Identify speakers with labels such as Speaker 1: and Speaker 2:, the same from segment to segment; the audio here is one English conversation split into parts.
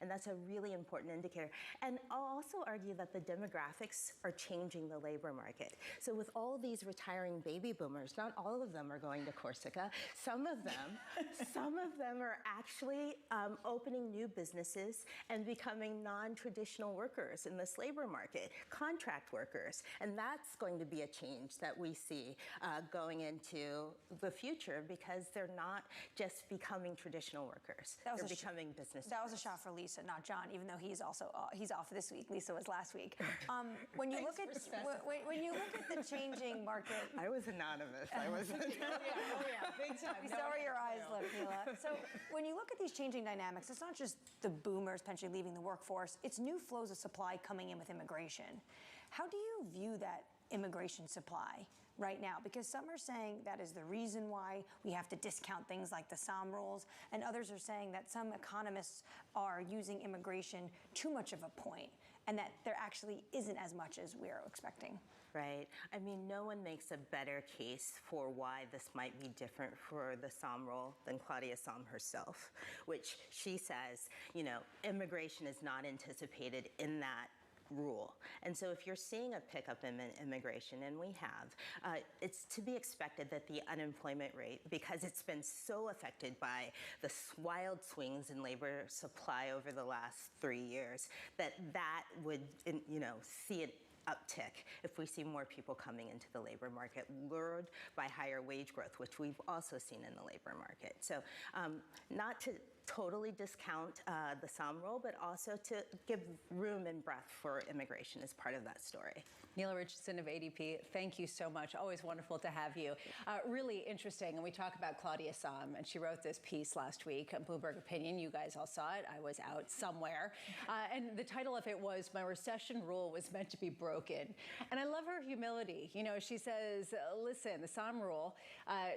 Speaker 1: And that's a really important indicator. And I'll also argue that the demographics are changing the labor market. So with all these retiring baby boomers, not all of them are going to Corsica. Some of them are actually opening new businesses and becoming non-traditional workers in this labor market, contract workers. And that's going to be a change that we see going into the future, because they're not just becoming traditional workers. They're becoming business.
Speaker 2: That was a shot for Lisa, not John, even though he's also he's off this week. Lisa was last week. When you look at the changing market,
Speaker 1: I was anonymous. I wasn't.
Speaker 3: yeah, big time.
Speaker 2: We saw where your eyes look, Mila. So when you look at these changing dynamics, it's not just the boomers potentially leaving the workforce. It's new flows of supply coming in with immigration. How do you view that immigration supply right now? Because some are saying that is the reason why we have to discount things like the SOM rules, and others are saying that some economists are using immigration too much of a point, and that there actually isn't as much as we're expecting.
Speaker 1: Right. I mean, no one makes a better case for why this might be different for the SOM rule than Claudia Sahm herself, which she says, you know, immigration is not anticipated in that rule. And so if you're seeing a pickup in immigration, and we have, it's to be expected that the unemployment rate, because it's been so affected by the wild swings in labor supply over the last 3 years, that would, you know, see an uptick if we see more people coming into the labor market, lured by higher wage growth, which we've also seen in the labor market. So not to totally discount the SOM rule, but also to give room and breadth for immigration as part of that story.
Speaker 3: Neela Richardson of ADP, thank you so much. Always wonderful to have you. Really interesting. And we talk about Claudia Sahm, and she wrote this piece last week, Bloomberg Opinion. You guys all saw it. I was out somewhere. And the title of it was, "My Recession Rule Was Meant to Be Broken." And I love her humility. You know, she says, listen, the SOM rule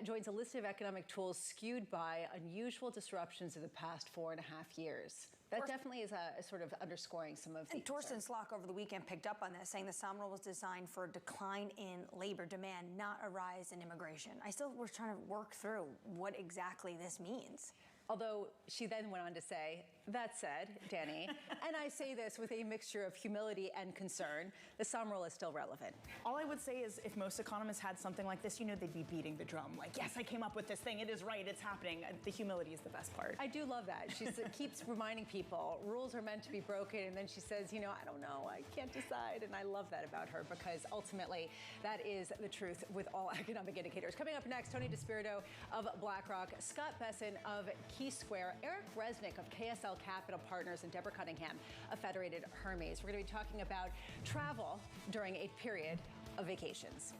Speaker 3: joins a list of economic tools skewed by unusual disruptions of the past 4.5 years. That definitely is a sort of underscoring some of the
Speaker 2: Torsten Slok over the weekend picked up on this, saying the SOM rule was designed for a decline in labor demand, not a rise in immigration. We're trying to work through what exactly this means.
Speaker 3: Although she then went on to say, that said, Danny, and I say this with a mixture of humility and concern, the SOM rule is still relevant.
Speaker 4: All I would say is if most economists had something like this, you know, they'd be beating the drum. Like, yes, I came up with this thing. It is right. It's happening. The humility is the best part.
Speaker 3: I do love that. She keeps reminding people rules are meant to be broken. And then she says, you know, I don't know. I can't decide. And I love that about her, because ultimately that is the truth with all economic indicators. Coming up next, Tony DeSpirito of BlackRock, Scott Besson of Key Square, Eric Resnick of KSL Capital Partners, and Deborah Cunningham of Federated Hermes. We're going to be talking about travel during a period of vacations.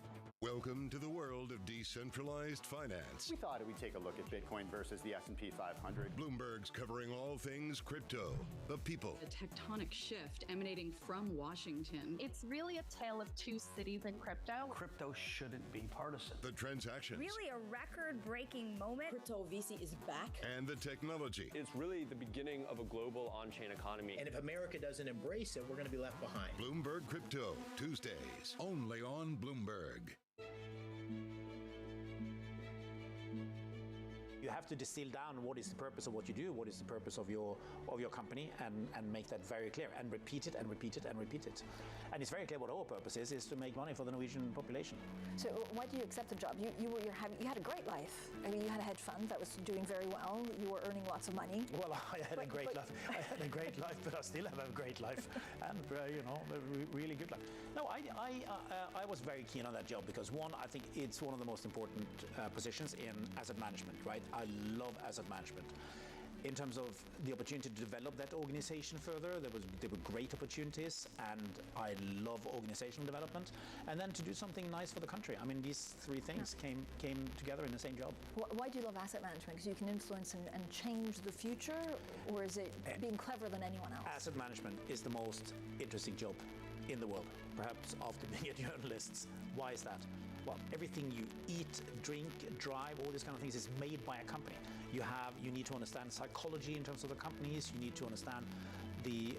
Speaker 5: Welcome to the world of decentralized finance.
Speaker 6: We thought we'd take a look at Bitcoin versus the S&P 500.
Speaker 5: Bloomberg's covering all things crypto, the people.
Speaker 7: A tectonic shift emanating from Washington.
Speaker 8: It's really a tale of two cities in crypto.
Speaker 9: Crypto shouldn't be partisan.
Speaker 5: The transactions.
Speaker 10: Really a record-breaking moment.
Speaker 11: Crypto VC is back.
Speaker 5: And the technology.
Speaker 12: It's really the beginning of a global on-chain economy.
Speaker 13: And if America doesn't embrace it, we're going to be left behind.
Speaker 5: Bloomberg Crypto, Tuesdays, only on Bloomberg.
Speaker 14: You have to distill down what is the purpose of what you do, what is the purpose of your company, and make that very clear, and repeat it and repeat it and repeat it. And it's very clear what our purpose is to make money for the Norwegian population.
Speaker 15: So why did you accept the job? You had a great life. I mean, you had a hedge fund that was doing very well. You were earning lots of money.
Speaker 14: Well, I had a great life. I had a great life, but I still have a great life, and a really good life. No, I was very keen on that job because, one, I think it's one of the most important positions in asset management, right? I love asset management. In terms of the opportunity to develop that organization further, there were great opportunities, and I love organizational development. And then to do something nice for the country. I mean, these three things came together in the same job.
Speaker 15: Why do you love asset management? Because you can influence and change the future, or is it being cleverer than anyone else?
Speaker 14: Asset management is the most interesting job in the world, perhaps after being a journalist. Why is that? Well, everything you eat, drink, drive, all these kind of things is made by a company. You need to understand psychology in terms of the companies. You need to understand the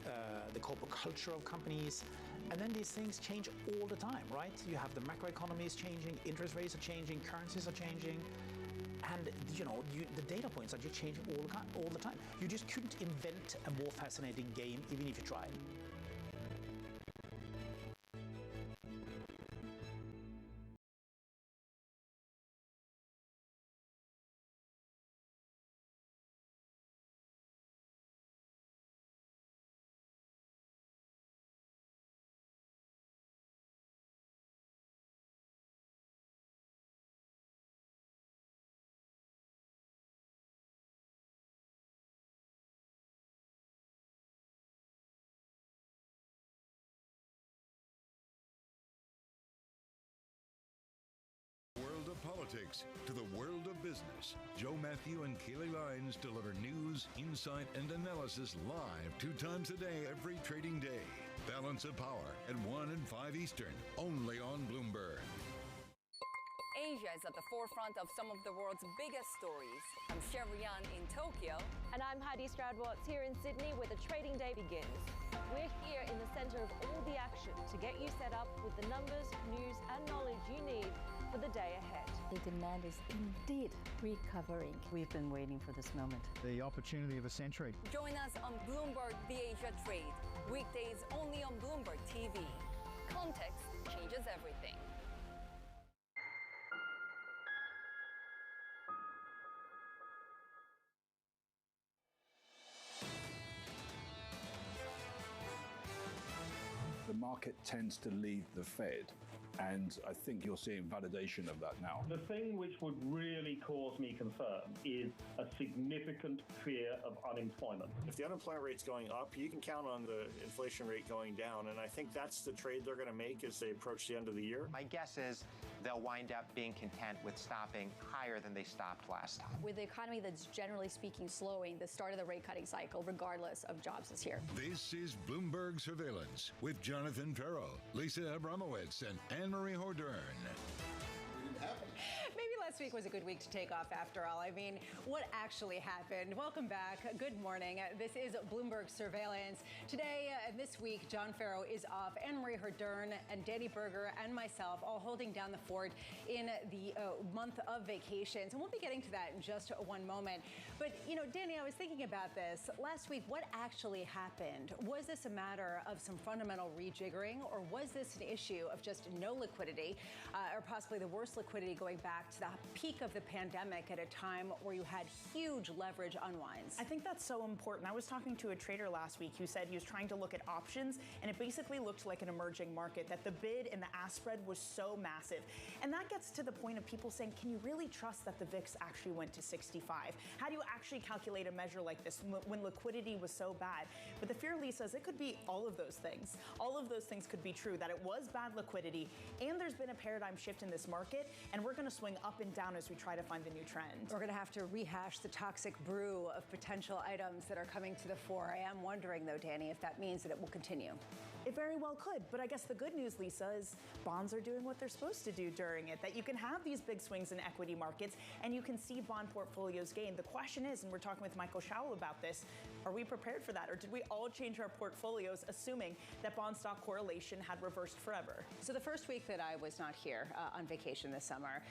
Speaker 14: corporate culture of companies. And then these things change all the time, right? You have the macroeconomy is changing, interest rates are changing, currencies are changing, and the data points are just changing all the time. You just couldn't invent a more fascinating game, even if you tried.
Speaker 5: Politics to the world of business. Joe Matthew and Keely Lines deliver news, insight, and analysis live 2 times a day every trading day. Balance of Power at 1 and 5 Eastern, only on Bloomberg.
Speaker 11: Asia is at the forefront of some of the world's biggest stories. I'm Sherrian in Tokyo.
Speaker 16: And I'm Heidi Stroud-Watts here in Sydney, where the trading day begins. We're here in the center of all the action to get you set up with the numbers, news, and knowledge you need for the day ahead.
Speaker 17: The demand is indeed recovering. We've been waiting for this moment.
Speaker 18: The opportunity of a century.
Speaker 11: Join us on Bloomberg The Asia Trade. Weekdays only on Bloomberg TV. Context changes everything.
Speaker 19: The market tends to lead the Fed, and I think you're seeing validation of that now.
Speaker 20: The thing which would really cause me concern is a significant fear of unemployment.
Speaker 21: If the unemployment rate's going up, you can count on the inflation rate going down, and I think that's the trade they're going to make as they approach the end of the year.
Speaker 22: My guess is they'll wind up being content with stopping higher than they stopped last time.
Speaker 23: With the economy that's generally speaking slowing, the start of the rate cutting cycle, regardless of jobs, is here.
Speaker 5: This is Bloomberg Surveillance with Jonathan Farrell, Lisa Abramowitz, and Anne-Marie Hordern.
Speaker 3: Maybe last week was a good week to take off after all. I mean, what actually happened? Welcome back. Good morning. This is Bloomberg Surveillance. Today and this week, John Farrow is off. Anne-Marie Hordern and Danny Berger and myself all holding down the fort in the month of vacations. And we'll be getting to that in just one moment. But, you know, Danny, I was thinking about this. Last week, what actually happened? Was this a matter of some fundamental rejiggering, or was this an issue of just no liquidity, or possibly the worst liquidity going back to the peak of the pandemic at a time where you had huge leverage unwinds?
Speaker 4: I think that's so important. I was talking to a trader last week who said he was trying to look at options, and it basically looked like an emerging market, that the bid and the ask spread was so massive. And that gets to the point of people saying, can you really trust that the VIX actually went to 65? How do you actually calculate a measure like this when liquidity was so bad? But the fear, Lisa, is it could be all of those things. All of those things could be true, that it was bad liquidity, and there's been a paradigm shift in this market, and we're going to swing up and down as we try to find the new trend.
Speaker 3: We're going to have to rehash the toxic brew of potential items that are coming to the fore. I am wondering, though, Danny, if that means that it will continue.
Speaker 4: It very well could, but I guess the good news, Lisa, is bonds are doing what they're supposed to do during it, that you can have these big swings in equity markets and you can see bond portfolios gain. The question is, and we're talking with Michael Schowell about this, are we prepared for that, or did we all change our portfolios assuming that bond stock correlation had reversed forever?
Speaker 3: So the first week that I was not here on vacation this summer,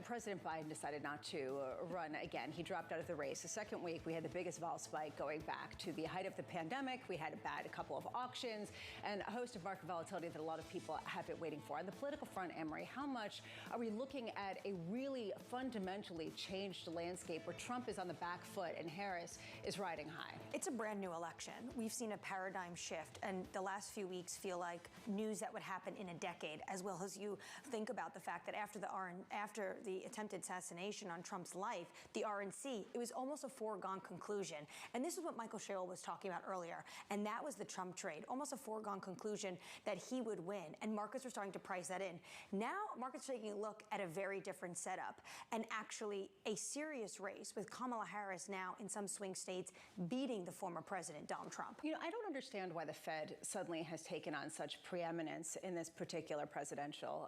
Speaker 3: President Biden decided not to run again. He dropped out of the race. The second week, we had the biggest vol spike going back to the height of the pandemic. We had a couple of auctions and a host of market volatility that a lot of people have been waiting for. On the political front, Anne-Marie, how much are we looking at a really fundamentally changed landscape where Trump is on the back foot and Harris is riding high?
Speaker 2: It's a brand new election. We've seen a paradigm shift, and the last few weeks feel like news that would happen in a decade, as well as you think about the fact that after the attempted assassination on Trump's life, the RNC, it was almost a foregone conclusion. And this is what Michael Schowell was talking about earlier, and that was the Trump trade, almost a foregone conclusion that he would win, and markets were starting to price that in. Now, markets are taking a look at a very different setup, and actually a serious race with Kamala Harris now in some swing states beating the former president, Donald Trump.
Speaker 3: You know, I don't understand why the Fed suddenly has taken on such preeminence in this particular presidential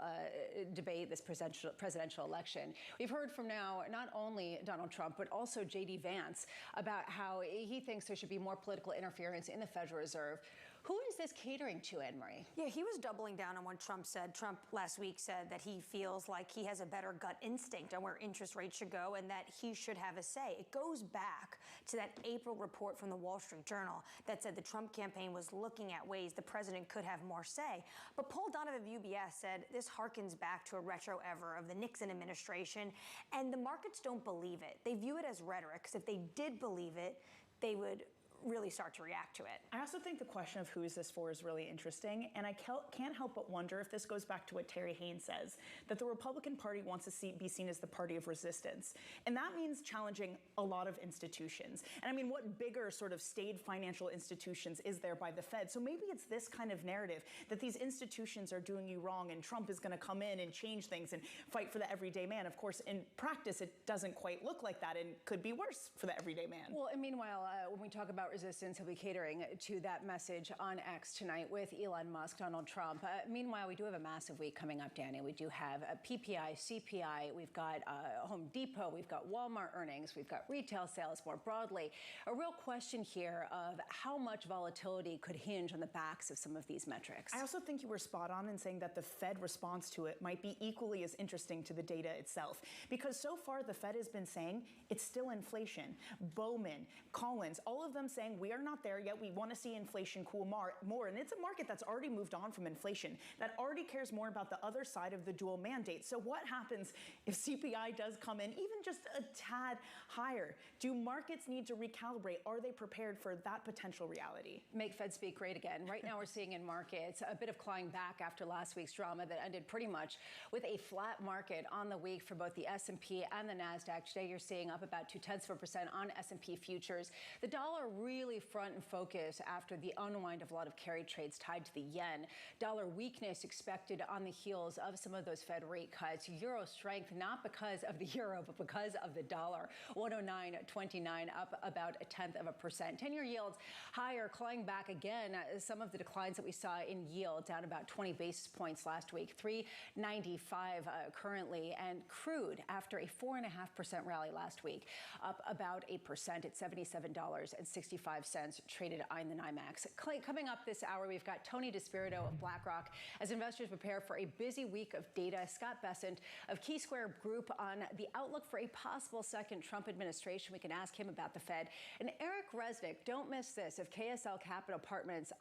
Speaker 3: debate, this presidential election. We've heard from now not only Donald Trump, but also J.D. Vance about how he thinks there should be more political interference in the Federal Reserve. Who is this catering to, Anne-Marie?
Speaker 2: Yeah, he was doubling down on what Trump said. Trump last week said that he feels like he has a better gut instinct on where interest rates should go and that he should have a say. It goes back to that April report from the Wall Street Journal that said the Trump campaign was looking at ways the president could have more say. But Paul Donovan of UBS said this harkens back to a retro ever of the Nixon administration, and the markets don't believe it. They view it as rhetoric, because if they did believe it, they would really start to react to it.
Speaker 4: I also think the question of who is this for is really interesting, and I can't help but wonder if this goes back to what Terry Haynes says, that the Republican Party wants to be seen as the party of resistance. And that means challenging a lot of institutions. And I mean, what bigger sort of staid financial institutions is there by the Fed? So maybe it's this kind of narrative that these institutions are doing you wrong and Trump is going to come in and change things and fight for the everyday man. Of course, in practice, it doesn't quite look like that and could be worse for the everyday man.
Speaker 3: Well, and meanwhile, when we talk about resistance, he'll be catering to that message on X tonight with Elon Musk, Donald Trump. Meanwhile, we do have a massive week coming up, Danny. We do have a PPI, CPI, we've got Home Depot, we've got Walmart earnings, we've got retail sales more broadly. A real question here of how much volatility could hinge on the backs of some of these metrics.
Speaker 4: I also think you were spot on in saying that the Fed response to it might be equally as interesting to the data itself. Because so far, the Fed has been saying it's still inflation. Bowman, Collins, all of them saying we are not there yet. We want to see inflation cool more. And it's a market that's already moved on from inflation, that already cares more about the other side of the dual mandate. So what happens if CPI does come in even just a tad higher? Do markets need to recalibrate? Are they prepared for that potential reality?
Speaker 3: Make Fed speak great again. Right now we're seeing in markets a bit of clawing back after last week's drama that ended pretty much with a flat market on the week for both the S&P and the NASDAQ. Today you're seeing up about 0.2% on S&P futures. The dollar really front and focus after the unwind of a lot of carry trades tied to the yen. Dollar weakness expected on the heels of some of those Fed rate cuts. Euro strength, not because of the euro, but because of the dollar. 109.29, up about 0.1%. 10-year yields higher, clawing back again. Some of the declines that we saw in yield down about 20 basis points last week. 3.95 currently. And crude, after a 4.5% rally last week, up about 8% at $77.65 traded in the NYMEX. Coming up this hour, we've got Tony DeSpirito of BlackRock as investors prepare for a busy week of data. Scott Bessent of Key Square Group on the outlook for a possible second Trump administration. We can ask him about the Fed. And Eric Resnick, don't miss this, of KSL Capital Partners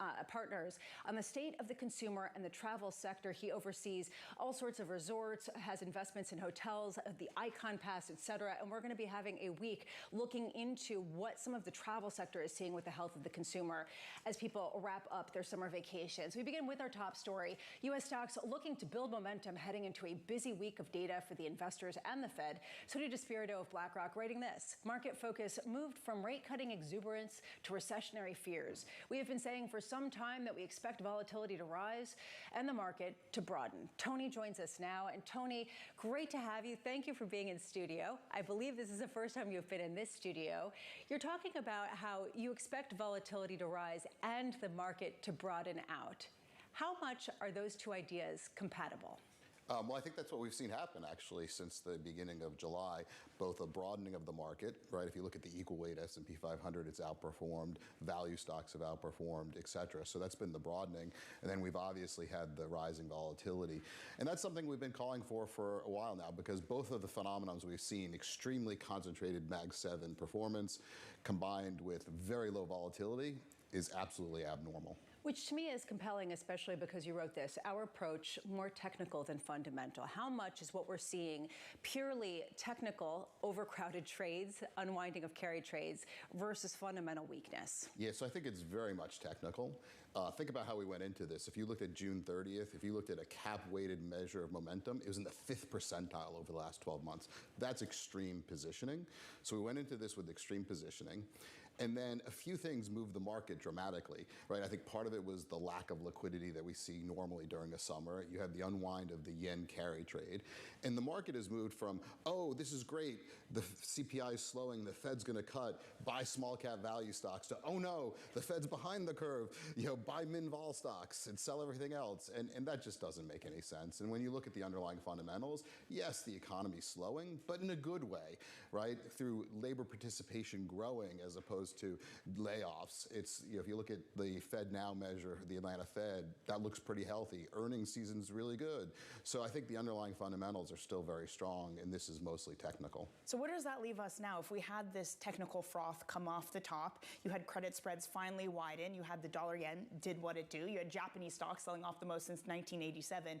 Speaker 3: on the state of the consumer and the travel sector. He oversees all sorts of resorts, has investments in hotels, the Icon Pass, et cetera. And we're going to be having a week looking into what some of the travel sector is seeing with the health of the consumer as people wrap up their summer vacations. We begin with our top story. U.S. stocks looking to build momentum heading into a busy week of data for the investors and the Fed. Tony DeSpirito of BlackRock writing this: market focus moved from rate-cutting exuberance to recessionary fears. We have been saying for some time that we expect volatility to rise and the market to broaden. Tony joins us now. And Tony, great to have you. Thank you for being in studio. I believe this is the first time you've been in this studio. You're talking about how you expect volatility to rise and the market to broaden out. How much are those two ideas compatible?
Speaker 1: Well, I think that's what we've seen happen, actually, since the beginning of July, both a broadening of the market, right? If you look at the equal weight S&P 500, it's outperformed, value stocks have outperformed, et cetera. So that's been the broadening. And then we've obviously had the rising volatility. And that's something we've been calling for a while now, because both of the phenomenons we've seen, extremely concentrated Mag 7 performance combined with very low volatility, is absolutely abnormal.
Speaker 3: Which to me is compelling, especially because you wrote this, our approach more technical than fundamental. How much is what we're seeing purely technical, overcrowded trades, unwinding of carry trades, versus fundamental weakness?
Speaker 1: Yeah, so I think it's very much technical. Think about how we went into this. If you looked at June 30th, if you looked at a cap-weighted measure of momentum, it was in the 5th percentile over the last 12 months. That's extreme positioning. So we went into this with extreme positioning. And then a few things moved the market dramatically, right? I think part of it was the lack of liquidity that we see normally during a summer. You had the unwind of the yen carry trade. And the market has moved from, oh, this is great, the CPI is slowing, the Fed's going to cut, buy small cap value stocks, to, oh no, the Fed's behind the curve, buy min-vol stocks and sell everything else. And that just doesn't make any sense. And when you look at the underlying fundamentals, yes, the economy's slowing, but in a good way, right? Through labor participation growing as opposed opposed to layoffs. It's, if you look at the Fed Now measure, the Atlanta Fed, that looks pretty healthy. Earnings season's really good. So I think the underlying fundamentals are still very strong, and this is mostly technical.
Speaker 4: So where does that leave us now? If we had this technical froth come off the top, you had credit spreads finally widen, you had the dollar yen did what it do, you had Japanese stocks selling off the most since 1987,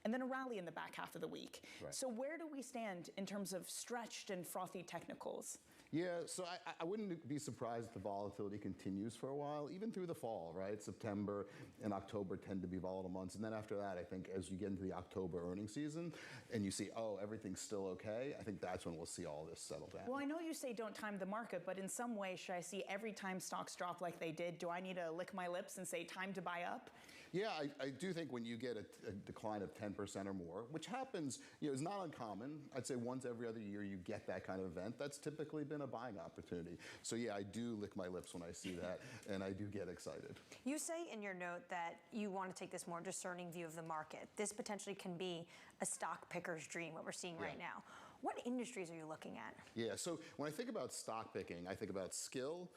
Speaker 4: and then a rally in the back half of the week.
Speaker 1: Right.
Speaker 4: So where do we stand in terms of stretched and frothy technicals?
Speaker 1: Yeah, so I wouldn't be surprised if the volatility continues for a while, even through the fall, right? September and October tend to be volatile months. And then after that, I think as you get into the October earnings season and you see, oh, everything's still okay, I think that's when we'll see all this settle down.
Speaker 4: Well, I know you say don't time the market, but in some way, should I see every time stocks drop like they did, do I need to lick my lips and say time to buy up?
Speaker 1: Yeah, I do think when you get a decline of 10% or more, which happens, is not uncommon. I'd say once every other year you get that kind of event. That's typically been a buying opportunity. So yeah, I do lick my lips when I see that, and I do get excited.
Speaker 2: You say in your note that you want to take this more discerning view of the market. This potentially can be a stock picker's dream, what we're seeing right now. What industries are you looking at?
Speaker 1: Yeah, so when I think about stock picking, I think about skill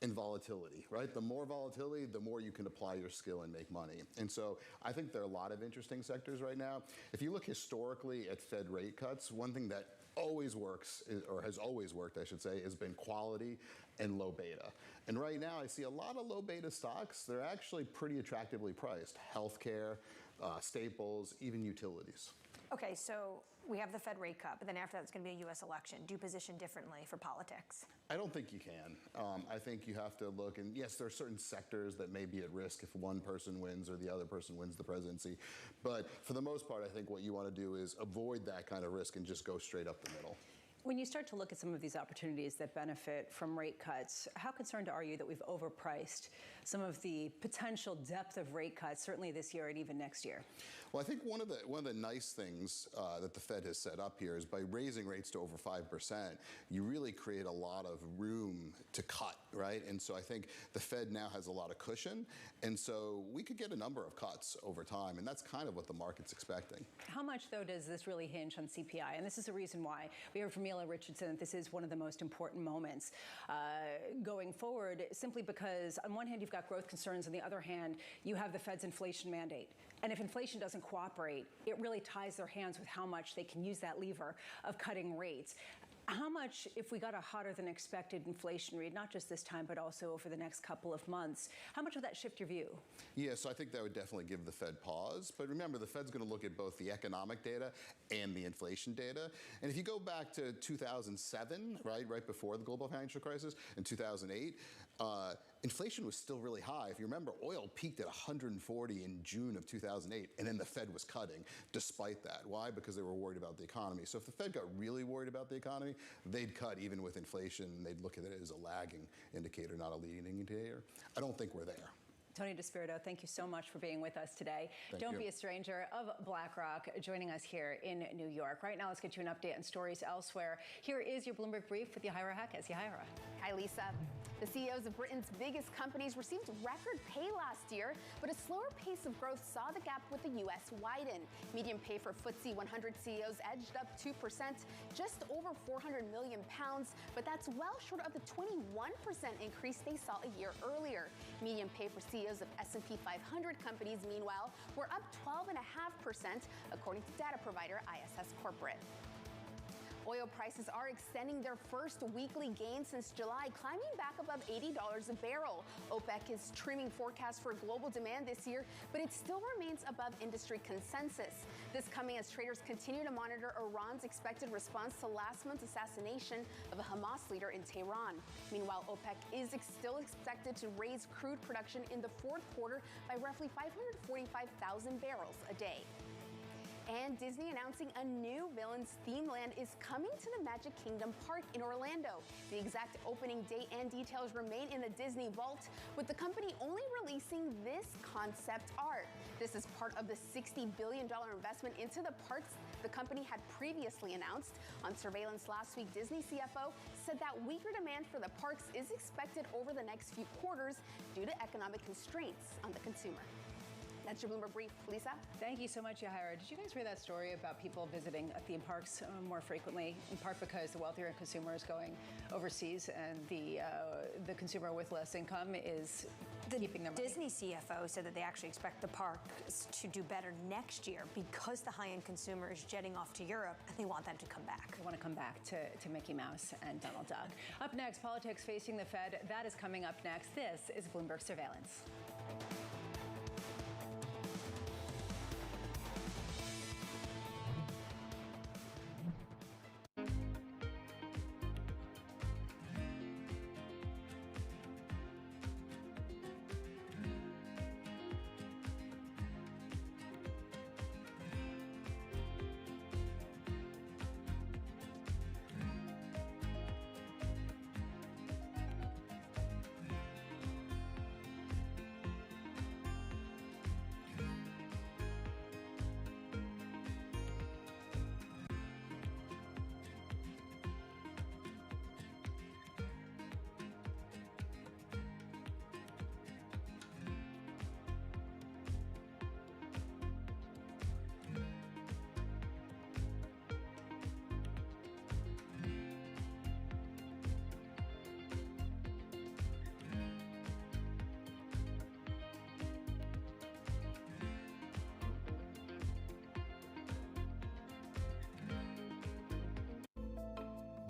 Speaker 1: and volatility, right? The more volatility, the more you can apply your skill and make money. And so I think there are a lot of interesting sectors right now. If you look historically at Fed rate cuts, one thing that always works, or has always worked, I should say, has been quality and low beta. And right now I see a lot of low beta stocks. They're actually pretty attractively priced. Healthcare, staples, even utilities.
Speaker 2: Okay, so we have the Fed rate cut, but then after that it's going to be a U.S. election. Do you position differently for politics?
Speaker 1: I don't think you can. I think you have to look, and yes, there are certain sectors that may be at risk if one person wins or the other person wins the presidency. But for the most part, I think what you want to do is avoid that kind of risk and just go straight up the middle.
Speaker 3: When you start to look at some of these opportunities that benefit from rate cuts, how concerned are you that we've overpriced some of the potential depth of rate cuts, certainly this year and even next year?
Speaker 1: Well, I think one of the nice things that the Fed has set up here is by raising rates to over 5%, you really create a lot of room to cut, right? And so I think the Fed now has a lot of cushion, and so we could get a number of cuts over time, and that's kind of what the market's expecting.
Speaker 3: How much, though, does this really hinge on CPI? And this is a reason why we heard from Mila Richardson that this is one of the most important moments going forward, simply because on one hand you've got growth concerns, on the other hand you have the Fed's inflation mandate. And if inflation doesn't cooperate, it really ties their hands with how much they can use that lever of cutting rates. How much, if we got a hotter than expected inflation read, not just this time, but also over the next couple of months, how much would that shift your view?
Speaker 1: Yeah, so I think that would definitely give the Fed pause. But remember, the Fed's going to look at both the economic data and the inflation data. And if you go back to 2007, right before the global financial crisis, in 2008, inflation was still really high. If you remember, oil peaked at 140 in June of 2008, and then the Fed was cutting despite that. Why? Because they were worried about the economy. So if the Fed got really worried about the economy, they'd cut even with inflation, and they'd look at it as a lagging indicator, not a leading indicator. I don't think we're there.
Speaker 3: Tony DeSpirito, thank you so much for being with us today. Don't be a stranger of BlackRock, joining us here in New York. Right now, let's get you an update on stories elsewhere. Here is your Bloomberg Brief with Yahaira Hackes. Yahaira.
Speaker 6: Hi, Lisa. The CEOs of Britain's biggest companies received record pay last year, but a slower pace of growth saw the gap with the U.S. widen. Median pay for FTSE 100 CEOs edged up 2%, just over £400 million, but that's well short of the 21% increase they saw a year earlier. Median pay for CEOs of S&P 500 companies, meanwhile, were up 12.5%, according to data provider ISS Corporate. Oil prices are extending their first weekly gain since July, climbing back above $80 a barrel. OPEC is trimming forecasts for global demand this year, but it still remains above industry consensus. This coming as traders continue to monitor Iran's expected response to last month's assassination of a Hamas leader in Tehran. Meanwhile, OPEC is still expected to raise crude production in the fourth quarter by roughly 545,000 barrels a day. And Disney announcing a new Villains theme land is coming to the Magic Kingdom Park in Orlando. The exact opening date and details remain in the Disney vault, with the company only releasing this concept art. This is part of the $60 billion investment into the parks the company had previously announced. On surveillance last week, Disney CFO said that weaker demand for the parks is expected over the next few quarters due to economic constraints on the consumer. That's your Bloomberg Brief. Lisa?
Speaker 3: Thank you so much, Yahira. Did you guys read that story about people visiting theme parks more frequently, in part because the wealthier consumer is going overseas and the consumer with less income is keeping their money?
Speaker 2: Disney CFO said that they actually expect the parks to do better next year because the high-end consumer is jetting off to Europe and they want them to come back.
Speaker 3: They want to come back to Mickey Mouse and Donald Duck. Up next, politics facing the Fed. That is coming up next. This is Bloomberg Surveillance.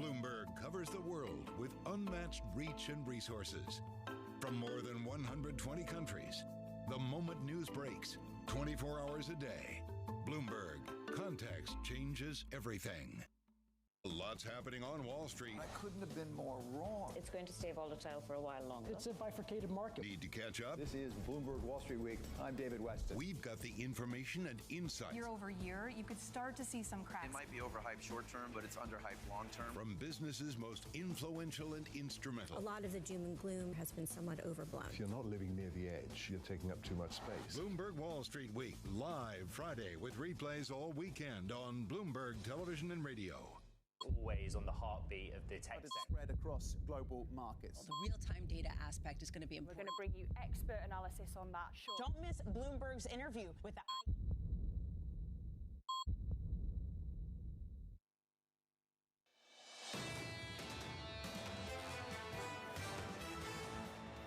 Speaker 5: Bloomberg covers the world with unmatched reach and resources. From more than 120 countries, the moment news breaks, 24 hours a day. Bloomberg, context changes everything. Lots happening on Wall Street.
Speaker 7: I couldn't have been more wrong.
Speaker 8: It's going to stay volatile for a while longer.
Speaker 7: It's a bifurcated market.
Speaker 5: Need to catch up?
Speaker 7: This is Bloomberg Wall Street Week. I'm David Weston.
Speaker 5: We've got the information and insight.
Speaker 9: Year over year, you could start to see some cracks.
Speaker 24: It might be overhyped short term, but it's underhyped long term.
Speaker 5: From businesses most influential and instrumental.
Speaker 25: A lot of the doom and gloom has been somewhat overblown.
Speaker 26: If you're not living near the edge, you're taking up too much space.
Speaker 5: Bloomberg Wall Street Week, live Friday with replays all weekend on Bloomberg Television and Radio.
Speaker 27: Always on the heartbeat of the tech sector.
Speaker 28: Spread across global markets.
Speaker 29: The real-time data aspect is going to be important.
Speaker 30: We're going to bring you expert analysis on that. Sure.
Speaker 31: Don't miss Bloomberg's interview with the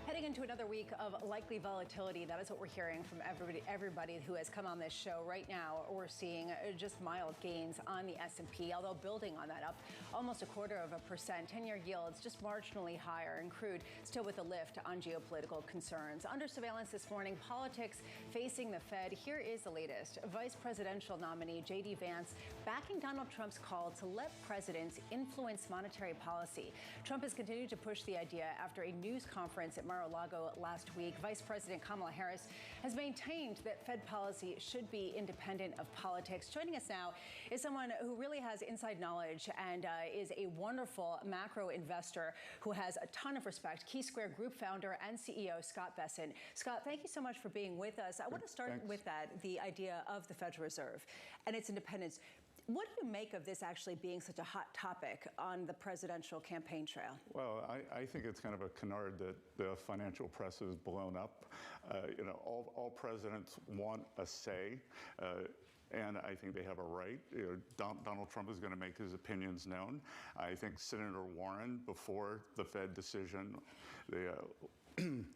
Speaker 3: Heading into another week of likely volatility, that is what we're hearing from everybody who has come on this show. Right now, we're seeing just mild gains on the S&P, although building on that, up almost 0.25%. 10-year yields just marginally higher, and crude still with a lift on geopolitical concerns. Under surveillance this morning, politics facing the Fed. Here is the latest. Vice presidential nominee J.D. Vance backing Donald Trump's call to let presidents influence monetary policy. Trump has continued to push the idea after a news conference at Mar-a-Lago last week. Vice President Kamala Harris has maintained that Fed policy should be independent of politics. Joining us now is someone who really has inside knowledge and is a wonderful macro investor who has a ton of respect. Key Square Group founder and CEO Scott Bessent. Scott, thank you so much for being with us. I want to start with the idea of the Federal Reserve and its independence. What do you make of this actually being such a hot topic on the presidential campaign trail?
Speaker 32: Well, I think it's kind of a canard that the financial press has blown up. All presidents want a say. And I think they have a right. Donald Trump is going to make his opinions known. I think Senator Warren, before the Fed decision,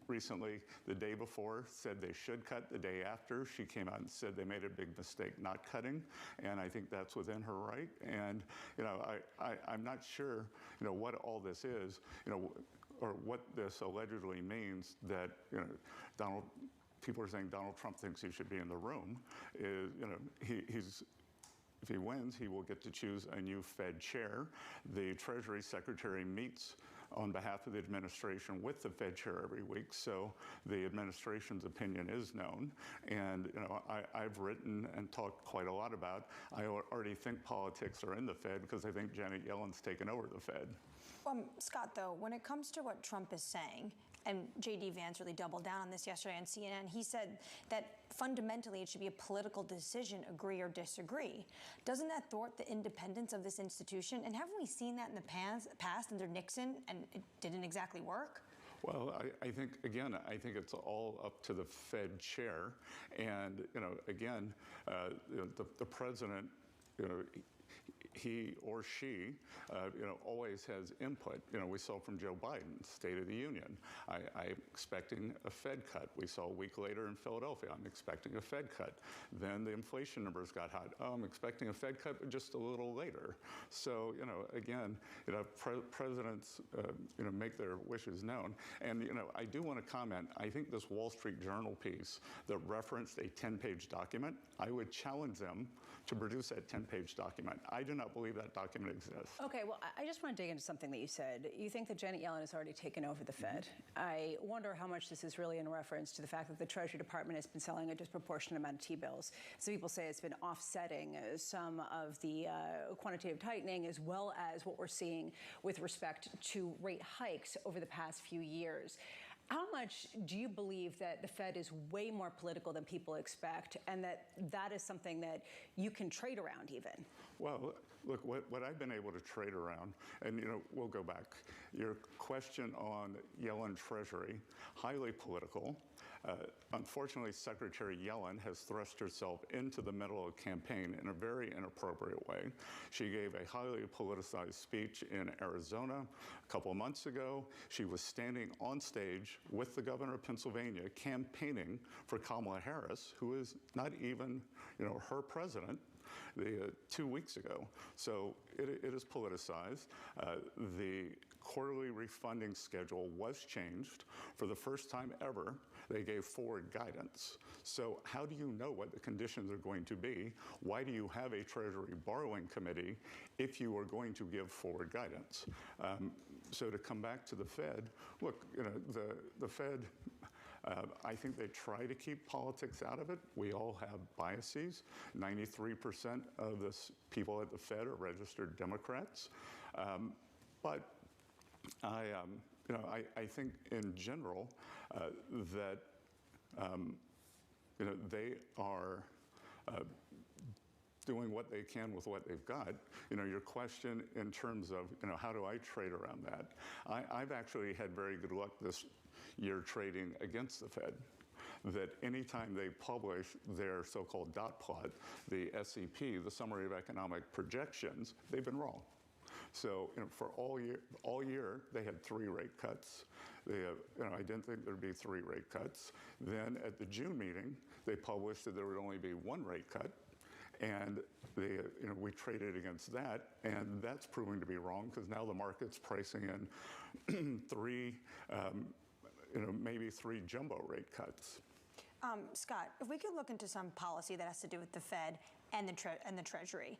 Speaker 32: recently, the day before, said they should cut. The day after, she came out and said they made a big mistake not cutting. And I think that's within her right. And, I'm not sure, what all this is, or what this allegedly means that, people are saying Donald Trump thinks he should be in the room. If he wins, he will get to choose a new Fed chair. The Treasury Secretary meets on behalf of the administration with the Fed chair every week, so the administration's opinion is known. And I've written and talked quite a lot about, I already think politics are in the Fed because I think Janet Yellen's taken over the Fed.
Speaker 2: Scott, though, when it comes to what Trump is saying, and J.D. Vance really doubled down on this yesterday on CNN, he said that fundamentally it should be a political decision, agree or disagree. Doesn't that thwart the independence of this institution? And haven't we seen that in the past under Nixon, and it didn't exactly work?
Speaker 32: Well, I think, again, I think it's all up to the Fed chair. And, again, the president, he or she, always has input. We saw from Joe Biden, State of the Union. I'm expecting a Fed cut. We saw a week later in Philadelphia, I'm expecting a Fed cut. Then the inflation numbers got hot. Oh, I'm expecting a Fed cut, but just a little later. So, again, presidents, make their wishes known. And, I do want to comment, I think this Wall Street Journal piece that referenced a 10-page document, I would challenge them to produce that 10-page document. I do not believe that document exists.
Speaker 3: Okay, well, I just want to dig into something that you said. You think that Janet Yellen has already taken over the Fed. I wonder how much this is really in reference to the fact that the Treasury Department has been selling a disproportionate amount of T-bills. Some people say it's been offsetting some of the quantitative tightening as well as what we're seeing with respect to rate hikes over the past few years. How much do you believe that the Fed is way more political than people expect, and that is something that you can trade around even?
Speaker 32: Well, look, what I've been able to trade around, and we'll go back. Your question on Yellen Treasury, highly political. Unfortunately, Secretary Yellen has thrust herself into the middle of a campaign in a very inappropriate way. She gave a highly politicized speech in Arizona a couple of months ago. She was standing on stage with the governor of Pennsylvania campaigning for Kamala Harris, who is not even, her president. 2 weeks ago. So it is politicized. The quarterly refunding schedule was changed. For the first time ever, they gave forward guidance. So how do you know what the conditions are going to be? Why do you have a Treasury borrowing committee if you are going to give forward guidance? So to come back to the Fed, look, the Fed, I think they try to keep politics out of it. We all have biases. 93% of the people at the Fed are registered Democrats. But I think in general that they are doing what they can with what they've got. Your question in terms of how do I trade around that? I've actually had very good luck this year trading against the Fed. That anytime they publish their so-called dot plot, the SEP, the Summary of Economic Projections, they've been wrong. So for all year, they had 3 rate cuts. I didn't think there'd be 3 rate cuts. Then at the June meeting, they published that there would only be 1 rate cut. And we traded against that, and that's proving to be wrong because now the market's pricing in 3, maybe 3 jumbo rate cuts.
Speaker 2: Scott, if we could look into some policy that has to do with the Fed and the Treasury.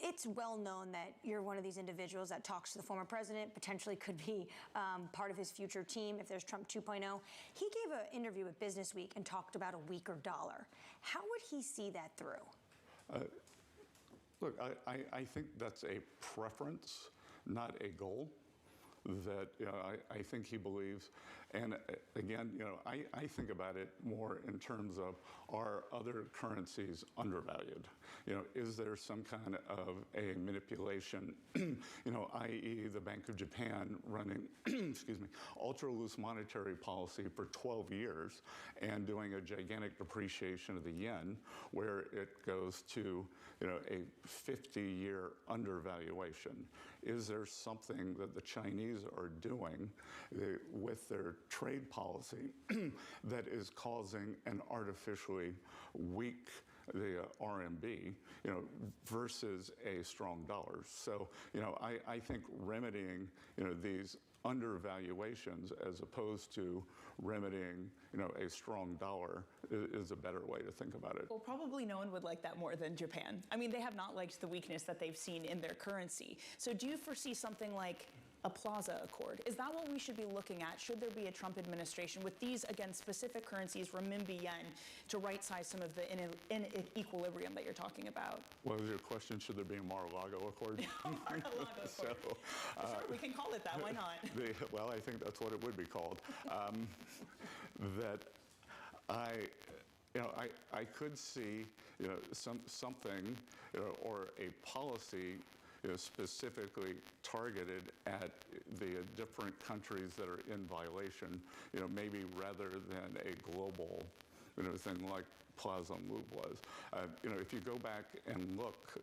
Speaker 2: It's well known that you're one of these individuals that talks to the former president, potentially could be part of his future team if there's Trump 2.0. He gave an interview with Business Week and talked about a weaker dollar. How would he see that through?
Speaker 32: Look, I think that's a preference, not a goal. That I think he believes, and again, I think about it more in terms of are other currencies undervalued? Is there some kind of a manipulation? I.e., the Bank of Japan running, excuse me, ultra loose monetary policy for 12 years and doing a gigantic depreciation of the yen, where it goes to a 50-year undervaluation. Is there something that the Chinese are doing with their trade policy that is causing an artificially weak RMB, versus a strong dollar? So, I think remedying, these undervaluations as opposed to remedying, a strong dollar is a better way to think about it.
Speaker 4: Well, probably no one would like that more than Japan. I mean, they have not liked the weakness that they've seen in their currency. So do you foresee something like a Plaza Accord? Is that what we should be looking at? Should there be a Trump administration with these, again, specific currencies, renminbi, yen, to right-size some of the inequilibrium that you're talking about?
Speaker 32: Well, is your question, should there be a Mar-a-Lago Accord?
Speaker 4: Mar-a-Lago Accord. Sure, we can call it that. Why not?
Speaker 32: Well, I think that's what it would be called. That I could see, something, or a policy, specifically targeted at the different countries that are in violation, maybe rather than a global, thing like Plaza Move was. If you go back and look,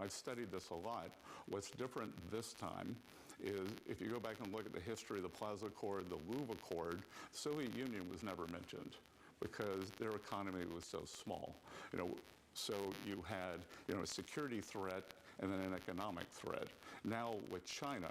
Speaker 32: I've studied this a lot. What's different this time is if you go back and look at the history of the Plaza Accord, the Louvre Accord, the Soviet Union was never mentioned because their economy was so small. So you had, a security threat and then an economic threat. Now with China,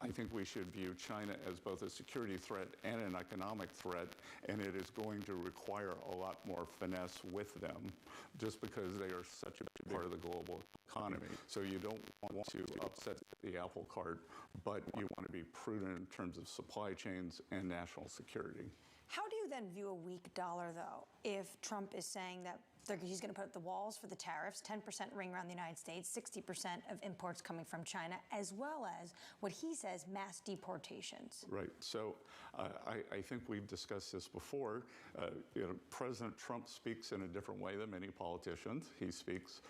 Speaker 32: I think we should view China as both a security threat and an economic threat, and it is going to require a lot more finesse with them just because they are such a big part of the global economy. So you don't want to upset the apple cart, but you want to be prudent in terms of supply chains and national security.
Speaker 2: How do you then view a weak dollar, though, if Trump is saying that he's going to put up the walls for the tariffs, 10% ring around the United States, 60% of imports coming from China, as well as what he says, mass deportations?
Speaker 32: Right. So I think we've discussed this before. President Trump speaks in a different way than many politicians. He speaks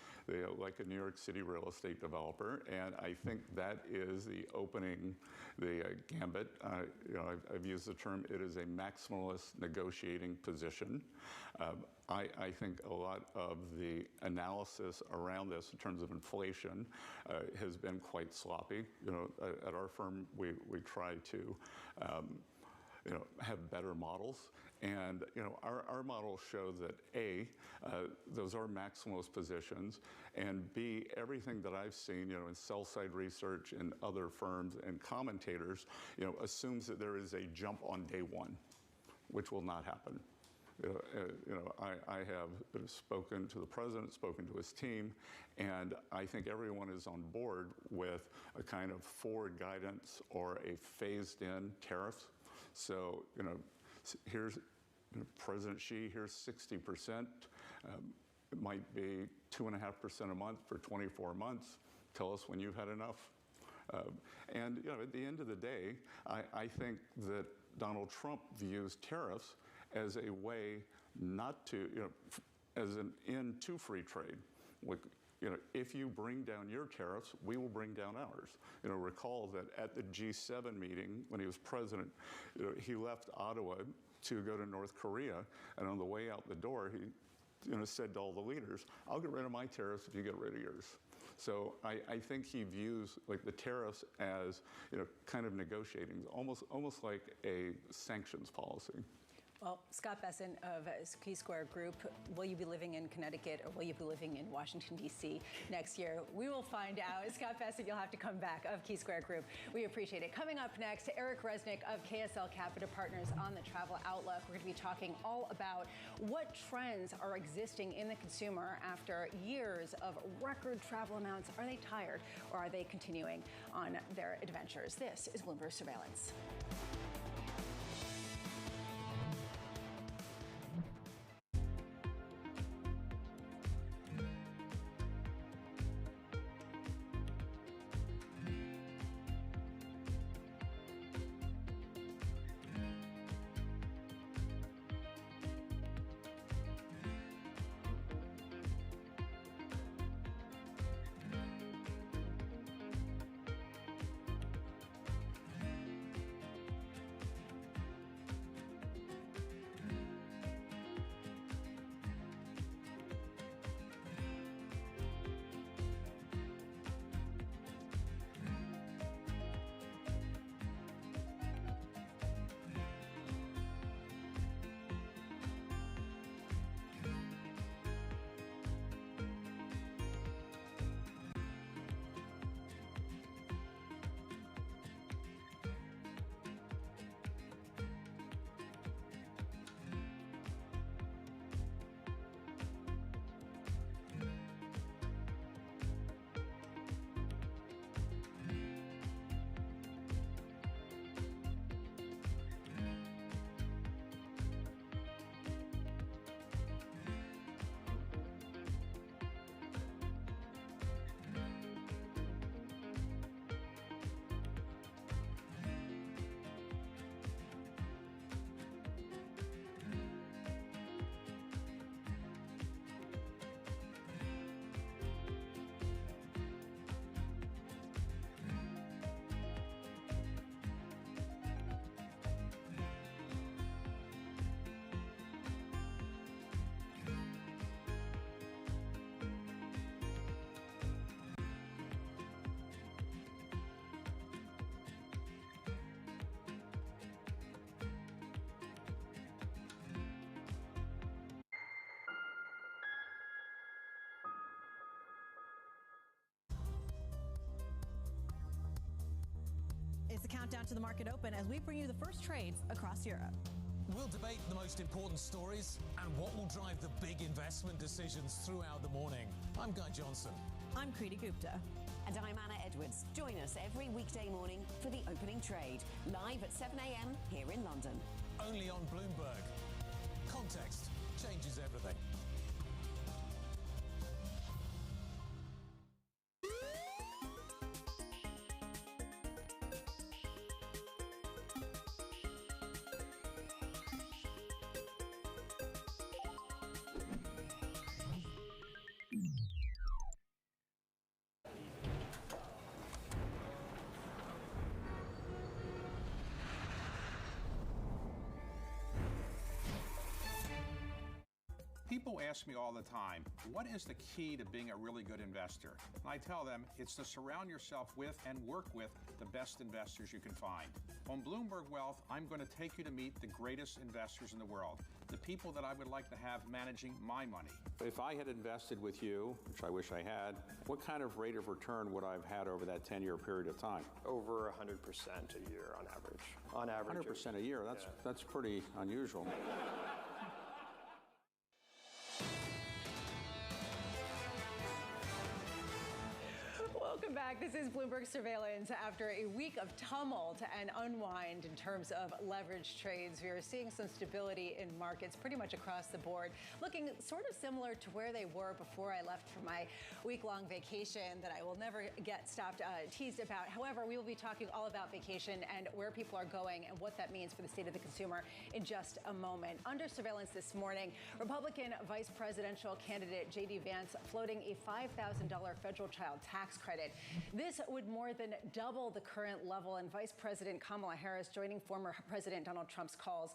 Speaker 32: like a New York City real estate developer, and I think that is the opening, the gambit. I've used the term, it is a maximalist negotiating position. I think a lot of the analysis around this in terms of inflation has been quite sloppy. At our firm, we try to have better models. And our models show that A, those are maximalist positions, and B, everything that I've seen, in sell-side research and other firms and commentators, assumes that there is a jump on day one, which will not happen. I have spoken to the president, spoken to his team, and I think everyone is on board with a kind of forward guidance or a phased-in tariff. So, here's President Xi, here's 60%. It might be 2.5% a month for 24 months. Tell us when you've had enough. And at the end of the day, I think that Donald Trump views tariffs as a way not to, as an end to free trade. If you bring down your tariffs, we will bring down ours. Recall that at the G7 meeting, when he was president, he left Ottawa to go to North Korea, and on the way out the door, he said to all the leaders, I'll get rid of my tariffs if you get rid of yours. So I think he views the tariffs as kind of negotiating, almost like a sanctions policy.
Speaker 3: Well, Scott Besson of Key Square Group, will you be living in Connecticut or will you be living in Washington, D.C. next year? We will find out. Scott Besson, you'll have to come back, of Key Square Group. We appreciate it. Coming up next, Eric Resnick of KSL Capita Partners on the Travel Outlook. We're going to be talking all about what trends are existing in the consumer after years of record travel amounts. Are they tired or are they continuing on their adventures? This is Bloomberg Surveillance.
Speaker 10: countdown to the market open as we bring you the first trades across Europe.
Speaker 11: We'll debate the most important stories and what will drive the big investment decisions throughout the morning. I'm Guy Johnson.
Speaker 10: I'm Kriti Gupta.
Speaker 12: And I'm Anna Edwards. Join us every weekday morning for the opening trade, live at 7 a.m. here in London.
Speaker 11: Only on Bloomberg. Context changes everything.
Speaker 28: People ask me all the time, what is the key to being a really good investor? And I tell them it's to surround yourself with and work with the best investors you can find. On Bloomberg Wealth, I'm going to take you to meet the greatest investors in the world, the people that I would like to have managing my money. If I had invested with you, which I wish I had, what kind of rate of return would I have had over that 10-year period of time?
Speaker 13: Over 100% a year on average. On average.
Speaker 28: 100% a year, that's pretty unusual.
Speaker 3: Welcome back. This is Bloomberg Surveillance. After a week of tumult and unwind in terms of leverage trades, we are seeing some stability in markets pretty much across the board, looking sort of similar to where they were before I left for my week-long vacation that I will never get teased about. However, we will be talking all about vacation and where people are going and what that means for the state of the consumer in just a moment. Under surveillance this morning, Republican Vice Presidential candidate J.D. Vance floating a $5,000 federal child tax credit. This would more than double the current level, and Vice President Kamala Harris joining former President Donald Trump's calls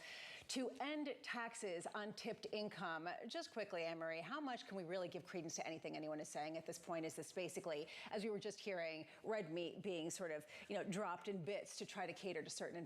Speaker 3: to end taxes on tipped income. Just quickly, Anne-Marie, how much can we really give credence to anything anyone is saying at this point? Is this basically, as we were just hearing, red meat being sort of, dropped in bits to try to cater to certain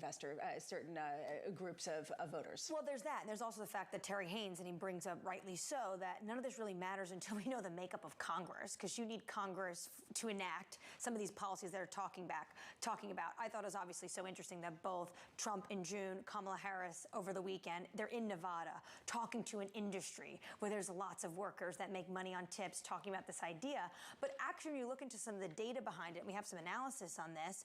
Speaker 3: groups of voters?
Speaker 2: Well, there's that. And there's also the fact that Terry Haynes, and he brings up rightly so, that none of this really matters until we know the makeup of Congress, because you need Congress to enact some of these policies that are talking about. I thought it was obviously so interesting that both Trump in June, Kamala Harris over the weekend, they're in Nevada talking to an industry where there's lots of workers that make money on tips, talking about this idea. But actually, when you look into some of the data behind it, and we have some analysis on this,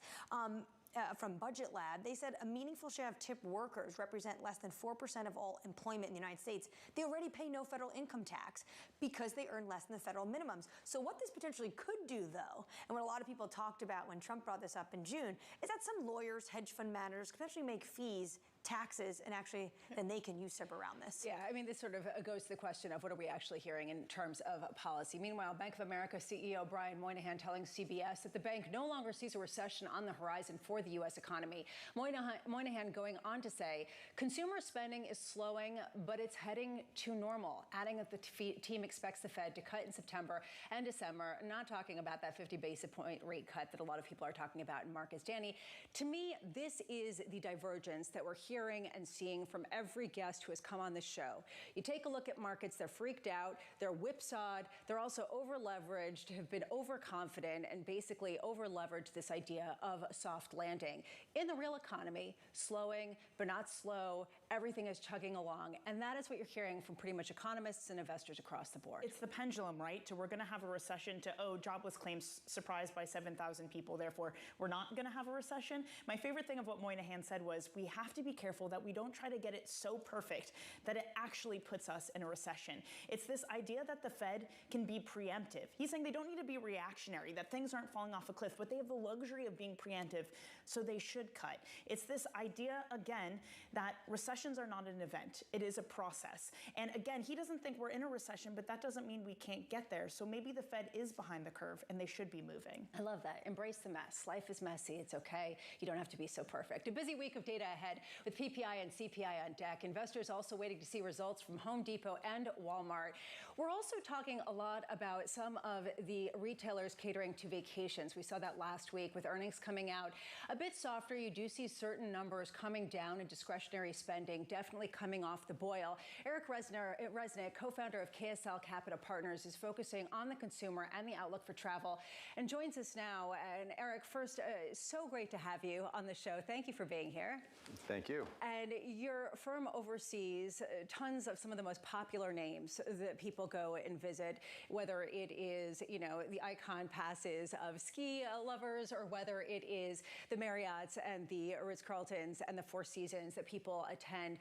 Speaker 2: from Budget Lab, they said a meaningful share of tip workers represent less than 4% of all employment in the United States. They already pay no federal income tax because they earn less than the federal minimums. So what this potentially could do, though, and what a lot of people talked about when Trump brought this up in June, is that some lawyers, hedge fund managers could potentially make fees, taxes, and actually then they can usurp around this.
Speaker 3: Yeah, I mean, this sort of goes to the question of what are we actually hearing in terms of policy. Meanwhile, Bank of America CEO Brian Moynihan telling CBS that the bank no longer sees a recession on the horizon for the U.S. economy. Moynihan going on to say, consumer spending is slowing, but it's heading to normal, adding that the team expects the Fed to cut in September and December, not talking about that 50 basis point rate cut that a lot of people are talking about in markets. Danny, to me, this is the divergence that we're hearing and seeing from every guest who has come on this show. You take a look at markets, they're freaked out, they're whipsawed, they're also over-leveraged, have been overconfident, and basically over-leveraged this idea of a soft landing. In the real economy, slowing, but not slow, everything is chugging along, and that is what you're hearing from pretty much economists and investors across the board.
Speaker 4: It's the pendulum, right? To we're going to have a recession to, jobless claims surprised by 7,000 people, therefore we're not going to have a recession. My favorite thing of what Moynihan said was, we have to be careful that we don't try to get it so perfect that it actually puts us in a recession. It's this idea that the Fed can be preemptive. He's saying they don't need to be reactionary, that things aren't falling off a cliff, but they have the luxury of being preemptive, so they should cut. It's this idea, again, that recessions are not an event. It is a process. And again, he doesn't think we're in a recession, but that doesn't mean we can't get there. So maybe the Fed is behind the curve and they should be moving.
Speaker 3: I love that. Embrace the mess. Life is messy. It's okay. You don't have to be so perfect. A busy week of data ahead with with PPI and CPI on deck. Investors also waiting to see results from Home Depot and Walmart. We're also talking a lot about some of the retailers catering to vacations. We saw that last week with earnings coming out a bit softer. You do see certain numbers coming down in discretionary spending, definitely coming off the boil. Eric Resnick, co-founder of KSL Capital Partners, is focusing on the consumer and the outlook for travel and joins us now. And Eric, first, so great to have you on the show. Thank you for being here.
Speaker 1: Thank you.
Speaker 3: And your firm oversees tons of some of the most popular names that people go and visit, whether it is, you know, the icon passes of ski lovers or whether it is the Marriotts and the Ritz-Carltons and the Four Seasons that people attend.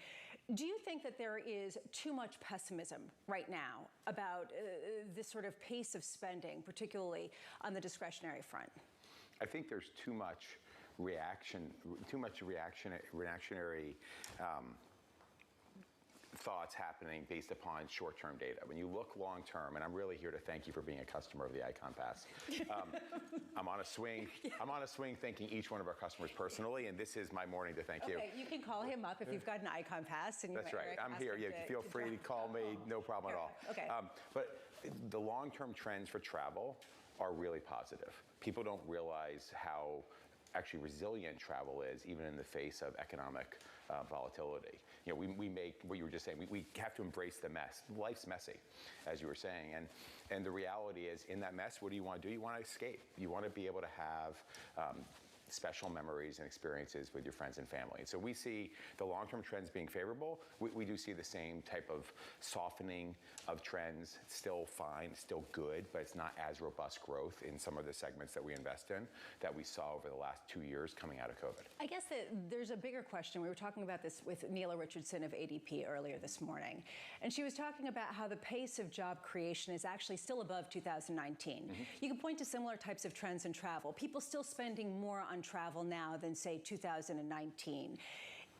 Speaker 3: Do you think that there is too much pessimism right now about this sort of pace of spending, particularly on the discretionary front?
Speaker 1: I think there's too much reactionary thoughts happening based upon short-term data. When you look long-term, and I'm really here to thank you for being a customer of the Icon Pass. I'm on a swing. I'm on a swing thanking each one of our customers personally, and this is my morning to thank you.
Speaker 3: Okay, you can call him up if you've got an Icon Pass. And
Speaker 1: that's right. I'm here. Yeah, feel free to call me. No problem at all.
Speaker 3: Okay.
Speaker 1: But the long-term trends for travel are really positive. People don't realize how actually resilient travel is, even in the face of economic volatility. You know, we make, what you were just saying, we have to embrace the mess. Life's messy, as you were saying. And the reality is, in that mess, what do? You want to escape. You want to be able to have special memories and experiences with your friends and family. And so we see the long-term trends being favorable. We do see the same type of softening of trends. It's still fine, still good, but it's not as robust growth in some of the segments that we invest in that we saw over the last 2 years coming out of COVID.
Speaker 3: I guess that there's a bigger question. We were talking about this with Neela Richardson of ADP earlier this morning, and she was talking about how the pace of job creation is actually still above 2019. Mm-hmm. You can point to similar types of trends in travel. People still spending more on travel now than, say, 2019.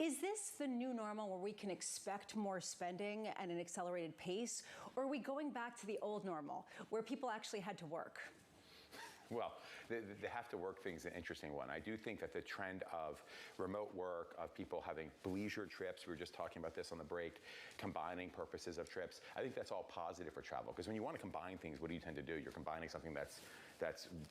Speaker 3: Is this the new normal where we can expect more spending at an accelerated pace, or are we going back to the old normal where people actually had to work?
Speaker 1: Well, the have to work thing is an interesting one. I do think that the trend of remote work, of people having leisure trips, we were just talking about this on the break, combining purposes of trips, I think that's all positive for travel. Because when you want to combine things, what do you tend to do? You're combining something that's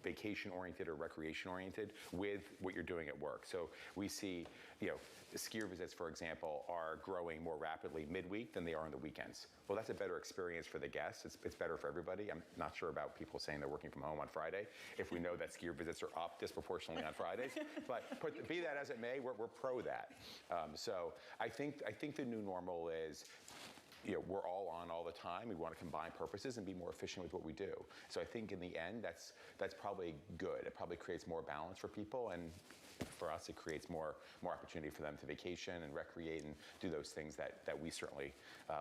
Speaker 1: vacation-oriented or recreation-oriented with what you're doing at work. So we see, you know, skier visits, for example, are growing more rapidly midweek than they are on the weekends. Well, that's a better experience for the guests. It's better for everybody. I'm not sure about people saying they're working from home on Friday, if we know that skier visits are up disproportionately on Fridays. But be that as it may, we're pro that. So I think the new normal is, you know, we're all on all the time. We want to combine purposes and be more efficient with what we do. So I think in the end, that's probably good. It probably creates more balance for people, and for us, it creates more opportunity for them to vacation and recreate and do those things that we certainly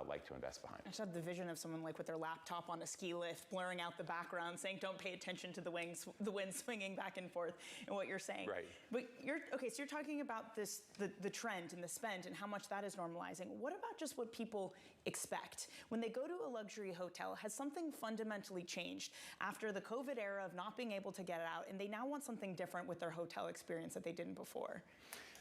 Speaker 1: like to invest behind.
Speaker 4: I just had the vision of someone like with their laptop on a ski lift, blurring out the background, saying, "Don't pay attention to the wind swinging back and forth," and what you're saying.
Speaker 1: Right.
Speaker 4: But so you're talking about this, the trend and the spend and how much that is normalizing. What about just what people expect when they go to a luxury hotel? Has something fundamentally changed after the COVID era of not being able to get out, and they now want something different with their hotel experience that they didn't before?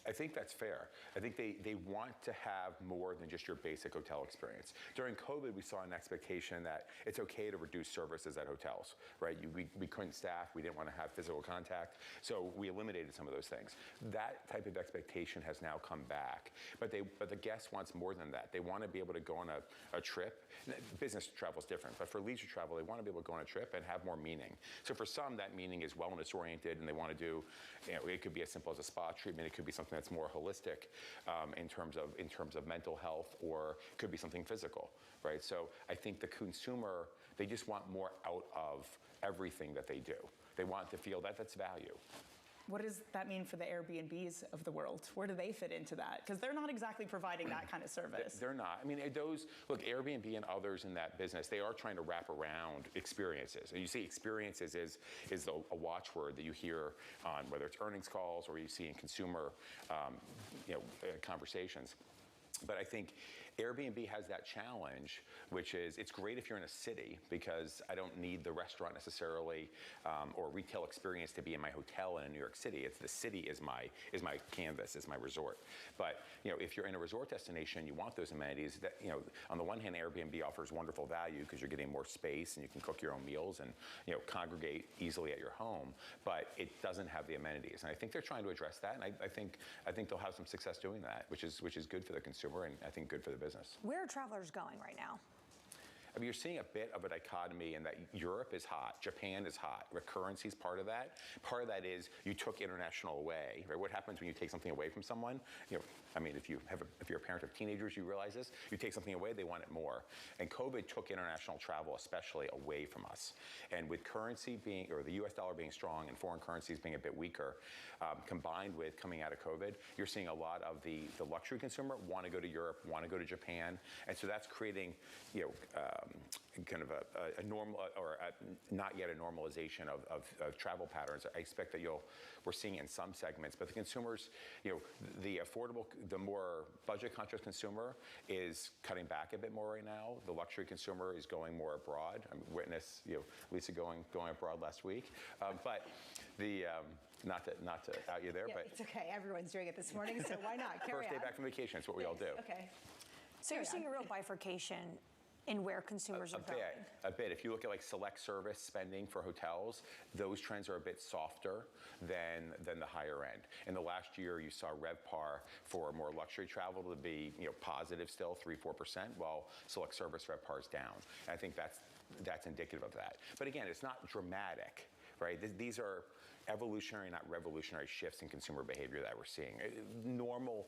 Speaker 1: I think that's fair. I think they want to have more than just your basic hotel experience. During COVID, we saw an expectation that it's okay to reduce services at hotels, right? We couldn't staff, we didn't want to have physical contact, so we eliminated some of those things. That type of expectation has now come back, but the guest wants more than that. They want to be able to go on a trip. Business travel is different, but for leisure travel, they want to be able to go on a trip and have more meaning. So for some, that meaning is wellness oriented, and they want to do, you know, it could be as simple as a spa treatment, it could be something that's more holistic in terms of mental health, or could be something physical, right? So I think the consumer, they just want more out of everything that they do. They want to feel that that's value.
Speaker 4: What does that mean for the Airbnbs of the world? Where do they fit into that? Because they're not exactly providing that kind of service.
Speaker 1: They're not. I mean, look, Airbnb and others in that business, they are trying to wrap around experiences. And you see experiences is a watchword that you hear on whether it's earnings calls or you see in consumer conversations. But I think Airbnb has that challenge, which is it's great if you're in a city because I don't need the restaurant necessarily or retail experience to be in my hotel in New York City. It's the city is my canvas, is my resort. But if you're in a resort destination, you want those amenities. That on the one hand, Airbnb offers wonderful value because you're getting more space and you can cook your own meals and congregate easily at your home. But it doesn't have the amenities, and I think they're trying to address that. And I think they'll have some success doing that, which is good for the consumer and I think good for the business.
Speaker 2: Where are travelers going right now?
Speaker 1: I mean, you're seeing a bit of a dichotomy in that Europe is hot, Japan is hot, currency is part of that. Part of that is you took international away, right? What happens when you take something away from someone? I mean, if you're a parent of teenagers, you realize this. You take something away, they want it more. And COVID took international travel, especially, away from us. And with currency being, or the U.S. dollar being strong and foreign currencies being a bit weaker, combined with coming out of COVID, you're seeing a lot of the luxury consumer want to go to Europe, want to go to Japan, and so that's creating, kind of a normal or not yet a normalization of travel patterns. I expect that we're seeing in some segments, but the consumers, the affordable, the more budget-conscious consumer is cutting back a bit more right now. The luxury consumer is going more abroad. I witnessed, Lisa going abroad last week, but the not to out you there,
Speaker 3: yeah,
Speaker 1: but
Speaker 3: it's okay. Everyone's doing it this morning, so why not? Carry
Speaker 1: First day back from vacation. It's what we all do.
Speaker 3: Okay.
Speaker 2: So you're seeing a real bifurcation in where consumers are going.
Speaker 1: A bit. If you look at like select service spending for hotels, those trends are a bit softer than the higher end. In the last year, you saw RevPAR for more luxury travel to be positive still, 3-4%, while select service RevPAR is down. And I think that's indicative of that. But again, it's not dramatic, right? These are evolutionary, not revolutionary shifts in consumer behavior that we're seeing. Normal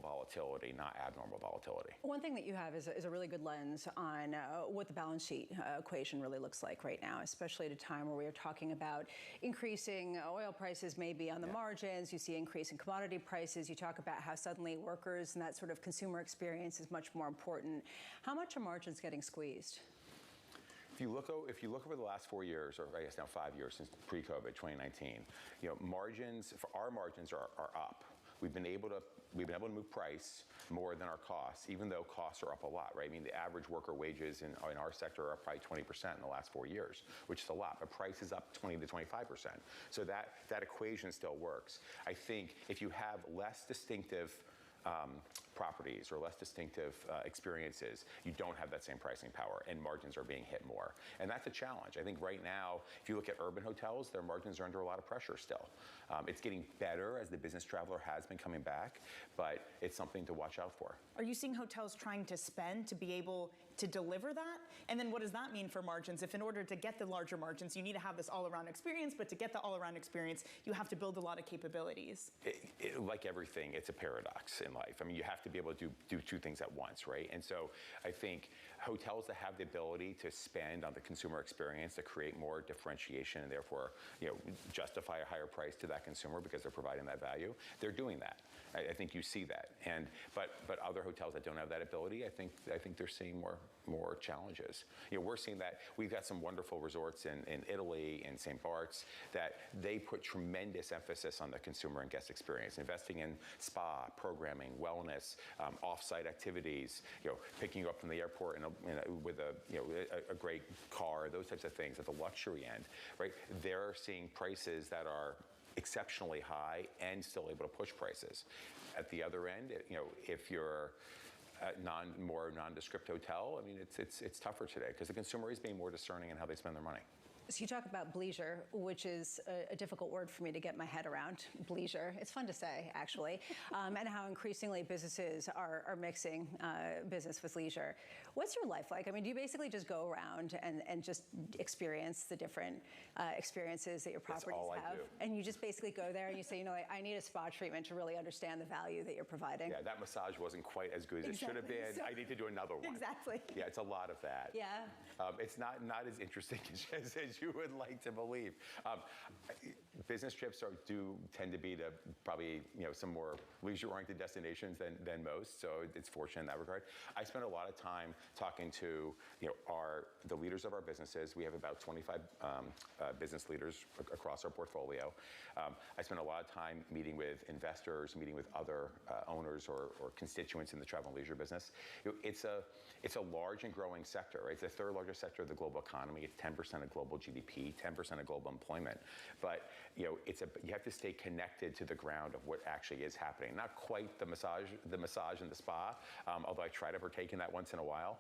Speaker 1: volatility, not abnormal volatility.
Speaker 3: One thing that you have is a really good lens on what the balance sheet equation really looks like right now, especially at a time where we are talking about increasing oil prices maybe on the margins. You see increase in commodity prices. You talk about how suddenly workers and that sort of consumer experience is much more important. How much are margins getting squeezed?
Speaker 1: If you look over the last 4 years, or I guess now 5 years since pre-COVID, 2019, our margins are up. We've been able to move price more than our costs, even though costs are up a lot, right? I mean, the average worker wages in our sector are up probably 20% in the last 4 years, which is a lot, but price is up 20 to 25%. So that equation still works. I think if you have less distinctive properties or less distinctive experiences, you don't have that same pricing power, and margins are being hit more. And that's a challenge. I think right now, if you look at urban hotels, their margins are under a lot of pressure still. It's getting better as the business traveler has been coming back, but it's something to watch out for.
Speaker 4: Are you seeing hotels trying to spend to be able to deliver that? And then what does that mean for margins? If in order to get the larger margins, you need to have this all-around experience, but to get the all-around experience, you have to build a lot of capabilities.
Speaker 1: Like everything, it's a paradox in life. I mean, you have to be able to do two things at once, right? And so I think hotels that have the ability to spend on the consumer experience to create more differentiation and therefore, justify a higher price to that consumer because they're providing that value, they're doing that. I think you see that. But other hotels that don't have that ability, I think they're seeing more challenges. We're seeing that. We've got some wonderful resorts in Italy, in St. Bart's, that they put tremendous emphasis on the consumer and guest experience, investing in spa, programming, wellness, off-site activities, picking you up from the airport with a great car, those types of things at the luxury end, right? They're seeing prices that are exceptionally high and still able to push prices. At the other end, if you're a more nondescript hotel, I mean, it's tougher today because the consumer is being more discerning in how they spend their money.
Speaker 3: So you talk about bleisure, which is a difficult word for me to get my head around. Bleisure. It's fun to say, actually, and how increasingly businesses are mixing business with leisure. What's your life like? I mean, do you basically just go around and just experience the different experiences that your properties have? And you just basically go there and you say, I need a spa treatment to really understand the value that you're providing.
Speaker 1: Yeah, that massage wasn't quite as good as it should have been. I need to do another one.
Speaker 3: Exactly.
Speaker 1: Yeah, it's a lot of that.
Speaker 3: Yeah.
Speaker 1: It's not as interesting as you would like to believe. business trips do tend to be to probably some more leisure-oriented destinations than most, so it's fortunate in that regard. I spend a lot of time talking to the leaders of our businesses. We have about 25 business leaders across our portfolio. I spend a lot of time meeting with investors, meeting with other owners or constituents in the travel and leisure business. It's a large and growing sector, right? It's the third largest sector of the global economy. It's 10% of global GDP, 10% of global employment. But you have to stay connected to the ground of what actually is happening. Not quite the massage and the spa, although I try to partake in that once in a while.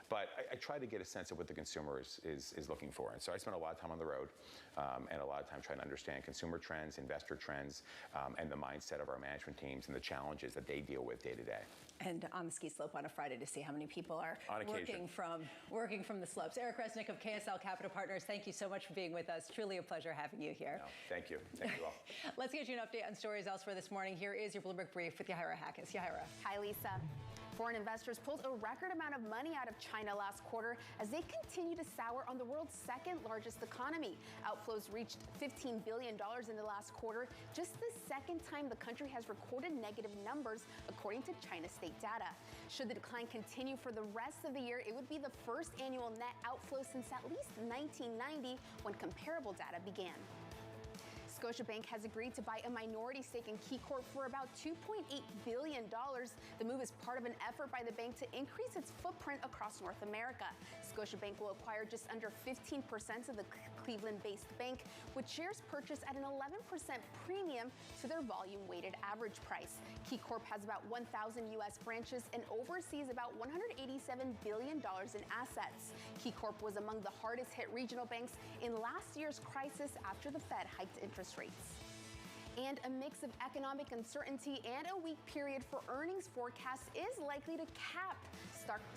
Speaker 1: But I try to get a sense of what the consumer is looking for. And so I spend a lot of time on the road and a lot of time trying to understand consumer trends, investor trends, and the mindset of our management teams and the challenges that they deal with day to day.
Speaker 3: And on the ski slope on a Friday to see how many people are working from the slopes. Eric Resnick of KSL Capital Partners, thank you so much for being with us. Truly a pleasure having you here.
Speaker 1: No, thank you. Thank you all.
Speaker 3: Let's get you an update on stories elsewhere this morning. Here is your Bloomberg Brief with Yahira Hackis. Yahira.
Speaker 6: Hi, Lisa. Foreign investors pulled a record amount of money out of China last quarter as they continue to sour on the world's second largest economy. Outflows reached $15 billion in the last quarter, just the second time the country has recorded negative numbers, according to China state data. Should the decline continue for the rest of the year, it would be the first annual net outflow since at least 1990, when comparable data began. Scotiabank has agreed to buy a minority stake in KeyCorp for about $2.8 billion. The move is part of an effort by the bank to increase its footprint across North America. Scotiabank will acquire just under 15% of the Cleveland-based bank, with shares purchased at an 11% premium to their volume-weighted average price. KeyCorp has about 1,000 U.S. branches and oversees about $187 billion in assets. KeyCorp was among the hardest-hit regional banks in last year's crisis after the Fed hiked interest rates. And a mix of economic uncertainty and a weak period for earnings forecasts is likely to cap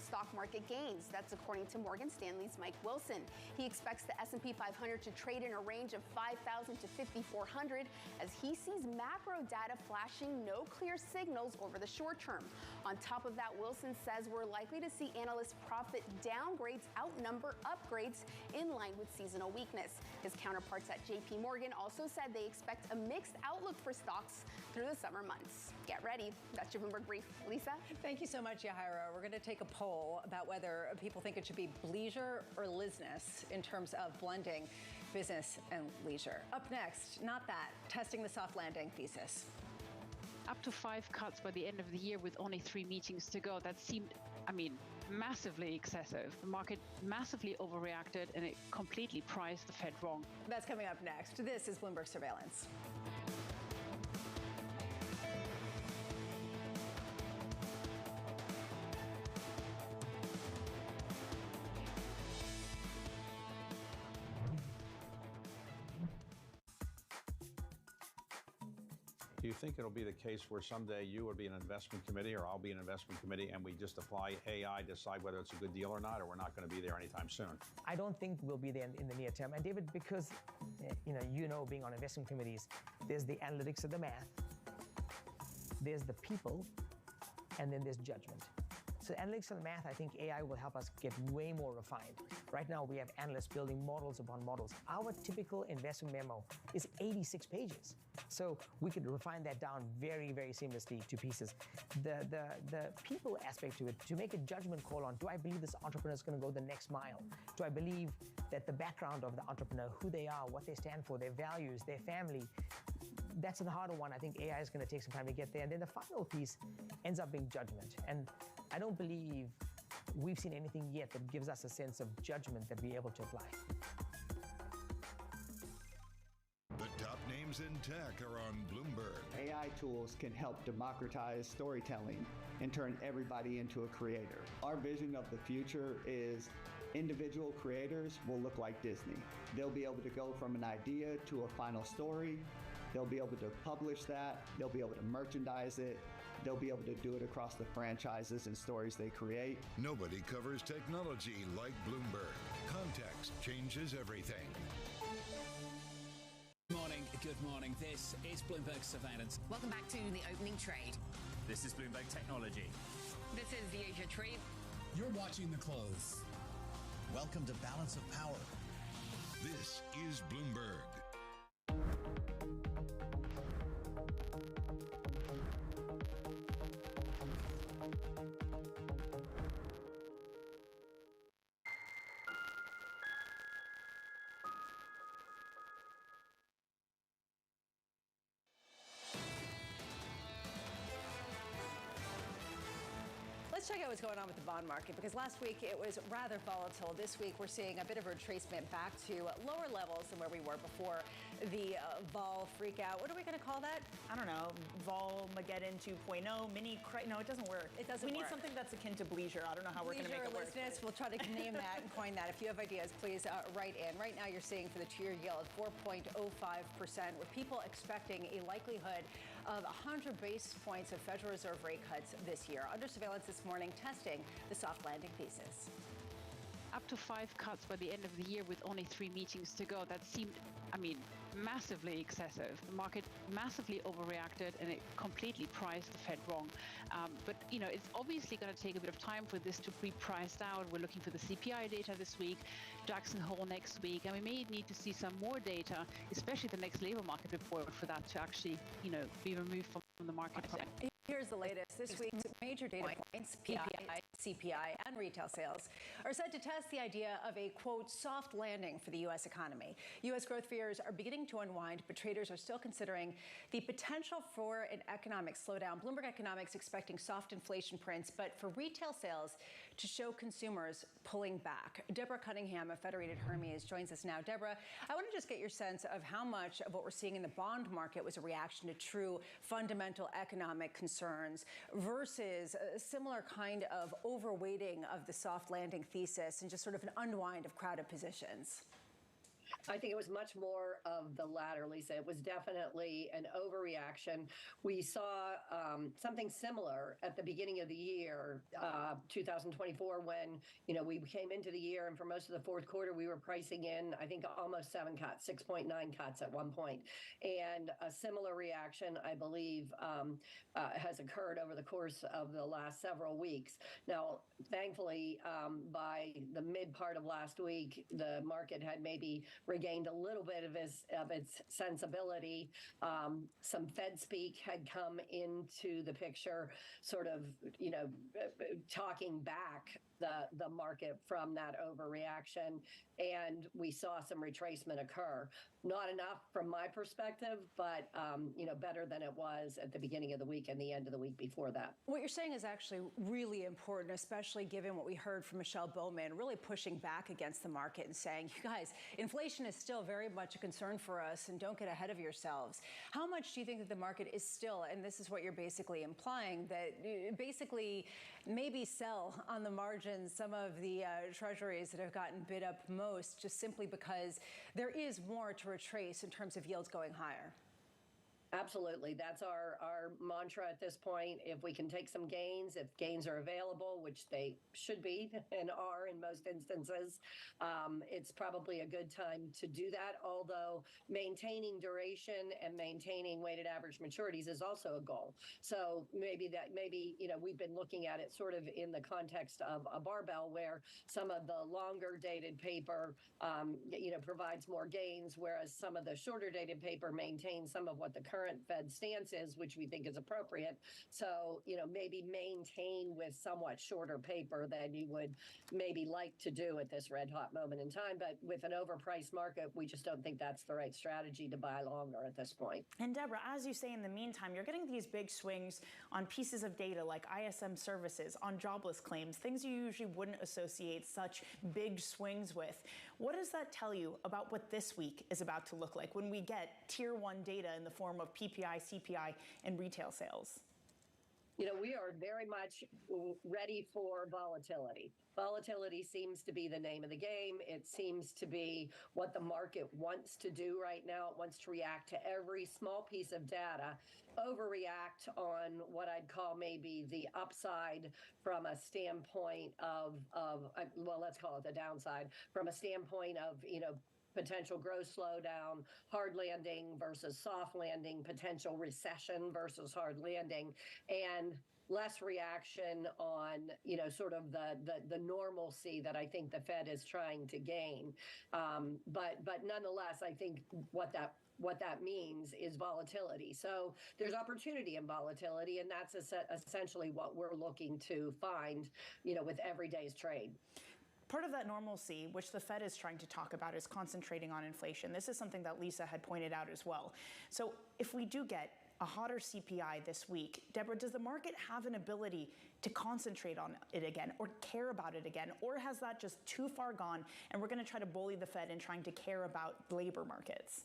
Speaker 6: stock market gains. That's according to Morgan Stanley's Mike Wilson. He expects the S&P 500 to trade in a range of 5,000 to 5,400 as he sees macro data flashing no clear signals over the short term. On top of that, Wilson says we're likely to see analyst profit downgrades outnumber upgrades in line with seasonal weakness. His counterparts at JP Morgan also said they expect a mixed outlook for stocks through the summer months. Get ready. That's your Bloomberg Brief. Lisa?
Speaker 3: Thank you so much, Yahira. We're going to take a poll about whether people think it should be bleisure or lisness in terms of blending business and leisure. Up next, not that, testing the soft landing thesis.
Speaker 8: Up to 5 cuts by the end of the year with only 3 meetings to go. That seemed, massively excessive. The market massively overreacted and it completely priced the Fed wrong.
Speaker 3: That's coming up next. This is Bloomberg Surveillance.
Speaker 28: Do you think it'll be the case where someday you will be an investment committee or I'll be an investment committee and we just apply AI, decide whether it's a good deal or not, or we're not going to be there anytime soon?
Speaker 14: I don't think we'll be there in the near term. And David, because, being on investment committees, there's the analytics of the math, there's the people, and then there's judgment. So analytics and math, I think AI will help us get way more refined. Right now, we have analysts building models upon models. Our typical investment memo is 86 pages. So we could refine that down very, very seamlessly to pieces. The people aspect to it, to make a judgment call on, do I believe this entrepreneur is going to go the next mile? Do I believe that the background of the entrepreneur, who they are, what they stand for, their values, their family, that's the harder one. I think AI is going to take some time to get there. And then the final piece ends up being judgment. And I don't believe we've seen anything yet that gives us a sense of judgment that we're able to apply.
Speaker 5: The top names in tech are on Bloomberg.
Speaker 7: AI tools can help democratize storytelling and turn everybody into a creator. Our vision of the future is individual creators will look like Disney. They'll be able to go from an idea to a final story. They'll be able to publish that. They'll be able to merchandise it. They'll be able to do it across the franchises and stories they create.
Speaker 5: Nobody covers technology like Bloomberg. Context changes everything.
Speaker 15: Good morning. This is Bloomberg Surveillance.
Speaker 12: Welcome back to the opening trade.
Speaker 15: This is Bloomberg Technology.
Speaker 12: This is the Asia Trade.
Speaker 11: You're watching the close.
Speaker 15: Welcome to Balance of Power.
Speaker 5: This is Bloomberg.
Speaker 3: Let's check out what's going on with the bond market, because last week it was rather volatile. This week we're seeing a bit of a retracement back to lower levels than where we were before the vol freak out. What are we going to call that?
Speaker 4: I don't know. Vol-mageddon 2.0, no, it doesn't work.
Speaker 3: It doesn't
Speaker 4: We need
Speaker 3: work.
Speaker 4: something that's akin to bleisure. I don't know how we're going to make it work.
Speaker 3: We'll try to name that and coin that. If you have ideas, please write in. Right now you're seeing for the two-year yield 4.05%, with people expecting a likelihood of 100 basis points of Federal Reserve rate cuts this year. Under surveillance this morning, testing the soft landing thesis.
Speaker 8: Up to 5 cuts by the end of the year with only 3 meetings to go. That seemed, massively excessive. The market massively overreacted and it completely priced the Fed wrong. But it's obviously going to take a bit of time for this to be priced out. We're looking for the CPI data this week, Jackson Hole next week, and we may need to see some more data, especially the next labor market report, for that to actually, be removed from the market.
Speaker 3: Here's the latest. This week's major data points, PPI, CPI, and retail sales, are set to test the idea of a, quote, soft landing for the U.S. economy. U.S. growth fears are beginning to unwind, but traders are still considering the potential for an economic slowdown. Bloomberg Economics expecting soft inflation prints, but for retail sales to show consumers pulling back. Deborah Cunningham of Federated Hermes joins us now. Deborah, I want to just get your sense of how much of what we're seeing in the bond market was a reaction to true fundamental economic concerns versus a similar kind of overweighting of the soft landing thesis and just sort of an unwind of crowded positions.
Speaker 9: I think it was much more of the latter, Lisa. It was definitely an overreaction. We saw something similar at the beginning of the year, 2024, when, we came into the year, and for most of the fourth quarter, we were pricing in, I think, almost 7 cuts, 6.9 cuts at one point. And a similar reaction, I believe, has occurred over the course of the last several weeks. Now, thankfully, by the mid part of last week, the market had maybe regained a little bit of its sensibility. Some Fed speak had come into the picture, sort of, talking back the market from that overreaction, and we saw some retracement occur. Not enough from my perspective, but better than it was at the beginning of the week and the end of the week before that.
Speaker 3: What you're saying is actually really important, especially given what we heard from Michelle Bowman, really pushing back against the market and saying, you guys, inflation is still very much a concern for us, and don't get ahead of yourselves. How much do you think that the market is still, and this is what you're basically implying, that basically maybe sell on the margins some of the treasuries that have gotten bid up most, just simply because there is more to retrace in terms of yields going higher?
Speaker 9: Absolutely. That's our mantra at this point. If we can take some gains, if gains are available, which they should be and are in most instances, it's probably a good time to do that. Although maintaining duration and maintaining weighted average maturities is also a goal. So maybe we've been looking at it sort of in the context of a barbell, where some of the longer dated paper, provides more gains, whereas some of the shorter dated paper maintains some of what the current Fed stance is, which we think is appropriate. So, maybe maintain with somewhat shorter paper than you would maybe like to do at this red hot moment in time. But with an overpriced market, we just don't think that's the right strategy to buy longer at this point.
Speaker 4: And Deborah, as you say, in the meantime, you're getting these big swings on pieces of data like ISM services, on jobless claims, things you usually wouldn't associate such big swings with. What does that tell you about what this week is about to look like when we get tier 1 data in the form of PPI, CPI, and retail sales?
Speaker 9: We are very much ready for volatility. Volatility seems to be the name of the game. It seems to be what the market wants to do right now. It wants to react to every small piece of data, overreact on what I'd call maybe the upside from a standpoint of let's call it the downside, from a standpoint of, potential growth slowdown, hard landing versus soft landing, potential recession versus hard landing, and less reaction on, sort of the normalcy that I think the Fed is trying to gain. But nonetheless, I think what that means is volatility. So there's opportunity in volatility, and that's essentially what we're looking to find, with every day's trade.
Speaker 4: Part of that normalcy, which the Fed is trying to talk about, is concentrating on inflation. This is something that Lisa had pointed out as well. So if we do get a hotter CPI this week. Deborah, does the market have an ability to concentrate on it again or care about it again? Or has that just too far gone and we're going to try to bully the Fed in trying to care about labor markets?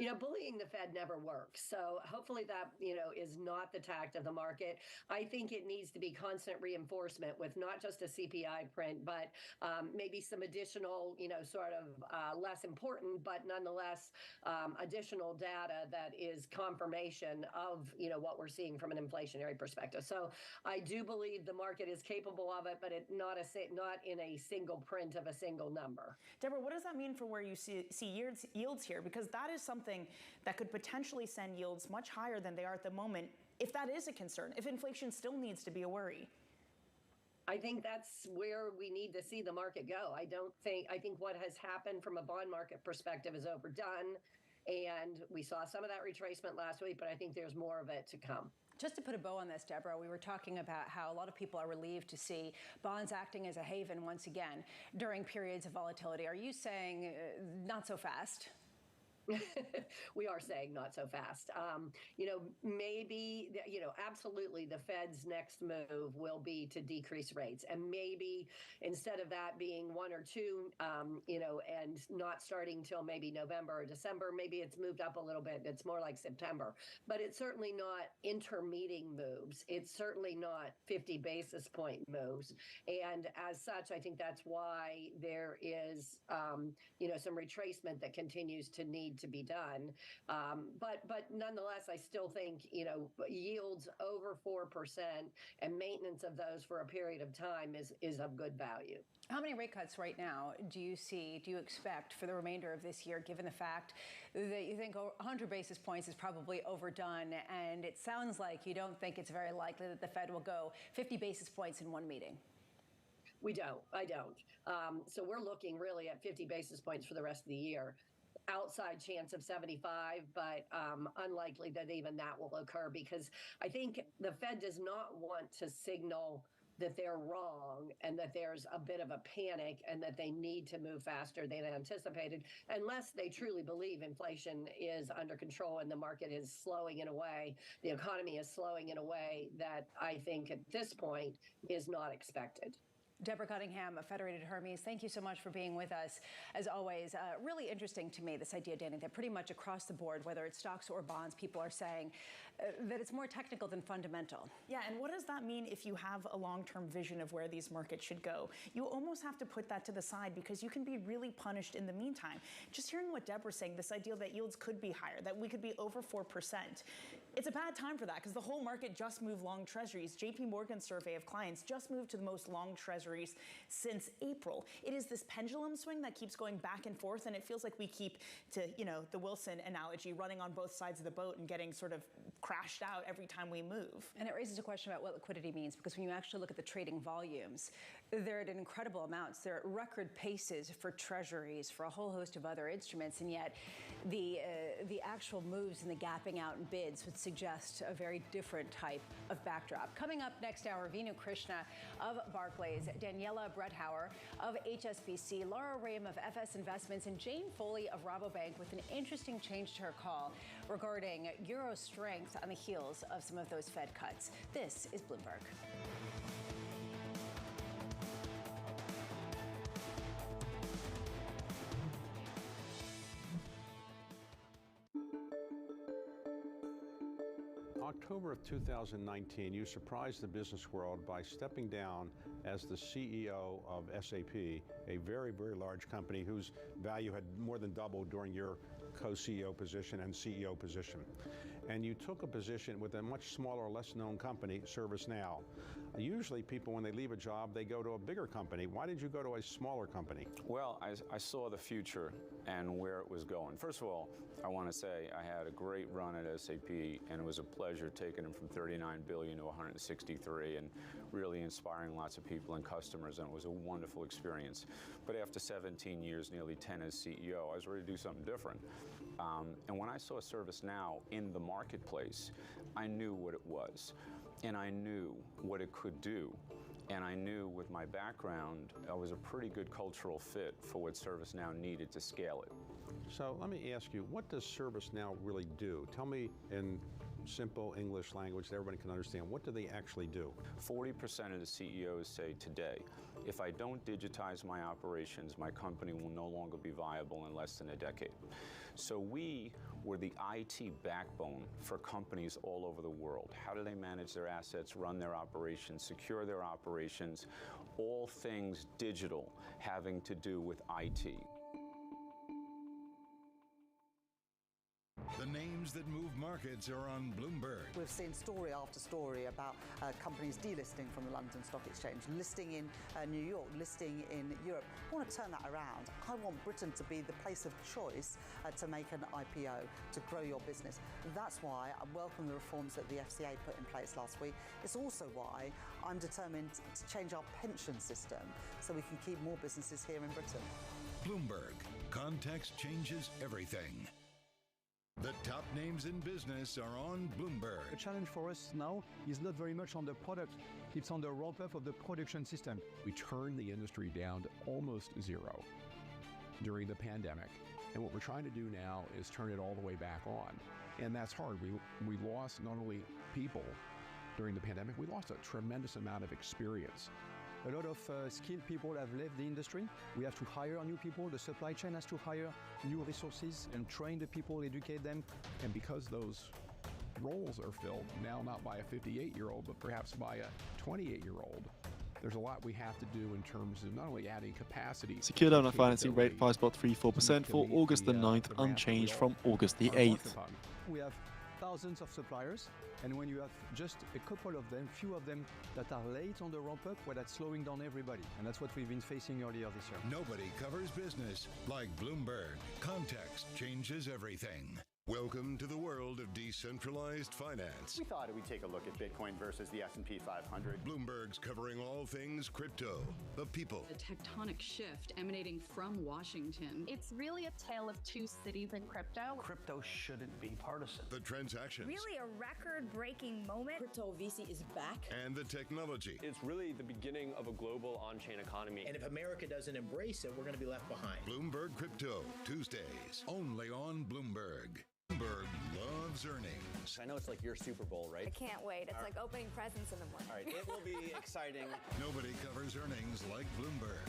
Speaker 9: You know, bullying the Fed never works. So hopefully that, is not the tact of the market. I think it needs to be constant reinforcement with not just a CPI print, but maybe some additional, sort of less important, but nonetheless additional data that is confirmation of, what we're seeing from an inflationary perspective. So I do believe the market is capable of it, but not in a single print of a single number.
Speaker 4: Deborah, what does that mean for where you see yields here? Because that is something that could potentially send yields much higher than they are at the moment, if that is a concern, if inflation still needs to be a worry.
Speaker 9: I think that's where we need to see the market go. I think what has happened from a bond market perspective is overdone. And we saw some of that retracement last week, but I think there's more of it to come.
Speaker 3: Just to put a bow on this, Deborah, we were talking about how a lot of people are relieved to see bonds acting as a haven once again during periods of volatility. Are you saying not so fast?
Speaker 9: We are saying not so fast. Maybe, absolutely the Fed's next move will be to decrease rates. And maybe instead of that being 1 or 2, and not starting till maybe November or December, maybe it's moved up a little bit. It's more like September. But it's certainly not intermeeting moves. It's certainly not 50 basis point moves. And as such, I think that's why there is, some retracement that continues to need to be done. But nonetheless, I still think, yields over 4% and maintenance of those for a period of time is of good value.
Speaker 3: How many rate cuts right now do you expect for the remainder of this year, given the fact that you think 100 basis points is probably overdone, and it sounds like you don't think it's very likely that the Fed will go 50 basis points in one meeting?
Speaker 9: I don't. So we're looking really at 50 basis points for the rest of the year. Outside chance of 75, but unlikely that even that will occur, because I think the Fed does not want to signal that they're wrong and that there's a bit of a panic and that they need to move faster than anticipated, unless they truly believe inflation is under control and the market is slowing in a way, the economy is slowing in a way that I think at this point is not expected.
Speaker 3: Deborah Cunningham of Federated Hermes, thank you so much for being with us. As always, really interesting to me, this idea, Danny, that pretty much across the board, whether it's stocks or bonds, people are saying that it's more technical than fundamental.
Speaker 4: Yeah, and what does that mean if you have a long-term vision of where these markets should go? You almost have to put that to the side because you can be really punished in the meantime. Just hearing what Deborah's saying, this idea that yields could be higher, that we could be over 4%, it's a bad time for that because the whole market just moved long treasuries. JP Morgan's survey of clients just moved to the most long treasuries since April. It is this pendulum swing that keeps going back and forth, and it feels like we keep, to the Wilson analogy, running on both sides of the boat and getting sort of crashed out every time we move.
Speaker 3: And it raises a question about what liquidity means, because when you actually look at the trading volumes, they're at incredible amounts. They're at record paces for treasuries, for a whole host of other instruments, and yet the actual moves and the gapping out in bids would suggest a very different type of backdrop. Coming up next hour, Vinu Krishna of Barclays, Daniela Bretthauer of HSBC, Laura Rame of FS Investments, and Jane Foley of Rabobank with an interesting change to her call regarding euro strength on the heels of some of those Fed cuts. This is Bloomberg.
Speaker 28: October of 2019, you surprised the business world by stepping down as the CEO of SAP, a very, very large company whose value had more than doubled during your co-CEO position and CEO position. And you took a position with a much smaller, less known company, ServiceNow. Usually people, when they leave a job, they go to a bigger company. Why did you go to a smaller company?
Speaker 16: Well, I saw the future and where it was going. First of all, I want to say I had a great run at SAP, and it was a pleasure taking them from 39 billion to 163 and really inspiring lots of people and customers, and it was a wonderful experience. But after 17 years, nearly 10 as CEO, I was ready to do something different. And when I saw ServiceNow in the marketplace, I knew what it was, and I knew what it could do. And I knew with my background, I was a pretty good cultural fit for what ServiceNow needed to scale it.
Speaker 28: So let me ask you, what does ServiceNow really do? Tell me in
Speaker 17: simple English language that everybody can understand. What do they actually do?
Speaker 16: 40% of the CEOs say today, if I don't digitize my operations, my company will no longer be viable in less than a decade. So we were the IT backbone for companies all over the world. How do they manage their assets, run their operations, secure their operations? All things digital having to do with IT.
Speaker 5: The names that move markets are on Bloomberg.
Speaker 18: We've seen story after story about companies delisting from the London Stock Exchange, listing in New York, listing in Europe. I want to turn that around. I want Britain to be the place of choice to make an IPO, to grow your business. That's why I welcome the reforms that the FCA put in place last week. It's also why I'm determined to change our pension system so we can keep more businesses here in Britain.
Speaker 5: Bloomberg. Context changes everything. The top names in business are on Bloomberg.
Speaker 19: The challenge for us now is not very much on the product, it's on the ramp-up of the production system.
Speaker 20: We turned the industry down to almost zero during the pandemic. And what we're trying to do now is turn it all the way back on. And that's hard. We lost not only people during the pandemic, we lost a tremendous amount of experience.
Speaker 19: A lot of skilled people have left the industry. We have to hire new people. The supply chain has to hire new resources and train the people, educate them.
Speaker 20: And because those roles are filled, now not by a 58-year-old, but perhaps by a 28-year-old, there's a lot we have to do in terms of not only adding capacity.
Speaker 21: Secured owner financing rate 5.34% for August the 9th, unchanged from August the 8th.
Speaker 19: We have thousands of suppliers, and when you have just a couple of them, few of them that are late on the ramp-up, well, that's slowing down everybody, and that's what we've been facing earlier this year.
Speaker 5: Nobody covers business like Bloomberg. Context changes everything. Welcome to the world of decentralized finance.
Speaker 22: We thought we'd take a look at Bitcoin versus the S&P 500.
Speaker 5: Bloomberg's covering all things crypto, the people.
Speaker 23: A tectonic shift emanating from Washington.
Speaker 24: It's really a tale of two cities in crypto.
Speaker 25: Crypto shouldn't be partisan.
Speaker 5: The transactions.
Speaker 26: Really a record-breaking moment.
Speaker 12: Crypto VC is back.
Speaker 5: And the technology.
Speaker 13: It's really the beginning of a global on-chain economy.
Speaker 27: And if America doesn't embrace it, we're going to be left behind.
Speaker 5: Bloomberg Crypto, Tuesdays, only on Bloomberg. Bloomberg loves earnings.
Speaker 29: I know it's like your Super Bowl, right?
Speaker 26: I can't wait. It's like opening presents in the morning.
Speaker 29: All right, it will be exciting.
Speaker 5: Nobody covers earnings like Bloomberg.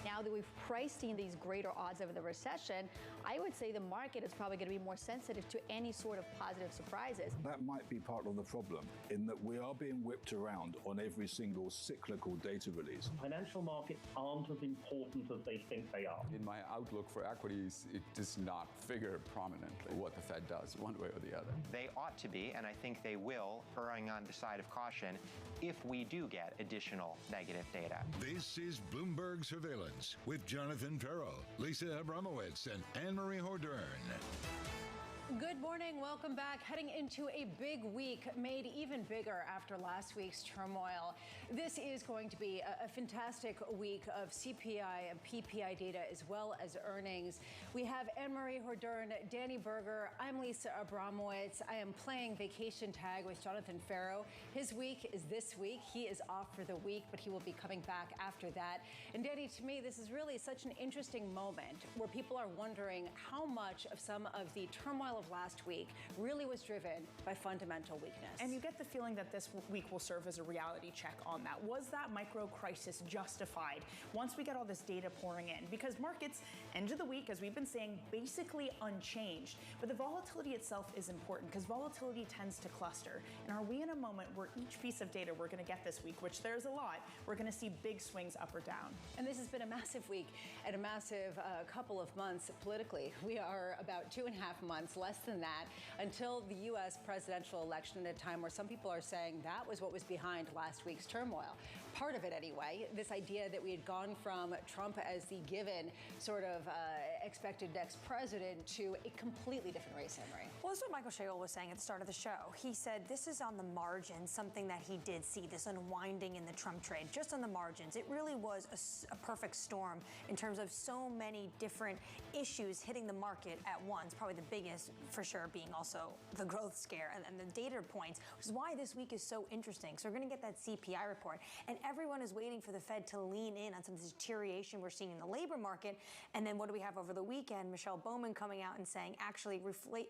Speaker 33: Now that we've priced in these greater odds of the recession, I would say the market is probably going to be more sensitive to any sort of positive surprises.
Speaker 34: That might be part of the problem, in that we are being whipped around on every single cyclical data release.
Speaker 35: Financial markets aren't as important as they think they are.
Speaker 36: In my outlook for equities, it does not figure prominently what the Fed does, one way or the other.
Speaker 37: They ought to be, and I think they will, erring on the side of caution if we do get additional negative data.
Speaker 5: This is Bloomberg Surveillance with Jonathan Farrell, Lisa Abramowitz, and Anne-Marie Hordern.
Speaker 3: Good morning. Welcome back. Heading into a big week, made even bigger after last week's turmoil. This is going to be a fantastic week of CPI and PPI data as well as earnings. We have Anne-Marie Hordern, Danny Berger. I'm Lisa Abramowitz. I am playing vacation tag with Jonathan Farrow. His week is this week. He is off for the week, but he will be coming back after that. And Danny, to me, this is really such an interesting moment where people are wondering how much of some of the turmoil of last week really was driven by fundamental weakness.
Speaker 4: And you get the feeling that this week will serve as a reality check on that. Was that micro crisis justified once we get all this data pouring in? Because markets, end of the week, as we've been saying, basically unchanged. But the volatility itself is important because volatility tends to cluster. And are we in a moment where each piece of data we're going to get this week, which there's a lot, we're going to see big swings up or down?
Speaker 3: And this has been a massive week and a massive couple of months politically. We are about 2.5 months, less than that, until the U.S. presidential election, at a time where some people are saying that was what was behind last week's turmoil. Part of it anyway, this idea that we had gone from Trump as the given sort of expected next president to a completely different race, Henry.
Speaker 2: Well, this is what Michael Shale was saying at the start of the show. He said this is on the margin, something that he did see, this unwinding in the Trump trade, just on the margins. It really was a perfect storm in terms of so many different issues hitting the market at once, probably the biggest for sure being also the growth scare and the data points, which is why this week is so interesting. So we're going to get that CPI report. And everyone is waiting for the Fed to lean in on some of this deterioration we're seeing in the labor market. And then what do we have over the weekend? Michelle Bowman coming out and saying, actually,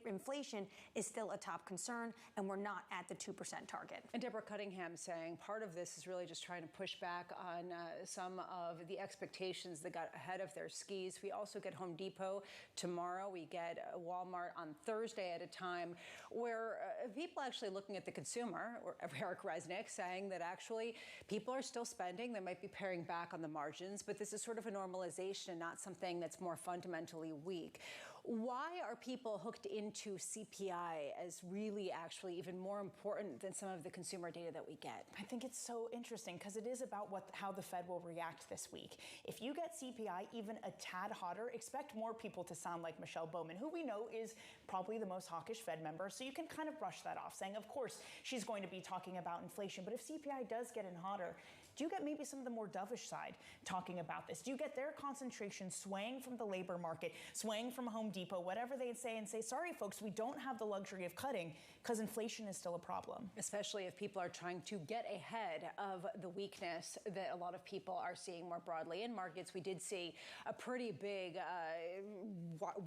Speaker 2: inflation is still a top concern, and we're not at the 2% target.
Speaker 3: And Deborah Cunningham saying part of this is really just trying to push back on some of the expectations that got ahead of their skis. We also get Home Depot tomorrow. We get Walmart on Thursday at a time where people actually looking at the consumer, or Eric Resnick saying that actually people are still spending. They might be paring back on the margins, but this is sort of a normalization and not something that's more fundamentally weak. Why are people hooked into CPI as really actually even more important than some of the consumer data that we get?
Speaker 4: I think it's so interesting because it is about how the Fed will react this week. If you get CPI even a tad hotter, expect more people to sound like Michelle Bowman, who we know is probably the most hawkish Fed member. So you can kind of brush that off, saying, of course, she's going to be talking about inflation. But if CPI does get in hotter, do you get maybe some of the more dovish side talking about this? Do you get their concentration swaying from the labor market, swaying from Home Depot, whatever they say, and say, sorry, folks, we don't have the luxury of cutting because inflation is still a problem?
Speaker 3: Especially if people are trying to get ahead of the weakness that a lot of people are seeing more broadly in markets. We did see a pretty big,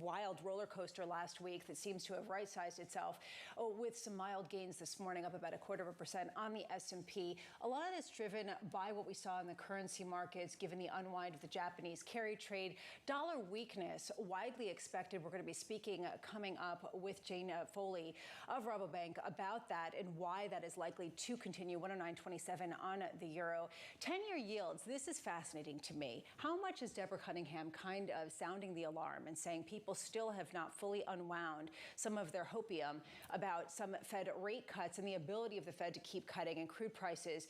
Speaker 3: wild roller coaster last week that seems to have right-sized itself with some mild gains this morning, up about 0.25% on the S&P. A lot of this driven by what we saw in the currency markets, given the unwind of the Japanese carry trade. Dollar weakness, widely expected. We're going to be speaking coming up with Jane Foley of Rabobank about that and why that is likely to continue. 109.27 on the euro. 10-year yields, this is fascinating to me. How much is Deborah Cunningham kind of sounding the alarm and saying people still have not fully unwound some of their hopium about some Fed rate cuts and the ability of the Fed to keep cutting, and crude prices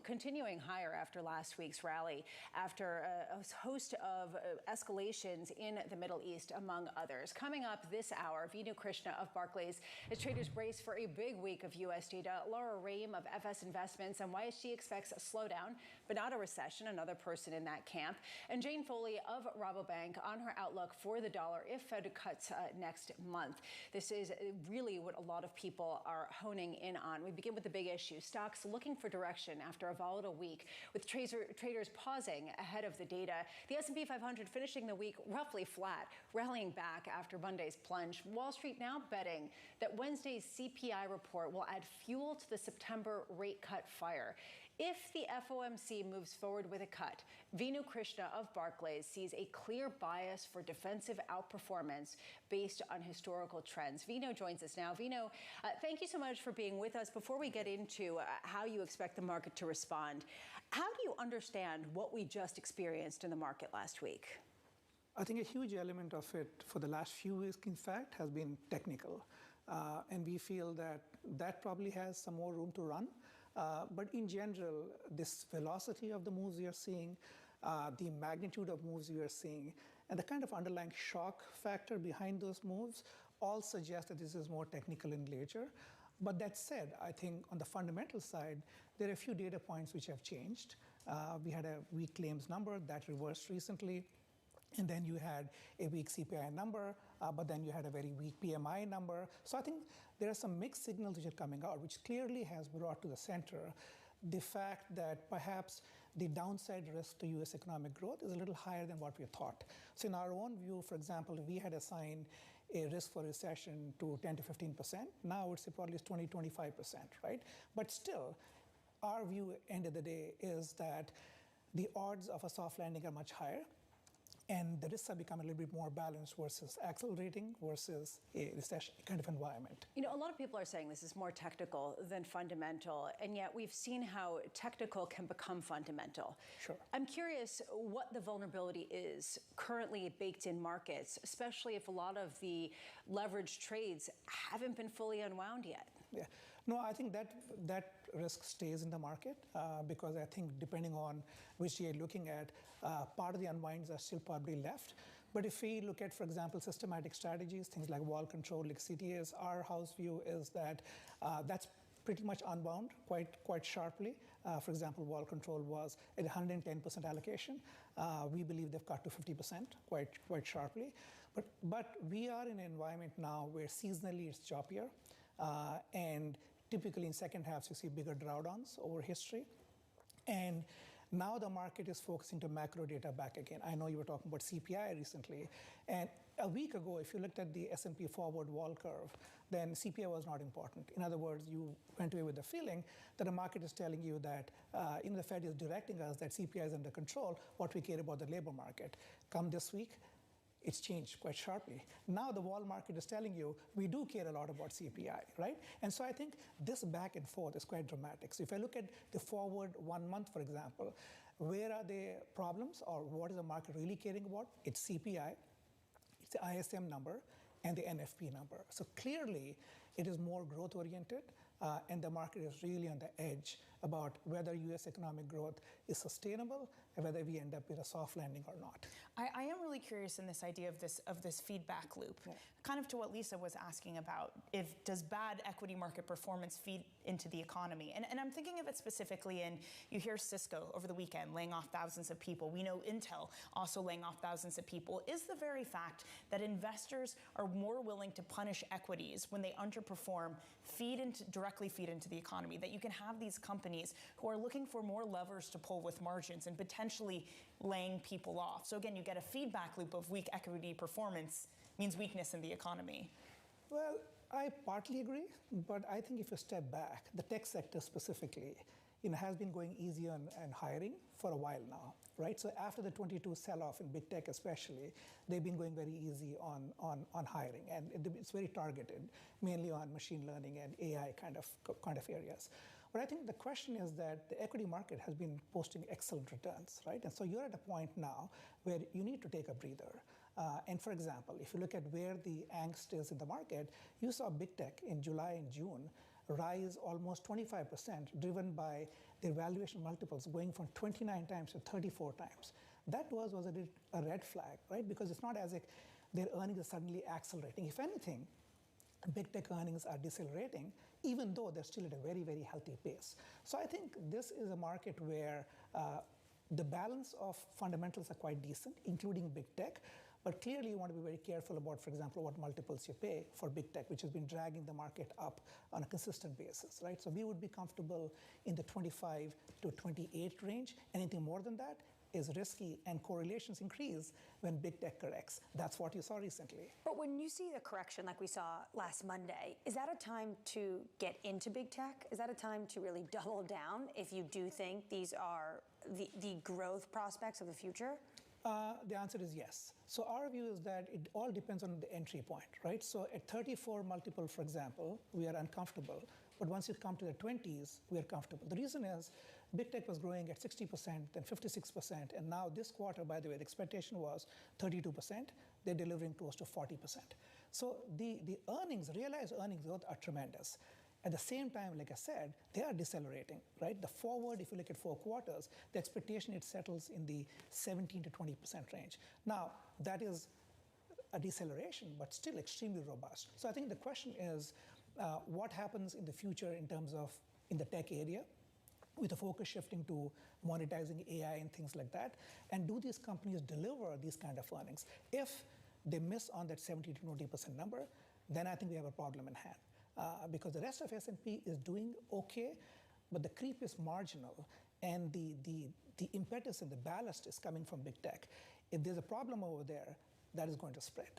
Speaker 3: continuing higher after last week's rally, after a host of escalations in the Middle East, among others. Coming up this hour, Vinu Krishna of Barclays, as traders brace for a big week of U.S. data. Laura Rame of FS Investments, and why she expects a slowdown, but not a recession, another person in that camp. And Jane Foley of Rabobank on her outlook for the dollar if Fed cuts next month. This is really what a lot of people are honing in on. We begin with the big issue. Stocks looking for direction after a volatile week, with traders pausing ahead of the data. The S&P 500 finishing the week roughly flat, rallying back after Monday's plunge. Wall Street now betting that Wednesday's CPI report will add fuel to the September rate cut fire. If the FOMC moves forward with a cut, Vinu Krishna of Barclays sees a clear bias for defensive outperformance based on historical trends. Vinu joins us now. Vinu, thank you so much for being with us. Before we get into how you expect the market to respond, how do you understand what we just experienced in the market last week?
Speaker 1: I think a huge element of it for the last few weeks, in fact, has been technical. And we feel that that probably has some more room to run. But in general, this velocity of the moves we are seeing, the magnitude of moves we are seeing, and the kind of underlying shock factor behind those moves all suggest that this is more technical in nature. But that said, I think on the fundamental side, there are a few data points which have changed. We had a weak claims number that reversed recently. And then you had a weak CPI number, but then you had a very weak PMI number. So I think there are some mixed signals which are coming out, which clearly has brought to the center the fact that perhaps the downside risk to US economic growth is a little higher than what we thought. So in our own view, for example, we had assigned a risk for recession to 10 to 15%. Now it's probably 20, 25%, right? But still, our view, end of the day, is that the odds of a soft landing are much higher. And the risks have become a little bit more balanced versus accelerating versus a recession kind of environment.
Speaker 3: You know, a lot of people are saying this is more technical than fundamental, and yet we've seen how technical can become fundamental.
Speaker 1: Sure.
Speaker 3: I'm curious what the vulnerability is currently baked in markets, especially if a lot of the leveraged trades haven't been fully unwound yet.
Speaker 1: Yeah. No, I think that risk stays in the market because I think depending on which you're looking at, part of the unwinds are still probably left. But if we look at, for example, systematic strategies, things like wall control, like CTAs, our house view is that that's pretty much unwound quite sharply. For example, wall control was at 110% allocation. We believe they've got to 50% quite sharply. But we are in an environment now where seasonally it's choppier. And typically in second halves, you see bigger drawdowns over history. And now the market is focusing to macro data back again. I know you were talking about CPI recently. And a week ago, if you looked at the S&P forward wall curve, then CPI was not important. In other words, you went away with the feeling that the market is telling you that the Fed is directing us that CPI is under control, what we care about the labor market. Come this week, it's changed quite sharply. Now the wall market is telling you we do care a lot about CPI, right? And so I think this back and forth is quite dramatic. So if I look at the forward 1 month, for example, where are the problems or what is the market really caring about? It's CPI, it's the ISM number, and the NFP number. So clearly it is more growth oriented and the market is really on the edge about whether US economic growth is sustainable and whether we end up with a soft landing or not.
Speaker 4: I am really curious in this idea of this feedback loop, kind of to what Lisa was asking about. Does bad equity market performance feed into the economy? And I'm thinking of it specifically in, you hear Cisco over the weekend laying off thousands of people. We know Intel also laying off thousands of people. Is the very fact that investors are more willing to punish equities when they underperform directly feed into the economy? That you can have these companies who are looking for more levers to pull with margins and potentially laying people off. So again, you get a feedback loop of weak equity performance means weakness in the economy.
Speaker 1: Well, I partly agree, but I think if you step back, the tech sector specifically, has been going easy on hiring for a while now, right? So after the 22 sell-off in big tech especially, they've been going very easy on hiring, and it's very targeted, mainly on machine learning and AI kind of areas. But I think the question is that the equity market has been posting excellent returns, right? And so you're at a point now where you need to take a breather. And for example, if you look at where the angst is in the market, you saw big tech in July and June rise almost 25%, driven by their valuation multiples going from 29 times to 34 times. That was a red flag, right? Because it's not as if their earnings are suddenly accelerating. If anything, big tech earnings are decelerating, even though they're still at a very, very healthy pace. So I think this is a market where the balance of fundamentals are quite decent, including big tech. But clearly, you want to be very careful about, for example, what multiples you pay for big tech, which has been dragging the market up on a consistent basis, right? So we would be comfortable in the 25 to 28 range. Anything more than that is risky, and correlations increase when big tech corrects. That's what you saw recently.
Speaker 2: But when you see the correction like we saw last Monday, is that a time to get into big tech? Is that a time to really double down if you do think these are the growth prospects of the future?
Speaker 1: The answer is yes. So our view is that it all depends on the entry point, right? So at 34 multiple, for example, we are uncomfortable. But once you come to the 20s, we are comfortable. The reason is big tech was growing at 60%, then 56%. And now this quarter, by the way, the expectation was 32%. They're delivering close to 40%. So the earnings, realized earnings growth are tremendous. At the same time, like I said, they are decelerating, right? The forward, if you look at 4 quarters, the expectation it settles in the 17 to 20% range. Now, that is a deceleration, but still extremely robust. So I think the question is, what happens in the future in terms of in the tech area, with the focus shifting to monetizing AI and things like that? And do these companies deliver these kind of earnings? If they miss on that 70 to 20% number, then I think we have a problem in hand. Because the rest of S&P is doing okay, but the creep is marginal, and the impetus and the ballast is coming from big tech. If there's a problem over there, that is going to spread.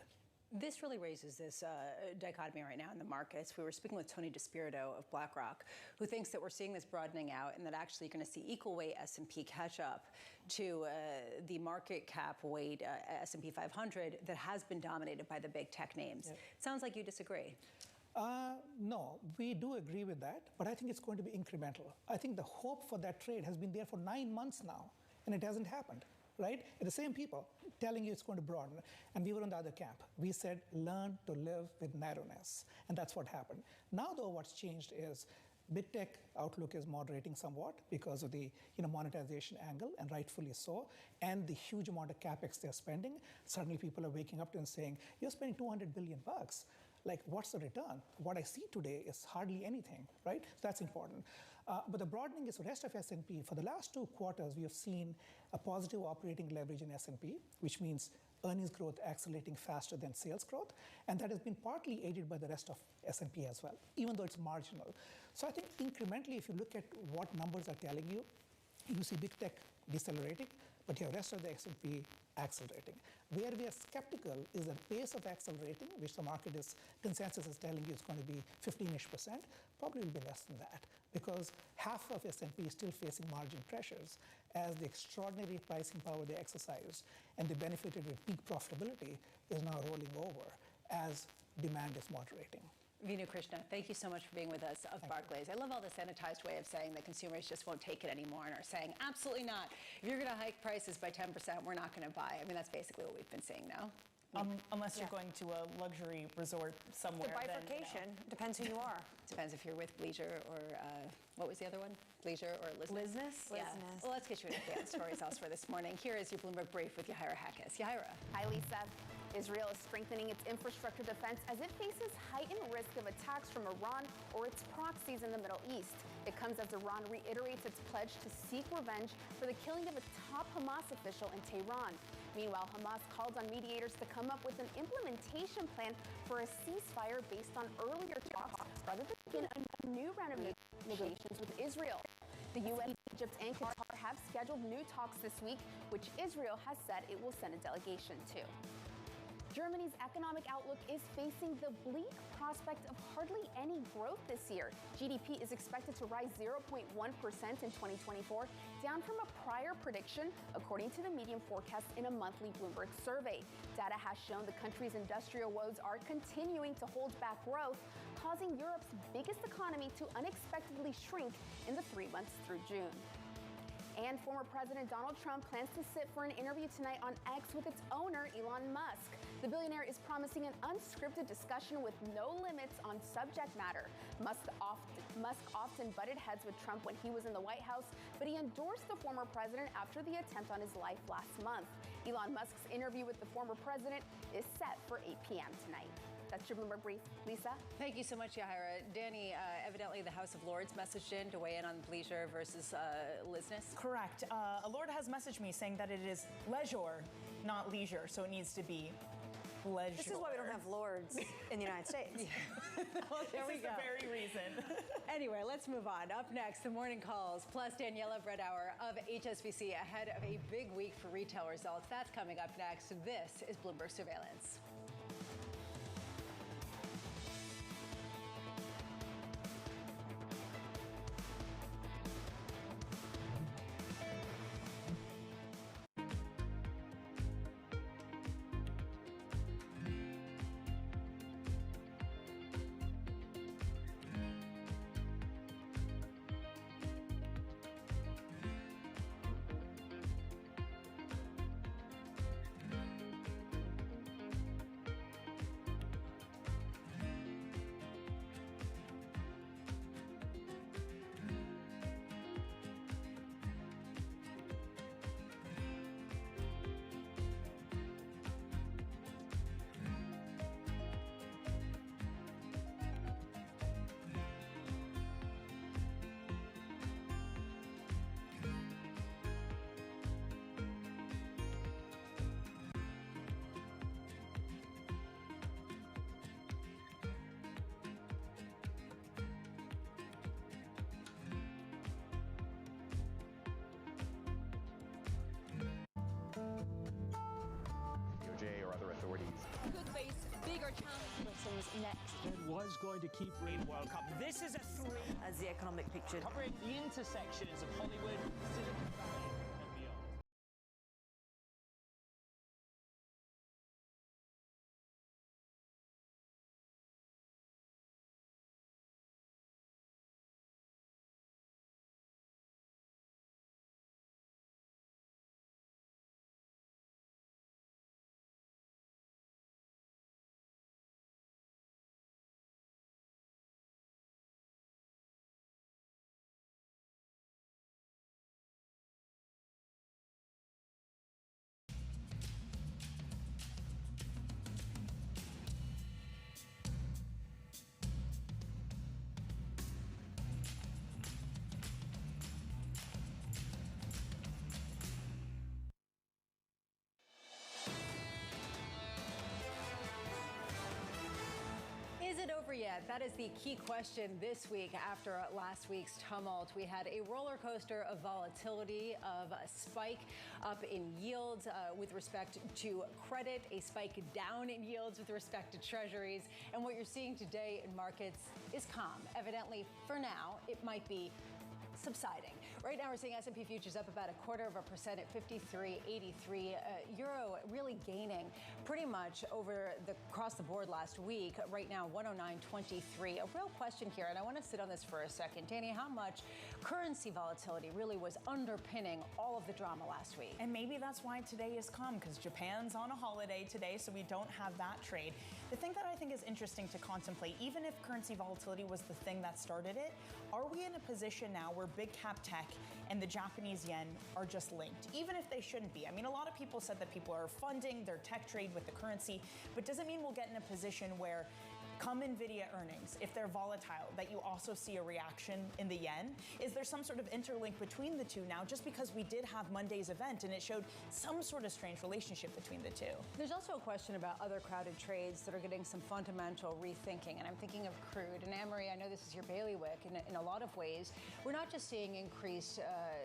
Speaker 3: This really raises this dichotomy right now in the markets. We were speaking with Tony DeSpirito of BlackRock, who thinks that we're seeing this broadening out and that actually you're going to see equal weight S&P catch up to the market cap weight S&P 500 that has been dominated by the big tech names. Yeah. Sounds like you disagree.
Speaker 1: No, we do agree with that, but I think it's going to be incremental. I think the hope for that trade has been there for 9 months now, and it hasn't happened, right? And the same people telling you it's going to broaden, and we were on the other camp. We said, learn to live with narrowness, and that's what happened. Now, though, what's changed is big tech outlook is moderating somewhat because of the monetization angle, and rightfully so, and the huge amount of capex they're spending. Suddenly, people are waking up to and saying, "You're spending $200 billion. Like, what's the return? What I see today is hardly anything," right? That's important. But the broadening is the rest of S&P. For the last 2 quarters, we have seen a positive operating leverage in S&P, which means earnings growth accelerating faster than sales growth. And that has been partly aided by the rest of S&P as well, even though it's marginal. So I think incrementally, if you look at what numbers are telling you, You see big tech decelerating, but you have rest of the S&P accelerating. Where we are skeptical is the pace of accelerating, which the market consensus is telling you is going to be 15-ish%, probably will be less than that, because half of S&P is still facing margin pressures as the extraordinary pricing power they exercised and they benefited with peak profitability is now rolling over as demand is moderating.
Speaker 3: Vinu Krishna, thank you so much for being with us of Barclays. I love all the sanitized way of saying that consumers just won't take it anymore and are saying, absolutely not. If you're going to hike prices by 10%, we're not going to buy. I mean, that's basically what we've been seeing now.
Speaker 4: Unless you're going to a luxury resort somewhere.
Speaker 2: The bifurcation depends who you are.
Speaker 3: Depends if you're with leisure or, what was the other one? Leisure or Lizness?
Speaker 2: Yeah.
Speaker 3: Well, let's get you into the stories elsewhere this morning. Here is your Bloomberg Brief with Yahira Hackis. Yahira.
Speaker 6: Hi, Lisa. Israel is strengthening its infrastructure defense as it faces heightened risk of attacks from Iran or its proxies in the Middle East. It comes as Iran reiterates its pledge to seek revenge for the killing of a top Hamas official in Tehran. Meanwhile, Hamas called on mediators to come up with an implementation plan for a ceasefire based on earlier talks rather than begin a new round of negotiations with Israel. The U.S., Egypt, and Qatar have scheduled new talks this week, which Israel has said it will send a delegation to. Germany's economic outlook is facing the bleak prospect of hardly any growth this year. GDP is expected to rise 0.1% in 2024, down from a prior prediction, according to the medium forecast in a monthly Bloomberg survey. Data has shown the country's industrial woes are continuing to hold back growth, causing Europe's biggest economy to unexpectedly shrink in the 3 months through June. And former President Donald Trump plans to sit for an interview tonight on X with its owner, Elon Musk. The billionaire is promising an unscripted discussion with no limits on subject matter. Musk often butted heads with Trump when he was in the White House, but he endorsed the former president after the attempt on his life last month. Elon Musk's interview with the former president is set for 8 p.m. tonight. That's your Bloomberg Brief. Lisa?
Speaker 3: Thank you so much, Yahira. Danny, evidently the House of Lords messaged in to weigh in on leisure versus Lizness.
Speaker 4: Correct. A Lord has messaged me saying that it is leisure, not leisure, so it needs to be leisure.
Speaker 2: This is why we don't have lords in the United States.
Speaker 3: Well, there we
Speaker 4: This is
Speaker 3: go.
Speaker 4: the very reason.
Speaker 3: Anyway, let's move on. Up next, the morning calls, plus Daniela Bredauer of HSBC ahead of a big week for retail results. That's coming up next. This is Bloomberg Surveillance.
Speaker 22: DOJ or other authorities.
Speaker 7: Could face bigger challenges next.
Speaker 8: It was going to keep rain World Cup. This is a three.
Speaker 7: As the economic picture.
Speaker 8: Covering the intersections of Hollywood, Silicon Valley.
Speaker 3: over yet? That is the key question this week after last week's tumult. We had a roller coaster of volatility, of a spike up in yields with respect to credit, a spike down in yields with respect to treasuries. And what you're seeing today in markets is calm. Evidently, for now, it might be subsiding. Right now, we're seeing S&P futures up about 0.25% at 53.83. Euro really gaining pretty much across the board last week. Right now, 109.23. A real question here, and I want to sit on this for a second. Danny, how much currency volatility really was underpinning all of the drama last week?
Speaker 4: And maybe that's why today is calm, because Japan's on a holiday today, so we don't have that trade. The thing that I think is interesting to contemplate, even if currency volatility was the thing that started it, are we in a position now where big cap tech and the Japanese yen are just linked, even if they shouldn't be? I mean, a lot of people said that people are funding their tech trade with the currency, but does it mean we'll get in a position where come NVIDIA earnings, if they're volatile, that you also see a reaction in the yen? Is there some sort of interlink between the two now, just because we did have Monday's event and it showed some sort of strange relationship between the two?
Speaker 3: There's also a question about other crowded trades that are getting some fundamental rethinking, and I'm thinking of crude. And Anne-Marie, I know this is your bailiwick, and in a lot of ways, we're not just seeing increased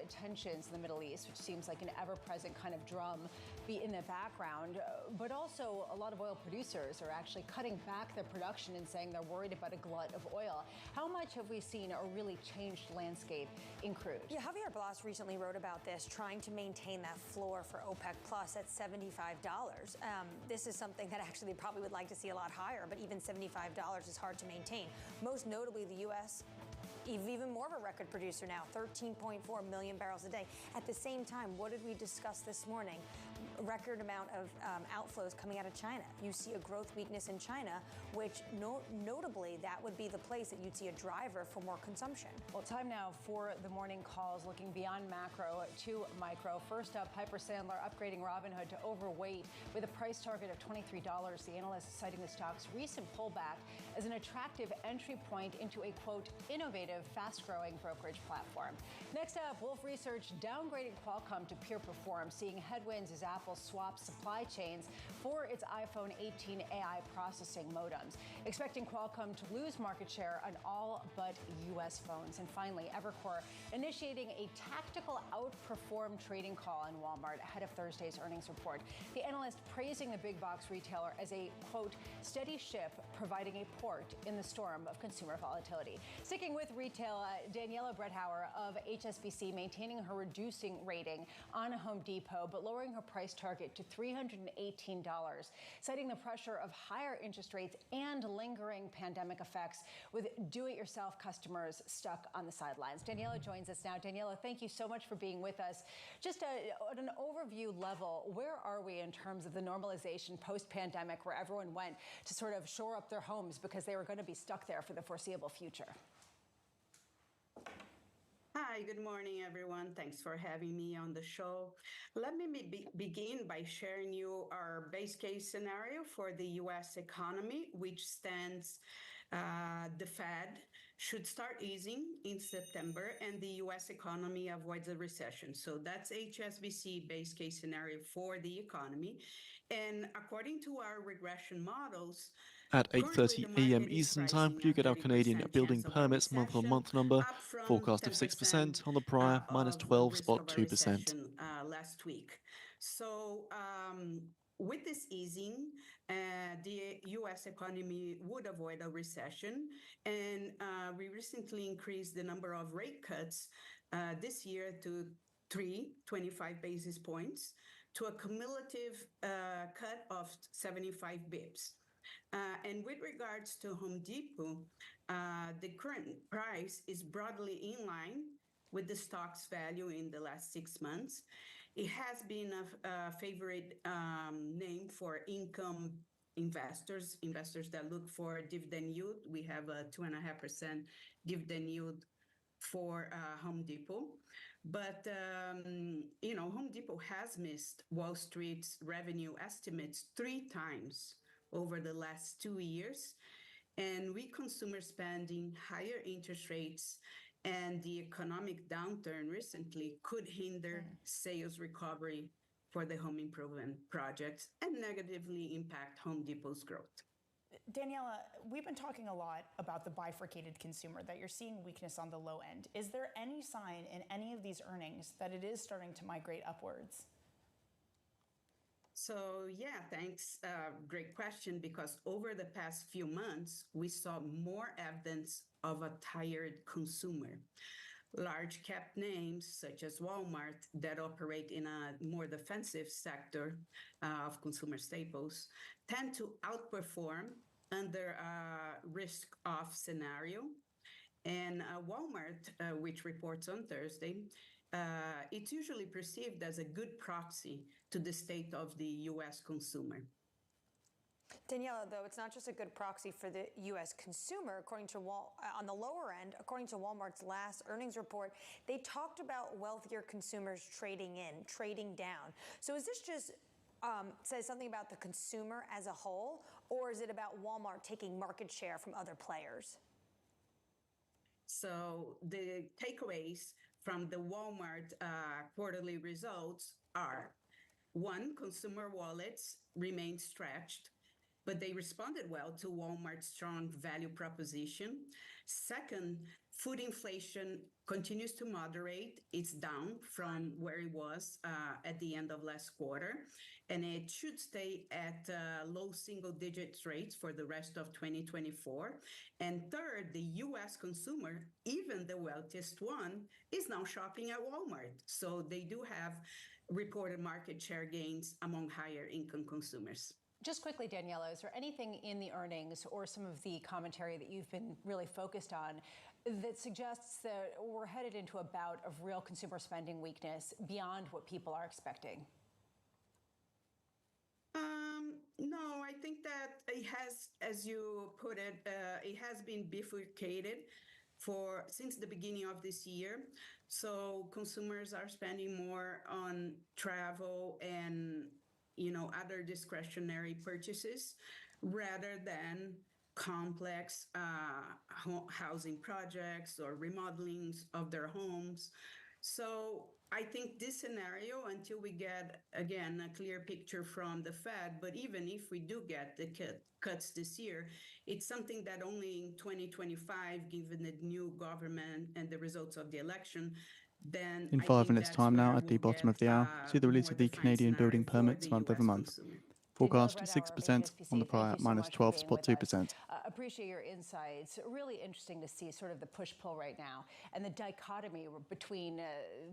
Speaker 3: tensions in the Middle East, which seems like an ever-present kind of drum be in the background, but also a lot of oil producers are actually cutting back their production and saying they're worried about a glut of oil. How much have we seen a really changed landscape in crude?
Speaker 2: Yeah, Javier Blas recently wrote about this, trying to maintain that floor for OPEC Plus at $75. This is something that actually they probably would like to see a lot higher, but even $75 is hard to maintain. Most notably, the U.S., even more of a record producer now, 13.4 million barrels a day. At the same time, what did we discuss this morning? A record amount of outflows coming out of China. You see a growth weakness in China, which notably, that would be the place that you'd see a driver for more consumption.
Speaker 3: Well, time now for the morning calls, looking beyond macro to micro. First up, Piper Sandler upgrading Robinhood to overweight with a price target of $23. The analyst citing the stock's recent pullback as an attractive entry point into a, quote, innovative, fast-growing brokerage platform. Next up, Wolf Research downgrading Qualcomm to peer perform, seeing headwinds as Apple swaps supply chains for its iPhone 18 AI processing modems, expecting Qualcomm to lose market share on all but U.S. phones. And finally, Evercore initiating a tactical outperform trading call on Walmart ahead of Thursday's earnings report. The analyst praising the big box retailer as a, quote, steady ship providing a port in the storm of consumer volatility. Sticking with retail, Daniela Bretthauer of HSBC maintaining her reducing rating on Home Depot, but lowering her price target to $318, citing the pressure of higher interest rates and lingering pandemic effects with do-it-yourself customers stuck on the sidelines. Daniela joins us now. Daniela, thank you so much for being with us. Just at an overview level, where are we in terms of the normalization post-pandemic, where everyone went to sort of shore up their homes because they were going to be stuck there for the foreseeable future?
Speaker 9: Hi, good morning, everyone. Thanks for having me on the show. Let me begin by sharing you our base case scenario for the U.S. economy, which stands the Fed should start easing in September and the U.S. economy avoids a recession. So that's HSBC base case scenario for the economy. And according to our regression models,
Speaker 10: at 8:30 a.m. Eastern Time, you get our Canadian building permits month-on-month number, forecast of 6% on the prior minus 12.2%.
Speaker 9: Last week. So with this easing, the U.S. economy would avoid a recession. And we recently increased the number of rate cuts this year to 25 basis points to a cumulative cut of 75 bips. And with regards to Home Depot, the current price is broadly in line with the stock's value in the last 6 months. It has been a favorite name for income investors that look for dividend yield. We have a 2.5% dividend yield for Home Depot. But, Home Depot has missed Wall Street's revenue estimates 3 times over the last 2 years. And with consumer spending, higher interest rates, and the economic downturn recently could hinder sales recovery for the home improvement projects and negatively impact Home Depot's growth.
Speaker 4: Daniela, we've been talking a lot about the bifurcated consumer, that you're seeing weakness on the low end. Is there any sign in any of these earnings that it is starting to migrate upwards?
Speaker 9: So yeah, thanks. Great question, because over the past few months, we saw more evidence of a tired consumer. Large cap names such as Walmart that operate in a more defensive sector of consumer staples tend to outperform under a risk-off scenario. And Walmart, which reports on Thursday, it's usually perceived as a good proxy to the state of the U.S. consumer.
Speaker 2: Daniela, though, it's not just a good proxy for the U.S. consumer. According to on the lower end, according to Walmart's last earnings report, they talked about wealthier consumers trading in, trading down. So is this just says something about the consumer as a whole, or is it about Walmart taking market share from other players?
Speaker 9: So the takeaways from the Walmart quarterly results are: one, consumer wallets remain stretched, but they responded well to Walmart's strong value proposition. Second, food inflation continues to moderate. It's down from where it was at the end of last quarter, and it should stay at low single digit rates for the rest of 2024. And third, the U.S. consumer, even the wealthiest one, is now shopping at Walmart. So they do have reported market share gains among higher income consumers.
Speaker 3: Just quickly, Daniela, is there anything in the earnings or some of the commentary that you've been really focused on that suggests that we're headed into a bout of real consumer spending weakness beyond what people are expecting?
Speaker 9: No, I think that it has, as you put it, it has been bifurcated since the beginning of this year. So consumers are spending more on travel and other discretionary purchases rather than complex housing projects or remodelings of their homes. So I think this scenario, until we get, again, a clear picture from the Fed, but even if we do get the cuts this year, it's something that only in 2025, given the new government and the results of the election, then
Speaker 11: in 5 minutes' time now, at the bottom of the hour, see the release of the Canadian building permits month over month. Forecast 6% on the prior, minus 12.2%.
Speaker 3: Appreciate your insights. Really interesting to see sort of the push-pull right now and the dichotomy between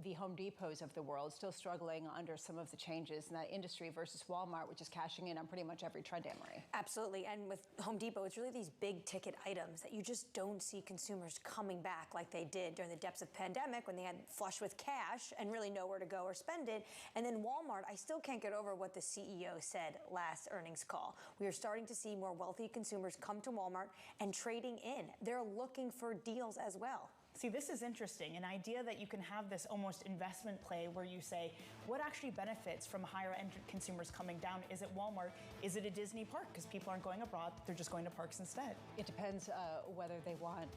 Speaker 3: the Home Depots of the world still struggling under some of the changes in that industry versus Walmart, which is cashing in on pretty much every trend, Anne-Marie.
Speaker 2: Absolutely. And with Home Depot, it's really these big ticket items that you just don't see consumers coming back like they did during the depths of the pandemic when they had flush with cash and really nowhere to go or spend it. And then Walmart, I still can't get over what the CEO said last earnings call. We are starting to see more wealthy consumers come to Walmart and trading in. They're looking for deals as well.
Speaker 4: See, this is interesting, an idea that you can have this almost investment play where you say, what actually benefits from higher end consumers coming down? Is it Walmart? Is it a Disney park? Because people aren't going abroad, they're just going to parks instead. It
Speaker 3: depends whether they want,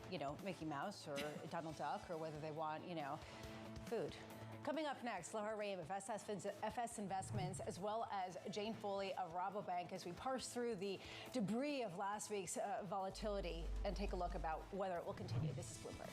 Speaker 3: Mickey Mouse or Donald Duck, or whether they want, food. Coming up next, Laura Rehm of FS Investments, as well as Jane Foley of Rabobank, as we parse through the debris of last week's volatility and take a look about whether it will continue. This is Bloomberg.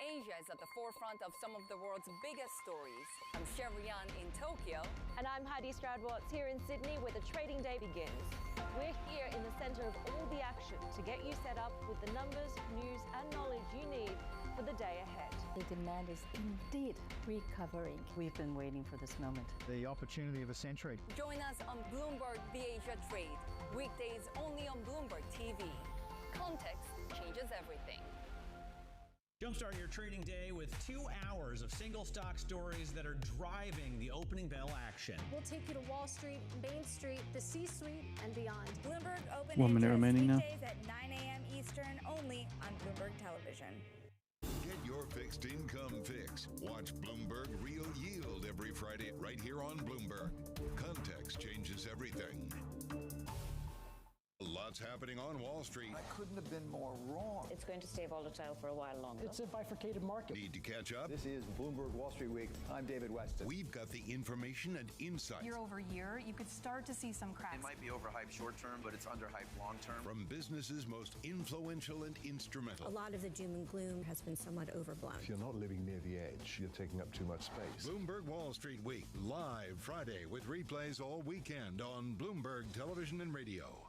Speaker 12: Asia is at the forefront of some of the world's biggest stories. I'm Sherrian in Tokyo.
Speaker 7: And I'm Heidi Stroud-Watts here in Sydney, where the trading day begins. We're here in the center of all the action to get you set up with the numbers, news, and knowledge you need for the day ahead.
Speaker 13: The demand is indeed recovering.
Speaker 14: We've been waiting for this moment.
Speaker 15: The opportunity of a century.
Speaker 12: Join us on Bloomberg The Asia Trade. Weekdays only on Bloomberg TV. Context changes everything.
Speaker 8: Jumpstart your trading day with 2 hours of single stock stories that are driving the opening bell action.
Speaker 16: We'll take you to Wall Street, Main Street, the C-suite, and beyond.
Speaker 26: Bloomberg Open
Speaker 11: 1 minute remaining now.
Speaker 26: Weekdays at 9 a.m. Eastern, only on Bloomberg Television.
Speaker 5: Get your fixed income fix. Watch Bloomberg Real Yield every Friday right here on Bloomberg. Context changes everything. Lots happening on Wall Street.
Speaker 17: I couldn't have been more wrong.
Speaker 14: It's going to stay volatile for a while longer.
Speaker 17: It's a bifurcated market.
Speaker 5: Need to catch up?
Speaker 22: This is Bloomberg Wall Street Week. I'm David Weston.
Speaker 5: We've got the information and insight.
Speaker 18: Year over year, you could start to see some cracks.
Speaker 19: It might be overhyped short term, but it's underhyped long term.
Speaker 5: From businesses most influential and instrumental.
Speaker 16: A lot of the doom and gloom has been somewhat overblown.
Speaker 20: If you're not living near the edge, you're taking up too much space.
Speaker 5: Bloomberg Wall Street Week, live Friday with replays all weekend on Bloomberg Television and Radio.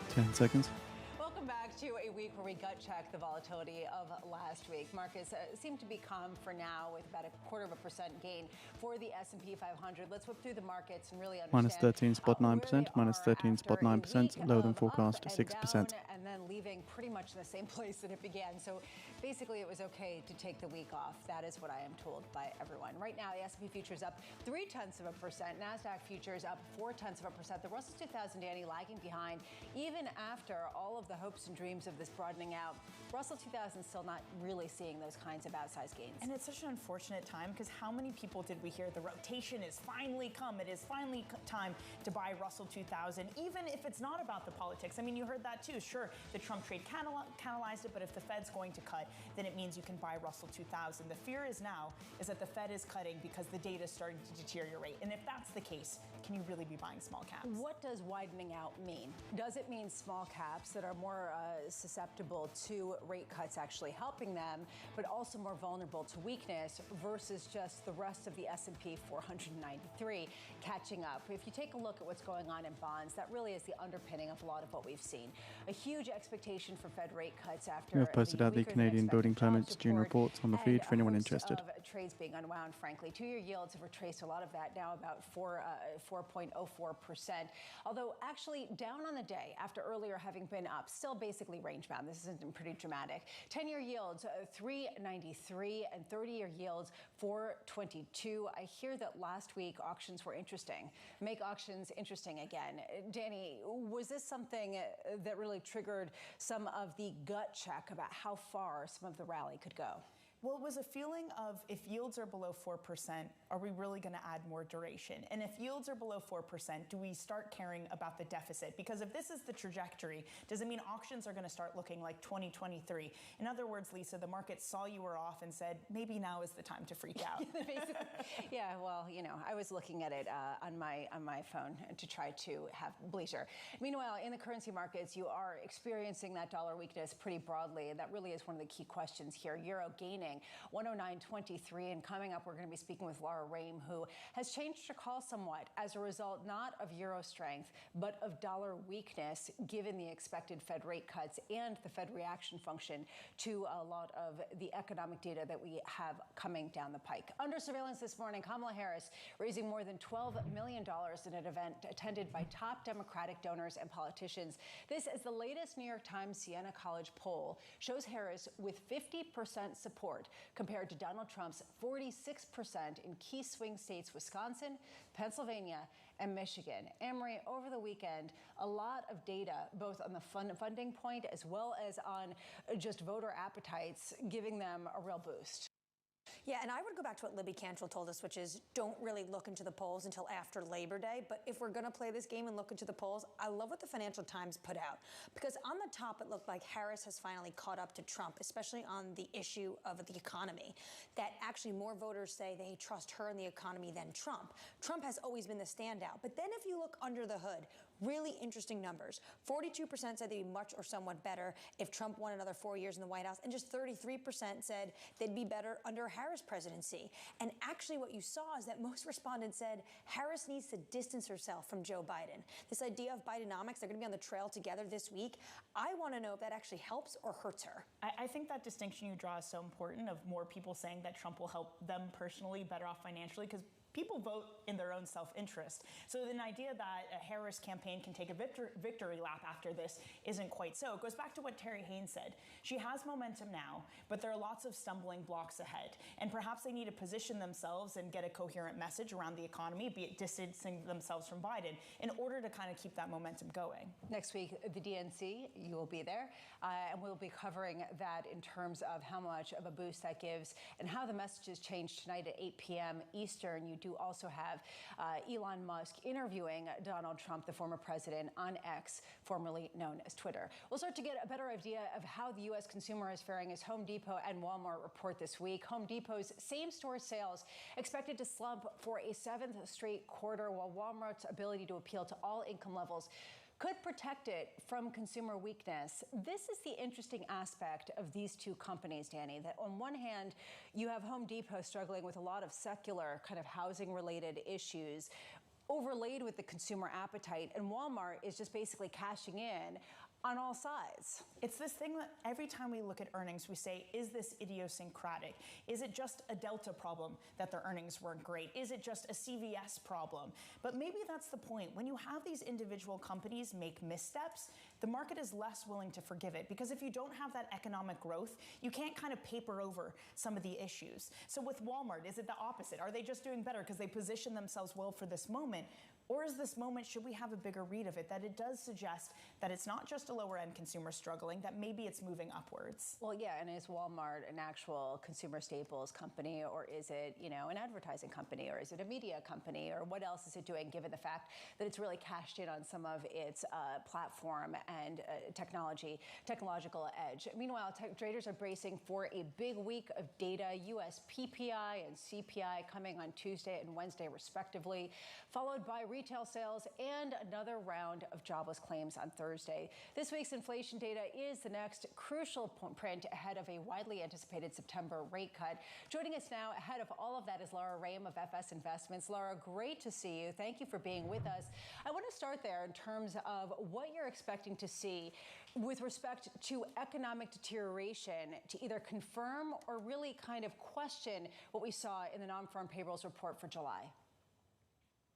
Speaker 11: 10 seconds.
Speaker 3: Welcome back to a week where we gut check the volatility of last week. Markets seem to be calm for now, with about 0.25% gain for the S&P 500. Let's whip through the markets and really understand.
Speaker 11: -13.9%, -13.9%, lower than forecast, 6%.
Speaker 3: And then leaving pretty much in the same place that it began. So basically, it was okay to take the week off. That is what I am told by everyone. Right now, the S&P futures up 0.3%. NASDAQ futures up 0.4%. The Russell 2000, Danny, lagging behind, even after all of the hopes and dreams of this broadening out. Russell 2000 still not really seeing those kinds of outsized gains.
Speaker 4: And it's such an unfortunate time, because how many people did we hear the rotation is finally come? It is finally time to buy Russell 2000, even if it's not about the politics. I mean, you heard that too. Sure, the Trump trade catalyzed it, but if the Fed's going to cut, then it means you can buy Russell 2000. The fear is that the Fed is cutting because the data is starting to deteriorate. And if that's the case, can you really be buying small caps?
Speaker 3: What does widening out mean? Does it mean small caps that are more susceptible to rate cuts actually helping them, but also more vulnerable to weakness, versus just the rest of the S&P 493 catching up? If you take a look at what's going on in bonds, that really is the underpinning of a lot of what we've seen. A huge expectation for Fed rate cuts after
Speaker 11: We have posted out the Canadian Building Permits June reports on the feed for anyone interested.
Speaker 3: Of trades being unwound, frankly. 2-year yields have retraced a lot of that, now about 4.04%. Although actually down on the day after earlier having been up, still basically range bound. This isn't pretty dramatic. 10-year yields 3.93 and 30-year yields 4.22. I hear that last week auctions were interesting. Make auctions interesting again. Danny, was this something that really triggered some of the gut check about how far some of the rally could go?
Speaker 4: Well, it was a feeling of, if yields are below 4%, are we really going to add more duration? And if yields are below 4%, do we start caring about the deficit? Because if this is the trajectory, does it mean auctions are going to start looking like 2023? In other words, Lisa, the market saw you were off and said, maybe now is the time to freak out.
Speaker 3: Yeah, well, you know, I was looking at it on my phone to try to have bleisure. Meanwhile, in the currency markets, you are experiencing that dollar weakness pretty broadly, and that really is one of the key questions here. Euro gaining 109.23, and coming up, we're going to be speaking with Laura Rame, who has changed her call somewhat as a result not of euro strength, but of dollar weakness, given the expected Fed rate cuts and the Fed reaction function to a lot of the economic data that we have coming down the pike. Under surveillance this morning, Kamala Harris raising more than $12 million in an event attended by top Democratic donors and politicians. This is the latest New York Times Siena College poll, shows Harris with 50% support compared to Donald Trump's 46% in key swing states, Wisconsin, Pennsylvania, and Michigan. Amory, over the weekend, a lot of data, both on the funding point as well as on just voter appetites, giving them a real boost.
Speaker 2: Yeah, and I would go back to what Libby Cantrell told us, which is don't really look into the polls until after Labor Day. But if we're going to play this game and look into the polls, I love what the Financial Times put out. Because on the top, it looked like Harris has finally caught up to Trump, especially on the issue of the economy. That actually more voters say they trust her in the economy than Trump. Trump has always been the standout. But then if you look under the hood, really interesting numbers. 42% said they'd be much or somewhat better if Trump won another 4 years in the White House, and just 33% said they'd be better under a Harris presidency. And actually what you saw is that most respondents said Harris needs to distance herself from Joe Biden. This idea of Bidenomics, they're going to be on the trail together this week. I want to know if that actually helps or hurts her.
Speaker 4: I think that distinction you draw is so important, of more people saying that Trump will help them personally better off financially, because people vote in their own self-interest. So the idea that a Harris campaign can take a victory lap after this isn't quite so. It goes back to what Terry Haynes said. She has momentum now, but there are lots of stumbling blocks ahead. And perhaps they need to position themselves and get a coherent message around the economy, be it distancing themselves from Biden, in order to kind of keep that momentum going.
Speaker 3: Next week, the DNC, you will be there, and we'll be covering that in terms of how much of a boost that gives and how the messages change tonight at 8 p.m. Eastern. You do also have Elon Musk interviewing Donald Trump, the former president, on X, formerly known as Twitter. We'll start to get a better idea of how the U.S. consumer is faring as Home Depot and Walmart report this week. Home Depot's same-store sales expected to slump for a 7th straight quarter, while Walmart's ability to appeal to all income levels could protect it from consumer weakness. This is the interesting aspect of these two companies, Danny, that on one hand, you have Home Depot struggling with a lot of secular kind of housing-related issues overlaid with the consumer appetite, and Walmart is just basically cashing in on all sides.
Speaker 4: It's this thing that every time we look at earnings, we say, is this idiosyncratic? Is it just a Delta problem that their earnings weren't great? Is it just a CVS problem? But maybe that's the point. When you have these individual companies make missteps, the market is less willing to forgive it, because if you don't have that economic growth, you can't kind of paper over some of the issues. So with Walmart, is it the opposite? Are they just doing better because they position themselves well for this moment? Or is this moment, should we have a bigger read of it, that it does suggest that it's not just a lower-end consumer struggling, that maybe it's moving upwards?
Speaker 3: Well, yeah, and is Walmart an actual consumer staples company, or is it, you know, an advertising company, or is it a media company, or what else is it doing, given the fact that it's really cashed in on some of its platform and technological edge? Meanwhile, traders are bracing for a big week of data, U.S. PPI and CPI coming on Tuesday and Wednesday, respectively, followed by retail sales and another round of jobless claims on Thursday. This week's inflation data is the next crucial print ahead of a widely anticipated September rate cut. Joining us now ahead of all of that is Laura Rame of FS Investments. Laura, great to see you. Thank you for being with us. I want to start there in terms of what you're expecting to see with respect to economic deterioration to either confirm or really kind of question what we saw in the non-farm payrolls report for July.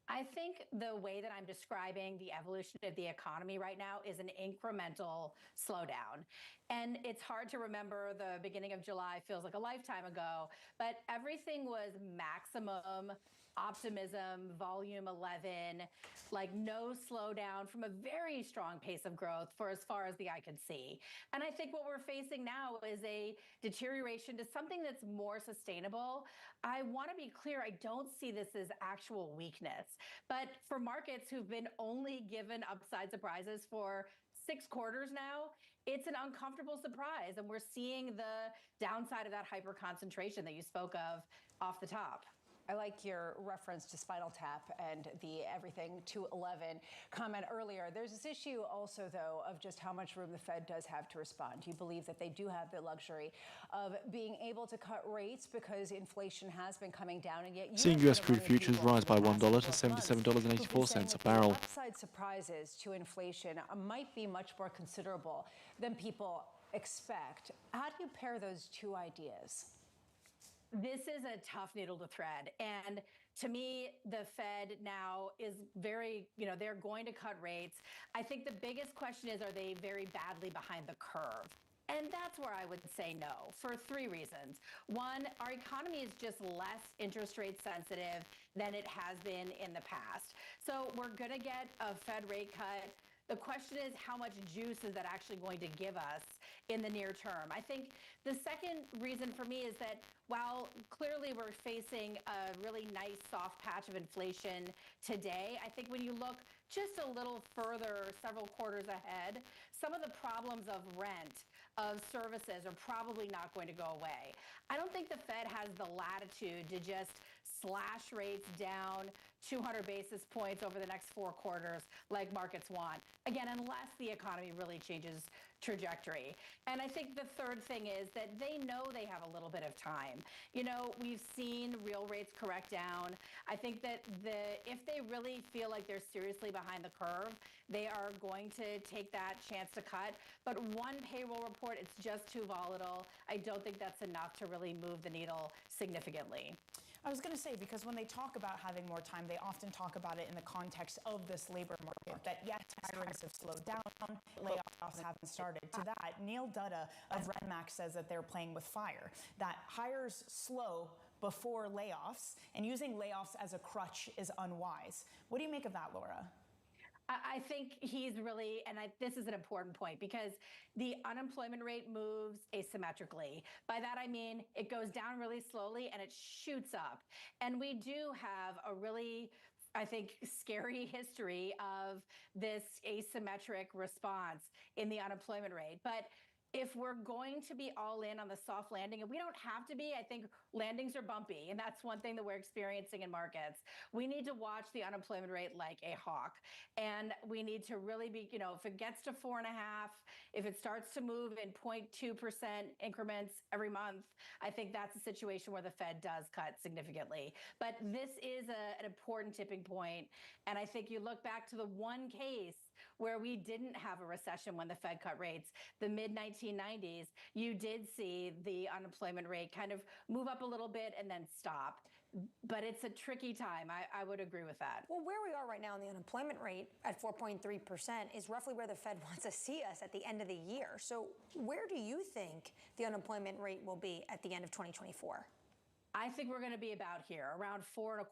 Speaker 1: I think the way that I'm describing the evolution of the economy right now is an incremental slowdown. And it's hard to remember, the beginning of July feels like a lifetime ago, but everything was maximum optimism, volume 11, like no slowdown from a very strong pace of growth for as far as the eye could see. And I think what we're facing now is a deterioration to something that's more sustainable. I want to be clear, I don't see this as actual weakness, but for markets who've been only given upside surprises for 6 quarters now, it's an uncomfortable surprise. And we're seeing the downside of that hyper concentration that you spoke of off the top.
Speaker 3: I like your reference to Spinal Tap and the everything to 11 comment earlier. There's this issue also, though, of just how much room the Fed does have to respond. Do you believe that they do have the luxury of being able to cut rates because inflation has been coming down, and yet
Speaker 10: seeing U.S. crude futures rise by $1 to $77.84 a barrel.
Speaker 3: Upside surprises to inflation might be much more considerable than people expect. How do you pair those two ideas?
Speaker 1: This is a tough needle to thread. And to me, the Fed now is very, they're going to cut rates. I think the biggest question is, are they very badly behind the curve? And that's where I would say no, for 3 reasons. One, our economy is just less interest rate sensitive than it has been in the past. So we're going to get a Fed rate cut. The question is, how much juice is that actually going to give us in the near term. I think the second reason for me is that while clearly we're facing a really nice soft patch of inflation today, I think when you look just a little further, several quarters ahead, some of the problems of rent, of services are probably not going to go away. I don't think the Fed has the latitude to just slash rates down 200 basis points over the next 4 quarters like markets want. Again, unless the economy really changes trajectory. And I think the third thing is that they know they have a little bit of time. You know, we've seen real rates correct down. I think that if they really feel like they're seriously behind the curve, they are going to take that chance to cut. But one payroll report, it's just too volatile. I don't think that's enough to really move the needle significantly.
Speaker 4: I was going to say, because when they talk about having more time, they often talk about it in the context of this labor market, that yes, hirings have slowed down, layoffs haven't started. To that, Neil Dutta of Renmax says that they're playing with fire, that hires slow before layoffs, and using layoffs as a crutch is unwise. What do you make of that, Laura?
Speaker 1: I think he's really, and this is an important point, because the unemployment rate moves asymmetrically. By that I mean it goes down really slowly and it shoots up. And we do have a really, I think, scary history of this asymmetric response in the unemployment rate. But if we're going to be all in on the soft landing, and we don't have to be, I think landings are bumpy, and that's one thing that we're experiencing in markets. We need to watch the unemployment rate like a hawk, and we need to really be, you know, if it gets to 4.5, if it starts to move in 0.2% increments every month, I think that's a situation where the Fed does cut significantly. But this is an important tipping point, and I think you look back to the one case where we didn't have a recession when the Fed cut rates, the mid-1990s, you did see the unemployment rate kind of move up a little bit and then stop. But it's a tricky time. I would agree with that.
Speaker 2: Well, where we are right now in the unemployment rate at 4.3% is roughly where the Fed wants to see us at the end of the year. So where do you think the unemployment rate will be at the end of 2024?
Speaker 1: I think we're going to be about here, around 4.25.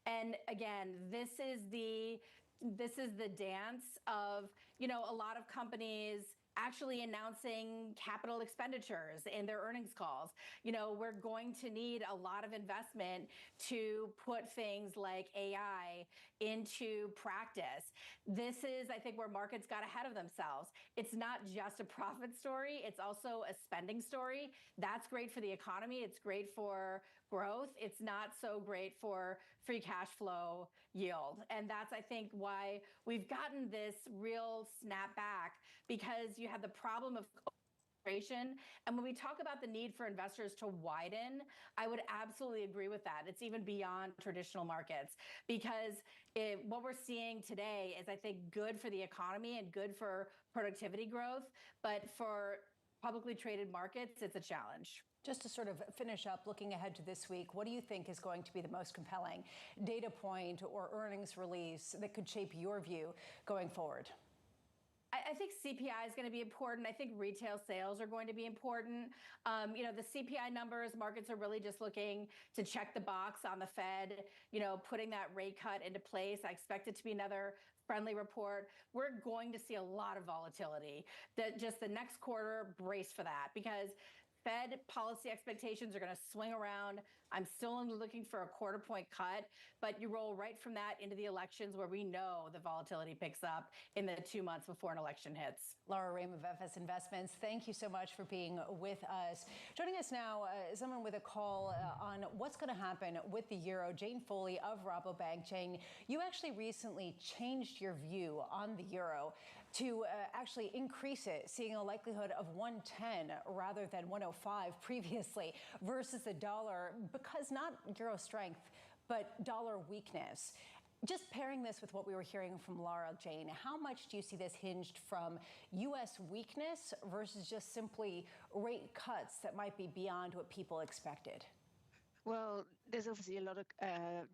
Speaker 1: And again, this is the dance of, you know, a lot of companies actually announcing capital expenditures in their earnings calls. You know, we're going to need a lot of investment to put things like AI into practice. This is, I think, where markets got ahead of themselves. It's not just a profit story, it's also a spending story. That's great for the economy, it's great for growth. It's not so great for free cash flow yield. And that's, I think, why we've gotten this real snapback, because you have the problem of inflation. And when we talk about the need for investors to widen, I would absolutely agree with that. It's even beyond traditional markets, because what we're seeing today is, I think, good for the economy and good for productivity growth. But for publicly traded markets, it's a challenge.
Speaker 3: Just to sort of finish up, looking ahead to this week, what do you think is going to be the most compelling data point or earnings release that could shape your view going forward?
Speaker 1: I think CPI is going to be important. I think retail sales are going to be important. You know, the CPI numbers, markets are really just looking to check the box on the Fed, you know, putting that rate cut into place. I expect it to be another friendly report. We're going to see a lot of volatility. That just the next quarter, brace for that, because Fed policy expectations are going to swing around. I'm still only looking for a 1/4 point cut, but you roll right from that into the elections, where we know the volatility picks up in the 2 months before an election hits.
Speaker 3: Laura Rehm of FS Investments, thank you so much for being with us. Joining us now, someone with a call on what's going to happen with the euro, Jane Foley of Rabobank. Jane, you actually recently changed your view on the euro to actually increase it, seeing a likelihood of 110 rather than 105 previously versus the dollar, because not euro strength, but dollar weakness. Just pairing this with what we were hearing from Laura, Jane, how much do you see this hinged from U.S. weakness versus just simply rate cuts that might be beyond what people expected?
Speaker 6: Well, there's obviously a lot of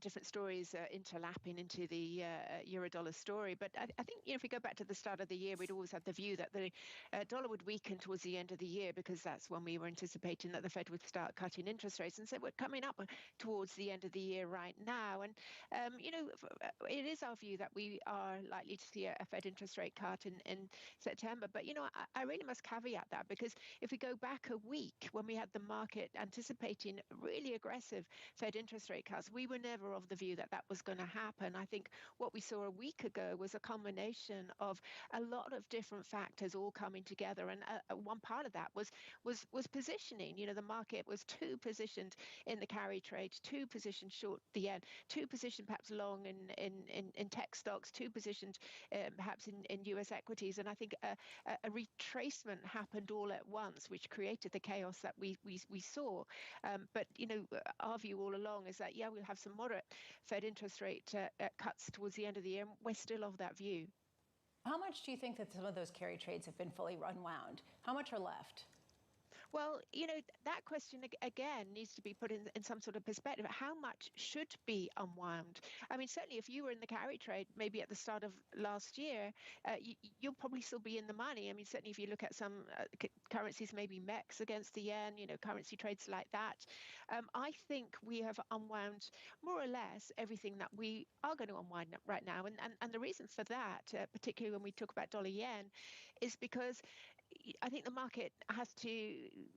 Speaker 6: different stories interlapping into the euro-dollar story. But I think, if we go back to the start of the year, we'd always had the view that the dollar would weaken towards the end of the year, because that's when we were anticipating that the Fed would start cutting interest rates. And so we're coming up towards the end of the year right now. And, it is our view that we are likely to see a Fed interest rate cut in September. But, I really must caveat that, because if we go back a week when we had the market anticipating really aggressive Fed interest rate cuts, we were never of the view that that was going to happen. I think what we saw a week ago was a combination of a lot of different factors all coming together, and one part of that was positioning. The market was too positioned in the carry trade, too positioned short the yen, too positioned perhaps long in tech stocks, too positioned perhaps in US equities, and I think a retracement happened all at once, which created the chaos that we saw. But our view all along is that we'll have some moderate Fed interest rate cuts towards the end of the year, and we're still of that view.
Speaker 3: How much do you think that some of those carry trades have been fully unwound? How much are left?
Speaker 6: Well, that question again needs to be put in some sort of perspective. How much should be unwound? I mean, certainly if you were in the carry trade maybe at the start of last year, you'll probably still be in the money. I mean, certainly if you look at some currencies, maybe MEX against the yen, currency trades like that. I think we have unwound more or less everything that we are going to unwind right now. And the reason for that, particularly when we talk about dollar yen, is because I think the market has to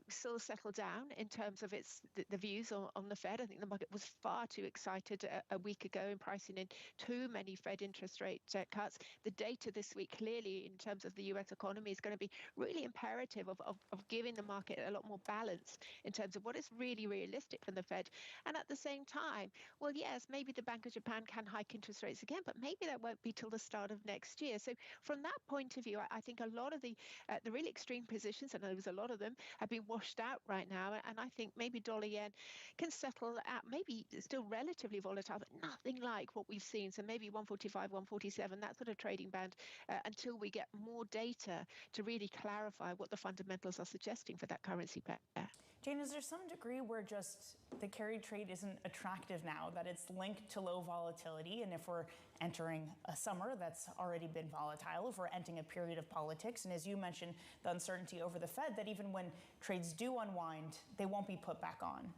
Speaker 6: still settle down in terms of the views on the Fed. I think the market was far too excited a week ago in pricing in too many Fed interest rate cuts. The data this week clearly in terms of the US economy is going to be really imperative of giving the market a lot more balance in terms of what is really realistic from the Fed. And at the same time, well, yes, maybe the Bank of Japan can hike interest rates again, but maybe that won't be till the start of next year. So from that point of view, I think a lot of the really extreme positions, and there's a lot of them, have been washed out right now. And I think maybe dollar yen can settle at maybe still relatively volatile, but nothing like what we've seen. So maybe 145, 147, that sort of trading band until we get more data to really clarify what the fundamentals are suggesting for that currency pair.
Speaker 4: Jane, is there some degree where just the carry trade isn't attractive now, that it's linked to low volatility? And if we're entering a summer that's already been volatile, if we're entering a period of politics, and as you mentioned, the uncertainty over the Fed, that even when trades do unwind, they won't be put back on?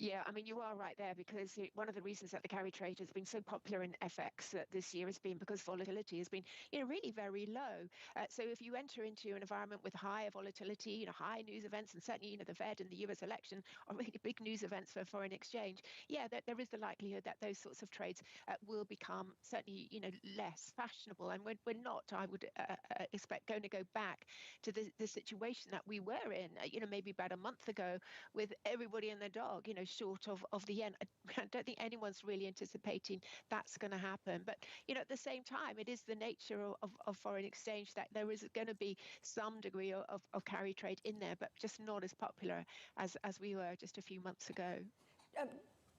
Speaker 6: Yeah, I mean, you are right there, because one of the reasons that the carry trade has been so popular in FX this year has been because volatility has been, really very low. So if you enter into an environment with higher volatility, high news events, and certainly, the Fed and the US election are really big news events for foreign exchange, there is the likelihood that those sorts of trades will become certainly, less fashionable. And we're not, I would expect, going to go back to the situation that we were in, maybe about a month ago, with everybody and their dog, short of the yen. I don't think anyone's really anticipating that's going to happen. But, at the same time, it is the nature of foreign exchange that there is going to be some degree of carry trade in there, but just not as popular as we were just a few months ago.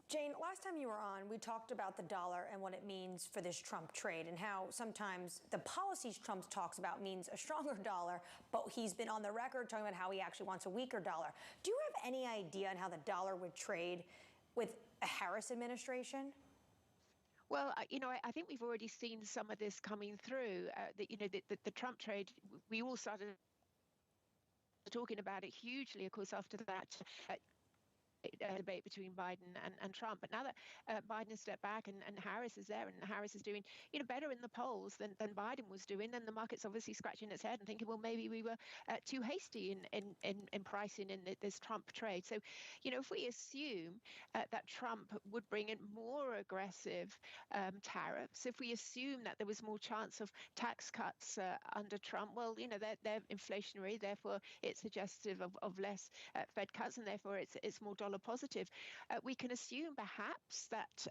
Speaker 2: Jane, last time you were on, we talked about the dollar and what it means for this Trump trade, and how sometimes the policies Trump talks about means a stronger dollar, but he's been on the record talking about how he actually wants a weaker dollar. Do you have any idea on how the dollar would trade with a Harris administration?
Speaker 6: Well, I think we've already seen some of this coming through. The Trump trade, we all started talking about it hugely, of course, after that debate between Biden and Trump. But now that Biden has stepped back and Harris is there, and Harris is doing better in the polls than Biden was doing, then the market's obviously scratching its head and thinking, well, maybe we were too hasty in pricing in this Trump trade. So, if we assume that Trump would bring in more aggressive tariffs, if we assume that there was more chance of tax cuts under Trump, well, they're inflationary, therefore it's suggestive of less Fed cuts, and therefore it's more dollar dollar positive. We can assume perhaps that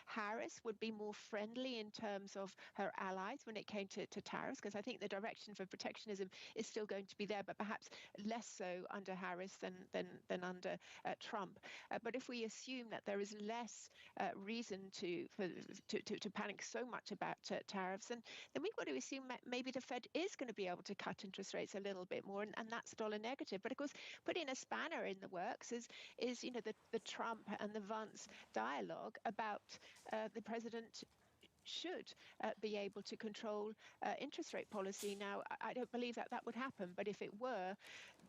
Speaker 6: Harris would be more friendly in terms of her allies when it came to tariffs, because I think the direction for protectionism is still going to be there, but perhaps less so under Harris than under Trump. But if we assume that there is less reason to panic so much about tariffs, then we've got to assume that maybe the Fed is going to be able to cut interest rates a little bit more, and that's dollar negative. But of course, putting a spanner in the works is the Trump and the Vance dialogue about the president should be able to control interest rate policy. Now, I don't believe that would happen, but if it were,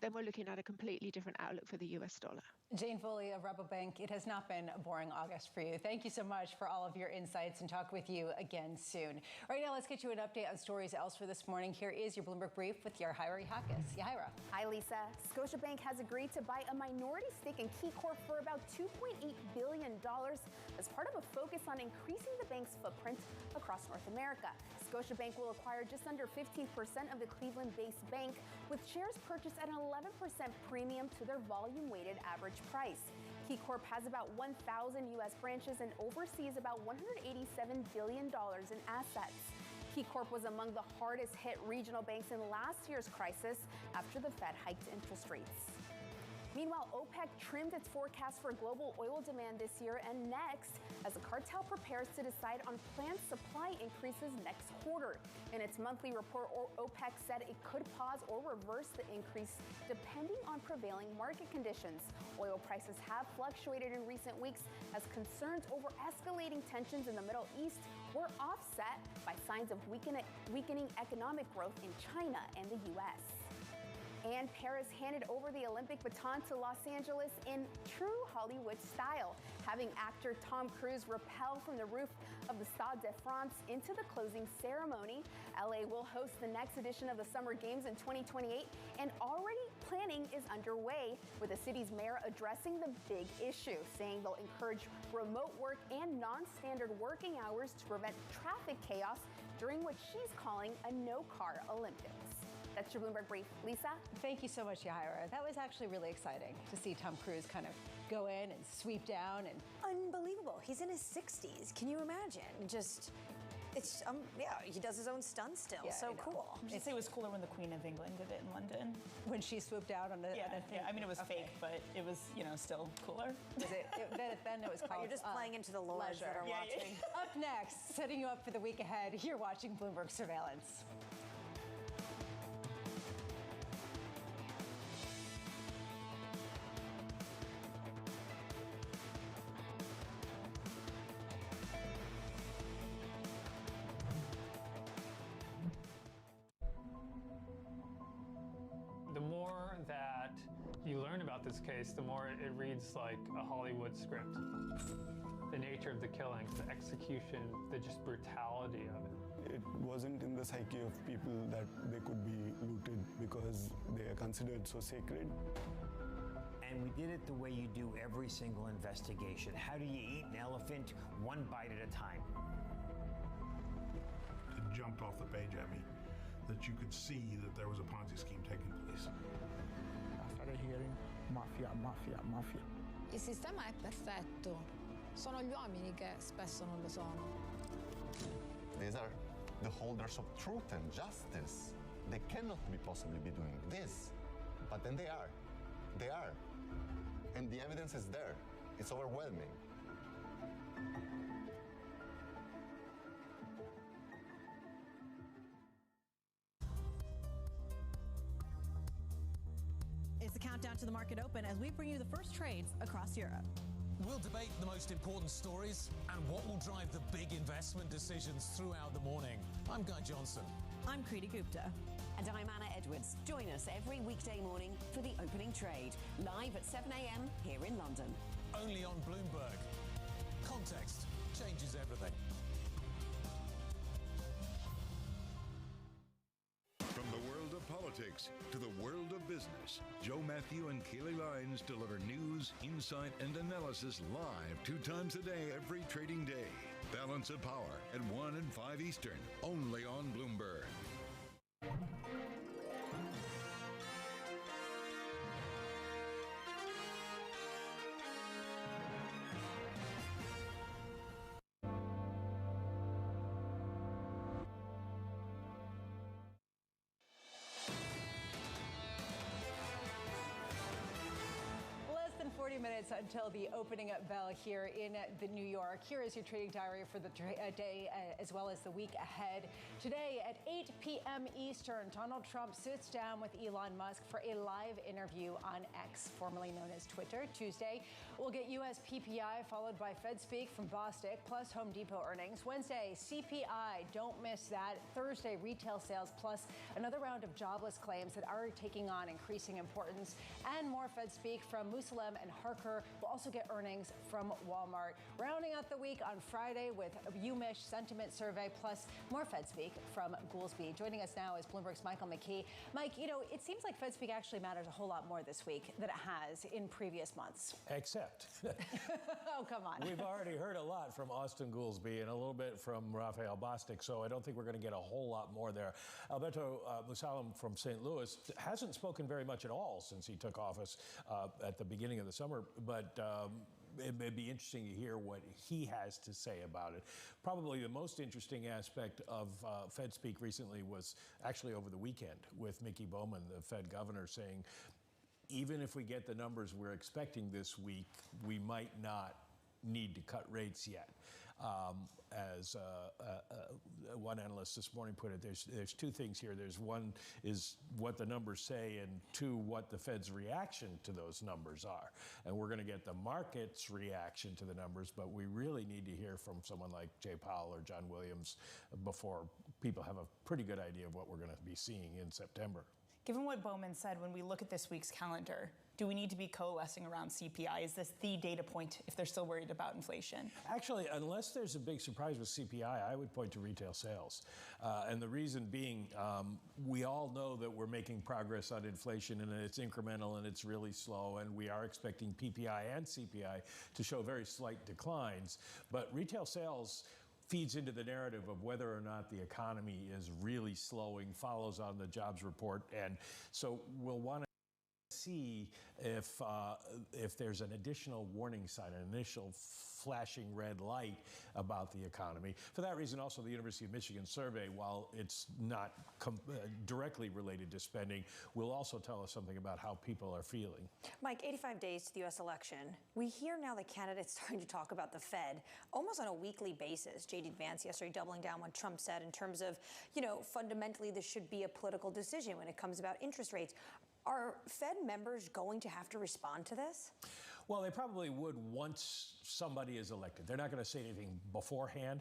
Speaker 6: then we're looking at a completely different outlook for the US dollar.
Speaker 3: Jane Foley of Rabobank, it has not been a boring August for you. Thank you so much for all of your insights, and talk with you again soon. Right now, let's get you an update on stories elsewhere this morning. Here is your Bloomberg Brief with Yahaira Hakis. Yahaira.
Speaker 7: Hi, Lisa. Scotiabank has agreed to buy a minority stake in KeyCorp for about $2.8 billion as part of a focus on increasing the bank's footprint across North America. Scotiabank will acquire just under 15% of the Cleveland-based bank, with shares purchased at an 11% premium to their volume-weighted average price. KeyCorp has about 1,000 U.S. branches and oversees about $187 billion in assets. KeyCorp was among the hardest hit regional banks in last year's crisis after the Fed hiked interest rates. Meanwhile, OPEC trimmed its forecast for global oil demand this year and next as the cartel prepares to decide on planned supply increases next quarter. In its monthly report, OPEC said it could pause or reverse the increase depending on prevailing market conditions. Oil prices have fluctuated in recent weeks as concerns over escalating tensions in the Middle East were offset by signs of weakening economic growth in China and the U.S. And Paris handed over the Olympic baton to Los Angeles in true Hollywood style, having actor Tom Cruise rappel from the roof of the Stade de France into the closing ceremony. LA will host the next edition of the Summer Games in 2028, and already planning is underway, with the city's mayor addressing the big issue, saying they'll encourage remote work and non-standard working hours to prevent traffic chaos during what she's calling a no-car Olympics. That's your Bloomberg Brief. Lisa?
Speaker 3: Thank you so much, Yahaira. That was actually really exciting to see Tom Cruise kind of go in and sweep down. And
Speaker 2: unbelievable. He's in his 60s. Can you imagine? It's yeah, he does his own stunts still. Yeah, so cool.
Speaker 4: I'd say it was cooler when the Queen of England did it in London.
Speaker 3: When she swooped out on the...
Speaker 4: Yeah, I mean, it was fake, but it was, still cooler.
Speaker 3: Was then it was called...
Speaker 2: You're just playing into the lords that are watching.
Speaker 3: Yeah. Up next, setting you up for the week ahead, you're watching Bloomberg Surveillance.
Speaker 9: You learn about this case, the more it reads like a Hollywood script. The nature of the killings, the execution, the just brutality of it.
Speaker 21: It wasn't in the psyche of people that they could be looted because they are considered so sacred.
Speaker 23: And we did it the way you do every single investigation. How do you eat an elephant? One bite at a time.
Speaker 24: It jumped off the page at me that you could see that there was a Ponzi scheme taking place.
Speaker 17: Started hearing mafia, mafia, mafia.
Speaker 25: Il sistema è perfetto, sono gli uomini che spesso non lo sono.
Speaker 27: These are the holders of truth and justice. They cannot be possibly be doing this, but then they are. They are. And the evidence is there. It's overwhelming.
Speaker 28: It's the countdown to the market open as we bring you the first trades across Europe.
Speaker 29: We'll debate the most important stories and what will drive the big investment decisions throughout the morning. I'm Guy Johnson.
Speaker 28: I'm Kriti Gupta.
Speaker 30: And I'm Anna Edwards. Join us every weekday morning for the opening trade, live at 7 a.m. here in London.
Speaker 29: Only on Bloomberg. Context changes everything.
Speaker 5: From the world of politics to the world of business, Joe Matthew and Keely Lines deliver news, insight, and analysis live 2 times a day every trading day. Balance of Power at 1 and 5 Eastern, only on Bloomberg.
Speaker 3: minutes until the opening bell here in the New York. Here is your trading diary for the day as well as the week ahead. Today at 8 p.m. Eastern, Donald Trump sits down with Elon Musk for a live interview on X, formerly known as Twitter. Tuesday, we'll get U.S. PPI followed by Fed speak from Bostic, plus Home Depot earnings. Wednesday, CPI, don't miss that. Thursday, retail sales, plus another round of jobless claims that are taking on increasing importance, and more Fed speak from Musalem and Harker. We'll also get earnings from Walmart. Rounding out the week on Friday with UMich sentiment survey, plus more Fed speak from Goolsbee. Joining us now is Bloomberg's Michael McKee. Mike, you know, it seems like Fed speak actually matters a whole lot more this week than it has in previous months.
Speaker 8: Except.
Speaker 3: Oh, come on.
Speaker 8: We've already heard a lot from Austin Goolsbee and a little bit from Raphael Bostic, so I don't think we're going to get a whole lot more there. Alberto Musalem from St. Louis hasn't spoken very much at all since he took office at the beginning of the summer, but it may be interesting to hear what he has to say about it. Probably the most interesting aspect of Fed speak recently was actually over the weekend with Mickey Bowman, the Fed governor, saying, even if we get the numbers we're expecting this week, we might not need to cut rates yet. As one analyst this morning put it, there's two things here. There's one is what the numbers say, and two, what the Fed's reaction to those numbers are. And we're going to get the market's reaction to the numbers, but we really need to hear from someone like Jay Powell or John Williams before people have a pretty good idea of what we're going to be seeing in September.
Speaker 4: Given what Bowman said, when we look at this week's calendar, do we need to be coalescing around CPI? Is this the data point if they're still worried about inflation?
Speaker 8: Actually, unless there's a big surprise with CPI, I would point to retail sales. And the reason being, we all know that we're making progress on inflation and it's incremental and it's really slow, and we are expecting PPI and CPI to show very slight declines. But retail sales feeds into the narrative of whether or not the economy is really slowing, follows on the jobs report. And so we'll want to see if there's an additional warning sign, an initial flashing red light about the economy. For that reason, also the University of Michigan survey, while it's not directly related to spending, will also tell us something about how people are feeling.
Speaker 2: Mike, 85 days to the U.S. election. We hear now the candidates starting to talk about the Fed almost on a weekly basis. J.D. Vance yesterday doubling down what Trump said in terms of, you know, fundamentally this should be a political decision when it comes about interest rates. Are Fed members going to have to respond to this?
Speaker 8: Well, they probably would once somebody is elected. They're not going to say anything beforehand.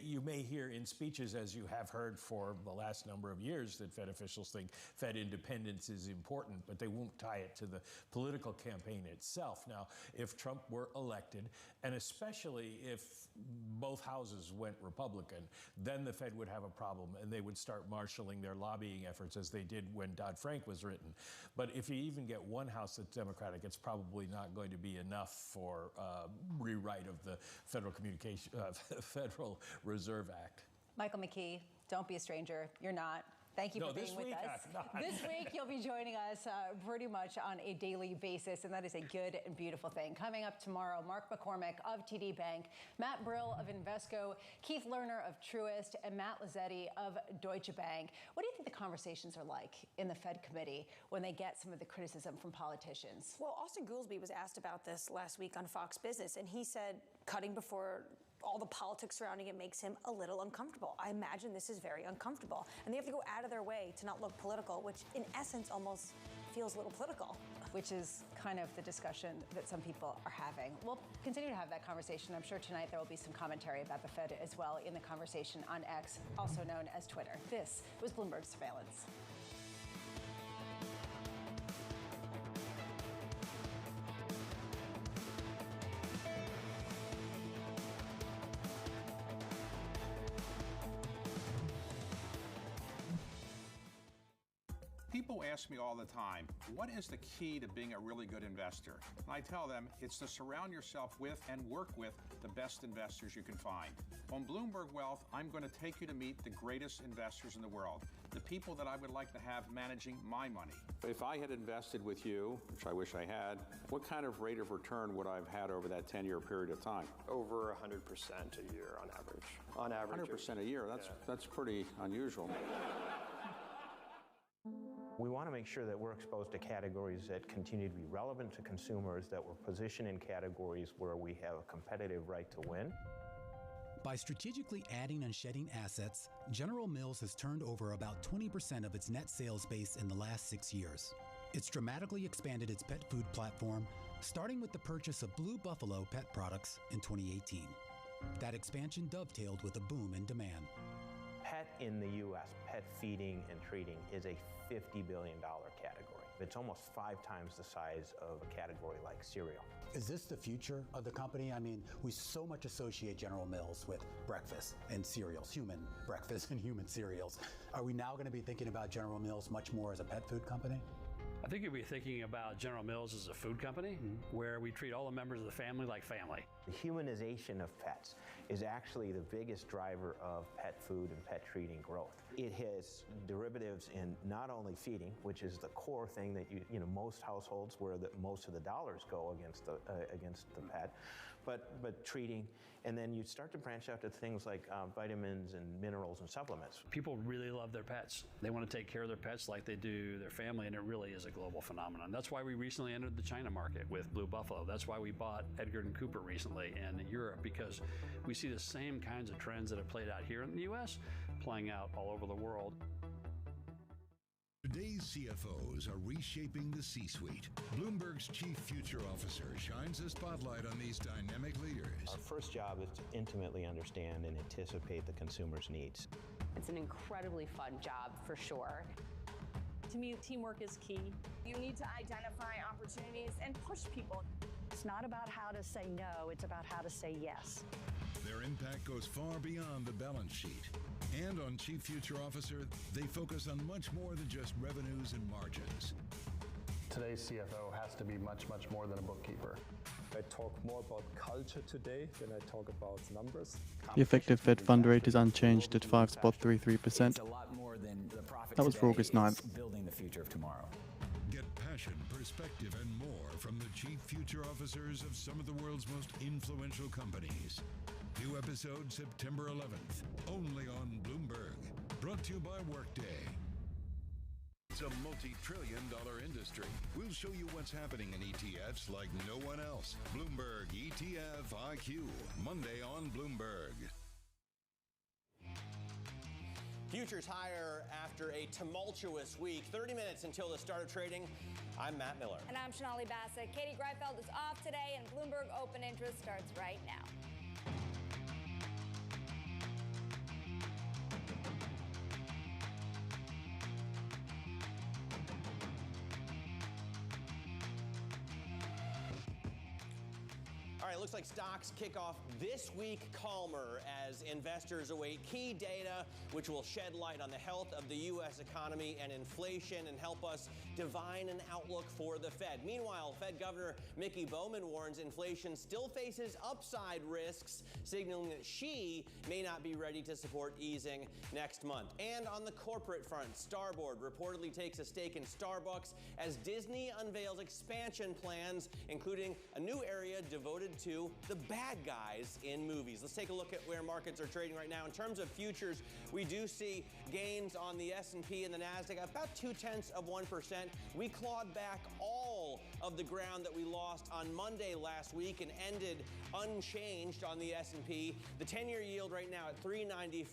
Speaker 8: You may hear in speeches, as you have heard for the last number of years, that Fed officials think Fed independence is important, but they won't tie it to the political campaign itself. Now, if Trump were elected, and especially if both houses went Republican, then the Fed would have a problem, and they would start marshaling their lobbying efforts as they did when Dodd-Frank was written. But if you even get one house that's Democratic, it's probably not going to be enough for rewrite of the Federal Reserve Act.
Speaker 3: Michael McKee, don't be a stranger. You're not. Thank you for being with us. This week, you'll be joining us pretty much on a daily basis, and that is a good and beautiful thing. Coming up tomorrow, Mark McCormick of TD Bank, Matt Brill of Invesco, Keith Lerner of Truist, and Matt Lazzetti of Deutsche Bank. What do you think the conversations are like in the Fed committee when they get some of the criticism from politicians?
Speaker 2: Well, Austin Goolsbee was asked about this last week on Fox Business, and he said cutting before all the politics surrounding it makes him a little uncomfortable. I imagine this is very uncomfortable. And they have to go out of their way to not look political, which in essence almost feels a little political.
Speaker 3: Which is kind of the discussion that some people are having. We'll continue to have that conversation. I'm sure tonight there will be some commentary about the Fed as well in the conversation on X, also known as Twitter. This was Bloomberg Surveillance.
Speaker 12: People ask me all the time, what is the key to being a really good investor? And I tell them it's to surround yourself with and work with the best investors you can find. On Bloomberg Wealth, I'm going to take you to meet the greatest investors in the world, the people that I would like to have managing my money. If I had invested with you, which I wish I had, what kind of rate of return would I have had over that 10-year period of time?
Speaker 13: Over 100% a year on average. On average.
Speaker 12: 100% a year, that's pretty unusual.
Speaker 10: We want to make sure that we're exposed to categories that continue to be relevant to consumers, that we're positioned in categories where we have a competitive right to win.
Speaker 11: By strategically adding and shedding assets, General Mills has turned over about 20% of its net sales base in the last 6 years. It's dramatically expanded its pet food platform, starting with the purchase of Blue Buffalo pet products in 2018. That expansion dovetailed with a boom in demand.
Speaker 10: Pet in the U.S., pet feeding and treating, is a $50 billion category. It's almost 5 times the size of a category like cereal.
Speaker 14: Is this the future of the company? I mean, we so much associate General Mills with breakfast and cereals, human breakfast and human cereals. Are we now going to be thinking about General Mills much more as a pet food company?
Speaker 15: I think you'll be thinking about General Mills as a food company where we treat all the members of the family like family.
Speaker 10: The humanization of pets is actually the biggest driver of pet food and pet treating growth. It has derivatives in not only feeding, which is the core thing that most households where most of the dollars go against the pet, but treating, and then you start to branch out to things like vitamins and minerals and supplements.
Speaker 15: People really love their pets. They want to take care of their pets like they do their family, and it really is a global phenomenon. That's why we recently entered the China market with Blue Buffalo. That's why we bought Edgar & Cooper recently in Europe, because we see the same kinds of trends that have played out here in the U.S. playing out all over the world.
Speaker 5: Today's CFOs are reshaping the C-suite. Bloomberg's chief future officer shines a spotlight on these dynamic leaders.
Speaker 10: Our first job is to intimately understand and anticipate the consumer's needs.
Speaker 16: It's an incredibly fun job for sure.
Speaker 18: To me, teamwork is key. You need to identify opportunities and push people. It's not about how to say no, it's about how to say yes.
Speaker 5: Their impact goes far beyond the balance sheet. And on Chief Future Officer, they focus on much more than just revenues and margins.
Speaker 19: Today's CFO has to be much, much more than a bookkeeper.
Speaker 13: I talk more about culture today than I talk about numbers.
Speaker 20: The effective Fed fund rate is unchanged at 5.33%. That was for August 9th.
Speaker 22: Building the future of tomorrow.
Speaker 5: Get passion, perspective, and more from the Chief Future Officers of some of the world's most influential companies. New episode September 11th, only on Bloomberg. Brought to you by Workday. It's a multi-trillion-dollar industry. We'll show you what's happening in ETFs like no one else. Bloomberg ETF IQ, Monday on Bloomberg.
Speaker 20: Futures higher after a tumultuous week. 30 minutes until the start of trading. I'm Matt Miller.
Speaker 22: And I'm Sonali Bassett. Katie Greifeld is off today, and Bloomberg Open Interest starts right now.
Speaker 20: All right, looks like stocks kick off this week calmer as investors await key data which will shed light on the health of the U.S. economy and inflation and help us divine an outlook for the Fed. Meanwhile, Fed Governor Mickey Bowman warns inflation still faces upside risks, signaling that she may not be ready to support easing next month. And on the corporate front, Starboard reportedly takes a stake in Starbucks as Disney unveils expansion plans, including a new area devoted to the bad guys in movies. Let's take a look at where markets are trading right now. In terms of futures, we do see gains on the S&P and the NASDAQ, about 0.2%. We clawed back all of the ground that we lost on Monday last week and ended unchanged on the S&P. The 10-year yield right now at 3.95,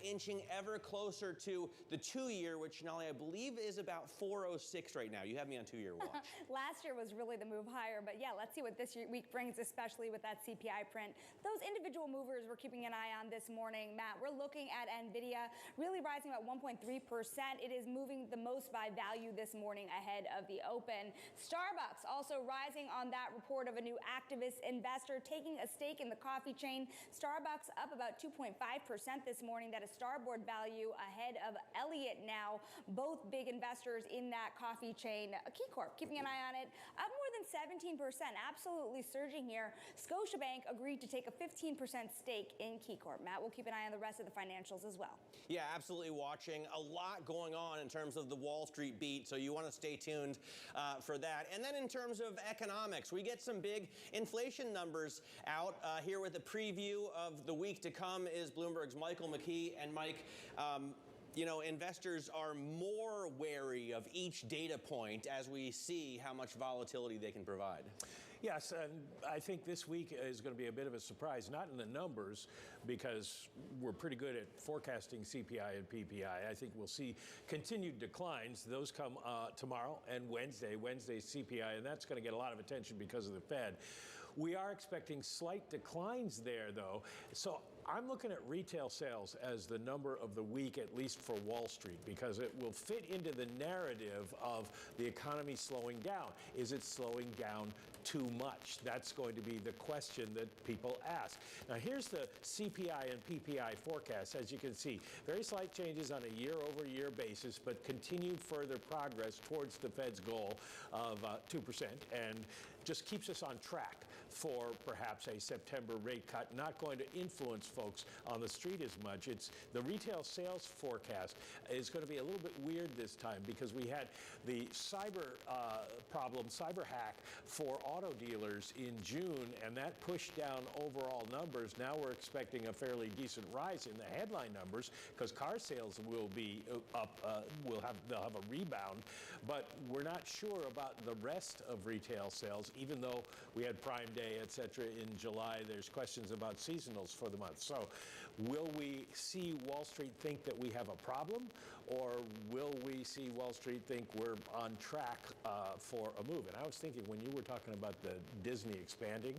Speaker 20: inching ever closer to the 2-year, which, Nali, I believe is about 4.06 right now. You have me on 2-year watch.
Speaker 22: Last year was really the move higher, but yeah, let's see what this week brings, especially with that CPI print. Those individual movers we're keeping an eye on this morning, Matt, we're looking at NVIDIA really rising about 1.3%. It is moving the most by value this morning ahead of the open. Starbucks also rising on that report of a new activist investor taking a stake in the coffee chain. Starbucks up about 2.5% this morning. That is Starboard value ahead of Elliott now. Both big investors in that coffee chain. KeyCorp, keeping an eye on it, up more than 17%, absolutely surging here. Scotiabank agreed to take a 15% stake in KeyCorp. Matt, we'll keep an eye on the rest of the financials as well.
Speaker 20: Yeah, absolutely watching. A lot going on in terms of the Wall Street beat, so you want to stay tuned for that. And then in terms of economics, we get some big inflation numbers out here with a preview of the week to come is Bloomberg's Michael McKee. And Mike, you know, investors are more wary of each data point as we see how much volatility they can provide.
Speaker 8: Yes, and I think this week is going to be a bit of a surprise, not in the numbers, because we're pretty good at forecasting CPI and PPI. I think we'll see continued declines. Those come tomorrow and Wednesday's CPI, and that's going to get a lot of attention because of the Fed. We are expecting slight declines there, though. So I'm looking at retail sales as the number of the week, at least for Wall Street, because it will fit into the narrative of the economy slowing down. Is it slowing down too much? That's going to be the question that people ask. Now, here's the CPI and PPI forecast. As you can see, very slight changes on a year-over-year basis, but continued further progress towards the Fed's goal of 2%, and just keeps us on track for perhaps a September rate cut. Not going to influence folks on the street as much. It's the retail sales forecast is going to be a little bit weird this time because we had the cyber hack for auto dealers in June, and that pushed down overall numbers. Now we're expecting a fairly decent rise in the headline numbers because car sales will be up. They'll have a rebound, but we're not sure about the rest of retail sales. Even though we had Prime Day, et cetera, in July, there's questions about seasonals for the month. So will we see Wall Street think that we have a problem, or will we see Wall Street think we're on track for a move? And I was thinking, when you were talking about the Disney expanding,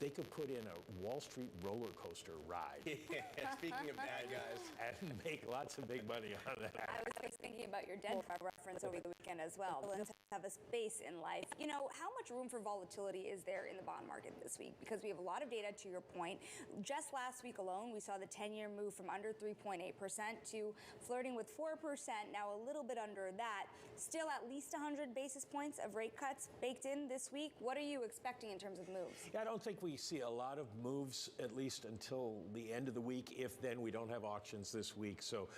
Speaker 8: they could put in a Wall Street roller coaster ride.
Speaker 20: Yeah, speaking of bad guys.
Speaker 8: And make lots of big money on that.
Speaker 22: I was thinking about your Denver reference over the weekend as well. Let's have a space in life. You know, how much room for volatility is there in the bond market this week? Because we have a lot of data, to your point. Just last week alone, we saw the 10-year move from under 3.8% to flirting with 4%, now a little bit under that. Still at least 100 basis points of rate cuts baked in this week. What are you expecting in terms of moves?
Speaker 8: Yeah, I don't think we see a lot of moves, at least until the end of the week, if then we don't have auctions this week. So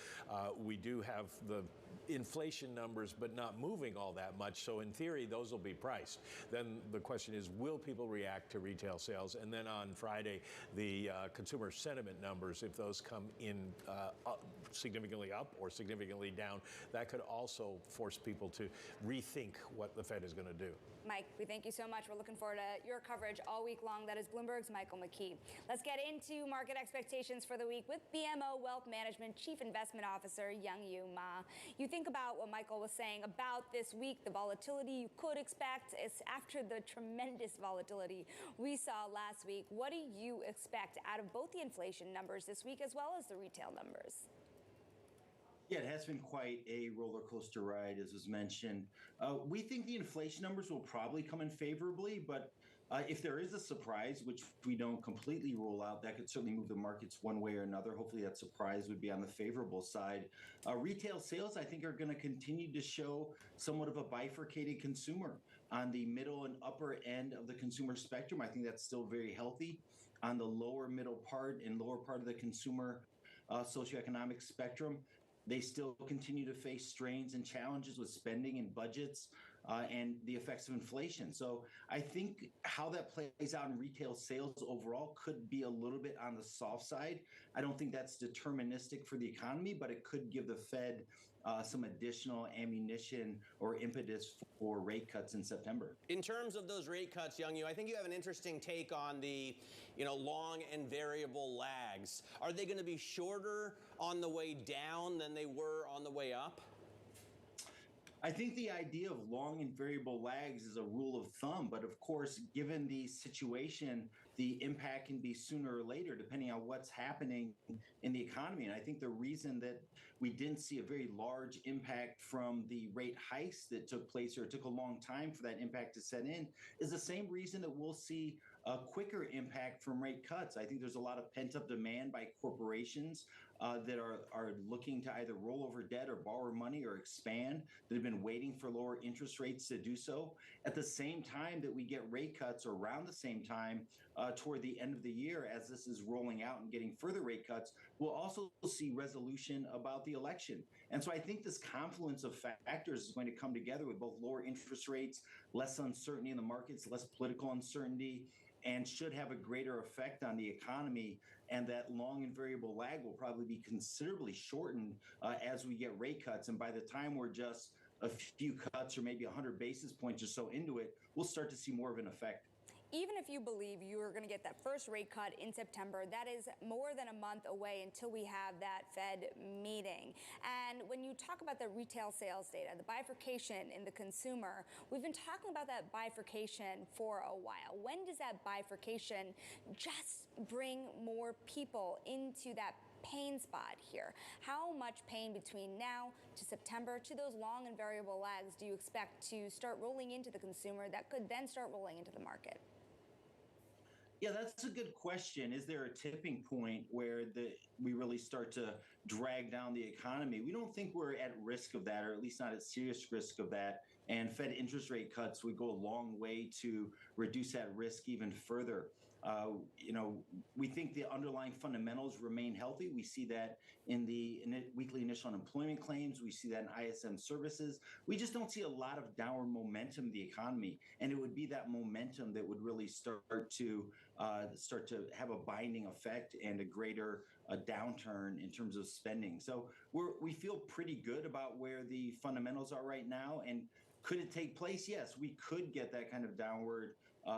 Speaker 8: we do have the inflation numbers, but not moving all that much. So in theory, those will be priced. Then the question is, will people react to retail sales? And then on Friday, the consumer sentiment numbers, if those come in significantly up or significantly down, that could also force people to rethink what the Fed is going to do.
Speaker 22: Mike, we thank you so much. We're looking forward to your coverage all week long. That is Bloomberg's Michael McKee. Let's get into market expectations for the week with BMO Wealth Management Chief Investment Officer Young-Yu Ma. You think about what Michael was saying about this week, the volatility you could expect is after the tremendous volatility we saw last week. What do you expect out of both the inflation numbers this week as well as the retail numbers?
Speaker 1: Yeah, it has been quite a roller coaster ride, as was mentioned. We think the inflation numbers will probably come in favorably, but if there is a surprise, which we don't completely rule out, that could certainly move the markets one way or another. Hopefully that surprise would be on the favorable side. Retail sales, I think, are going to continue to show somewhat of a bifurcated consumer. On the middle and upper end of the consumer spectrum, I think that's still very healthy. On the lower middle part and lower part of the consumer socioeconomic spectrum, they still continue to face strains and challenges with spending and budgets and the effects of inflation. So I think how that plays out in retail sales overall could be a little bit on the soft side. I don't think that's deterministic for the economy, but it could give the Fed some additional ammunition or impetus for rate cuts in September.
Speaker 20: In terms of those rate cuts, Young-Yu, I think you have an interesting take on the, long and variable lags. Are they going to be shorter on the way down than they were on the way up?
Speaker 1: I think the idea of long and variable lags is a rule of thumb, but of course, given the situation, the impact can be sooner or later, depending on what's happening in the economy. And I think the reason that we didn't see a very large impact from the rate hikes that took place, or it took a long time for that impact to set in, is the same reason that we'll see a quicker impact from rate cuts. I think there's a lot of pent-up demand by corporations that are looking to either roll over debt or borrow money or expand, that have been waiting for lower interest rates to do so. At the same time that we get rate cuts, or around the same time toward the end of the year, as this is rolling out and getting further rate cuts, we'll also see resolution about the election. And so I think this confluence of factors is going to come together with both lower interest rates, less uncertainty in the markets, less political uncertainty, and should have a greater effect on the economy. And that long and variable lag will probably be considerably shortened as we get rate cuts. And by the time we're just a few cuts or maybe 100 basis points or so into it, we'll start to see more of an effect.
Speaker 22: Even if you believe you are going to get that first rate cut in September, that is more than a month away until we have that Fed meeting. And when you talk about the retail sales data, the bifurcation in the consumer, we've been talking about that bifurcation for a while. When does that bifurcation just bring more people into that pain spot here? How much pain between now to September to those long and variable lags do you expect to start rolling into the consumer that could then start rolling into the market?
Speaker 1: Yeah, that's a good question. Is there a tipping point where we really start to drag down the economy? We don't think we're at risk of that, or at least not at serious risk of that. And Fed interest rate cuts would go a long way to reduce that risk even further. We think the underlying fundamentals remain healthy. We see that in the weekly initial unemployment claims. We see that in ISM services. We just don't see a lot of downward momentum in the economy. And it would be that momentum that would really start to have a binding effect and a greater downturn in terms of spending. So we feel pretty good about where the fundamentals are right now. And could it take place? Yes, we could get that kind of downward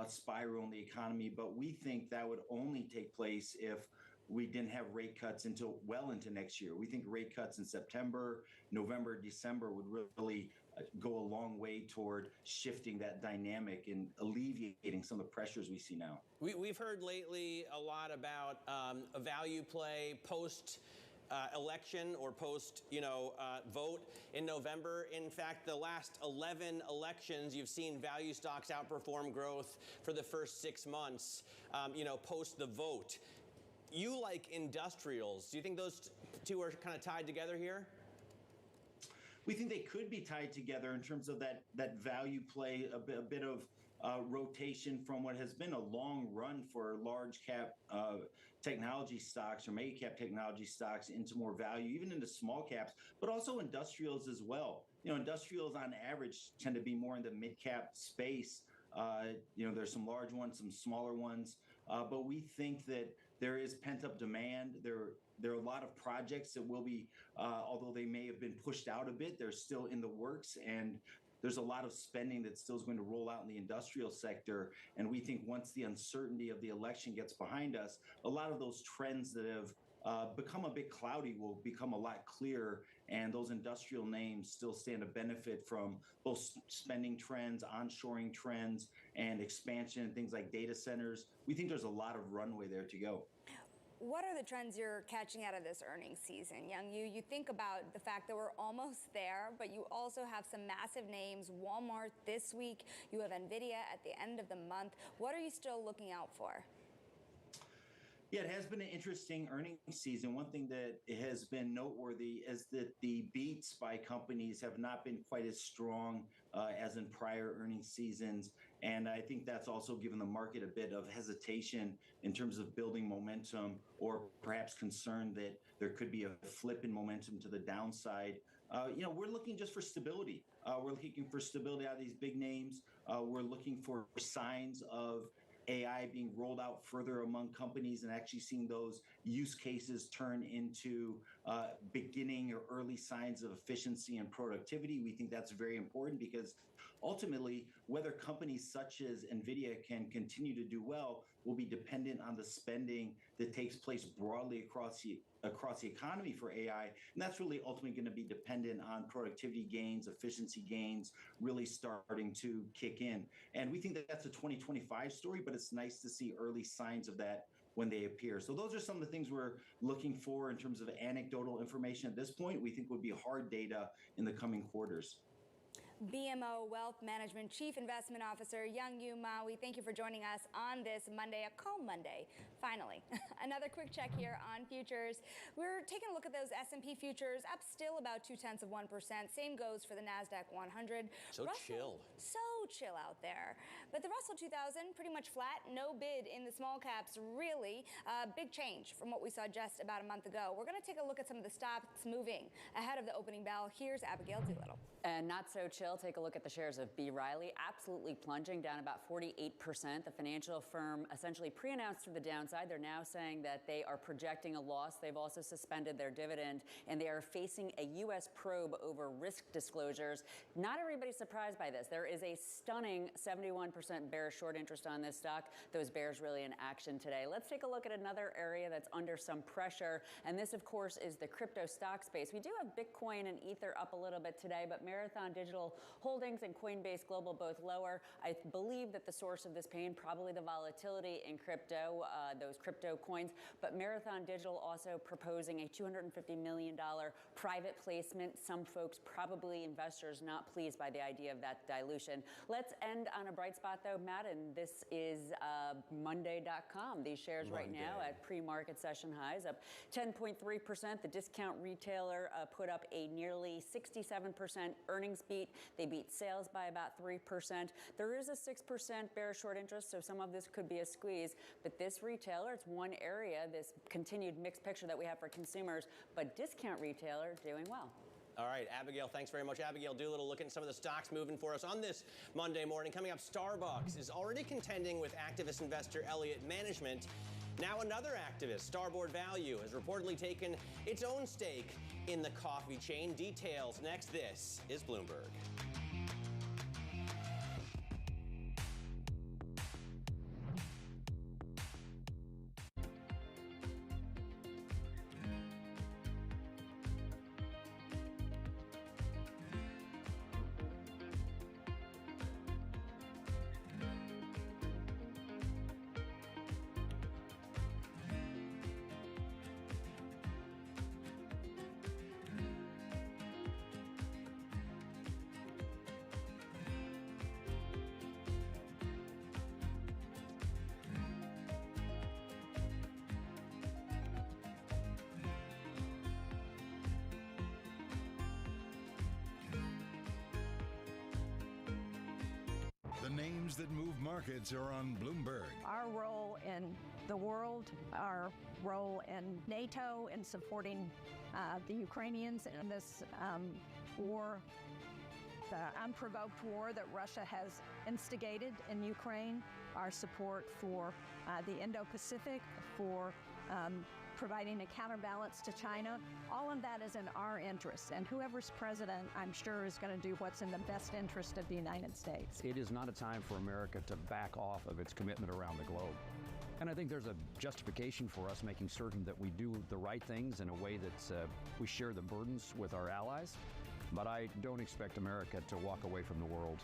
Speaker 1: spiral in the economy, but we think that would only take place if we didn't have rate cuts until well into next year. We think rate cuts in September, November, December would really go a long way toward shifting that dynamic and alleviating some of the pressures we see now.
Speaker 20: We've heard lately a lot about a value play post election or post, vote in November. In fact, the last 11 elections, you've seen value stocks outperform growth for the first 6 months, post the vote. You like industrials. Do you think those two are kind of tied together here?
Speaker 1: We think they could be tied together in terms of that value play, a bit of rotation from what has been a long run for large cap technology stocks or mega cap technology stocks into more value, even into small caps, but also industrials as well. Industrials on average tend to be more in the mid cap space. There's some large ones, some smaller ones, but we think that there is pent up demand. There are a lot of projects that will be, although they may have been pushed out a bit, they're still in the works, and there's a lot of spending that still is going to roll out in the industrial sector. And we think once the uncertainty of the election gets behind us, a lot of those trends that have become a bit cloudy will become a lot clearer. And those industrial names still stand to benefit from both spending trends, onshoring trends, and expansion in things like data centers. We think there's a lot of runway there to go.
Speaker 22: What are the trends you're catching out of this earnings season, Young Yu? You think about the fact that we're almost there, but you also have some massive names. Walmart this week. You have NVIDIA at the end of the month. What are you still looking out for?
Speaker 1: Yeah, it has been an interesting earnings season. One thing that has been noteworthy is that the beats by companies have not been quite as strong as in prior earnings seasons. And I think that's also given the market a bit of hesitation in terms of building momentum, or perhaps concern that there could be a flip in momentum to the downside. We're looking just for stability. We're looking for stability out of these big names. We're looking for signs of AI being rolled out further among companies and actually seeing those use cases turn into beginning or early signs of efficiency and productivity. We think that's very important because ultimately, whether companies such as NVIDIA can continue to do well will be dependent on the spending that takes place broadly across the economy for AI. And that's really ultimately going to be dependent on productivity gains, efficiency gains, really starting to kick in. And we think that that's a 2025 story, but it's nice to see early signs of that when they appear. So those are some of the things we're looking for in terms of anecdotal information at this point. We think would be hard data in the coming quarters.
Speaker 22: BMO Wealth Management Chief Investment Officer Young Yu Ma, we thank you for joining us on this Monday, a calm Monday. Finally, another quick check here on futures. We're taking a look at those S&P futures, up still about 0.2%. Same goes for the NASDAQ 100.
Speaker 20: So chill
Speaker 22: out there. But the Russell 2000, pretty much flat, no bid in the small caps, really. Big change from what we saw just about a month ago. We're going to take a look at some of the stocks moving ahead of the opening bell. Here's Abigail Doolittle.
Speaker 16: And not so chill
Speaker 6: Phil, take a look at the shares of B. Riley, absolutely plunging, down about 48%. The financial firm essentially pre-announced to the downside. They're now saying that they are projecting a loss. They've also suspended their dividend, and they are facing a U.S. probe over risk disclosures. Not everybody's surprised by this. There is a stunning 71% bearish short interest on this stock. Those bears really in action today. Let's take a look at another area that's under some pressure, and this, of course, is the crypto stock space. We do have Bitcoin and Ether up a little bit today, but Marathon Digital Holdings and Coinbase Global both lower. I believe that the source of this pain, probably the volatility in crypto, those crypto coins, but Marathon Digital also proposing a $250 million private placement. Some folks, probably investors, not pleased by the idea of that dilution. Let's end on a bright spot, though, Matt, and this is Monday.com. These shares right now at pre-market session highs, up 10.3%. The discount retailer put up a nearly 67% earnings beat. They beat sales by about 3%. There is a 6% bearish short interest, so some of this could be a squeeze. But this retailer, it's one area, this continued mixed picture that we have for consumers, but discount retailer doing well.
Speaker 20: All right, Abigail, thanks very much. Abigail Doolittle looking at some of the stocks moving for us on this Monday morning. Coming up, Starbucks is already contending with activist investor Elliott Management. Now another activist, Starboard Value, has reportedly taken its own stake in the coffee chain. Details next. This is Bloomberg.
Speaker 5: The names that move markets are on Bloomberg.
Speaker 18: Our role in the world, our role in NATO in supporting the Ukrainians in this war, the unprovoked war that Russia has instigated in Ukraine, our support for the Indo-Pacific, for providing a counterbalance to China. All of that is in our interest, and whoever's president, I'm sure, is going to do what's in the best interest of the United States.
Speaker 7: It is not a time for America to back off of its commitment around the globe. And I think there's a justification for us making certain that we do the right things in a way that we share the burdens with our allies. But I don't expect America to walk away from the world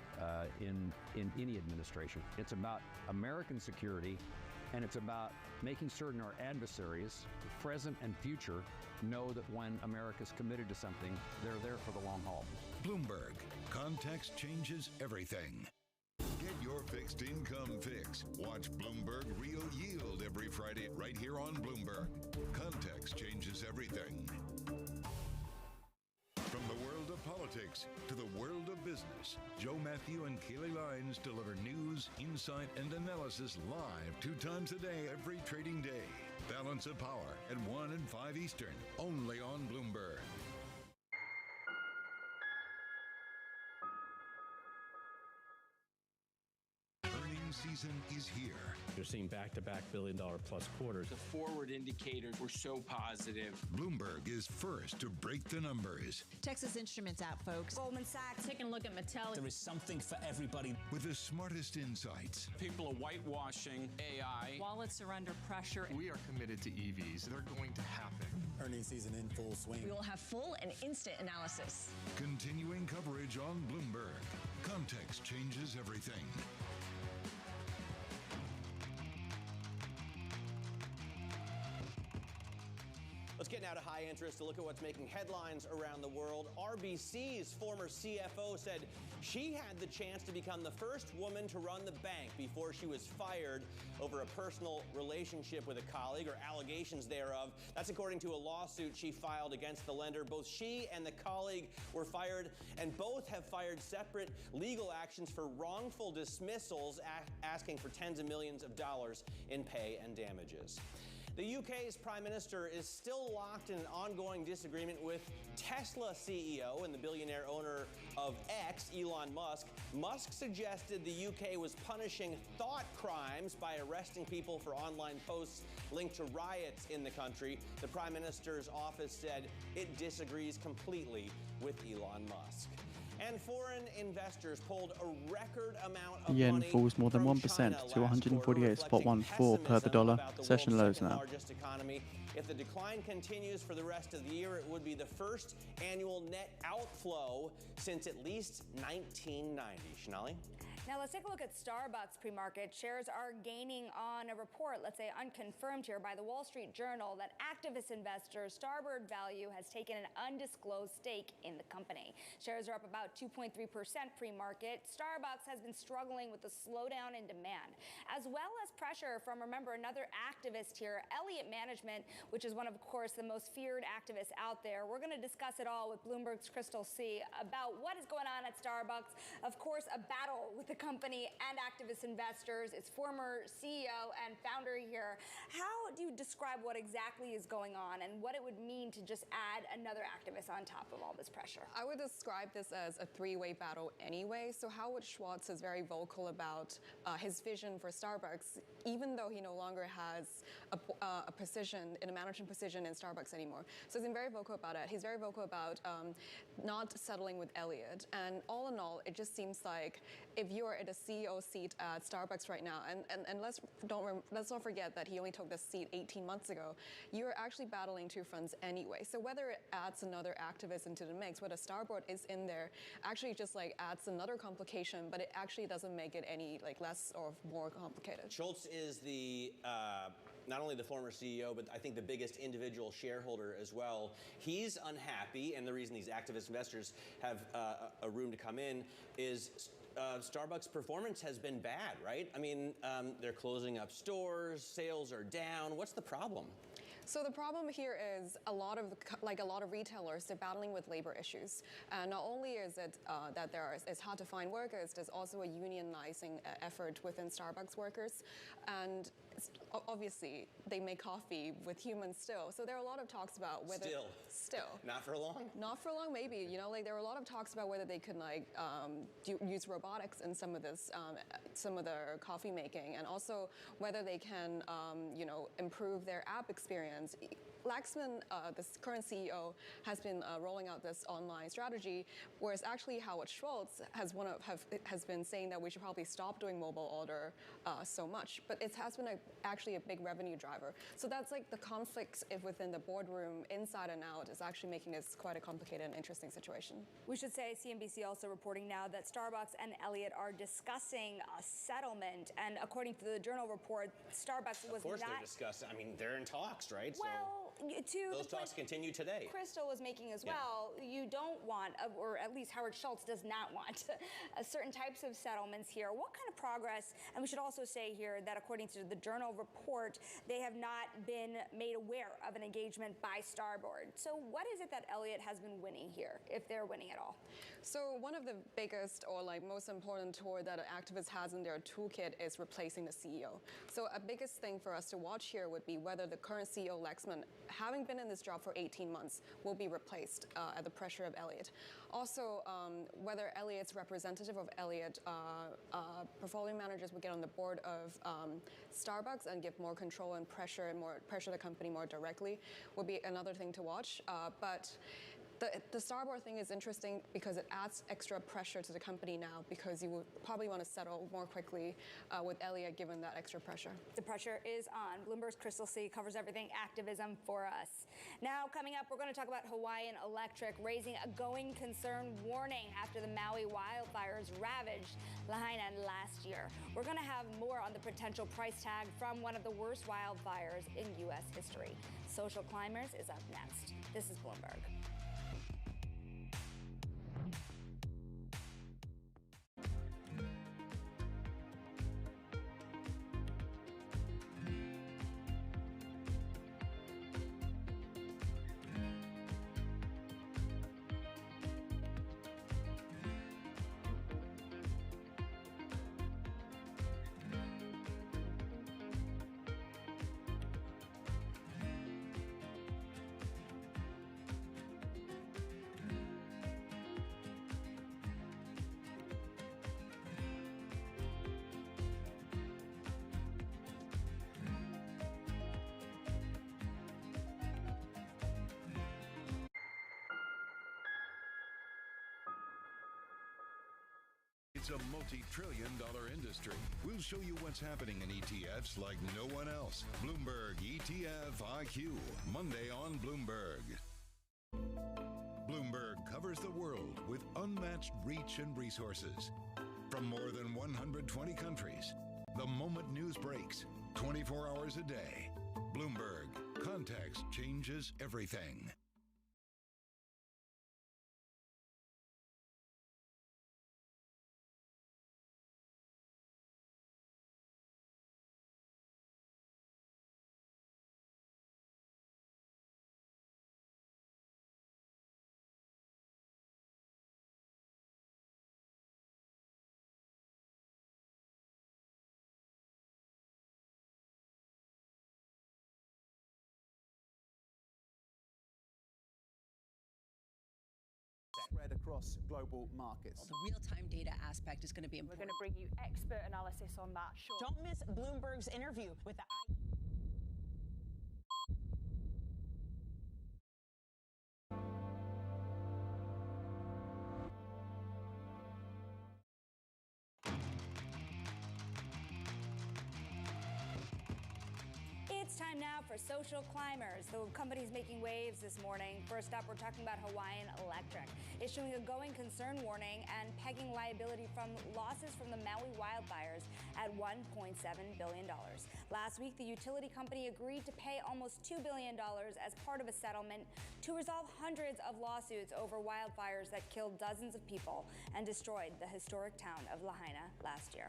Speaker 7: in any administration. It's about American security, and it's about making certain our adversaries, present and future, know that when America's committed to something, they're there for the long haul.
Speaker 5: Bloomberg. Context changes everything. Get your fixed income fix. Watch Bloomberg Real Yield every Friday right here on Bloomberg. Context changes everything. From the world of politics to the world of business, Joe Matthew and Keely Lines deliver news, insight, and analysis live 2 times a day every trading day. Balance of Power at 1 and 5 Eastern, only on Bloomberg. Earnings season is here.
Speaker 9: You're seeing back-to-back billion-dollar-plus quarters.
Speaker 17: The forward indicators were so positive.
Speaker 5: Bloomberg is first to break the numbers.
Speaker 28: Texas Instruments out, folks.
Speaker 22: Goldman Sachs.
Speaker 28: Taking a look at Mattel.
Speaker 9: There is something for everybody.
Speaker 5: With the smartest insights.
Speaker 17: People are whitewashing AI.
Speaker 28: Wallets are under pressure.
Speaker 19: We are committed to EVs. They're going to happen.
Speaker 14: Earnings season in full swing.
Speaker 28: We will have full and instant analysis.
Speaker 5: Continuing coverage on Bloomberg. Context changes everything.
Speaker 20: Let's get now to high interest to look at what's making headlines around the world. RBC's former CFO said she had the chance to become the first woman to run the bank before she was fired over a personal relationship with a colleague, or allegations thereof. That's according to a lawsuit she filed against the lender. Both she and the colleague were fired, and both have fired separate legal actions for wrongful dismissals, asking for tens of millions of dollars in pay and damages. The UK's Prime Minister is still locked in an ongoing disagreement with Tesla CEO and the billionaire owner of X, Elon Musk. Musk suggested the UK was punishing thought crimes by arresting people for online posts linked to riots in the country. The Prime Minister's office said it disagrees completely with Elon Musk. And foreign investors pulled a record amount of
Speaker 2: yen
Speaker 20: money
Speaker 2: falls more than
Speaker 20: from
Speaker 2: 1%
Speaker 20: China
Speaker 2: to
Speaker 20: last quarter,
Speaker 2: 148.14 per the dollar. Session lows now.
Speaker 20: Largest economy. If the decline continues for the rest of the year, it would be the first annual net outflow since at least 1990. Shonali?
Speaker 22: Now let's take a look at Starbucks pre-market. Shares are gaining on a report, let's say unconfirmed here by the Wall Street Journal, that activist investor Starboard Value has taken an undisclosed stake in the company. Shares are up about 2.3% pre-market. Starbucks has been struggling with the slowdown in demand, as well as pressure from, remember, another activist here, Elliott Management, which is one of course the most feared activists out there. We're going to discuss it all with Bloomberg's Crystal C about what is going on at Starbucks. Of course, a battle with the company and activist investors. Its former CEO and founder here. How do you describe what exactly is going on and what it would mean to just add another activist on top of all this pressure?
Speaker 4: I would describe this as a three-way battle anyway. So Howard Schwartz is very vocal about his vision for Starbucks, even though he no longer has a position in a management position in Starbucks anymore. So he's been very vocal about it. He's very vocal about not settling with Elliott. And all in all, it just seems like if you're at a CEO seat at Starbucks right now, and let's not forget that he only took this seat 18 months ago, you're actually battling two fronts anyway. So whether it adds another activist into the mix, whether Starboard is in there, actually just like adds another complication, but it actually doesn't make it any like less or more complicated.
Speaker 20: Schultz is the not only the former CEO, but I think the biggest individual shareholder as well. He's unhappy, and the reason these activist investors have a room to come in is Starbucks' performance has been bad, right? I mean, they're closing up stores, sales are down. What's the problem?
Speaker 4: So the problem here is a lot of retailers, they're battling with labor issues. Not only is it that it's hard to find workers, there's also a unionizing effort within Starbucks workers. And obviously, they make coffee with humans still. So there are a lot of talks about whether... Still.
Speaker 20: Not for long?
Speaker 4: Not for long, maybe. You know, like there are a lot of talks about whether they could like use robotics in some of this, some of their coffee making, and also whether they can, you know, improve their app experience. Laxman, this current CEO, has been rolling out this online strategy, whereas actually Howard Schultz has been saying that we should probably stop doing mobile order so much. But it has been actually a big revenue driver. So that's like the conflicts within the boardroom, inside and out, is actually making this quite a complicated and interesting situation.
Speaker 22: We should say CNBC also reporting now that Starbucks and Elliott are discussing a settlement. And according to the Journal report, Starbucks was not...
Speaker 20: Of course they're discussing. I mean, they're in talks, right?
Speaker 22: Well,
Speaker 20: those talks continue today.
Speaker 22: Crystal was making as well. You don't want, or at least Howard Schultz does not want, certain types of settlements here. What kind of progress? And we should also say here that according to the Journal report, they have not been made aware of an engagement by Starboard. So what is it that Elliott has been winning here, if they're winning at all?
Speaker 4: So one of the biggest or like most important tool that an activist has in their toolkit is replacing the CEO. So a biggest thing for us to watch here would be whether the current CEO, Laxman, having been in this job for 18 months, will be replaced at the pressure of Elliott. Also, whether Elliott's representative of Elliott, portfolio managers would get on the board of Starbucks and give more control and pressure the company more directly would be another thing to watch. But the Starboard thing is interesting because it adds extra pressure to the company now, because you would probably want to settle more quickly with Elliott given that extra pressure.
Speaker 22: The pressure is on. Bloomberg's Crystal C covers everything activism for us. Now, coming up, we're going to talk about Hawaiian Electric raising a going concern warning after the Maui wildfires ravaged Lahaina last year. We're going to have more on the potential price tag from one of the worst wildfires in U.S. history. Social Climbers is up next. This is Bloomberg.
Speaker 5: It's a multi-trillion-dollar industry. We'll show you what's happening in ETFs like no one else. Bloomberg ETF IQ, Monday on Bloomberg. Bloomberg covers the world with unmatched reach and resources. From more than 120 countries, the moment news breaks, 24 hours a day. Bloomberg, context changes everything.
Speaker 3: Spread across global markets.
Speaker 28: The real-time data aspect is going to be important.
Speaker 22: We're going to bring you expert analysis on that. Sure.
Speaker 28: Don't miss Bloomberg's interview with the
Speaker 22: It's time now for Social Climbers, the companies making waves this morning. First up, we're talking about Hawaiian Electric, issuing a going concern warning and pegging liability from losses from the Maui wildfires at $1.7 billion. Last week, the utility company agreed to pay almost $2 billion as part of a settlement to resolve hundreds of lawsuits over wildfires that killed dozens of people and destroyed the historic town of Lahaina last year.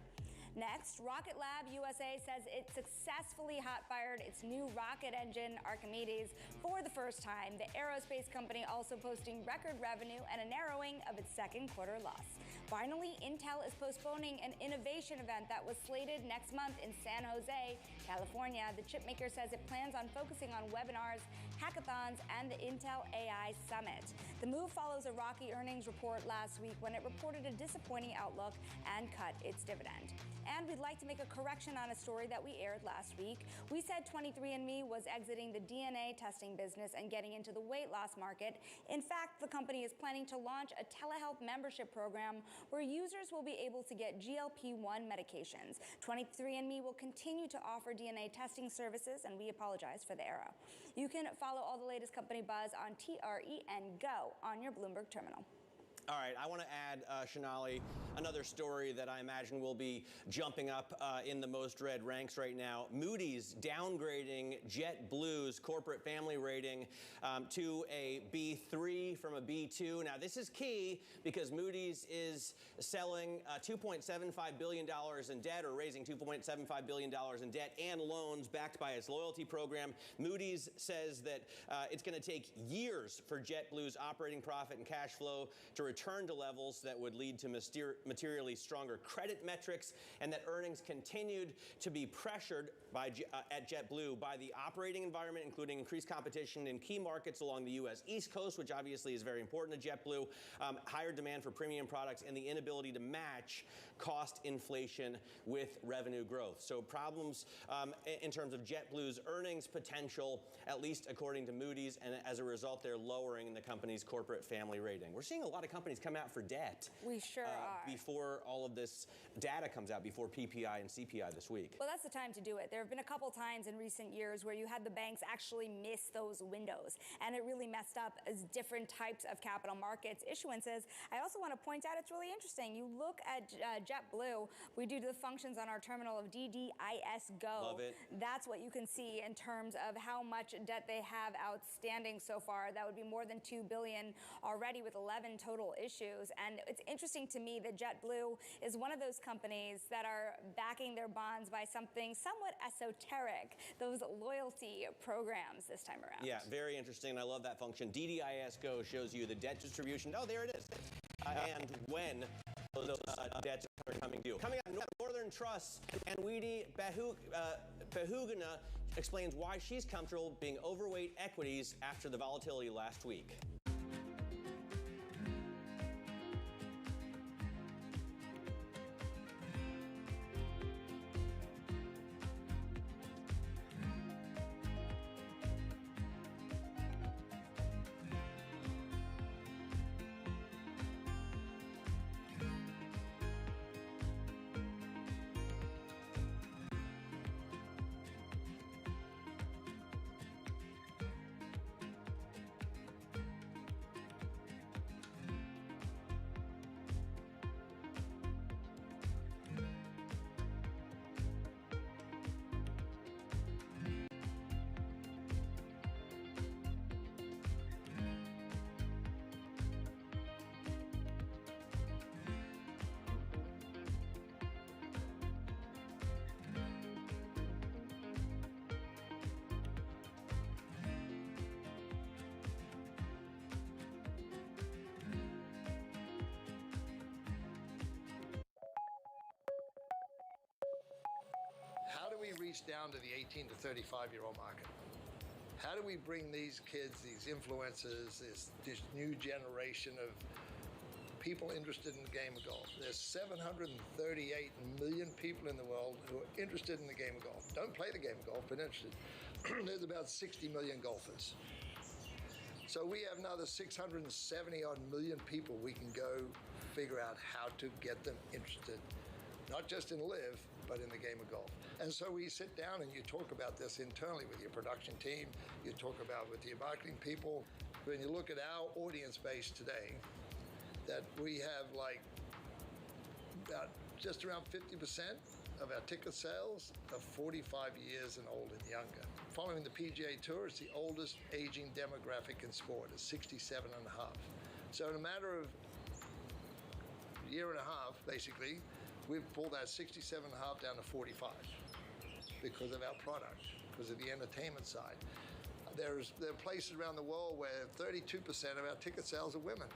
Speaker 22: Next, Rocket Lab USA says it successfully hot-fired its new rocket engine, Archimedes, for the first time. The aerospace company also posting record revenue and a narrowing of its second quarter loss. Finally, Intel is postponing an innovation event that was slated next month in San Jose, California. The chipmaker says it plans on focusing on webinars, hackathons, and the Intel AI Summit. The move follows a rocky earnings report last week when it reported a disappointing outlook and cut its dividend. And we'd like to make a correction on a story that we aired last week. We said 23andMe was exiting the DNA testing business and getting into the weight loss market. In fact, the company is planning to launch a telehealth membership program where users will be able to get GLP-1 medications. 23andMe will continue to offer DNA testing services, and we apologize for the error. You can follow all the latest company buzz on TRE and Go on your Bloomberg terminal.
Speaker 20: All right, I want to add, Shonali, another story that I imagine will be jumping up in the most read ranks right now. Moody's downgrading JetBlue's corporate family rating to a B3 from a B2. Now, this is key because Moody's is selling $2.75 billion in debt, or raising $2.75 billion in debt and loans backed by its loyalty program. Moody's says that it's going to take years for JetBlue's operating profit and cash flow to return to levels that would lead to materially stronger credit metrics, and that earnings continued to be pressured by at JetBlue by the operating environment, including increased competition in key markets along the U.S. East Coast, which obviously is very important to JetBlue, higher demand for premium products, and the inability to match cost inflation with revenue growth. So problems in terms of JetBlue's earnings potential, at least according to Moody's, and as a result, they're lowering the company's corporate family rating. We're seeing a lot of companies come out for debt.
Speaker 22: We sure are.
Speaker 20: Before all of this data comes out, before PPI and CPI this week.
Speaker 22: Well, that's the time to do it. There have been a couple times in recent years where you had the banks actually miss those windows, and it really messed up as different types of capital markets issuances. I also want to point out it's really interesting. You look at JetBlue, we do the functions on our terminal of DDIS Go.
Speaker 20: Love it.
Speaker 22: That's what you can see in terms of how much debt they have outstanding so far. That would be more than $2 billion already, with 11 total issues. And it's interesting to me that JetBlue is one of those companies that are backing their bonds by something somewhat esoteric, those loyalty programs this time around.
Speaker 20: Yeah, very interesting. I love that function. DDIS Go shows you the debt distribution. Oh, there it is. And when those debts are coming due. Coming up, Northern Trust, and Weedy Behugana explains why she's comfortable being overweight equities after the volatility last week.
Speaker 11: reach down to the 18 to 35-year-old market. How do we bring these kids, these influencers, this new generation of people interested in the game of golf? There's 738 million people in the world who are interested in the game of golf. Don't play the game of golf, but interested. There's about 60 million golfers. So we have another 670 odd million people we can go figure out how to get them interested, not just in live, but in the game of golf. And so we sit down and you talk about this internally with your production team, you talk about with your marketing people. When you look at our audience base today, that we have like about just around 50% of our ticket sales are 45 years and old and younger. Following the PGA Tour, it's the oldest aging demographic in sport, is 67 and a half. So in a matter of a year and a half, basically, we've pulled that 67 and a half down to 45 because of our product, because of the entertainment side. There are places around the world where 32% of our ticket sales are women.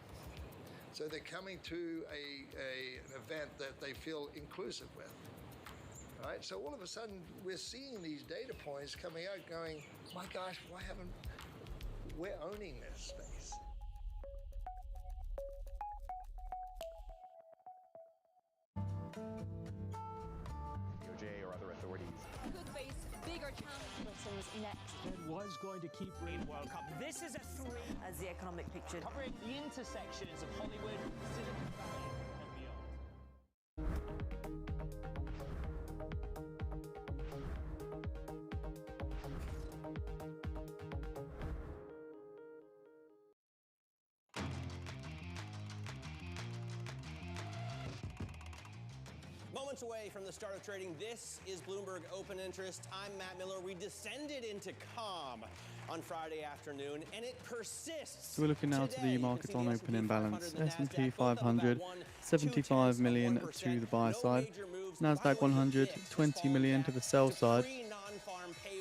Speaker 11: So they're coming to an event that they feel inclusive with. Right? So all of a sudden, we're seeing these data points coming out going, my gosh, we're owning this space.
Speaker 12: DOJ or other authorities.
Speaker 21: Could face bigger challenges next.
Speaker 23: It was going to keep bringing World Cup. This is a three.
Speaker 21: As the economic picture.
Speaker 23: Covering the intersections of Hollywood, Silicon Valley, and beyond.
Speaker 20: Moments away from the start of trading, this is Bloomberg Open Interest. I'm Matt Miller. We descended into calm on Friday afternoon, and it persists.
Speaker 2: So we're looking now to the market on opening balance. S&P 500, 75 million to the buy side. NASDAQ 100, 20 million to the sell side.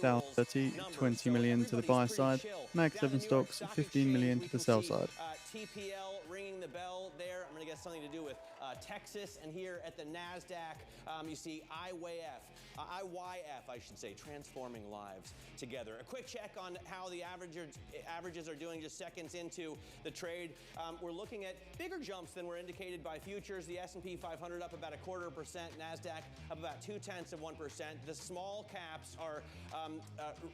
Speaker 2: Dow 30, 20 million to the buy side. Mag 7 stocks, 15 million to the sell side.
Speaker 20: TPL ringing the bell there. I'm going to get something to do with Texas. And here at the NASDAQ, you see IYF, I should say, transforming lives together. A quick check on how the averages are doing just seconds into the trade. We're looking at bigger jumps than were indicated by futures. The S&P 500 up about 0.25%, NASDAQ up about 0.2%. The small caps are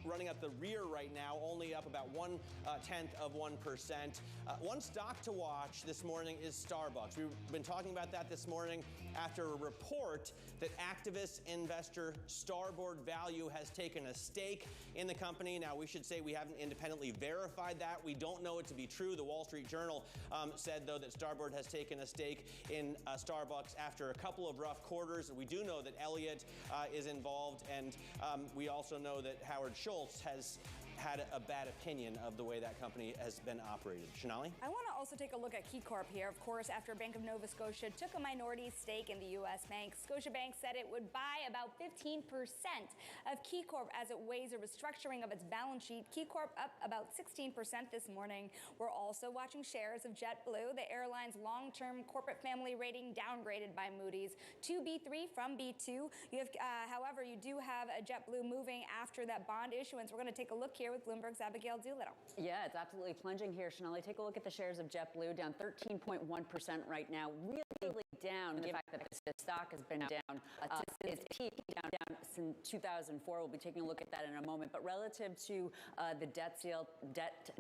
Speaker 20: running up the rear right now, only up about 0.1%. One stock to watch this morning is Starbucks. We've been talking about that this morning after a report that activist investor Starboard Value has taken a stake in the company. Now, we should say we haven't independently verified that. We don't know it to be true. The Wall Street Journal said, though, that Starboard has taken a stake in Starbucks after a couple of rough quarters. We do know that Elliott is involved, and we also know that Howard Schultz has had a bad opinion of the way that company has been operated. Shanali?
Speaker 22: I want to also take a look at KeyCorp here. Of course, after Bank of Nova Scotia took a minority stake in the U.S. bank, Scotiabank said it would buy about 15% of KeyCorp as it weighs a restructuring of its balance sheet. KeyCorp up about 16% this morning. We're also watching shares of JetBlue, the airline's long-term corporate family rating downgraded by Moody's to B3 from B2. You have, however, you do have a JetBlue moving after that bond issuance. We're going to take a look here with Bloomberg's Abigail Doolittle.
Speaker 6: Yeah, it's absolutely plunging here, Shanali. Take a look at the shares of JetBlue, down 13.1% right now. Really down, given the fact that the stock has been down since its peak, down since 2004. We'll be taking a look at that in a moment. But relative to the debt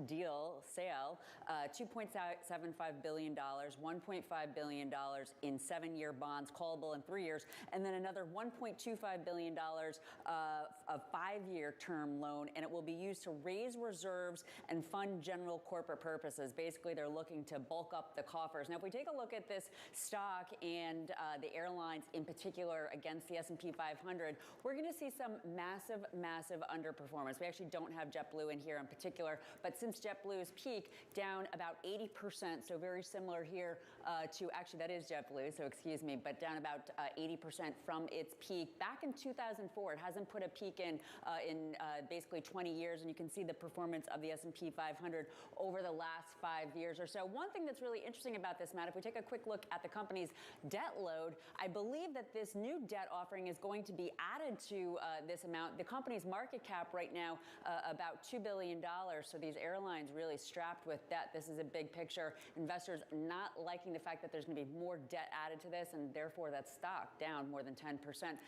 Speaker 6: deal sale, $2.75 billion, $1.5 billion in 7-year bonds, callable in 3 years, and then another $1.25 billion of 5-year term loan, and it will be used to raise reserves and fund general corporate purposes. Basically, they're looking to bulk up the coffers. Now, if we take a look at this stock and the airlines in particular against the S&P 500, we're going to see some massive underperformance. We actually don't have JetBlue in here in particular, but since JetBlue's peak, down about 80%, so very similar here to, actually that is JetBlue, so excuse me, but down about 80% from its peak. Back in 2004, it hasn't put a peak in basically 20 years, and you can see the performance of the S&P 500 over the last 5 years or so. One thing that's really interesting about this, Matt, if we take a quick look at the companies debt load. I believe that this new debt offering is going to be added to this amount. The company's market cap right now, about $2 billion. So these airlines really strapped with debt. This is a big picture. Investors not liking the fact that there's going to be more debt added to this, and therefore that stock down more than 10%.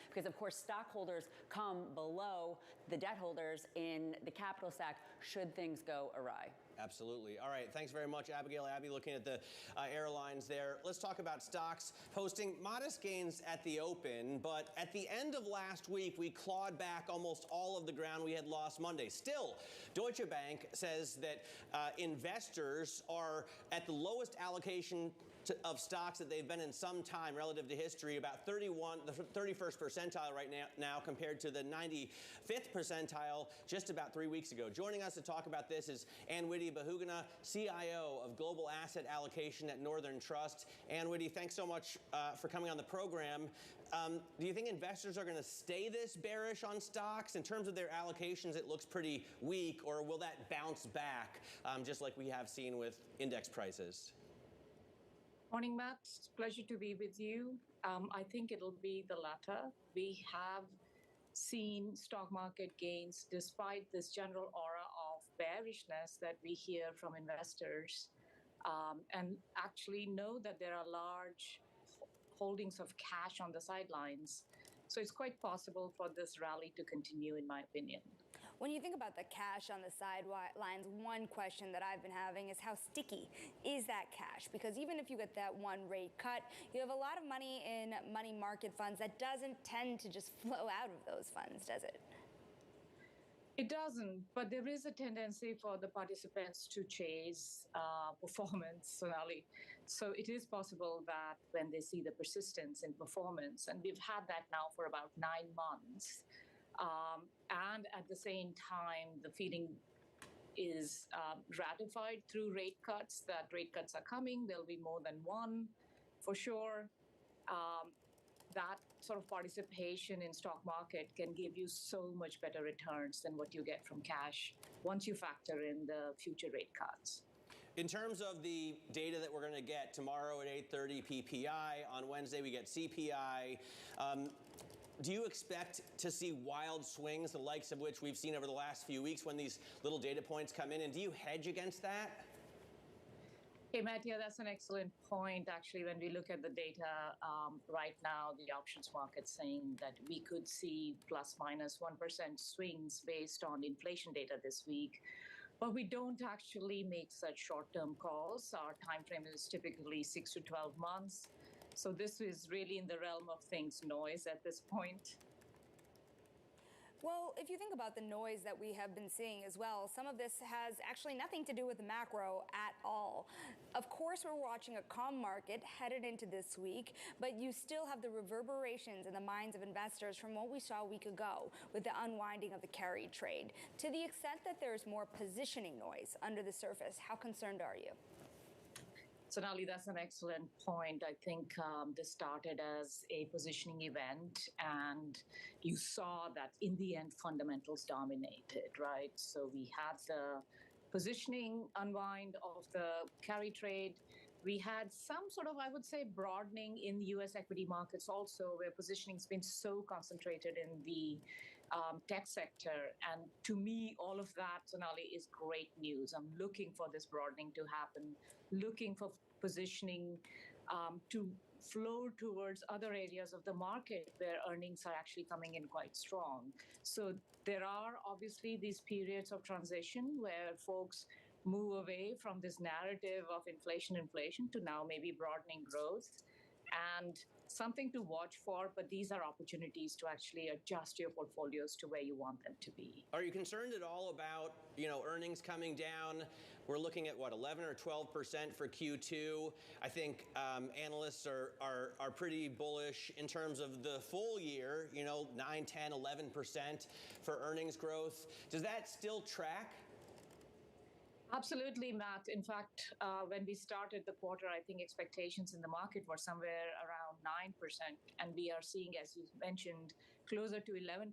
Speaker 6: Because, of course, stockholders come below the debt holders in the capital stack should things go awry.
Speaker 20: Absolutely. All right. Thanks very much, Abigail. Abby, looking at the airlines there. Let's talk about stocks posting modest gains at the open, but at the end of last week, we clawed back almost all of the ground we had lost Monday. Still, Deutsche Bank says that investors are at the lowest allocation of stocks that they've been in some time relative to history, about the 31st percentile right now compared to the 95th percentile just about 3 weeks ago. Joining us to talk about this is Ann Whitty-Bahugana, CIO of Global Asset Allocation at Northern Trust. Ann Whitty, thanks so much for coming on the program. Do you think investors are going to stay this bearish on stocks? In terms of their allocations, it looks pretty weak, or will that bounce back just like we have seen with index prices?
Speaker 8: Morning, Matt. Pleasure to be with you. I think it'll be the latter. We have seen stock market gains despite this general aura of bearishness that we hear from investors, and actually know that there are large holdings of cash on the sidelines. So it's quite possible for this rally to continue, in my opinion.
Speaker 22: When you think about the cash on the sidelines, one question that I've been having is how sticky is that cash? Because even if you get that one rate cut, you have a lot of money in money market funds that doesn't tend to just flow out of those funds, does it?
Speaker 8: It doesn't, but there is a tendency for the participants to chase performance, Sonali. So it is possible that when they see the persistence in performance, and we've had that now for about 9 months, and at the same time, the feeling is ratified through rate cuts, that rate cuts are coming. There'll be more than one for sure. That sort of participation in stock market can give you so much better returns than what you get from cash once you factor in the future rate cuts.
Speaker 20: In terms of the data that we're going to get tomorrow at 8:30 PPI, on Wednesday we get CPI, do you expect to see wild swings, the likes of which we've seen over the last few weeks when these little data points come in? And do you hedge against that?
Speaker 8: Hey, Matt, yeah, that's an excellent point. Actually, when we look at the data right now, the options market saying that we could see plus minus 1% swings based on inflation data this week. But we don't actually make such short-term calls. Our time frame is typically 6 to 12 months. So this is really in the realm of things noise at this point.
Speaker 22: Well, if you think about the noise that we have been seeing as well, some of this has actually nothing to do with the macro at all. Of course, we're watching a calm market headed into this week, but you still have the reverberations in the minds of investors from what we saw a week ago with the unwinding of the carry trade. To the extent that there's more positioning noise under the surface, how concerned are you?
Speaker 8: Sonali, that's an excellent point. I think this started as a positioning event, and you saw that in the end, fundamentals dominated, right? So we had the positioning unwind of the carry trade. We had some sort of, I would say, broadening in U.S. equity markets also, where positioning has been so concentrated in the tech sector. And to me, all of that, Sonali, is great news. I'm looking for this broadening to happen, looking for positioning to flow towards other areas of the market where earnings are actually coming in quite strong. So there are obviously these periods of transition where folks move away from this narrative of inflation to now maybe broadening growth. And something to watch for, but these are opportunities to actually adjust your portfolios to where you want them to be.
Speaker 20: Are you concerned at all about, earnings coming down? We're looking at, 11 or 12% for Q2. I think analysts are pretty bullish in terms of the full year, 9, 10, 11% for earnings growth. Does that still track?
Speaker 8: Absolutely, Matt. In fact, when we started the quarter, I think expectations in the market were somewhere around 9%. And we are seeing, as you mentioned, closer to 11%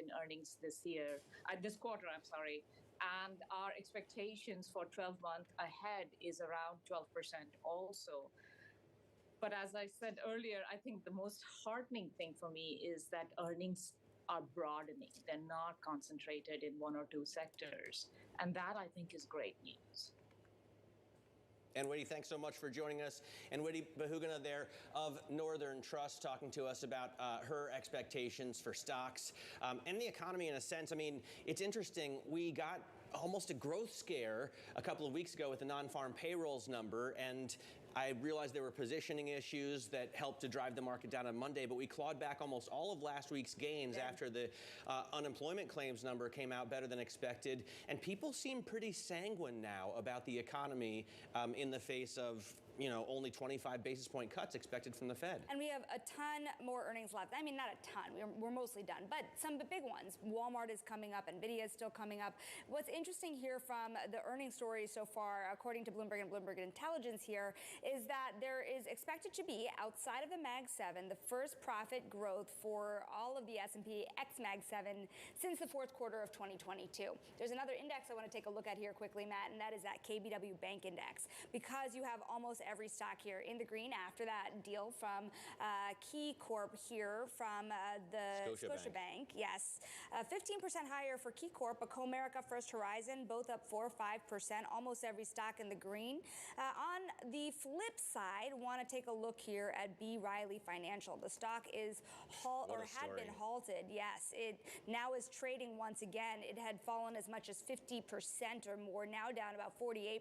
Speaker 8: in earnings this quarter, I'm sorry. And our expectations for 12 months ahead is around 12% also. But as I said earlier, I think the most heartening thing for me is that earnings are broadening. They're not concentrated in one or two sectors. And that, I think, is great news.
Speaker 20: And Wendy, thanks so much for joining us. And Wendy Bahugana there of Northern Trust talking to us about her expectations for stocks and the economy in a sense. I mean, it's interesting. We got almost a growth scare a couple of weeks ago with the non-farm payrolls number, and I realized there were positioning issues that helped to drive the market down on Monday, but we clawed back almost all of last week's gains after the unemployment claims number came out better than expected. And people seem pretty sanguine now about the economy in the face of, you know, only 25 basis point cuts expected from the Fed.
Speaker 22: And we have a ton more earnings left. I mean, not a ton. We're mostly done, but some big ones. Walmart is coming up. NVIDIA is still coming up. What's interesting here from the earnings story so far, according to Bloomberg and Bloomberg Intelligence here, is that there is expected to be, outside of the Mag 7, the first profit growth for all of the S&P ex Mag 7 since the fourth quarter of 2022. There's another index I want to take a look at here quickly, Matt, and that is that KBW Bank Index. Because you have almost every stock here in the green after that deal from Key Corp here from the Scotiabank. Yes. 15% higher for Key Corp, but Comerica, First Horizon, both up 4 or 5%, almost every stock in the green. On the flip side, want to take a look here at B. Riley Financial. The stock is had been halted. Yes, it now is trading once again. It had fallen as much as 50% or more, now down about 48%.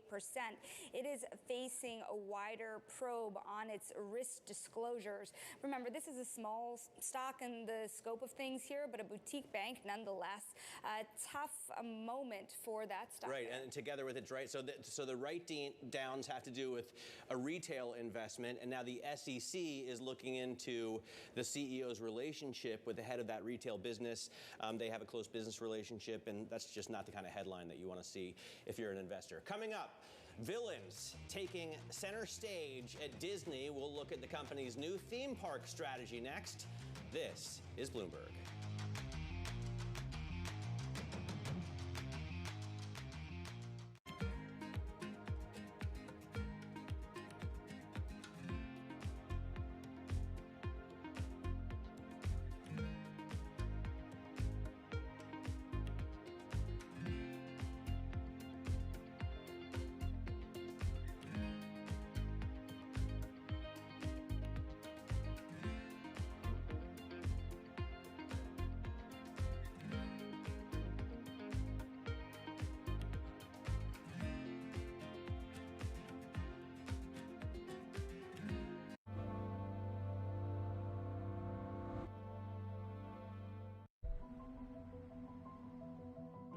Speaker 22: It is facing a wider probe on its risk disclosures. Remember, this is a small stock in the scope of things here, but a boutique bank nonetheless. A tough moment for that stock.
Speaker 20: Right, and together with its right. So the write-downs have to do with a retail investment, and now the SEC is looking into the CEO's relationship with the head of that retail business. They have a close business relationship, and that's just not the kind of headline that you want to see if you're an investor. Coming up, villains taking center stage at Disney. We'll look at the company's new theme park strategy next. This is Bloomberg.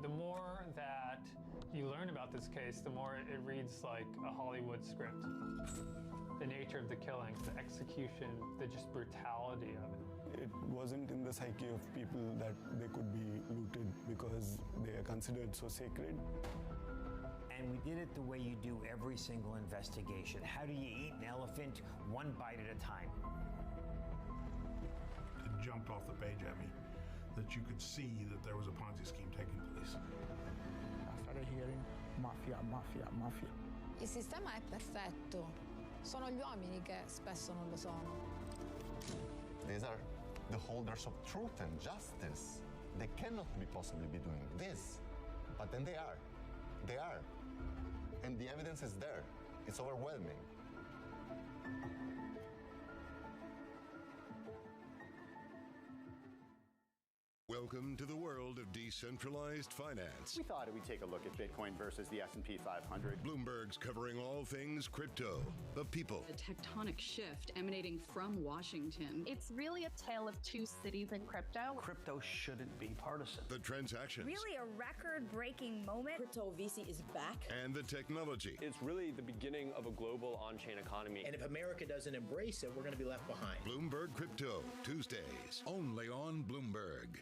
Speaker 1: The more that you learn about this case, the more it reads like a Hollywood script. The nature of the killings, the execution, the just brutality of it.
Speaker 10: It wasn't in the psyche of people that they could be looted because they are considered so sacred.
Speaker 13: And we did it the way you do every single investigation. How do you eat an elephant? One bite at a time.
Speaker 15: It jumped off the page at me that you could see that there was a Ponzi scheme taking place.
Speaker 24: I started hearing mafia, mafia, mafia.
Speaker 25: Il sistema è perfetto. Sono gli uomini che spesso non lo sono.
Speaker 26: These are the holders of truth and justice. They cannot be possibly be doing this. But then they are. They are. And the evidence is there. It's overwhelming.
Speaker 5: Welcome to the world of decentralized finance.
Speaker 12: We thought we'd take a look at Bitcoin versus the S&P 500.
Speaker 5: Bloomberg's covering all things crypto, the people.
Speaker 27: A tectonic shift emanating from Washington.
Speaker 29: It's really a tale of two cities in crypto.
Speaker 9: Crypto shouldn't be partisan.
Speaker 5: The transactions.
Speaker 22: Really a record-breaking moment.
Speaker 29: Crypto VC is back.
Speaker 5: And the technology.
Speaker 30: It's really the beginning of a global on-chain economy.
Speaker 9: And if America doesn't embrace it, we're going to be left behind.
Speaker 5: Bloomberg Crypto, Tuesdays, only on Bloomberg.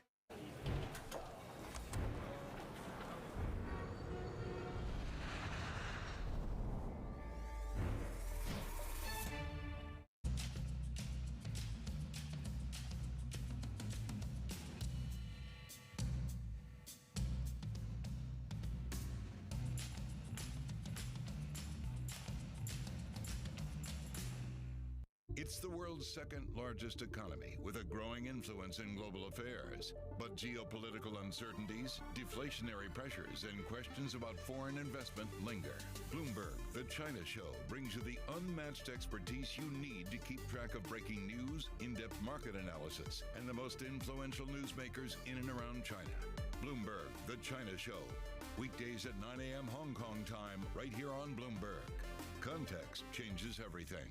Speaker 5: It's the world's second largest economy with a growing influence in global affairs. But geopolitical uncertainties, deflationary pressures, and questions about foreign investment linger. Bloomberg, the China Show, brings you the unmatched expertise you need to keep track of breaking news, in-depth market analysis, and the most influential newsmakers in and around China. Bloomberg, the China Show. Weekdays at 9 a.m. Hong Kong time, right here on Bloomberg. Context changes everything.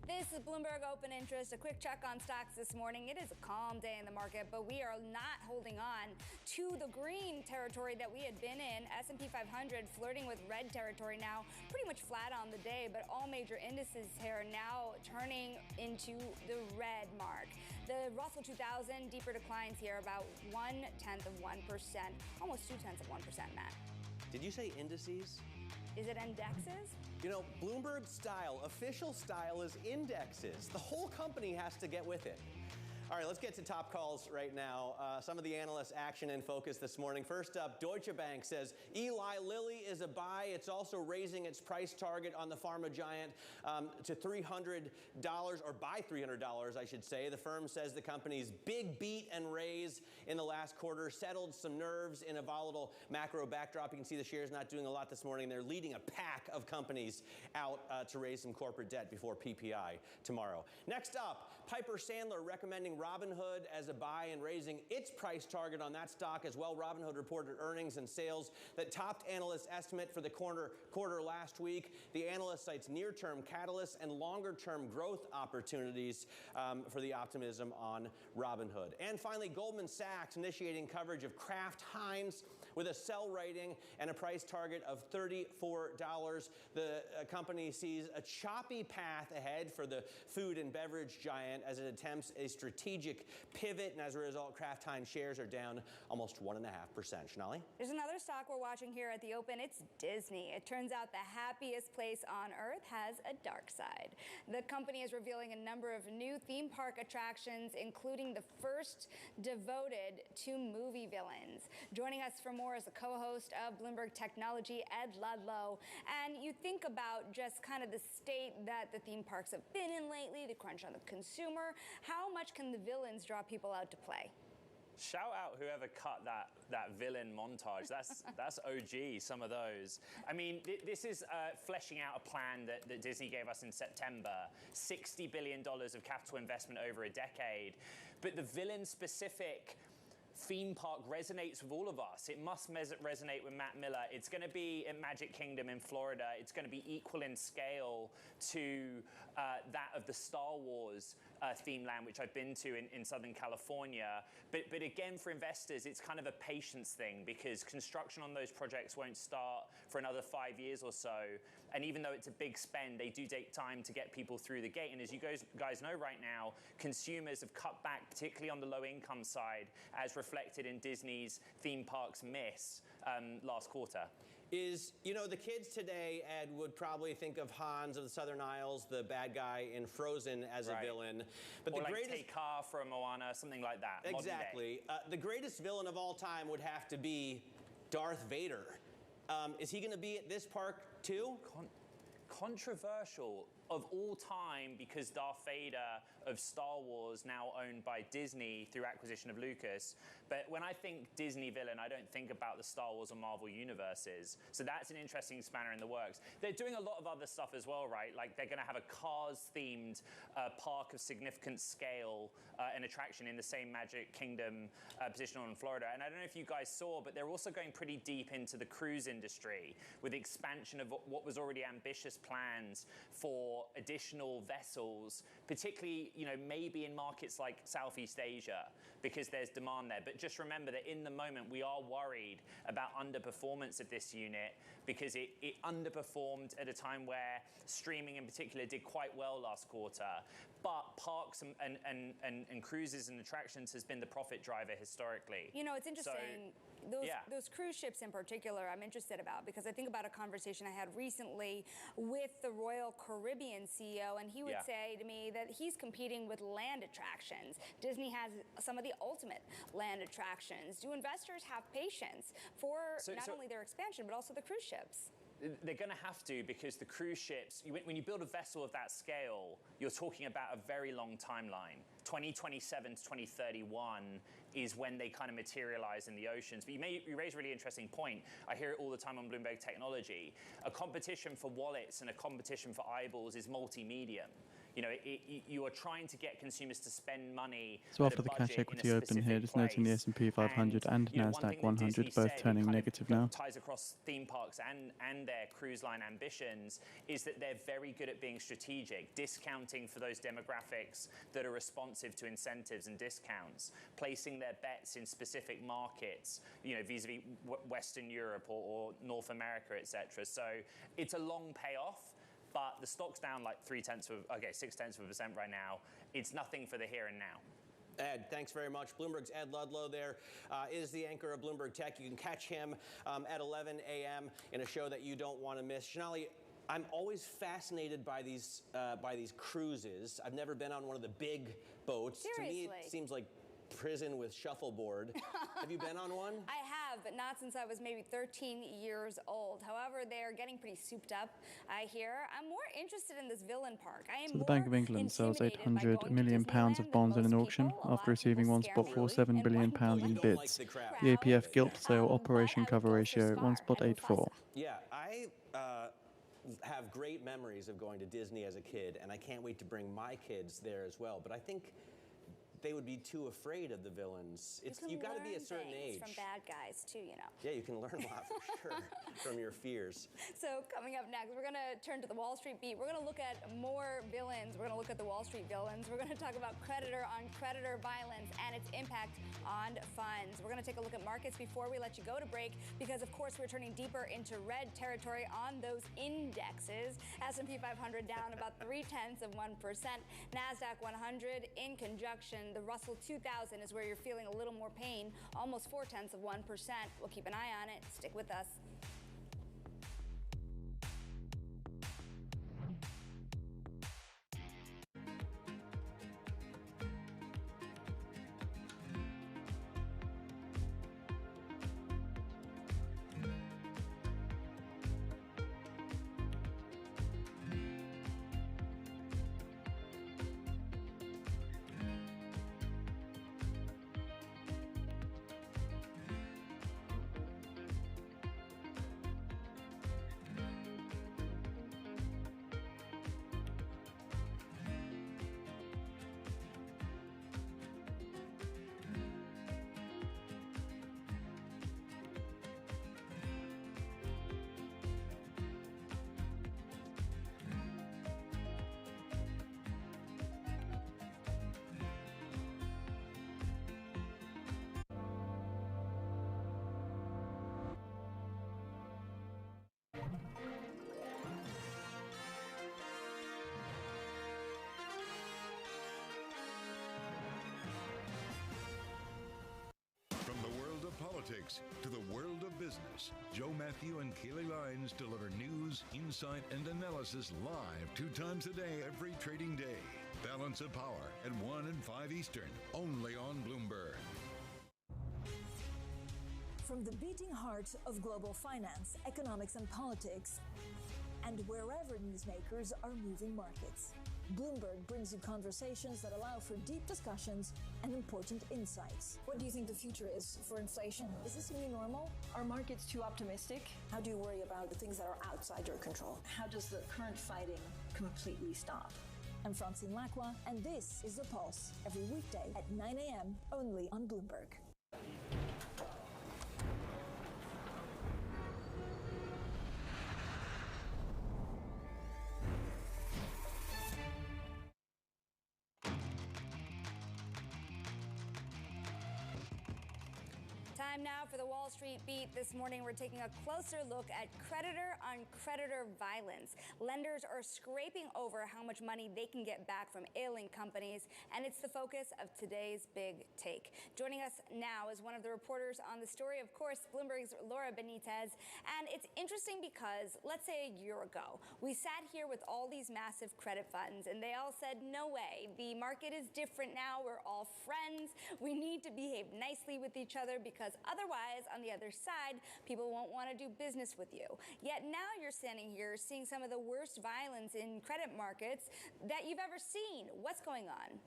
Speaker 22: This is Bloomberg Open Interest. A quick check on stocks this morning. It is a calm day in the market, but we are not holding on to the green territory that we had been in. S&P 500 flirting with red territory now, pretty much flat on the day, but all major indices here now turning into the red mark. The Russell 2000, deeper declines here, about 0.1%, almost 0.2%, Matt.
Speaker 20: Did you say indices?
Speaker 22: Is it indexes?
Speaker 20: You know, Bloomberg style, official style is indexes. The whole company has to get with it. All right, let's get to top calls right now. Some of the analysts' action and focus this morning. First up, Deutsche Bank says Eli Lilly is a buy. It's also raising its price target on the pharma giant to $300, or by $300, I should say. The firm says the company's big beat and raise in the last quarter settled some nerves in a volatile macro backdrop. You can see the shares not doing a lot this morning. They're leading a pack of companies out to raise some corporate debt before PPI tomorrow. Next up, Piper Sandler recommending Robinhood as a buy and raising its price target on that stock as well. Robinhood reported earnings and sales that topped analyst estimate for the quarter last week. The analyst cites near-term catalysts and longer-term growth opportunities for the optimism on Robinhood. And finally, Goldman Sachs initiating coverage of Kraft Heinz with a sell rating and a price target of $34. The company sees a choppy path ahead for the food and beverage giant as it attempts a strategic pivot, and as a result, Kraft Heinz shares are down almost 1.5%. Shonali?
Speaker 22: There's another stock we're watching here at the open. It's Disney. It turns out the happiest place on earth has a dark side. The company is revealing a number of new theme park attractions, including the first devoted to movie villains. Joining us for more is the co-host of Bloomberg Technology, Ed Ludlow. And you think about just kind of the state that the theme parks have been in lately, the crunch on the consumer. How much can the villains draw people out to play?
Speaker 23: Shout out whoever cut that villain montage. That's OG, some of those. I mean, this is fleshing out a plan that Disney gave us in September. $60 billion of capital investment over a decade. But the villain-specific theme park resonates with all of us. It must resonate with Matt Miller. It's going to be at Magic Kingdom in Florida. It's going to be equal in scale to that of the Star Wars theme land, which I've been to in Southern California. But again, for investors, it's kind of a patience thing because construction on those projects won't start for another 5 years or so. And even though it's a big spend, they do take time to get people through the gate. And as you guys know right now, consumers have cut back, particularly on the low income side, as reflected in Disney's theme parks miss last quarter.
Speaker 20: The kids today, Ed, would probably think of Hans of the Southern Isles, the bad guy in Frozen, as a villain. But
Speaker 23: or
Speaker 20: the
Speaker 23: like
Speaker 20: greatest
Speaker 23: Tekar from Moana, something like that.
Speaker 20: Exactly. The greatest villain of all time would have to be Darth Vader. Is he going to be at this park too?
Speaker 23: Controversial of all time because Darth Vader of Star Wars, now owned by Disney through acquisition of Lucas. But when I think Disney villain, I don't think about the Star Wars or Marvel universes. So that's an interesting spanner in the works. They're doing a lot of other stuff as well, right? Like they're going to have a Cars-themed park of significant scale and attraction in the same Magic Kingdom position in Florida. And I don't know if you guys saw, but they're also going pretty deep into the cruise industry with expansion of what was already ambitious plans for additional vessels, particularly, maybe in markets like Southeast Asia, because there's demand there. But just remember that in the moment, we are worried about underperformance of this unit because it underperformed at a time where streaming in particular did quite well last quarter. But parks and cruises and attractions has been the profit driver historically.
Speaker 22: It's interesting. those cruise ships in particular, I'm interested about, because I think about a conversation I had recently with the Royal Caribbean CEO, and he would say to me that he's competing with land attractions. Disney has some of the ultimate land attractions. Do investors have patience for not only their expansion, but also the cruise ships?
Speaker 23: They're going to have to, because the cruise ships, when you build a vessel of that scale, you're talking about a very long timeline. 2027 to 2031 is when they kind of materialize in the oceans. But you raise a really interesting point. I hear it all the time on Bloomberg Technology. A competition for wallets and a competition for eyeballs is multi-medium. You know, you are trying to get consumers to spend money.
Speaker 2: So after the cash equity open here, just noting the S&P 500 and NASDAQ 100 both turning negative now.
Speaker 23: Ties across theme parks and their cruise line ambitions is that they're very good at being strategic, discounting for those demographics that are responsive to incentives and discounts, placing their bets in specific markets, you know, vis-a-vis Western Europe or North America, etc. So it's a long payoff. But the stock's down like 0.6% right now. It's nothing for the here and now.
Speaker 20: Ed, thanks very much. Bloomberg's Ed Ludlow there is the anchor of Bloomberg Tech. You can catch him at 11 a.m. in a show that you don't want to miss. Shonali, I'm always fascinated by these cruises. I've never been on one of the big boats.
Speaker 22: Seriously.
Speaker 20: To me, it seems like prison with shuffleboard. Have you been on one?
Speaker 22: I have, but not since I was maybe 13 years old. However, they are getting pretty souped up, I hear. I'm more interested in this villain park.
Speaker 2: So the Bank of England sells £800 million of bonds in an auction after receiving £1.47 billion in bids. The APF gilt sale operation cover ratio 1.84.
Speaker 20: Yeah, I have great memories of going to Disney as a kid, and I can't wait to bring my kids there as well. But I think they would be too afraid of the villains. You got to be a certain age.
Speaker 22: From bad guys too, you know.
Speaker 20: Yeah, you can learn a lot for sure from your fears.
Speaker 22: So coming up next, we're going to turn to the Wall Street beat. We're going to look at more villains. We're going to look at the Wall Street villains. We're going to talk about creditor on creditor violence and its impact on funds. We're going to take a look at markets before we let you go to break, because of course we're turning deeper into red territory on those indexes. S&P 500 down about 0.3%. NASDAQ 100 in conjunction. The Russell 2000 is where you're feeling a little more pain, almost 0.4%. We'll keep an eye on it. Stick with us.
Speaker 5: From the world of politics to the world of business, Joe Matthew and Keely Lines deliver news, insight, and analysis live 2 times a day every trading day. Balance of Power at 1 and 5 Eastern, only on Bloomberg.
Speaker 3: From the beating heart of global finance, economics, and politics, and wherever newsmakers are moving markets, Bloomberg brings you conversations that allow for deep discussions and important insights. What do you think the future is for inflation? Is this new normal? Are markets too optimistic? How do you worry about the things that are outside your control? How does the current fighting completely stop? I'm Francine Lacqua, and this is The Pulse, every weekday at 9 a.m. only on Bloomberg.
Speaker 22: Time now for the Wall Street Beat this morning, we're taking a closer look at creditor-on-creditor violence. Lenders are scraping over how much money they can get back from ailing companies, and it's the focus of today's big take. Joining us now is one of the reporters on the story, of course, Bloomberg's Laura Benitez. And it's interesting because, let's say a year ago, we sat here with all these massive credit funds, and they all said, no way, the market is different now, we're all friends, we need to behave nicely with each other because otherwise, on the other side, people won't want to do business with you. Yet now you're standing here seeing some of the worst violence in credit markets that you've ever seen. What's going on?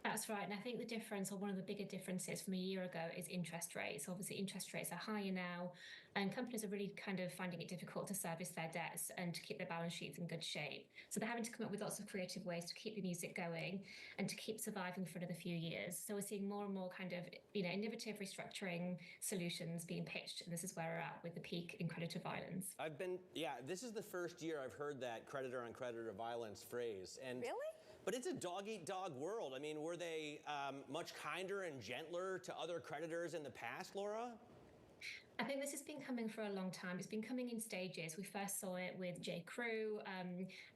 Speaker 4: That's right. And I think the difference, or one of the bigger differences from a year ago, is interest rates. Obviously, interest rates are higher now, and companies are really kind of finding it difficult to service their debts and to keep their balance sheets in good shape. So they're having to come up with lots of creative ways to keep the music going and to keep surviving for another few years. So we're seeing more and more kind of, innovative restructuring solutions being pitched. And this is where we're at with the peak in creditor violence.
Speaker 20: This is the first year I've heard that creditor-on-creditor violence phrase. And
Speaker 22: really?
Speaker 20: But it's a dog-eat-dog world. I mean, were they much kinder and gentler to other creditors in the past, Laura?
Speaker 4: I think this has been coming for a long time. It's been coming in stages. We first saw it with J. Crew,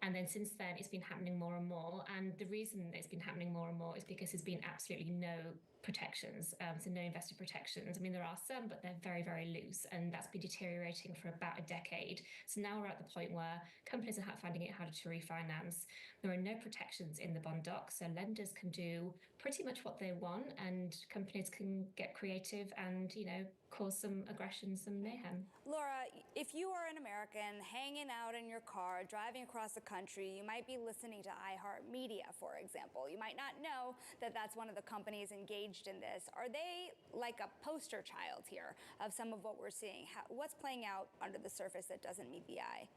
Speaker 4: and then since then it's been happening more and more. And the reason it's been happening more and more is because there's been absolutely no protections, so no investor protections. I mean, there are some, but they're very, very loose, and that's been deteriorating for about a decade. So now we're at the point where companies are finding it harder to refinance. There are no protections in the bond doc, so lenders can do pretty much what they want, and companies can get creative and, cause some aggression, some mayhem.
Speaker 22: Laura, if you are an American hanging out in your car, driving across the country, you might be listening to iHeartMedia, for example. You might not know that that's one of the companies engaged in this. Are they like a poster child here of some of what we're seeing? What's playing out under the surface that doesn't meet the eye?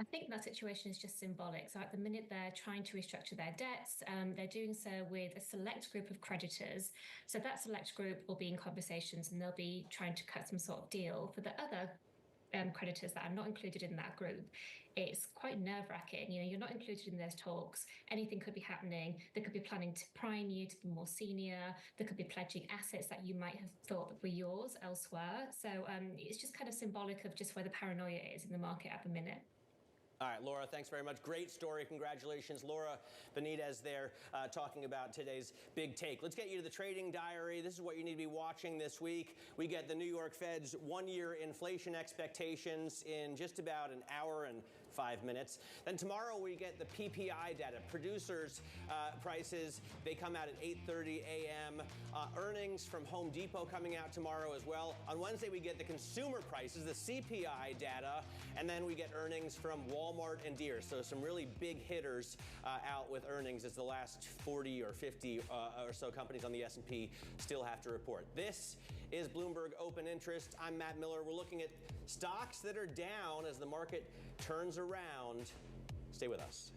Speaker 4: I think that situation is just symbolic. So at the minute they're trying to restructure their debts, they're doing so with a select group of creditors. So that select group will be in conversations and they'll be trying to cut some sort of deal. For the other creditors that are not included in that group, it's quite nerve-wracking. You're not included in those talks. Anything could be happening. They could be planning to prime you to be more senior. They could be pledging assets that you might have thought that were yours elsewhere. So it's just kind of symbolic of just where the paranoia is in the market at the minute.
Speaker 20: All right, Laura, thanks very much. Great story. Congratulations. Laura Benitez there talking about today's big take. Let's get you to the trading diary. This is what you need to be watching this week. We get the New York Fed's one-year inflation expectations in just about an hour and 5 minutes. Then tomorrow we get the PPI data, producers' prices. They come out at 8:30 a.m. Earnings from Home Depot coming out tomorrow as well. On Wednesday we get the consumer prices, the CPI data, and then we get earnings from Walmart and Deere. So some really big hitters out with earnings as the last 40 or 50 or so companies on the S&P still have to report. This is Bloomberg Open Interest. I'm Matt Miller. We're looking at stocks that are down as the market turns around. Stay with us.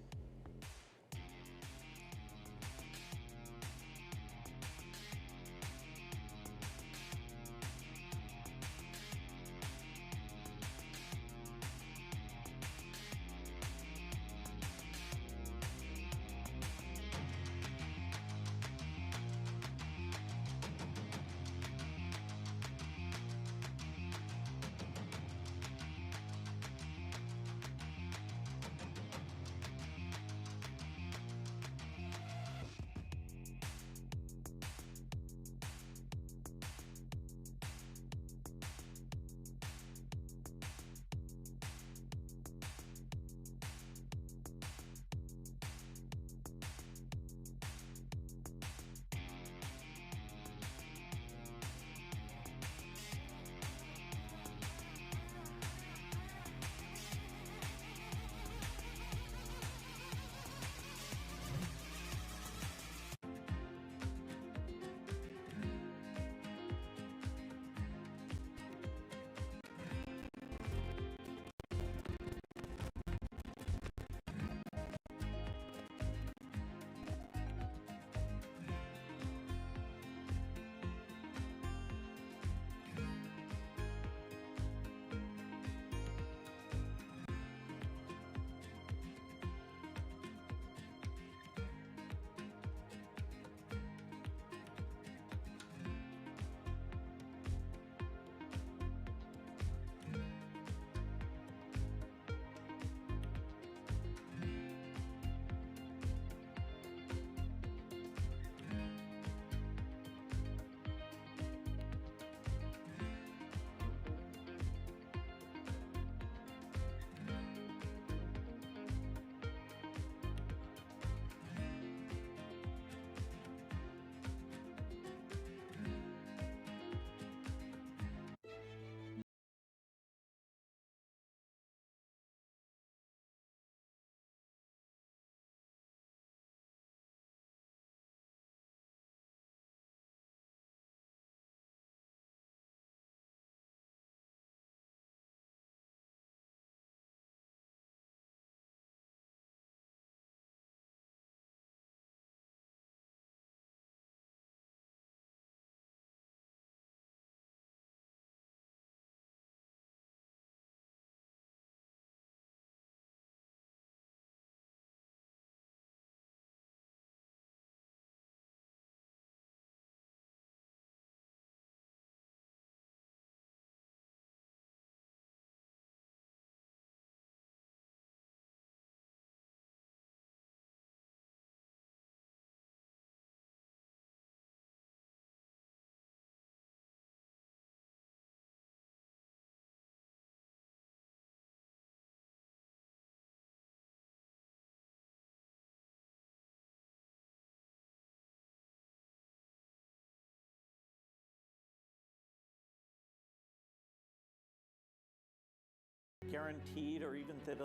Speaker 6: guaranteed or even that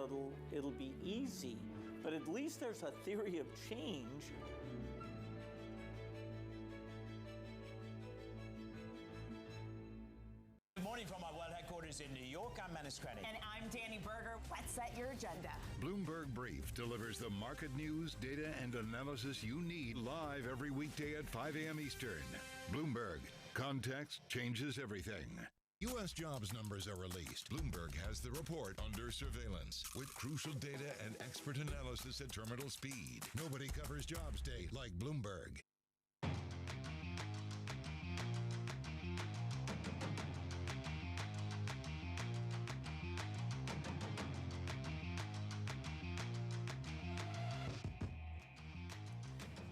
Speaker 6: it'll be easy, but at least there's a theory of change.
Speaker 7: Good morning from our world headquarters in New York. I'm Manus Credit.
Speaker 11: And I'm Danny Berger. Let's set your agenda.
Speaker 5: Bloomberg Brief delivers the market news, data, and analysis you need live every weekday at 5 a.m. Eastern. Bloomberg. Context changes everything. U.S. jobs numbers are released. Bloomberg has the report under surveillance with crucial data and expert analysis at terminal speed. Nobody covers jobs day like Bloomberg.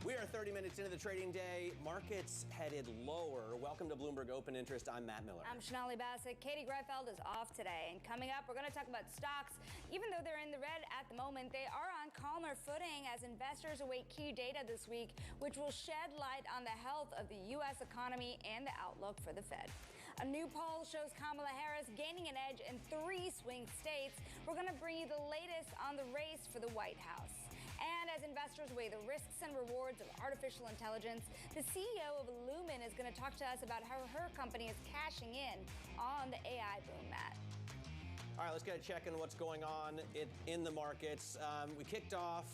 Speaker 20: We are 30 minutes into the trading day. Markets headed lower. Welcome to Bloomberg Open Interest. I'm Matt Miller.
Speaker 22: I'm Shonali Bassett. Katie Greifeld is off today. And coming up, we're going to talk about stocks. Even though they're in the red at the moment, they are on calmer footing as investors await key data this week, which will shed light on the health of the U.S. economy and the outlook for the Fed. A new poll shows Kamala Harris gaining an edge in 3 swing states. We're going to bring you the latest on the race for the White House. And as investors weigh the risks and rewards of artificial intelligence, the CEO of Lumen is going to talk to us about how her company is cashing in on the AI boom, Matt.
Speaker 20: All right, let's get a check on what's going on in the markets. We kicked off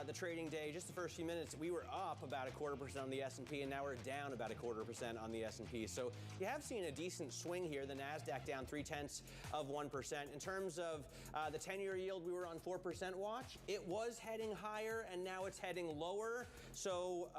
Speaker 20: the trading day, just the first few minutes, we were up about 0.25% on the S&P, and now we're down about 0.25% on the S&P. So you have seen a decent swing here. The NASDAQ down 0.3%. In terms of the 10-year yield, we were on 4% watch. It was heading higher, and now it's heading lower. So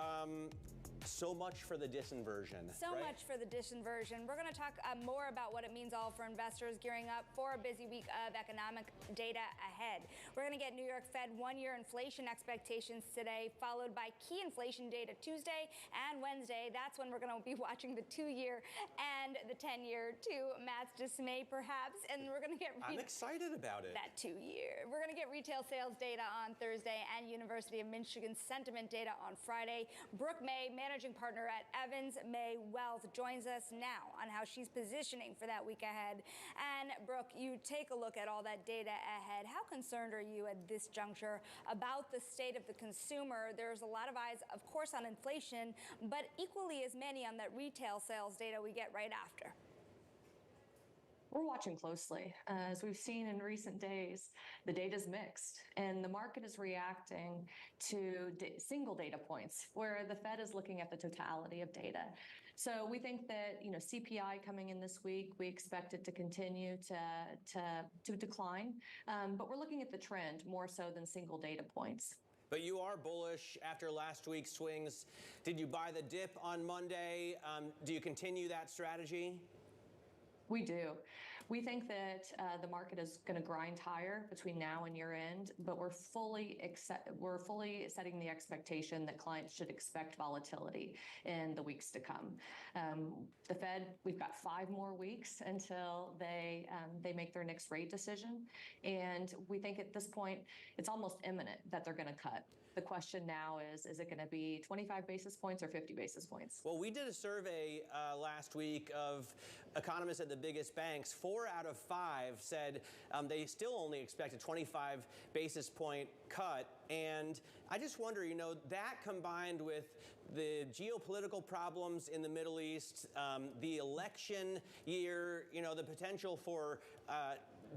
Speaker 20: so much for the disinversion.
Speaker 22: So much for the disinversion. We're going to talk more about what it means all for investors gearing up for a busy week of economic data ahead. We're going to get New York Fed one-year inflation expectations today, followed by key inflation data Tuesday and Wednesday. That's when we're going to be watching the 2-year and the 10-year to Matt's dismay, perhaps. And we're going to get...
Speaker 20: I'm excited about it.
Speaker 22: That 2-year. We're going to get retail sales data on Thursday and University of Michigan sentiment data on Friday. Brooke May, managing partner at Evans May Wealth, joins us now on how she's positioning for that week ahead. And Brooke, you take a look at all that data ahead. How concerned are you at this juncture about the state of the consumer? There's a lot of eyes, of course, on inflation, but equally as many on that retail sales data we get right after.
Speaker 14: We're watching closely. As we've seen in recent days, the data is mixed, and the market is reacting to single data points, where the Fed is looking at the totality of data. So we think that, CPI coming in this week, we expect it to continue to decline, but we're looking at the trend more so than single data points.
Speaker 20: But you are bullish after last week's swings. Did you buy the dip on Monday? Do you continue that strategy?
Speaker 14: We do. We think that the market is going to grind higher between now and year end, but we're fully setting the expectation that clients should expect volatility in the weeks to come. The Fed, we've got 5 more weeks until they make their next rate decision, and we think at this point it's almost imminent that they're going to cut. The question now is it going to be 25 basis points or 50 basis points?
Speaker 20: Well, we did a survey last week of economists at the biggest banks. 4 out of 5 said they still only expect a 25 basis point cut. And I just wonder, that combined with the geopolitical problems in the Middle East, the election year, the potential for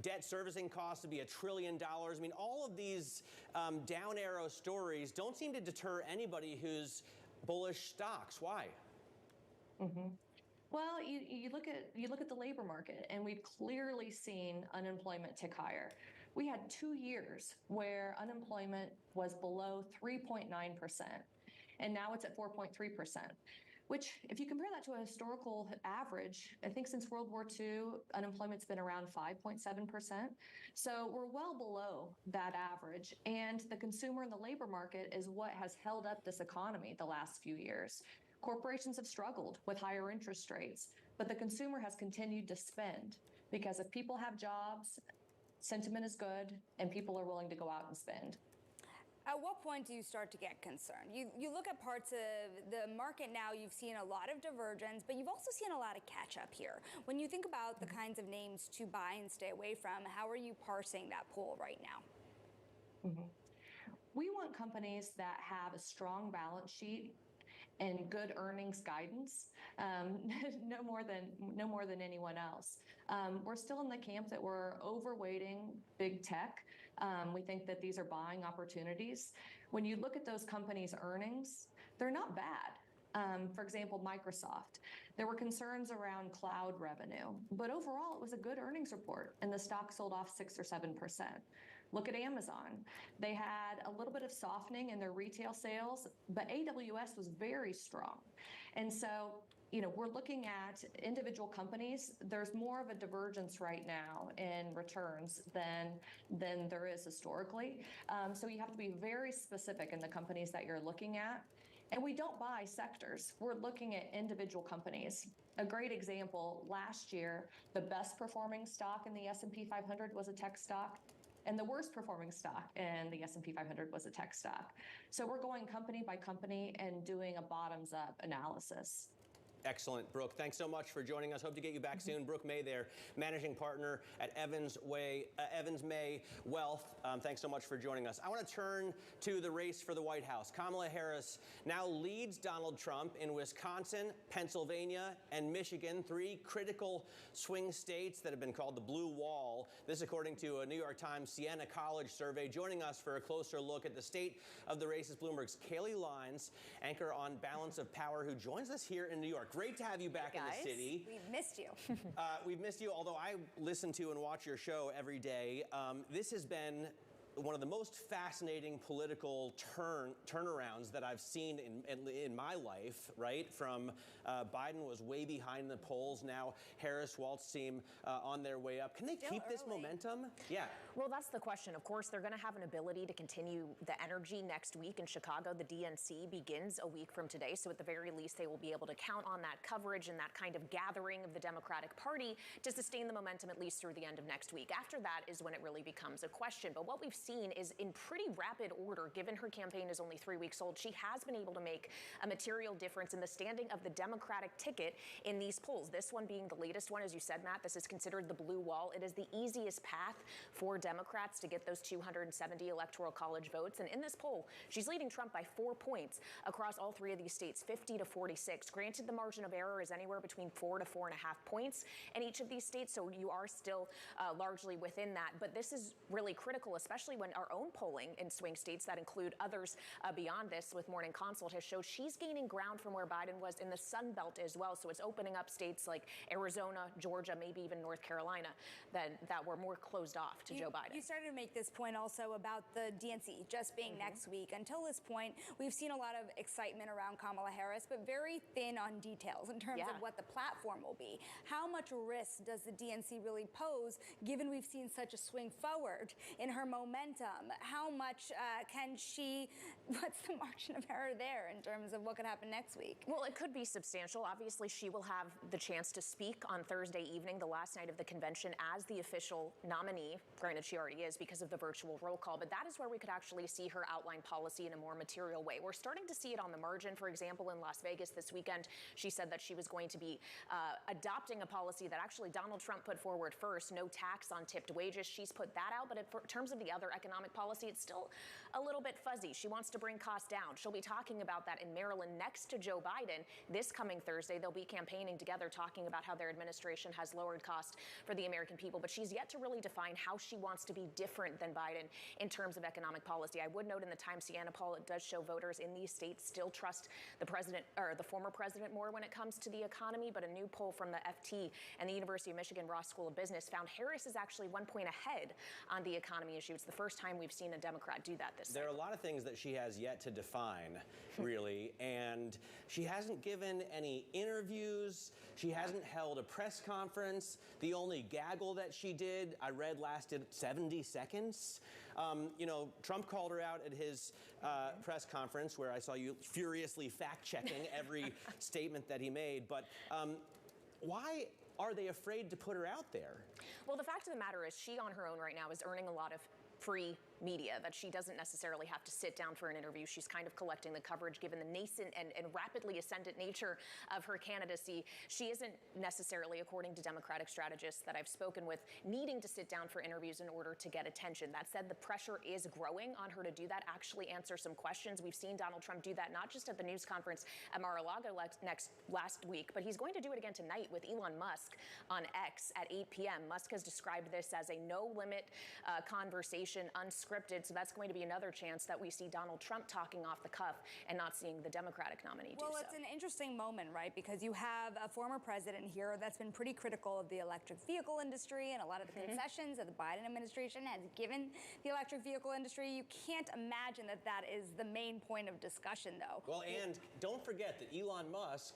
Speaker 20: debt servicing costs to be $1 trillion. I mean, all of these down arrow stories don't seem to deter anybody who's bullish stocks. Why?
Speaker 14: Mm-hmm. Well, you look at the labor market, and we've clearly seen unemployment tick higher. We had 2 years where unemployment was below 3.9%, and now it's at 4.3%. Which, if you compare that to a historical average, I think since World War II, unemployment's been around 5.7%. So we're well below that average. And the consumer and the labor market is what has held up this economy the last few years. Corporations have struggled with higher interest rates, but the consumer has continued to spend because if people have jobs, sentiment is good, and people are willing to go out and spend.
Speaker 22: At what point do you start to get concerned? You look at parts of the market now, you've seen a lot of divergence, but you've also seen a lot of catch up here. When you think about the kinds of names to buy and stay away from, how are you parsing that pool right now?
Speaker 14: We want companies that have a strong balance sheet and good earnings guidance, no more than anyone else. We're still in the camp that we're overweighting big tech. We think that these are buying opportunities. When you look at those companies' earnings, they're not bad. For example, Microsoft, there were concerns around cloud revenue, but overall it was a good earnings report and the stock sold off 6 or 7%. Look at Amazon. They had a little bit of softening in their retail sales, but AWS was very strong. And so, we're looking at individual companies. There's more of a divergence right now in returns than there is historically. So you have to be very specific in the companies that you're looking at. And we don't buy sectors. We're looking at individual companies. A great example, last year, the best performing stock in the S&P 500 was a tech stock. And the worst performing stock in the S&P 500 was a tech stock. So we're going company by company and doing a bottoms-up analysis.
Speaker 20: Excellent, Brooke. Thanks so much for joining us. Hope to get you back soon. Brooke May there, managing partner at Evans May Wealth. Thanks so much for joining us. I want to turn to the race for the White House. Kamala Harris now leads Donald Trump in Wisconsin, Pennsylvania, and Michigan, 3 critical swing states that have been called the Blue Wall. This according to a New York Times Siena College survey. Joining us for a closer look at the state of the race is Bloomberg's Kaylee Lines, anchor on Balance of Power, who joins us here in New York. Great to have you back in the city.
Speaker 22: We've missed you.
Speaker 20: We've missed you, although I listen to and watch your show every day. This has been one of the most fascinating political turnarounds that I've seen in my life, right? From Biden was way behind the polls. Now Harris, Waltz team on their way up. Can they keep this momentum? Yeah.
Speaker 1: Well, that's the question. Of course, they're going to have an ability to continue the energy next week in Chicago. The DNC begins a week from today. So at the very least, they will be able to count on that coverage and that kind of gathering of the Democratic Party to sustain the momentum at least through the end of next week. After that is when it really becomes a question. But what we've seen is in pretty rapid order, given her campaign is only 3 weeks old, she has been able to make a material difference in the standing of the Democratic ticket in these polls. This one being the latest one, as you said, Matt, this is considered the blue wall. It is the easiest path for Democrats to get those 270 electoral college votes. And in this poll, she's leading Trump by 4 points across all 3 of these states, 50 to 46. Granted, the margin of error is anywhere between 4 to 4.5 points in each of these states, so you are still largely within that. But this is really critical, especially when our own polling in swing states that include others beyond this with Morning Consult has showed she's gaining ground from where Biden was in the Sun Belt as well. So it's opening up states like Arizona, Georgia, maybe even North Carolina that were more closed off to Joe Biden.
Speaker 22: You started to make this point also about the DNC just being next week. Until this point, we've seen a lot of excitement around Kamala Harris, but very thin on details in terms of what the platform will be. How much risk does the DNC really pose, given we've seen such a swing forward in her momentum? How much can she, what's the margin of error there in terms of what could happen next week?
Speaker 1: Well, it could be substantial. Obviously, she will have the chance to speak on Thursday evening, the last night of the convention, as the official nominee. Granted, she already is because of the virtual roll call, but that is where we could actually see her outline policy in a more material way. We're starting to see it on the margin. For example, in Las Vegas this weekend, she said that she was going to be adopting a policy that actually Donald Trump put forward first, no tax on tipped wages. She's put that out, but in terms of the other economic policy, it's still a little bit fuzzy. She wants to bring costs down. She'll be talking about that in Maryland next to Joe Biden this coming Thursday. They'll be campaigning together, talking about how their administration has lowered costs for the American people, but she's yet to really define how she wants to be different than Biden in terms of economic policy. I would note in the Times Siena poll, it does show voters in these states still trust the president or the former president more when it comes to the economy, but a new poll from the FT and the University of Michigan Ross School of Business found Harris is actually 1 point ahead on the economy issue. It's the first time we've seen a Democrat do that this
Speaker 20: There are a lot of things that she has yet to define, really, and she hasn't given any interviews. She hasn't held a press conference. The only gaggle that she did, I read, lasted 70 seconds. Trump called her out at his press conference, where I saw you furiously fact-checking every statement that he made. But why are they afraid to put her out there?
Speaker 1: Well, the fact of the matter is she on her own right now is earning a lot of free media, that she doesn't necessarily have to sit down for an interview. She's kind of collecting the coverage given the nascent and rapidly ascendant nature of her candidacy. She isn't necessarily, according to Democratic strategists that I've spoken with, needing to sit down for interviews in order to get attention. That said, the pressure is growing on her to do that, actually answer some questions. We've seen Donald Trump do that not just at the news conference at Mar-a-Lago last week, but he's going to do it again tonight with Elon Musk on X at 8 p.m. Musk has described this as a no-limit conversation, unscripted, so that's going to be another chance that we see Donald Trump talking off the cuff and not seeing the Democratic nominee do so.
Speaker 22: Well, it's an interesting moment, right? Because you have a former president here that's been pretty critical of the electric vehicle industry and a lot of the concessions that the Biden administration has given the electric vehicle industry. You can't imagine that that is the main point of discussion, though.
Speaker 20: Well, and don't forget that Elon Musk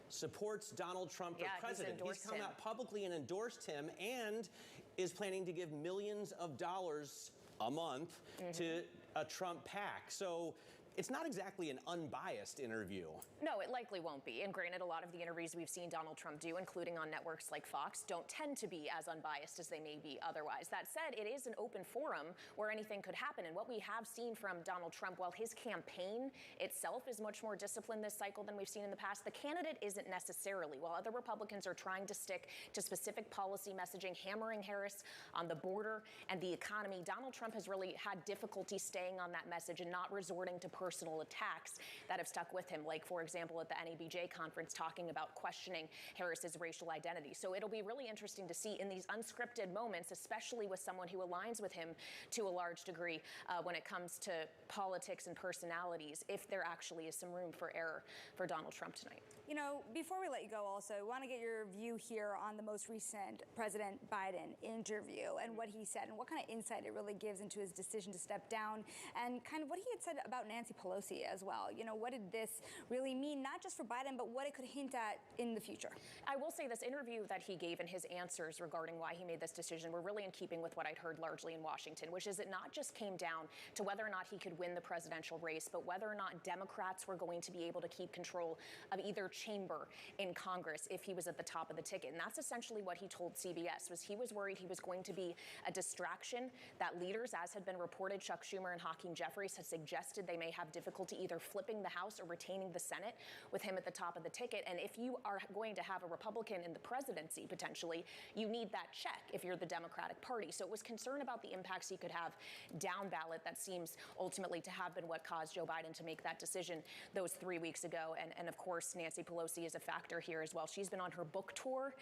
Speaker 20: supports Donald Trump for president. He's come out publicly and endorsed him and is planning to give millions of dollars a month to a Trump PAC. So it's not exactly an unbiased interview.
Speaker 1: No, it likely won't be. And granted, a lot of the interviews we've seen Donald Trump do, including on networks like Fox, don't tend to be as unbiased as they may be otherwise. That said, it is an open forum where anything could happen. And what we have seen from Donald Trump, while his campaign itself is much more disciplined this cycle than we've seen in the past, the candidate isn't necessarily. While other Republicans are trying to stick to specific policy messaging, hammering Harris on the border and the economy, Donald Trump has really had difficulty staying on that message and not resorting to personal attacks that have stuck with him, like, for example, at the NABJ conference, talking about questioning Harris's racial identity. So it'll be really interesting to see in these unscripted moments, especially with someone who aligns with him to a large degree when it comes to politics and personalities, if there actually is some room for error for Donald Trump tonight.
Speaker 22: You know, before we let you go also, I want to get your view here on the most recent President Biden interview and what he said and what kind of insight it really gives into his decision to step down and kind of what he had said about Nancy Pelosi as well. You know, what did this really mean, not just for Biden, but what it could hint at in the future?
Speaker 1: I will say this interview that he gave and his answers regarding why he made this decision were really in keeping with what I'd heard largely in Washington, which is it not just came down to whether or not he could win the presidential race, but whether or not Democrats were going to be able to keep control of either chamber in Congress if he was at the top of the ticket. And that's essentially what he told CBS, was he was worried he was going to be a distraction, that leaders, as had been reported, Chuck Schumer and Hakeem Jeffries, had suggested they may have difficulty either flipping the House or retaining the Senate with him at the top of the ticket. And if you are going to have a Republican in the presidency, potentially, you need that check if you're the Democratic Party. So it was concern about the impacts he could have down ballot that seems ultimately to have been what caused Joe Biden to make that decision those 3 weeks ago. And of course, Nancy Pelosi is a factor here as well. She's been on her book tour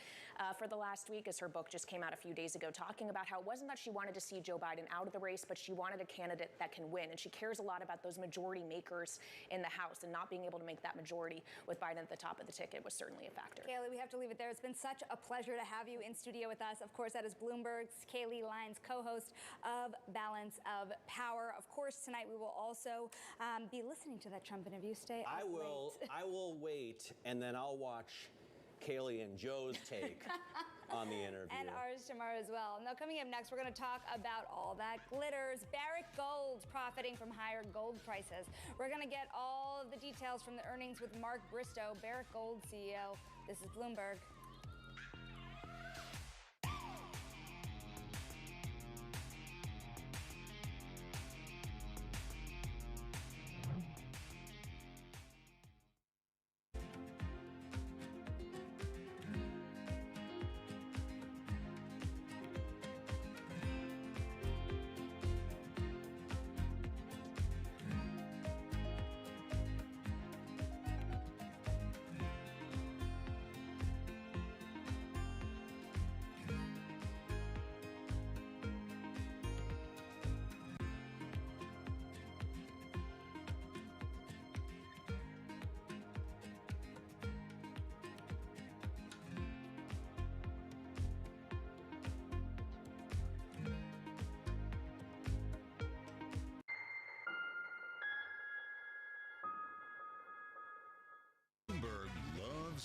Speaker 1: for the last week, as her book just came out a few days ago, talking about how it wasn't that she wanted to see Joe Biden out of the race, but she wanted a candidate that can win. And she cares a lot about those majority makers in the House, and not being able to make that majority with Biden at the top of the ticket was certainly a factor.
Speaker 22: Kayleigh, we have to leave it there. It's been such a pleasure to have you in studio with us. Of course, that is Bloomberg's Kayleigh Lines, co-host of Balance of Power. Of course, tonight we will also be listening to that Trump interview. Stay
Speaker 20: I will wait, and then I'll watch Kayleigh and Joe's take on the interview.
Speaker 22: And ours tomorrow as well. Now, coming up next, we're going to talk about all that glitters. Barrick Gold profiting from higher gold prices. We're going to get all of the details from the earnings with Mark Bristow, Barrick Gold CEO. This is Bloomberg.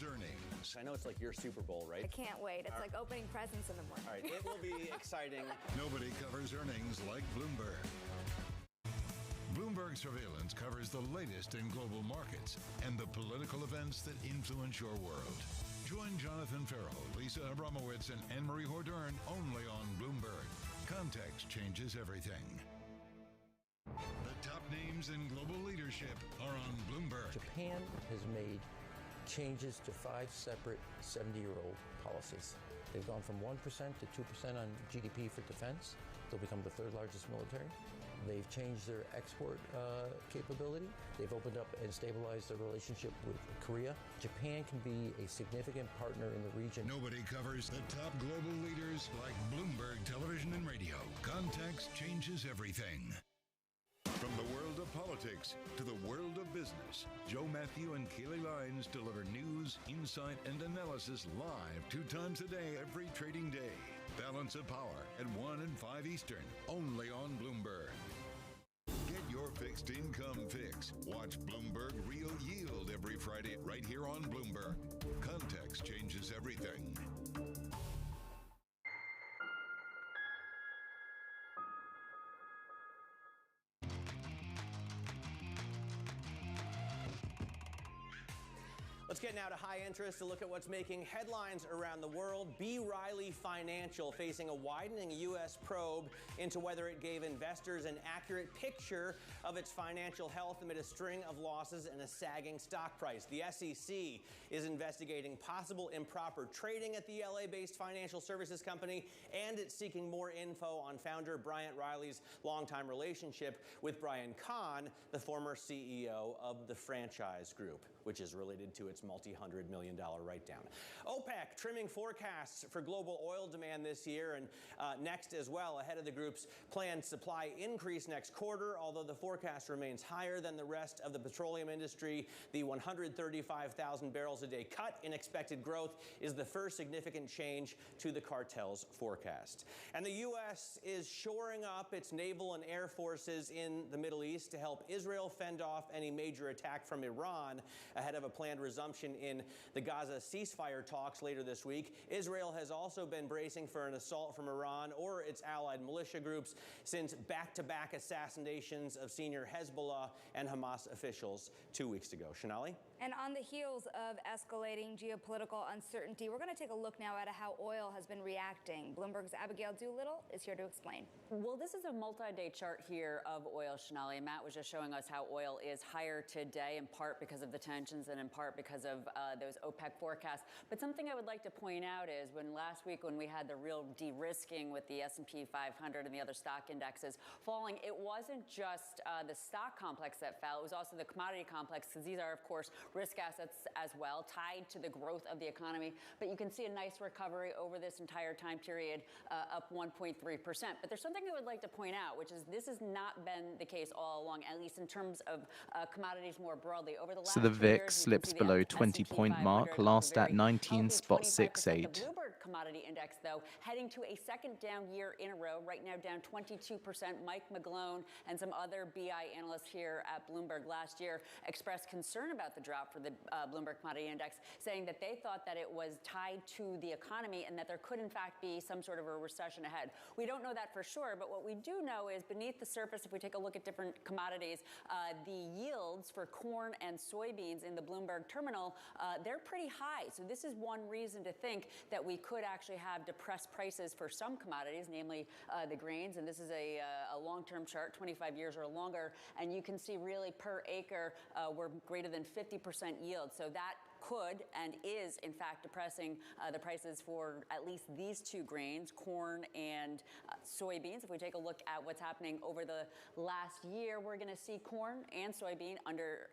Speaker 5: Earnings.
Speaker 20: I know it's like your Super Bowl, right?
Speaker 22: I can't wait. It's like opening presents in the morning.
Speaker 20: All right, it will be exciting.
Speaker 5: Nobody covers earnings like Bloomberg. Bloomberg Surveillance covers the latest in global markets and the political events that influence your world. Join Jonathan Farrell, Lisa Abramowitz, and Anne-Marie Hordern only on Bloomberg. Contact Context changes everything. The top names in global leadership are on Bloomberg.
Speaker 8: Japan has made changes to 5 separate 70-year-old policies. They've gone from 1% to 2% on GDP for defense. They'll become the 3rd largest military. They've changed their export capability. They've opened up and stabilized their relationship with Korea. Japan can be a significant partner in the region.
Speaker 5: Nobody covers the top global leaders like Bloomberg Television and Radio. Context changes everything. From the world of politics to the world of business, Joe Matthew and Keely Lines deliver news, insight, and analysis live 2 times a day every trading day. Balance of Power at 1 and 5 Eastern, only on Bloomberg. Get your fixed income fix. Watch Bloomberg Real Yield every Friday right here on Bloomberg. Context changes everything.
Speaker 20: Let's get now to high interest to look at what's making headlines around the world. B. Riley Financial facing a widening U.S. probe into whether it gave investors an accurate picture of its financial health amid a string of losses and a sagging stock price. The SEC is investigating possible improper trading at the LA-based financial services company, and it's seeking more info on founder Bryant Riley's longtime relationship with Brian Kahn, the former CEO of the franchise group, which is related to its multi-$100 million write-down. OPEC trimming forecasts for global oil demand this year and next as well, ahead of the group's planned supply increase next quarter. Although the forecast remains higher than the rest of the petroleum industry, the 135,000 barrels a day cut in expected growth is the first significant change to the cartel's forecast. And the U.S. is shoring up its naval and air forces in the Middle East to help Israel fend off any major attack from Iran ahead of a planned resumption in the Gaza ceasefire talks later this week. Israel has also been bracing for an assault from Iran or its allied militia groups since back-to-back assassinations of senior Hezbollah and Hamas officials 2 weeks ago. Shonali?
Speaker 22: And on the heels of escalating geopolitical uncertainty, we're going to take a look now at how oil has been reacting. Bloomberg's Abigail Doolittle is here to explain.
Speaker 10: Well, this is a multi-day chart here of oil, Shonali. Matt was just showing us how oil is higher today, in part because of the tensions and in part because of those OPEC forecasts. But something I would like to point out is last week when we had the real de-risking with the S&P 500 and the other stock indexes falling, it wasn't just the stock complex that fell, it was also the commodity complex, because these are, of course, risk assets as well, tied to the growth of the economy. But you can see a nice recovery over this entire time period, up 1.3%. But there's something I would like to point out, which is this has not been the case all along, at least in terms of commodities more broadly. Over the last
Speaker 13: so the VIX slips below 20-point mark, last at 19.68.
Speaker 10: The Bloomberg Commodity Index, though, heading to a second down year in a row, right now down 22%. Mike McGlone and some other BI analysts here at Bloomberg last year expressed concern about the drop for the Bloomberg Commodity Index, saying that they thought that it was tied to the economy and that there could, in fact, be some sort of a recession ahead. We don't know that for sure, but what we do know is beneath the surface, if we take a look at different commodities, the yields for corn and soybeans in the Bloomberg terminal, they're pretty high. So this is one reason to think that we could actually have depressed prices for some commodities, namely the grains. And this is a long-term chart, 25 years or longer. And you can see really per acre, we're greater than 50% yield. So that could and is, in fact, depressing the prices for at least these two grains, corn and soybeans. If we take a look at what's happening over the last year, we're going to see corn and soybean under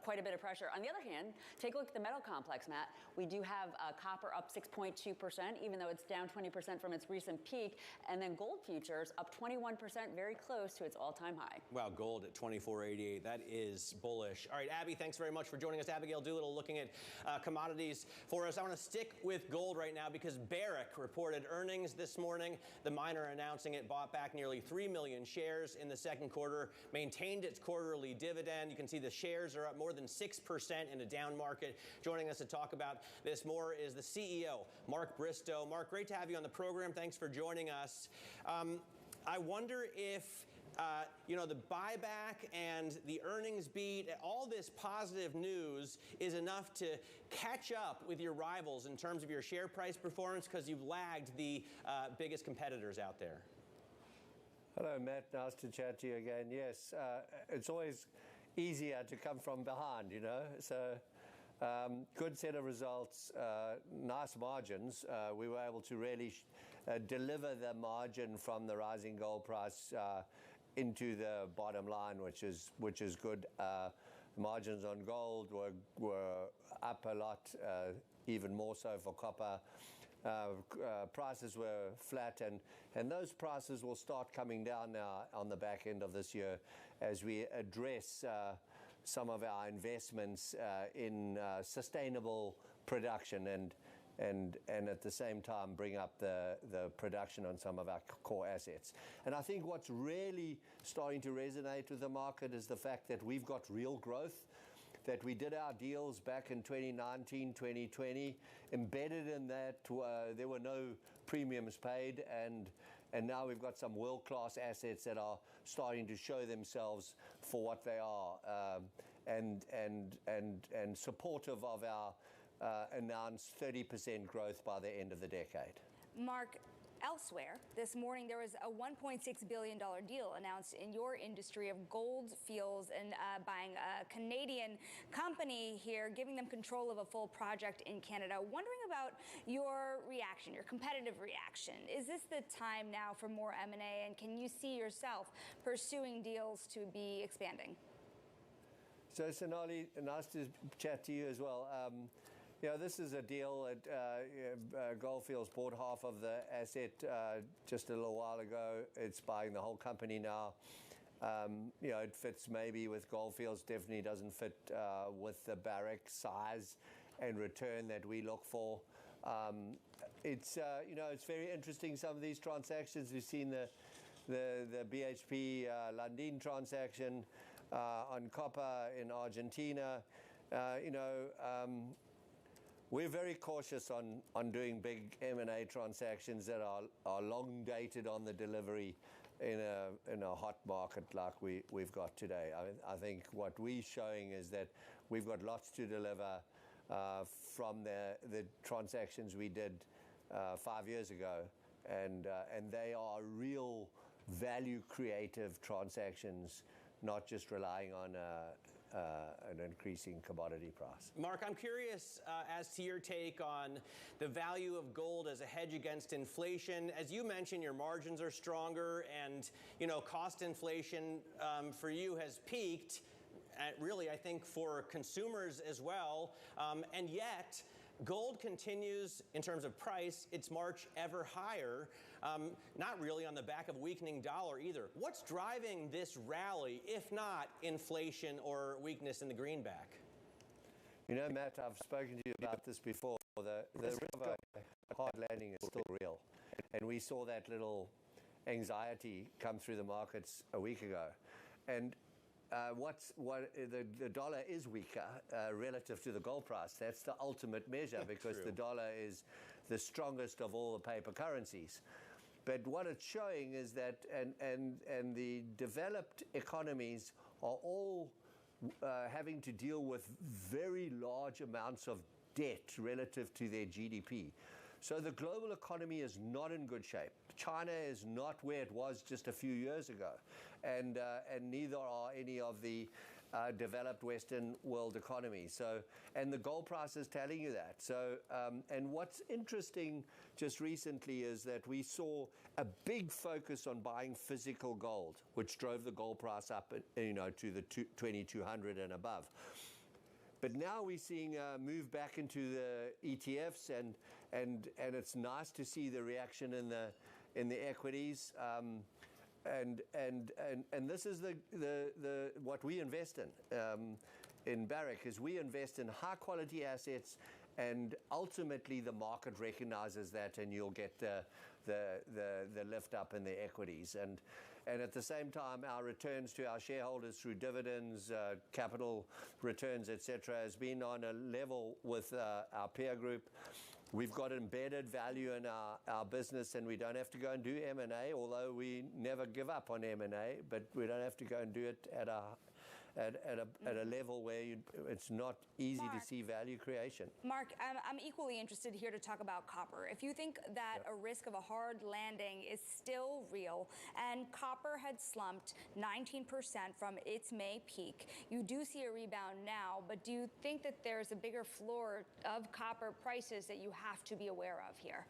Speaker 10: quite a bit of pressure. On the other hand, take a look at the metal complex, Matt. We do have copper up 6.2%, even though it's down 20% from its recent peak. And then gold futures up 21%, very close to its all-time high.
Speaker 20: Wow, gold at 24.88. That is bullish. All right, Abby, thanks very much for joining us. Abigail Doolittle looking at commodities for us. I want to stick with gold right now because Barrick reported earnings this morning. The miner announcing it bought back nearly 3 million shares in the second quarter, maintained its quarterly dividend. You can see the shares are up more than 6% in a down market. Joining us to talk about this more is the CEO, Mark Bristow. Mark, great to have you on the program. Thanks for joining us. I wonder if the buyback and the earnings beat, all this positive news is enough to catch up with your rivals in terms of your share price performance because you've lagged the biggest competitors out there.
Speaker 15: Hello, Matt. Nice to chat to you again. Yes, it's always easier to come from behind, you know. So, good set of results, nice margins. We were able to really deliver the margin from the rising gold price into the bottom line, which is good. Margins on gold were up a lot, even more so for copper. Prices were flat, and those prices will start coming down now on the back end of this year as we address some of our investments in sustainable production and at the same time bring up the production on some of our core assets. And I think what's really starting to resonate with the market is the fact that we've got real growth, that we did our deals back in 2019, 2020. Embedded in that, there were no premiums paid, and now we've got some world-class assets that are starting to show themselves for what they are, and supportive of our announced 30% growth by the end of the decade.
Speaker 22: Mark, elsewhere this morning there was a $1.6 billion deal announced in your industry of Gold Fields and buying a Canadian company here, giving them control of a full project in Canada. Wondering about your reaction, your competitive reaction. Is this the time now for more M&A, and can you see yourself pursuing deals to be expanding?
Speaker 15: So, Sonali, nice to chat to you as well. You know, this is a deal that Goldfields bought half of the asset just a little while ago. It's buying the whole company now. You know, it fits maybe with Goldfields, definitely doesn't fit with the Barrick size and return that we look for. It's, you know, it's very interesting, some of these transactions. We've seen the BHP Lundin transaction on copper in Argentina. You know, we're very cautious on doing big M&A transactions that are long dated on the delivery in a hot market like we've got today. I think what we're showing is that we've got lots to deliver from the transactions we did 5 years ago, and they are real value creative transactions, not just relying on an increasing commodity price.
Speaker 20: Mark, I'm curious as to your take on the value of gold as a hedge against inflation. As you mentioned, your margins are stronger, and you know, cost inflation for you has peaked. Really, I think for consumers as well, and yet gold continues, in terms of price, its march ever higher, not really on the back of a weakening dollar either. What's driving this rally, if not inflation or weakness in the greenback?
Speaker 15: You know, Matt, I've spoken to you about this before. The risk of a hard landing is still real. And we saw that little anxiety come through the markets a week ago. And the dollar is weaker relative to the gold price. That's the ultimate measure, because the dollar is the strongest of all the paper currencies. But what it's showing is that, and the developed economies are all having to deal with very large amounts of debt relative to their GDP. So the global economy is not in good shape. China is not where it was just a few years ago, and neither are any of the developed Western world economies. So, and the gold price is telling you that. So, and what's interesting just recently is that we saw a big focus on buying physical gold, which drove the gold price up, you know, to the 2,200 and above. But now we're seeing a move back into the ETFs, and it's nice to see the reaction in the equities. And this is the what we invest in Barrick, is we invest in high quality assets, and ultimately the market recognizes that, and you'll get the lift up in the equities. And at the same time, our returns to our shareholders through dividends, capital returns, etc., has been on a level with our peer group. We've got embedded value in our business, and we don't have to go and do M&A, although we never give up on M&A, but we don't have to go and do it at a level where it's not easy to see value creation.
Speaker 22: Mark, I'm equally interested here to talk about copper. If you think that a risk of a hard landing is still real, and copper had slumped 19% from its May peak, you do see a rebound now, but do you think that there's a bigger floor of copper prices that you have to be aware of here?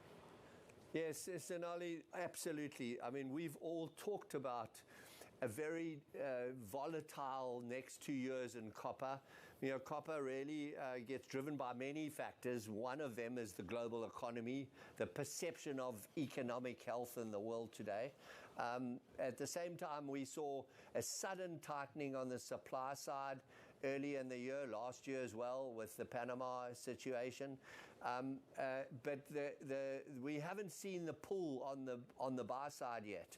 Speaker 15: Yes, Sonali, absolutely. I mean, we've all talked about a very volatile next 2 years in copper. You know, copper really gets driven by many factors. One of them is the global economy, the perception of economic health in the world today. At the same time, we saw a sudden tightening on the supply side early in the year, last year as well, with the Panama situation. But we haven't seen the pull on the buy side yet.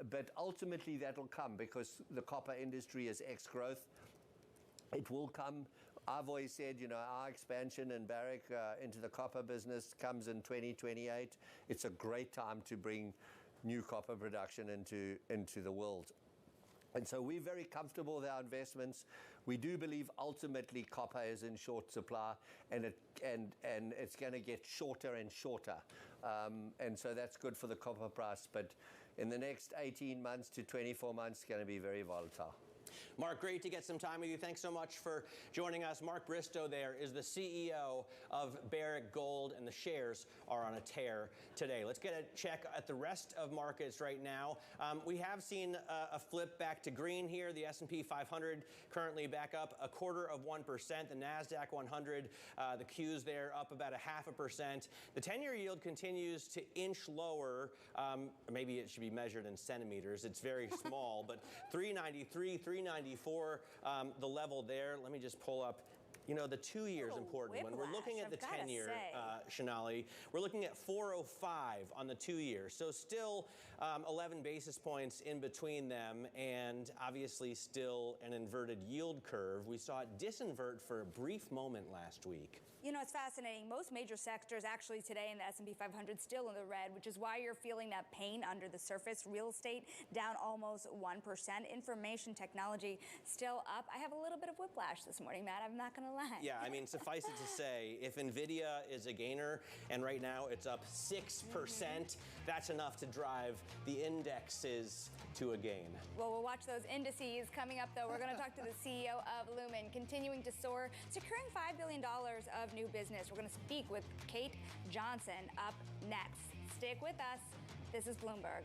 Speaker 15: But ultimately that'll come because the copper industry is ex-growth. It will come. I've always said, you know, our expansion in Barrick into the copper business comes in 2028. It's a great time to bring new copper production into the world. And so we're very comfortable with our investments. We do believe ultimately copper is in short supply, and it's going to get shorter and shorter. And so that's good for the copper price. But in the next 18 months to 24 months, it's going to be very volatile.
Speaker 20: Mark, great to get some time with you. Thanks so much for joining us. Mark Bristow there is the CEO of Barrick Gold, and the shares are on a tear today. Let's get a check at the rest of markets right now. We have seen a flip back to green here. The S&P 500 currently back up 0.25%. The NASDAQ 100, the Qs there up about 0.5%. The 10-year yield continues to inch lower. Maybe it should be measured in centimeters. It's very small, but 393, 394, the level there. Let me just pull up. You know, the 2 years important. When we're looking at the 10-year, Shanali, we're looking at 405 on the 2 years. So still 11 basis points in between them, and obviously still an inverted yield curve. We saw it disinvert for a brief moment last week.
Speaker 22: You know, it's fascinating. Most major sectors actually today in the S&P 500 still in the red, which is why you're feeling that pain under the surface. Real estate down almost 1%. Information technology still up. I have a little bit of whiplash this morning, Matt. I'm not going to lie.
Speaker 20: Yeah, I mean, suffice it to say, if NVIDIA is a gainer, and right now it's up 6%, that's enough to drive the indexes to a gain.
Speaker 22: Well, we'll watch those indices. Coming up, though, we're going to talk to the CEO of Lumen, continuing to soar, securing $5 billion of new business. We're going to speak with Kate Johnson up next. Stick with us. This is Bloomberg.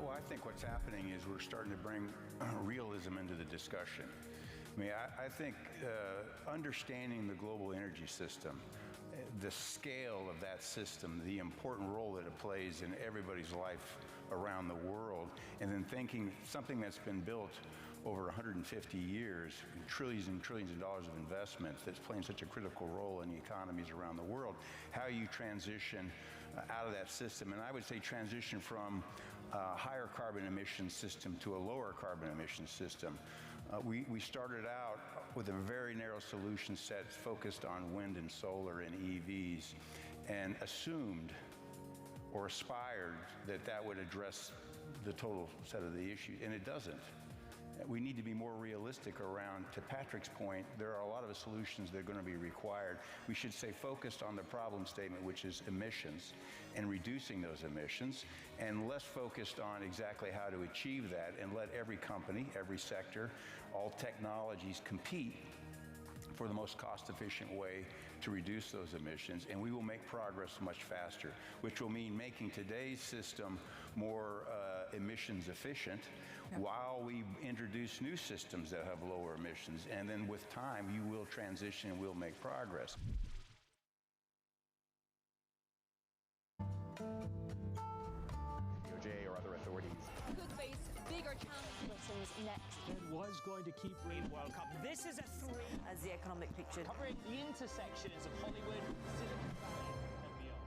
Speaker 12: Well, I think what's happening is we're starting to bring realism into the discussion. I mean, I think understanding the global energy system, the scale of that system, the important role that it plays in everybody's life around the world, and then thinking something that's been built over 150 years, trillions and trillions of dollars of investment that's playing such a critical role in the economies around the world, how you transition out of that system. And I would say transition from a higher carbon emission system to a lower carbon emission system. We started out with a very narrow solution set focused on wind and solar and EVs, and assumed or aspired that that would address the total set of the issues, and it doesn't. we need to be more realistic around, to Patrick's point, there are a lot of solutions that are going to be required. We should stay focused on the problem statement, which is emissions, and reducing those emissions, and less focused on exactly how to achieve that, and let every company, every sector, all technologies compete for the most cost-efficient way to reduce those emissions, and we will make progress much faster, which will mean making today's system more emissions efficient while we introduce new systems that have lower emissions. And then with time, you will transition and we'll make progress.
Speaker 16: DOJ or other authorities
Speaker 17: could face bigger challenges next.
Speaker 7: It was going to keep Green World Cup. This is a three.
Speaker 17: As the economic picture.
Speaker 7: Covering the intersections of Hollywood, Silicon Valley, and beyond.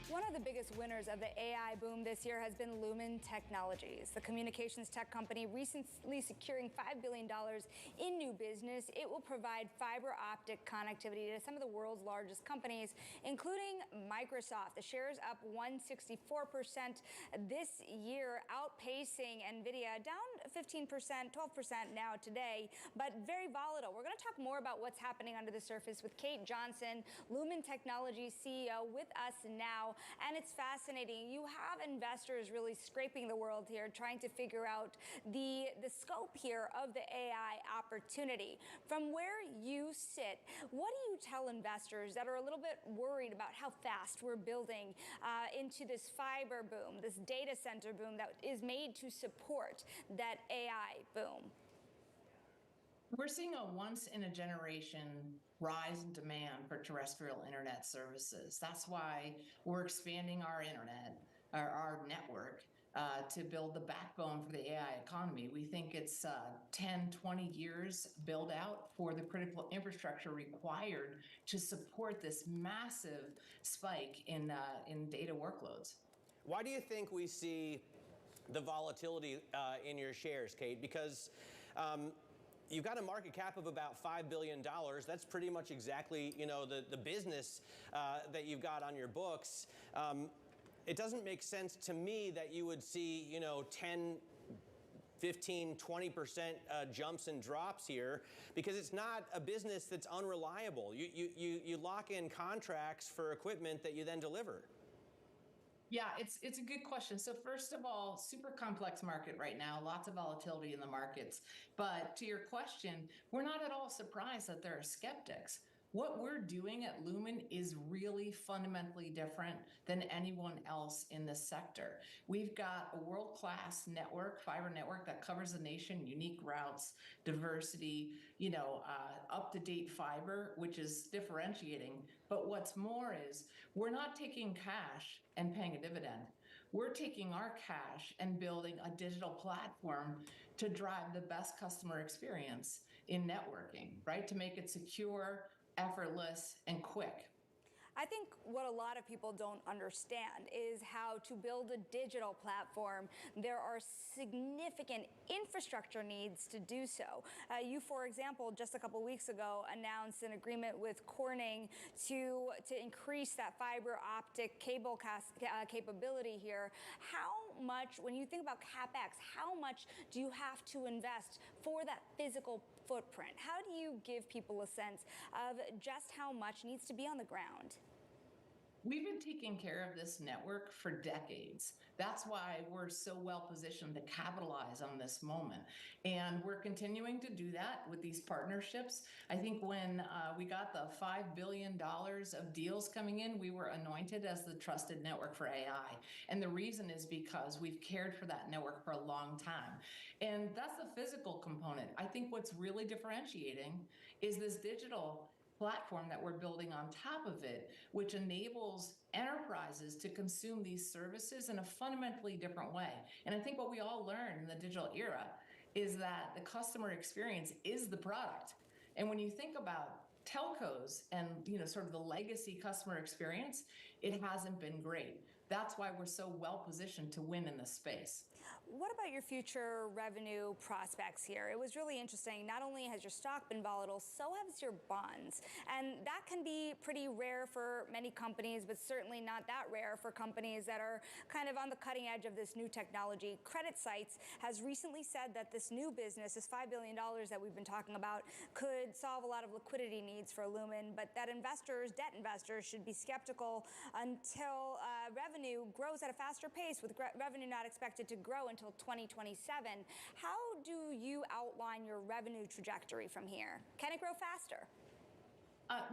Speaker 22: One of the biggest winners of the AI boom this year has been Lumen Technologies. The communications tech company recently securing $5 billion in new business. It will provide fiber optic connectivity to some of the world's largest companies, including Microsoft. The shares up 164% this year, outpacing NVIDIA, down 15%, 12% now today, but very volatile. We're going to talk more about what's happening under the surface with Kate Johnson, Lumen Technologies CEO, with us now. And it's fascinating. You have investors really scraping the world here, trying to figure out the scope here of the AI opportunity. From where you sit, what do you tell investors that are a little bit worried about how fast we're building into this fiber boom, this data center boom that is made to support that AI boom?
Speaker 18: We're seeing a once-in-a-generation rise in demand for terrestrial internet services. That's why we're expanding our internet, our network, to build the backbone for the AI economy. We think it's 10, 20 years build out for the critical infrastructure required to support this massive spike in data workloads.
Speaker 20: Why do you think we see the volatility in your shares, Kate? Because you've got a market cap of about $5 billion. That's pretty much exactly, the business that you've got on your books. It doesn't make sense to me that you would see, 10, 15, 20% jumps and drops here, because it's not a business that's unreliable. You lock in contracts for equipment that you then deliver.
Speaker 18: Yeah, it's a good question. So first of all, super complex market right now, lots of volatility in the markets. But to your question, we're not at all surprised that there are skeptics. What we're doing at Lumen is really fundamentally different than anyone else in this sector. We've got a world-class network, fiber network that covers the nation, unique routes, diversity, up-to-date fiber, which is differentiating. But what's more is we're not taking cash and paying a dividend. We're taking our cash and building a digital platform to drive the best customer experience in networking, right? To make it secure, effortless, and quick.
Speaker 22: I think what a lot of people don't understand is how to build a digital platform. There are significant infrastructure needs to do so. You, for example, just a couple weeks ago announced an agreement with Corning to increase that fiber optic cable capability here. How much, when you think about CapEx, how much do you have to invest for that physical footprint? How do you give people a sense of just how much needs to be on the ground?
Speaker 18: We've been taking care of this network for decades. That's why we're so well positioned to capitalize on this moment. And we're continuing to do that with these partnerships. I think when we got the $5 billion of deals coming in, we were anointed as the trusted network for AI. And the reason is because we've cared for that network for a long time. And that's the physical component. I think what's really differentiating is this digital platform that we're building on top of it, which enables enterprises to consume these services in a fundamentally different way. And I think what we all learned in the digital era is that the customer experience is the product. And when you think about telcos and sort of the legacy customer experience, it hasn't been great. That's why we're so well positioned to win in this space.
Speaker 22: What about your future revenue prospects here? It was really interesting. Not only has your stock been volatile, so has your bonds. And that can be pretty rare for many companies, but certainly not that rare for companies that are kind of on the cutting edge of this new technology. Credit Sites has recently said that this new business, this $5 billion that we've been talking about, could solve a lot of liquidity needs for Lumen, but that debt investors, should be skeptical until revenue grows at a faster pace, with revenue not expected to grow until 2027. How do you outline your revenue trajectory from here? Can it grow faster?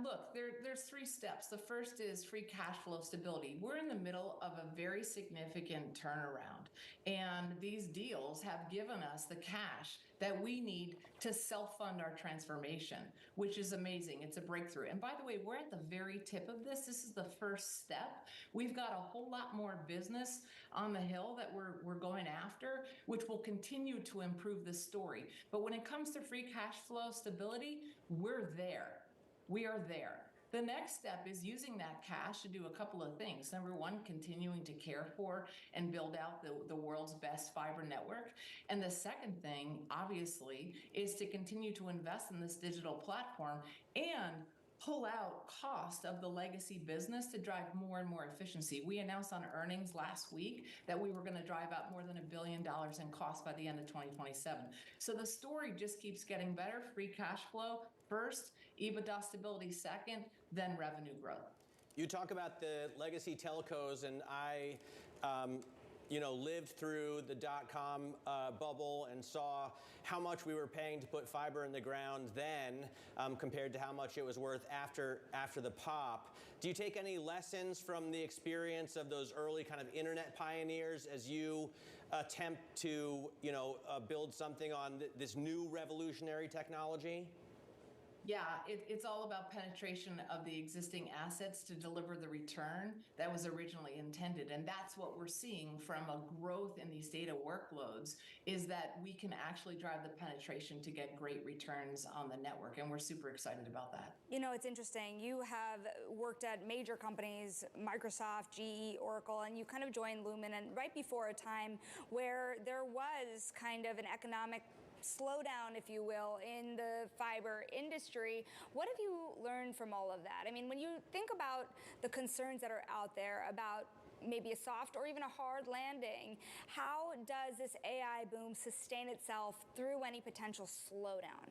Speaker 18: Look, there's 3 steps. The first is free cash flow stability. We're in the middle of a very significant turnaround, and these deals have given us the cash that we need to self-fund our transformation, which is amazing. It's a breakthrough. And by the way, we're at the very tip of this. This is the first step. We've got a whole lot more business on the hill that we're going after, which will continue to improve the story. But when it comes to free cash flow stability, we're there. We are there. The next step is using that cash to do a couple of things. Number one, continuing to care for and build out the world's best fiber network. And the second thing, obviously, is to continue to invest in this digital platform and pull out cost of the legacy business to drive more and more efficiency. We announced on earnings last week that we were going to drive out more than $1 billion in cost by the end of 2027. So the story just keeps getting better. Free cash flow first, EBITDA stability second, then revenue growth.
Speaker 20: You talk about the legacy telcos, and I lived through the dot-com bubble and saw how much we were paying to put fiber in the ground then compared to how much it was worth after the pop. Do you take any lessons from the experience of those early kind of internet pioneers as you attempt to build something on this new revolutionary technology?
Speaker 18: Yeah, it's all about penetration of the existing assets to deliver the return that was originally intended. And that's what we're seeing from a growth in these data workloads, is that we can actually drive the penetration to get great returns on the network. And we're super excited about that.
Speaker 22: You know, it's interesting. You have worked at major companies, Microsoft, GE, Oracle, and you kind of joined Lumen, and right before a time where there was kind of an economic slowdown, if you will, in the fiber industry. What have you learned from all of that? I mean, when you think about the concerns that are out there about maybe a soft or even a hard landing, how does this AI boom sustain itself through any potential slowdown?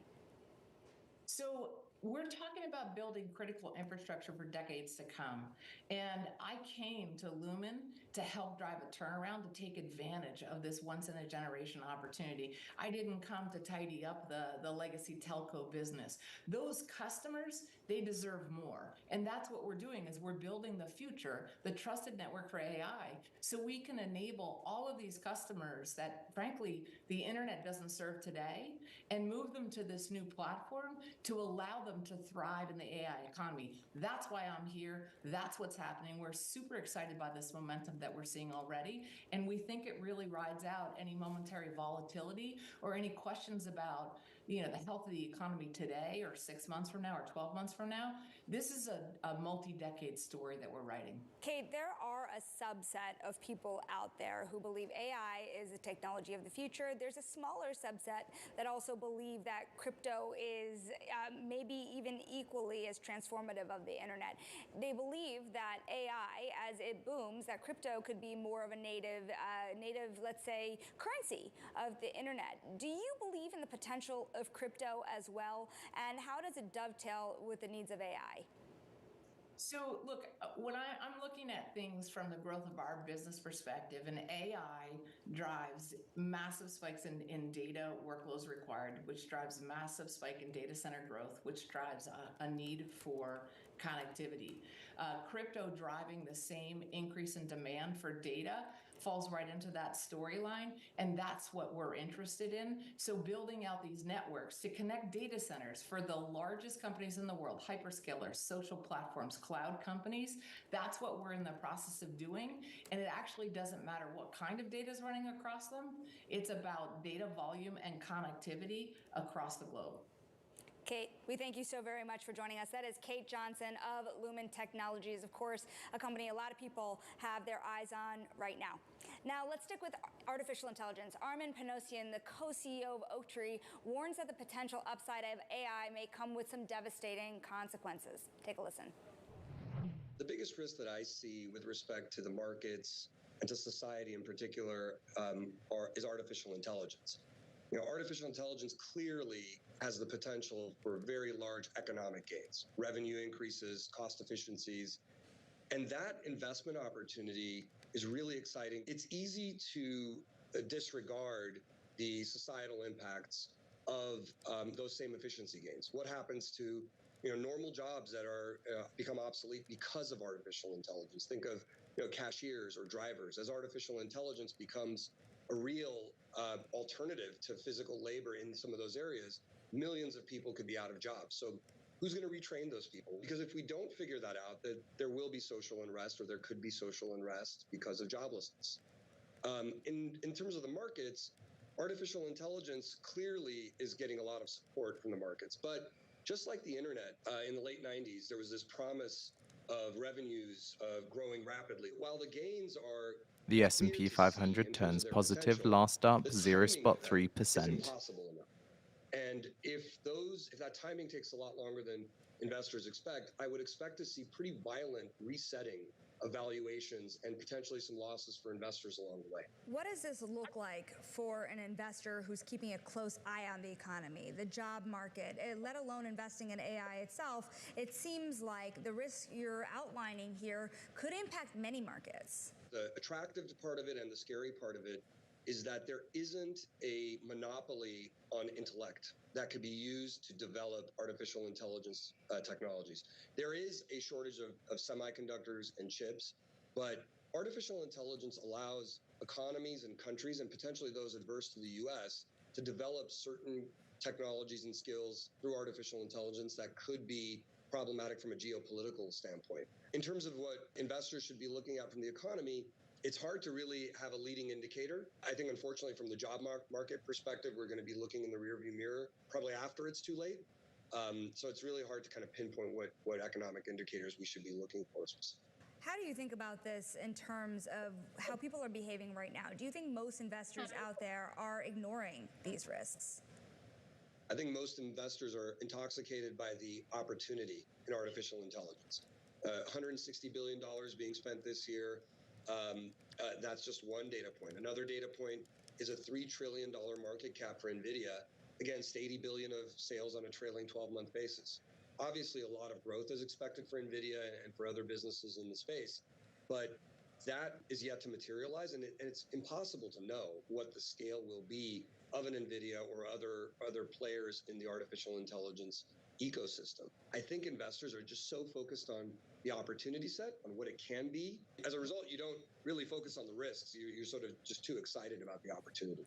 Speaker 18: So we're talking about building critical infrastructure for decades to come. And I came to Lumen to help drive a turnaround, to take advantage of this once-in-a-generation opportunity. I didn't come to tidy up the legacy telco business. Those customers, they deserve more. And that's what we're doing, is we're building the future, the trusted network for AI, so we can enable all of these customers that, frankly, the internet doesn't serve today, and move them to this new platform to allow them to thrive in the AI economy. That's why I'm here. That's what's happening. We're super excited by this momentum that we're seeing already, and we think it really rides out any momentary volatility or any questions about the health of the economy today or 6 months from now or 12 months from now. This is a multi-decade story that we're writing.
Speaker 22: Kate, there are a subset of people out there who believe AI is the technology of the future. There's a smaller subset that also believe that crypto is maybe even equally as transformative of the internet. They believe that AI, as it booms, that crypto could be more of a native, let's say, currency of the internet. Do you believe in the potential of crypto as well? And how does it dovetail with the needs of AI?
Speaker 18: So look, when I'm looking at things from the growth of our business perspective, and AI drives massive spikes in data workloads required, which drives a massive spike in data center growth, which drives a need for connectivity. Crypto driving the same increase in demand for data falls right into that storyline, and that's what we're interested in. So building out these networks to connect data centers for the largest companies in the world, hyperscalers, social platforms, cloud companies, that's what we're in the process of doing. And it actually doesn't matter what kind of data is running across them. It's about data volume and connectivity across the globe.
Speaker 22: Kate, we thank you so very much for joining us. That is Kate Johnson of Lumen Technologies, of course, a company a lot of people have their eyes on right now. Now, let's stick with artificial intelligence. Armin Panosian, the co-CEO of Oaktree, warns that the potential upside of AI may come with some devastating consequences. Take a listen.
Speaker 16: The biggest risk that I see with respect to the markets and to society in particular is artificial intelligence. You know, artificial intelligence clearly has the potential for very large economic gains, revenue increases, cost efficiencies, and that investment opportunity is really exciting. It's easy to disregard the societal impacts of those same efficiency gains. What happens to normal jobs that are become obsolete because of artificial intelligence? Think of cashiers or drivers. As artificial intelligence becomes a real alternative to physical labor in some of those areas, millions of people could be out of jobs. So who's going to retrain those people? Because if we don't figure that out, that there will be social unrest, or there could be social unrest because of joblessness. In terms of the markets, artificial intelligence clearly is getting a lot of support from the markets. But just like the internet in the late 90s, there was this promise of revenues growing rapidly. While the gains are
Speaker 13: The S&P 500 turns positive, last up 0.3%.
Speaker 16: Impossible enough. And if that timing takes a lot longer than investors expect, I would expect to see pretty violent resetting of valuations and potentially some losses for investors along the way.
Speaker 22: What does this look like for an investor who's keeping a close eye on the economy, the job market, let alone investing in AI itself? It seems like the risk you're outlining here could impact many markets.
Speaker 16: The attractive part of it and the scary part of it is that there isn't a monopoly on intellect that could be used to develop artificial intelligence technologies. There is a shortage of semiconductors and chips, but artificial intelligence allows economies and countries, and potentially those adverse to the US, to develop certain technologies and skills through artificial intelligence that could be problematic from a geopolitical standpoint. In terms of what investors should be looking at from the economy, it's hard to really have a leading indicator. I think, unfortunately, from the job market perspective, we're going to be looking in the rearview mirror probably after it's too late. So it's really hard to kind of pinpoint what economic indicators we should be looking for specifically.
Speaker 22: How do you think about this in terms of how people are behaving right now? Do you think most investors out there are ignoring these risks?
Speaker 16: I think most investors are intoxicated by the opportunity in artificial intelligence. $160 billion being spent this year. That's just one data point. Another data point is a $3 trillion market cap for NVIDIA against $80 billion of sales on a trailing 12-month basis. Obviously, a lot of growth is expected for NVIDIA and for other businesses in the space, but that is yet to materialize, and it's impossible to know what the scale will be of an NVIDIA or other players in the artificial intelligence ecosystem. I think investors are just so focused on the opportunity set, on what it can be. As a result, you don't really focus on the risks. You're sort of just too excited about the opportunity.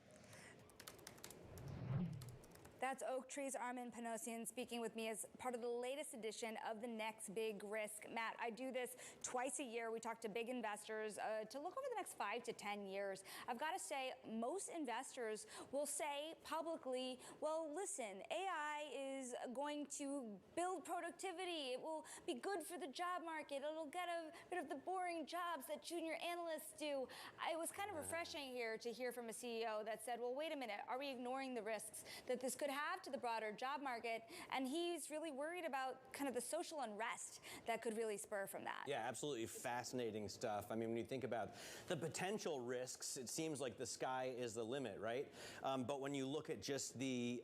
Speaker 22: That's Oaktree's Armin Panosian speaking with me as part of the latest edition of The Next Big Risk. Matt, I do this twice a year. We talk to big investors to look over the next 5 to 10 years. I've got to say, most investors will say publicly, well, listen, AI is going to build productivity. It will be good for the job market. It'll get rid of the boring jobs that junior analysts do. It was kind of refreshing here to hear from a CEO that said, well, wait a minute, are we ignoring the risks that this could have to the broader job market? And he's really worried about kind of the social unrest that could really spur from that.
Speaker 20: Yeah, absolutely fascinating stuff. I mean, when you think about the potential risks, it seems like the sky is the limit, right? But when you look at just the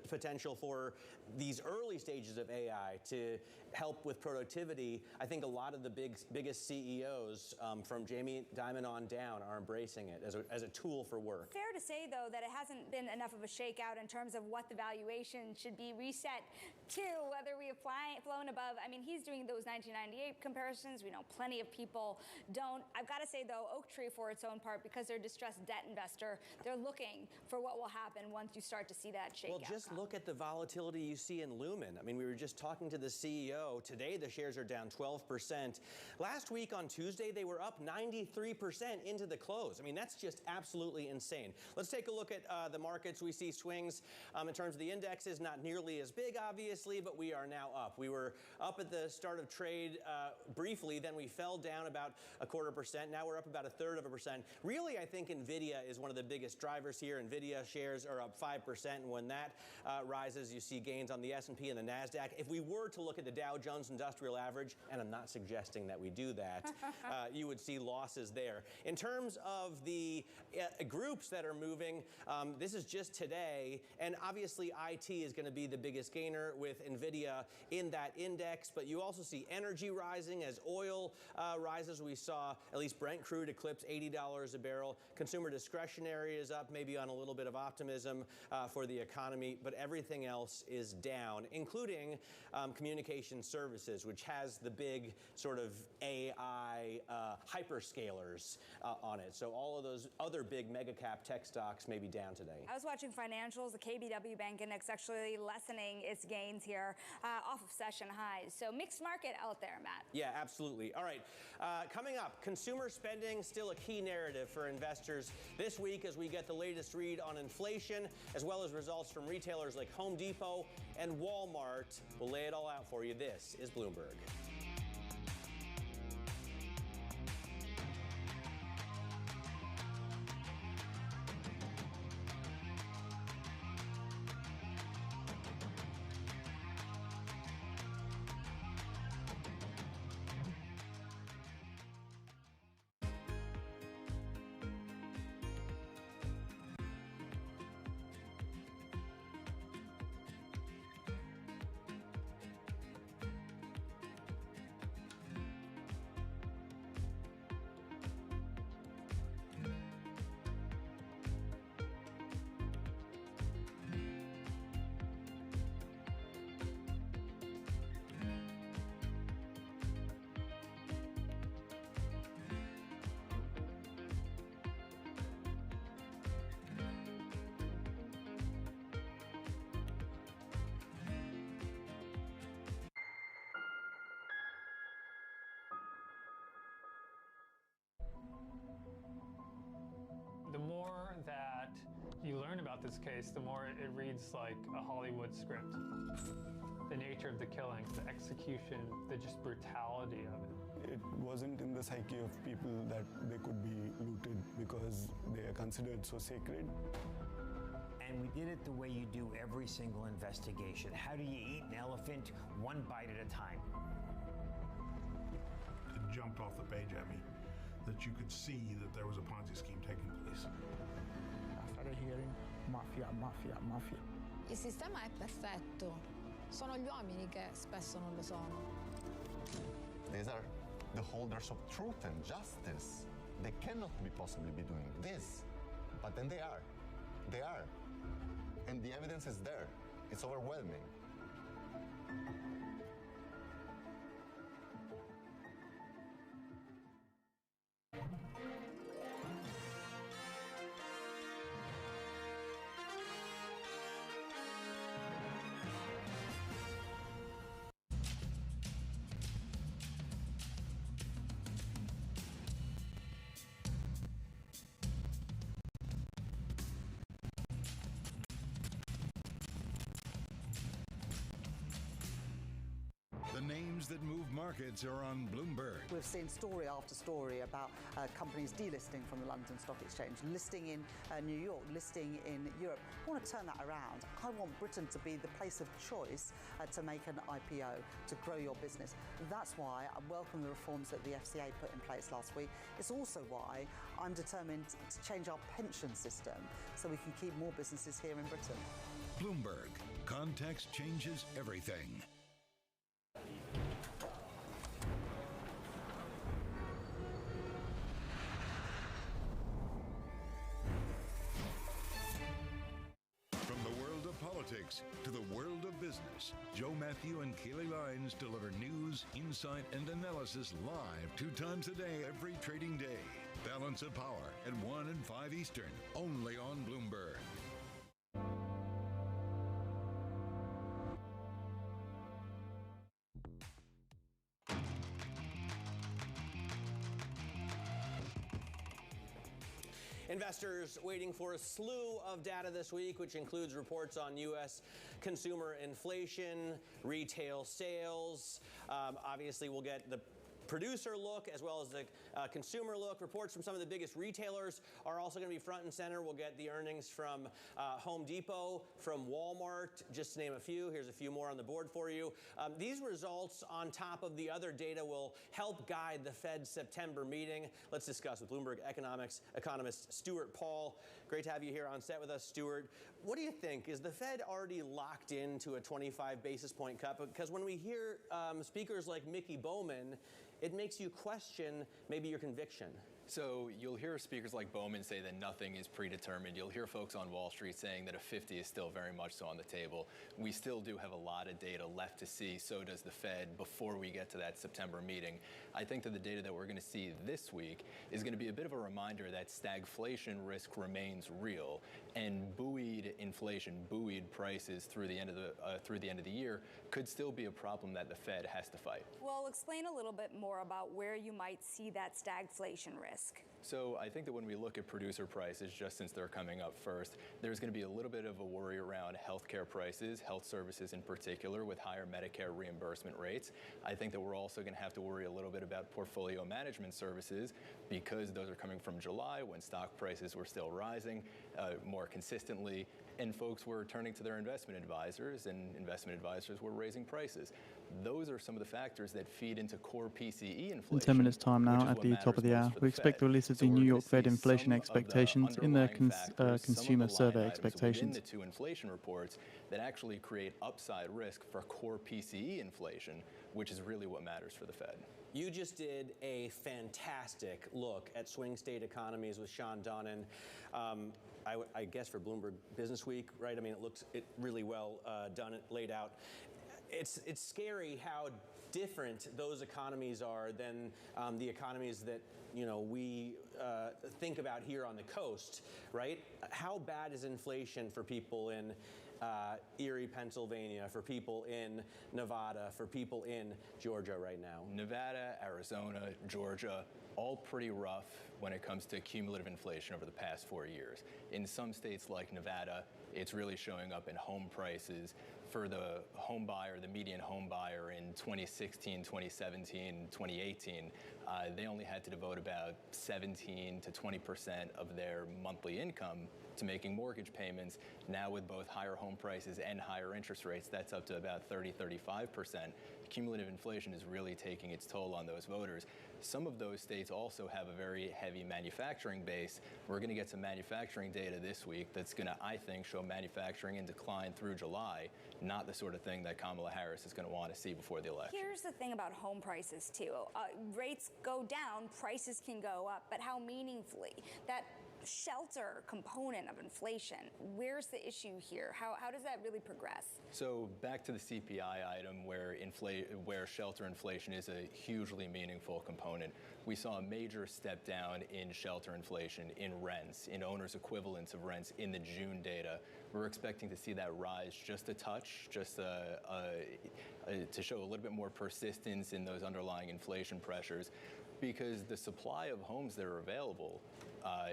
Speaker 20: potential for these early stages of AI to help with productivity, I think a lot of the biggest CEOs from Jamie Dimon on down are embracing it as a tool for work.
Speaker 22: Fair to say, though, that it hasn't been enough of a shakeout in terms of what the valuation should be reset to, whether we have flown above. I mean, he's doing those 1998 comparisons. We know plenty of people don't. I've got to say, though, Oaktree, for its own part, because they're a distressed debt investor, they're looking for what will happen once you start to see that shakeout.
Speaker 20: Well, just look at the volatility you see in Lumen. I mean, we were just talking to the CEO. Today, the shares are down 12%. Last week on Tuesday, they were up 93% into the close. I mean, that's just absolutely insane. Let's take a look at the markets. We see swings in terms of the indexes, not nearly as big, obviously, but we are now up. We were up at the start of trade briefly, then we fell down about 0.25%. Now we're up about 1/3%. Really, I think NVIDIA is one of the biggest drivers here. NVIDIA shares are up 5%, and when that rises, you see gains on the S&P and the NASDAQ. If we were to look at the Dow Jones Industrial Average, and I'm not suggesting that we do that, you would see losses there. In terms of the groups that are moving, this is just today, and obviously IT is going to be the biggest gainer with NVIDIA in that index, but you also see energy rising as oil rises. We saw at least Brent crude eclipse $80 a barrel. Consumer discretionary is up, maybe on a little bit of optimism for the economy, but everything else is down, including communication services, which has the big sort of AI hyperscalers on it. So all of those other big mega cap tech stocks may be down today.
Speaker 22: I was watching financials. The KBW Bank Index actually lessening its gains here off of session highs. So mixed market out there, Matt.
Speaker 20: Yeah, absolutely. All right. Coming up, consumer spending still a key narrative for investors this week as we get the latest read on inflation, as well as results from retailers like Home Depot and Walmart. We'll lay it all out for you. This is Bloomberg.
Speaker 9: The more that you learn about this case, the more it reads like a Hollywood script. The nature of the killings, the execution, the just brutality of it.
Speaker 19: It wasn't in the psyche of people that they could be looted because they are considered so sacred.
Speaker 21: And we did it the way you do every single investigation. How do you eat an elephant? One bite at a time.
Speaker 24: It jumped off the page at me that you could see that there was a Ponzi scheme taking place.
Speaker 25: I started hearing mafia, mafia, mafia.
Speaker 26: Il sistema è perfetto. Sono gli uomini che spesso non lo sono.
Speaker 27: These are the holders of truth and justice. They cannot be possibly be doing this. But then they are. They are. And the evidence is there. It's overwhelming.
Speaker 5: Names that move markets are on Bloomberg.
Speaker 28: We've seen story after story about companies delisting from the London Stock Exchange, listing in New York, listing in Europe. I want to turn that around. I want Britain to be the place of choice to make an IPO, to grow your business. That's why I welcome the reforms that the FCA put in place last week. It's also why I'm determined to change our pension system so we can keep more businesses here in Britain.
Speaker 5: Bloomberg. Context changes everything. To the world of business, Joe Matthew and Keely Lines deliver news, insight, and analysis live 2 times a day every trading day. Balance of Power at 1 and 5 Eastern, only on Bloomberg.
Speaker 20: Investors waiting for a slew of data this week, which includes reports on U.S. consumer inflation, retail sales. Obviously, we'll get the producer look as well as the consumer look. Reports from some of the biggest retailers are also going to be front and center. We'll get the earnings from Home Depot, from Walmart, just to name a few. Here's a few more on the board for you. These results on top of the other data will help guide the Fed's September meeting. Let's discuss with Bloomberg economist Stuart Paul. Great to have you here on set with us, Stuart. What do you think? Is the Fed already locked into a 25 basis point cut? Because when we hear speakers like Mickey Bowman, it makes you question maybe your conviction.
Speaker 1: So you'll hear speakers like Bowman say that nothing is predetermined. You'll hear folks on Wall Street saying that a 50 is still very much so on the table. We still do have a lot of data left to see. So does the Fed before we get to that September meeting. I think that the data that we're going to see this week is going to be a bit of a reminder that stagflation risk remains real, and buoyed inflation, buoyed prices through the end of the year could still be a problem that the Fed has to fight.
Speaker 22: Well, explain a little bit more about where you might see that stagflation risk.
Speaker 1: So I think that when we look at producer prices, just since they're coming up first, there's going to be a little bit of a worry around healthcare prices, health services in particular, with higher Medicare reimbursement rates. I think that we're also going to have to worry a little bit about portfolio management services, because those are coming from July when stock prices were still rising more consistently, and folks were turning to their investment advisors, and investment advisors were raising prices. Those are some of the factors that feed into core PCE inflation.
Speaker 2: In 10 minutes time now, at the top of the hour, we expect the release of the New York Fed inflation expectations in their consumer survey expectations.
Speaker 1: Within the two inflation reports that actually create upside risk for core PCE inflation, which is really what matters for the Fed.
Speaker 20: You just did a fantastic look at swing state economies with Sean Donnan. I guess for Bloomberg Business Week, right? I mean, it really well done, laid out. It's scary how different those economies are than the economies that we think about here on the coast, right? How bad is inflation for people in Erie, Pennsylvania, for people in Nevada, for people in Georgia right now?
Speaker 1: Nevada, Arizona, Georgia, all pretty rough when it comes to cumulative inflation over the past 4 years. In some states like Nevada, it's really showing up in home prices. For the home buyer, the median home buyer in 2016, 2017, 2018, they only had to devote about 17 to 20% of their monthly income to making mortgage payments. Now with both higher home prices and higher interest rates, that's up to about 30-35%. Cumulative inflation is really taking its toll on those voters. Some of those states also have a very heavy manufacturing base. We're going to get some manufacturing data this week that's going to, I think, show manufacturing in decline through July, not the sort of thing that Kamala Harris is going to want to see before the election.
Speaker 22: Here's the thing about home prices, too. Rates go down, prices can go up, but how meaningfully? That shelter component of inflation, where's the issue here? How does that really progress?
Speaker 1: So back to the CPI item where shelter inflation is a hugely meaningful component. We saw a major step down in shelter inflation, in rents, in owners' equivalents of rents in the June data. We're expecting to see that rise just a touch, just to show a little bit more persistence in those underlying inflation pressures, because the supply of homes that are available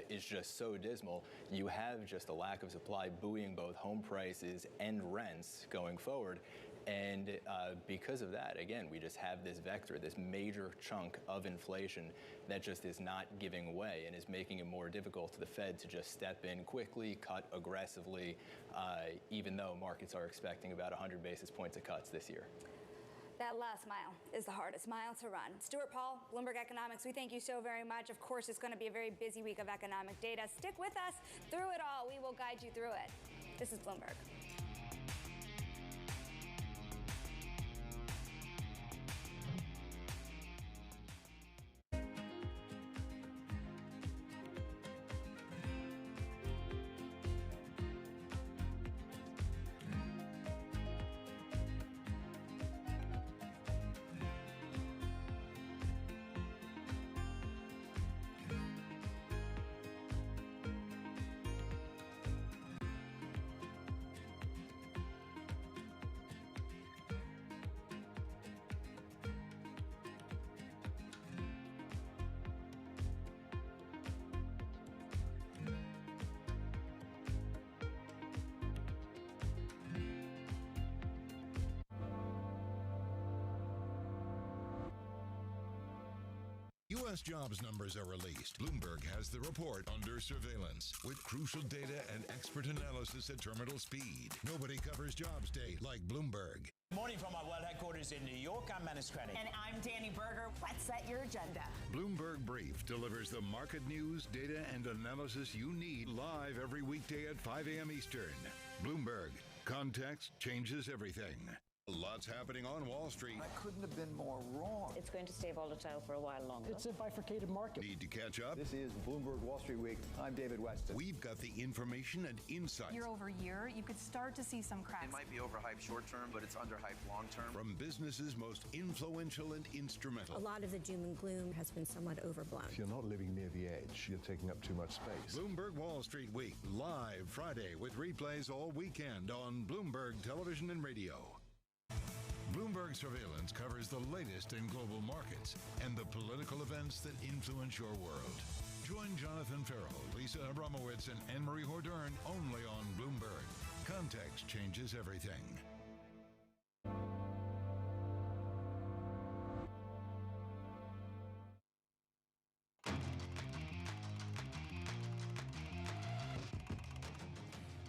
Speaker 1: is just so dismal. You have just a lack of supply buoying both home prices and rents going forward. And because of that, again, we just have this vector, this major chunk of inflation that just is not giving way and is making it more difficult to the Fed to just step in quickly, cut aggressively, even though markets are expecting about 100 basis points of cuts this year.
Speaker 22: That last mile is the hardest mile to run. Stuart Paul, Bloomberg Economics, we thank you so very much. Of course, it's going to be a very busy week of economic data. Stick with us through it all. We will guide you through it. This is Bloomberg.
Speaker 5: U.S. jobs numbers are released. Bloomberg has the report under surveillance with crucial data and expert analysis at terminal speed. Nobody covers jobs day like Bloomberg.
Speaker 7: Good morning from our world headquarters in New York. I'm Manus Krennic.
Speaker 17: And I'm Danny Berger. Let's set your agenda.
Speaker 5: Bloomberg Brief delivers the market news, data, and analysis you need live every weekday at 5 a.m. Eastern. Bloomberg. Context changes everything. Lots happening on Wall Street.
Speaker 3: I couldn't have been more wrong.
Speaker 4: It's going to stay volatile for a while longer.
Speaker 3: It's a bifurcated market.
Speaker 5: Need to catch up?
Speaker 6: This is Bloomberg Wall Street Week. I'm David Weston.
Speaker 5: We've got the information and insight.
Speaker 8: Year over year, you could start to see some cracks.
Speaker 6: It might be overhyped short term, but it's underhyped long term.
Speaker 5: From businesses most influential and instrumental.
Speaker 8: A lot of the doom and gloom has been somewhat overblown.
Speaker 6: If you're not living near the edge, you're taking up too much space.
Speaker 5: Bloomberg Wall Street Week, live Friday with replays all weekend on Bloomberg Television and Radio. Bloomberg Surveillance covers the latest in global markets and the political events that influence your world. Join Jonathan Farrell, Lisa Abramowitz, and Anne-Marie Hordern only on Bloomberg. Context changes everything.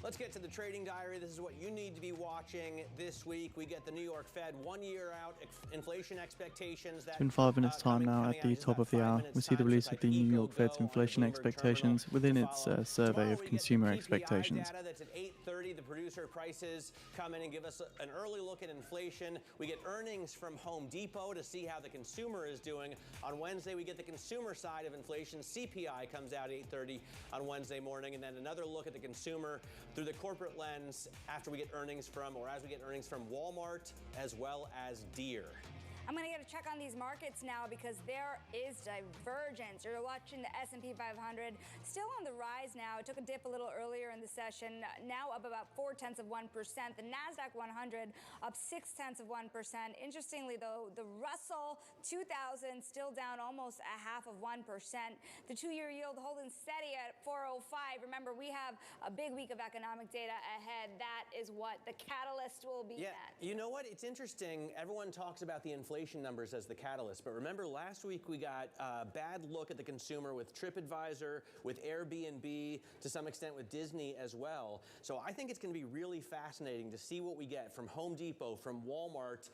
Speaker 20: Let's get to the trading diary. This is what you need to be watching this week. We get the New York Fed 1 year out inflation expectations.
Speaker 2: It's been 5 minutes time now at the top of the hour. We see the release of the New York Fed's inflation expectations within its survey of consumer expectations.
Speaker 20: Data that's at 8:30. The producer prices come in and give us an early look at inflation. We get earnings from Home Depot to see how the consumer is doing. On Wednesday, we get the consumer side of inflation. CPI comes out 8:30 on Wednesday morning, and then another look at the consumer through the corporate lens after we get earnings from, or as we get earnings from Walmart as well as Deere.
Speaker 22: I'm going to get a check on these markets now because there is divergence. You're watching the S&P 500 still on the rise now. It took a dip a little earlier in the session, now up about 0.4%. The NASDAQ 100 up 0.6%. Interestingly, though, the Russell 2000 still down almost 0.5%. The 2-year yield holding steady at 4.05. Remember, we have a big week of economic data ahead. That is what the catalyst will be.
Speaker 20: Yeah, you know what? It's interesting. Everyone talks about the inflation numbers as the catalyst, but remember last week we got a bad look at the consumer with TripAdvisor, with Airbnb, to some extent with Disney as well. So I think it's going to be really fascinating to see what we get from Home Depot, from Walmart,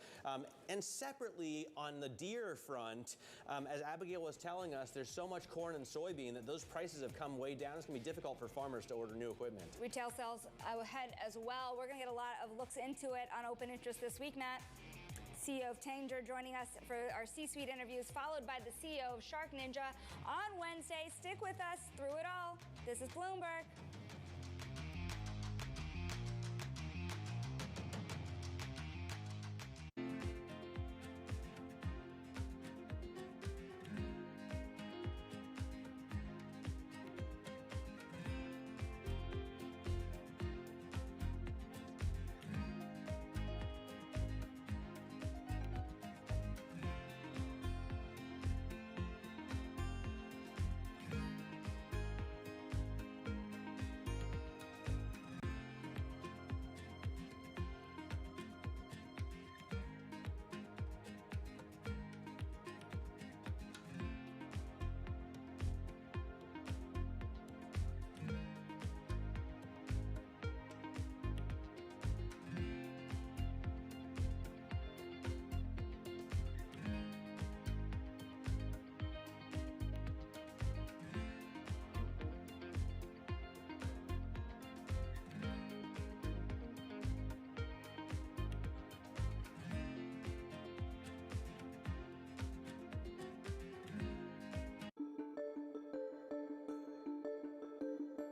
Speaker 20: and separately on the Deere front. As Abigail was telling us, there's so much corn and soybean that those prices have come way down. It's going to be difficult for farmers to order new equipment.
Speaker 22: Retail sales ahead as well. We're going to get a lot of looks into it on open interest this week, Matt. CEO of Tanger joining us for our C-suite interviews, followed by the CEO of Shark Ninja on Wednesday. Stick with us through it all. This is Bloomberg.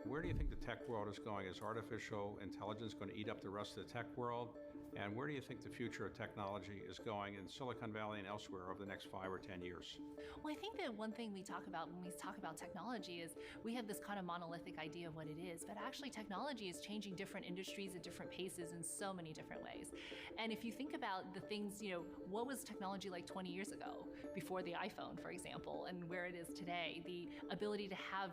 Speaker 10: Where do you think the tech world is going? Is artificial intelligence going to eat up the rest of the tech world? And where do you think the future of technology is going in Silicon Valley and elsewhere over the next 5 or 10 years?
Speaker 11: Well, I think that one thing we talk about when we talk about technology is we have this kind of monolithic idea of what it is, but actually technology is changing different industries at different paces in so many different ways. And if you think about the things, what was technology like 20 years ago before the iPhone, for example, and where it is today, the ability to have,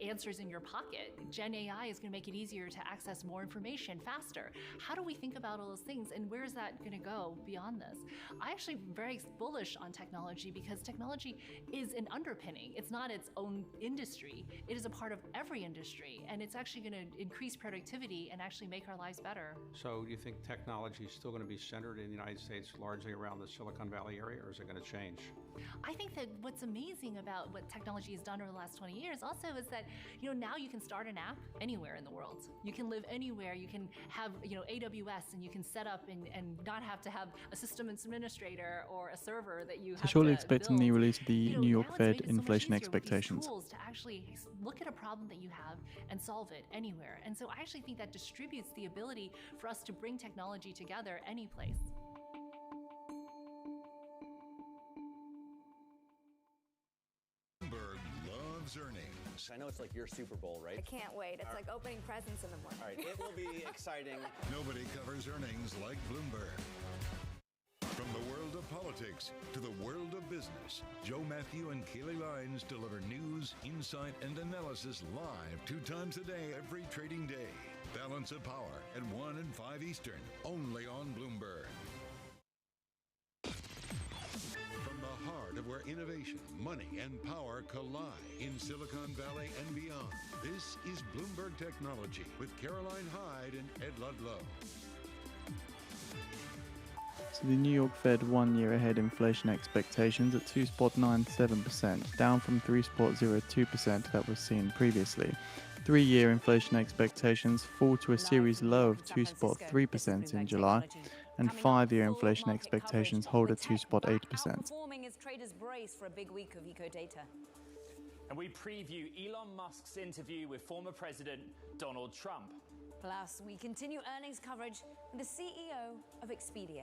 Speaker 11: answers in your pocket. Gen AI is going to make it easier to access more information faster. How do we think about all those things, and where is that going to go beyond this? I actually am very bullish on technology because technology technology is an underpinning. It's not its own industry. It is a part of every industry, and it's actually going to increase productivity and actually make our lives better.
Speaker 10: So do you think technology is still going to be centered in the United States largely around the Silicon Valley area, or is it going to change?
Speaker 11: I think that what's amazing about what technology has done over the last 20 years also is that, now you can start an app anywhere in the world. You can live anywhere. You can have, AWS, and you can set up and not have to have a system administrator or a server that you have to
Speaker 2: surely expecting
Speaker 11: build.
Speaker 2: the release of the New York
Speaker 11: Now it's
Speaker 2: Fed
Speaker 11: made it so much
Speaker 2: inflation
Speaker 11: easier with these
Speaker 2: expectations.
Speaker 11: tools to actually look at a problem that you have and solve it anywhere. And so I actually think that distributes the ability for us to bring technology together any place.
Speaker 5: Bloomberg loves earnings.
Speaker 20: I know it's like your Super Bowl, right?
Speaker 22: I can't wait. It's like opening presents in the morning.
Speaker 20: All right, it will be exciting.
Speaker 5: Nobody covers earnings like Bloomberg. From the world of politics to the world of business, Joe Matthew and Keely Lines deliver news, insight, and analysis live 2 times a day every trading day. Balance of Power at 1 and 5 Eastern, only on Bloomberg. From the heart of where innovation, money, and power collide in Silicon Valley and beyond, this is Bloomberg Technology with Caroline Hyde and Ed Ludlow.
Speaker 2: So the New York Fed 1 year ahead inflation expectations at 2.97%, down from 3.02% that was seen previously. 3-year inflation expectations fall to a series low of 2.3% in July, and 5-year inflation expectations hold at 2.8%.
Speaker 4: Outperforming as traders brace for a big week of eco data.
Speaker 9: And we preview Elon Musk's interview with former President Donald Trump.
Speaker 4: Plus, we continue earnings coverage with the CEO of Expedia.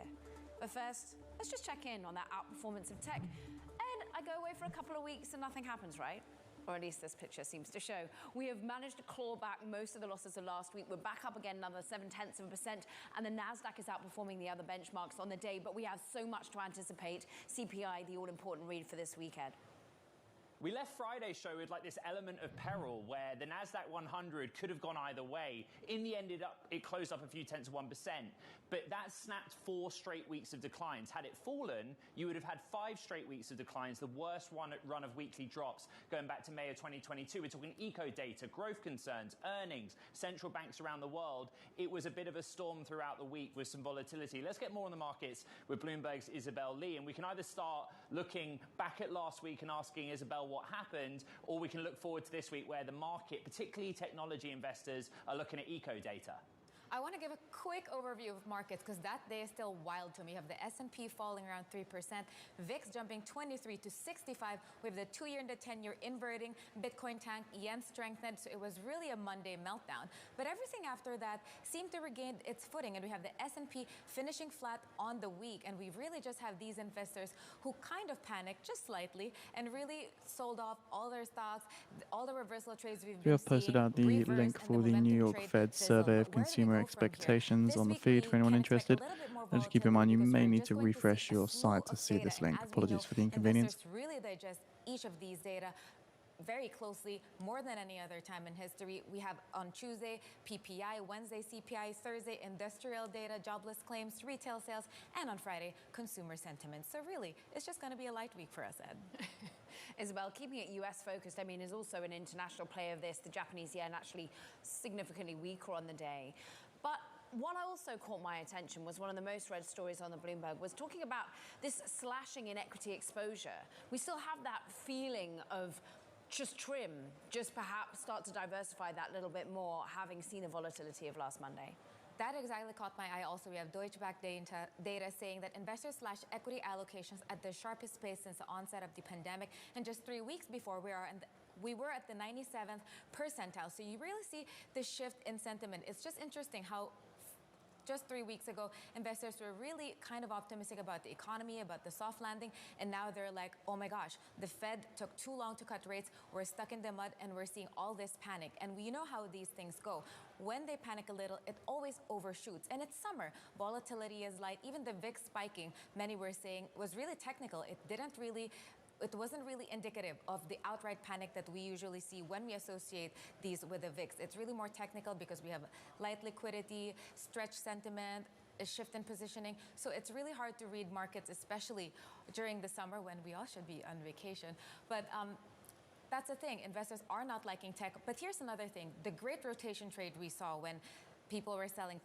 Speaker 4: But first, let's just check in on that outperformance of tech. And I go away for a couple of weeks and nothing happens, right? Or at least this picture seems to show. We have managed to claw back most of the losses of last week. We're back up again another 0.7%, and the NASDAQ is outperforming the other benchmarks on the day, but we have so much to anticipate. CPI, the all-important read for this weekend.
Speaker 9: We left Friday's show with this element of peril where the NASDAQ 100 could have gone either way. In the end, it closed up a few tenths of 1%, but that snapped 4 straight weeks of declines. Had it fallen, you would have had 5 straight weeks of declines, the worst run of weekly drops going back to May of 2022. We're talking eco data, growth concerns, earnings, central banks around the world. It was a bit of a storm throughout the week with some volatility. Let's get more on the markets with Bloomberg's Isabel Lee, and we can either start looking back at last week and asking Isabel what happened, or we can look forward to this week where the market, particularly technology investors, are looking at eco data.
Speaker 12: I want to give a quick overview of markets because that day is still wild to me. You have the S&P falling around 3%, VIX jumping 23 to 65. We have the 2-year and the 10-year inverting, Bitcoin tanked, yen strengthened. So it was really a Monday meltdown. But everything after that seemed to regain its footing, and we have the S&P finishing flat on the week. And we really just have these investors who kind of panicked just slightly and really sold off all their stocks, all the reversal trades we've been seeing.
Speaker 2: We have posted out the link for the New York Fed survey of consumer expectations on the feed for anyone interested. And just keep in mind, you may need to refresh your site to see this link. Apologies for the inconvenience.
Speaker 12: Really digest each of these data very closely, more than any other time in history. We have on Tuesday PPI, Wednesday CPI, Thursday industrial data, jobless claims, retail sales, and on Friday consumer sentiment. So really, it's just going to be a light week for us, Ed.
Speaker 4: Isabel, keeping it US focused, is also an international play of this. The Japanese yen actually significantly weaker on the day. But what also caught my attention was one of the most read stories on the Bloomberg was talking about this slashing in equity exposure. We still have that feeling of just trim, just perhaps start to diversify that little bit more, having seen the volatility of last Monday.
Speaker 12: That exactly caught my eye. Also, we have Deutsche Bank data saying that investors slash equity allocations at the sharpest pace since the onset of the pandemic. And just 3 weeks before, we were at the 97th percentile. So you really see the shift in sentiment. It's just interesting how just 3 weeks ago, investors were really kind of optimistic about the economy, about the soft landing, and now they're like, oh my gosh, the Fed took too long to cut rates, we're stuck in the mud, and we're seeing all this panic. And we know how these things go. When they panic a little, it always overshoots. And it's summer. Volatility is light. Even the VIX spiking, many were saying, was really technical. It wasn't really indicative of the outright panic that we usually see when we associate these with the VIX. It's really more technical because we have light liquidity, stretch sentiment, a shift in positioning. So it's really hard to read markets, especially during the summer when we all should be on vacation. But that's the thing. Investors are not liking tech. But here's another thing. The great rotation trade we saw when people were selling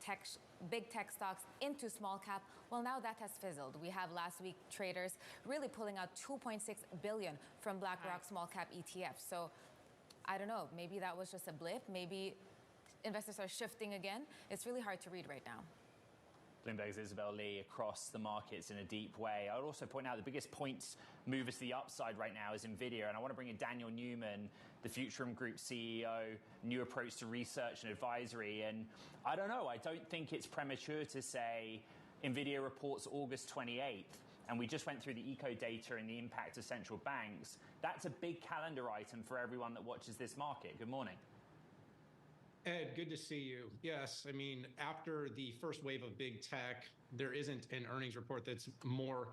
Speaker 12: big tech stocks into small cap, well, now that has fizzled. We have last week traders really pulling out $2.6 billion from BlackRock small cap ETFs. So I don't know, maybe that was just a blip. Maybe investors are shifting again. It's really hard to read right now.
Speaker 9: Bloomberg's Isabel Lee across the markets in a deep way. I would also point out the biggest points movers to the upside right now is NVIDIA, and I want to bring in Daniel Newman, the Futurum Group CEO, new approach to research and advisory. And I don't know, I don't think it's premature to say NVIDIA reports August 28th, and we just went through the eco data and the impact of central banks. That's a big calendar item for everyone that watches this market. Good morning.
Speaker 10: Ed, good to see you. Yes, I mean, after the first wave of big tech, there isn't an earnings report that's more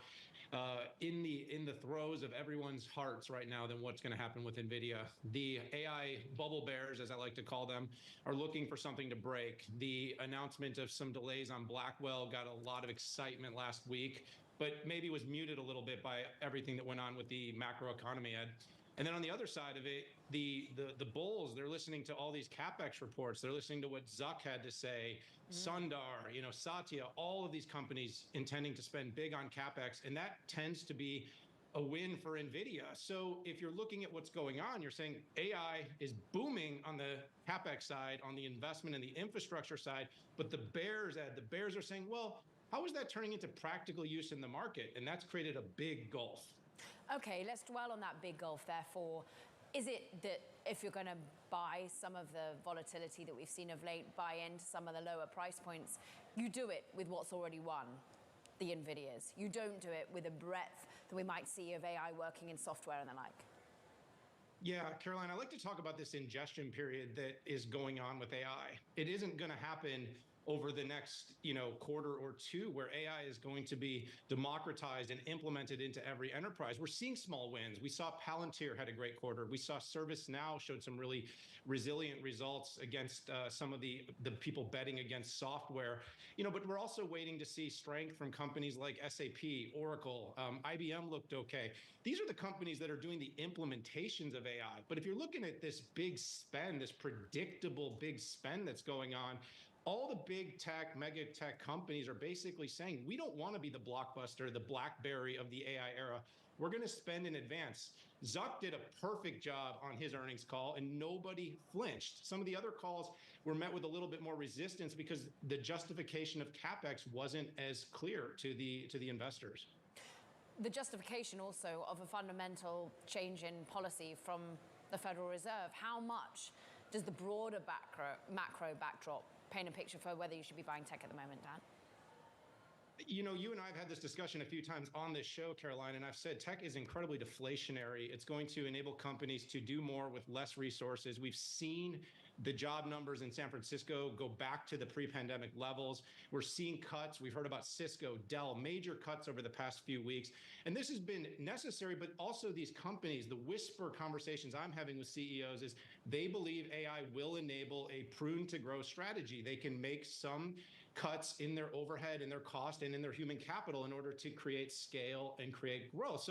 Speaker 10: in the throes of everyone's hearts right now than what's going to happen with NVIDIA. The AI bubble bears, as I like to call them, are looking for something to break. The announcement of some delays on Blackwell got a lot of excitement last week, but maybe was muted a little bit by everything that went on with the macro economy, Ed. And then on the other side of it, the bulls, they're listening to all these CapEx reports. They're listening to what Zuck had to say, Sundar, Satya, all of these companies intending to spend big on CapEx. And that tends to be a win for NVIDIA. So if you're looking at what's going on, you're saying AI is booming on the CapEx side, on the investment and the infrastructure side. But the bears are saying, well, how is that turning into practical use in the market? And that's created a big gulf.
Speaker 4: Okay, let's dwell on that big gulf, therefore. Is it that if you're going to buy some of the volatility that we've seen of late, buy into some of the lower price points, you do it with what's already won, the NVIDIAs? You don't do it with a breadth that we might see of AI working in software and the like?
Speaker 10: Yeah, Caroline, I like to talk about this ingestion period that is going on with AI. It isn't going to happen over the next, quarter or two, where AI is going to be democratized and implemented into every enterprise. We're seeing small wins. We saw Palantir had a great quarter. We saw ServiceNow showed some really resilient results against some of the people betting against software. But we're also waiting to see strength from companies like SAP, Oracle, IBM looked okay. These are the companies that are doing the implementations of AI. But if you're looking at this big spend, this predictable big spend that's going on, all the big tech, mega tech companies are basically saying, we don't want to be the Blockbuster, the BlackBerry of the AI era. We're going to spend in advance. Zuck did a perfect job on his earnings call and nobody flinched. Some of the other calls were met with a little bit more resistance because the justification of CapEx wasn't as clear to the investors.
Speaker 4: The justification also of a fundamental change in policy from the Federal Reserve. How much does the broader macro backdrop paint a picture for whether you should be buying tech at the moment, Dan?
Speaker 10: You and I have had this discussion a few times on this show, Caroline, and I've said tech is incredibly deflationary. It's going to enable companies to do more with less resources. We've seen the job numbers in San Francisco go back to the pre-pandemic levels. We're seeing cuts. We've heard about Cisco, Dell, major cuts over the past few weeks. And this has been necessary, but also these companies, the whisper conversations I'm having with CEOs is they believe AI will enable a prune to grow strategy. They can make some cuts in their overhead, in their cost, and in their human capital in order to create scale and create growth.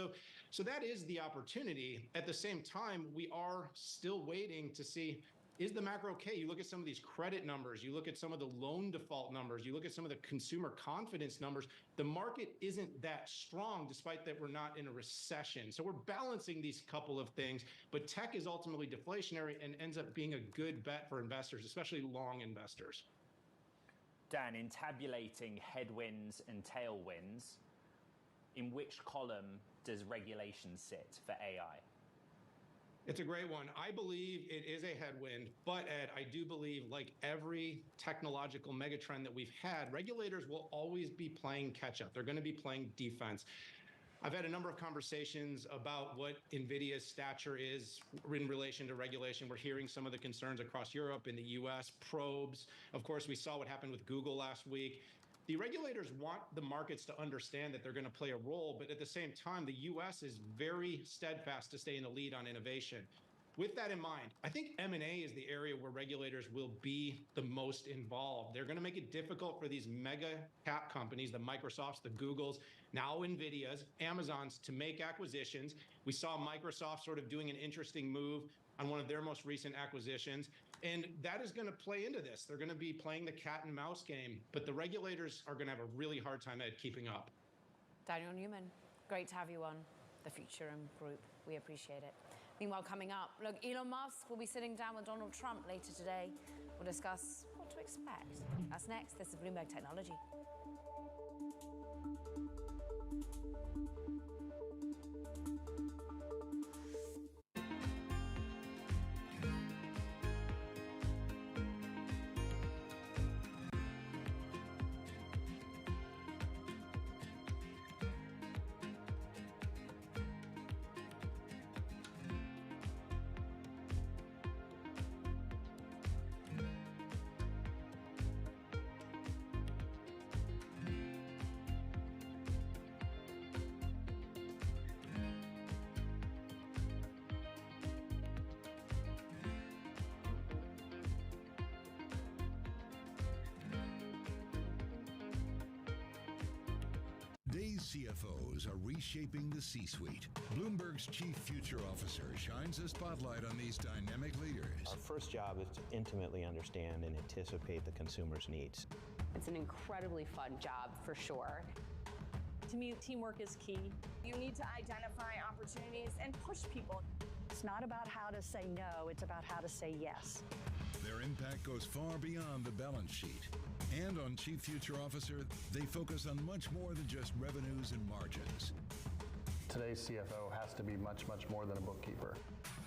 Speaker 10: So that is the opportunity. At the same time, we are still waiting to see, is the macro okay? You look at some of these credit numbers, you look at some of the loan default numbers, you look at some of the consumer confidence numbers, the market isn't that strong despite that we're not in a recession. So we're balancing these couple of things, but tech is ultimately deflationary and ends up being a good bet for investors, especially long investors.
Speaker 9: Dan, in tabulating headwinds and tailwinds, in which column does regulation sit for AI?
Speaker 10: It's a great one. I believe it is a headwind, but Ed, I do believe, like every technological megatrend that we've had, regulators will always be playing catch up. They're going to be playing defense. I've had a number of conversations about what NVIDIA's stature is in relation to regulation. We're hearing some of the concerns across Europe, in the US, probes. Of course, we saw what happened with Google last week. The regulators want the markets to understand that they're going to play a role, but at the same time, the US is very steadfast to stay in the lead on innovation. With that in mind, I think M&A is the area where regulators will be the most involved. They're going to make it difficult for these mega cap companies, the Microsofts, the Googles, now NVIDIAs, Amazons, to make acquisitions. We saw Microsoft sort of doing an interesting move on one of their most recent acquisitions. And that is going to play into this. They're going to be playing the cat and mouse game, but the regulators are going to have a really hard time at keeping up.
Speaker 4: Daniel Newman, great to have you on the Futurum Group. We appreciate it. Meanwhile, coming up, look, Elon Musk will be sitting down with Donald Trump later today. We'll discuss what to expect. That's next. This is Bloomberg Technology.
Speaker 5: Today's CFOs are reshaping the C-suite. Bloomberg's chief future officer shines a spotlight on these dynamic leaders.
Speaker 13: Our first job is to intimately understand and anticipate the consumer's needs.
Speaker 14: It's an incredibly fun job for sure. To me, teamwork is key.
Speaker 17: You need to identify opportunities and push people.
Speaker 28: It's not about how to say no, it's about how to say yes.
Speaker 5: Their impact goes far beyond the balance sheet. And on Chief Future Officer, they focus on much more than just revenues and margins.
Speaker 15: Today's CFO has to be much, much more than a bookkeeper.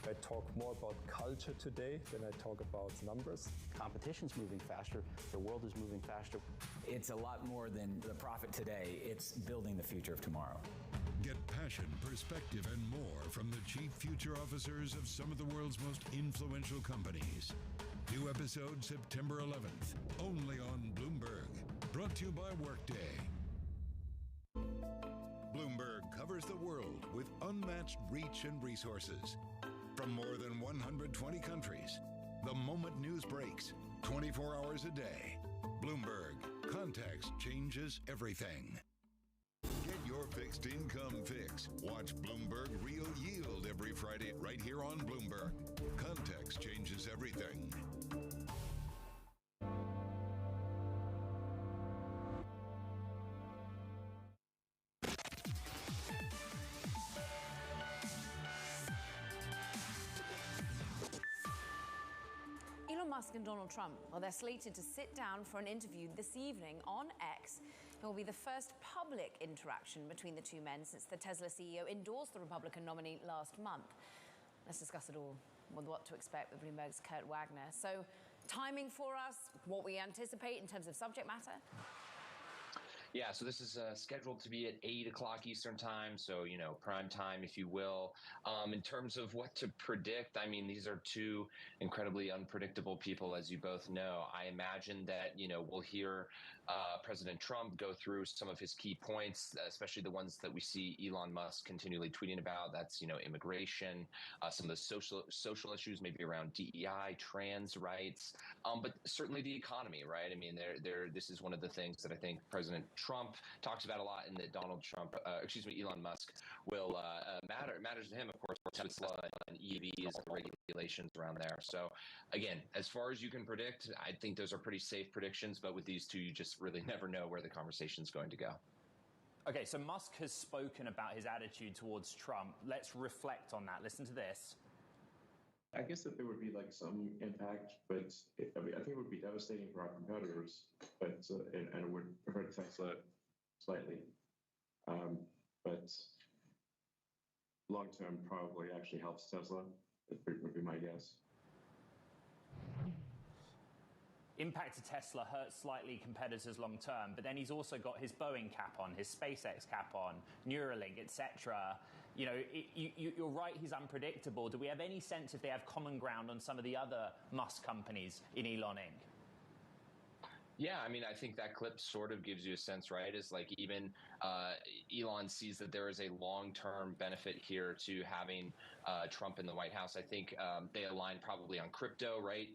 Speaker 16: I talk more about culture today than I talk about numbers.
Speaker 18: Competition's moving faster. The world is moving faster.
Speaker 19: It's a lot more than the profit today. It's building the future of tomorrow.
Speaker 5: Get passion, perspective, and more from the Chief Future Officers of some of the world's most influential companies. New episode September 11th, only on Bloomberg. Brought to you by Workday. Bloomberg covers the world with unmatched reach and resources. From more than 120 countries, the moment news breaks, 24 hours a day. Bloomberg, context changes everything. Get your fixed income fix. Watch Bloomberg Real Yield every Friday right here on Bloomberg. Context changes everything.
Speaker 4: Elon Musk and Donald Trump, well, they're slated to sit down for an interview this evening on X. It will be the first public interaction between the two men since the Tesla CEO endorsed the Republican nominee last month. Let's discuss it all with what to expect with Bloomberg's Kurt Wagner. So, timing for us, what we anticipate in terms of subject matter?
Speaker 21: Yeah, so this is scheduled to be at 8 o'clock Eastern time, so, prime time, if you will. In terms of what to predict, I mean, these are two incredibly unpredictable people, as you both know. I imagine that, we'll hear President Trump go through some of his key points, especially the ones that we see Elon Musk continually tweeting about. That's, immigration, some of the social issues, maybe around DEI, trans rights, but certainly the economy, right? I mean, this is one of the things that I think President Trump talks about a lot, and that Elon Musk will matters to him, of course, Tesla and EVs, the regulations around there. So again, as far as you can predict, I think those are pretty safe predictions, but with these two, you just really never know where the conversation's going to go.
Speaker 9: Okay, so Musk has spoken about his attitude towards Trump. Let's reflect on that. Listen to this.
Speaker 23: I guess that there would be some impact, but I think it would be devastating for our competitors, but and it would hurt Tesla slightly. But long term, probably actually helps Tesla. Would be my guess.
Speaker 9: Impact to Tesla hurts slightly competitors long term, but then he's also got his Boeing cap on, his SpaceX cap on, Neuralink, etc. You're right, he's unpredictable. Do we have any sense if they have common ground on some of the other Musk companies in Elon Inc.?
Speaker 21: Yeah, I mean, I think that clip sort of gives you a sense, right? Is like even Elon sees that there is a long-term benefit here to having Trump in the White House. I think they align probably on crypto, right?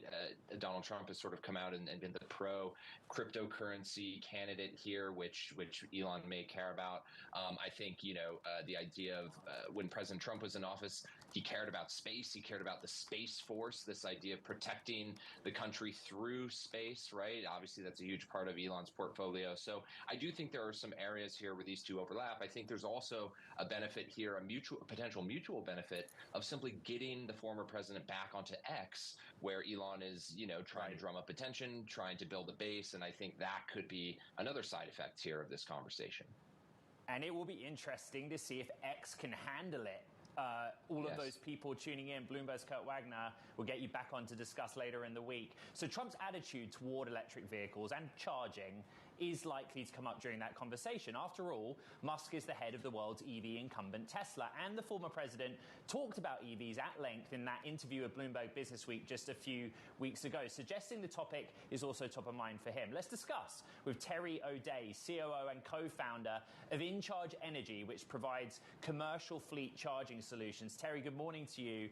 Speaker 21: Donald Trump has sort of come out and been the pro-cryptocurrency candidate here, which Elon may care about. I think, the idea of when President Trump was in office, he cared about space. He cared about the Space Force, this idea of protecting the country through space, right? Obviously, that's a huge part of Elon's portfolio. So I do think there are some areas here where these two overlap. I think there's also a benefit here, a potential mutual benefit of simply getting the former president back onto X, where Elon is, trying to drum up attention, trying to build a base. And I think that could be another side effect here of this conversation.
Speaker 9: And it will be interesting to see if X can handle it. All of those people tuning in, Bloomberg's Kurt Wagner will get you back on to discuss later in the week. So Trump's attitude toward electric vehicles and charging is likely to come up during that conversation. After all, Musk is the head of the world's EV incumbent Tesla, and the former president talked about EVs at length in that interview with Bloomberg Businessweek just a few weeks ago, suggesting the topic is also top of mind for him. Let's discuss with Terry O'Day, COO and co-founder of InCharge Energy, which provides commercial fleet charging solutions. Terry, good morning to you.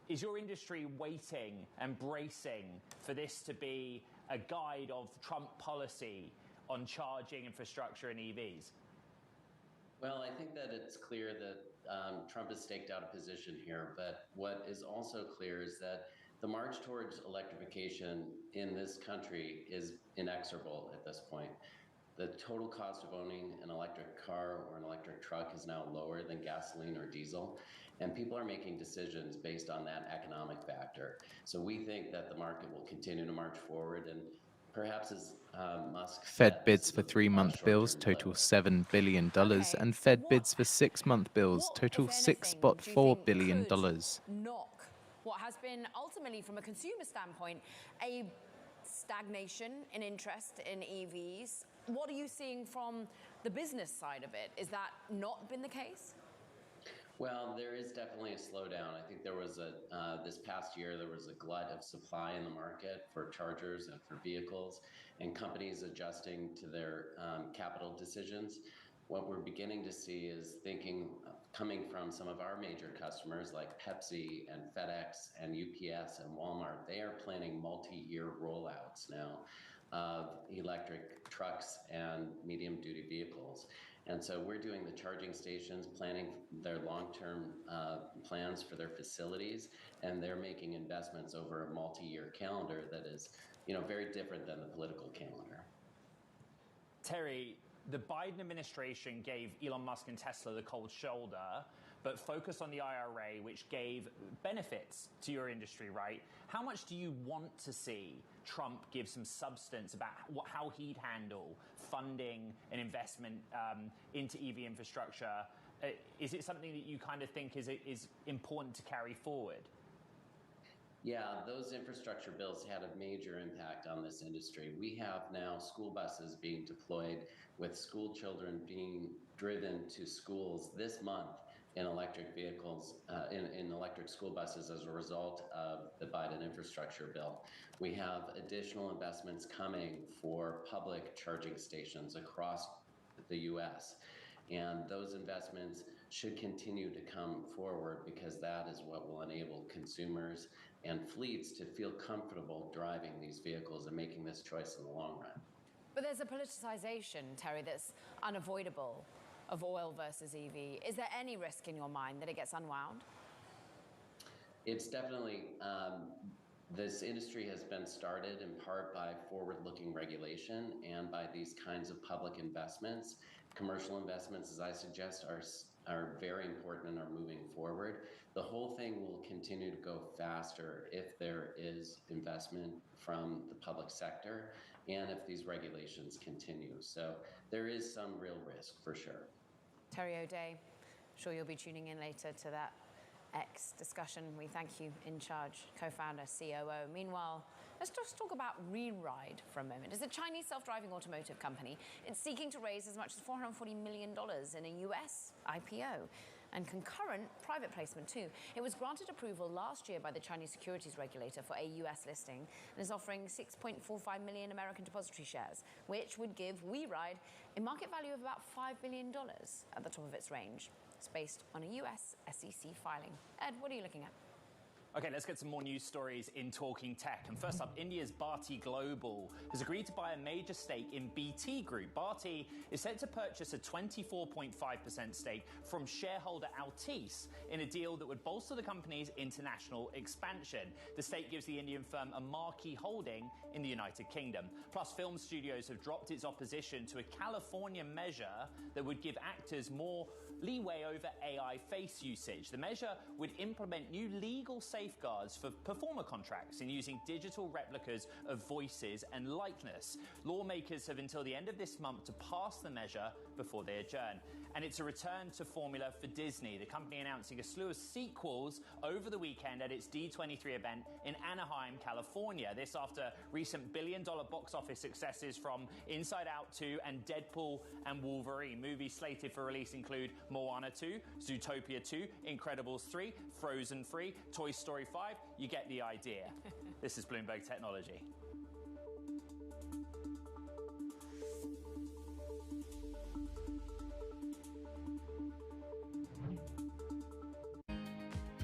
Speaker 9: Is your industry waiting and bracing for this to be a guide of Trump policy on charging infrastructure and EVs?
Speaker 1: Well, I think that it's clear that Trump has staked out a position here, but what is also clear is that the march towards electrification in this country is inexorable at this point. The total cost of owning an electric car or an electric truck is now lower than gasoline or diesel, and people are making decisions based on that economic factor. So we think that the market will continue to march forward, and perhaps as Musk
Speaker 3: Fed bids for 3-month bills total $7 billion, and Fed bids for 6-month bills total $6.4 billion.
Speaker 4: Knock what has been ultimately, from a consumer standpoint, a stagnation in interest in EVs. What are you seeing from the business side of it? Is that not been the case?
Speaker 1: Well, there is definitely a slowdown. I think there was this past year, there was a glut of supply in the market for chargers and for vehicles, and companies adjusting to their capital decisions. What we're beginning to see is thinking coming from some of our major customers like Pepsi and FedEx and UPS and Walmart. They are planning multi-year rollouts now of electric trucks and medium-duty vehicles. And so we're doing the charging stations, planning their long-term plans for their facilities, and they're making investments over a multi-year calendar that is, very different than the political calendar.
Speaker 9: Terry, the Biden administration gave Elon Musk and Tesla the cold shoulder, but focused on the IRA, which gave benefits to your industry, right? How much do you want to see Trump give some substance about how he'd handle funding and investment into EV infrastructure? Is it something that you kind of think is important to carry forward?
Speaker 1: Yeah, those infrastructure bills had a major impact on this industry. We have now school buses being deployed with school children being driven to schools this month in electric vehicles, in electric school buses as a result of the Biden infrastructure bill. We have additional investments coming for public charging stations across the U.S. And those investments should continue to come forward because that is what will enable consumers and fleets to feel comfortable driving these vehicles and making this choice in the long run.
Speaker 4: But there's a politicization, Terry, that's unavoidable of oil versus EV. Is there any risk in your mind that it gets unwound?
Speaker 1: It's definitely, this industry has been started in part by forward-looking regulation and by these kinds of public investments. Commercial investments, as I suggest, are very important and are moving forward. The whole thing will continue to go faster if there is investment from the public sector and if these regulations continue. So there is some real risk for sure.
Speaker 4: Terry O'Day, sure you'll be tuning in later to that X discussion. We thank you, InCharge co-founder, COO. Meanwhile, let's just talk about Reride for a moment. As a Chinese self-driving automotive company, it's seeking to raise as much as $440 million in a US IPO. and concurrent private placement too. It was granted approval last year by the Chinese securities regulator for a US listing and is offering 6.45 million American depository shares, which would give WeRide a market value of about $5 billion at the top of its range. It's based on a US SEC filing. Ed, what are you looking at?
Speaker 9: Okay, let's get some more news stories in Talking Tech. And first up, India's Bharti Global has agreed to buy a major stake in BT Group. Bharti is set to purchase a 24.5% stake from shareholder Altice in a deal that would bolster the company's international expansion. The stake gives the Indian firm a marquee holding in the United Kingdom. Plus, film studios have dropped its opposition to a California measure that would give actors more leeway over AI face usage. The measure would implement new legal safeguards for performer contracts in using digital replicas of voices and likeness. Lawmakers have until the end of this month to pass the measure before they adjourn. And it's a return to formula for Disney, the company announcing a slew of sequels over the weekend at its D23 event in Anaheim, California. This after recent billion-dollar box office successes from Inside Out 2 and Deadpool and Wolverine. Movies slated for release include Moana 2, Zootopia 2, Incredibles 3, Frozen 3, Toy Story 5. You get the idea. This is Bloomberg Technology.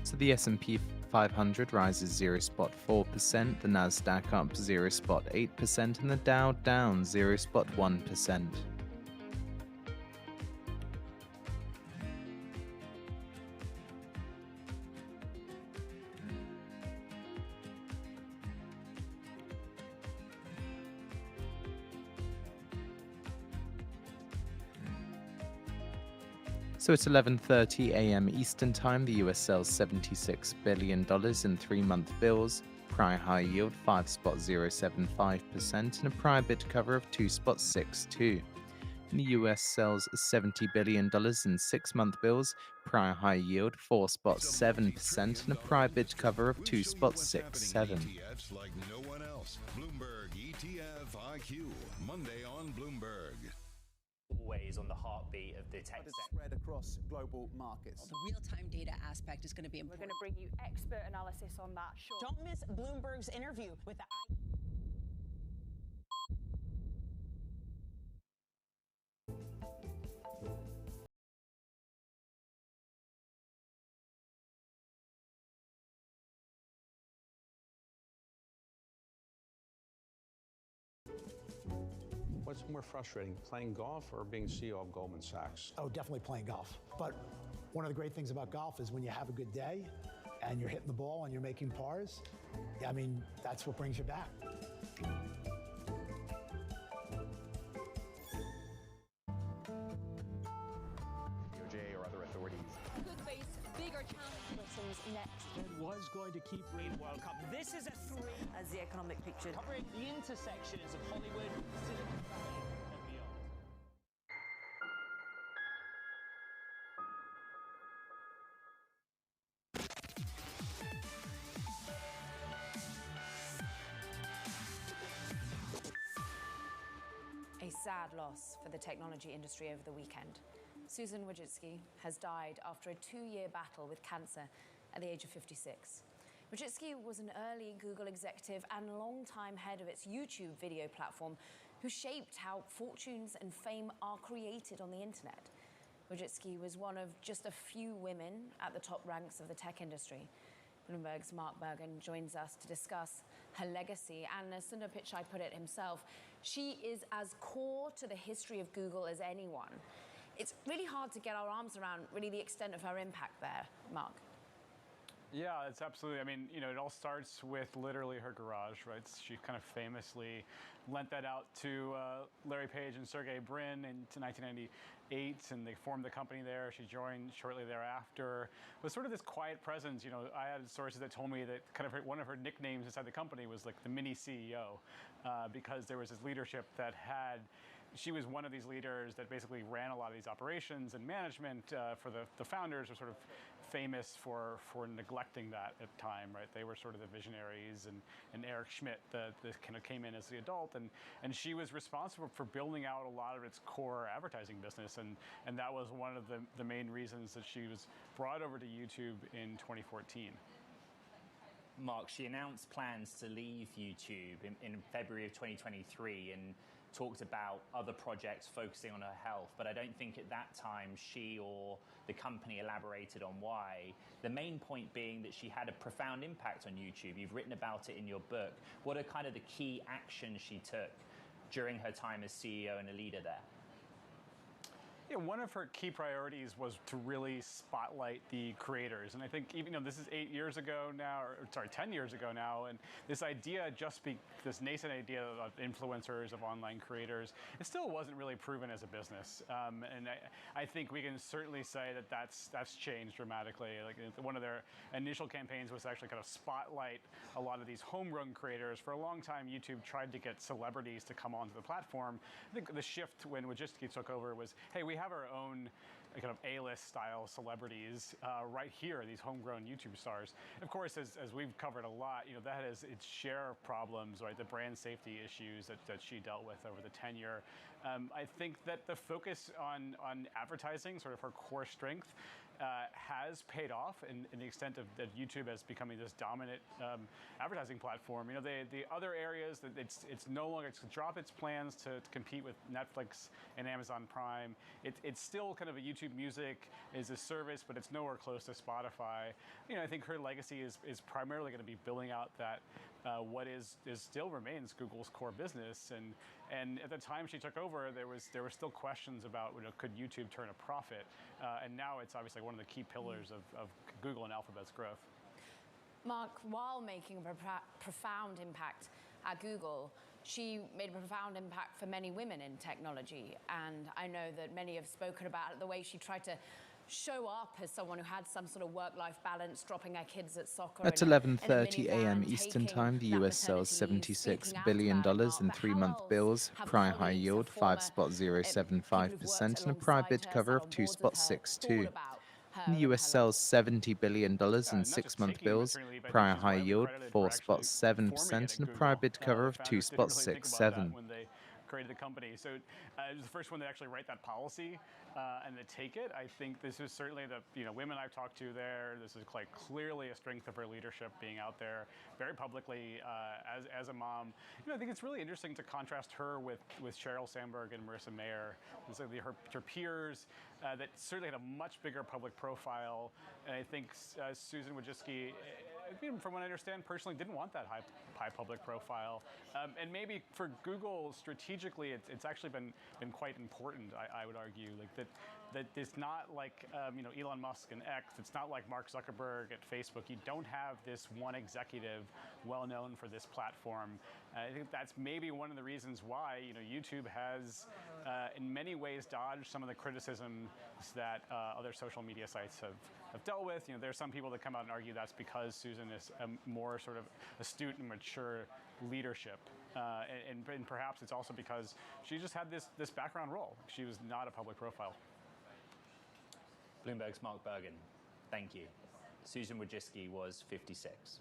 Speaker 3: So the S&P 500 rises 0.4%, the NASDAQ up 0.8%, and the Dow down 0.1%. So at 11:30 a.m. Eastern Time, the US sells $76 billion in 3-month bills, prior high yield 5.075%, and a prior bid cover of 2.62. And the US sells $70 billion in 6-month bills, prior high yield 4.7%, and a prior bid cover of 2.67.
Speaker 5: ETFs like no one else. Bloomberg ETF IQ, Monday on Bloomberg.
Speaker 9: Always on the heartbeat of the tech sector.
Speaker 6: Spread across global markets.
Speaker 7: The real-time data aspect is going to be important.
Speaker 17: We're going to bring you expert analysis on that. Sure.
Speaker 7: Don't miss Bloomberg's interview with the
Speaker 13: What's more frustrating, playing golf or being CEO of Goldman Sachs?
Speaker 6: Oh, definitely playing golf. But one of the great things about golf is when you have a good day and you're hitting the ball and you're making pars, I mean, that's what brings you back.
Speaker 8: DOJ or other authorities.
Speaker 4: Could face bigger challenges next.
Speaker 8: Fed was going to keep rating World Cup.
Speaker 9: This is a 3
Speaker 22: As the economic picture.
Speaker 9: covering the intersections of Hollywood, Silicon Valley, and beyond.
Speaker 4: A sad loss for the technology industry over the weekend. Susan Wojcicki has died after a 2-year battle with cancer at the age of 56. Wojcicki was an early Google executive and longtime head of its YouTube video platform who shaped how fortunes and fame are created on the internet. Wojcicki was one of just a few women at the top ranks of the tech industry. Bloomberg's Mark Bergen joins us to discuss her legacy, and as Sundar Pichai put it himself, she is as core to the history of Google as anyone. It's really hard to get our arms around really the extent of her impact there, Mark.
Speaker 11: Yeah, it's absolutely. I mean, you know, it all starts with literally her garage, right? She kind of famously lent that out to Larry Page and Sergey Brin in 1998, and they formed the company there. She joined shortly thereafter. It was sort of this quiet presence. You know, I had sources that told me that kind of one of her nicknames inside the company was like the mini CEO, because there was this leadership that had she was one of these leaders that basically ran a lot of these operations and management for the founders are sort of famous for neglecting that at the time, right? They were sort of the visionaries, and Eric Schmidt the kind of came in as the adult, and she was responsible for building out a lot of its core advertising business, and that was one of the main reasons that she was brought over to YouTube in 2014.
Speaker 9: Mark, she announced plans to leave YouTube in February of 2023 and talked about other projects focusing on her health, but I don't think at that time she or the company elaborated on why. The main point being that she had a profound impact on YouTube. You've written about it in your book. What are kind of the key actions she took during her time as CEO and a leader there?
Speaker 11: Yeah, one of her key priorities was to really spotlight the creators. And I think even, this is 8 years ago now, or sorry, 10 years ago now, and this idea this nascent idea of influencers, of online creators, it still wasn't really proven as a business. And I think we can certainly say that that's changed dramatically. Like one of their initial campaigns was to actually kind of spotlight a lot of these homegrown creators. For a long time, YouTube tried to get celebrities to come onto the platform. I think the shift when Wojcicki took over was, hey, we have our own kind of A-list style celebrities right here, these homegrown YouTube stars. Of course, as we've covered a lot, that has its share of problems, right? The brand safety issues that she dealt with over the tenure. I think that the focus on advertising, sort of her core strength, has paid off in the extent of that YouTube as becoming this dominant advertising platform. The other areas that it's no longer, it's dropped its plans to compete with Netflix and Amazon Prime. It's still kind of a YouTube Music is a service, but it's nowhere close to Spotify. I think her legacy is primarily going to be building out that what is still remains Google's core business. And at the time she took over, there were still questions about could YouTube turn a profit, and now it's obviously one of the key pillars of Google and Alphabet's growth.
Speaker 4: Mark, while making a profound impact at Google, she made a profound impact for many women in technology. And I know that many have spoken about the way she tried to show up as someone who had some sort of work-life balance, dropping her kids at soccer.
Speaker 3: At 11:30 a.m. Eastern Time, the US sells $76 billion in 3-month bills, prior high yield 5.075%, and a prior bid cover of 2.62. The US sells $70 billion in 6-month bills, prior high yield 4.7%, and a prior bid cover of 2.67.
Speaker 11: Created the company. So it was the first one to actually write that policy and to take it. I think this is certainly the women I've talked to there. This is like clearly a strength of her leadership, being out there very publicly as a mom. I think it's really interesting to contrast her with Sheryl Sandberg and Marissa Mayer. Her peers that certainly had a much bigger public profile. And I think Susan Wojcicki, from what I understand, personally didn't want that high public profile. And maybe for Google strategically, it's actually been quite important. I would argue that it's not like Elon Musk and X. It's not like Mark Zuckerberg at Facebook. You don't have this one executive well known for this platform. I think that's maybe one of the reasons why YouTube has in many ways dodged some of the criticisms that other social media sites have dealt with. There's some people that come out and argue that's because Susan is a more sort of astute and mature leadership. And perhaps it's also because she just had this background role. She was not a public profile.
Speaker 9: Bloomberg's Mark Bergen, thank you. Susan Wojcicki was 56.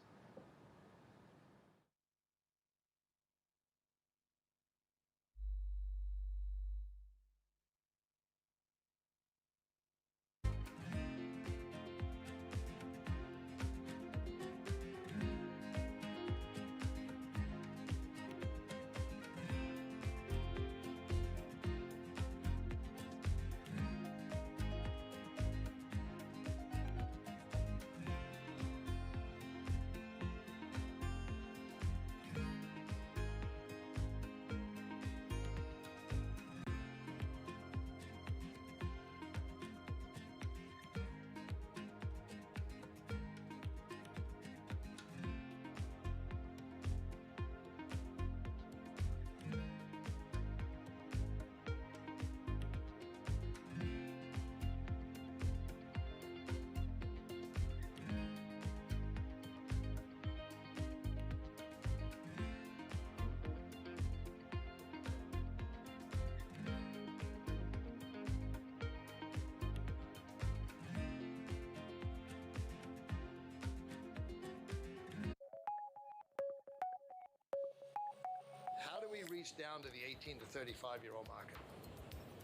Speaker 2: reach down to the 18 to 35-year-old market.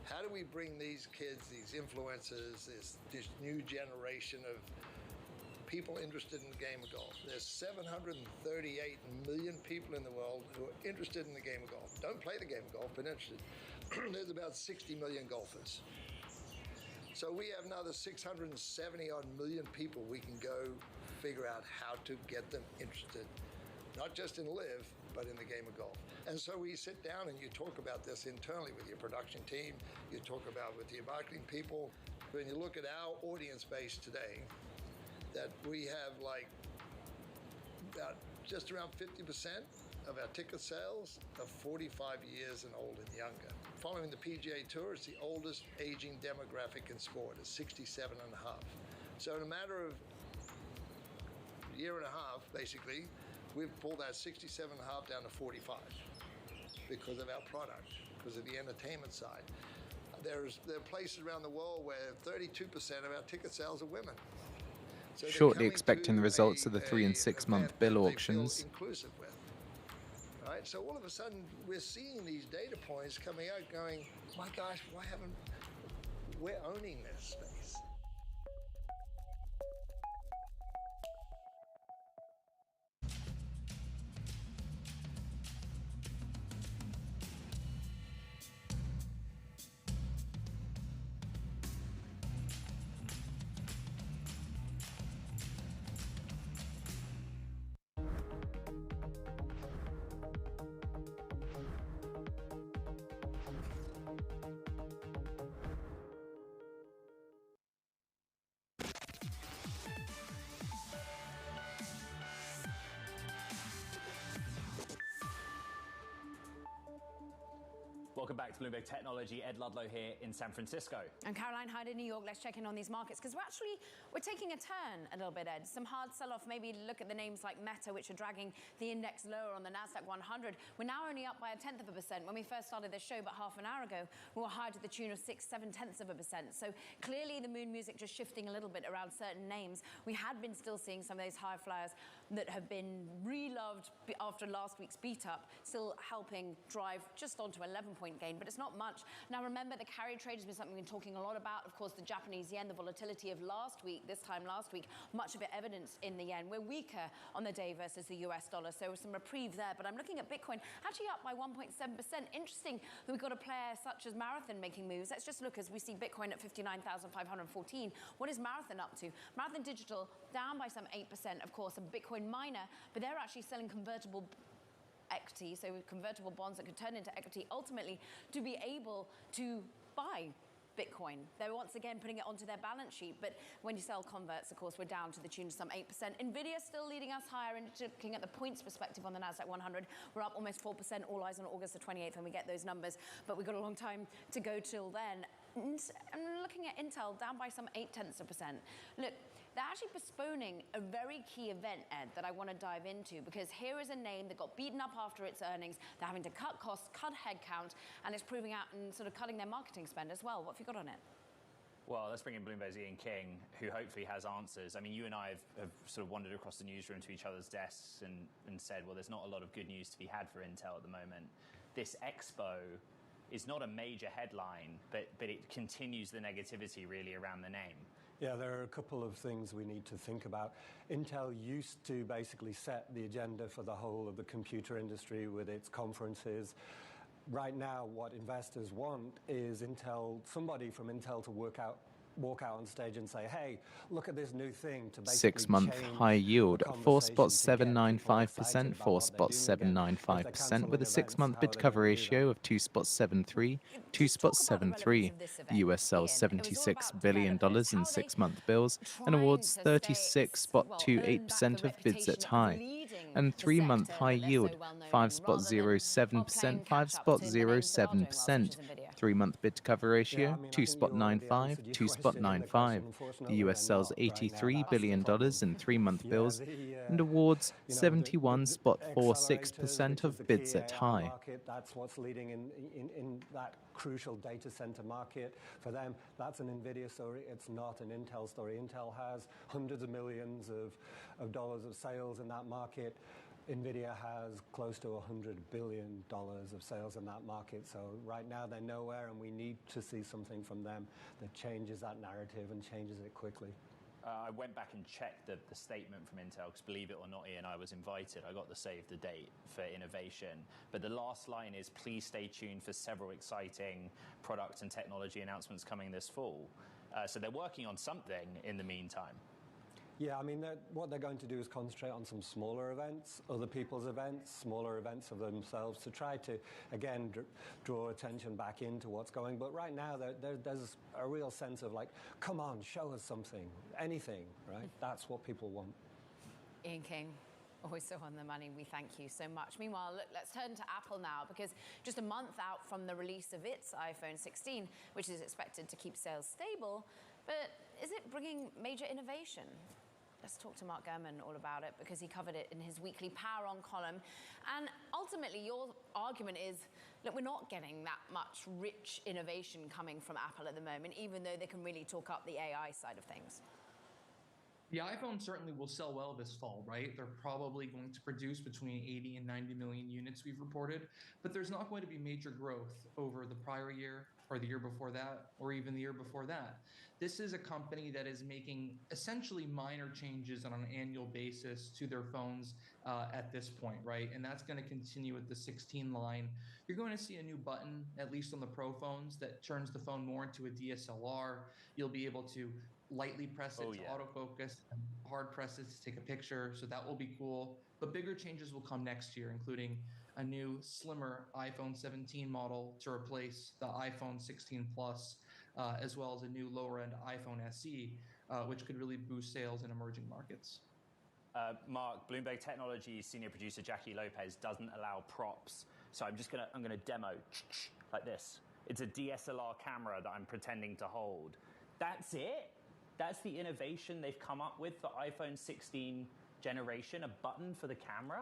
Speaker 2: How do we bring these kids, these influencers, this new generation of people interested in the game of golf? There's 738 million people in the world who are interested in the game of golf. Don't play the game of golf, but interested. There's about 60 million golfers. So we have another 670 odd million people we can go figure out how to get them interested, not just in live, but in the game of golf. And so we sit down and you talk about this internally with your production team, you talk about with your marketing people. When you look at our audience base today, that we have like about just around 50% of our ticket sales are 45 years and old and younger. Following the PGA Tour, it's the oldest aging demographic in sport. It's 67 and a half. So in a matter of a year and a half, basically, we've pulled that 67 and a half down to 45 because of our product, because of the entertainment side. There are places around the world where 32% of our ticket sales are women. So
Speaker 3: Shortly expecting the results of the 3- and 6-month bill auctions.
Speaker 2: Inclusive with, right? So all of a sudden, we're seeing these data points coming out going, my gosh, why haven't, we're owning this space.
Speaker 9: Welcome back to Bloomberg Technology. Ed Ludlow here in San Francisco.
Speaker 4: And Caroline Hyde in New York. Let's check in on these markets because we're taking a turn a little bit, Ed. Some hard sell-off. Maybe look at the names like Meta, which are dragging the index lower on the NASDAQ 100. We're now only up by 0.1%. When we first started this show about half an hour ago, we were high to the tune of 6-7 tenths of a percent. So clearly the moon music just shifting a little bit around certain names. We had been still seeing some of those high flyers that have been reloved after last week's beat up, still helping drive just onto 11-point gain, but it's not much. Now remember, the carry trade has been something we've been talking a lot about. Of course, the Japanese yen, the volatility of this time last week, much of it evidenced in the yen. We're weaker on the day versus the US dollar, so some reprieve there. But I'm looking at Bitcoin, actually up by 1.7%. Interesting that we've got a player such as Marathon making moves. Let's just look as we see Bitcoin at 59,514. What is Marathon up to? Marathon Digital down by some 8%, of course, a Bitcoin miner, but they're actually selling convertible equity, so convertible bonds that could turn into equity ultimately to be able to buy Bitcoin. They're once again putting it onto their balance sheet, but when you sell converts, of course, we're down to the tune of some 8%. Nvidia still leading us higher, and looking at the points perspective on the NASDAQ 100, we're up almost 4%, all eyes on August the 28th when we get those numbers, but we've got a long time to go till then. And looking at Intel, down by some 0.8%. Look, they're actually postponing a very key event, Ed, that I want to dive into, because here is a name that got beaten up after its earnings. They're having to cut costs, cut headcount, and it's proving out and sort of cutting their marketing spend as well. What have you got on it?
Speaker 9: Well, let's bring in Bloomberg's Ian King, who hopefully has answers. I mean, you and I have sort of wandered across the newsroom to each other's desks and said, well, there's not a lot of good news to be had for Intel at the moment. This expo is not a major headline, but it continues the negativity really around the name.
Speaker 16: Yeah, there are a couple of things we need to think about. Intel used to basically set the agenda for the whole of the computer industry with its conferences. Right now, what investors want is somebody from Intel to walk out on stage and say, hey, look at this new thing to basically
Speaker 3: 6-month high yield, 4.795%, 4.795%, with a 6-month bid cover ratio of 2.73, 2.73. The US sells $76 billion in 6-month bills and awards 36.28% of bids at high. And 3-month high yield, 5.07%, 5.07%. 3-month bid cover ratio, 2.95, 2.95. The US sells $83 billion in 3-month bills and awards 71.46% of bids at high.
Speaker 16: That's what's leading in that crucial data center market. For them, that's an NVIDIA story. It's not an Intel story. Intel has hundreds of millions of dollars of sales in that market. NVIDIA has close to $100 billion of sales in that market. So right now they're nowhere, and we need to see something from them that changes that narrative and changes it quickly.
Speaker 9: I went back and checked the statement from Intel, because believe it or not, Ian, I was invited. I got the save the date for innovation. But the last line is, please stay tuned for several exciting product and technology announcements coming this fall. So they're working on something in the meantime.
Speaker 16: Yeah, I mean, what they're going to do is concentrate on some smaller events, other people's events, smaller events of themselves, to try to, again, draw attention back into what's going. But right now, there's a real sense of like, come on, show us something, anything, right? That's what people want.
Speaker 4: Ian King, always so on the money. We thank you so much. Meanwhile, look, let's turn to Apple now, because just a month out from the release of its iPhone 16, which is expected to keep sales stable, but is it bringing major innovation? Let's talk to Mark Gurman all about it, because he covered it in his weekly Power On column. And ultimately, your argument is, look, we're not getting that much rich innovation coming from Apple at the moment, even though they can really talk up the AI side of things.
Speaker 10: The iPhone certainly will sell well this fall, right? They're probably going to produce between 80 and 90 million units, we've reported, but there's not going to be major growth over the prior year or the year before that, or even the year before that. This is a company that is making essentially minor changes on an annual basis to their phones at this point, right? And that's going to continue with the 16 line. You're going to see a new button, at least on the Pro phones, that turns the phone more into a DSLR. You'll be able to lightly press it to autofocus, and hard press it to take a picture, so that will be cool. But bigger changes will come next year, including a new, slimmer iPhone 17 model to replace the iPhone 16 Plus, as well as a new lower-end iPhone SE, which could really boost sales in emerging markets.
Speaker 9: Mark, Bloomberg Technology senior producer Jackie Lopez doesn't allow props, so I'm gonna demo like this. It's a DSLR camera that I'm pretending to hold. That's it? That's the innovation they've come up with for iPhone 16 generation, a button for the camera?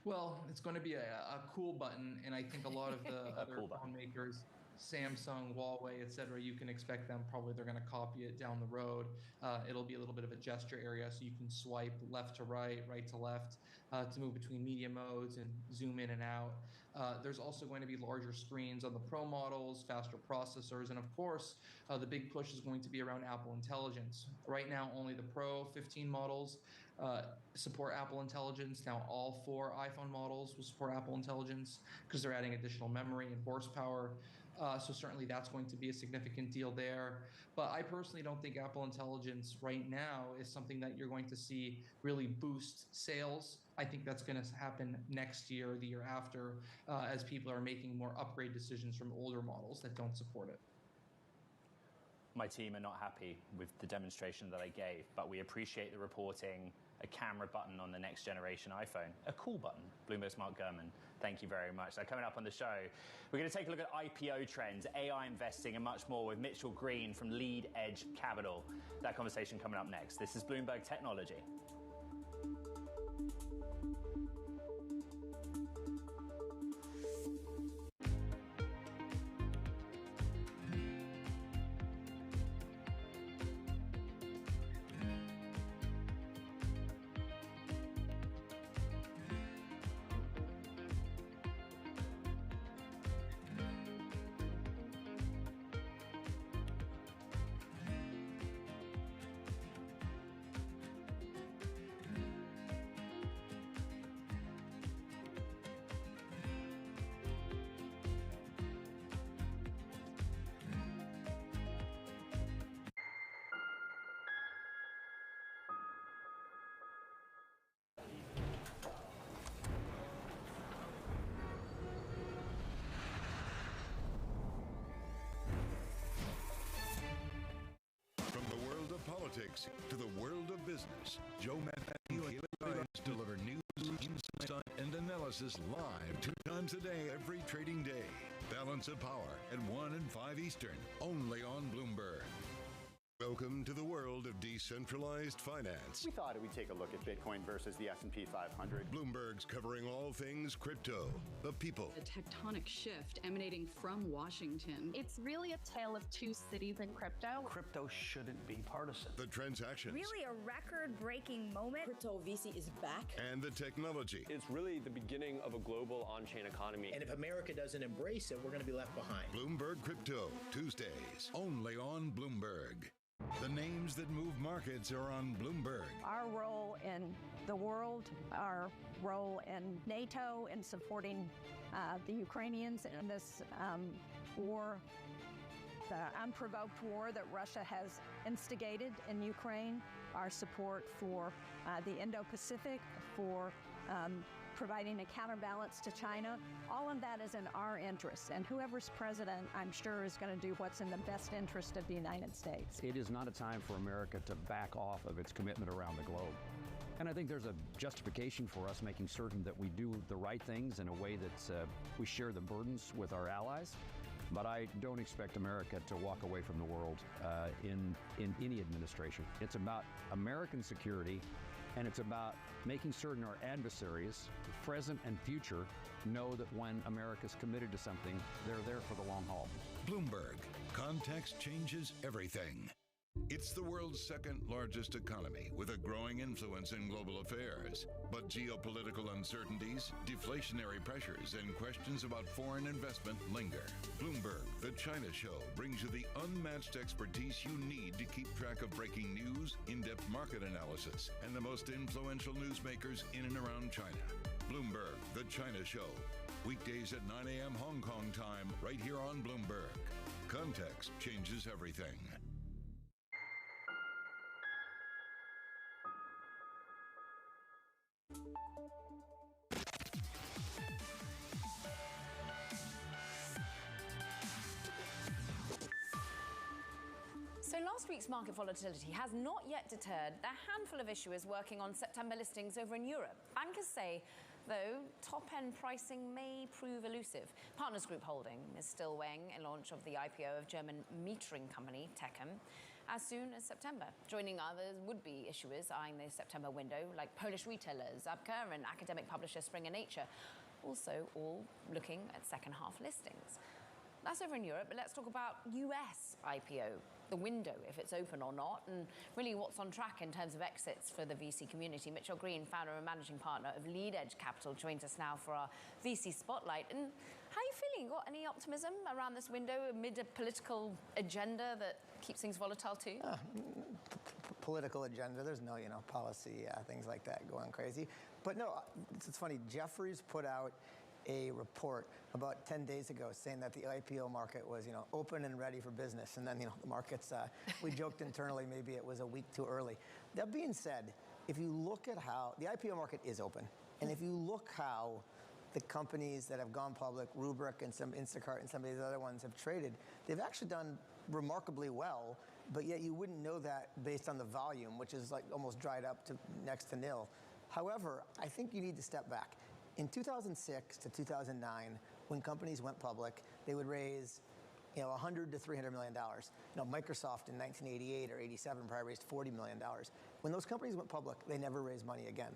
Speaker 10: Well, it's going to be a cool button, and I think a lot of the other phone makers, Samsung, Huawei, etc., you can expect them, probably they're going to copy it down the road. It'll be a little bit of a gesture area, so you can swipe left to right, right to left, to move between media modes and zoom in and out. There's also going to be larger screens on the Pro models, faster processors, and of course, the big push is going to be around Apple Intelligence. Right now, only the Pro 15 models support Apple Intelligence. Now all 4 iPhone models will support Apple Intelligence, because they're adding additional memory and horsepower. So certainly that's going to be a significant deal there. But I personally don't think Apple Intelligence right now is something that you're going to see really boost sales. I think that's going to happen next year or the year after, as people are making more upgrade decisions from older models that don't support it.
Speaker 9: My team are not happy with the demonstration that I gave, but we appreciate the reporting. A camera button on the next generation iPhone. A cool button. Bloomberg's Mark Gurman, thank you very much. Now, coming up on the show, we're going to take a look at IPO trends, AI investing, and much more with Mitchell Green from Lead Edge Capital. That conversation coming up next. This is Bloomberg Technology.
Speaker 5: Politics to the world of business. Joe Matthew and Keely Lines deliver news, insight, and analysis live 2 times a day, every trading day. Balance of Power at 1 and 5 Eastern, only on Bloomberg. Welcome to the world of decentralized finance.
Speaker 8: We thought we'd take a look at Bitcoin versus the S&P 500.
Speaker 5: Bloomberg's covering all things crypto, the people.
Speaker 12: A tectonic shift emanating from Washington.
Speaker 14: It's really a tale of two cities in crypto.
Speaker 20: Crypto shouldn't be partisan.
Speaker 5: The transactions.
Speaker 22: Really a record-breaking moment.
Speaker 7: Crypto VC is back.
Speaker 5: And the technology.
Speaker 24: It's really the beginning of a global on-chain economy.
Speaker 25: And if America doesn't embrace it, we're going to be left behind.
Speaker 5: Bloomberg Crypto, Tuesdays, only on Bloomberg. The names that move markets are on Bloomberg.
Speaker 14: Our role in the world, our role in NATO in supporting the Ukrainians in this war, the unprovoked war that Russia has instigated in Ukraine, our support for the Indo-Pacific, for providing a counterbalance to China. All of that is in our interest, and whoever's president, I'm sure, is going to do what's in the best interest of the United States.
Speaker 26: It is not a time for America to back off of its commitment around the globe. And I think there's a justification for us making certain that we do the right things in a way that we share the burdens with our allies. But I don't expect America to walk away from the world in any administration. It's about American security, and it's about making certain our adversaries, present and future, know that when America's committed to something, they're there for the long haul.
Speaker 5: Bloomberg. Context changes everything. It's the world's second largest economy with a growing influence in global affairs. But geopolitical uncertainties, deflationary pressures, and questions about foreign investment linger. Bloomberg, the China Show, brings you the unmatched expertise you need to keep track of breaking news, in-depth market analysis, and the most influential newsmakers in and around China. Bloomberg, the China Show. Weekdays at 9 a.m. Hong Kong time, right here on Bloomberg. Context changes everything.
Speaker 4: So last week's market volatility has not yet deterred the handful of issuers working on September listings over in Europe. Bankers say, though, top-end pricing may prove elusive. Partners Group Holding is still weighing a launch of the IPO of German metering company Techem as soon as September. Joining others would-be issuers eyeing the September window, like Polish retailers, Abka, and academic publisher Springer Nature, also all looking at second-half listings. That's over in Europe, but let's talk about US IPO, the window, if it's open or not, and really what's on track in terms of exits for the VC community. Mitchell Green, founder and managing partner of Lead Edge Capital, joins us now for our VC Spotlight. And how are you feeling? Got any optimism around this window amid a political agenda that keeps things volatile too?
Speaker 27: Political agenda, there's no, policy, things like that going crazy. But no, it's funny, Jefferies put out a report about 10 days ago saying that the IPO market was, open and ready for business. And then, the markets, we joked internally, maybe it was a week too early. That being said, if you look at how the IPO market is open, and if you look how the companies that have gone public, Rubrik and some Instacart and some of these other ones have traded, they've actually done remarkably well, but yet you wouldn't know that based on the volume, which is like almost dried up to next to nil. However, I think you need to step back. In 2006 to 2009, when companies went public, they would raise, $100 to $300 million. Microsoft in 1988 or 87 probably raised $40 million. When those companies went public, they never raised money again.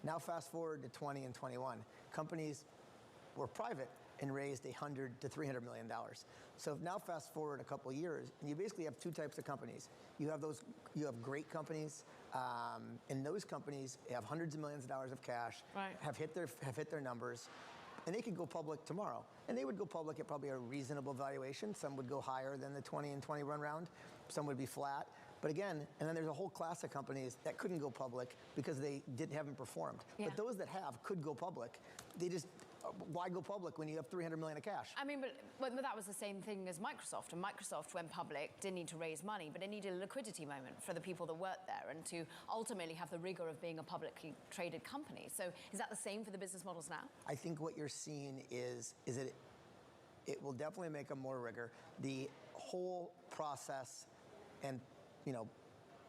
Speaker 27: Now fast forward to 20 and 21, companies were private and raised $100 to $300 million. So now fast forward a couple of years, and you basically have two types of companies. You have great companies, and those companies have hundreds of millions of dollars of cash, have hit their numbers, and they could go public tomorrow. And they would go public at probably a reasonable valuation. Some would go higher than the 20 and 20 run round. Some would be flat. But again, and then there's a whole class of companies that couldn't go public because they haven't performed. Yeah. But those that have could go public. They just, why go public when you have $300 million of cash?
Speaker 4: I mean, but that was the same thing as Microsoft. And Microsoft went public, didn't need to raise money, but it needed a liquidity moment for the people that worked there and to ultimately have the rigor of being a publicly traded company. So is that the same for the business models now?
Speaker 27: I think what you're seeing is that it will definitely make them more rigor. The whole process and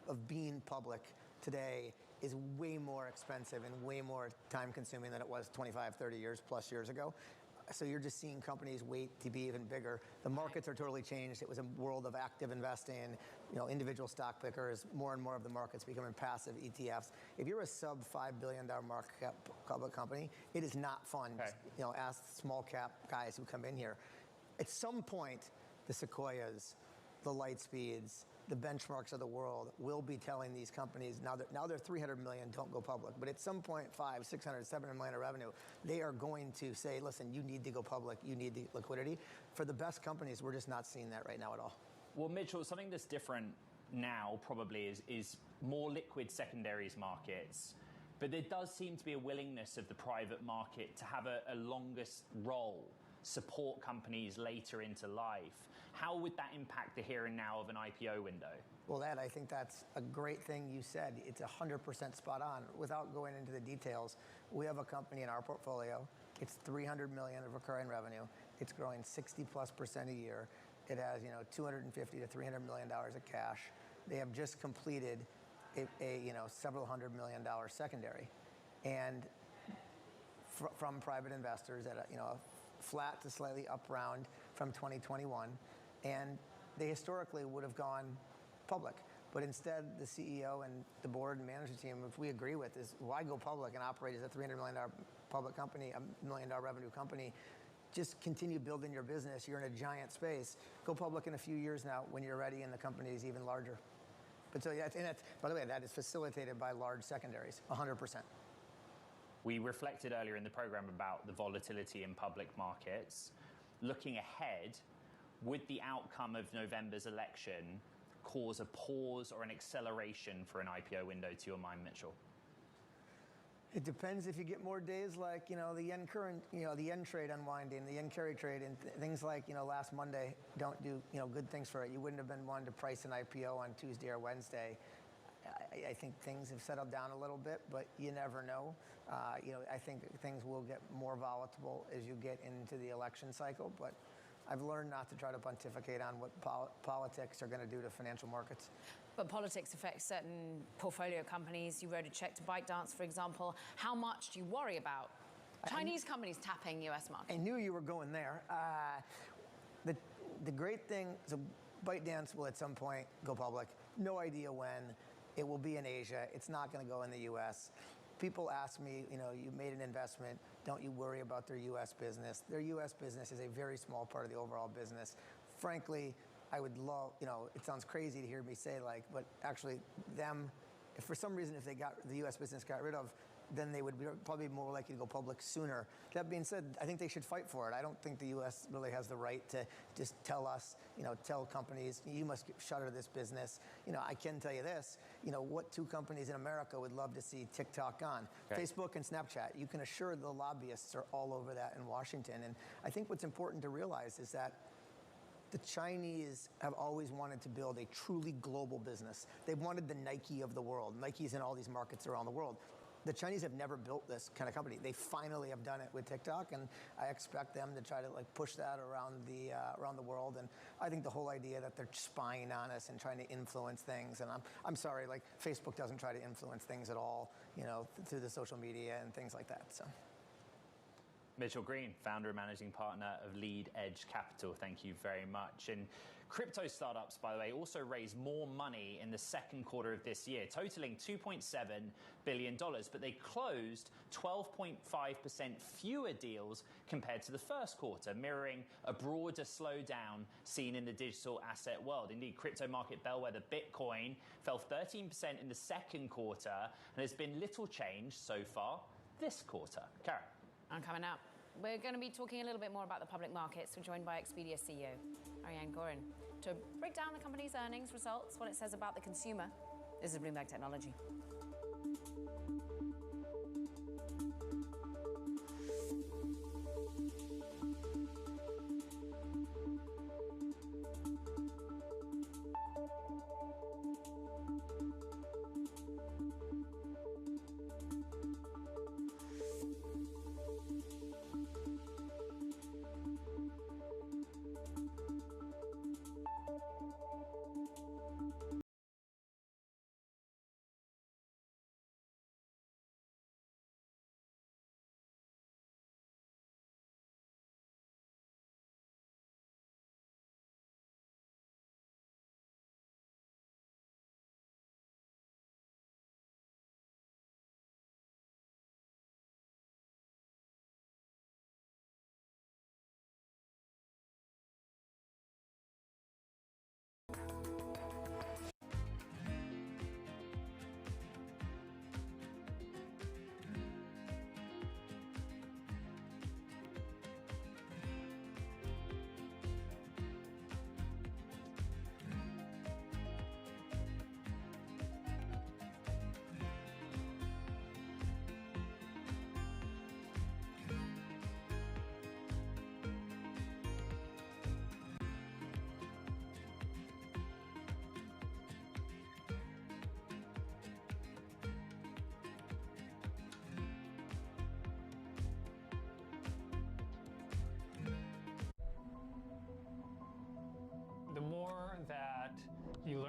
Speaker 27: of being public today is way more expensive and way more time consuming than it was 25, 30 years plus years ago. So you're just seeing companies wait to be even bigger. The markets are totally changed. It was a world of active investing, individual stock pickers, more and more of the markets becoming passive ETFs. If you're a sub $5 billion market cap public company, it is not fun. Okay. Ask small cap guys who come in here. At some point, the Sequoias, the Lightspeeds, the benchmarks of the world will be telling these companies, now they're 300 million, don't go public. But at some point, 500, 600, 700 million of revenue, they are going to say, listen, you need to go public, you need the liquidity. For the best companies, we're just not seeing that right now at all.
Speaker 9: Well, Mitchell, something that's different now probably is more liquid secondaries markets. But there does seem to be a willingness of the private market to have a longest role, support companies later into life. How would that impact the here and now of an IPO window?
Speaker 27: Well, Ed, I think that's a great thing you said. It's 100% spot on. Without going into the details, we have a company in our portfolio. It's 300 million of recurring revenue. It's growing 60+% a year. It has, $250 to $300 million of cash. They have just completed a several $100 million secondary, and from private investors at a flat to slightly up round from 2021, and they historically would have gone public. But instead, the CEO and the board and management team, if we agree with, is why go public and operate as a $300 million public company, $1 million revenue company? Just continue building your business. You're in a giant space. Go public in a few years now when you're ready and the company is even larger. But so, yeah, and that's, by the way, that is facilitated by large secondaries, 100%.
Speaker 9: We reflected earlier in the program about the volatility in public markets. Looking ahead, would the outcome of November's election cause a pause or an acceleration for an IPO window, to your mind, Mitchell?
Speaker 27: It depends if you get more days like, the yen current, the yen trade unwinding, the yen carry trade, and things like, last Monday don't do, good things for it. You wouldn't have been one to price an IPO on Tuesday or Wednesday. I think things have settled down a little bit, but you never know. I think things will get more volatile as you get into the election cycle, but I've learned not to try to pontificate on what politics are going to do to financial markets.
Speaker 4: But politics affects certain portfolio companies. You wrote a check to ByteDance, for example. How much do you worry about Chinese companies tapping U.S. markets?
Speaker 27: I knew you were going there. The great thing, so ByteDance will at some point go public. No idea when. It will be in Asia. It's not going to go in the U.S. People ask me, you made an investment. Don't you worry about their U.S. business? Their U.S. business is a very small part of the overall business. Frankly, I would love, it sounds crazy to hear me say but actually them, if for some reason, if the U.S. business got rid of, then they would be probably more likely to go public sooner. That being said, I think they should fight for it. I don't think the U.S. really has the right to just tell us, tell companies, you must shutter this business. I can tell you this, what two companies in America would love to see TikTok gone? Okay. Facebook and Snapchat. You can assure the lobbyists are all over that in Washington. And I think what's important to realize is that the Chinese have always wanted to build a truly global business. They've wanted the Nike of the world. Nike's in all these markets around the world. The Chinese have never built this kind of company. They finally have done it with TikTok, and I expect them to try to push that around the world. And I think the whole idea that they're spying on us and trying to influence things, and I'm sorry, Facebook doesn't try to influence things at all, through the social media and things like that. So.
Speaker 9: Mitchell Green, founder and managing partner of Lead Edge Capital. Thank you very much. And crypto startups, by the way, also raised more money in the second quarter of this year, totaling $2.7 billion, but they closed 12.5% fewer deals compared to the first quarter, mirroring a broader slowdown seen in the digital asset world. Indeed, crypto market bellwether Bitcoin fell 13% in the second quarter, and there's been little change so far this quarter. Karen.
Speaker 4: I'm coming up. We're going to be talking a little bit more about the public markets. We're joined by Expedia CEO Ariane Gorin to break down the company's earnings results, what it says about the consumer. This is Bloomberg Technology.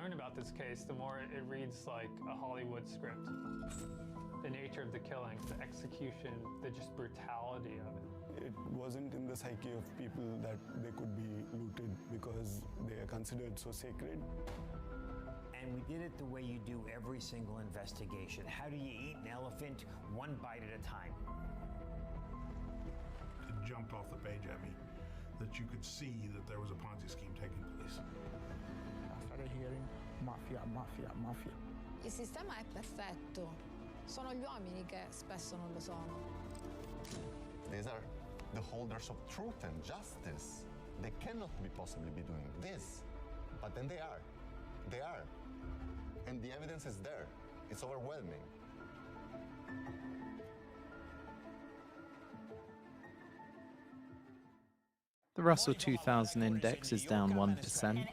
Speaker 1: learn about this case, the more it reads like a Hollywood script. The nature of the killing, the execution, the just brutality of it.
Speaker 15: It wasn't in the psyche of people that they could be looted because they are considered so sacred.
Speaker 17: And we did it the way you do every single investigation. How do you eat an elephant one bite at a time?
Speaker 18: It jumped off the page at me that you could see that there was a Ponzi scheme taking place.
Speaker 19: I started hearing mafia, mafia, mafia.
Speaker 21: Il sistema è perfetto. Sono gli uomini che spesso non lo sono.
Speaker 23: These are the holders of truth and justice. They cannot be possibly be doing this. But then they are. They are. And the evidence is there. It's overwhelming.
Speaker 3: The Russell 2000 index is down 1%.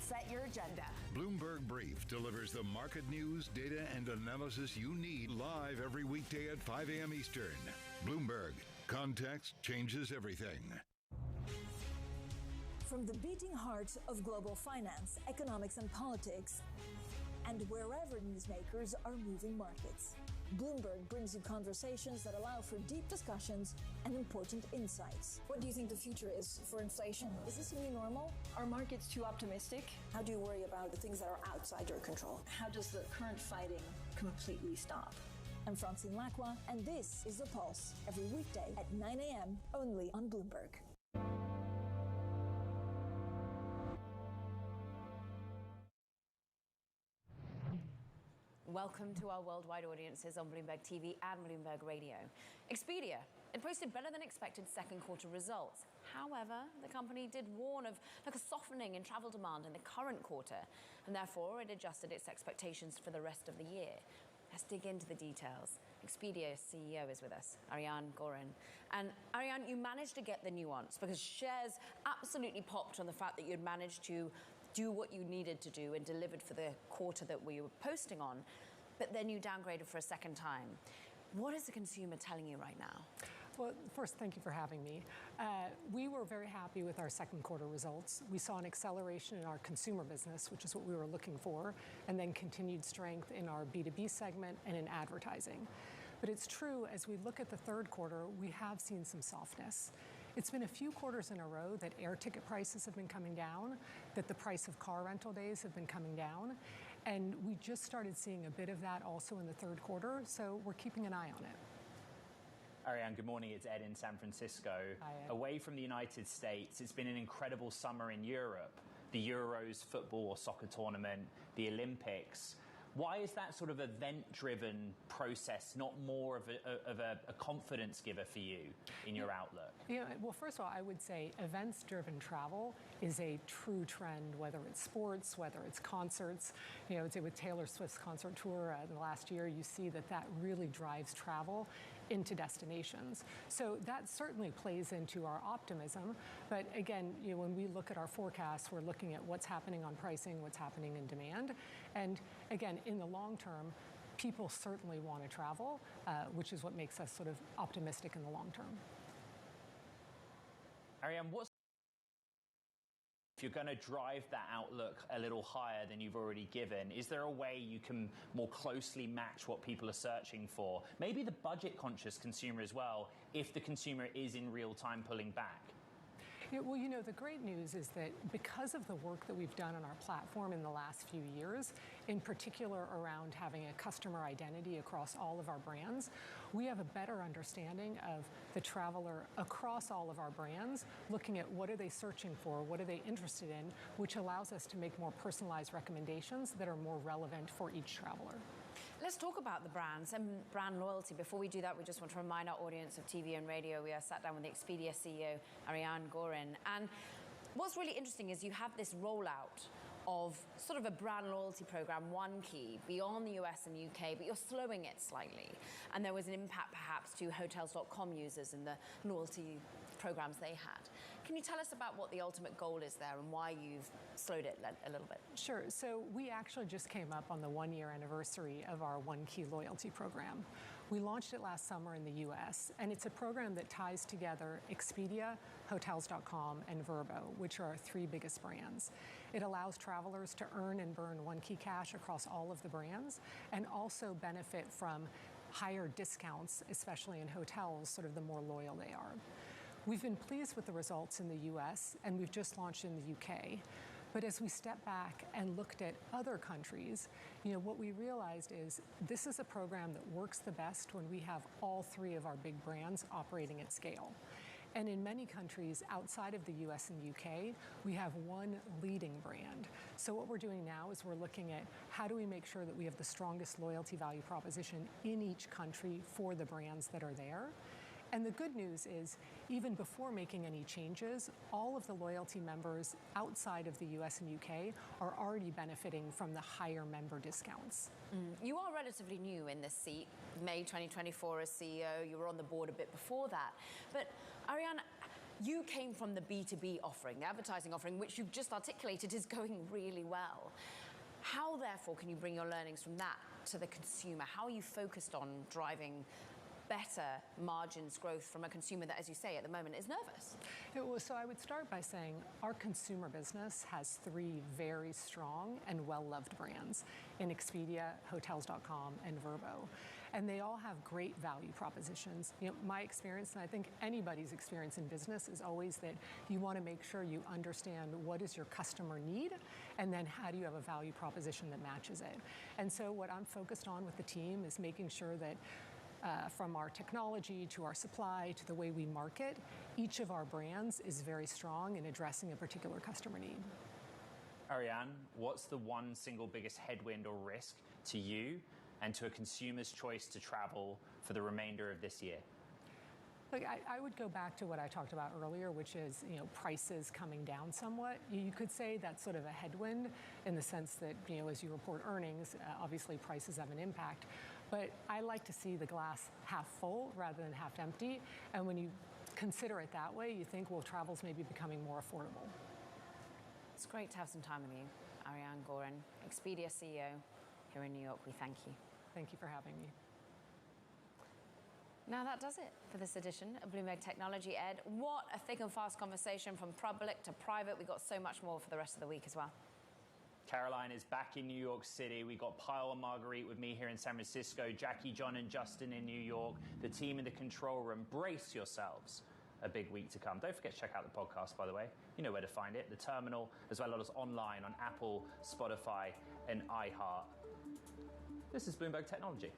Speaker 7: Set your agenda.
Speaker 5: Bloomberg Brief delivers the market news, data, and analysis you need live every weekday at 5 a.m. Eastern. Bloomberg. Context changes everything.
Speaker 28: From the beating heart of global finance, economics, and politics, and wherever newsmakers are moving markets, Bloomberg brings you conversations that allow for deep discussions and important insights. What do you think the future is for inflation? Is this a new normal? Are markets too optimistic? How do you worry about the things that are outside your control? How does the current fighting completely stop? I'm Francine Lacroix, and this is The Pulse, every weekday at 9 a.m. only on Bloomberg.
Speaker 4: Welcome to our worldwide audiences on Bloomberg TV and Bloomberg Radio. Expedia, it posted better than expected second quarter results. However, the company did warn of a softening in travel demand in the current quarter, and therefore it adjusted its expectations for the rest of the year. Let's dig into the details. Expedia's CEO is with us, Ariane Gorin. And Ariane, you managed to get the nuance because shares absolutely popped on the fact that you'd managed to do what you needed to do and delivered for the quarter that we were posting on, but then you downgraded for a second time. What is the consumer telling you right now?
Speaker 29: Well, first, thank you for having me. We were very happy with our second quarter results. We saw an acceleration in our consumer business, which is what we were looking for, and then continued strength in our B2B segment and in advertising. But it's true, as we look at the third quarter, we have seen some softness. It's been a few quarters in a row that air ticket prices have been coming down, that the price of car rental days have been coming down, and we just started seeing a bit of that also in the third quarter, so we're keeping an eye on it.
Speaker 9: Ariane, good morning. It's Ed in San Francisco.
Speaker 29: Hi, Ed.
Speaker 9: Away from the United States, it's been an incredible summer in Europe. The Euros football or soccer tournament, the Olympics. Why is that sort of event-driven process not more of a confidence giver for you in your outlook?
Speaker 29: Yeah, well, first of all, I would say events-driven travel is a true trend, whether it's sports, whether it's concerts. You know, I would say with Taylor Swift's concert tour in the last year, you see that really drives travel into destinations. So that certainly plays into our optimism. But again, you know, when we look at our forecasts, we're looking at what's happening on pricing, what's happening in demand. And again, in the long term, people certainly want to travel, which is what makes us sort of optimistic in the long term.
Speaker 9: Ariane, if you're going to drive that outlook a little higher than you've already given, is there a way you can more closely match what people are searching for? Maybe the budget-conscious consumer as well, if the consumer is in real time pulling back.
Speaker 29: Yeah, well, you know, the great news is that because of the work that we've done on our platform in the last few years, in particular around having a customer identity across all of our brands, we have a better understanding of the traveler across all of our brands, looking at what are they searching for, what are they interested in, which allows us to make more personalized recommendations that are more relevant for each traveler.
Speaker 4: Let's talk about the brands and brand loyalty. Before we do that, we just want to remind our audience of TV and radio. We are sat down with the Expedia CEO, Ariane Gorin. And what's really interesting is you have this rollout of sort of a brand loyalty program, One Key, beyond the US and UK, but you're slowing it slightly. And there was an impact perhaps to Hotels.com users and the loyalty programs they had. Can you tell us about what the ultimate goal is there and why you've slowed it a little bit?
Speaker 29: Sure. So we actually just came up on the 1-year anniversary of our One Key loyalty program. We launched it last summer in the US, and it's a program that ties together Expedia, Hotels.com, and Vrbo, which are our 3 biggest brands. It allows travelers to earn and burn OneKey cash across all of the brands, and also benefit from higher discounts, especially in hotels, sort of the more loyal they are. We've been pleased with the results in the US, and we've just launched in the UK. But as we step back and looked at other countries, what we realized is this is a program that works the best when we have all 3 of our big brands operating at scale. And in many countries outside of the US and UK, we have one leading brand. So what we're doing now is we're looking at how do we make sure that we have the strongest loyalty value proposition in each country for the brands that are there. And the good news is, even before making any changes, all of the loyalty members outside of the US and UK are already benefiting from the higher member discounts.
Speaker 4: You are relatively new in this seat, May 2024 as CEO. You were on the board a bit before that. But Ariane, you came from the B2B offering, the advertising offering, which you've just articulated is going really well. How, therefore, can you bring your learnings from that to the consumer? How are you focused on driving better margins growth from a consumer that, as you say, at the moment is nervous?
Speaker 29: So I would start by saying our consumer business has 3 very strong and well-loved brands in Expedia, Hotels.com, and Vrbo. And they all have great value propositions. My experience, and I think anybody's experience in business, is always that you want to make sure you understand what is your customer need, and then how do you have a value proposition that matches it. And so what I'm focused on with the team is making sure that from our technology to our supply to the way we market, each of our brands is very strong in addressing a particular customer need.
Speaker 9: Ariane, what's the one single biggest headwind or risk to you and to a consumer's choice to travel for the remainder of this year?
Speaker 29: Look, I would go back to what I talked about earlier, which is prices coming down somewhat. You could say that's sort of a headwind in the sense that as you report earnings, obviously prices have an impact. But I like to see the glass half full rather than half empty. And when you consider it that way, you think, well, travel's maybe becoming more affordable.
Speaker 4: It's great to have some time with you, Ariane Gorin, Expedia CEO here in New York. We thank you.
Speaker 29: Thank you for having me.
Speaker 4: Now that does it for this edition of Bloomberg Technology. Ed, what a thick and fast conversation from public to private. We've got so much more for the rest of the week as well.
Speaker 9: Caroline is back in New York City. We got Pyle and Marguerite with me here in San Francisco, Jackie, John, and Justin in New York, the team in the control room. Brace yourselves. A big week to come. Don't forget to check out the podcast, by the way. You know where to find it. The Terminal, as well as online on Apple, Spotify, and iHeart. This is Bloomberg Technology.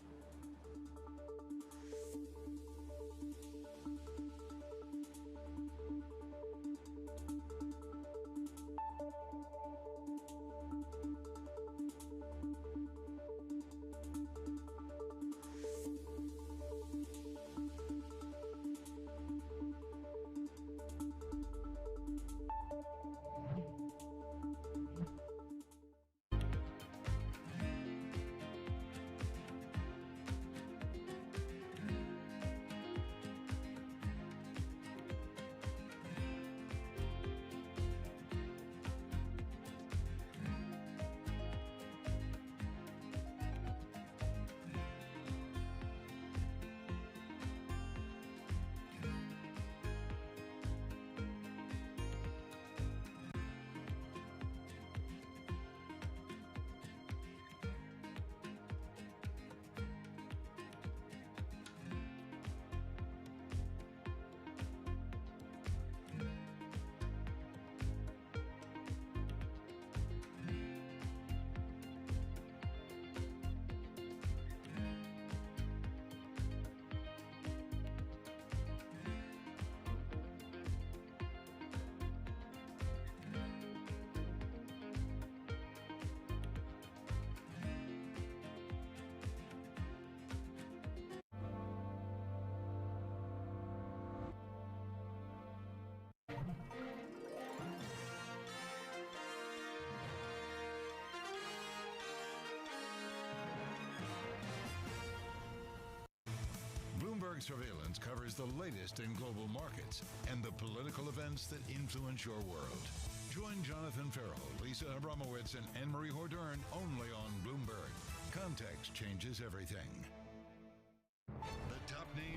Speaker 5: Bloomberg Surveillance covers the latest in global markets and the political events that influence your world. Join Jonathan Farrell, Lisa Abramowitz, and Anne-Marie Hordern only on Bloomberg. Context changes everything.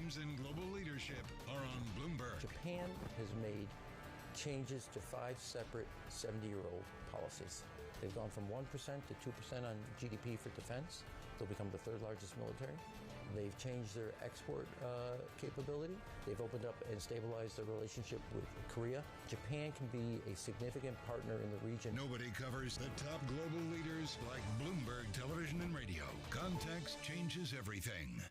Speaker 5: times and global leadership are on Bloomberg.
Speaker 2: Japan has made changes to 5 separate 70-year-old policies. They've gone from 1% to 2% on GDP for defense. They'll become the 3rd largest military. They've changed their export capability. They've opened up and stabilized their relationship with Korea. Japan can be a significant partner in the region.
Speaker 5: Nobody covers the top global leaders like Bloomberg Television and Radio. Context changes everything.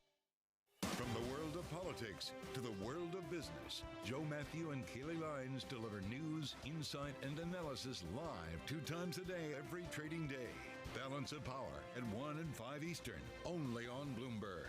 Speaker 5: From the world of politics to the world of business, Joe Matthew and Keely Lines deliver news, insight, and analysis live 2 times a day every trading day. Balance of Power at 1 and 5 Eastern, only on Bloomberg.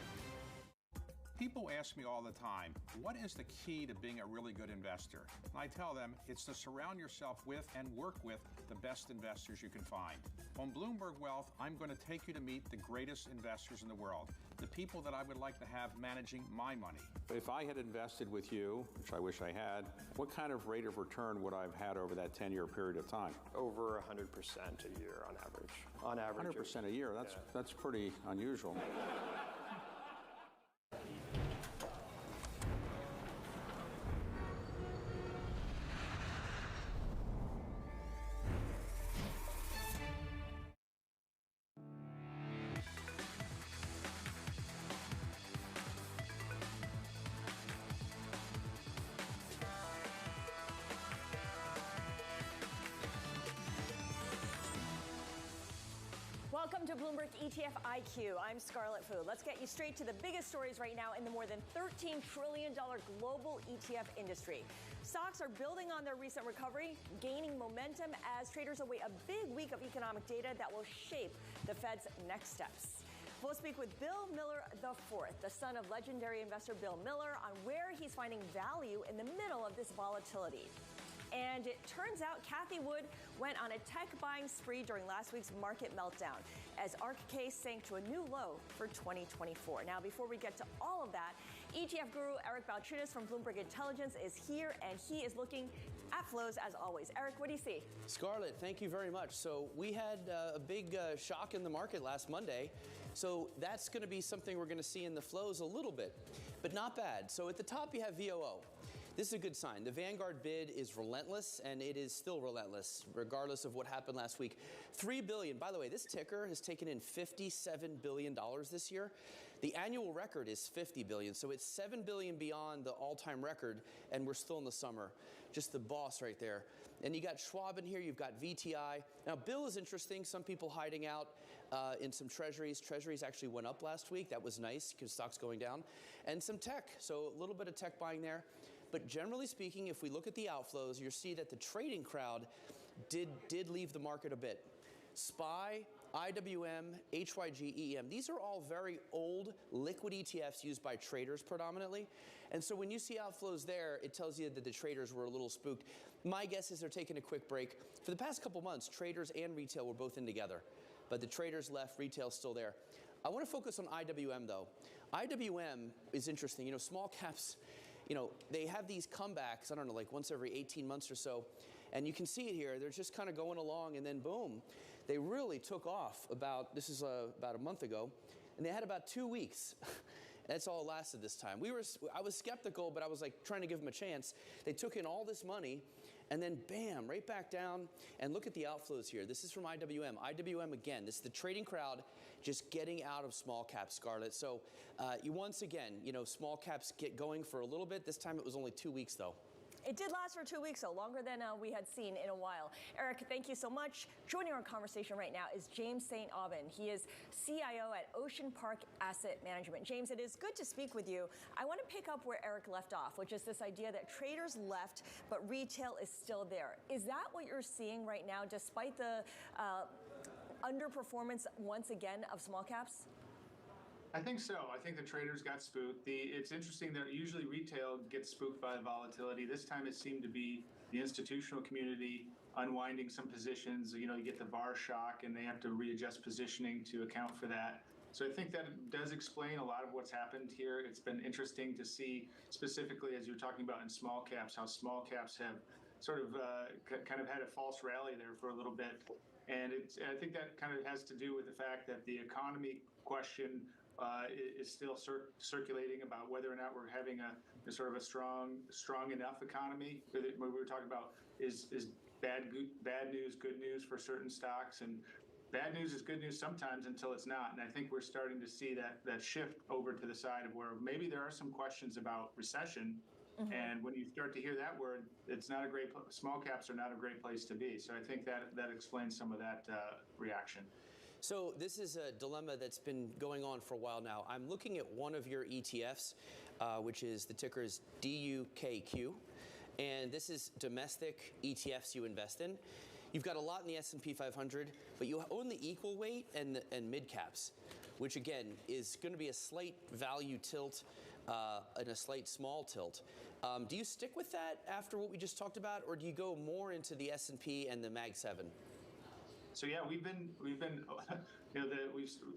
Speaker 6: People ask me all the time, what is the key to being a really good investor? And I tell them it's to surround yourself with and work with the best investors you can find. On Bloomberg Wealth, I'm going to take you to meet the greatest investors in the world, the people that I would like to have managing my money. If I had invested with you, which I wish I had, what kind of rate of return would I have had over that 10-year period of time?
Speaker 24: Over 100% a year on average. On average.
Speaker 6: 100% a year, that's pretty unusual.
Speaker 8: Welcome to Bloomberg ETF IQ. I'm Scarlett Fu. Let's get you straight to the biggest stories right now in the more than $13 trillion global ETF industry. Stocks are building on their recent recovery, gaining momentum as traders await a big week of economic data that will shape the Fed's next steps. We'll speak with Bill Miller IV, the son of legendary investor Bill Miller, on where he's finding value in the middle of this volatility. And it turns out Cathie Wood went on a tech buying spree during last week's market meltdown as ARKK sank to a new low for 2024. Now, before we get to all of that, ETF guru Eric Balchunas from Bloomberg Intelligence is here, and he is looking at flows as always. Eric, what do you see?
Speaker 10: Scarlett, thank you very much. So we had a big shock in the market last Monday. So that's going to be something we're going to see in the flows a little bit, but not bad. So at the top, you have VOO. This is a good sign. The Vanguard bid is relentless, and it is still relentless, regardless of what happened last week. $3 billion. By the way, this ticker has taken in $57 billion this year. The annual record is $50 billion, so it's $7 billion beyond the all-time record, and we're still in the summer. Just the boss right there. And you got Schwab in here. You've got VTI. Now, Bill is interesting. Some people hiding out in some treasuries. Treasuries actually went up last week. That was nice because stock's going down. And some tech. So a little bit of tech buying there. But generally speaking, if we look at the outflows, you'll see that the trading crowd did leave the market a bit. SPY, IWM, HYG, EM, these are all very old liquid ETFs used by traders predominantly. And so when you see outflows there, it tells you that the traders were a little spooked. My guess is they're taking a quick break. For the past couple months, traders and retail were both in together. But the traders left, retail's still there. I want to focus on IWM though. IWM is interesting. You know, small caps, you know, they have these comebacks, I don't know, like once every 18 months or so. And you can see it here. They're just kind of going along, and then boom, they really took off about a month ago, and they had about 2 weeks. That's all it lasted this time. I was skeptical, but I was like trying to give them a chance. They took in all this money, and then bam, right back down. And look at the outflows here. This is from IWM. IWM again, this is the trading crowd just getting out of small caps, Scarlett. So you once again, you know, small caps get going for a little bit. This time it was only 2 weeks though.
Speaker 8: It did last for 2 weeks, so longer than we had seen in a while. Eric, thank you so much. Joining our conversation right now is James St. Aubin. He is CIO at Ocean Park Asset Management. James, it is good to speak with you. I want to pick up where Eric left off, which is this idea that traders left, but retail is still there. Is that what you're seeing right now, despite the underperformance once again of small caps?
Speaker 11: I think so. I think the traders got spooked. It's interesting that usually retail gets spooked by the volatility. This time it seemed to be the institutional community unwinding some positions. You know, you get the VAR shock and they have to readjust positioning to account for that. So I think that does explain a lot of what's happened here. It's been interesting to see, specifically as you're talking about in small caps, how small caps have sort of kind of had a false rally there for a little bit. And I think that kind of has to do with the fact that the economy question is still circulating about whether or not we're having a sort of a strong enough economy. We were talking about is bad news good news for certain stocks, and bad news is good news sometimes until it's not. And I think we're starting to see that shift over to the side of where maybe there are some questions about recession. Mm-hmm. And when you start to hear that word, it's not a great. Small caps are not a great place to be. So I think that explains some of that reaction.
Speaker 10: So this is a dilemma that's been going on for a while now. I'm looking at one of your ETFs, which is the ticker is DUKQ, and this is domestic ETFs you invest in. You've got a lot in the S&P 500, but you own the equal weight and mid caps, which again is going to be a slight value tilt and a slight small tilt. Do you stick with that after what we just talked about, or do you go more into the S&P and the Mag 7?
Speaker 11: So yeah, we've been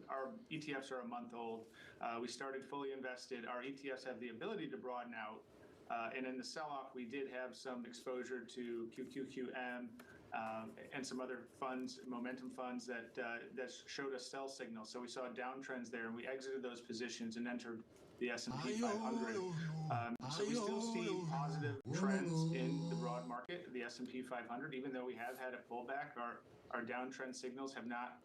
Speaker 11: our ETFs are a month old. We started fully invested. Our ETFs have the ability to broaden out, and in the sell-off, we did have some exposure to QQQM and some other funds, momentum funds that showed us sell signals. So we saw downtrends there, and we exited those positions and entered the S&P 500. So we still see positive trends in the broad market, the S&P 500, even though we have had a pullback. Our downtrend signals have not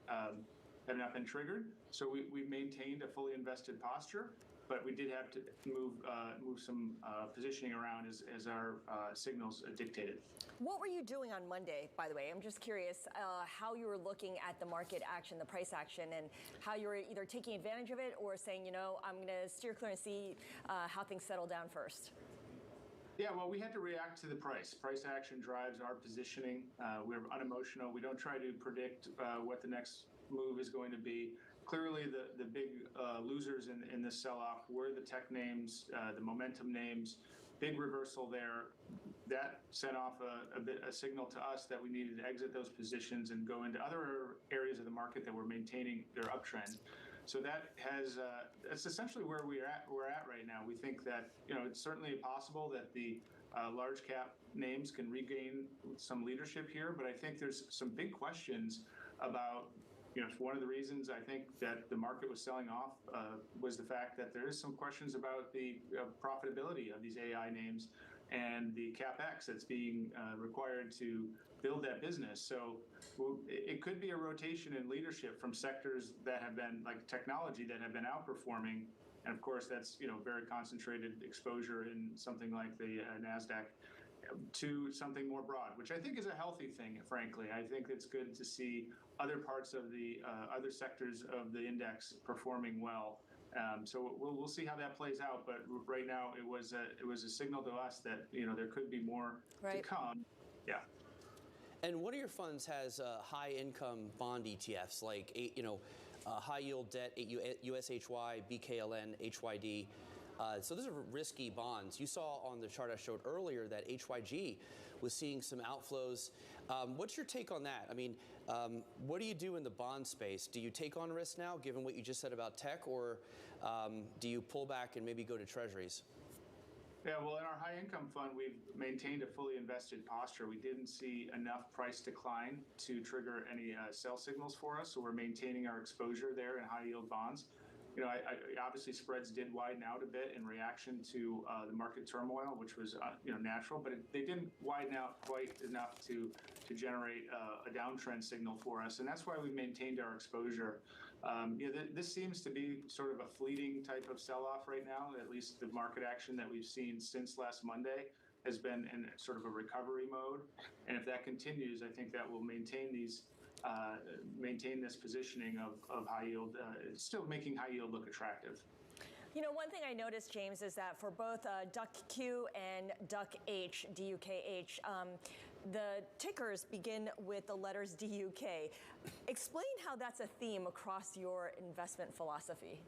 Speaker 11: been triggered. So we maintained a fully invested posture, but we did have to move some positioning around as our signals dictated.
Speaker 8: What were you doing on Monday, by the way? I'm just curious how you were looking at the market action, the price action, and how you were either taking advantage of it or saying, I'm going to steer clear and see how things settle down first.
Speaker 11: Yeah, well, we had to react to the price. Price action drives our positioning. We're unemotional. We don't try to predict what the next move is going to be. Clearly, the big losers in this sell-off were the tech names, the momentum names. Big reversal there. That sent off a signal to us that we needed to exit those positions and go into other areas of the market that were maintaining their uptrend. So that's essentially where we're at right now. We think that it's certainly possible that the large cap names can regain some leadership here, but I think there's some big questions about. One of the reasons I think that the market was selling off was the fact that there is some questions about the profitability of these AI names and the CapEx that's being required to build that business. So it could be a rotation in leadership from sectors that have been like technology that have been outperforming. And of course, that's very concentrated exposure in something like the NASDAQ to something more broad, which I think is a healthy thing, frankly. I think it's good to see other parts of the other sectors of the index performing well. So we'll see how that plays out. But right now, it was a signal to us that there could be more to come. Yeah.
Speaker 10: And one of your funds has high income bond ETFs like high yield debt, USHY, BKLN, HYD. So those are risky bonds. You saw on the chart I showed earlier that HYG was seeing some outflows. What's your take on that? I mean, what do you do in the bond space? Do you take on risk now, given what you just said about tech, or do you pull back and maybe go to treasuries?
Speaker 11: Yeah, well, in our high income fund, we've maintained a fully invested posture. We didn't see enough price decline to trigger any sell signals for us, so we're maintaining our exposure there in high yield bonds. Obviously spreads did widen out a bit in reaction to the market turmoil, which was natural, but they didn't widen out quite enough to generate a downtrend signal for us, and that's why we maintained our exposure. This seems to be sort of a fleeting type of sell-off right now. At least the market action that we've seen since last Monday has been in sort of a recovery mode, and if that continues, I think that will maintain this positioning of high yield, still making high yield look attractive.
Speaker 8: One thing I noticed, James, is that for both DUKQ and DUKH, the tickers begin with the letters DUK. Explain how that's a theme across your investment philosophy.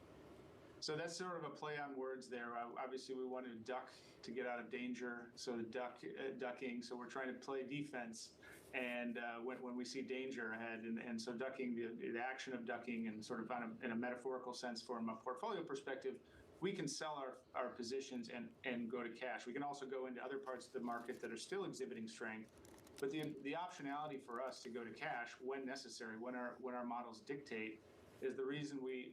Speaker 11: So that's sort of a play on words there. Obviously, we want to duck to get out of danger, so ducking. So we're trying to play defense. And when we see danger ahead, and so ducking, the action of ducking, and sort of in a metaphorical sense from a portfolio perspective, we can sell our positions and go to cash. We can also go into other parts of the market that are still exhibiting strength. But the optionality for us to go to cash when necessary, when our models dictate, is the reason we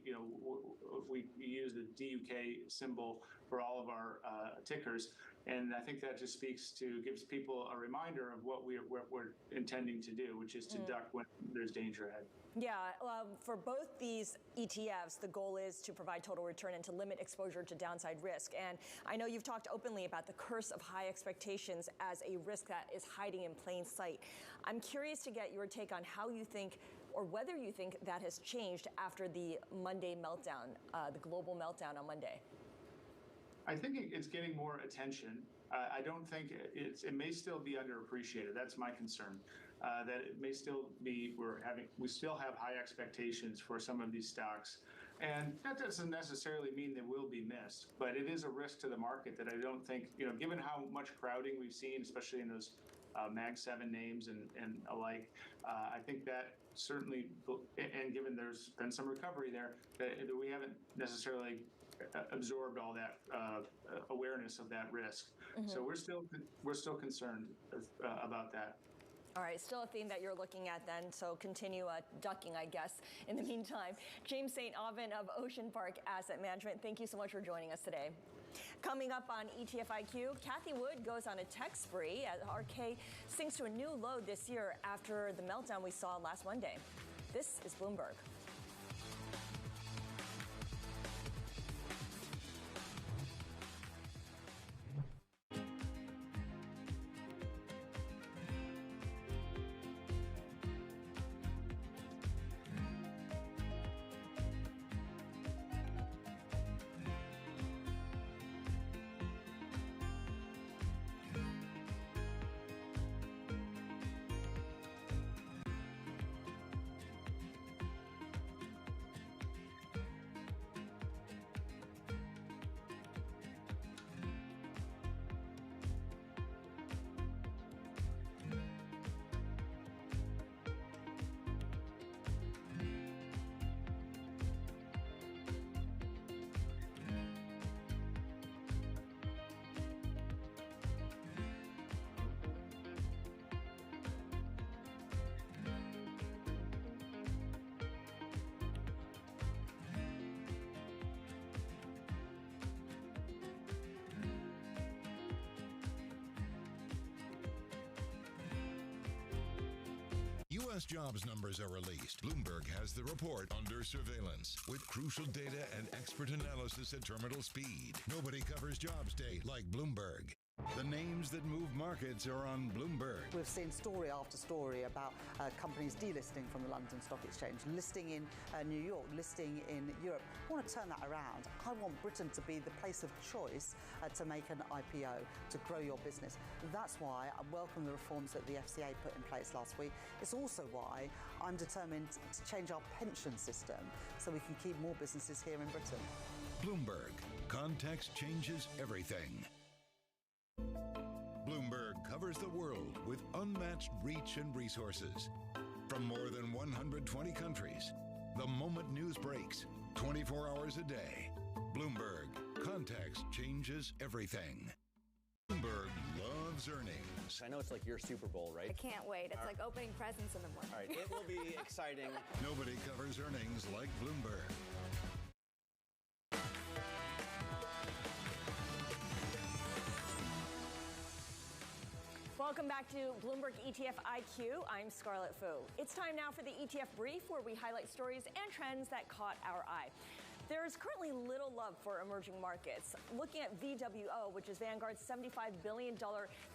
Speaker 11: use the DUK symbol for all of our tickers. And I think that just gives people a reminder of what we're intending to do, which is to duck when there's danger ahead.
Speaker 8: Yeah, for both these ETFs, the goal is to provide total return and to limit exposure to downside risk. And I know you've talked openly about the curse of high expectations as a risk that is hiding in plain sight. I'm curious to get your take on how you think, or whether you think that has changed after the Monday meltdown, the global meltdown on Monday.
Speaker 11: I think it's getting more attention. I don't think it may still be underappreciated. That's my concern. That it may still be we still have high expectations for some of these stocks, and that doesn't necessarily mean they will be missed. But it is a risk to the market that I don't think, given how much crowding we've seen, especially in those Mag 7 names and alike, I think that certainly, and given there's been some recovery there, that we haven't necessarily absorbed all that awareness of that risk. So we're still concerned about that.
Speaker 8: All right, still a theme that you're looking at then, so continue ducking, I guess, in the meantime. James St. Aubin of Ocean Park Asset Management, thank you so much for joining us today. Coming up on ETF IQ, Cathie Wood goes on a tech spree as RK sinks to a new low this year after the meltdown we saw last Monday. This is Bloomberg.
Speaker 5: U.S. jobs numbers are released. Bloomberg has the report under surveillance with crucial data and expert analysis at terminal speed. Nobody covers jobs day like Bloomberg. The names that move markets are on Bloomberg.
Speaker 12: We've seen story after story about companies delisting from the London Stock Exchange, listing in New York, listing in Europe. I want to turn that around. I want Britain to be the place of choice to make an IPO, to grow your business. That's why I welcome the reforms that the FCA put in place last week. It's also why I'm determined to change our pension system so we can keep more businesses here in Britain.
Speaker 5: Bloomberg. Context changes everything. Bloomberg covers the world with unmatched reach and resources. From more than 120 countries, the moment news breaks, 24 hours a day. Bloomberg. Context changes everything. Bloomberg loves earnings.
Speaker 10: I know it's like your Super Bowl, right?
Speaker 13: I can't wait. It's like opening presents in the morning.
Speaker 10: All right, it will be exciting.
Speaker 5: Nobody covers earnings like Bloomberg.
Speaker 8: Welcome back to Bloomberg ETF IQ. I'm Scarlett Fu. It's time now for the ETF Brief, where we highlight stories and trends that caught our eye. There is currently little love for emerging markets. Looking at VWO, which is Vanguard's $75 billion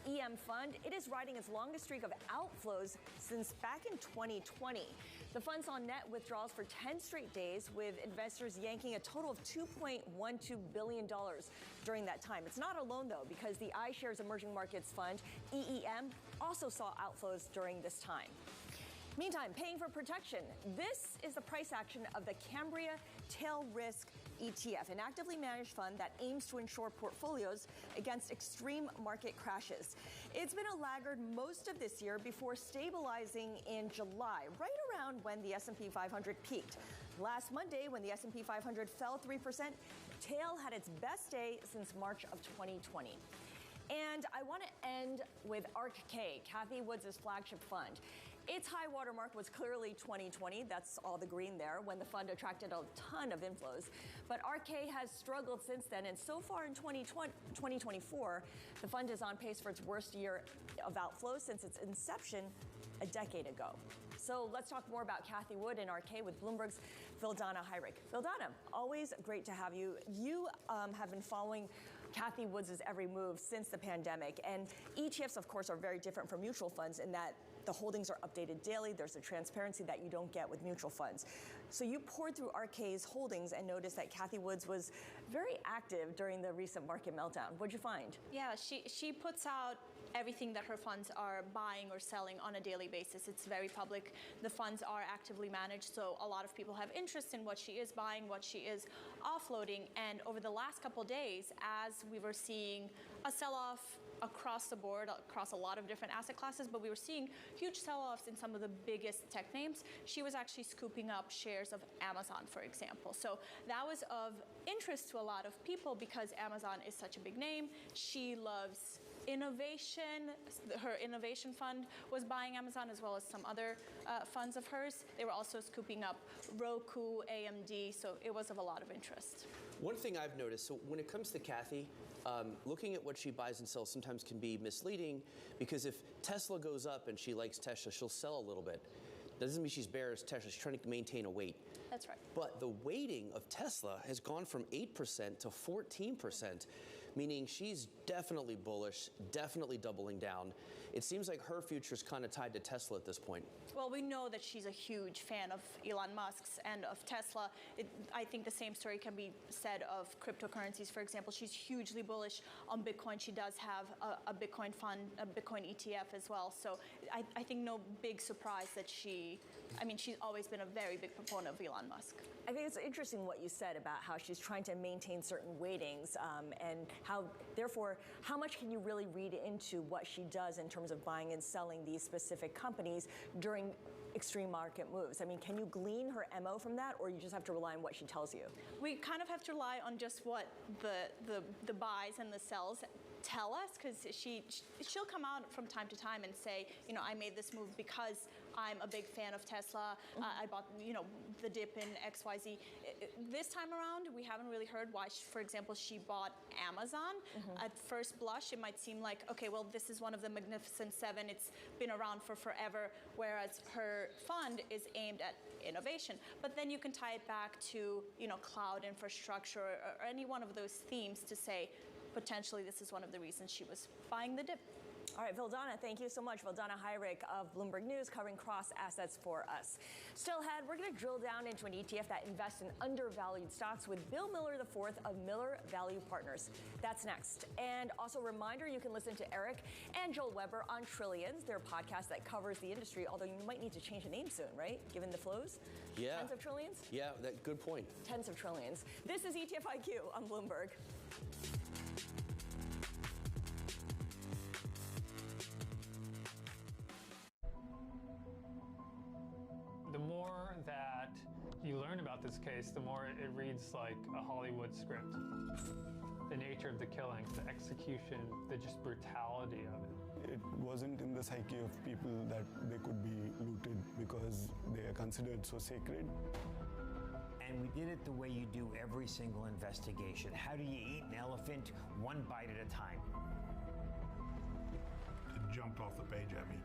Speaker 8: EM fund, it is riding its longest streak of outflows since back in 2020. The fund saw net withdrawals for 10 straight days, with investors yanking a total of $2.12 billion during that time. It's not alone, though, because the iShares Emerging Markets Fund, EEM, also saw outflows during this time. Meantime, paying for protection. This is the price action of the Cambria Tail Risk ETF, an actively managed fund that aims to insure portfolios against extreme market crashes. It's been a laggard most of this year before stabilizing in July, right around when the S&P 500 peaked. Last Monday, when the S&P 500 fell 3%, Tail had its best day since March of 2020. And I want to end with ARK-K, Cathie Wood's flagship fund. Its high water mark was clearly 2020. That's all the green there, when the fund attracted a ton of inflows. But RK has struggled since then, and so far in 2024, the fund is on pace for its worst year of outflows since its inception a decade ago. So let's talk more about Cathie Wood and RK with Bloomberg's Vildana Heinrich. Vildana, always great to have you. You have been following Cathie Wood's every move since the pandemic, and ETFs, of course, are very different from mutual funds in that the holdings are updated daily. There's a transparency that you don't get with mutual funds. So you poured through RK's holdings and noticed that Cathie Wood was very active during the recent market meltdown. What'd you find?
Speaker 1: Yeah, she puts out everything that her funds are buying or selling on a daily basis. It's very public. The funds are actively managed, so a lot of people have interest in what she is buying, what she is offloading. And over the last couple days, as we were seeing a sell-off across the board, across a lot of different asset classes, but we were seeing huge sell-offs in some of the biggest tech names, she was actually scooping up shares of Amazon, for example. So that was of interest to a lot of people because Amazon is such a big name. She loves innovation. Her innovation fund was buying Amazon as well as some other funds of hers. They were also scooping up Roku, AMD, so it was of a lot of interest.
Speaker 10: One thing I've noticed, so when it comes to Cathie, looking at what she buys and sells sometimes can be misleading because if Tesla goes up and she likes Tesla, she'll sell a little bit. That doesn't mean she's bearish Tesla. She's trying to maintain a weight.
Speaker 1: That's right.
Speaker 10: But the weighting of Tesla has gone from 8% to 14%, meaning she's definitely bullish, definitely doubling down. It seems like her future is kind of tied to Tesla at this point.
Speaker 1: Well, we know that she's a huge fan of Elon Musk's and of Tesla. I think the same story can be said of cryptocurrencies. For example, she's hugely bullish on Bitcoin. She does have a Bitcoin fund, a Bitcoin ETF as well. So I think no big surprise that she's always been a very big proponent of Elon Musk.
Speaker 8: I think it's interesting what you said about how she's trying to maintain certain weightings and how, therefore, how much can you really read into what she does in terms of buying and selling these specific companies during extreme market moves? I mean, can you glean her MO from that, or you just have to rely on what she tells you?
Speaker 1: We kind of have to rely on just what the buys and the sells tell us, because she'll come out from time to time and say, I made this move because I'm a big fan of Tesla. I bought, the dip in XYZ. This time around, we haven't really heard why, for example, she bought Amazon. At first blush, it might seem like, okay, well, this is one of the Magnificent Seven. It's been around for forever, whereas her fund is aimed at innovation. But then you can tie it back to, cloud infrastructure or any one of those themes to say, potentially this is one of the reasons she was buying the dip.
Speaker 8: All right, Vildana, thank you so much. Vildana Heinrich of Bloomberg News covering cross assets for us. Still ahead, we're going to drill down into an ETF that invests in undervalued stocks with Bill Miller IV of Miller Value Partners. That's next. And also a reminder, you can listen to Eric and Joel Weber on Trillions, their podcast that covers the industry, although you might need to change the name soon, right? Given the flows?
Speaker 10: Yeah.
Speaker 8: Tens of trillions?
Speaker 10: Yeah, good point.
Speaker 8: Tens of trillions. This is ETF IQ on Bloomberg.
Speaker 14: The more that you learn about this case, the more it reads like a Hollywood script. The nature of the killing, the execution, the just brutality of it.
Speaker 15: It wasn't in the psyche of people that they could be looted because they are considered so sacred.
Speaker 17: And we did it the way you do every single investigation. How do you eat an elephant one bite at a time?
Speaker 18: It jumped off the page at me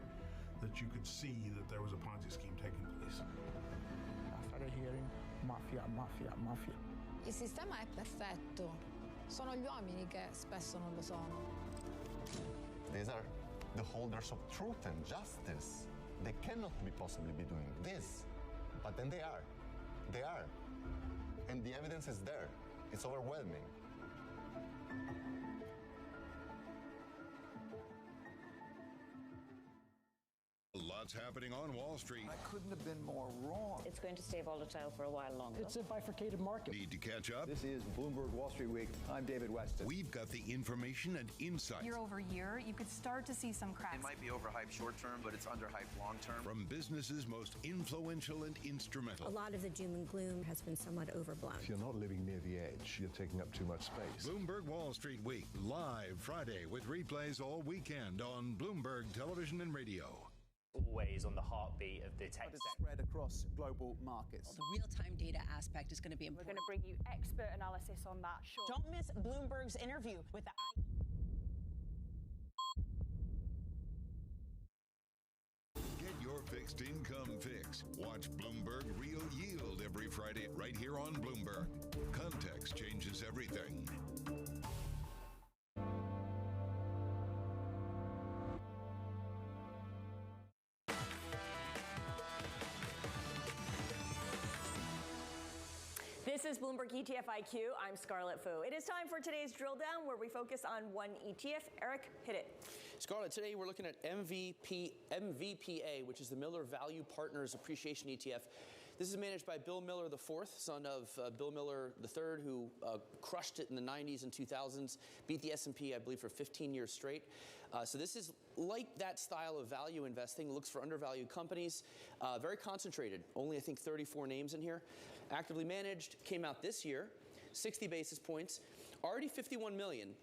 Speaker 18: that you could see that there was a Ponzi scheme taking place.
Speaker 19: I started hearing mafia, mafia, mafia.
Speaker 21: Il sistema è perfetto. Sono gli uomini che spesso non lo sono.
Speaker 23: These are the holders of truth and justice. They cannot possibly be doing this. But then they are. They are. And the evidence is there. It's overwhelming.
Speaker 5: Lots happening on Wall Street.
Speaker 16: I couldn't have been more wrong.
Speaker 20: It's going to stay volatile for a while longer.
Speaker 19: It's a bifurcated market.
Speaker 5: Need to catch up?
Speaker 16: This is Bloomberg Wall Street Week. I'm David Weston.
Speaker 5: We've got the information and insight.
Speaker 22: Year over year, you could start to see some cracks.
Speaker 25: It might be overhyped short term, but it's underhyped long term.
Speaker 5: From businesses most influential and instrumental.
Speaker 26: A lot of the doom and gloom has been somewhat overblown.
Speaker 27: If you're not living near the edge, you're taking up too much space.
Speaker 5: Bloomberg Wall Street Week, live Friday with replays all weekend on Bloomberg Television and Radio.
Speaker 2: always on the heartbeat of the tech sector.
Speaker 3: Spread across global markets.
Speaker 4: The real-time data aspect is going to be
Speaker 8: We're
Speaker 4: important.
Speaker 8: going to bring you expert analysis on that shortly.
Speaker 6: Don't miss Bloomberg's interview with the
Speaker 5: Get your fixed income fix. Watch Bloomberg Real Yield every Friday right here on Bloomberg. Context changes everything.
Speaker 8: This is Bloomberg ETF IQ. I'm Scarlett Fu. It is time for today's drill down where we focus on one ETF. Eric, hit it.
Speaker 10: Scarlett, today we're looking at MVPA, which is the Miller Value Partners Appreciation ETF. This is managed by Bill Miller IV, son of Bill Miller III, who crushed it in the 90s and 2000s, beat the S&P, I believe, for 15 years straight. So this is like that style of value investing, looks for undervalued companies, very concentrated, only I think 34 names in here. Actively managed, came out this year, 60 basis points, already 51 million.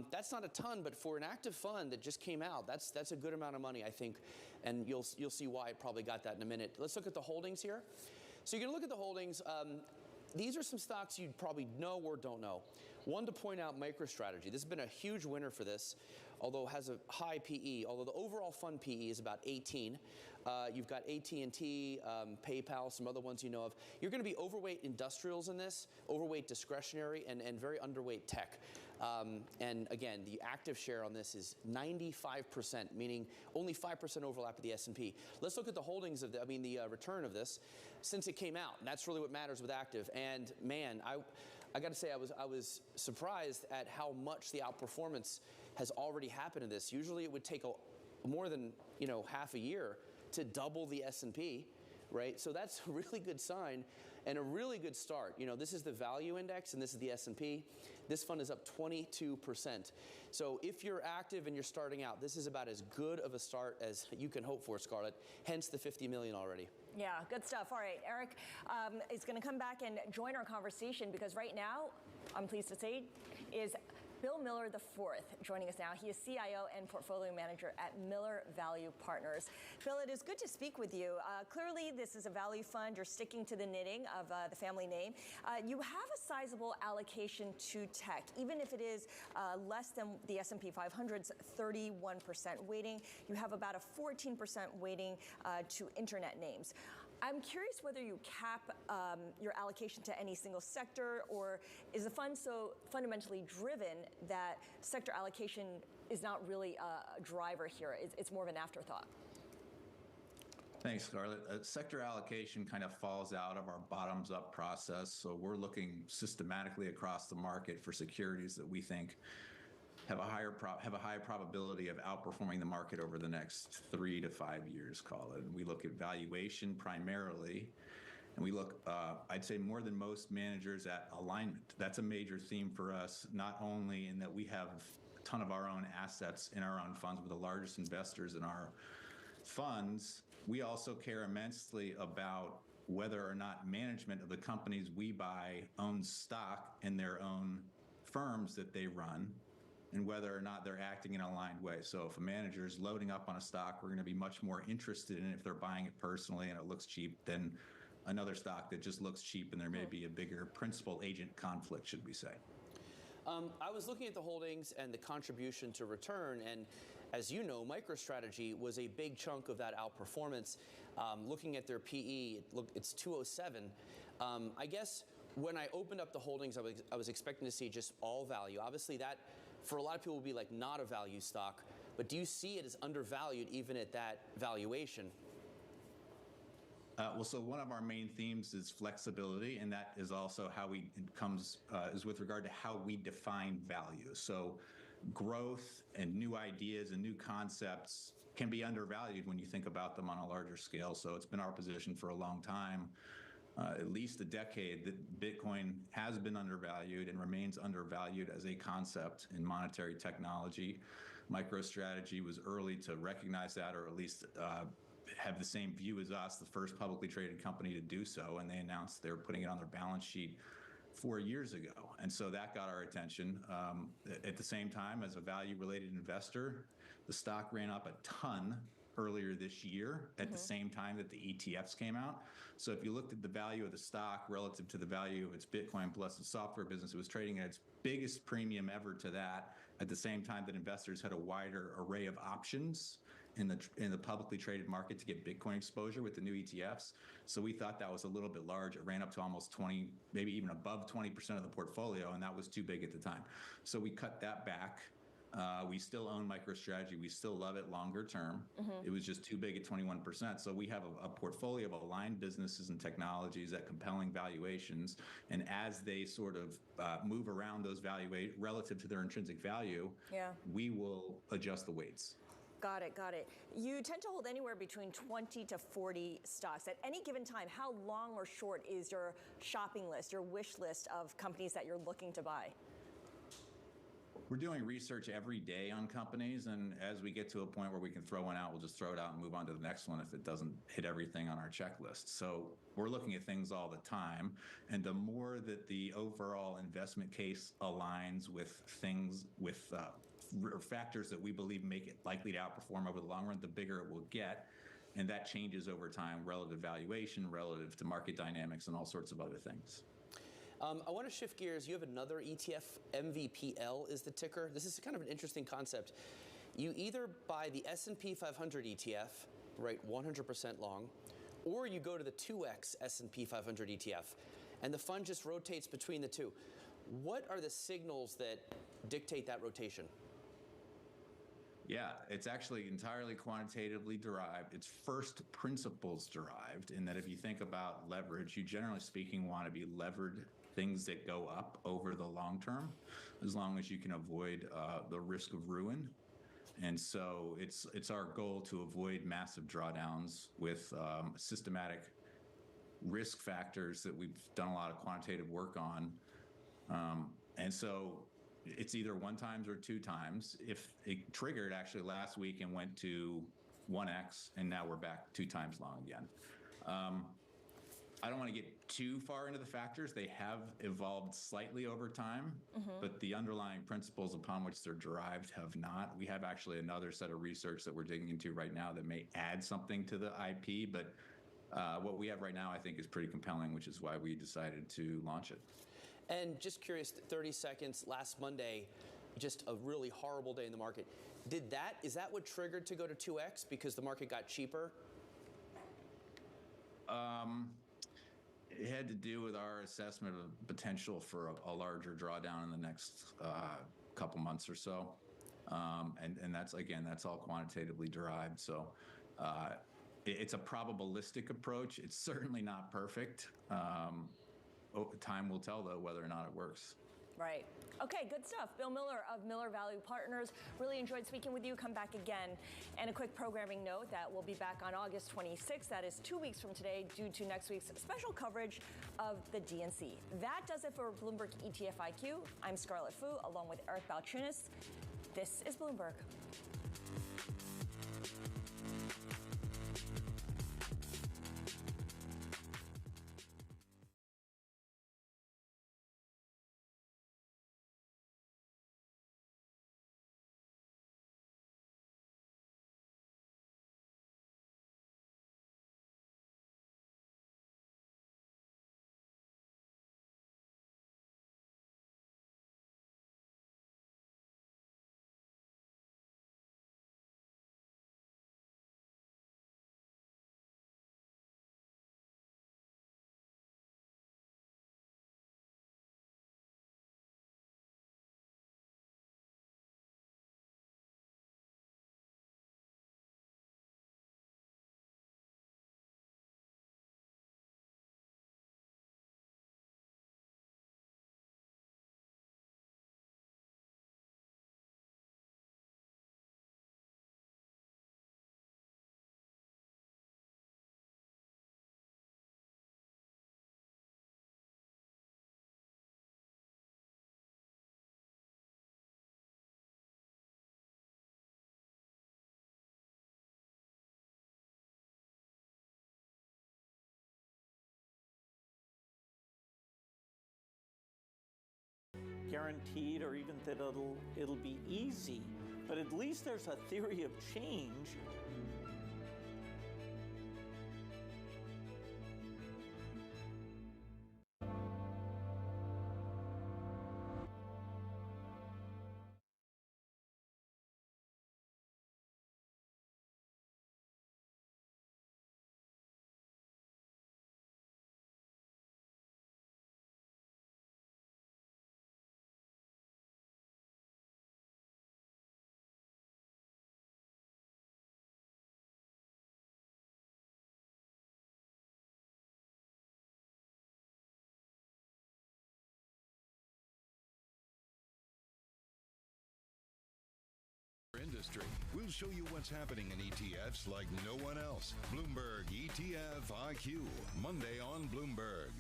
Speaker 10: That's not a ton, but for an active fund that just came out, that's a good amount of money, I think, and you'll see why it probably got that in a minute. Let's look at the holdings here. So you're going to look at the holdings. These are some stocks you'd probably know or don't know. One to point out, MicroStrategy. This has been a huge winner for this, although it has a high PE. Although the overall fund PE is about 18. You've got AT&T, PayPal, some other ones you know of. You're going to be overweight industrials in this, overweight discretionary, and very underweight tech. And again, the active share on this is 95%, meaning only 5% overlap with the S&P. Let's look at the holdings of the return of this since it came out. And that's really what matters with active. And man, I got to say, I was surprised at how much the outperformance has already happened in this. Usually it would take more than half a year to double the S&P, right? So that's a really good sign and a really good start. This is the value index and this is the S&P. This fund is up 22%. So if you're active and you're starting out, this is about as good of a start as you can hope for, Scarlett, hence the 50 million already.
Speaker 8: Yeah, good stuff. All right, Eric is going to come back and join our conversation because right now, I'm pleased to say, is Bill Miller IV joining us now. He is CIO and portfolio manager at Miller Value Partners. Bill, it is good to speak with you. Clearly, this is a value fund. You're sticking to the knitting of the family name. You have a sizable allocation to tech, even if it is less than the S&P 500's 31% weighting. You have about a 14% weighting to internet names. I'm curious whether you cap your allocation to any single sector, or is the fund so fundamentally driven that sector allocation is not really a driver here? It's more of an afterthought.
Speaker 7: Thanks, Scarlett. Sector allocation kind of falls out of our bottoms-up process, so we're looking systematically across the market for securities that we think have a high probability of outperforming the market over the next 3 to 5 years, call it. And we look at valuation primarily, and we look, I'd say more than most managers, at alignment. That's a major theme for us, not only in that we have a ton of our own assets in our own funds with the largest investors in our funds, we also care immensely about whether or not management of the companies we buy owns stock in their own firms that they run, and whether or not they're acting in an aligned way. So if a manager is loading up on a stock, we're going to be much more interested in it if they're buying it personally and it looks cheap than another stock that just looks cheap and there may be a bigger principal agent conflict, should we say.
Speaker 10: I was looking at the holdings and the contribution to return, and as you know, MicroStrategy was a big chunk of that outperformance. Looking at their PE, it's 207. I guess when I opened up the holdings, I was expecting to see just all value. Obviously that, for a lot of people, would be like not a value stock, but do you see it as undervalued even at that valuation?
Speaker 7: Well, so one of our main themes is flexibility, and that is also how is with regard to how we define value. So growth and new ideas and new concepts can be undervalued when you think about them on a larger scale. So it's been our position for a long time, at least a decade, that Bitcoin has been undervalued and remains undervalued as a concept in monetary technology. MicroStrategy was early to recognize that, or at least have the same view as us, the first publicly traded company to do so, and they announced they were putting it on their balance sheet 4 years ago. And so that got our attention. At the same time, as a value-related investor, the stock ran up a ton earlier this year at the same time that the ETFs came out. So if you looked at the value of the stock relative to the value of its Bitcoin plus the software business, it was trading at its biggest premium ever to that at the same time that investors had a wider array of options in the publicly traded market to get Bitcoin exposure with the new ETFs. So we thought that was a little bit large. It ran up to almost 20, maybe even above 20% of the portfolio, and that was too big at the time. So we cut that back. We still own MicroStrategy. We still love it longer term. It was just too big at 21%. So we have a portfolio of aligned businesses and technologies at compelling valuations. And as they sort of move around those relative to their intrinsic value, we will adjust the weights.
Speaker 8: Got it, got it. You tend to hold anywhere between 20 to 40 stocks. At any given time, how long or short is your shopping list, your wish list of companies that you're looking to buy?
Speaker 7: We're doing research every day on companies, and as we get to a point where we can throw one out, we'll just throw it out and move on to the next one if it doesn't hit everything on our checklist. So we're looking at things all the time, and the more that the overall investment case aligns with things, with factors that we believe make it likely to outperform over the long run, the bigger it will get. And that changes over time, relative valuation, relative to market dynamics, and all sorts of other things.
Speaker 10: I want to shift gears. You have another ETF, MVPL is the ticker. This is kind of an interesting concept. You either buy the S&P 500 ETF, right, 100% long, or you go to the 2X S&P 500 ETF, and the fund just rotates between the two. What are the signals that dictate that rotation?
Speaker 7: Yeah, it's actually entirely quantitatively derived. It's first principles derived in that if you think about leverage, you generally speaking want to be levered things that go up over the long term, as long as you can avoid the risk of ruin. And so it's our goal to avoid massive drawdowns with systematic risk factors that we've done a lot of quantitative work on. And so it's either 1 times or 2 times. If it triggered actually last week and went to 1x, and now we're back 2 times long again. I don't want to get too far into the factors. They have evolved slightly over time, but the underlying principles upon which they're derived have not. We have actually another set of research that we're digging into right now that may add something to the IP, but what we have right now I think is pretty compelling, which is why we decided to launch it.
Speaker 10: And just curious, 30 seconds, last Monday, just a really horrible day in the market. Is that what triggered to go to 2X because the market got cheaper?
Speaker 7: It had to do with our assessment of potential for a larger drawdown in the next couple months or so. And that's all quantitatively derived. So it's a probabilistic approach. It's certainly not perfect. Time will tell, though, whether or not it works.
Speaker 8: Right. Okay, good stuff. Bill Miller of Miller Value Partners. Really enjoyed speaking with you. Come back again. And a quick programming note that we'll be back on August 26th. That is 2 weeks from today due to next week's special coverage of the DNC. That does it for Bloomberg ETF IQ. I'm Scarlett Fu along with Eric Balchunas. This is Bloomberg.
Speaker 1: Guaranteed or even that it'll be easy, but at least there's a theory of change
Speaker 5: industry. We'll show you what's happening in ETFs like no one else. Bloomberg ETF IQ, Monday on Bloomberg.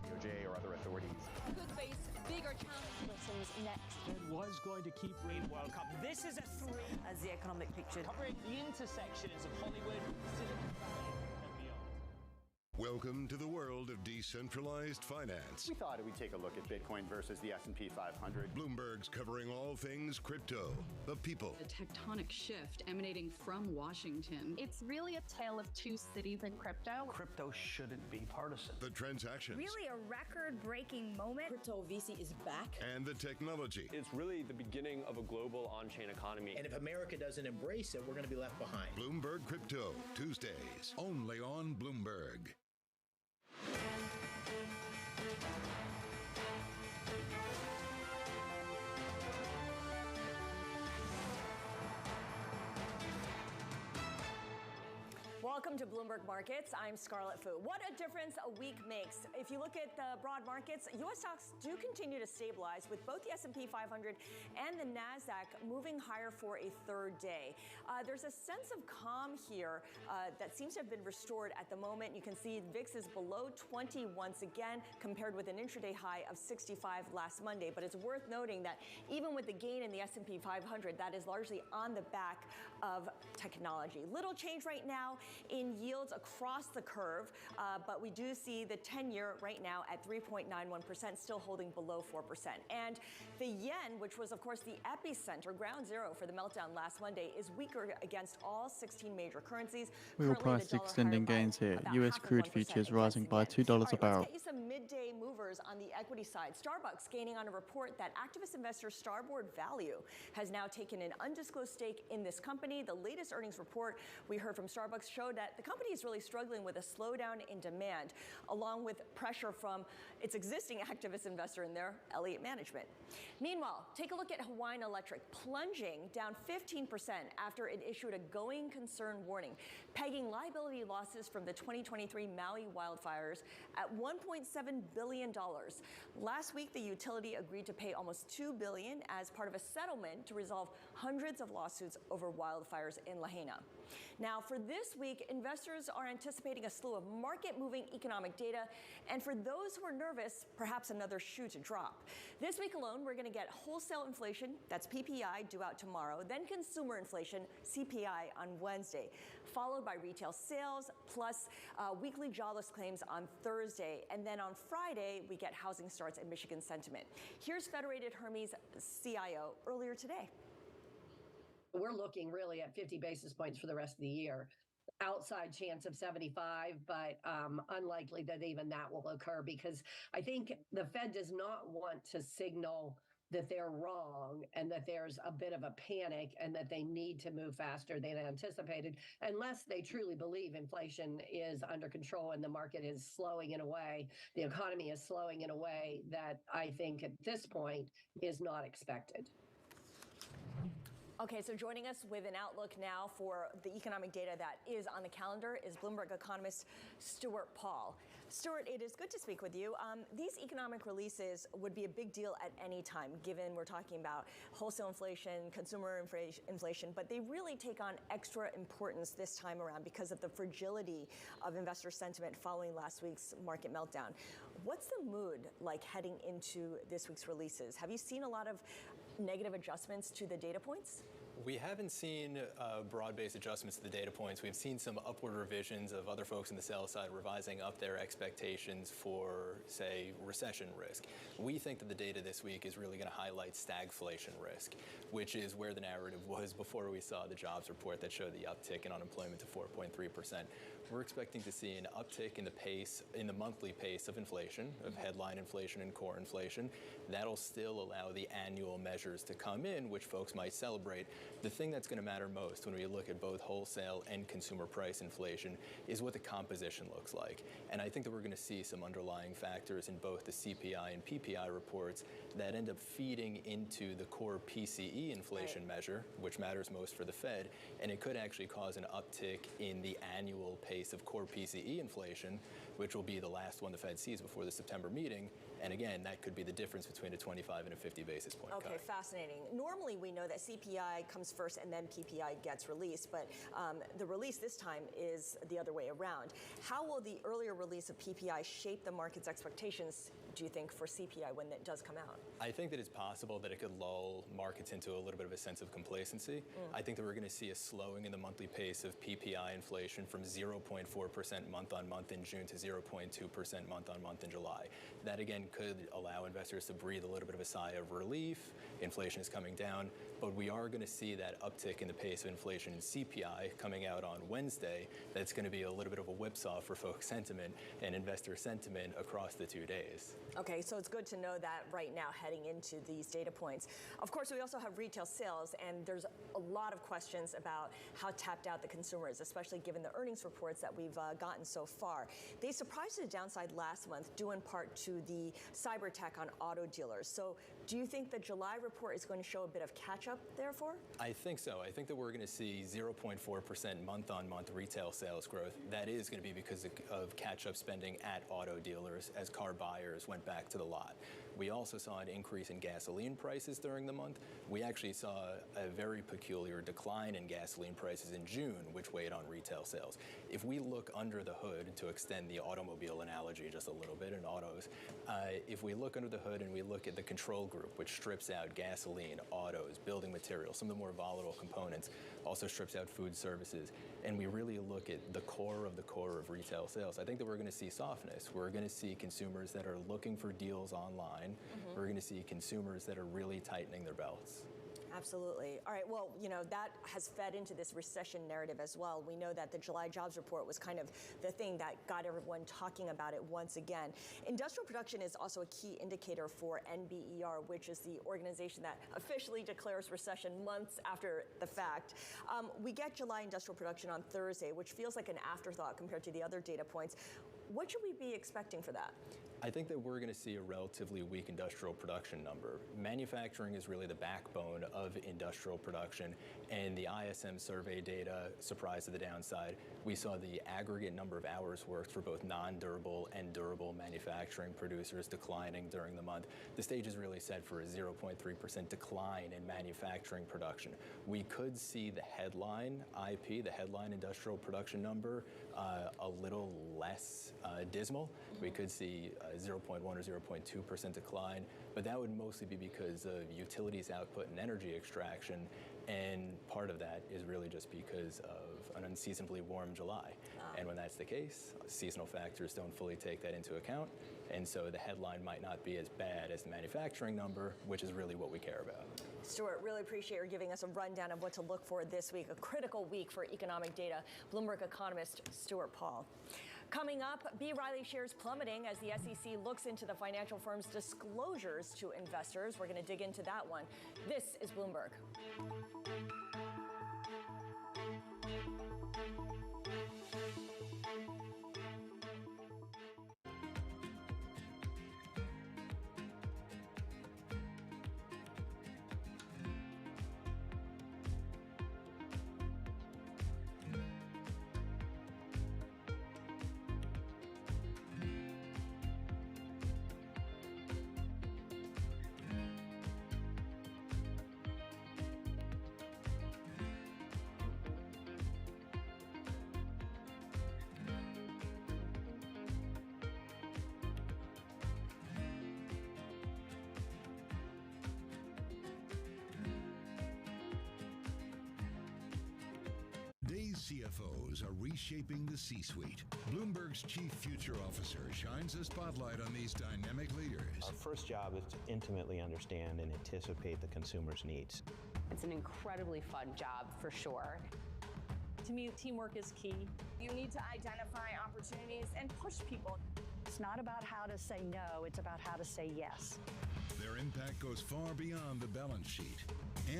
Speaker 9: DOJ or other authorities.
Speaker 8: Could face bigger challenges next.
Speaker 11: Fed was going to keep rain World Cup.
Speaker 6: This is a three.
Speaker 8: As the economic picture.
Speaker 11: Covering the intersections of Hollywood, Silicon Valley, and beyond.
Speaker 5: Welcome to the world of decentralized finance.
Speaker 9: We thought we'd take a look at Bitcoin versus the S&P 500.
Speaker 5: Bloomberg's covering all things crypto, the people.
Speaker 12: A tectonic shift emanating from Washington.
Speaker 13: It's really a tale of two cities in crypto.
Speaker 11: Crypto shouldn't be partisan.
Speaker 5: The transactions.
Speaker 13: Really a record-breaking moment.
Speaker 8: Crypto VC is back.
Speaker 5: And the technology.
Speaker 14: It's really the beginning of a global on-chain economy.
Speaker 15: And if America doesn't embrace it, we're going to be left behind.
Speaker 5: Bloomberg Crypto, Tuesdays, only on Bloomberg.
Speaker 8: Welcome to Bloomberg Markets. I'm Scarlett Fu. What a difference a week makes. If you look at the broad markets, U.S. stocks do continue to stabilize with both the S&P 500 and the NASDAQ moving higher for a third day. There's a sense of calm here that seems to have been restored at the moment. You can see VIX is below 20 once again, compared with an intraday high of 65 last Monday. But it's worth noting that even with the gain in the S&P 500, that is largely on the back of technology. Little change right now in yields across the curve, but we do see the 10-year right now at 3.91%, still holding below 4%. And the yen, which was, of course, the epicenter, ground zero for the meltdown last Monday, is weaker against all 16 major currencies.
Speaker 24: Oil price extending gains here. U.S. crude futures rising by $2 a barrel.
Speaker 8: Let's get you some midday movers on the equity side. Starbucks gaining on a report that activist investor Starboard Value has now taken an undisclosed stake in this company. The latest earnings report we heard from Starbucks showed that the company is really struggling with a slowdown in demand, along with pressure from its existing activist investor in there, Elliott Management. Meanwhile, take a look at Hawaiian Electric, plunging down 15% after it issued a going concern warning, pegging liability losses from the 2023 Maui wildfires at $1.7 billion. Last week, the utility agreed to pay almost $2 billion as part of a settlement to resolve hundreds of lawsuits over wildfires in Lahaina. Now, for this week, investors are anticipating a slew of market-moving economic data, and for those who are nervous, perhaps another shoe to drop. This week alone, we're going to get wholesale inflation, that's PPI, due out tomorrow, then consumer inflation, CPI, on Wednesday, followed by retail sales, plus weekly jobless claims on Thursday, and then on Friday, we get housing starts and Michigan sentiment. Here's Federated Hermes CIO earlier today.
Speaker 28: We're looking really at 50 basis points for the rest of the year. Outside chance of 75, but unlikely that even that will occur, because I think the Fed does not want to signal that they're wrong and that there's a bit of a panic and that they need to move faster than anticipated, unless they truly believe inflation is under control and the market is slowing in a way, the economy is slowing in a way that I think at this point is not expected.
Speaker 8: Okay, so joining us with an outlook now for the economic data that is on the calendar is Bloomberg economist Stuart Paul. Stuart, it is good to speak with you. These economic releases would be a big deal at any time, given we're talking about wholesale inflation, consumer inflation, but they really take on extra importance this time around because of the fragility of investor sentiment following last week's market meltdown. What's the mood like heading into this week's releases? Have you seen a lot of negative adjustments to the data points?
Speaker 29: We haven't seen broad-based adjustments to the data points. We've seen some upward revisions of other folks in the sell side revising up their expectations for, say, recession risk. We think that the data this week is really going to highlight stagflation risk, which is where the narrative was before we saw the jobs report that showed the uptick in unemployment to 4.3%. We're expecting to see an uptick in the pace, in the monthly pace of inflation, of headline inflation and core inflation. That'll still allow the annual measures to come in, which folks might celebrate. The thing that's going to matter most when we look at both wholesale and consumer price inflation is what the composition looks like. And I think that we're going to see some underlying factors in both the CPI and PPI reports that end up feeding into the core PCE inflation measure, which matters most for the Fed, and it could actually cause an uptick in the annual pace of core PCE inflation which will be the last one the Fed sees before the September meeting. And again, that could be the difference between a 25 and a 50 basis point cut.
Speaker 8: Okay, fascinating. Normally, we know that CPI comes first and then PPI gets released, but the release this time is the other way around. How will the earlier release of PPI shape the market's expectations, do you think, for CPI when it does come out?
Speaker 29: I think that it's possible that it could lull markets into a little bit of a sense of complacency. I think that we're going to see a slowing in the monthly pace of PPI inflation from 0.4% month on month in June to 0.2% month on month in July. That again could allow investors to breathe a little bit of a sigh of relief. Inflation is coming down, but we are going to see that uptick in the pace of inflation in CPI coming out on Wednesday. That's going to be a little bit of a whipsaw for folks' sentiment and investor sentiment across the 2 days.
Speaker 8: Okay, so it's good to know that right now heading into these data points. Of course, we also have retail sales, and there's a lot of questions about how tapped out the consumer is, especially given the earnings reports that we've gotten so far. They surprised to the downside last month, due in part to the cyber attack on auto dealers. So do you think the July report is going to show a bit of catch-up, therefore?
Speaker 29: I think so. I think that we're going to see 0.4% month-on-month retail sales growth. That is going to be because of catch-up spending at auto dealers as car buyers went back to the lot. We also saw an increase in gasoline prices during the month. We actually saw a very peculiar decline in gasoline prices in June, which weighed on retail sales. If we look under the hood, to extend the automobile analogy just a little bit in autos, if we look under the hood and we look at the control group, which strips out gasoline, autos, building materials, some of the more volatile components, also strips out food services, and we really look at the core of retail sales, I think that we're going to see softness. We're going to see consumers that are looking for deals online. We're going to see consumers that are really tightening their belts.
Speaker 8: Absolutely. All right, well, you know, that has fed into this recession narrative as well. We know that the July jobs report was kind of the thing that got everyone talking about it once again. Industrial production is also a key indicator for NBER, which is the organization that officially declares recession months after the fact. We get July industrial production on Thursday, which feels like an afterthought compared to the other data points. What should we be expecting for that?
Speaker 29: I think that we're going to see a relatively weak industrial production number. Manufacturing is really the backbone of industrial production, and the ISM survey data surprised to the downside. We saw the aggregate number of hours worked for both non-durable and durable manufacturing producers declining during the month. The stage is really set for a 0.3% decline in manufacturing production. We could see the headline IP, the headline industrial production number, a little less dismal. We could see 0.1 or 0.2% decline, but that would mostly be because of utilities output and energy extraction, and part of that is really just because of an unseasonably warm July. And when that's the case, seasonal factors don't fully take that into account, and so the headline might not be as bad as the manufacturing number, which is really what we care about.
Speaker 8: Stuart, really appreciate you giving us a rundown of what to look for this week, a critical week for economic data. Bloomberg economist Stuart Paul. Coming up, B. Riley shares plummeting as the SEC looks into the financial firm's disclosures to investors. We're going to dig into that one. This is Bloomberg.
Speaker 5: CFOs are reshaping the C-suite. Bloomberg's chief future officer shines a spotlight on these dynamic leaders.
Speaker 16: Our first job is to intimately understand and anticipate the consumer's needs.
Speaker 17: It's an incredibly fun job for sure.
Speaker 18: To me, teamwork is key.
Speaker 13: You need to identify opportunities and push people.
Speaker 18: It's not about how to say no, it's about how to say yes.
Speaker 5: Their impact goes far beyond the balance sheet.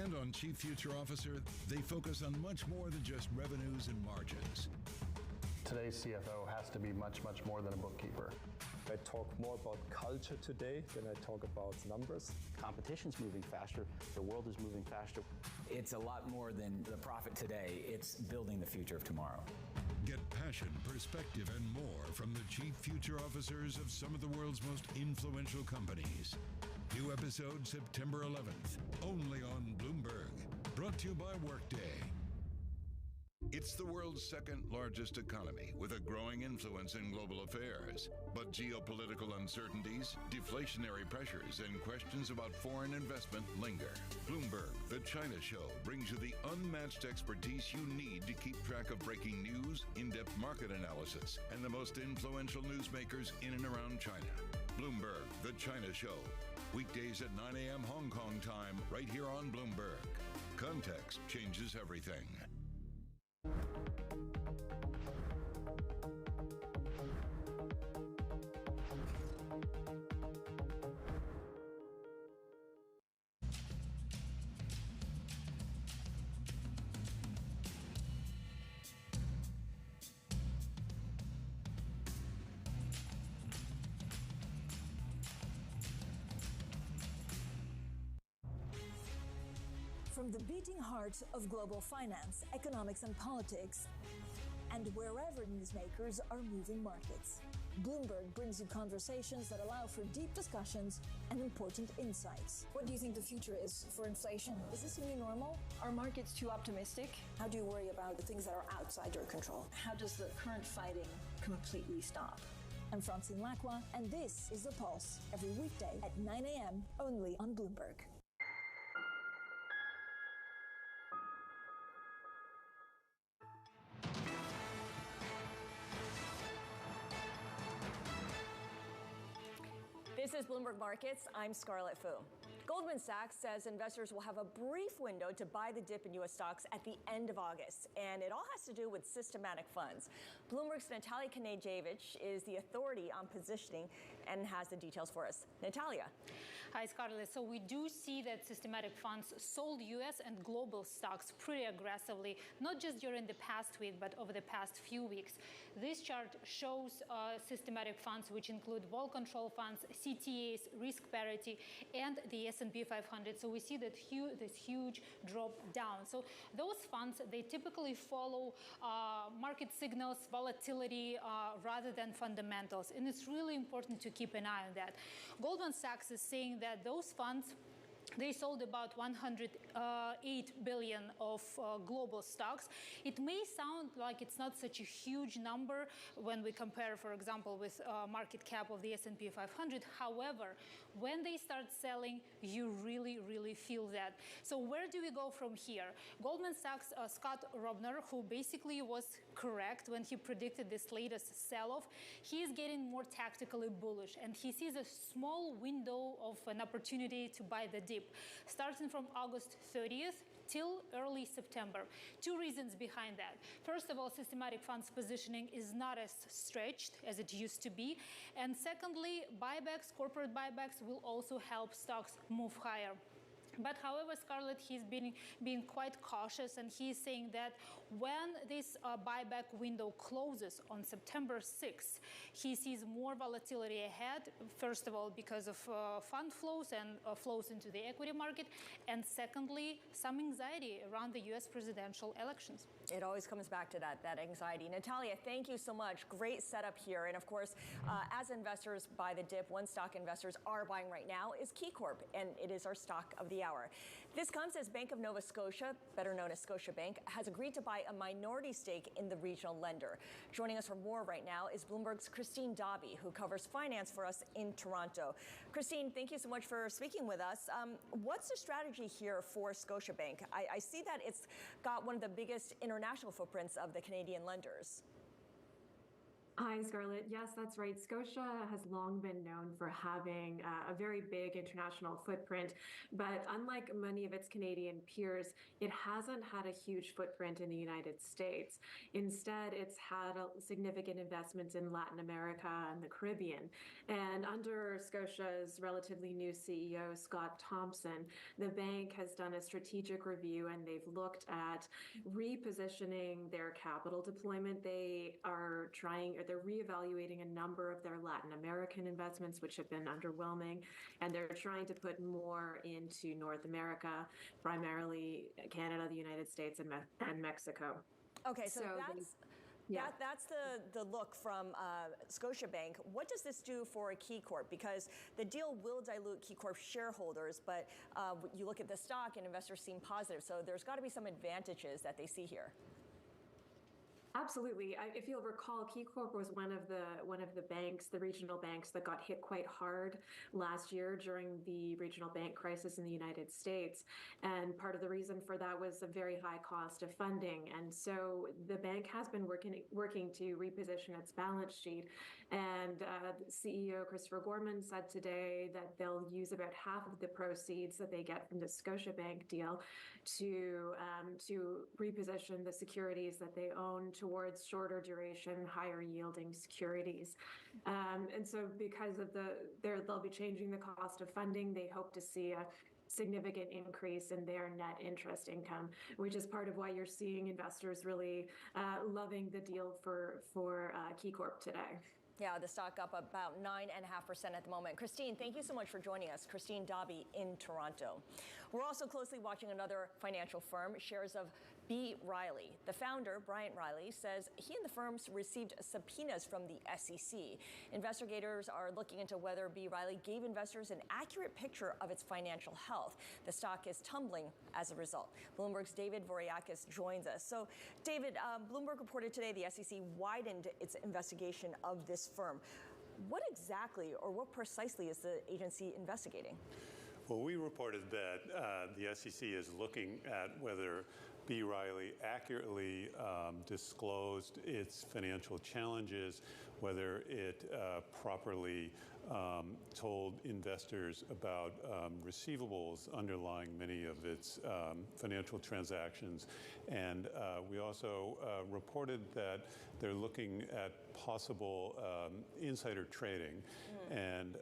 Speaker 5: And on Chief Future Officer, they focus on much more than just revenues and margins.
Speaker 19: Today's CFO has to be much, much more than a bookkeeper.
Speaker 20: I talk more about culture today than I talk about numbers.
Speaker 21: Competition's moving faster. The world is moving faster.
Speaker 22: It's a lot more than the profit today. It's building the future of tomorrow.
Speaker 5: Get passion, perspective, and more from the chief future officers of some of the world's most influential companies. New episode September 11th, only on Bloomberg. Brought to you by Workday. It's the world's second largest economy with a growing influence in global affairs. But geopolitical uncertainties, deflationary pressures, and questions about foreign investment linger. Bloomberg, the China Show, brings you the unmatched expertise you need to keep track of breaking news, in-depth market analysis, and the most influential newsmakers in and around China. Bloomberg, the China Show. Weekdays at 9 a.m. Hong Kong time, right here on Bloomberg. Context changes everything.
Speaker 2: From the beating heart of global finance, economics, and politics, and wherever newsmakers are moving markets, Bloomberg brings you conversations that allow for deep discussions and important insights. What do you think the future is for inflation? Is this a new normal? Are markets too optimistic? How do you worry about the things that are outside your control? How does the current fighting completely stop? I'm Francine Lacroix, and this is The Pulse, every weekday at 9 a.m. only on Bloomberg.
Speaker 8: This is Bloomberg Markets. I'm Scarlett Fu. Goldman Sachs says investors will have a brief window to buy the dip in U.S. stocks at the end of August, and it all has to do with systematic funds. Bloomberg's Natalia Kanejevich is the authority on positioning and has the details for us. Natalia.
Speaker 3: Hi, Scarlett. So we do see that systematic funds sold U.S. and global stocks pretty aggressively, not just during the past week, but over the past few weeks. This chart shows systematic funds, which include vol control funds, CTAs, risk parity, and the S&P 500. So we see that this huge drop down. So those funds, they typically follow market signals, volatility, rather than fundamentals. And it's really important to keep an eye on that. Goldman Sachs is saying that those funds, they sold about 108 billion of global stocks. It may sound like it's not such a huge number when we compare, for example, with market cap of the S&P 500. However, when they start selling, you really, really feel that. So where do we go from here? Goldman Sachs, Scott Robner, who basically was correct when he predicted this latest sell-off, he is getting more tactically bullish, and he sees a small window of an opportunity to buy the dip, starting from August 30th till early September. Two reasons behind that. First of all, systematic funds positioning is not as stretched as it used to be. And secondly, buybacks, corporate buybacks, will also help stocks move higher. But however, Scarlett, he's being quite cautious, and he's saying that when this buyback window closes on September 6th, he sees more volatility ahead, first of all, because of fund flows and flows into the equity market, and secondly, some anxiety around the U.S. presidential elections.
Speaker 8: It always comes back to that anxiety. Natalia, thank you so much. Great setup here. And of course, as investors buy the dip, one stock investors are buying right now is KeyCorp, and it is our stock of the hour. This comes as Bank of Nova Scotia, better known as Scotiabank, has agreed to buy a minority stake in the regional lender. Joining us for more right now is Bloomberg's Christine Dobby, who covers finance for us in Toronto. Christine, thank you so much for speaking with us. What's the strategy here for Scotiabank? I see that it's got one of the biggest international footprints of the Canadian lenders.
Speaker 4: Hi, Scarlett. Yes, that's right. Scotia has long been known for having a very big international footprint, but unlike many of its Canadian peers, it hasn't had a huge footprint in the United States. Instead, it's had significant investments in Latin America and the Caribbean. And under Scotia's relatively new CEO, Scott Thompson, the bank has done a strategic review, and they've looked at repositioning their capital deployment. They're reevaluating a number of their Latin American investments, which have been underwhelming, and they're trying to put more into North America, primarily Canada, the United States, and Mexico.
Speaker 8: Okay, so Yeah. That's the look from Scotiabank. What does this do for Key Corp? Because the deal will dilute Key Corp shareholders, but you look at the stock and investors seem positive. So there's got to be some advantages that they see here.
Speaker 4: Absolutely. If you'll recall, Key Corp was one of the banks, the regional banks that got hit quite hard last year during the regional bank crisis in the United States. And part of the reason for that was a very high cost of funding. And so the bank has been working to reposition its balance sheet. And CEO Christopher Gorman said today that they'll use about half of the proceeds that they get from the Scotiabank deal to reposition the securities that they own towards shorter duration, higher yielding securities. And so because of they'll be changing the cost of funding, they hope to see a significant increase in their net interest income, which is part of why you're seeing investors really loving the deal for Key Corp today.
Speaker 8: Yeah, the stock up about 9.5% at the moment. Christine, thank you so much for joining us. Christine Dobby in Toronto. We're also closely watching another financial firm, shares of B. Riley. The founder, Bryant Riley, says he and the firms received subpoenas from the SEC. Investigators are looking into whether B. Riley gave investors an accurate picture of its financial health. The stock is tumbling as a result. Bloomberg's David Voriakis joins us. So, David, Bloomberg reported today the SEC widened its investigation of this firm. What exactly or what precisely is the agency investigating?
Speaker 1: Well, we reported that the SEC is looking at whether B. Riley accurately disclosed its financial challenges, whether it properly told investors about receivables underlying many of its financial transactions. And we also reported that they're looking at possible insider trading. And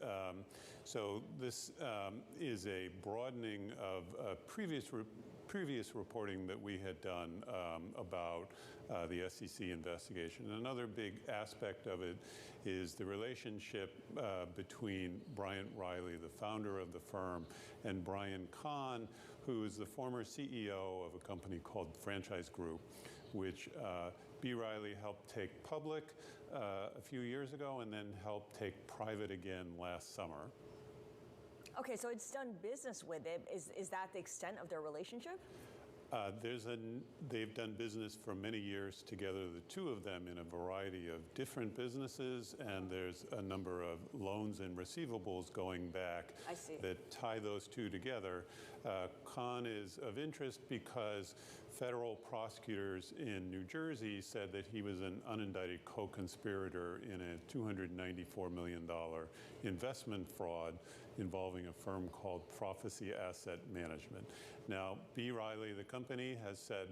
Speaker 1: so this is a broadening of previous reporting that we had done about the SEC investigation. Another big aspect of it is the relationship between Bryant Riley, the founder of the firm, and Brian Kahn, who is the former CEO of a company called Franchise Group, which B. Riley helped take public a few years ago and then helped take private again last summer.
Speaker 8: Okay, so it's done business with it. Is that the extent of their relationship?
Speaker 1: They've done business for many years together, the two of them, in a variety of different businesses, and there's a number of loans and receivables going back that tie those two together. Kahn is of interest because federal prosecutors in New Jersey said that he was an unindicted co-conspirator in a $294 million investment fraud involving a firm called Prophecy Asset Management. Now, B. Riley, the company, has said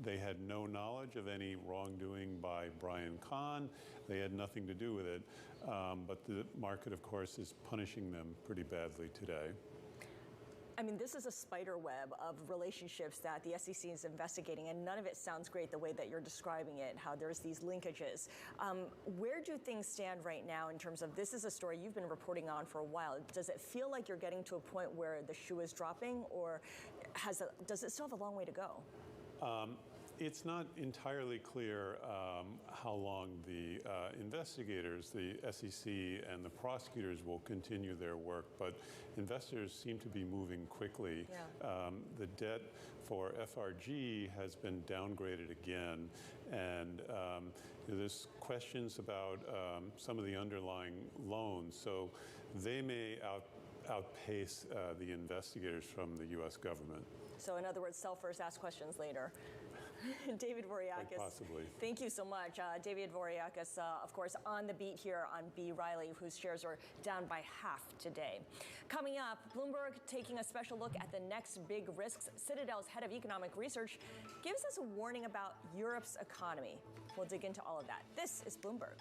Speaker 1: they had no knowledge of any wrongdoing by Brian Kahn. They had nothing to do with it. But the market, of course, is punishing them pretty badly today.
Speaker 8: I mean, this is a spider web of relationships that the SEC is investigating, and none of it sounds great the way that you're describing it, how there's these linkages. Where do things stand right now in terms of this is a story you've been reporting on for a while? Does it feel like you're getting to a point where the shoe is dropping, or does it still have a long way to go?
Speaker 1: It's not entirely clear how long the investigators, the SEC and the prosecutors will continue their work, but investors seem to be moving quickly. Yeah. The debt for FRG has been downgraded again, and there's questions about some of the underlying loans, so they may outpace the investigators from the U.S. government.
Speaker 8: So in other words, sell first, ask questions later. David Voriakis.
Speaker 1: Possibly.
Speaker 8: Thank you so much. David Voriakis, of course, on the beat here on B. Riley, whose shares are down by half today. Coming up, Bloomberg taking a special look at the next big risks. Citadel's head of economic research gives us a warning about Europe's economy. We'll dig into all of that. This is Bloomberg.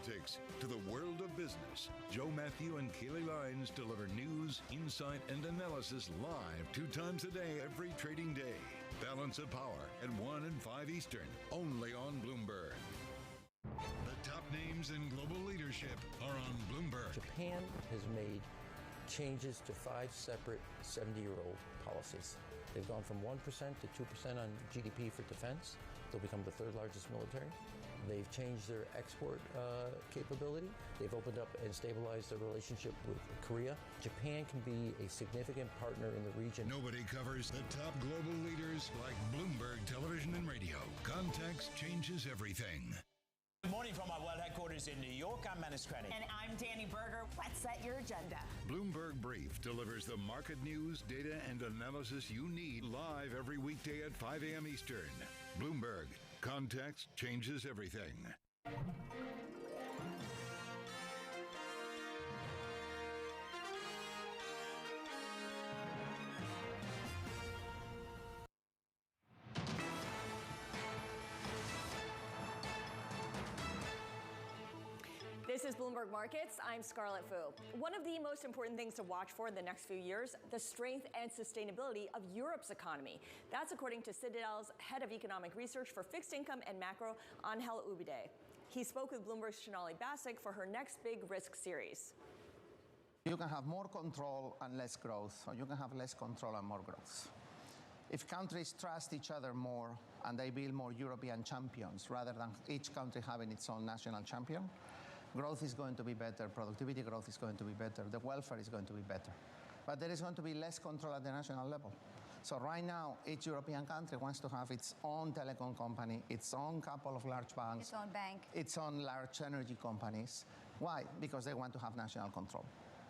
Speaker 5: politics to the world of business, Joe Matthew and Keely Lines deliver news, insight, and analysis live 2 times a day every trading day. Balance of Power at 1 and 5 Eastern, only on Bloomberg. The top names in global leadership are on Bloomberg.
Speaker 6: Japan has made changes to 5 separate 70-year-old policies. They've gone from 1% to 2% on GDP for defense. They'll become the 3rd largest military. They've changed their export capability. They've opened up and stabilized their relationship with Korea. Japan can be a significant partner in the region.
Speaker 5: Nobody covers the top global leaders like Bloomberg Television and Radio. Context changes everything.
Speaker 11: Good morning from our world headquarters in New York. I'm Menace Credit.
Speaker 13: And I'm Danny Berger. Let's set your agenda.
Speaker 5: Bloomberg Brief delivers the market news, data, and analysis you need live every weekday at 5 a.m. Eastern. Bloomberg. Context changes everything.
Speaker 8: This is Bloomberg Markets. I'm Scarlett Fu. One of the most important things to watch for in the next few years, the strength and sustainability of Europe's economy. That's according to Citadel's head of economic research for fixed income and macro, Angel Ubide. He spoke with Bloomberg's Sonali Basak for her next big risk series.
Speaker 7: You can have more control and less growth, or you can have less control and more growth. If countries trust each other more and they build more European champions rather than each country having its own national champion, growth is going to be better, productivity growth is going to be better, the welfare is going to be better. But there is going to be less control at the national level. So right now, each European country wants to have its own telecom company, its own couple of large banks,
Speaker 9: its own bank,
Speaker 7: its own large energy companies. Why? Because they want to have national control.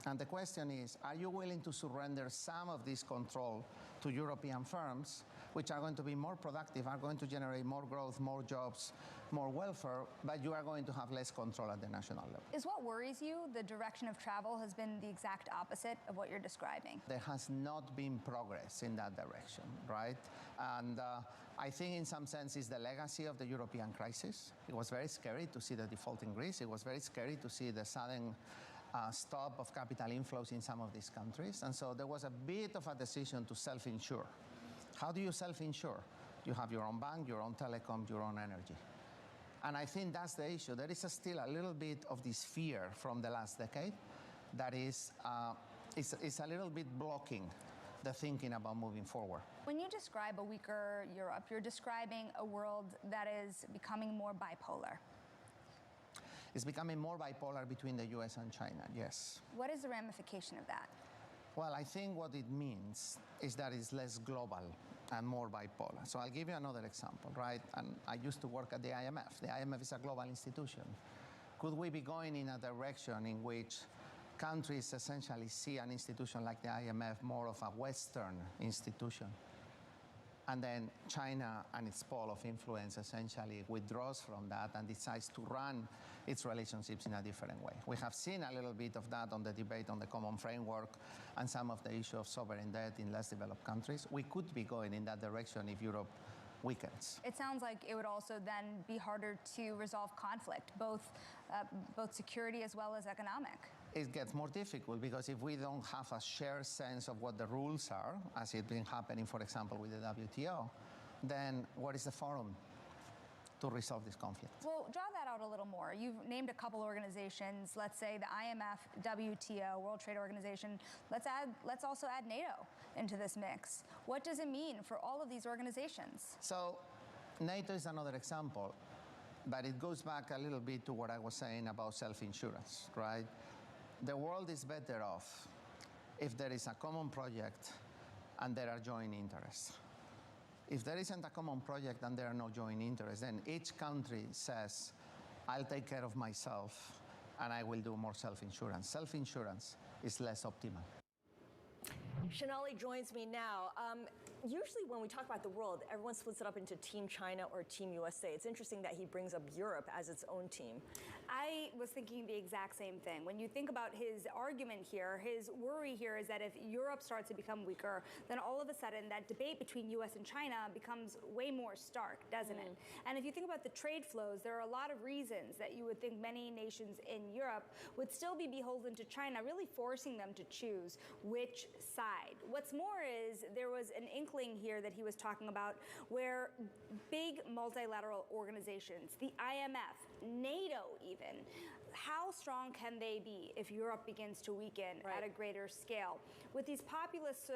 Speaker 7: And the question is, are you willing to surrender some of this control to European firms, which are going to be more productive, are going to generate more growth, more jobs, more welfare, but you are going to have less control at the national level?
Speaker 9: Is what worries you the direction of travel has been the exact opposite of what you're describing?
Speaker 7: There has not been progress in that direction, right? And I think in some sense it's the legacy of the European crisis. It was very scary to see the default in Greece. It was very scary to see the sudden stop of capital inflows in some of these countries. And so there was a bit of a decision to self-insure. How do you self-insure? You have your own bank, your own telecom, your own energy. And I think that's the issue. There is still a little bit of this fear from the last decade that is a little bit blocking the thinking about moving forward.
Speaker 9: When you describe a weaker Europe, you're describing a world that is becoming more bipolar.
Speaker 7: It's becoming more bipolar between the US and China, yes.
Speaker 9: What is the ramification of that?
Speaker 7: Well, I think what it means is that it's less global and more bipolar. So I'll give you another example, right? And I used to work at the IMF. The IMF is a global institution. Could we be going in a direction in which countries essentially see an institution like the IMF more of a Western institution? And then China and its pole of influence essentially withdraws from that and decides to run its relationships in a different way. We have seen a little bit of that on the debate on the common framework and some of the issue of sovereign debt in less developed countries. We could be going in that direction if Europe weakens.
Speaker 9: It sounds like it would also then be harder to resolve conflict, both security as well as economic.
Speaker 7: It gets more difficult because if we don't have a shared sense of what the rules are, as it's been happening, for example, with the WTO, then what is the forum to resolve this conflict?
Speaker 9: Well, draw that out a little more. You've named a couple organizations, let's say the IMF, WTO, World Trade Organization. Let's also add NATO into this mix. What does it mean for all of these organizations?
Speaker 7: So NATO is another example, but it goes back a little bit to what I was saying about self-insurance, right? The world is better off if there is a common project and there are joint interests. If there isn't a common project and there are no joint interests, then each country says, I'll take care of myself and I will do more self-insurance. Self-insurance is less optimal.
Speaker 8: Shonali joins me now. Usually when we talk about the world, everyone splits it up into Team China or Team USA. It's interesting that he brings up Europe as its own team.
Speaker 9: I was thinking the exact same thing. When you think about his argument here, his worry here is that if Europe starts to become weaker, then all of a sudden that debate between US and China becomes way more stark, doesn't it? And if you think about the trade flows, there are a lot of reasons that you would think many nations in Europe would still be beholden to China, really forcing them to choose which side. What's more is there was an inkling here that he was talking about where big multilateral organizations, the IMF, NATO even, how strong can they be if Europe begins to weaken at a greater scale? With these populist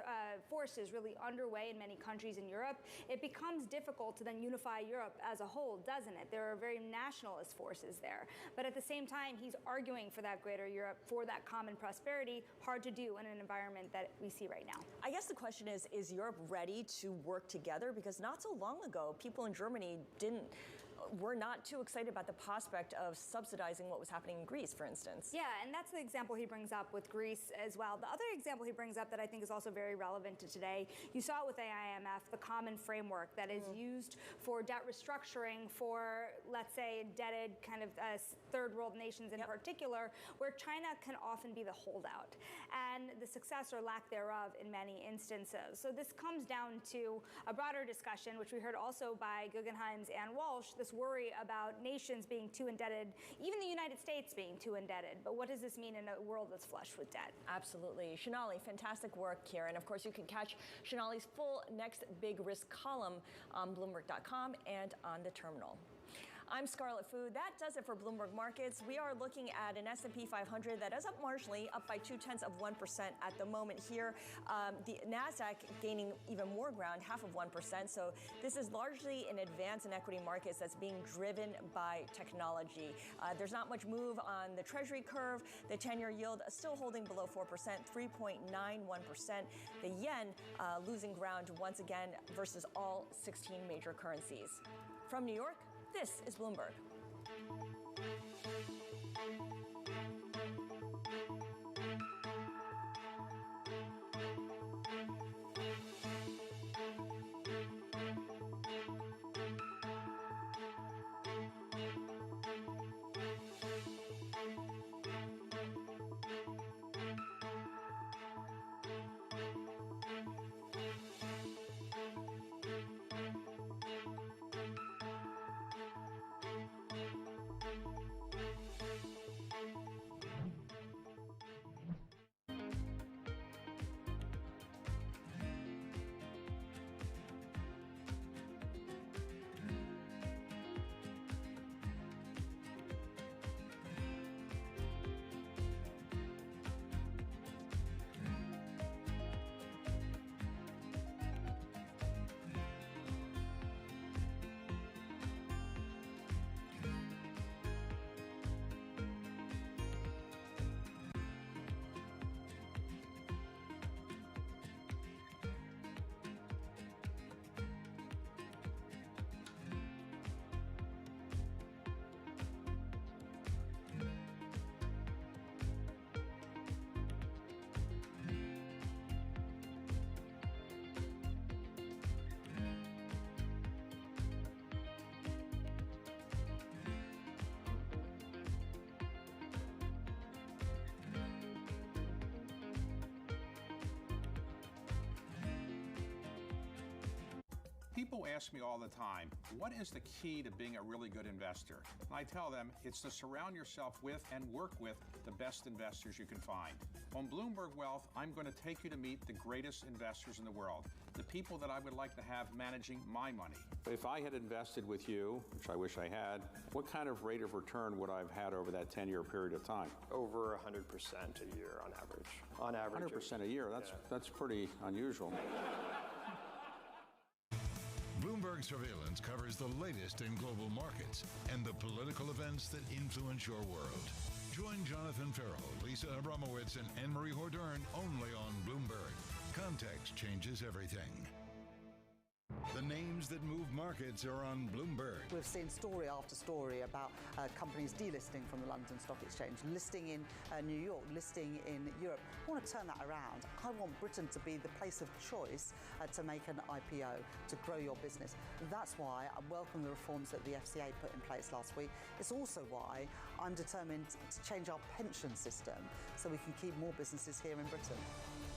Speaker 9: forces really underway in many countries in Europe, it becomes difficult to then unify Europe as a whole, doesn't it? There are very nationalist forces there. But at the same time, he's arguing for that greater Europe, for that common prosperity, hard to do in an environment that we see right now.
Speaker 8: I guess the question is Europe ready to work together? Because not so long ago, people in Germany were not too excited about the prospect of subsidizing what was happening in Greece, for instance.
Speaker 9: Yeah, and that's the example he brings up with Greece as well. The other example he brings up that I think is also very relevant to today, you saw it with the IMF, the common framework that is used for debt restructuring for, let's say, indebted kind of third world nations in particular, where China can often be the holdout and the success or lack thereof in many instances. So this comes down to a broader discussion, which we heard also by Guggenheim's Ann Walsh, this worry about nations being too indebted, even the United States being too indebted. But what does this mean in a world that's flush with debt?
Speaker 8: Absolutely. Shonali, fantastic work here. And of course, you can catch Shonali's full Next Big Risk column on Bloomberg.com and on the terminal. I'm Scarlett Fu. That does it for Bloomberg Markets. We are looking at an S&P 500 that is up marginally, up by 0.2% at the moment here. The NASDAQ gaining even more ground, 0.5%. So this is largely an advance in equity markets that's being driven by technology. There's not much move on the Treasury curve. The 10-year yield is still holding below 4%, 3.91%. The yen losing ground once again versus all 16 major currencies. From New York, this is Bloomberg.
Speaker 10: People ask me all the time, what is the key to being a really good investor? And I tell them it's to surround yourself with and work with the best investors you can find. On Bloomberg Wealth, I'm going to take you to meet the greatest investors in the world, the people that I would like to have managing my money.
Speaker 12: If I had invested with you, which I wish I had, what kind of rate of return would I have had over that 10-year period of time?
Speaker 14: Over 100% a year on average. On average.
Speaker 12: 100% a year, that's pretty unusual.
Speaker 5: Bloomberg Surveillance covers the latest in global markets and the political events that influence your world. Join Jonathan Farrell, Lisa Abramowitz, and Anne-Marie Hordern only on Bloomberg. Context changes everything. The The names that move markets are on Bloomberg.
Speaker 15: We've seen story after story about companies delisting from the London Stock Exchange, listing in New York, listing in Europe. I want to turn that around. I want Britain to be the place of choice to make an IPO, to grow your business. That's why I welcome the reforms that the FCA put in place last week. It's also why I'm determined to change our pension system so we can keep more businesses here in Britain.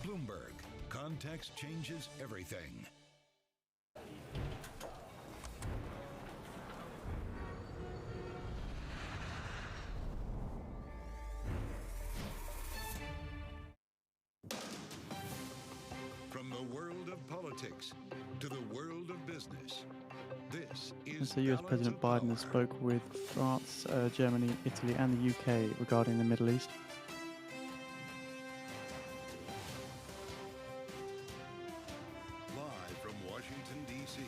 Speaker 5: Bloomberg. Context changes everything. From the world of politics to the world of business, this is
Speaker 22: So US President Biden has spoke with France, Germany, Italy and the UK regarding the Middle East.
Speaker 5: Live from Washington, D.C.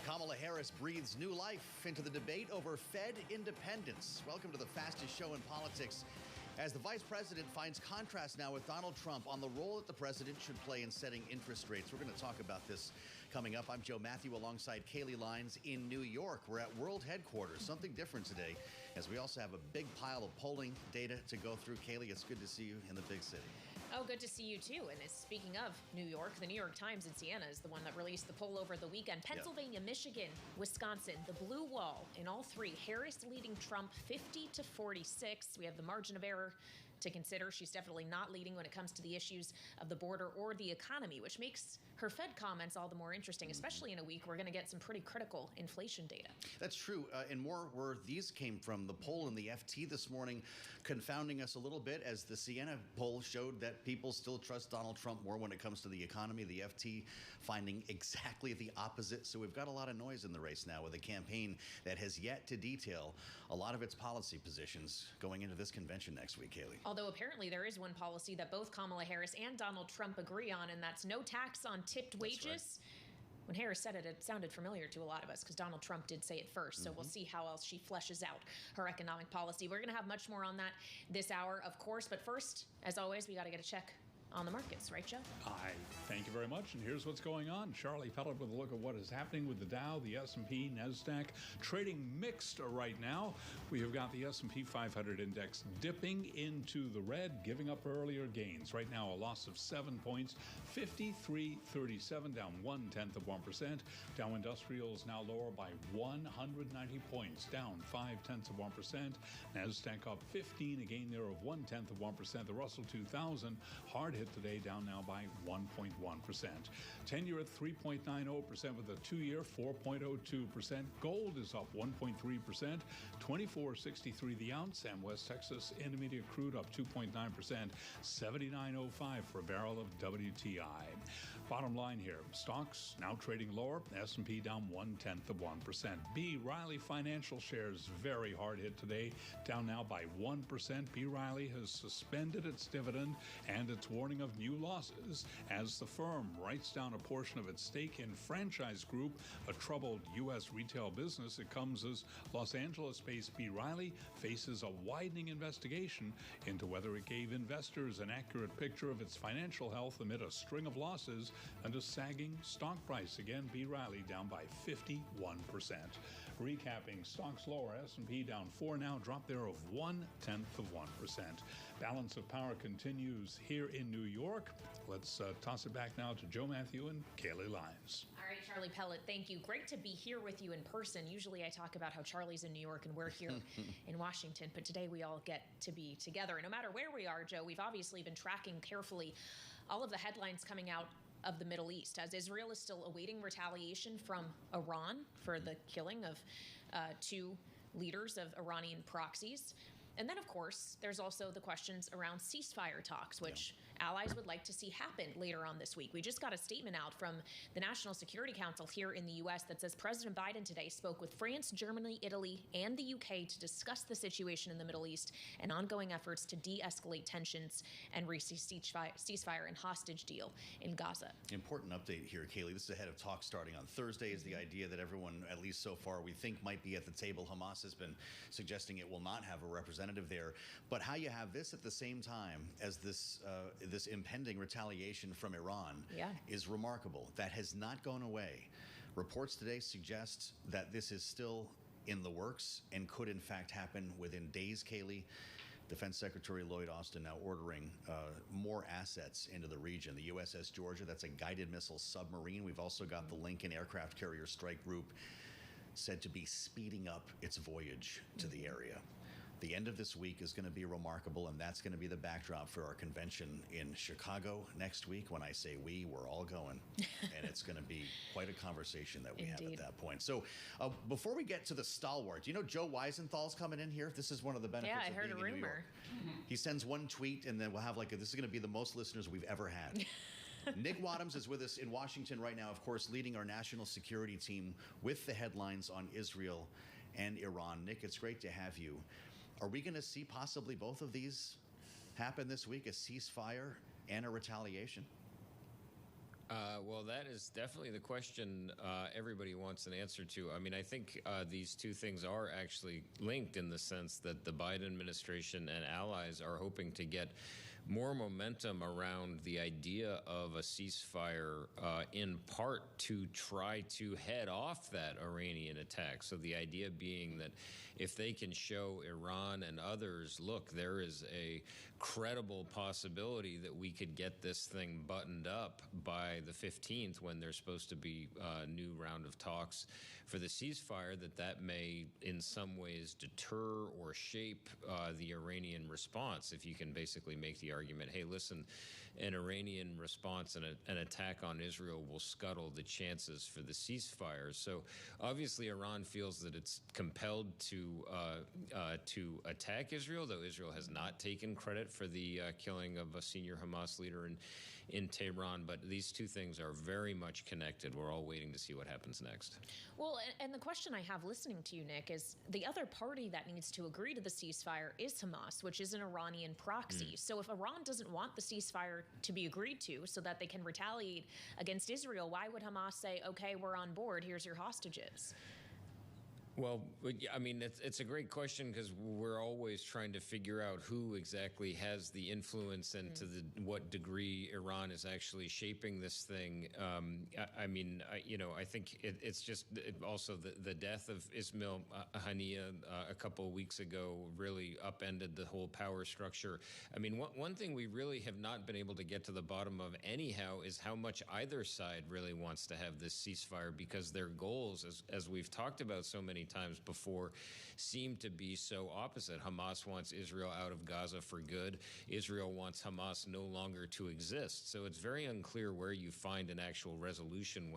Speaker 23: Kamala Harris breathes new life into the debate over Fed independence. Welcome to the fastest show in politics, as the vice president finds contrast now with Donald Trump on the role that the president should play in setting interest rates. We're going to talk about this coming up. I'm Joe Matthew alongside Kaylee Lines in New York. We're at World Headquarters. Something different today, as we also have a big pile of polling data to go through. Kaylee, it's good to see you in the big city.
Speaker 24: Oh, good to see you too. And speaking of New York, the New York Times in Siena is the one that released the poll over the weekend. Pennsylvania, Michigan, Wisconsin, the blue wall in all three. Harris leading Trump 50-46. We have the margin of error to consider. She's definitely not leading when it comes to the issues of the border or the economy, which makes her Fed comments all the more interesting, especially in a week we're going to get some pretty critical inflation data.
Speaker 23: That's true. And more where these came from. The poll in the FT this morning confounding us a little bit, as the Siena poll showed that people still trust Donald Trump more when it comes to the economy. The FT finding exactly the opposite. So we've got a lot of noise in the race now with a campaign that has yet to detail a lot of its policy positions going into this convention next week, Kaylee.
Speaker 24: Although apparently there is one policy that both Kamala Harris and Donald Trump agree on, and that's no tax on tipped wages. Right. When Harris said it, it sounded familiar to a lot of us because Donald Trump did say it first. So we'll see how else she fleshes out her economic policy. We're going to have much more on that this hour, of course. But first, as always, we got to get a check on the markets, right, Joe?
Speaker 25: Thank you very much. And here's what's going on. Charlie Pellet with a look at what is happening with the Dow, the S&P, NASDAQ, trading mixed right now. We have got the S&P 500 index dipping into the red, giving up earlier gains. Right now, a loss of 7 points, 53.37, down 0.1%. Dow Industrial is now lower by 190 points, down 0.5%. NASDAQ up 15, a gain there of 0.1%. The Russell 2000 hard hit today, down now by 1.1%. 10-year at 3.90% with a 2-year 4.02%. Gold is up 1.3%, 24.63 the ounce, and West Texas Intermediate crude up 2.9%, 79.05 for a barrel of WTI. Bottom line here, stocks now trading lower, S&P down 0.1%. B. Riley Financial shares very hard hit today, down now by 1%. B. Riley has suspended its dividend and its warning of new losses as the firm writes down a portion of its stake in Franchise Group, a troubled U.S. retail business. It comes as Los Angeles-based B. Riley faces a widening investigation into whether it gave investors an accurate picture of its financial health amid a string of losses and a sagging stock price. Again, B. Riley down by 51%. Recapping, stocks lower, S&P down 4 now, drop there of 0.1%. Balance of power continues here in New York. Let's toss it back now to Joe Matthew and Kaylee Lines.
Speaker 24: All right, Charlie Pellet, thank you. Great to be here with you in person. Usually I talk about how Charlie's in New York and we're here in Washington, but today we all get to be together. And no matter where we are, Joe, we've obviously been tracking carefully all of the headlines coming out of the Middle East, as Israel is still awaiting retaliation from Iran for the killing of 2 leaders of Iranian proxies. And then, of course, there's also the questions around ceasefire talks, which allies would like to see happen later on this week. We just got a statement out from the National Security Council here in the U.S. that says President Biden today spoke with France, Germany, Italy, and the U.K. to discuss the situation in the Middle East and ongoing efforts to de-escalate tensions and reach ceasefire and hostage deal in Gaza.
Speaker 23: Important update here, Kaylee. This is ahead of talks starting on Thursday. Is the idea that everyone, at least so far, we think might be at the table. Hamas has been suggesting it will not have a representative there. But how you have this at the same time as this this impending retaliation from Iran is remarkable. That has not gone away. Reports today suggest that this is still in the works and could in fact happen within days, Kaylee. Defense Secretary Lloyd Austin now ordering more assets into the region. The USS Georgia, that's a guided missile submarine. We've also got the Lincoln Aircraft Carrier Strike Group said to be speeding up its voyage to the area. The end of this week is going to be remarkable, and that's going to be the backdrop for our convention in Chicago next week. When I say we, we're all going, and it's going to be quite a conversation that we have at that point. So before we get to the stalwart, you know Joe Weisenthal's coming in here? This is one of the benefits of being in New York. Yeah, I heard a rumor. He sends one tweet, and then we'll have this is going to be the most listeners we've ever had. Nick Wadhams is with us in Washington right now, of course, leading our national security team with the headlines on Israel and Iran. Nick, it's great to have you. Are we going to see possibly both of these happen this week, a ceasefire and a retaliation?
Speaker 16: Well, that is definitely the question everybody wants an answer to. I mean, I think these two things are actually linked in the sense that the Biden administration and allies are hoping to get more momentum around the idea of a ceasefire in part to try to head off that Iranian attack. So the idea being that if they can show Iran and others, look, there is a credible possibility that we could get this thing buttoned up by the 15th when there's supposed to be a new round of talks for the ceasefire, that may in some ways deter or shape the Iranian response. If you can basically make the argument, hey, listen, an Iranian response and an attack on Israel will scuttle the chances for the ceasefire. So obviously Iran feels that it's compelled to attack Israel, though Israel has not taken credit for the killing of a senior Hamas leader in Tehran. But these two things are very much connected. We're all waiting to see what happens next.
Speaker 24: Well, and the question I have listening to you, Nick, is the other party that needs to agree to the ceasefire is Hamas, which is an Iranian proxy. So if Iran doesn't want the ceasefire to be agreed to so that they can retaliate against Israel, why would Hamas say, okay, we're on board, here's your hostages?
Speaker 16: Well, I mean, it's a great question because we're always trying to figure out who exactly has the influence and to what degree Iran is actually shaping this thing. I think it's just also the death of Ismail Haniyeh a couple of weeks ago really upended the whole power structure. I mean, one thing we really have not been able to get to the bottom of anyhow is how much either side really wants to have this ceasefire, because their goals, as we've talked about so many times before, seem to be so opposite. Hamas wants Israel out of Gaza for good. Israel wants Hamas no longer to exist. So it's very unclear where you find an actual resolution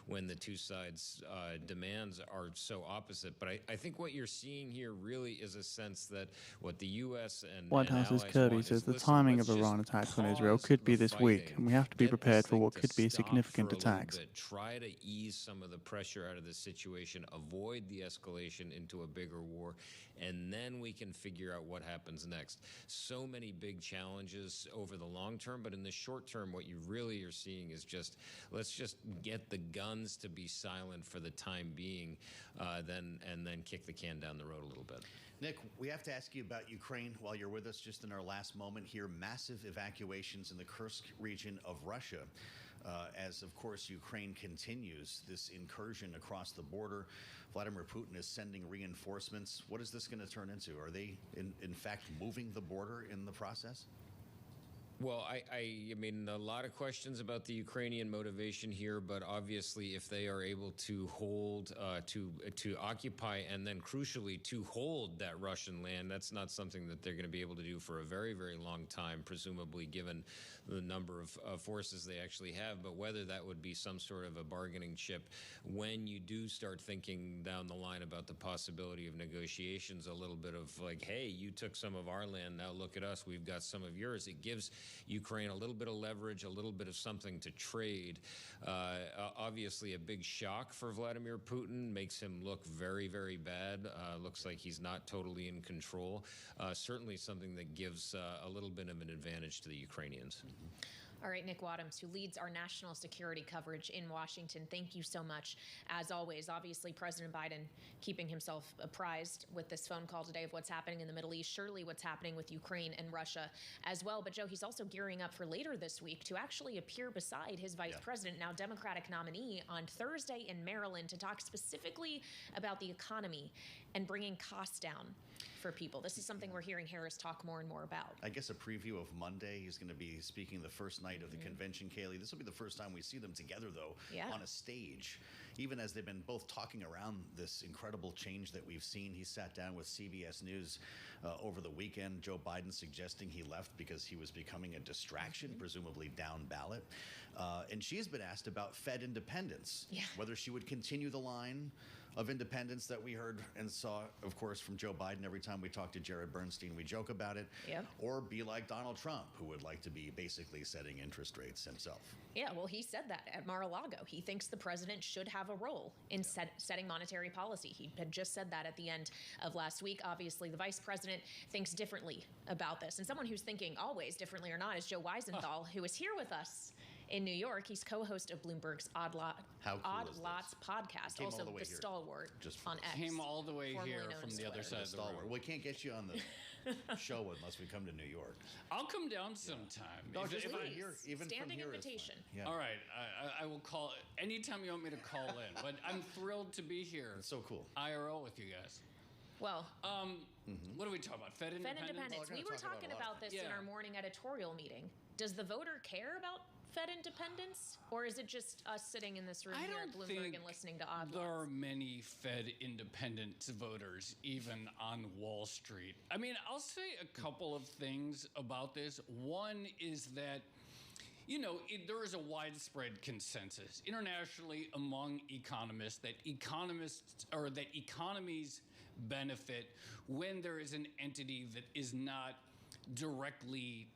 Speaker 16: when the two sides' demands are so opposite. But I think what you're seeing here really is a sense that what the U.S. and
Speaker 22: White House's Kirby says the timing of Iran attacks on Israel could be this week, and we have to be prepared for what could be significant attacks.
Speaker 16: Try to ease some of the pressure out of the situation, avoid the escalation into a bigger war, and then we can figure out what happens next. So many big challenges over the long term, but in the short term, what you really are seeing is let's just get the guns to be silent for the time being, and then kick the can down the road a little bit.
Speaker 23: Nick, we have to ask you about Ukraine while you're with us just in our last moment here. Massive evacuations in the Kursk region of Russia. As, of course, Ukraine continues this incursion across the border. Vladimir Putin is sending reinforcements. What is this going to turn into? Are they, in fact, moving the border in the process?
Speaker 16: Well, I mean, a lot of questions about the Ukrainian motivation here, but obviously if they are able to hold, to occupy and then crucially to hold that Russian land, that's not something that they're going to be able to do for a very, very long time, presumably given the number of forces they actually have. But whether that would be some sort of a bargaining chip when you do start thinking down the line about the possibility of negotiations, a little bit of like, hey, you took some of our land, now look at us, we've got some of yours. It gives Ukraine a little bit of leverage, a little bit of something to trade. Obviously, a big shock for Vladimir Putin, makes him look very, very bad. Looks like he's not totally in control. Certainly something that gives a little bit of an advantage to the Ukrainians.
Speaker 24: All right, Nick Wadhams, who leads our national security coverage in Washington, thank you so much. As always, obviously, President Biden keeping himself apprised with this phone call today of what's happening in the Middle East, surely what's happening with Ukraine and Russia as well. But, Joe, he's also gearing up for later this week to actually appear beside his vice president, now Democratic nominee, on Thursday in Maryland to talk specifically about the economy and bringing costs down for people. This is something we're hearing Harris talk more and more about.
Speaker 23: I guess a preview of Monday. He's going to be speaking the first night of the convention, Kaylee. This will be the first time we see them together, though, on a stage. Even as they've been both talking around this incredible change that we've seen. He sat down with CBS News over the weekend. Joe Biden suggesting he left because he was becoming a distraction, presumably down ballot. And she's been asked about Fed independence, whether she would continue the line of independence that we heard and saw, of course, from Joe Biden every time we talk to Jared Bernstein. We joke about it. Or be like Donald Trump, who would like to be basically setting interest rates himself.
Speaker 24: Yeah, well, he said that at Mar-a-Lago. He thinks the president should have a role in setting monetary policy. He had just said that at the end of last week. Obviously, the vice president thinks differently about this. And someone who's thinking always differently or not is Joe Weisenthal, who is here with us in New York. He's co-host of Bloomberg's Odd Lots podcast, also the stalwart on X.
Speaker 17: Came all the way here from the other side of the room.
Speaker 23: We can't get you on the show unless we come to New York.
Speaker 17: I'll come down sometime.
Speaker 23: No,
Speaker 17: if
Speaker 23: just
Speaker 17: I
Speaker 23: here, even
Speaker 24: standing
Speaker 23: from here
Speaker 24: invitation.
Speaker 17: All right, I will call anytime you want me to call in. But I'm thrilled to be here.
Speaker 23: It's so cool.
Speaker 17: IRL with you guys.
Speaker 24: Well,
Speaker 17: what are we talking about? Fed independence?
Speaker 24: We were talking about this in our morning editorial meeting. Does the voter care about Fed independence, or is it just us sitting in this room here at Bloomberg and listening to Odd Lots?
Speaker 17: There are many Fed independent voters, even on Wall Street. I mean, I'll say a couple of things about this. One is that, you know, there is a widespread consensus internationally among economists that economies benefit when there is an entity that is not directly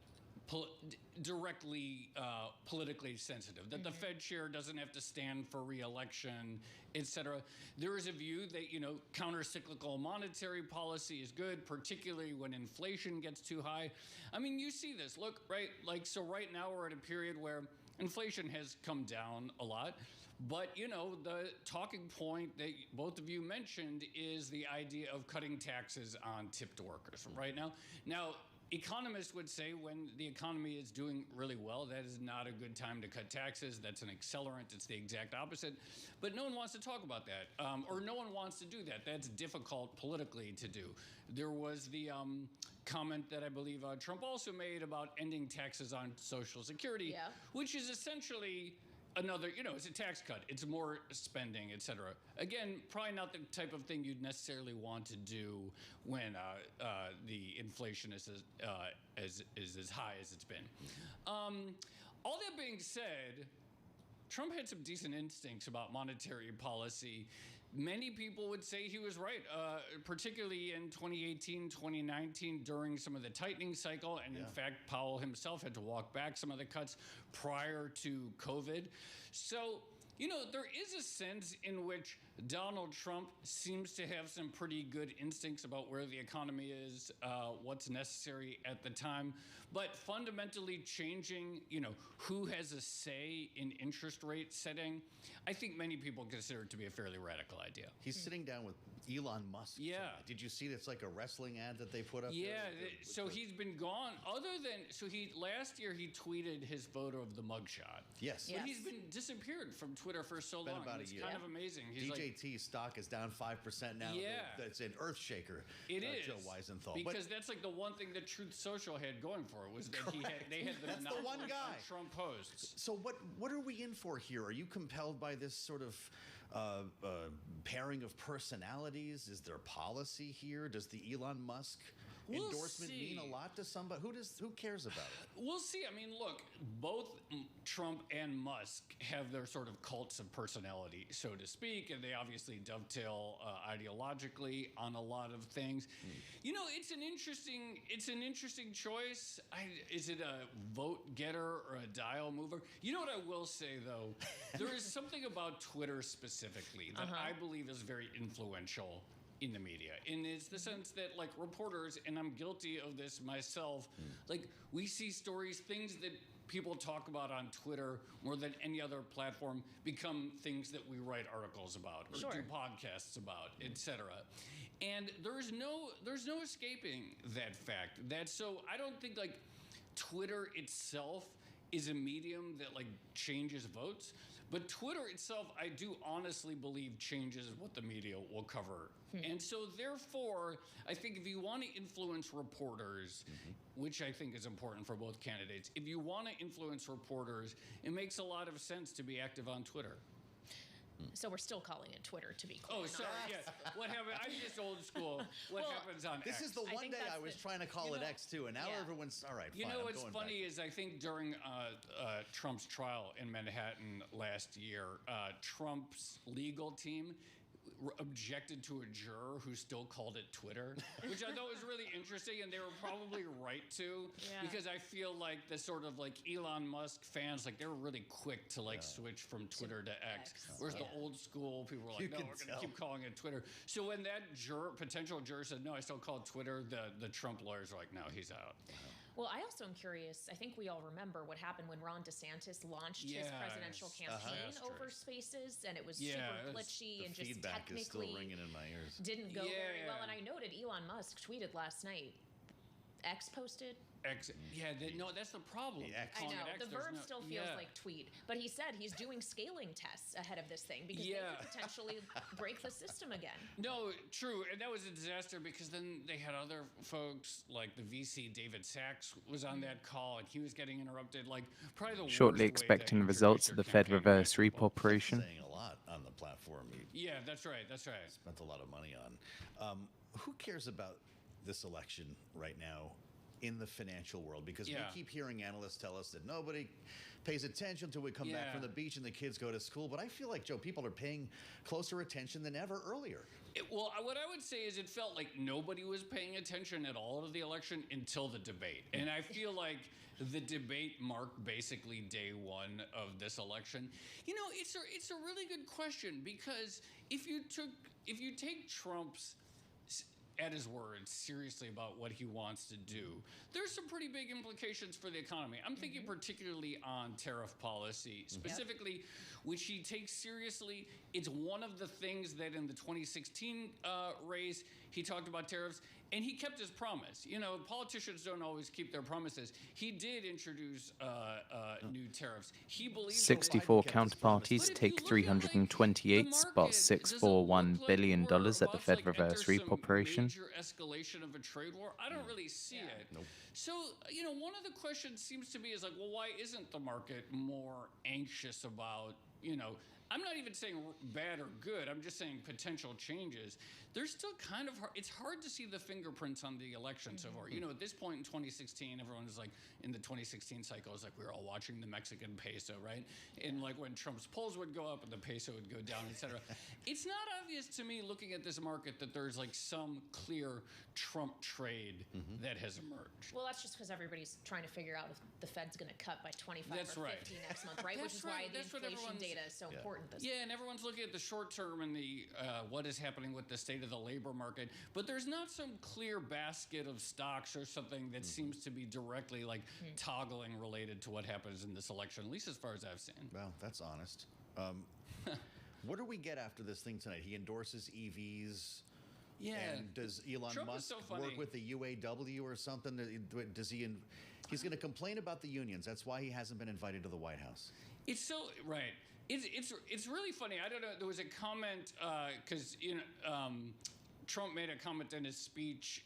Speaker 17: politically sensitive, that the Fed chair doesn't have to stand for re-election, etc. There is a view that, you know, counter-cyclical monetary policy is good, particularly when inflation gets too high. I mean, you see this. Look, right? Like, so right now we're at a period where inflation has come down a lot. But, you know, the talking point that both of you mentioned is the idea of cutting taxes on tipped workers right now. Now, economists would say when the economy is doing really well, that is not a good time to cut taxes. That's an accelerant. It's the exact opposite. But no one wants to talk about that, or no one wants to do that. That's difficult politically to do. There was the comment that I believe Trump also made about ending taxes on Social Security, which is essentially another, you know, it's a tax cut. It's more spending, et cetera. Again, probably not the type of thing you'd necessarily want to do when the inflation is as high as it's been. All that being said, Trump had some decent instincts about monetary policy. Many people would say he was right, particularly in 2018, 2019, during some of the tightening cycle. And in fact, Powell himself had to walk back some of the cuts prior to COVID. So, you know, there is a sense in which Donald Trump seems to have some pretty good instincts about where the economy is, what's necessary at the time. But fundamentally changing, you know, who has a say in interest rate setting, I think many people consider it to be a fairly radical idea.
Speaker 23: He's sitting down with Elon Musk.
Speaker 17: Yeah.
Speaker 23: Tonight. Did you see it's like a wrestling ad that they put up there?
Speaker 17: Yeah, so he's been gone. Last year he tweeted his photo of the mugshot.
Speaker 23: Yes.
Speaker 17: But he's been disappeared from Twitter for so long.
Speaker 23: About
Speaker 17: it's
Speaker 23: a year.
Speaker 17: kind of amazing. He's
Speaker 23: DJT stock is down 5% now.
Speaker 17: Yeah.
Speaker 23: That's an earth shaker.
Speaker 17: It is.
Speaker 23: Joe Weisenthal.
Speaker 17: Because that's like the one thing that Truth Social had going for it was that they had
Speaker 23: That's the one guy.
Speaker 17: Trump posts.
Speaker 23: So what are we in for here? Are you compelled by this sort of pairing of personalities? Is there policy here? Does the Elon Musk endorsement mean a lot to somebody? Who cares about it?
Speaker 17: We'll see. I mean, look, both Trump and Musk have their sort of cults of personality, so to speak, and they obviously dovetail ideologically on a lot of things. You know, it's an interesting choice. Is it a vote getter or a dial mover? You know what I will say though, there is something about Twitter specifically that I believe is very influential in the media. And it's the sense that, like, reporters, and I'm guilty of this myself, like, we see stories, things that people talk about on Twitter more than any other platform become things that we write articles about or do podcasts about, etc. And there's no escaping that fact. I don't think like Twitter itself is a medium that like changes votes, but Twitter itself, I do honestly believe, changes what the media will cover. And so therefore, I think if you want to influence reporters, which I think is important for both candidates, if you want to influence reporters, it makes a lot of sense to be active on Twitter.
Speaker 24: So we're still calling it Twitter, to be clear.
Speaker 17: Oh, sorry. Yes. What happened? I'm just old school. What happens on
Speaker 23: This
Speaker 17: X?
Speaker 23: is the one day I was trying to call it X too, and now everyone's all right.
Speaker 17: You
Speaker 23: fine,
Speaker 17: know
Speaker 23: I'm
Speaker 17: what's
Speaker 23: going
Speaker 17: funny
Speaker 23: back.
Speaker 17: is I think during Trump's trial in Manhattan last year, Trump's legal team objected to a juror who still called it Twitter, which I thought was really interesting, and they were probably right to, because I feel like the sort of like Elon Musk fans, like they were really quick to like switch from Twitter to X, whereas the old school people were like, no, we're going to keep calling it Twitter. So when that potential juror said, no, I still call it Twitter, the Trump lawyers were like, no, he's out.
Speaker 24: Well, I also am curious. I think we all remember what happened when Ron DeSantis launched his presidential campaign over Spaces, and it was super glitchy and just technically
Speaker 23: is still ringing in my ears.
Speaker 24: Didn't go very well. And I noted Elon Musk tweeted last night. X posted.
Speaker 17: X, that's the problem.
Speaker 24: I know. The verb still feels like tweet. But he said he's doing scaling tests ahead of this thing because they could potentially break the system again.
Speaker 17: No, true. And that was a disaster because then they had other folks like the VC David Sachs was on that call and he was getting interrupted. Like probably the
Speaker 2: Shortly expecting the results of the Fed reverse repo operation.
Speaker 23: Saying a lot on the platform.
Speaker 17: Yeah, that's right. That's right.
Speaker 23: Spent a lot of money on. Who cares about this election right now in the financial world? Because we keep hearing analysts tell us that nobody pays attention until we come back from the beach and the kids go to school. But I feel like, Joe, people are paying closer attention than ever earlier.
Speaker 17: Well, what I would say is it felt like nobody was paying attention at all to the election until the debate. And I feel like the debate marked basically day one of this election. You know, it's a really good question because if you take Trump's at his word seriously about what he wants to do, there's some pretty big implications for the economy. I'm thinking particularly on tariff policy, specifically, which he takes seriously. It's one of the things that in the 2016 race, he talked about tariffs, and he kept his promise. You know, politicians don't always keep their promises. He did introduce new tariffs. He believes
Speaker 2: 64 counterparties take 328.641 billion at the Fed reverse repo operation.
Speaker 17: Major escalation of a trade war. I don't really see it.
Speaker 23: Nope.
Speaker 17: So, you know, one of the questions seems to be is like, well, why isn't the market more anxious about, you know, I'm not even saying bad or good. I'm just saying potential changes. There's still kind of hard. It's hard to see the fingerprints on the election so far. You know, at this point in 2016, everyone is like, in the 2016 cycle, it's like we were all watching the Mexican peso, right? And like when Trump's polls would go up and the peso would go down, et cetera. It's not obvious to me looking at this market that there's like some clear Trump trade that has emerged.
Speaker 24: Well, that's just because everybody's trying to figure out if the Fed's going to cut by 25 or 50 next month, right? Which is why the inflation data is so important.
Speaker 17: And everyone's looking at the short term and the what is happening with the state of the labor market, but there's not some clear basket of stocks or something that seems to be directly like toggling related to what happens in this election, at least as far as I've seen.
Speaker 23: Well, that's honest. What do we get after this thing tonight? He endorses EVs.
Speaker 17: Yeah.
Speaker 23: And does Elon
Speaker 17: Trump
Speaker 23: Musk
Speaker 17: funny.
Speaker 23: work with the UAW or something? Does he? He's going to complain about the unions. That's why he hasn't been invited to the White House.
Speaker 17: It's so right. It's really funny. I don't know. There was a comment because Trump made a comment in his speech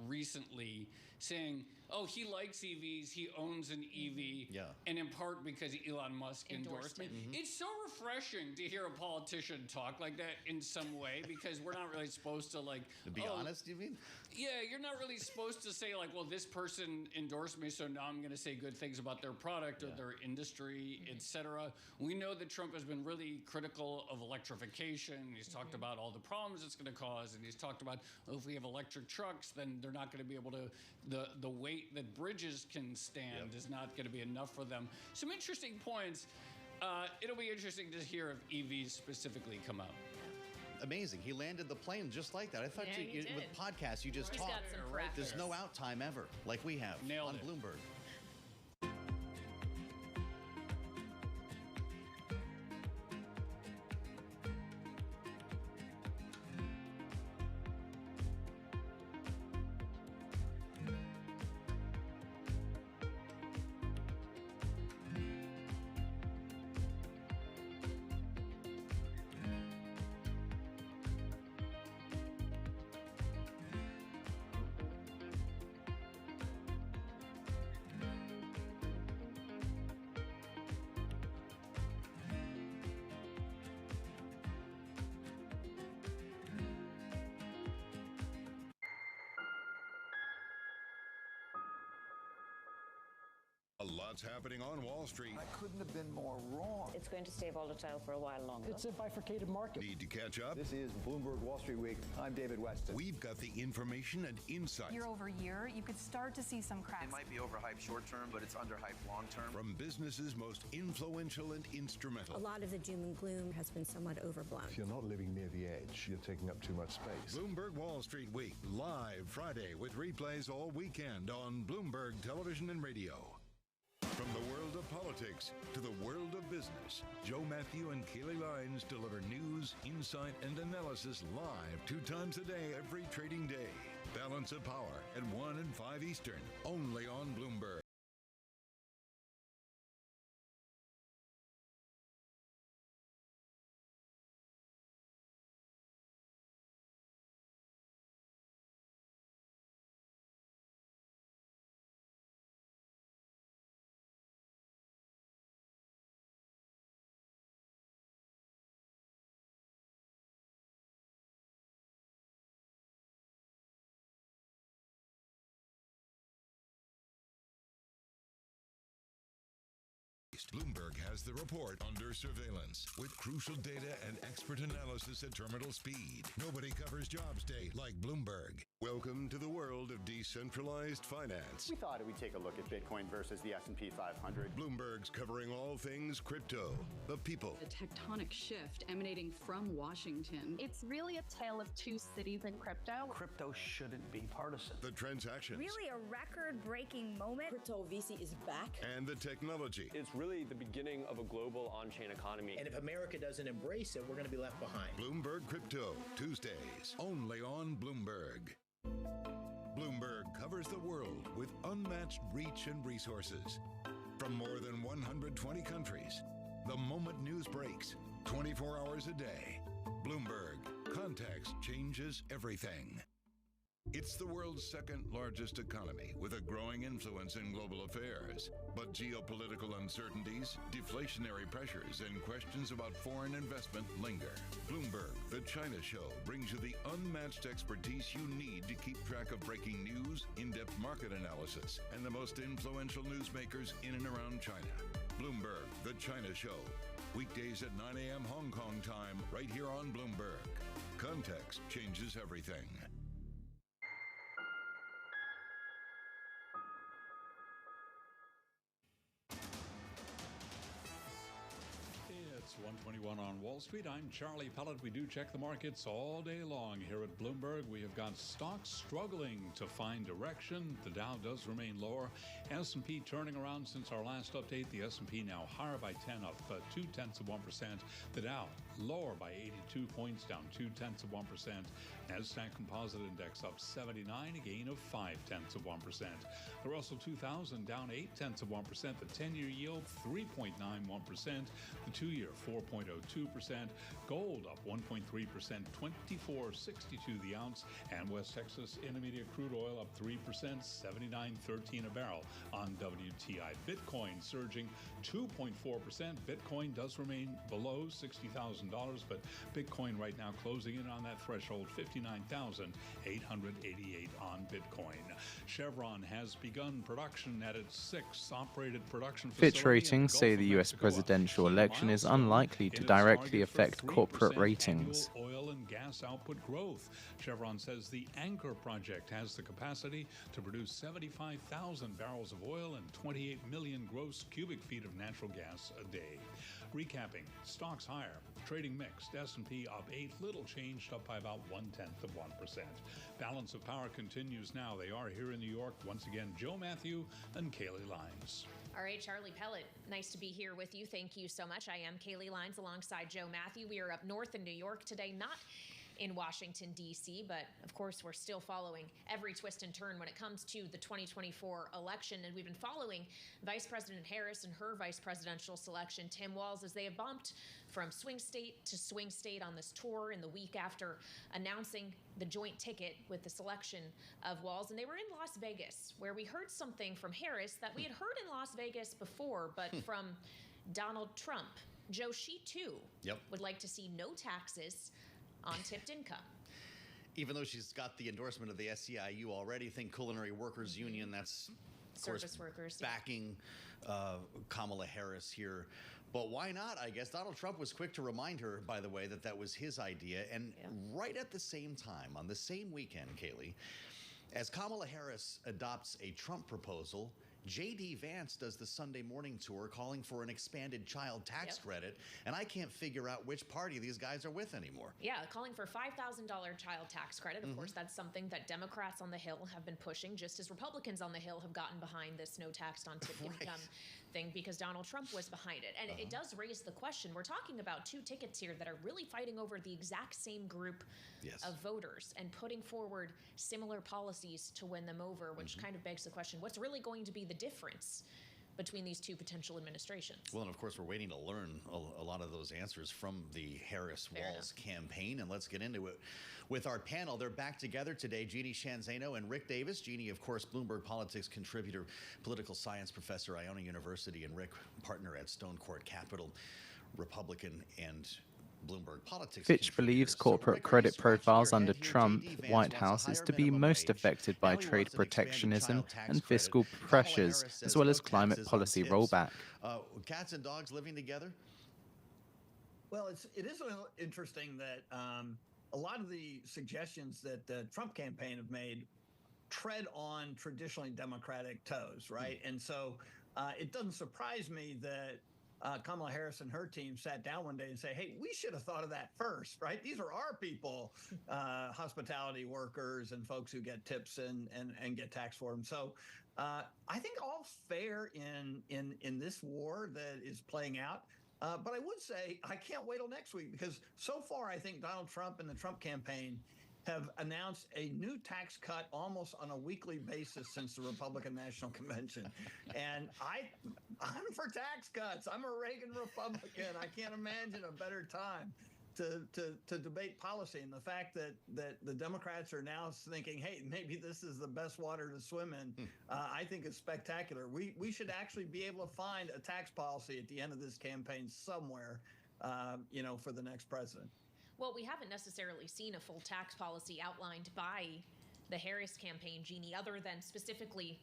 Speaker 17: recently saying, "Oh, he likes EVs. He owns an EV, and in part because Elon Musk endorsed me." It's so refreshing to hear a politician talk like that in some way because we're not really supposed to like.
Speaker 23: To be honest, you mean?
Speaker 17: Yeah, you're not really supposed to say like, well, this person endorsed me, so now I'm going to say good things about their product or their industry, etc. We know that Trump has been really critical of electrification. He's talked about all the problems it's going to cause, and he's talked about if we have electric trucks, then they're not going to be able to the weight that bridges can stand is not going to be enough for them. Some interesting points. It'll be interesting to hear if EVs specifically come out.
Speaker 23: Amazing. He landed the plane just like that. I thought with podcasts, you just talk. There's no out time ever, like we have on Bloomberg.
Speaker 5: Lots happening on Wall Street.
Speaker 3: I couldn't have been more wrong.
Speaker 18: It's going to stay volatile for a while longer.
Speaker 3: It's a bifurcated market.
Speaker 5: Need to catch up?
Speaker 3: This is Bloomberg Wall Street Week. I'm David Weston.
Speaker 5: We've got the information and insight.
Speaker 19: Year over year, you could start to see some cracks.
Speaker 20: It might be overhyped short term, but it's underhyped long term.
Speaker 5: From businesses most influential and instrumental.
Speaker 21: A lot of the doom and gloom has been somewhat overblown.
Speaker 26: If you're not living near the edge, you're taking up too much space.
Speaker 5: Bloomberg Wall Street Week, live Friday with replays all weekend on Bloomberg Television and Radio. From the world of politics to the world of business, Joe Matthew and Kaylee Lines deliver news, insight, and analysis live 2 times a day every trading day. Balance of Power at 1 and 5 Eastern, only on Bloomberg. Bloomberg has the report under surveillance with crucial data and expert analysis at terminal speed. Nobody covers Jobs Day like Bloomberg. Welcome to the world of decentralized finance.
Speaker 27: We thought we'd take a look at Bitcoin versus the S&P 500.
Speaker 5: Bloomberg's covering all things crypto, the people.
Speaker 28: A tectonic shift emanating from Washington.
Speaker 29: It's really a tale of two cities in crypto.
Speaker 3: Crypto shouldn't be partisan.
Speaker 5: The transactions.
Speaker 9: Really a record-breaking moment.
Speaker 18: Crypto VC is back.
Speaker 5: And the technology.
Speaker 14: It's really the beginning of a global on-chain economy.
Speaker 30: And if America doesn't embrace it, we're going to be left behind.
Speaker 5: Bloomberg Crypto, Tuesdays, only on Bloomberg. Bloomberg covers the world with unmatched reach and resources. From more than 120 countries, the moment news breaks, 24 hours a day. Bloomberg, context changes everything. It's the world's second largest economy with a growing influence in global affairs. But geopolitical uncertainties, deflationary pressures, and questions about foreign investment linger. Bloomberg, the China Show, brings you the unmatched expertise you need to keep track of breaking news, in-depth market analysis, and the most influential newsmakers in and around China. Bloomberg, the China Show. Weekdays at 9 a.m. Hong Kong time, right here on Bloomberg. Context changes everything.
Speaker 25: It's 1:21 on Wall Street. I'm Charlie Pellet. We do check the markets all day long here at Bloomberg. We have got stocks struggling to find direction. The Dow does remain lower. S&P turning around since our last update. The S&P now higher by 10, up 0.2%. The Dow lower by 82 points, down 0.2%. NASDAQ Composite Index up 79, a gain of 0.5%. The Russell 2000 down 0.8%. The 10-year yield 3.91%. The 2-year 4.02%. Gold up 1.3%, 24.62 the ounce. And West Texas Intermediate crude oil up 3%, 79.13 a barrel on WTI. Bitcoin surging 2.4%. Bitcoin does remain below $60,000, but Bitcoin right now closing in on that threshold, 59,888 on Bitcoin. Chevron has begun production at its 6th operated production facility.
Speaker 2: Fitch Ratings say the U.S. presidential election is unlikely to directly affect corporate ratings.
Speaker 25: Oil and gas output growth. Chevron says the Anchor project has the capacity to produce 75,000 barrels of oil and 28 million gross cubic feet of natural gas a day. Recapping, stocks higher, trading mixed, S&P up 8, little changed, up by about 0.1%. Balance of power continues now. They are here in New York. Once again, Joe Matthew and Kaylee Lines.
Speaker 24: All right, Charlie Pellet, nice to be here with you. Thank you so much. I am Kaylee Lines alongside Joe Matthew. We are up north in New York today, not in Washington, D.C., but of course we're still following every twist and turn when it comes to the 2024 election, and we've been following Vice President Harris and her vice presidential selection, Tim Walz, as they have bumped from swing state to swing state on this tour in the week after announcing the joint ticket with the selection of Walz. And they were in Las Vegas, where we heard something from Harris that we had heard in Las Vegas before, but from Donald Trump. Joe, she too would like to see no taxes on tipped income.
Speaker 23: Even though she's got the endorsement of the SEIU already, think Culinary Workers Union, that's
Speaker 24: service workers
Speaker 23: backing Kamala Harris here. But why not? I guess Donald Trump was quick to remind her, by the way, that that was his idea. And right at the same time, on the same weekend, Kaylee, as Kamala Harris adopts a Trump proposal, J.D. Vance does the Sunday morning tour calling for an expanded child tax credit, and I can't figure out which party these guys are with anymore.
Speaker 24: Yeah, calling for $5,000 child tax credit. Of course, that's something that Democrats on the Hill have been pushing, just as Republicans on the Hill have gotten behind this no tax on tip income thing because Donald Trump was behind it. And it does raise the question. We're talking about two tickets here that are really fighting over the exact same group of voters and putting forward similar policies to win them over, which kind of begs the question, what's really going to be the difference between these two potential administrations?
Speaker 23: Well, and of course, we're waiting to learn a lot of those answers from the Harris-Walz campaign, and let's get into it with our panel. They're back together today, Jeannie Shanzano and Rick Davis. Jeannie, of course, Bloomberg Politics contributor, political science professor, Iona University, and Rick, partner at Stone Court Capital, Republican and Bloomberg Politics.
Speaker 2: Fitch believes corporate credit profiles under Trump White House is to be most affected by trade protectionism and fiscal pressures, as well as climate policy rollback.
Speaker 23: Cats and dogs living together?
Speaker 1: Well, it is interesting that a lot of the suggestions that the Trump campaign have made tread on traditionally Democratic toes, right? And so it doesn't surprise me that Kamala Harris and her team sat down one day and say, hey, we should have thought of that first, right? These are our people, hospitality workers and folks who get tips and get taxed for them. So I think all's fair in this war that is playing out. But I would say I can't wait till next week because so far I think Donald Trump and the Trump campaign have announced a new tax cut almost on a weekly basis since the Republican National Convention. And I'm for tax cuts. I'm a Reagan Republican. I can't imagine a better time to debate policy. And the fact that the Democrats are now thinking, hey, maybe this is the best water to swim in, I think is spectacular. We should actually be able to find a tax policy at the end of this campaign somewhere, for the next president.
Speaker 24: Well, we haven't necessarily seen a full tax policy outlined by the Harris campaign, Jeannie, other than specifically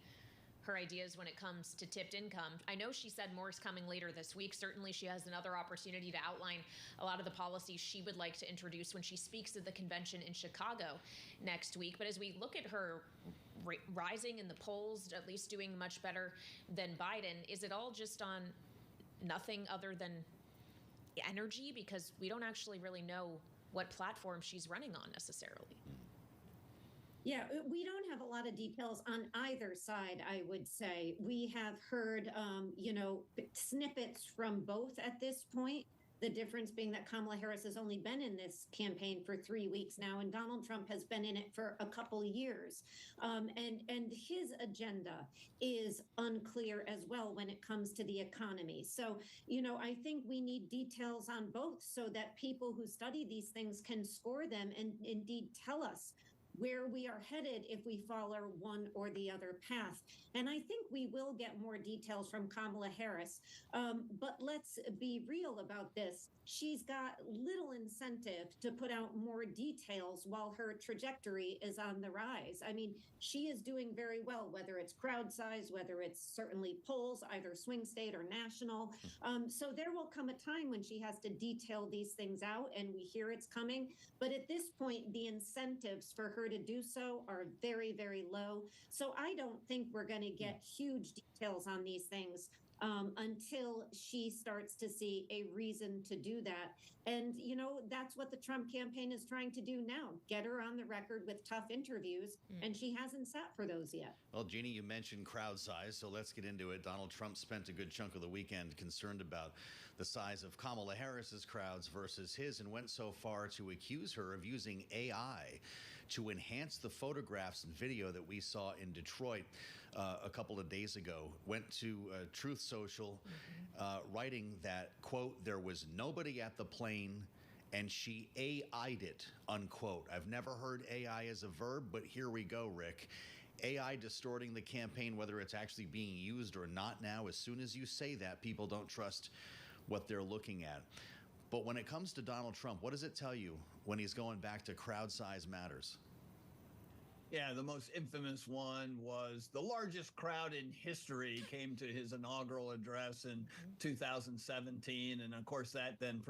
Speaker 24: her ideas when it comes to tipped income. I know she said more is coming later this week. Certainly she has another opportunity to outline a lot of the policies she would like to introduce when she speaks at the convention in Chicago next week. But as we look at her rising in the polls, at least doing much better than Biden, is it all just on nothing other than energy? Because we don't actually really know what platform she's running on necessarily.
Speaker 4: Yeah, we don't have a lot of details on either side, I would say. We have heard, snippets from both at this point. The difference being that Kamala Harris has only been in this campaign for 3 weeks now, and Donald Trump has been in it for a couple years. And his agenda is unclear as well when it comes to the economy. So, I think we need details on both so that people who study these things can score them and indeed tell us where we are headed if we follow one or the other path. And I think we will get more details from Kamala Harris. But let's be real about this. She's got little incentive to put out more details while her trajectory is on the rise. I mean, she is doing very well, whether it's crowd size, whether it's certainly polls, either swing state or national. So there will come a time when she has to detail these things out, and we hear it's coming. But at this point, the incentives for her to do so are very, very low. So I don't think we're going to get huge details on these things until she starts to see a reason to do that. And, that's what the Trump campaign is trying to do now, get her on the record with tough interviews, and she hasn't sat for those yet.
Speaker 23: Well, Jeannie, you mentioned crowd size, so let's get into it. Donald Trump spent a good chunk of the weekend concerned about the size of Kamala Harris's crowds versus his, and went so far to accuse her of using AI to enhance the photographs and video that we saw in Detroit a couple of days ago. Went to Truth Social, writing that, quote, there was nobody at the plane and she AI'd it, unquote. I've never heard AI as a verb, but here we go, Rick. AI distorting the campaign, whether it's actually being used or not now. As soon as you say that, people don't trust what they're looking at. But when it comes to Donald Trump, what does it tell you when he's going back to crowd size matters?
Speaker 1: Yeah, the most infamous one was the largest crowd in history came to his inaugural address in 2017. And of course, that then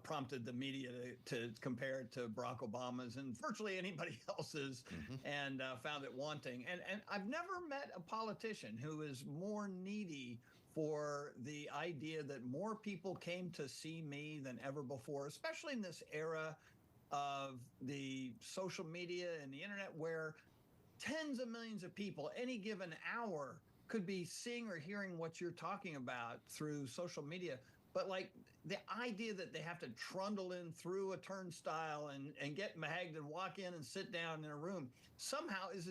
Speaker 1: prompted the media to compare it to Barack Obama's and virtually anybody else's, and found it wanting. And I've never met a politician who is more needy for the idea that more people came to see me than ever before, especially in this era of the social media and the internet, where tens of millions of people any given hour could be seeing or hearing what you're talking about through social media. But like the idea that they have to trundle in through a turnstile and get magged and walk in and sit down in a room somehow is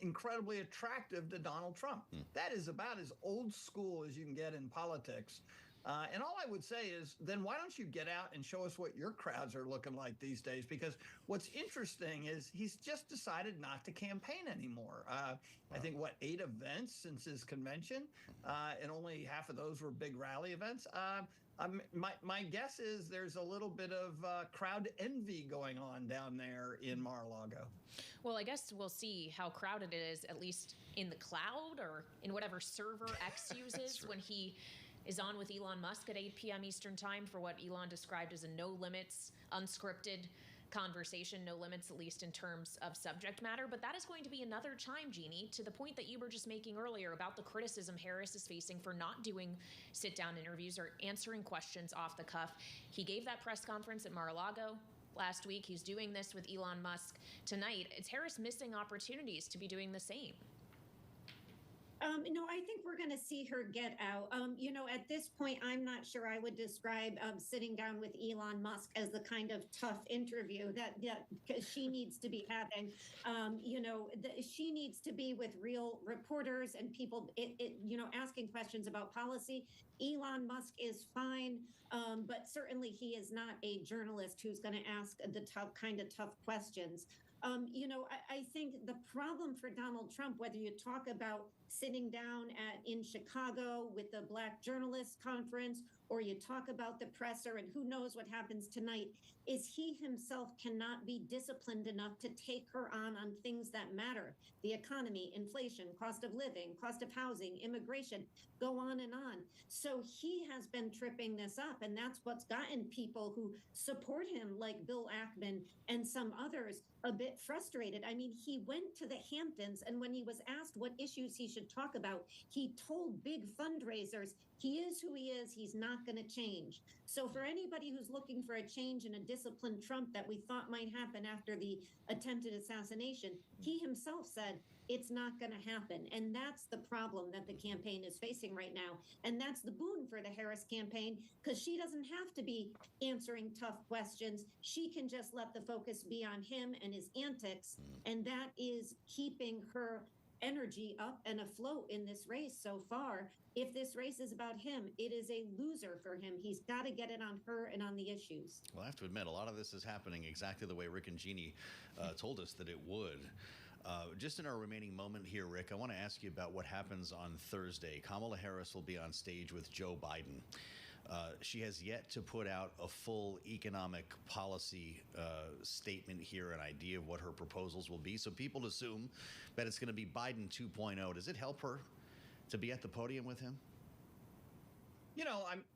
Speaker 1: incredibly attractive to Donald Trump. That is about as old school as you can get in politics. And all I would say is, then why don't you get out and show us what your crowds are looking like these days? Because what's interesting is he's just decided not to campaign anymore. I think, 8 events since his convention, and only half of those were big rally events. My guess is there's a little bit of crowd envy going on down there in Mar-a-Lago.
Speaker 24: Well, I guess we'll see how crowded it is, at least in the cloud or in whatever server X uses when he is on with Elon Musk at 8 p.m. Eastern time for what Elon described as a no limits, unscripted conversation, no limits, at least in terms of subject matter. But that is going to be another chime, Jeannie, to the point that you were just making earlier about the criticism Harris is facing for not doing sit-down interviews or answering questions off the cuff. He gave that press conference at Mar-a-Lago last week. He's doing this with Elon Musk tonight. Is Harris missing opportunities to be doing the same?
Speaker 4: No, I think we're going to see her get out. At this point, I'm not sure I would describe sitting down with Elon Musk as the kind of tough interview that she needs to be having. She needs to be with real reporters and people, asking questions about policy. Elon Musk is fine, but certainly he is not a journalist who's going to ask the tough questions. I think the problem for Donald Trump, whether you talk about sitting down in Chicago with the Black Journalists Conference, or you talk about the presser and who knows what happens tonight, is he himself cannot be disciplined enough to take her on things that matter. The economy, inflation, cost of living, cost of housing, immigration, go on and on. So he has been tripping this up, and that's what's gotten people who support him, like Bill Ackman and some others, a bit frustrated. I mean, he went to the Hamptons, and when he was asked what issues he should talk about, he told big fundraisers, he is who he is, he's not going to change. So for anybody who's looking for a change in a disciplined Trump that we thought might happen after the attempted assassination, he himself said it's not going to happen. And that's the problem that the campaign is facing right now. And that's the boon for the Harris campaign, because she doesn't have to be answering tough questions. She can just let the focus be on him and his antics. And that is keeping her energy up and afloat in this race so far. If this race is about him, it is a loser for him. He's got to get it on her and on the issues.
Speaker 23: Well, I have to admit, a lot of this is happening exactly the way Rick and Jeannie told us that it would. Just in our remaining moment here, Rick, I want to ask you about what happens on Thursday. Kamala Harris will be on stage with Joe Biden. She has yet to put out a full economic policy statement here, an idea of what her proposals will be. So people assume that it's going to be Biden 2.0. Does it help her to be at the podium with him?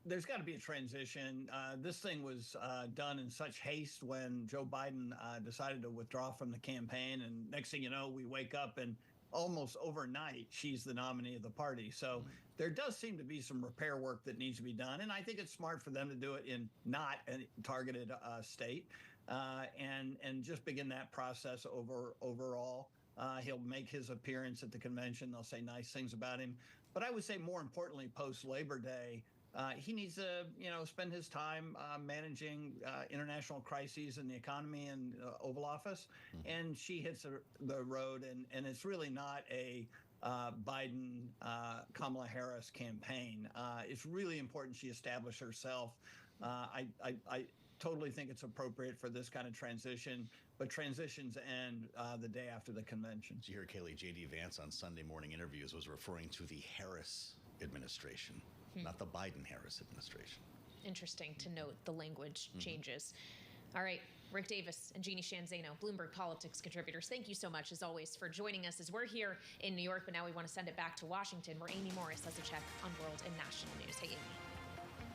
Speaker 1: There's got to be a transition. This thing was done in such haste when Joe Biden decided to withdraw from the campaign. And next thing you know, we wake up and almost overnight, she's the nominee of the party. So there does seem to be some repair work that needs to be done. And I think it's smart for them to do it in not a targeted state and just begin that process overall. He'll make his appearance at the convention. They'll say nice things about him. But I would say more importantly, post-Labor Day, he needs to, spend his time managing international crises in the economy and Oval Office. And she hits the road, and it's really not a Biden, Kamala Harris campaign. It's really important she establish herself. I totally think it's appropriate for this kind of transition, but transitions end the day after the convention.
Speaker 23: Did you hear Kaylee, J.D. Vance on Sunday morning interviews was referring to the Harris administration, not the Biden-Harris administration.
Speaker 24: Interesting to note the language changes. All right. Rick Davis and Jeannie Shanzano, Bloomberg Politics contributors, thank you so much, as always, for joining us as we're here in New York, but now we want to send it back to Washington, where Amy Morris has a check on world and national news. Hey, Amy.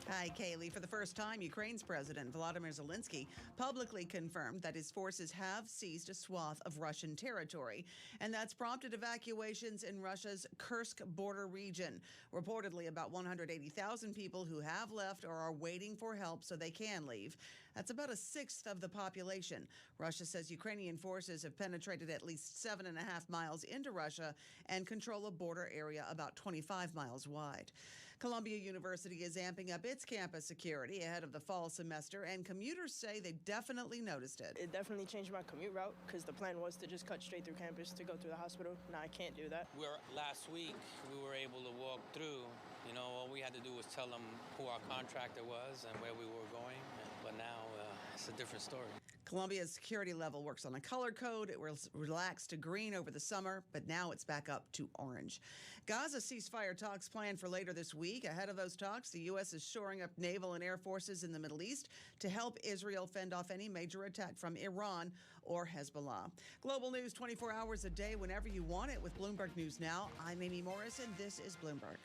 Speaker 6: Hi, Kaylee. For the first time, Ukraine's President Volodymyr Zelensky publicly confirmed that his forces have seized a swath of Russian territory, and that's prompted evacuations in Russia's Kursk border region. Reportedly, about 180,000 people who have left or are waiting for help so they can leave. That's about a sixth of the population. Russia says Ukrainian forces have penetrated at least 7.5 miles into Russia and control a border area about 25 miles wide. Columbia University is amping up its campus security ahead of the fall semester, and commuters say they definitely noticed it.
Speaker 7: It definitely changed my commute route because the plan was to just cut straight through campus to go to the hospital. Now I can't do that.
Speaker 8: Last week, we were able to walk through. You know, all we had to do was tell them who our contractor was and where we were going. But now it's a different story.
Speaker 6: Columbia's security level works on a color code. It was relaxed to green over the summer, but now it's back up to orange. Gaza ceasefire talks planned for later this week. Ahead of those talks, the U.S. is shoring up naval and air forces in the Middle East to help Israel fend off any major attack from Iran or Hezbollah. Global news 24 hours a day, whenever you want it with Bloomberg News Now. I'm Amy Morris, and this is Bloomberg.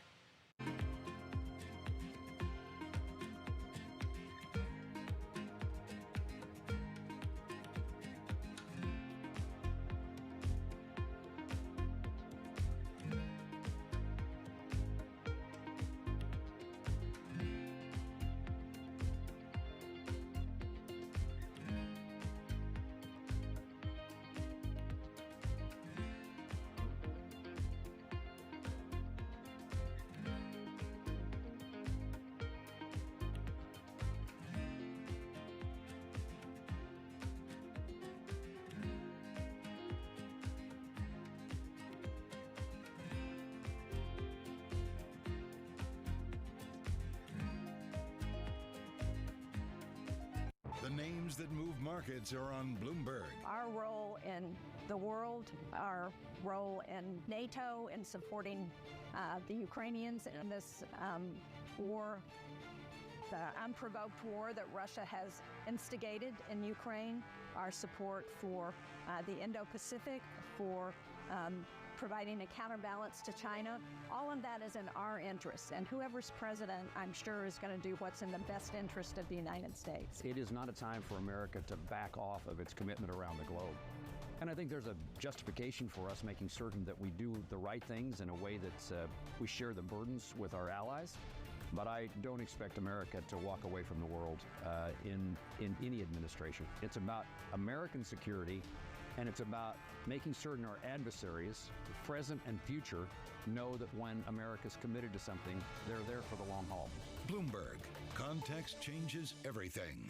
Speaker 5: The names that move markets are on Bloomberg.
Speaker 10: Our role in the world, our role in NATO in supporting the Ukrainians in this war, the unprovoked war that Russia has instigated in Ukraine, our support for the Indo-Pacific, for providing a counterbalance to China. All of that is in our interest, and whoever's president, I'm sure, is going to do what's in the best interest of the United States.
Speaker 11: It is not a time for America to back off of its commitment around the globe. And I think there's a justification for us making certain that we do the right things in a way that we share the burdens with our allies. But I don't expect America to walk away from the world in any administration. It's about American security, and it's about making certain our adversaries, present and future, know that when America's committed to something, they're there for the long haul.
Speaker 5: Bloomberg. Context changes everything.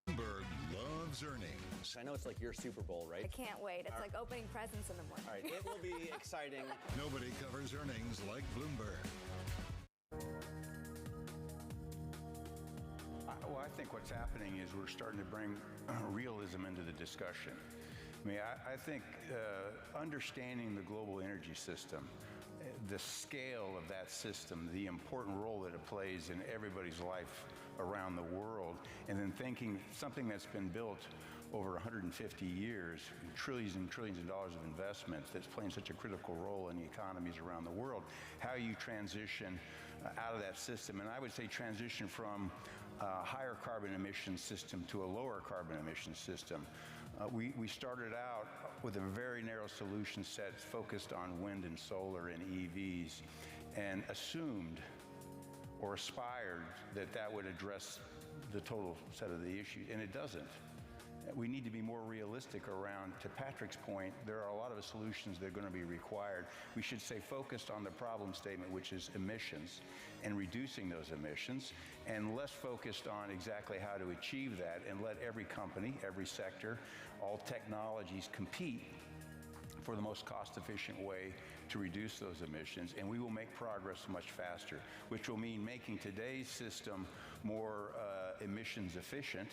Speaker 5: Bloomberg loves earnings.
Speaker 23: I know it's like your Super Bowl, right?
Speaker 12: I can't wait. It's like opening presents in the morning.
Speaker 23: All right, it will be exciting.
Speaker 5: Nobody covers earnings like Bloomberg.
Speaker 13: Well, I think what's happening is we're starting to bring realism into the discussion. I mean, I think understanding the global energy system, the scale of that system, the important role that it plays in everybody's life around the world, and then thinking something that's been built over 150 years, trillions and trillions of dollars of investments that's playing such a critical role in the economies around the world, how you transition out of that system. And I would say transition from a higher carbon emission system to a lower carbon emission system. We started out with a very narrow solution set focused on wind and solar and EVs, and assumed or aspired that that would address the total set of the issues, and it doesn't. We need to be more realistic around, to Patrick's point, there are a lot of solutions that are going to be required. We should stay focused on the problem statement, which is emissions, and reducing those emissions, and less focused on exactly how to achieve that, and let every company, every sector, all technologies compete for the most cost-efficient way to reduce those emissions, and we will make progress much faster, which will mean making today's system more emissions efficient,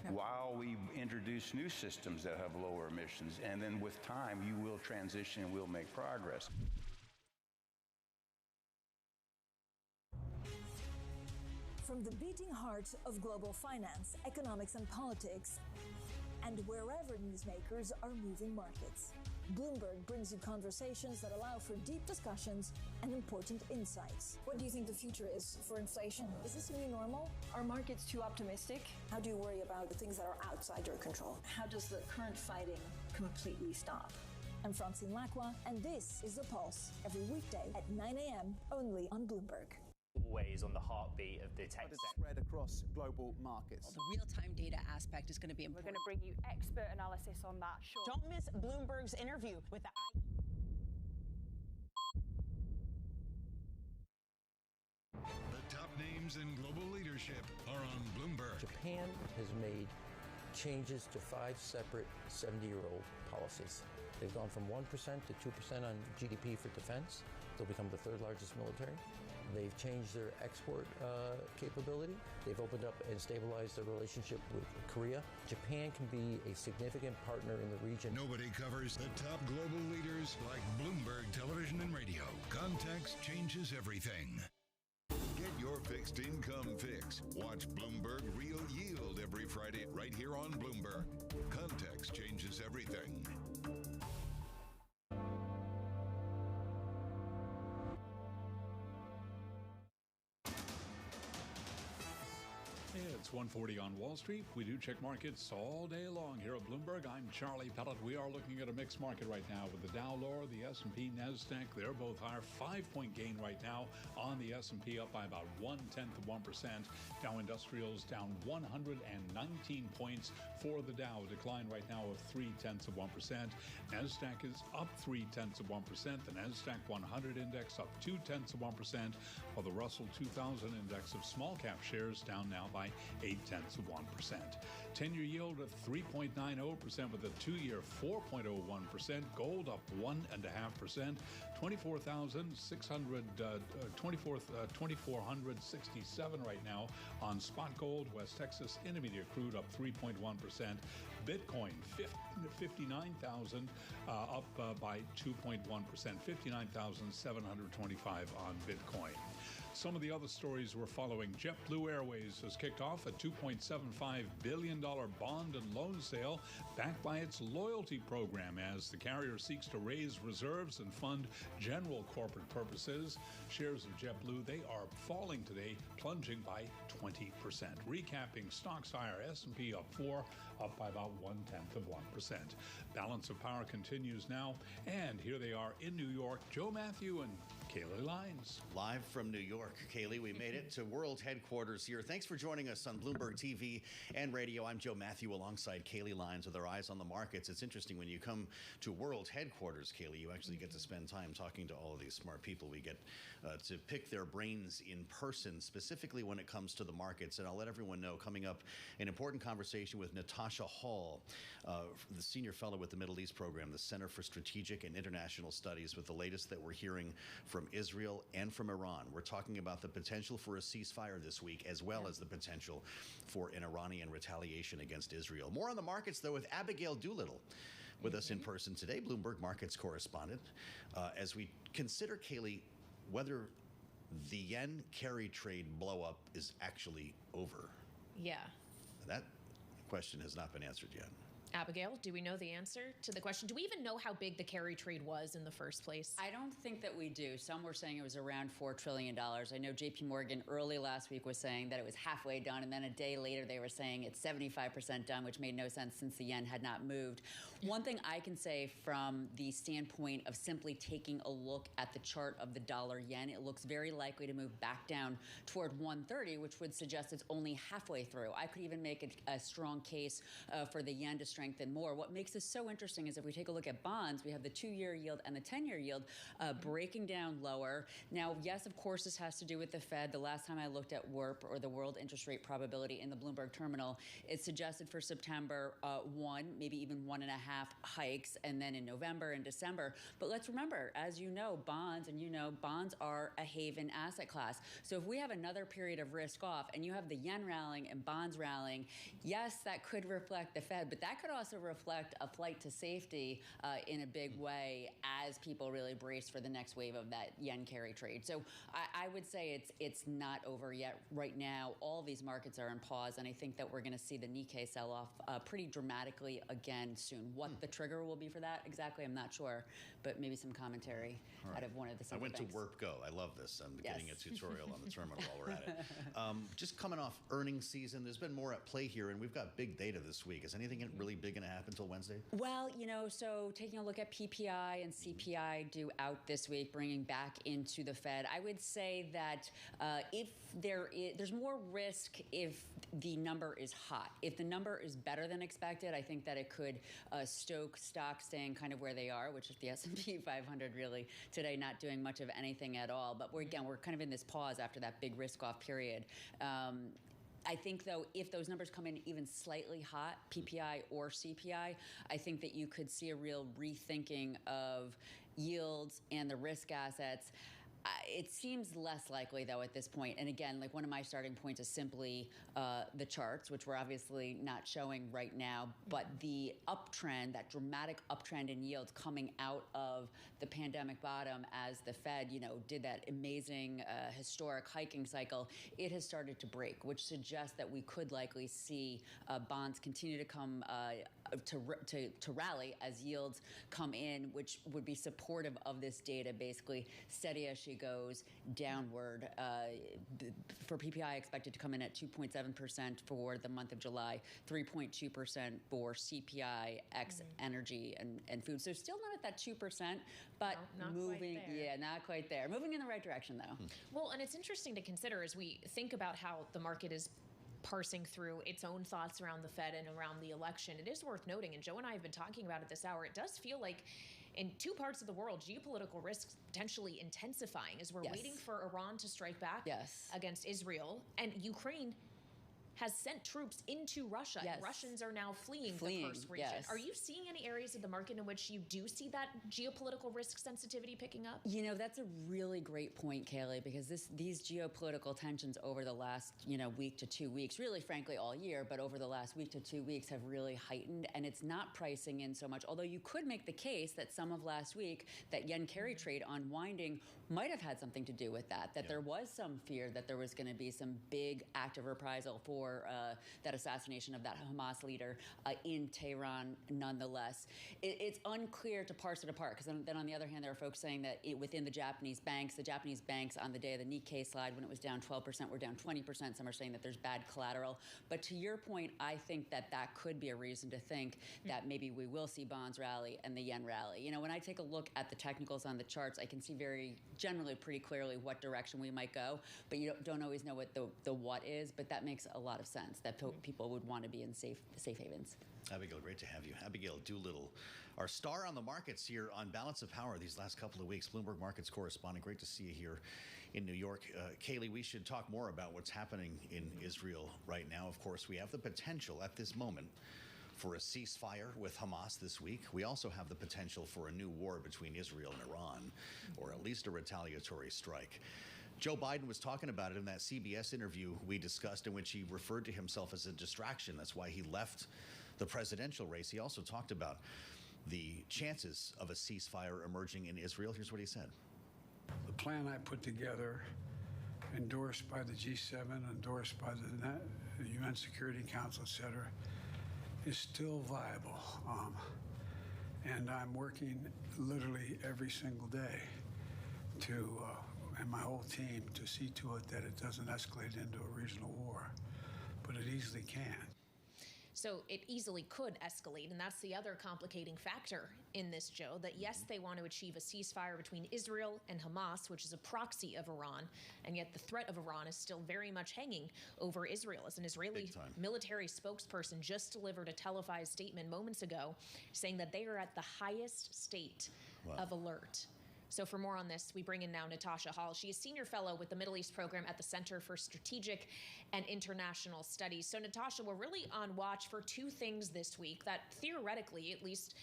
Speaker 13: while we introduce new systems that have lower emissions. And then with time, you will transition and we'll make progress.
Speaker 15: from the beating heart of global finance, economics, and politics, and wherever newsmakers are moving markets. Bloomberg brings you conversations that allow for deep discussions and important insights. What do you think the future is for inflation? Is this a new normal? Are markets too optimistic? How do you worry about the things that are outside your control? How does the current fighting completely stop? I'm Francine Lacqua, and this is The Pulse, every weekday at 9 a.m. only on Bloomberg.
Speaker 16: Always on the heartbeat of the tech sector.
Speaker 17: Spread across global markets.
Speaker 19: The real-time data aspect is going to be important.
Speaker 29: We're going to bring you expert analysis on that. Sure.
Speaker 15: Don't miss Bloomberg's interview with the
Speaker 5: top names in global leadership are on Bloomberg.
Speaker 16: Japan has made changes to 5 separate 70-year-old policies. They've gone from 1% to 2% on GDP for defense. They'll become the 3rd largest military. They've changed their export capability. They've opened up and stabilized their relationship with Korea. Japan can be a significant partner in the region.
Speaker 5: Nobody covers the top global leaders like Bloomberg Television and Radio. Context changes everything. Get your fixed income fix. Watch Bloomberg Real Yield every Friday right here on Bloomberg. Context changes everything.
Speaker 25: It's 1:40 on Wall Street. We do check markets all day long here at Bloomberg. I'm Charlie Pellet. We are looking at a mixed market right now with the Dow lower, the S&P, NASDAQ. They're both higher. 5-point gain right now on the S&P, up by about 0.1%. Dow Industrials down 119 points for the Dow. Decline right now of 0.3%. NASDAQ is up 0.3%. The NASDAQ 100 index up 0.2%, while the Russell 2000 index of small cap shares down now by 0.8%. 10-year yield at 3.90% with a 2-year 4.01%. Gold up 1.5%. 24,467 right now on spot gold. West Texas Intermediate crude up 3.1%. Bitcoin 59,000 up by 2.1%. 59,725 on Bitcoin. Some of the other stories we're following. JetBlue Airways has kicked off a $2.75 billion bond and loan sale backed by its loyalty program as the carrier seeks to raise reserves and fund general corporate purposes. Shares of JetBlue, they are falling today, plunging by 20%. Recapping stocks higher, S&P up 4, up by about 0.1%. Balance of power continues now, and here they are in New York, Joe Matthew and Kaylee Lines.
Speaker 23: Live from New York. Kaylee, we made it to world headquarters here. Thanks for joining us on Bloomberg TV and radio. I'm Joe Matthew alongside Kaylee Lines with our eyes on the markets. It's interesting when you come to world headquarters, Kaylee, you actually get to spend time talking to all of these smart people. We get to pick their brains in person, specifically when it comes to the markets. And I'll let everyone know, coming up, an important conversation with Natasha Hall, the senior fellow with the Middle East program, the Center for Strategic and International Studies, with the latest that we're hearing from Israel and from Iran. We're talking about the potential for a ceasefire this week, as well as the potential for an Iranian retaliation against Israel. More on the markets, though, with Abigail Doolittle with us in person today, Bloomberg Markets correspondent, as we consider, Kaylee, whether the yen carry trade blow-up is actually over.
Speaker 24: Yeah.
Speaker 23: That question has not been answered yet.
Speaker 24: Abigail, do we know the answer to the question? Do we even know how big the carry trade was in the first place?
Speaker 18: I don't think that we do. Some were saying it was around $4 trillion. I know JP Morgan early last week was saying that it was halfway done, and then a day later they were saying it's 75% done, which made no sense since the yen had not moved. One thing I can say from the standpoint of simply taking a look at the chart of the dollar yen, it looks very likely to move back down toward 130, which would suggest it's only halfway through. I could even make a strong case for the yen to strengthen more. What makes this so interesting is if we take a look at bonds, we have the 2-year yield and the 10-year yield breaking down lower. Now, yes, of course, this has to do with the Fed. The last time I looked at WIRP, or the World Interest Rate Probability, in the Bloomberg terminal, it suggested for September 1, maybe even 1.5 hikes, and then in November and December. But let's remember, as you know, bonds are a haven asset class. So if we have another period of risk off and you have the yen rallying and bonds rallying, yes, that could reflect the Fed, but that could also reflect a flight to safety in a big way as people really brace for the next wave of that yen carry trade. So I would say it's not over yet. Right now, all these markets are in pause, and I think that we're going to see the Nikkei sell off pretty dramatically again soon. What the trigger will be for that exactly, I'm not sure, but maybe some commentary out of one of the central banks.
Speaker 23: I went to Work Go. I love this. I'm getting a tutorial on the terminal while we're at it. Just coming off earnings season, there's been more at play here, and we've got big data this week. Is anything really big going to happen until Wednesday?
Speaker 18: Well, so taking a look at PPI and CPI due out this week, bringing back into the Fed, I would say that if there's more risk if the number is hot. If the number is better than expected, I think that it could stoke stocks staying kind of where they are, which is the S&P 500 really today not doing much of anything at all. But we're kind of in this pause after that big risk-off period. I think, though, if those numbers come in even slightly hot, PPI or CPI, I think that you could see a real rethinking of yields and the risk assets. It seems less likely, though, at this point. And again, like one of my starting points is simply the charts, which we're obviously not showing right now, but the uptrend, that dramatic uptrend in yields coming out of the pandemic bottom as the Fed, did that amazing historic hiking cycle, it has started to break, which suggests that we could likely see bonds continue to come to rally as yields come in, which would be supportive of this data, basically steady as she goes downward. For PPI, expected to come in at 2.7% for the month of July, 3.2% for CPI ex energy and food. So still not at that 2%, but
Speaker 24: not
Speaker 18: moving,
Speaker 24: quite there.
Speaker 18: yeah, not quite there. Moving in the right direction, though.
Speaker 24: Well, and it's interesting to consider as we think about how the market is parsing through its own thoughts around the Fed and around the election. It is worth noting, and Joe and I have been talking about it this hour, it does feel like in two parts of the world, geopolitical risks potentially intensifying as we're waiting for Iran to strike back against Israel, and Ukraine has sent troops into Russia. And Russians are now fleeing the Kursk region. Are you seeing any areas of the market in which you do see that geopolitical risk sensitivity picking up?
Speaker 18: That's a really great point, Kaylee, because these geopolitical tensions over the last, week to 2 weeks, really frankly all year, but over the last week to 2 weeks have really heightened, and it's not pricing in so much. Although you could make the case that some of last week, that yen carry trade unwinding might have had something to do with that there was some fear that there was going to be some big active reprisal for that assassination of that Hamas leader in Tehran nonetheless. It's unclear to parse it apart, because then on the other hand, there are folks saying that within the Japanese banks on the day of the Nikkei slide, when it was down 12%, were down 20%. Some are saying that there's bad collateral. But to your point, I think that could be a reason to think that maybe we will see bonds rally and the yen rally. When I take a look at the technicals on the charts, I can see generally pretty clearly what direction we might go, but you don't always know what the what is, but that makes a lot of sense that people would want to be in safe havens.
Speaker 23: Abigail, great to have you. Abigail Doolittle, our star on the markets here on Balance of Power these last couple of weeks, Bloomberg Markets correspondent. Great to see you here in New York. Kaylee, we should talk more about what's happening in Israel right now. Of course, we have the potential at this moment for a ceasefire with Hamas this week. We also have the potential for a new war between Israel and Iran, or at least a retaliatory strike. Joe Biden was talking about it in that CBS interview we discussed, in which he referred to himself as a distraction. That's why he left the presidential race. He also talked about the chances of a ceasefire emerging in Israel. Here's what he said.
Speaker 3: The plan I put together, endorsed by the G7, endorsed by the UN Security Council, et cetera, is still viable. And I'm working literally every single day and my whole team to see to it that it doesn't escalate into a regional war, but it easily can.
Speaker 24: So it easily could escalate, and that's the other complicating factor in this, Joe, that yes, they want to achieve a ceasefire between Israel and Hamas, which is a proxy of Iran, and yet the threat of Iran is still very much hanging over Israel. As an Israeli military spokesperson just delivered a televised statement moments ago saying that they are at the highest state of alert. So for more on this, we bring in now Natasha Hall. She is Senior Fellow with the Middle East Program at the Center for Strategic and International Studies. So Natasha, we're really on watch for two things this week that theoretically, at least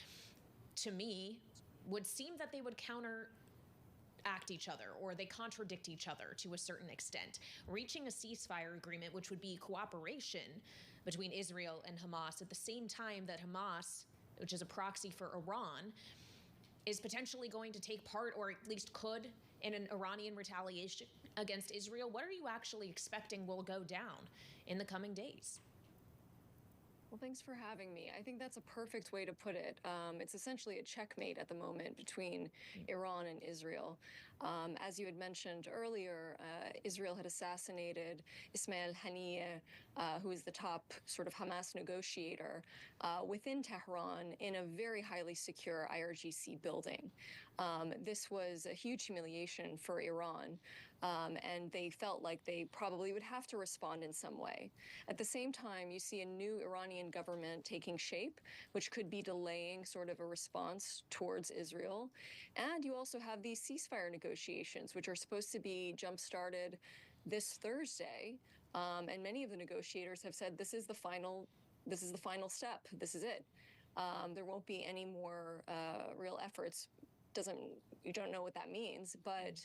Speaker 24: to me, would seem that they would counteract each other, or they contradict each other to a certain extent. Reaching a ceasefire agreement, which would be cooperation, between Israel and Hamas at the same time that Hamas, which is a proxy for Iran, is potentially going to take part, or at least could, in an Iranian retaliation against Israel. What are you actually expecting will go down in the coming days?
Speaker 2: Well, thanks for having me. I think that's a perfect way to put it. It's essentially a checkmate at the moment between Iran and Israel. As you had mentioned earlier, Israel had assassinated Ismail Haniyeh, who is the top sort of Hamas negotiator, within Tehran in a very highly secure IRGC building. This was a huge humiliation for Iran, and they felt like they probably would have to respond in some way. At the same time, you see a new Iranian government taking shape, which could be delaying sort of a response towards Israel. And you also have these ceasefire negotiations, which are supposed to be jump-started this Thursday. And many of the negotiators have said this is the final step. This is it. There won't be any more real efforts. You don't know what that means, but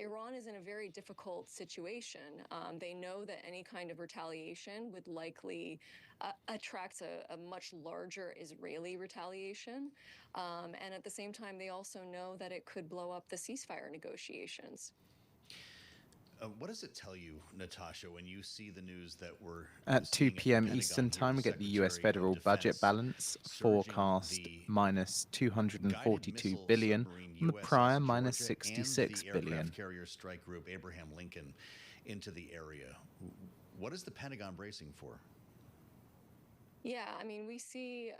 Speaker 2: Iran is in a very difficult situation. They know that any kind of retaliation would likely attract a much larger Israeli retaliation. And at the same time, they also know that it could blow up the ceasefire negotiations.
Speaker 23: What does it tell you, Natasha, when you see the news that we're
Speaker 9: at 2 p.m. Eastern Time? We get the U.S. federal budget balance forecast minus $242 billion, from the prior minus $66 billion.
Speaker 23: Aircraft carrier strike group Abraham Lincoln into the area. What is the Pentagon bracing for?
Speaker 2: Yeah, I mean, we see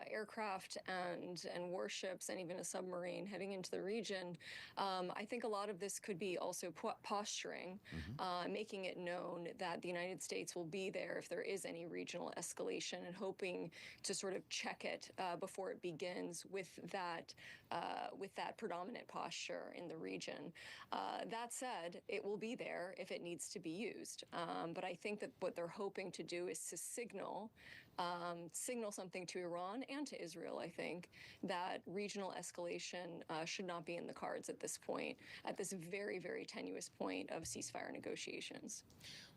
Speaker 2: aircraft and warships and even a submarine heading into the region. I think a lot of this could be also posturing, making it known that the United States will be there if there is any regional escalation, and hoping to sort of check it before it begins with that predominant posture in the region. That said, it will be there if it needs to be used. But I think that what they're hoping to do is to signal something to Iran and to Israel, I think, that regional escalation should not be in the cards at this point, at this very, very tenuous point of ceasefire negotiations.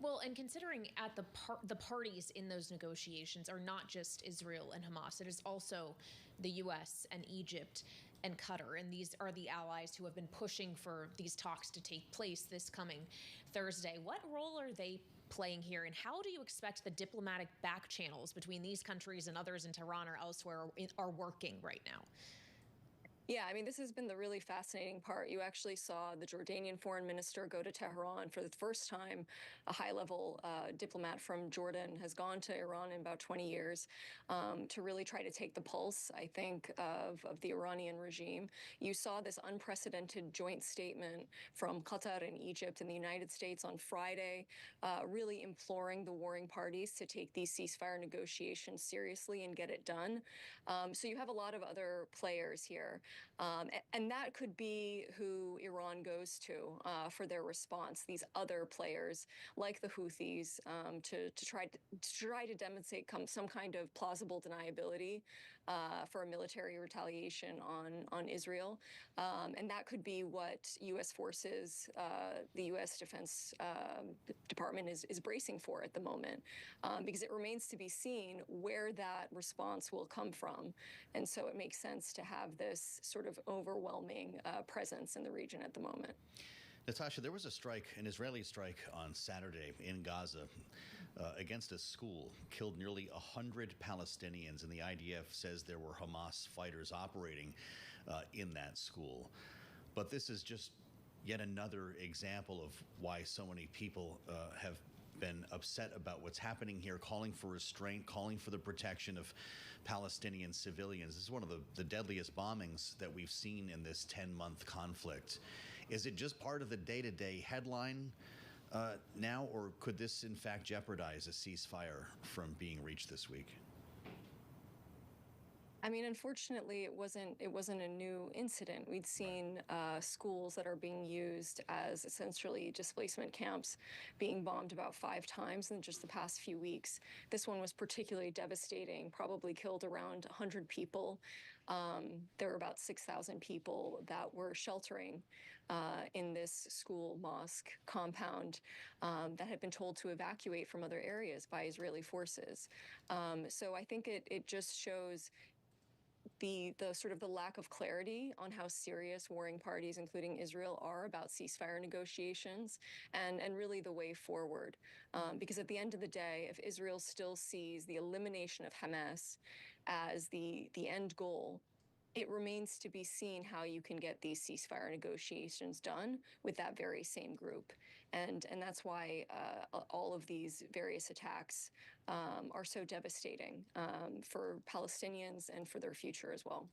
Speaker 24: Well, and considering the parties in those negotiations are not just Israel and Hamas, it is also the U.S. and Egypt and Qatar, and these are the allies who have been pushing for these talks to take place this coming Thursday. What role are they playing here, and how do you expect the diplomatic back channels between these countries and others in Tehran or elsewhere are working right now?
Speaker 2: Yeah, I mean, this has been the really fascinating part. You actually saw the Jordanian foreign minister go to Tehran for the first time. A high-level diplomat from Jordan has gone to Iran in about 20 years to really try to take the pulse, I think, of the Iranian regime. You saw this unprecedented joint statement from Qatar and Egypt and the United States on Friday, really imploring the warring parties to take these ceasefire negotiations seriously and get it done. So you have a lot of other players here. And that could be who Iran goes to for their response, these other players like the Houthis, to try to demonstrate some kind of plausible deniability for a military retaliation on Israel. And that could be what U.S. forces, the U.S. Defense Department is bracing for at the moment, because it remains to be seen where that response will come from. And so it makes sense to have this sort of overwhelming presence in the region at the moment.
Speaker 23: Natasha, there was an Israeli strike on Saturday in Gaza against a school, killed nearly 100 Palestinians, and the IDF says there were Hamas fighters operating in that school. But this is just yet another example of why so many people have been upset about what's happening here, calling for restraint, calling for the protection of Palestinian civilians. This is one of the deadliest bombings that we've seen in this 10-month conflict. Is it just part of the day-to-day headline now, or could this in fact jeopardize a ceasefire from being reached this week?
Speaker 2: I mean, unfortunately, it wasn't a new incident. We'd seen schools that are being used as essentially displacement camps being bombed about 5 times in just the past few weeks. This one was particularly devastating, probably killed around 100 people. There were about 6,000 people that were sheltering in this school mosque compound that had been told to evacuate from other areas by Israeli forces. So I think it just shows the sort of the lack of clarity on how serious warring parties, including Israel, are about ceasefire negotiations and really the way forward. Because at the end of the day, if Israel still sees the elimination of Hamas as the end goal, it remains to be seen how you can get these ceasefire negotiations done with that very same group. And that's why all of these various attacks are so devastating for Palestinians and for their future as well.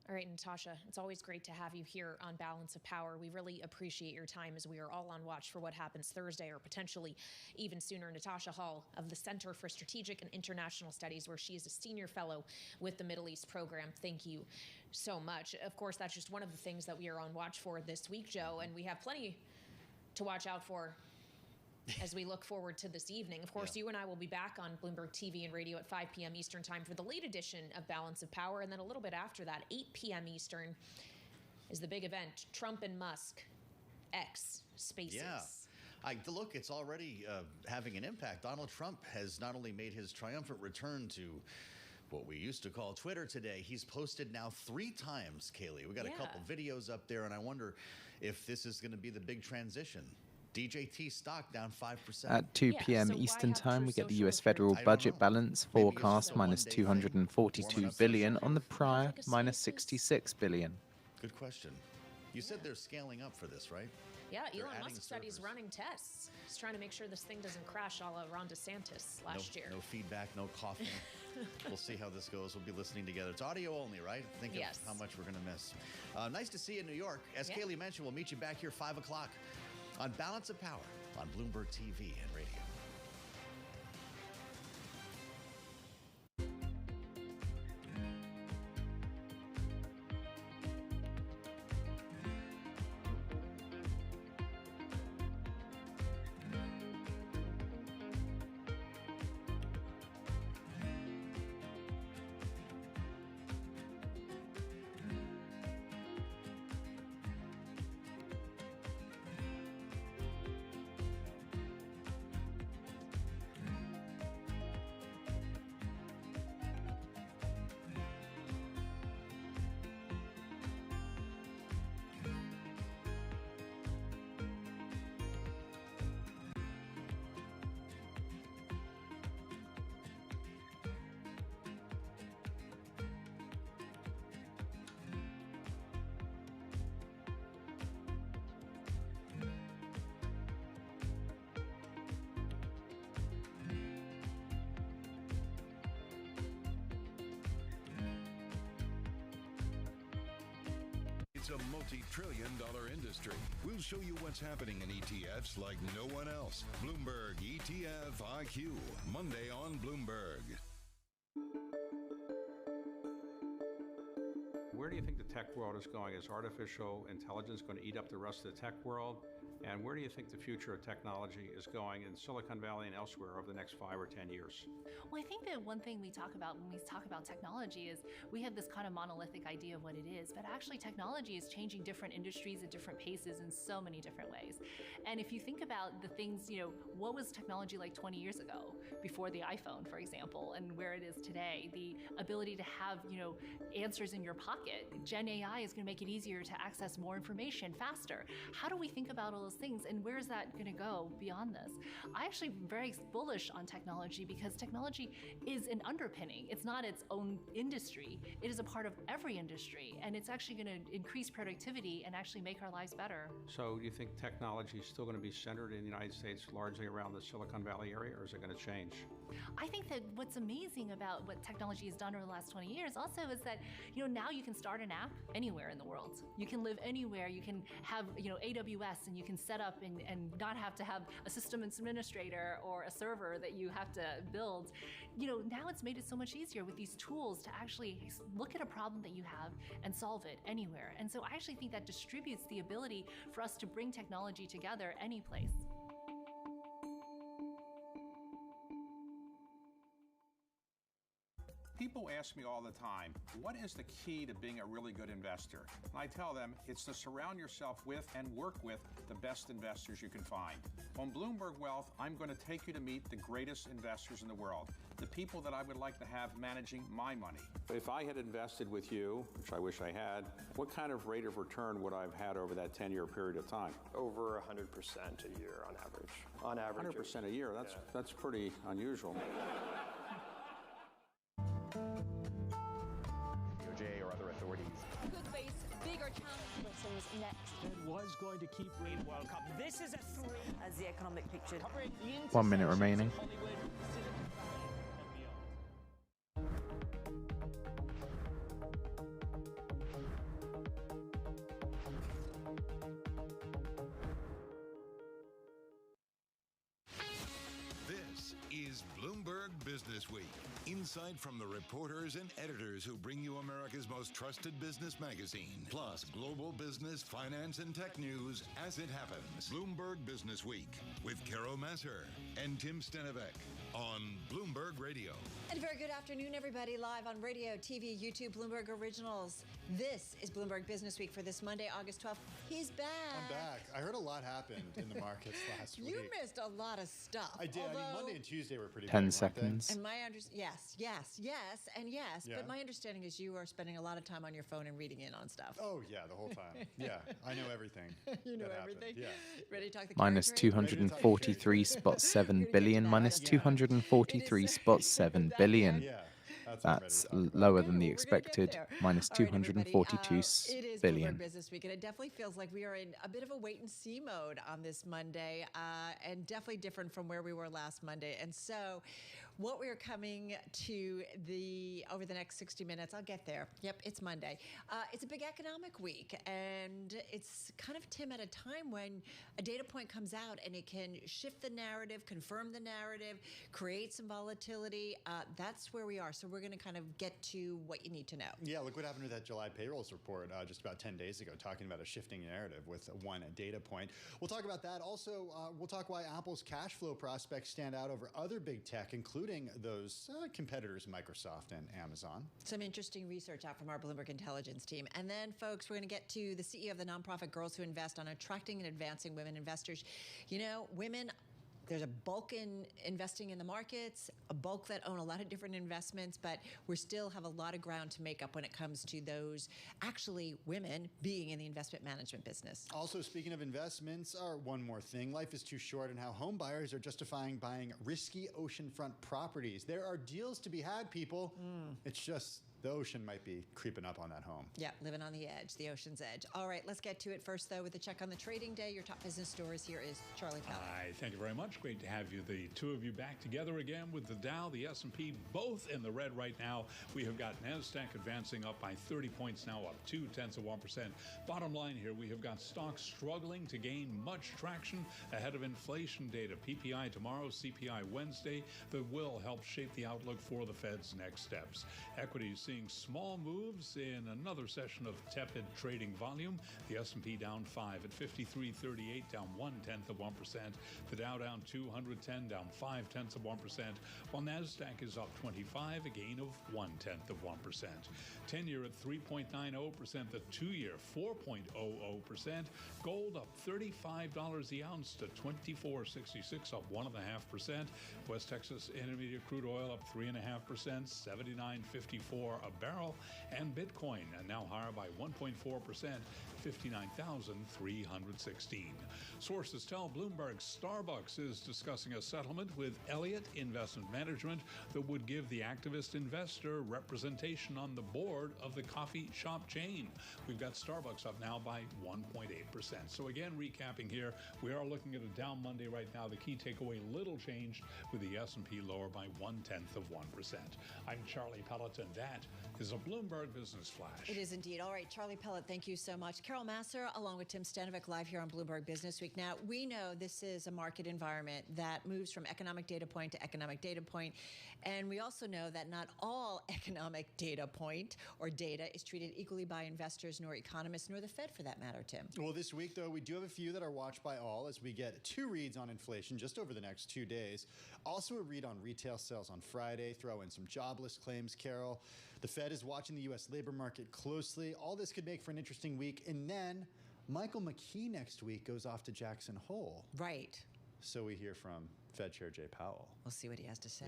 Speaker 24: All right, Natasha, it's always great to have you here on Balance of Power. We really appreciate your time as we are all on watch for what happens Thursday or potentially even sooner. Natasha Hall of the Center for Strategic and International Studies, where she is a senior fellow with the Middle East program. Thank you so much. Of course, that's just one of the things that we are on watch for this week, Joe, and we have plenty to watch out for as we look forward to this evening. Of course, you and I will be back on Bloomberg TV and radio at 5 p.m. Eastern time for the late edition of Balance of Power. And then a little bit after that, 8 p.m. Eastern, is the big event, Trump and Musk, X Spaces.
Speaker 23: Yeah. Look, it's already having an impact. Donald Trump has not only made his triumphant return to what we used to call Twitter today, he's posted now 3 times, Kaylee. We got a couple videos up there, and I wonder if this is going to be the big transition. DJT stock down 5%.
Speaker 9: At 2 p.m. Eastern Time, we get the U.S. federal budget balance forecast minus 242 billion on the prior minus 66 billion.
Speaker 23: Good question. You said they're scaling up for this, right?
Speaker 24: Yeah, Elon Musk said he's running tests. He's trying to make sure this thing doesn't crash a la Ron DeSantis last year.
Speaker 23: No feedback, no coughing. We'll see how this goes. We'll be listening together. It's audio only, right? Think of how much we're going to miss. Nice to see you in New York. As Kaylee mentioned, we'll meet you back here 5 o'clock on Balance of Power on Bloomberg TV and radio.
Speaker 5: It's a multi-trillion-dollar industry. We'll show you what's happening in ETFs like no one else. Bloomberg ETF IQ, Monday on Bloomberg.
Speaker 1: Where do you think the tech world is going? Is artificial intelligence going to eat up the rest of the tech world? And where do you think the future of technology is going in Silicon Valley and elsewhere over the next 5 or 10 years?
Speaker 4: Well, I think that one thing we talk about when we talk about technology is we have this kind of monolithic idea of what it is, but actually technology is changing different industries at different paces in so many different ways. And if you think about the things, what was technology like 20 years ago before the iPhone, for example, and where it is today, the ability to have, answers in your pocket. Gen AI is going to make it easier to access more information faster. How do we think about all those things, and where is that going to go beyond this? I actually am very bullish on technology because technology is an underpinning. It's not its own industry. It is a part of every industry, and it's actually going to increase productivity and actually make our lives better.
Speaker 1: So do you think technology is still going to be centered in the United States largely around the Silicon Valley area, or is it going to change?
Speaker 4: I think that what's amazing about what technology has done over the last 20 years also is that, now you can start an app anywhere in the world. You can live anywhere. You can have, AWS, and you can set up and not have to have a system administrator or a server that you have to build worlds. Now it's made it so much easier with these tools to actually look at a problem that you have and solve it anywhere. And so I actually think that distributes the ability for us to bring technology together any place.
Speaker 1: People ask me all the time, what is the key to being a really good investor? And I tell them it's to surround yourself with and work with the best investors you can find. On Bloomberg Wealth, I'm going to take you to meet the greatest investors in the world, the people that I would like to have managing my money. If I had invested with you, which I wish I had, what kind of rate of return would I have had over that 10-year period of time?
Speaker 7: Over 100% a year on average. On average.
Speaker 1: 100% a year, that's pretty unusual.
Speaker 7: DOJ or other authorities.
Speaker 12: Could face bigger challenges next.
Speaker 8: Fed was going to keep rating World Cup. This is a 3
Speaker 12: as the economic picture.
Speaker 9: 1 minute remaining.
Speaker 5: This is Bloomberg Business Week. Insight from the reporters and editors who bring you America's most trusted business magazine. Plus, global business, finance, and tech news as it happens. Bloomberg Business Week with Carol Masser and Tim Stenevec on Bloomberg Radio.
Speaker 14: And a very good afternoon, everybody, live on radio, TV, YouTube, Bloomberg Originals. This is Bloomberg Business Week for this Monday, August 12th. He's back.
Speaker 20: I'm back. I heard a lot happened in the markets last week.
Speaker 14: You missed a lot of stuff.
Speaker 20: I did. I mean, Monday and Tuesday were pretty
Speaker 9: 10
Speaker 20: big,
Speaker 9: seconds.
Speaker 14: And my yes.
Speaker 20: Yeah.
Speaker 14: But my understanding is you are spending a lot of time on your phone and reading in on stuff.
Speaker 20: Oh, yeah, the whole time. Yeah, I know everything.
Speaker 14: You know
Speaker 20: that
Speaker 14: everything?
Speaker 20: happened. Yeah.
Speaker 14: Ready to talk the
Speaker 9: Minus
Speaker 14: carry trade?
Speaker 9: 243.7 billion. Minus 243.7 billion.
Speaker 20: Yeah.
Speaker 9: That's lower than the expected. Minus
Speaker 14: All right, everybody,
Speaker 9: 242
Speaker 14: it is
Speaker 9: billion.
Speaker 14: Bloomberg Business Week, and it definitely feels like we are in a bit of a wait-and-see mode on this Monday, and definitely different from where we were last Monday. And so what we are coming to over the next 60 minutes, I'll get there. Yep, it's Monday. It's a big economic week, and it's kind of, Tim, at a time when a data point comes out and it can shift the narrative, confirm the narrative, create some volatility. That's where we are. So we're going to kind of get to what you need to know.
Speaker 20: Yeah, look what happened with that July payrolls report just about 10 days ago, talking about a shifting narrative with one data point. We'll talk about that. Also, we'll talk why Apple's cash flow prospects stand out over other big tech, including those competitors, Microsoft and Amazon.
Speaker 14: Some interesting research out from our Bloomberg Intelligence team. And then, folks, we're going to get to the CEO of the nonprofit Girls Who Invest on attracting and advancing women investors. You know, women, there's a bulk in investing in the markets, a bulk that own a lot of different investments, but we still have a lot of ground to make up when it comes to those actually women being in the investment management business.
Speaker 20: Also, speaking of investments, one more thing. Life is too short, and how home buyers are justifying buying risky oceanfront properties. There are deals to be had, people. It's just the ocean might be creeping up on that home.
Speaker 14: Yeah, living on the edge, the ocean's edge. All right, let's get to it first, though, with a check on the trading day. Your top business stories. Here is Charlie Pellet.
Speaker 25: Hi, thank you very much. Great to have you, the two of you, back together again with the Dow, the S&P, both in the red right now. We have got NASDAQ advancing up by 30 points now, up 0.2%. Bottom line here, we have got stocks struggling to gain much traction ahead of inflation data. PPI tomorrow, CPI Wednesday, that will help shape the outlook for the Fed's next steps. Equities seeing small moves in another session of tepid trading volume. The S&P down 5 at 53.38, down 0.1%. The Dow down 210, down 0.5%, while NASDAQ is up 25, a gain of 0.1%. 10-year at 3.90%, the 2-year 4.00%. Gold up $35 the ounce to $24.66, up 1.5%. West Texas Intermediate crude oil up 3.5%, $79.54 a barrel, and Bitcoin now higher by 1.4%, 59,316. Sources tell Bloomberg Starbucks is discussing a settlement with Elliott Investment Management that would give the activist investor representation on the board of the coffee shop chain. We've got Starbucks up now by 1.8%. So again, recapping here, we are looking at a down Monday right now. The key takeaway, little changed, with the S&P lower by 0.1%. I'm Charlie Pellet, and that is a Bloomberg Business Flash.
Speaker 14: It is indeed. All right, Charlie Pellet, thank you so much. Carol Masser, along with Tim Stanovic, live here on Bloomberg Business Week. Now, we know this is a market environment that moves from economic data point to economic data point. And we also know that not all economic data point or data is treated equally by investors, nor economists, nor the Fed for that matter, Tim.
Speaker 20: Well, this week, though, we do have a few that are watched by all as we get 2 reads on inflation just over the next 2 days. Also a read on retail sales on Friday. Throw in some jobless claims, Carol. The Fed is watching the U.S. labor market closely. All this could make for an interesting week. And then Michael McKee next week goes off to Jackson Hole.
Speaker 14: Right.
Speaker 20: So we hear from Fed Chair Jay Powell.
Speaker 14: We'll see what he has to say,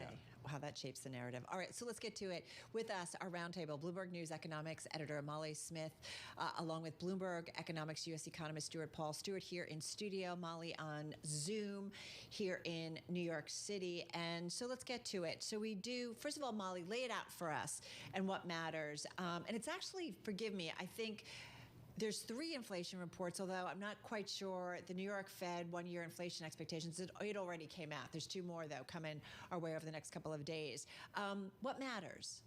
Speaker 14: how that shapes the narrative. All right, so let's get to it. With us, our roundtable, Bloomberg News economics editor Molly Smith, along with Bloomberg economics U.S. economist Stuart Paul. Stuart here in studio, Molly on Zoom here in New York City. And so let's get to it. So we do, first of all, Molly, lay it out for us and what matters. And it's actually, forgive me, I think there's 3 inflation reports, although I'm not quite sure. The New York Fed one-year inflation expectations, it already came out. There's 2 more, though, coming our way over the next couple of days. What matters?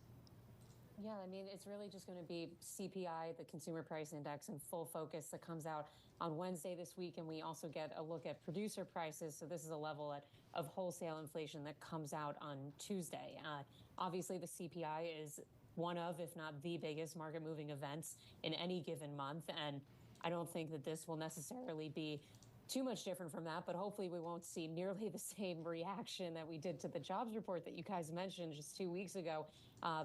Speaker 6: Yeah, I mean, it's really just going to be CPI, the Consumer Price Index, in full focus that comes out on Wednesday this week. And we also get a look at producer prices. So this is a level of wholesale inflation that comes out on Tuesday. Obviously, the CPI is one of, if not the biggest market moving events in any given month. And I don't think that this will necessarily be too much different from that, but hopefully we won't see nearly the same reaction that we did to the jobs report that you guys mentioned just 2 weeks ago.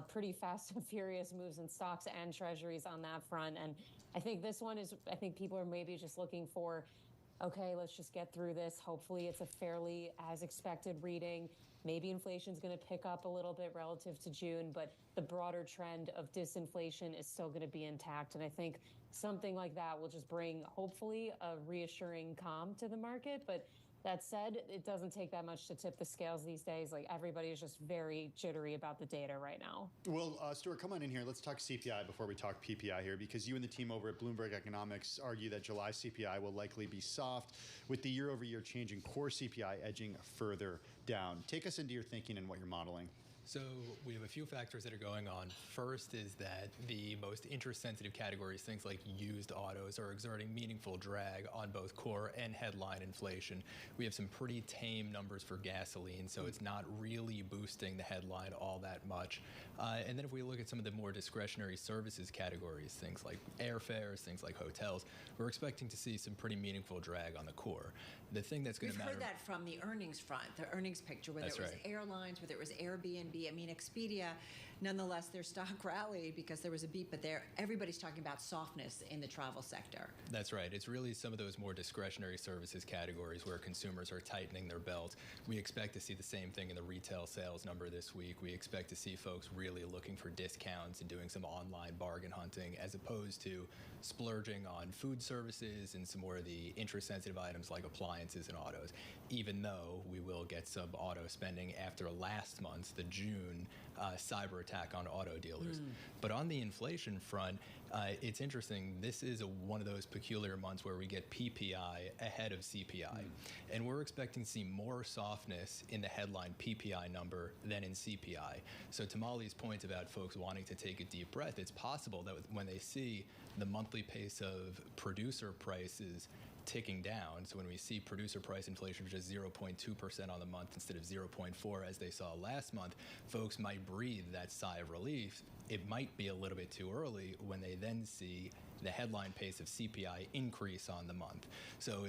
Speaker 6: Pretty fast and furious moves in stocks and treasuries on that front. And I think this one is, I think people are maybe just looking for, okay, let's just get through this. Hopefully it's a fairly as expected reading. Maybe inflation is going to pick up a little bit relative to June, but the broader trend of disinflation is still going to be intact. And I think something like that will just bring, hopefully, a reassuring calm to the market. But that said, it doesn't take that much to tip the scales these days. Like, everybody is just very jittery about the data right now.
Speaker 20: Well, Stuart, come on in here. Let's talk CPI before we talk PPI here, because you and the team over at Bloomberg Economics argue that July CPI will likely be soft, with the year-over-year change in core CPI edging further down. Take us into your thinking and what you're modeling.
Speaker 10: So we have a few factors that are going on. First is that the most interest-sensitive categories, things like used autos, are exerting meaningful drag on both core and headline inflation. We have some pretty tame numbers for gasoline, so it's not really boosting the headline all that much. And then if we look at some of the more discretionary services categories, things like airfares, things like hotels, we're expecting to see some pretty meaningful drag on the core. The thing that's going to matter...
Speaker 14: We've heard that from the earnings front, the earnings picture, whether it was airlines, whether it was Airbnb. I mean, Expedia, nonetheless, their stock rallied because there was a beat, but everybody's talking about softness in the travel sector.
Speaker 10: That's right. It's really some of those more discretionary services categories where consumers are tightening their belt. We expect to see the same thing in the retail sales number this week. We expect to see folks really looking for discounts and doing some online bargain hunting, as opposed to splurging on food services and some more of the interest-sensitive items like appliances and autos, even though we will get some auto spending after last month's, the June cyber attack on auto dealers. But on the inflation front, it's interesting. This is one of those peculiar months where we get PPI ahead of CPI. And we're expecting to see more softness in the headline PPI number than in CPI. So to Molly's point about folks wanting to take a deep breath, it's possible that when they see the monthly pace of producer prices ticking down, so when we see producer price inflation which is 0.2% on the month instead of 0.4 as they saw last month, folks might breathe that sigh of relief. It might be a little bit too early when they then see the headline pace of CPI increase on the month. So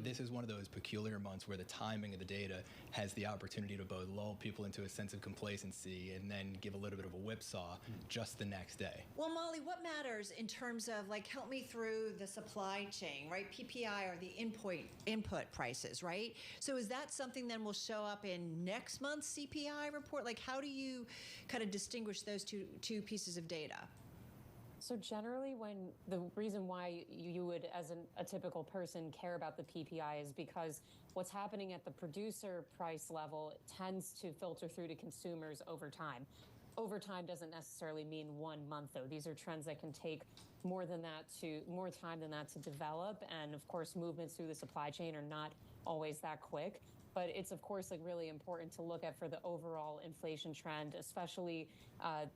Speaker 10: this is one of those peculiar months where the timing of the data has the opportunity to both lull people into a sense of complacency and then give a little bit of a whipsaw just the next day.
Speaker 14: Well, Molly, what matters in terms of, like, help me through the supply chain, right? PPI are the input prices, right? So is that something then will show up in next month's CPI report? Like, how do you kind of distinguish those two pieces of data?
Speaker 6: So generally, when the reason why you would, as a typical person, care about the PPI is because what's happening at the producer price level tends to filter through to consumers over time. Over time doesn't necessarily mean 1 month, though. These are trends that can take more time than that to develop. And of course, movements through the supply chain are not always that quick. But it's, of course, like really important to look at for the overall inflation trend, especially,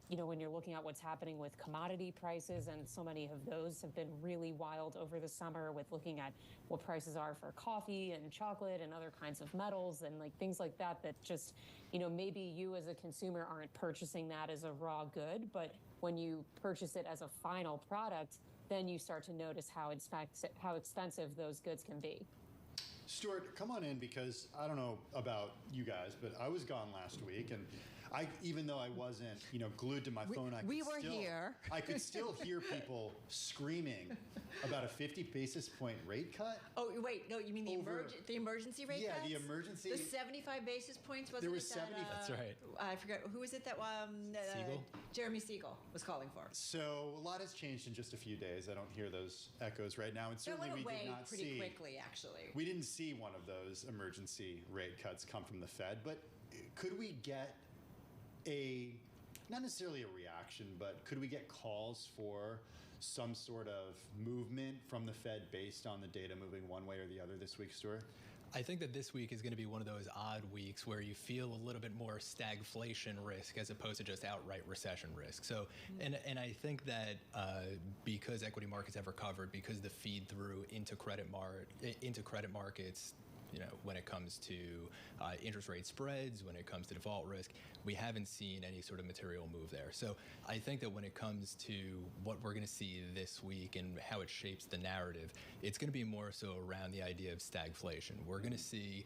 Speaker 6: when you're looking at what's happening with commodity prices. And so many of those have been really wild over the summer, with looking at what prices are for coffee and chocolate and other kinds of metals and like things like that, that just, maybe you as a consumer aren't purchasing that as a raw good, but when you purchase it as a final product, then you start to notice how expensive those goods can be.
Speaker 20: Stuart, come on in, because I don't know about you guys, but I was gone last week, and even though I wasn't, glued to my phone, I could still hear people screaming about a 50 basis point rate cut.
Speaker 14: Oh, wait, no, you mean the emergency rate cuts?
Speaker 20: Yeah, the emergency.
Speaker 14: The 75 basis points, wasn't
Speaker 20: there was
Speaker 14: it?
Speaker 20: 70.
Speaker 10: That's right.
Speaker 14: I forget, who was it that
Speaker 10: Siegel?
Speaker 14: Jeremy Siegel was calling for.
Speaker 20: So a lot has changed in just a few days. I don't hear those echoes right now, and certainly we did not see.
Speaker 14: Pretty quickly, actually.
Speaker 20: We didn't see one of those emergency rate cuts come from the Fed, but could we get not necessarily a reaction, but could we get calls for some sort of movement from the Fed based on the data moving one way or the other this week, Stuart?
Speaker 10: I think that this week is going to be one of those odd weeks where you feel a little bit more stagflation risk as opposed to just outright recession risk. So, and I think that because equity markets have recovered, because the feed through into credit markets, when it comes to interest rate spreads, when it comes to default risk, we haven't seen any sort of material move there. So I think that when it comes to what we're going to see this week and how it shapes the narrative, it's going to be more so around the idea of stagflation. We're going to see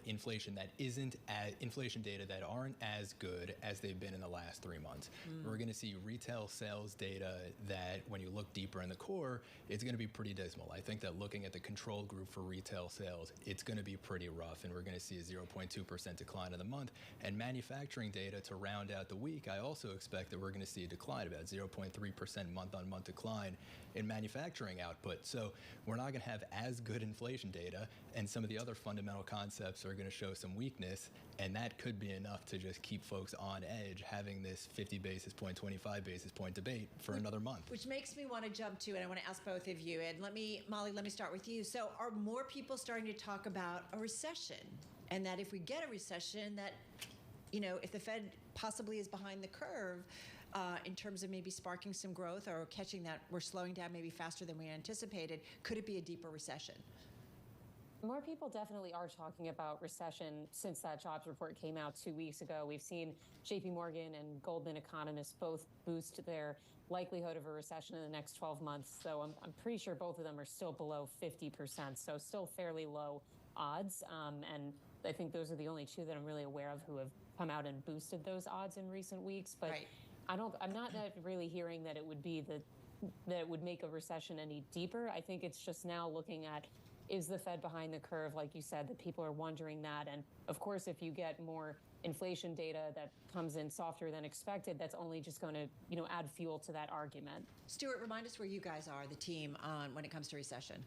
Speaker 10: inflation data that aren't as good as they've been in the last 3 months. We're going to see retail sales data that, when you look deeper in the core, it's going to be pretty dismal. I think that looking at the control group for retail sales, it's going to be pretty rough, and we're going to see a 0.2% decline in the month. And manufacturing data to round out the week, I also expect that we're going to see a decline, about 0.3% month-on-month decline in manufacturing output. So we're not going to have as good inflation data, and some of the other fundamental concepts are going to show some weakness, and that could be enough to just keep folks on edge, having this 50 basis point, 25 basis point debate for another month.
Speaker 14: Which makes me want to jump to, and I want to ask both of you, and Molly, let me start with you. So are more people starting to talk about a recession, and that if we get a recession, that, if the Fed possibly is behind the curve, in terms of maybe sparking some growth or catching that we're slowing down maybe faster than we anticipated, could it be a deeper recession?
Speaker 6: More people definitely are talking about recession since that jobs report came out 2 weeks ago. We've seen JP Morgan and Goldman economists both boost their likelihood of a recession in the next 12 months. So I'm pretty sure both of them are still below 50%, so still fairly low odds. And I think those are the only two that I'm really aware of who have come out and boosted those odds in recent weeks. But
Speaker 14: right.
Speaker 6: I'm not really hearing that it would be that it would make a recession any deeper. I think it's just now looking at, is the Fed behind the curve? Like you said, that people are wondering that. And of course, if you get more inflation data that comes in softer than expected, that's only just going to, add fuel to that argument.
Speaker 14: Stuart, remind us where you guys are, the team, when it comes to recession.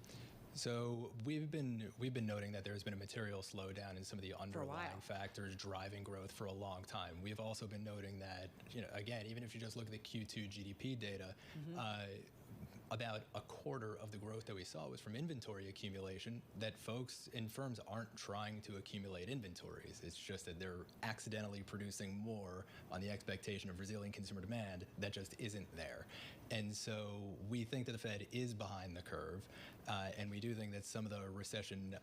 Speaker 10: So we've been noting that there's been a material slowdown in some of the underlying factors driving growth for a long time. We've also been noting that, again, even if you just look at the Q2 GDP data, about a quarter of the growth that we saw was from inventory accumulation, that folks in firms aren't trying to accumulate inventories. It's just that they're accidentally producing more on the expectation of resilient consumer demand that just isn't there. And so we think that the Fed is behind the curve, and we do think that some of the recession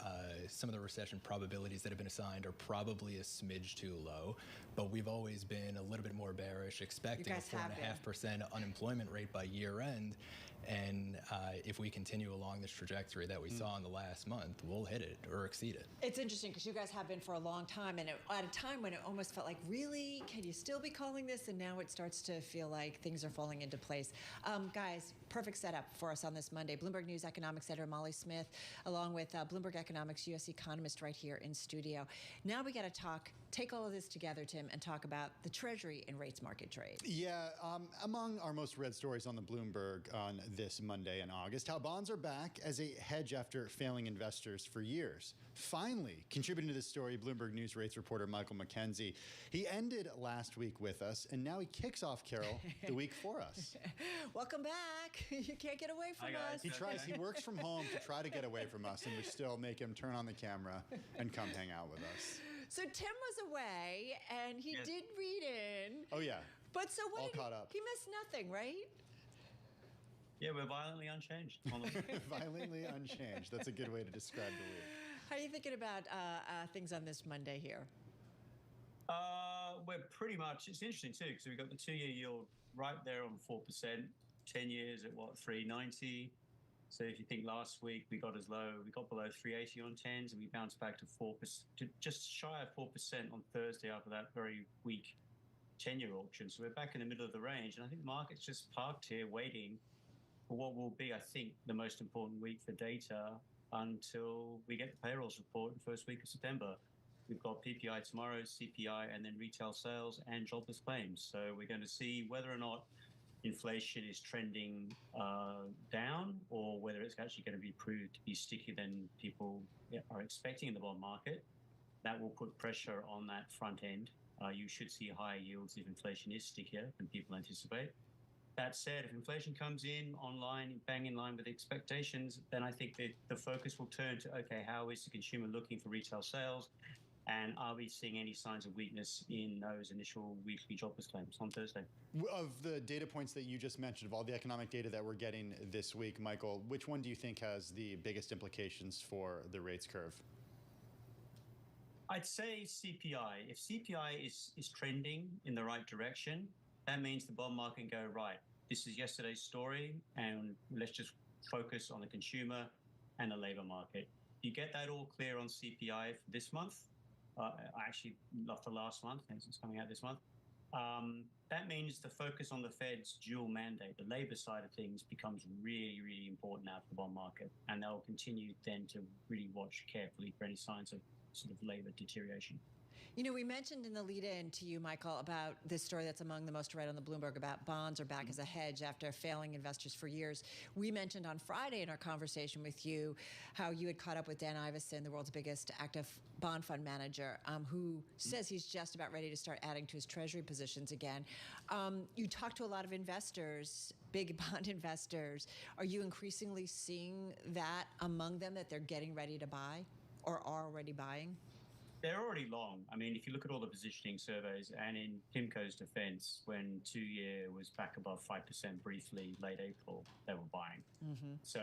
Speaker 10: probabilities that have been assigned are probably a smidge too low. But we've always been a little bit more bearish, expecting a 4.5% unemployment rate by year end. And if we continue along this trajectory that we saw in the last month, we'll hit it or exceed it.
Speaker 14: It's interesting because you guys have been for a long time, and at a time when it almost felt like, really, can you still be calling this? And now it starts to feel like things are falling into place. Guys, perfect setup for us on this Monday. Bloomberg News economics editor Molly Smith, along with Bloomberg Economics U.S. economist right here in studio. Now we got to take all of this together, Tim, and talk about the Treasury and rates market trade.
Speaker 20: Yeah, among our most read stories on the Bloomberg on this Monday in August, how bonds are back as a hedge after failing investors for years. Finally, contributing to this story, Bloomberg News rates reporter Michael McKenzie. He ended last week with us, and now he kicks off, Carol, the week for us.
Speaker 14: Welcome back. You can't get away from us.
Speaker 20: He tries. He works from home to try to get away from us, and we still make him turn on the camera and come hang out with us.
Speaker 14: So Tim was away, and he did read in.
Speaker 20: Oh, yeah.
Speaker 14: But so what
Speaker 20: All
Speaker 14: did
Speaker 20: caught up.
Speaker 14: He missed nothing, right?
Speaker 11: Yeah, we're violently unchanged.
Speaker 20: Violently unchanged. That's a good way to describe the week.
Speaker 14: How are you thinking about things on this Monday here?
Speaker 11: We're pretty much, it's interesting too, because we've got the 2-year yield right there on 4%, 10 years at what, 390. So if you think last week we got below 380 on 10s, and we bounced back to 4%, just shy of 4% on Thursday after that very weak 10-year auction. So we're back in the middle of the range, and I think the market's just parked here waiting for what will be, I think, the most important week for data until we get the payrolls report in the first week of September. We've got PPI tomorrow, CPI, and then retail sales and jobless claims. So we're going to see whether or not inflation is trending down, or whether it's actually going to be proved to be stickier than people are expecting in the bond market. That will put pressure on that front end. You should see higher yields if inflation is stickier than people anticipate. That said, if inflation comes in bang in line with expectations, then I think that the focus will turn to, okay, how is the consumer looking for retail sales? And are we seeing any signs of weakness in those initial weekly jobless claims on Thursday?
Speaker 20: Of the data points that you just mentioned, of all the economic data that we're getting this week, Michael, which one do you think has the biggest implications for the rates curve?
Speaker 11: I'd say CPI. If CPI is trending in the right direction, that means the bond market can go, right, this is yesterday's story, and let's just focus on the consumer and the labor market. You get that all clear on CPI for this month. Actually, not for last month, it's coming out this month. That means the focus on the Fed's dual mandate, the labor side of things, becomes really, really important now for the bond market. And they'll continue then to really watch carefully for any signs of sort of labor deterioration.
Speaker 14: You know, we mentioned in the lead-in to you, Michael, about this story that's among the most read on the Bloomberg about bonds are back as a hedge after failing investors for years. We mentioned on Friday in our conversation with you how you had caught up with Dan Ivison, the world's biggest active bond fund manager, who says he's just about ready to start adding to his Treasury positions again. You talk to a lot of investors, big bond investors. Are you increasingly seeing that among them, that they're getting ready to buy or are already buying?
Speaker 11: They're already long. I mean, if you look at all the positioning surveys, and in PIMCO's defense, when 2-year was back above 5% briefly late April, they were buying. Mm-hmm. So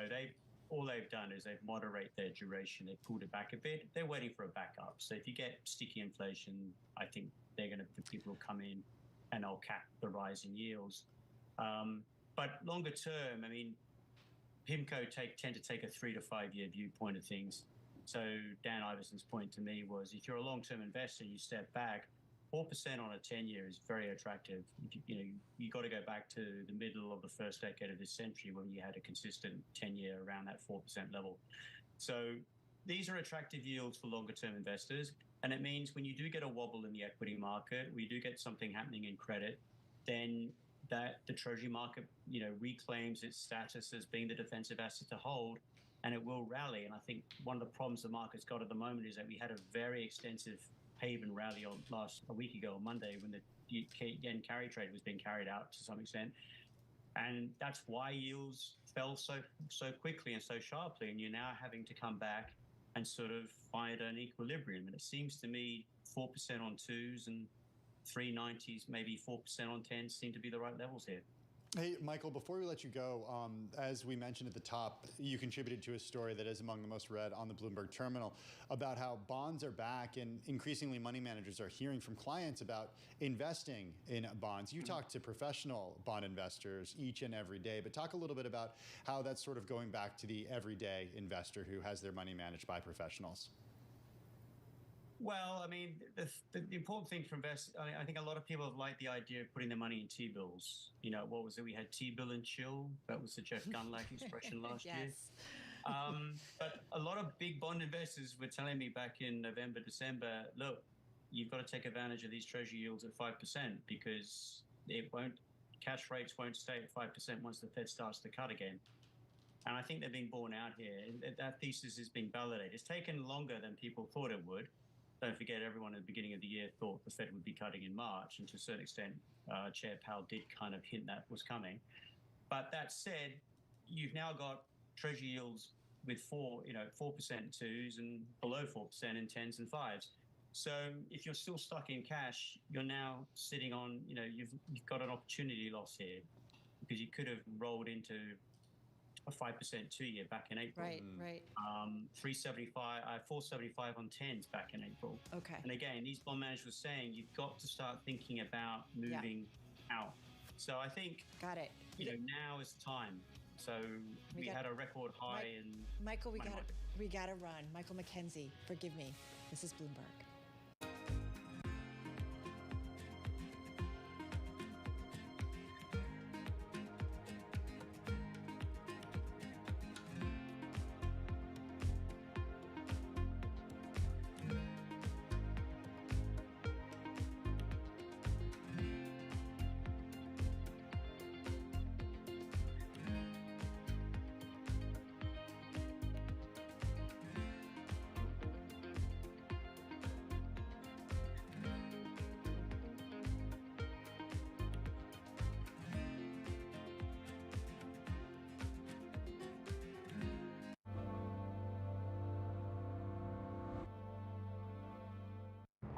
Speaker 11: all they've done is they've moderate their duration. They've pulled it back a bit. They're waiting for a backup. So if you get sticky inflation, I think the people will come in and they'll cap the rise in yields. But longer term, I mean, PIMCO tend to take a 3 to 5 year viewpoint of things. So Dan Ivison's point to me was, if you're a long-term investor, you step back, 4% on a 10-year is very attractive. You got to go back to the middle of the first decade of this century when you had a consistent 10-year around that 4% level. So these are attractive yields for longer-term investors. And it means when you do get a wobble in the equity market, we do get something happening in credit, then that the Treasury market, reclaims its status as being the defensive asset to hold, and it will rally. And I think one of the problems the market's got at the moment is that we had a very extensive haven rally a week ago on Monday when the yen carry trade was being carried out to some extent. And that's why yields fell so quickly and so sharply. And you're now having to come back and sort of find an equilibrium. And it seems to me 4% on 2s and 390s, maybe 4% on 10s seem to be the right levels here.
Speaker 20: Hey, Michael, before we let you go, as we mentioned at the top, you contributed to a story that is among the most read on the Bloomberg terminal about how bonds are back, and increasingly money managers are hearing from clients about investing in bonds. You talk to professional bond investors each and every day, but talk a little bit about how that's sort of going back to the everyday investor who has their money managed by professionals.
Speaker 11: Well, I mean, the important thing for investors, I think a lot of people have liked the idea of putting their money in T-bills. What was it? We had T-bill and chill. That was the Jeff Gunlack expression last year. But a lot of big bond investors were telling me back in November, December, look, you've got to take advantage of these Treasury yields at 5% because cash rates won't stay at 5% once the Fed starts to cut again. And I think they're being borne out here. That thesis is being validated. It's taken longer than people thought it would. Don't forget, everyone at the beginning of the year thought the Fed would be cutting in March, and to a certain extent, Chair Powell did kind of hint that was coming. But that said, you've now got Treasury yields with 4% twos and below 4% in 10s and 5s. So if you're still stuck in cash, you're now sitting on, you've got an opportunity loss here because you could have rolled into a 5% 2-year back in April.
Speaker 14: Right.
Speaker 11: 475 on 10s back in April.
Speaker 14: Okay.
Speaker 11: And again, these bond managers were saying you've got to start thinking about moving out. So I think,
Speaker 14: got it.
Speaker 11: Now is the time. So we had a record high in
Speaker 14: Michael. We got to run. Michael McKenzie, forgive me. This is Bloomberg.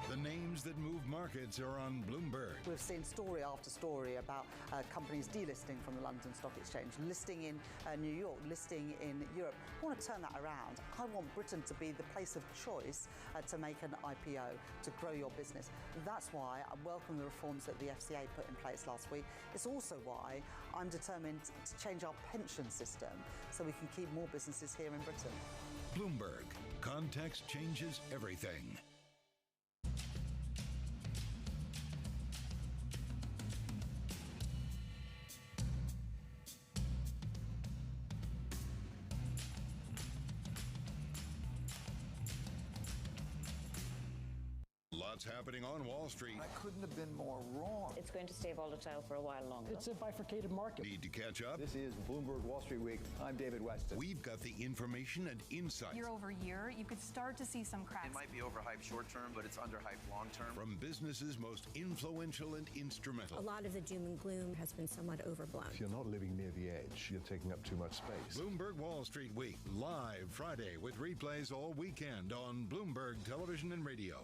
Speaker 5: The names that move markets are on Bloomberg.
Speaker 13: We've seen story after story about companies delisting from the London Stock Exchange, listing in New York, listing in Europe. I want to turn that around. I want Britain to be the place of choice to make an IPO, to grow your business. That's why I welcome the reforms that the FCA put in place last week. It's also why I'm determined to change our pension system so we can keep more businesses here in Britain.
Speaker 5: Bloomberg. Context changes everything. Lots happening on Wall Street.
Speaker 17: I couldn't have been more wrong.
Speaker 12: It's going to stay volatile for a while longer.
Speaker 17: It's a bifurcated market.
Speaker 5: Need to catch up?
Speaker 17: This is Bloomberg Wall Street Week. I'm David Weston.
Speaker 5: We've got the information and insight.
Speaker 19: Year over year, you could start to see some cracks.
Speaker 21: It might be overhyped short term, but it's underhyped long term.
Speaker 5: From businesses most influential and instrumental.
Speaker 22: A lot of the doom and gloom has been somewhat overblown.
Speaker 26: If you're not living near the edge, you're taking up too much space.
Speaker 5: Bloomberg Wall Street Week, live Friday with replays all weekend on Bloomberg Television and Radio.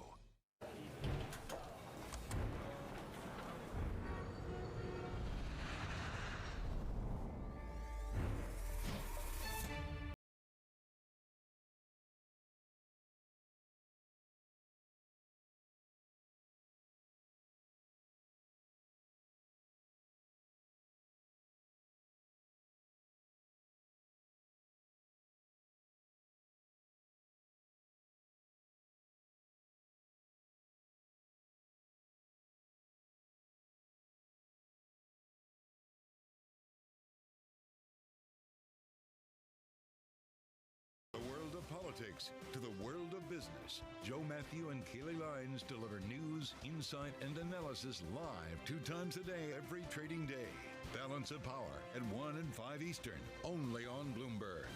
Speaker 5: Politics to the world of business. Joe Matthew and Keely Lines deliver news, insight, and analysis live 2 times a day every trading day. Balance of Power at 1 and 5 Eastern, only on Bloomberg.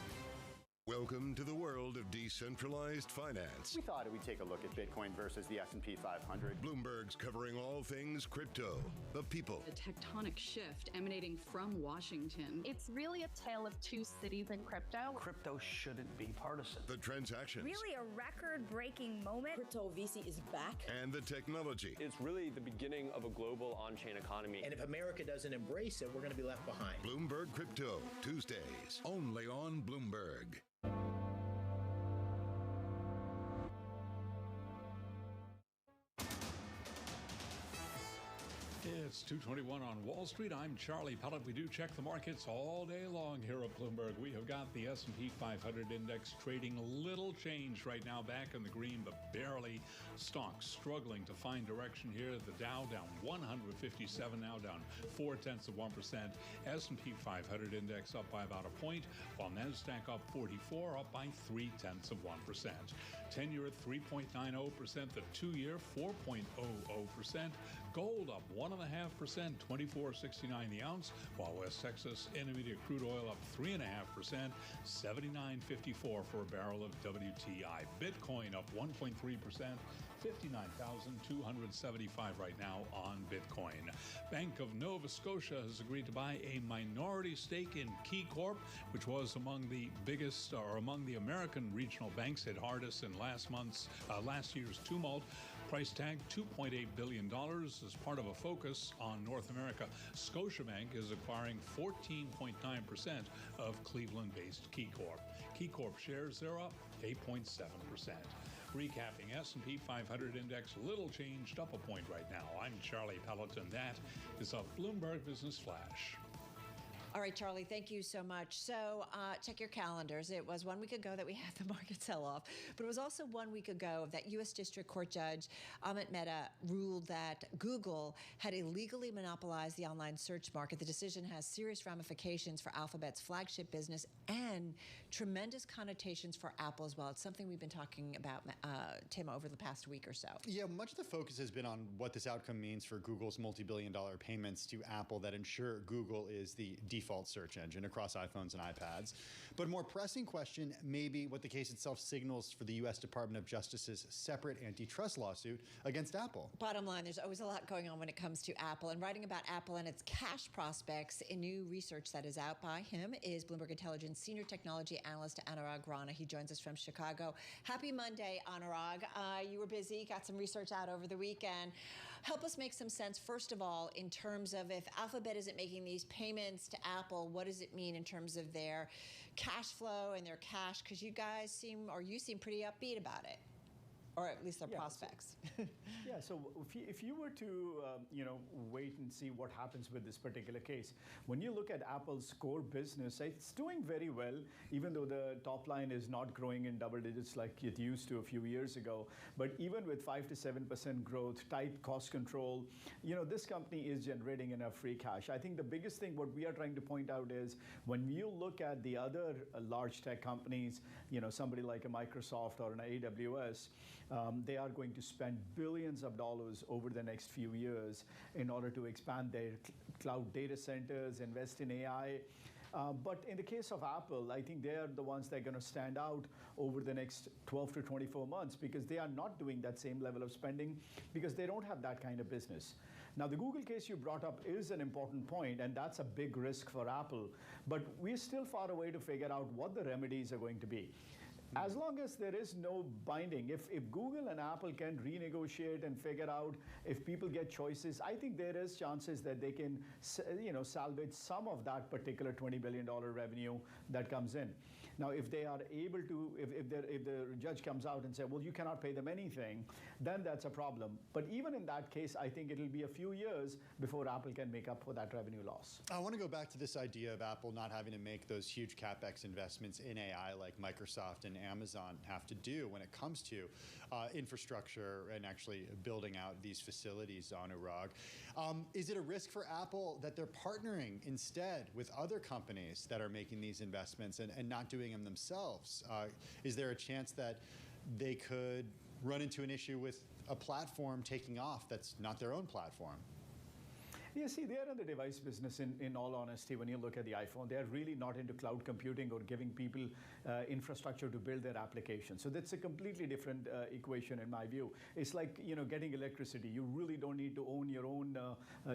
Speaker 5: Welcome to the world of decentralized finance.
Speaker 27: We thought we'd take a look at Bitcoin versus the S&P 500.
Speaker 5: Bloomberg's covering all things crypto, the people.
Speaker 28: A tectonic shift emanating from Washington.
Speaker 29: It's really a tale of two cities in crypto.
Speaker 26: Crypto shouldn't be partisan.
Speaker 5: The transactions.
Speaker 30: Really a record-breaking moment.
Speaker 12: Crypto VC is back.
Speaker 5: And the technology.
Speaker 7: It's really the beginning of a global on-chain economy.
Speaker 31: And if America doesn't embrace it, we're going to be left behind.
Speaker 5: Bloomberg Crypto, Tuesdays, only on Bloomberg.
Speaker 25: It's 2:21 on Wall Street. I'm Charlie Pellet. We do check the markets all day long here at Bloomberg. We have got the S&P 500 index trading little change right now, back in the green, but barely. Stocks struggling to find direction here. The Dow down 157 now, down 0.4%. S&P 500 index up by about a point, while NASDAQ up 44, up by 0.3%. 10-year at 3.90%. The 2-year 4.00%. Gold up 1.5%, $24.69 the ounce, while West Texas Intermediate crude oil up 3.5%, $79.54 for a barrel of WTI. Bitcoin up 1.3%, 59,275 right now on Bitcoin. Bank of Nova Scotia has agreed to buy a minority stake in KeyCorp, which was among the biggest or among the American regional banks hit hardest in last year's tumult. Price tag $2.8 billion as part of a focus on North America. Scotiabank is acquiring 14.9% of Cleveland-based KeyCorp. KeyCorp shares, they're up 8.7%. Recapping, S&P 500 index little changed, up a point right now. I'm Charlie Pelleton. That is a Bloomberg Business Flash.
Speaker 14: All right, Charlie, thank you so much. So check your calendars. It was 1 week ago that we had the market sell-off, but it was also 1 week ago that U.S. District Court Judge Amit Mehta ruled that Google had illegally monopolized the online search market. The decision has serious ramifications for Alphabet's flagship business and tremendous connotations for Apple as well. It's something we've been talking about, Tim, over the past week or so.
Speaker 20: Yeah, much of the focus has been on what this outcome means for Google's multi-billion-dollar payments to Apple that ensure Google is the default search engine across iPhones and iPads. But a more pressing question may be what the case itself signals for the U.S. Department of Justice's separate antitrust lawsuit against Apple.
Speaker 14: Bottom line, there's always a lot going on when it comes to Apple. And writing about Apple and its cash prospects in new research that is out by him is Bloomberg Intelligence Senior Technology Analyst Anurag Rana. He joins us from Chicago. Happy Monday, Anurag. You were busy, got some research out over the weekend. Help us make some sense, first of all, in terms of if Alphabet isn't making these payments to Apple, what does it mean in terms of their cash flow and their cash? Because you seem pretty upbeat about it, or at least their prospects.
Speaker 1: So if you were to wait and see what happens with this particular case, when you look at Apple's core business, it's doing very well, even though the top line is not growing in double digits like it used to a few years ago. But even with 5 to 7% growth, tight cost control, this company is generating enough free cash. I think the biggest thing what we are trying to point out is when you look at the other large tech companies, somebody like a Microsoft or an AWS, they are going to spend billions of dollars over the next few years in order to expand their cloud data centers, invest in AI. But in the case of Apple, I think they are the ones that are going to stand out over the next 12 to 24 months because they are not doing that same level of spending because they don't have that kind of business. Now, the Google case you brought up is an important point, and that's a big risk for Apple. But we're still far away to figure out what the remedies are going to be. As long as there is no binding, if Google and Apple can renegotiate and figure out if people get choices, I think there is chances that they can, salvage some of that particular $20 billion revenue that comes in. Now, if they are able to, if the judge comes out and says, well, you cannot pay them anything, then that's a problem. But even in that case, I think it'll be a few years before Apple can make up for that revenue loss.
Speaker 20: I want to go back to this idea of Apple not having to make those huge CapEx investments in AI like Microsoft and Amazon have to do when it comes to infrastructure and actually building out these facilities, Anurag. Is it a risk for Apple that they're partnering instead with other companies that are making these investments and not doing them themselves? Is there a chance that they could run into an issue with a platform taking off that's not their own platform?
Speaker 1: Yeah, see, they are in the device business, in all honesty. When you look at the iPhone, they are really not into cloud computing or giving people infrastructure to build their applications. So that's a completely different equation in my view. It's like, getting electricity. You really don't need to own your own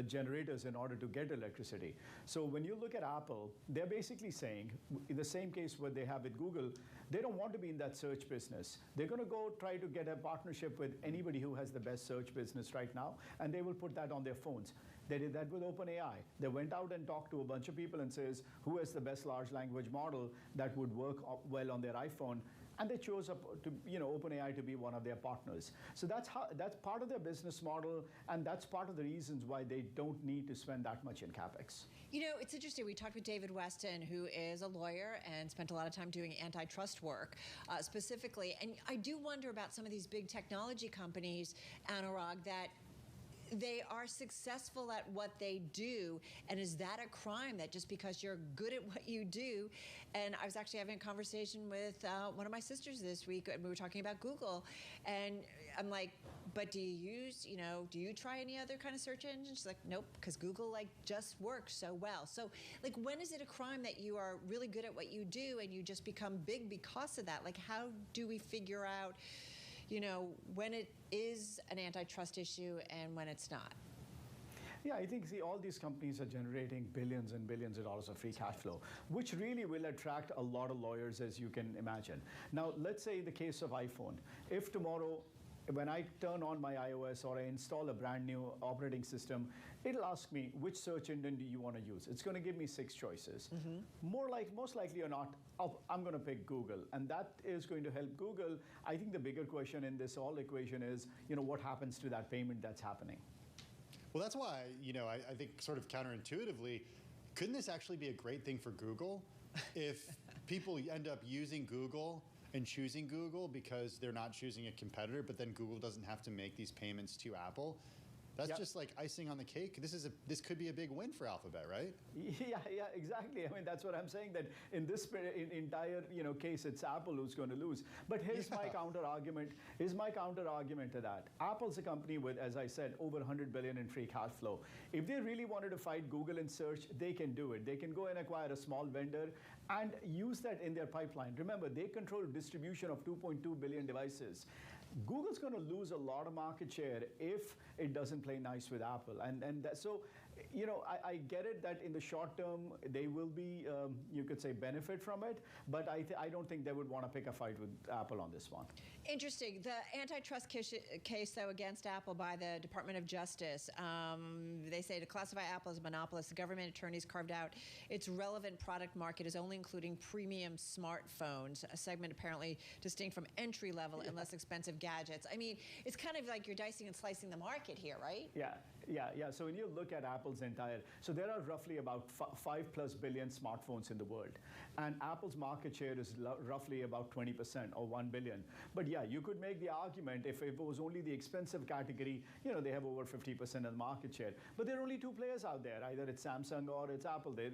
Speaker 1: generators in order to get electricity. So when you look at Apple, they're basically saying, in the same case what they have with Google, they don't want to be in that search business. They're going to go try to get a partnership with anybody who has the best search business right now, and they will put that on their phones. They did that with OpenAI. They went out and talked to a bunch of people and says, who has the best large language model that would work well on their iPhone? And they chose OpenAI to be one of their partners. So that's part of their business model, and that's part of the reasons why they don't need to spend that much in CapEx.
Speaker 14: It's interesting. We talked with David Weston, who is a lawyer and spent a lot of time doing antitrust work specifically. And I do wonder about some of these big technology companies, Anurag, that they are successful at what they do, and is that a crime that just because you're good at what you do? And I was actually having a conversation with one of my sisters this week, and we were talking about Google, and I'm like, but do you try any other kind of search engines? She's like, nope, because Google just works so well. So when is it a crime that you are really good at what you do and you just become big because of that? How do we figure out, when it is an antitrust issue and when it's not?
Speaker 1: Yeah, I think, all these companies are generating billions and billions of dollars of free cash flow, which really will attract a lot of lawyers, as you can imagine. Now, let's say the case of iPhone. If tomorrow, when I turn on my iOS or I install a brand new operating system, it'll ask me, which search engine do you want to use? It's going to give me 6 choices. Most likely or not, I'm going to pick Google. And that is going to help Google. I think the bigger question in this whole equation is, what happens to that payment that's happening?
Speaker 20: Well, that's why, I think sort of counterintuitively, couldn't this actually be a great thing for Google if people end up using Google and choosing Google because they're not choosing a competitor, but then Google doesn't have to make these payments to Apple? That's just like icing on the cake. This could be a big win for Alphabet, right? Yeah, exactly. I mean, that's what I'm saying, that in this entire case, it's Apple who's going to lose. But here's my counter argument. To that. Apple's a company with, as I said, over $100 billion in free cash flow. If they really wanted to fight Google in search, they can do it. They can go and acquire a small vendor and use that in their pipeline. Remember, they control distribution of 2.2 billion devices. Google's going to lose a lot of market share if it doesn't play nice with Apple. So, I get it that in the short term, they will be, you could say, benefit from it. But I don't think they would want to pick a fight with Apple on this one.
Speaker 14: Interesting. The antitrust case, though, against Apple by the Department of Justice, they say to classify Apple as a monopolist, the government attorneys carved out its relevant product market as only including premium smartphones, a segment apparently distinct from entry-level and less expensive gadgets. I mean, it's kind of like you're dicing and slicing the market here, right? Yeah. So when you look at Apple's so there are roughly about 5+ billion smartphones in the world. And Apple's market share is roughly about 20% or 1 billion. But yeah, you could make the argument if it was only the expensive category, they have over 50% of the market share. But there are only 2 players out there. Either it's Samsung or it's Apple. There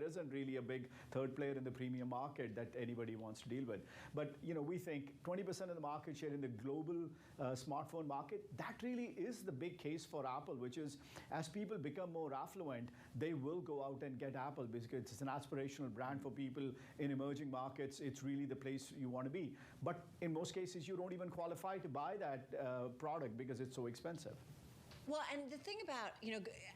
Speaker 14: isn't really a big third player in the premium market that anybody wants to deal with. But, we think 20% of the market share in the global smartphone market, that really is the big case for Apple, which is as people become more affluent, they will go out and get Apple because it's an aspirational brand for people in emerging markets. It's really the place you want to be. But in most cases, you don't even qualify to buy that product because it's so expensive. Well, and the thing about,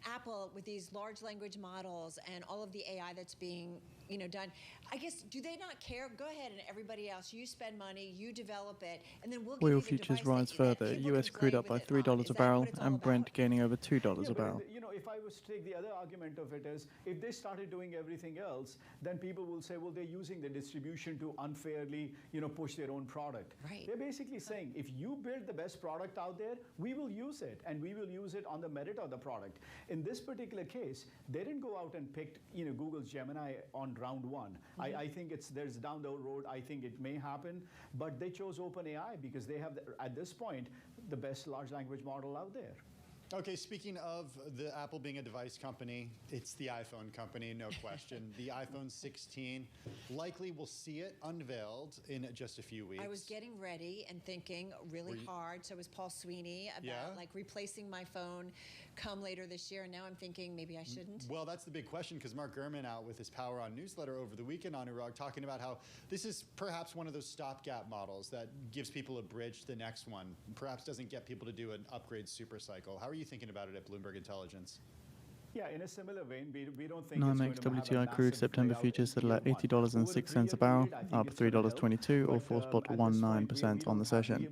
Speaker 14: Apple with these large language models and all of the AI that's being, done, I guess, do they not care? Go ahead and everybody else, you spend money, you develop it, and then we'll give you
Speaker 2: Oil futures rise further. US crude up by $3 a barrel and Brent gaining over $2 a barrel.
Speaker 1: If I was to take the other argument of it is, if they started doing everything else, then people will say, well, they're using the distribution to unfairly, push their own product. Right. They're basically saying, if you build the best product out there, we will use it, and we will use it on the merit of the product. In this particular case, they didn't go out and pick, Google's Gemini on round 1. I think there's down the road, I think it may happen, but they chose OpenAI because they have, at this point, the best large language model out there.
Speaker 20: Okay, speaking of the Apple being a device company, it's the iPhone company, no question. The iPhone 16, likely we'll see it unveiled in just a few weeks.
Speaker 14: I was getting ready and thinking really hard, so was Paul Sweeney, about replacing my phone come later this year, and now I'm thinking maybe I shouldn't.
Speaker 20: Well, that's the big question, because Mark Gurman out with his Power On newsletter over the weekend on Urag talking about how this is perhaps one of those stopgap models that gives people a bridge to the next one, perhaps doesn't get people to do an upgrade super cycle. How are you thinking about it at Bloomberg Intelligence?
Speaker 1: Yeah, in a similar vein, we don't think
Speaker 2: NYMEX WTI crude September futures settle at $80.06 a barrel, up $3.22 or 4.19% on the session.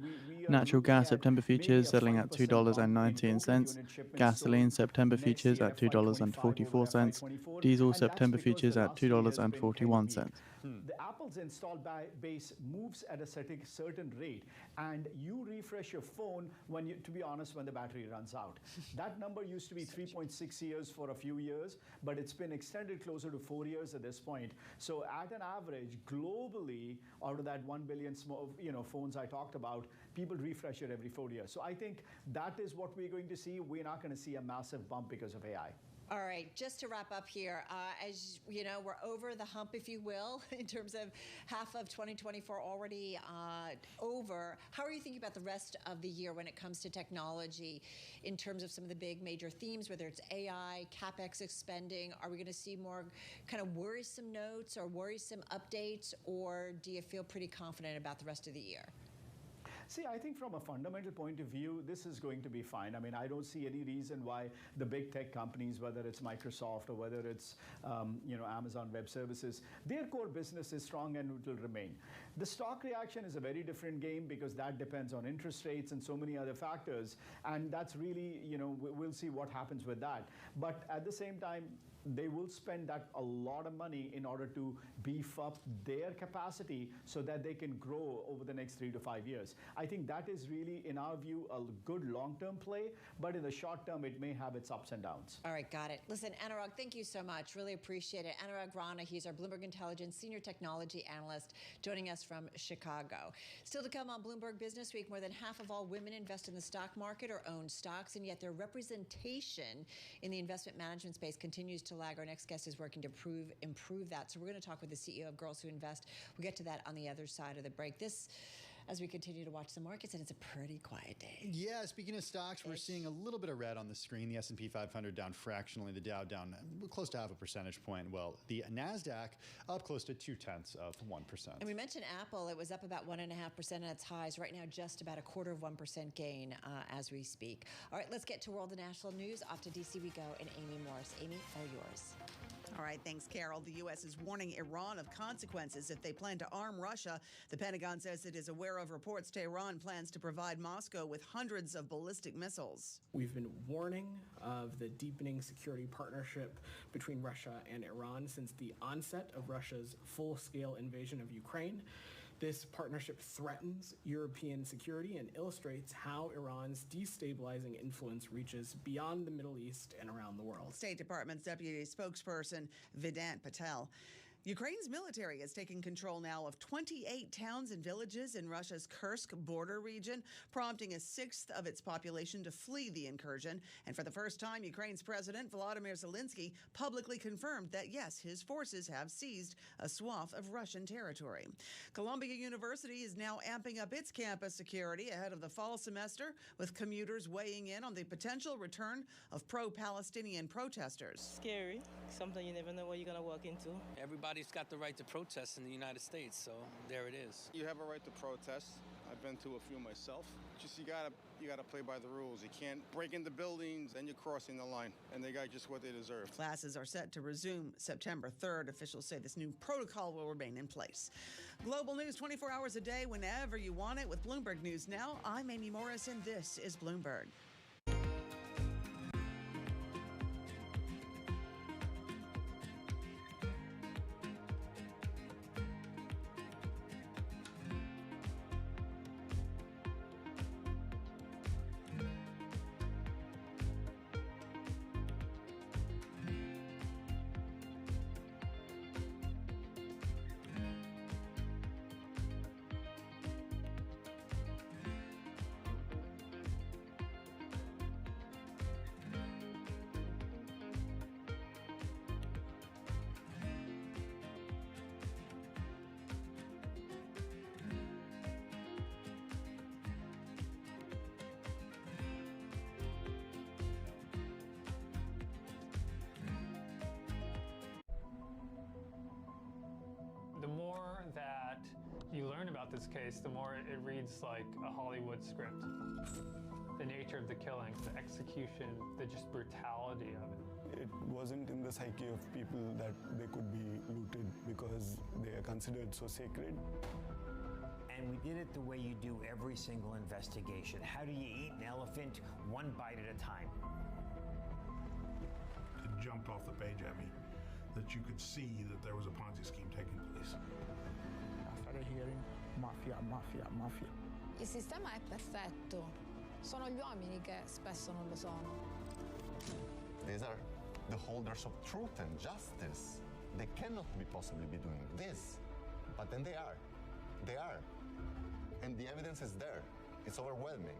Speaker 2: Natural gas September futures settling at $2.19. Gasoline September futures at $2.44. Diesel September futures at $2.41.
Speaker 1: The Apple's installed base moves at a certain rate, and you refresh your phone to be honest, when the battery runs out. That number used to be 3.6 years for a few years, but it's been extended closer to 4 years at this point. So at an average, globally, out of that 1 billion phones I talked about, people refresh it every 4 years. So I think that is what we're going to see. We're not going to see a massive bump because of AI.
Speaker 14: All right, just to wrap up here, as you know, we're over the hump, if you will, in terms of half of 2024 already over. How are you thinking about the rest of the year when it comes to technology in terms of some of the big major themes, whether it's AI, CapEx spending? Are we going to see more kind of worrisome notes or worrisome updates, or do you feel pretty confident about the rest of the year?
Speaker 1: See, I think from a fundamental point of view, this is going to be fine. I mean, I don't see any reason why the big tech companies, whether it's Microsoft or whether it's Amazon Web Services, their core business is strong and it will remain. The stock reaction is a very different game because that depends on interest rates and so many other factors. And that's really, we'll see what happens with that. But at the same time, they will spend a lot of money in order to beef up their capacity so that they can grow over the next 3 to 5 years. I think that is really, in our view, a good long-term play, but in the short term, it may have its ups and downs.
Speaker 14: All right, got it. Listen, Anurag, thank you so much. Really appreciate it. Anurag Rana, he's our Bloomberg Intelligence Senior Technology Analyst, joining us from Chicago. Still to come on Bloomberg Business Week, more than half of all women invest in the stock market or own stocks, and yet their representation in the investment management space continues to lag. Our next guest is working to improve that. So we're going to talk with the CEO of Girls Who Invest. We'll get to that on the other side of the break. This, as we continue to watch the markets, and it's a pretty quiet day.
Speaker 20: Yeah, speaking of stocks, we're seeing a little bit of red on the screen. The S&P 500 down fractionally, the Dow down close to half a percentage point. Well, the NASDAQ up close to 0.2%.
Speaker 14: And we mentioned Apple. It was up about 1.5% at its highs. Right now, just about 0.25% gain as we speak. All right, let's get to world and national news. Off to D.C. we go, and Amy Morris. Amy, all yours.
Speaker 3: All right, thanks, Carol. The U.S. is warning Iran of consequences if they plan to arm Russia. The Pentagon says it is aware of reports Tehran plans to provide Moscow with hundreds of ballistic missiles.
Speaker 4: We've been warning of the deepening security partnership between Russia and Iran since the onset of Russia's full-scale invasion of Ukraine. This partnership threatens European security and illustrates how Iran's destabilizing influence reaches beyond the Middle East and around the world.
Speaker 3: State Department's deputy spokesperson, Vedant Patel. Ukraine's military is taking control now of 28 towns and villages in Russia's Kursk border region, prompting a sixth of its population to flee the incursion. And for the first time, Ukraine's President Volodymyr Zelensky publicly confirmed that, yes, his forces have seized a swath of Russian territory. Columbia University is now amping up its campus security ahead of the fall semester, with commuters weighing in on the potential return of pro-Palestinian protesters.
Speaker 6: Scary, something you never know what you're going to walk into.
Speaker 8: Everybody's got the right to protest in the United States, so there it is.
Speaker 9: You have a right to protest. I've been to a few myself. Just you gotta play by the rules. You can't break into buildings, then you're crossing the line, and they got just what they deserve.
Speaker 3: Classes are set to resume September 3rd. Officials say this new protocol will remain in place. Global news 24 hours a day, whenever you want it, with Bloomberg News Now. I'm Amy Morris, and this is Bloomberg.
Speaker 10: The more that you learn about this case, the more it reads like a Hollywood script. The nature of the killing, the execution, the just brutality of it.
Speaker 15: It wasn't in the psyche of people that they could be looted because they are considered so sacred.
Speaker 16: And we did it the way you do every single investigation. How do you eat an elephant? One bite at a time.
Speaker 18: It jumped off the page at me that you could see that there was a Ponzi scheme taking place.
Speaker 23: I started hearing mafia, mafia, mafia.
Speaker 24: Il sistema è perfetto. Sono gli uomini che spesso non lo sono.
Speaker 32: These are the holders of truth and justice. They cannot be possibly be doing this. But then they are. They are. And the evidence is there. It's overwhelming.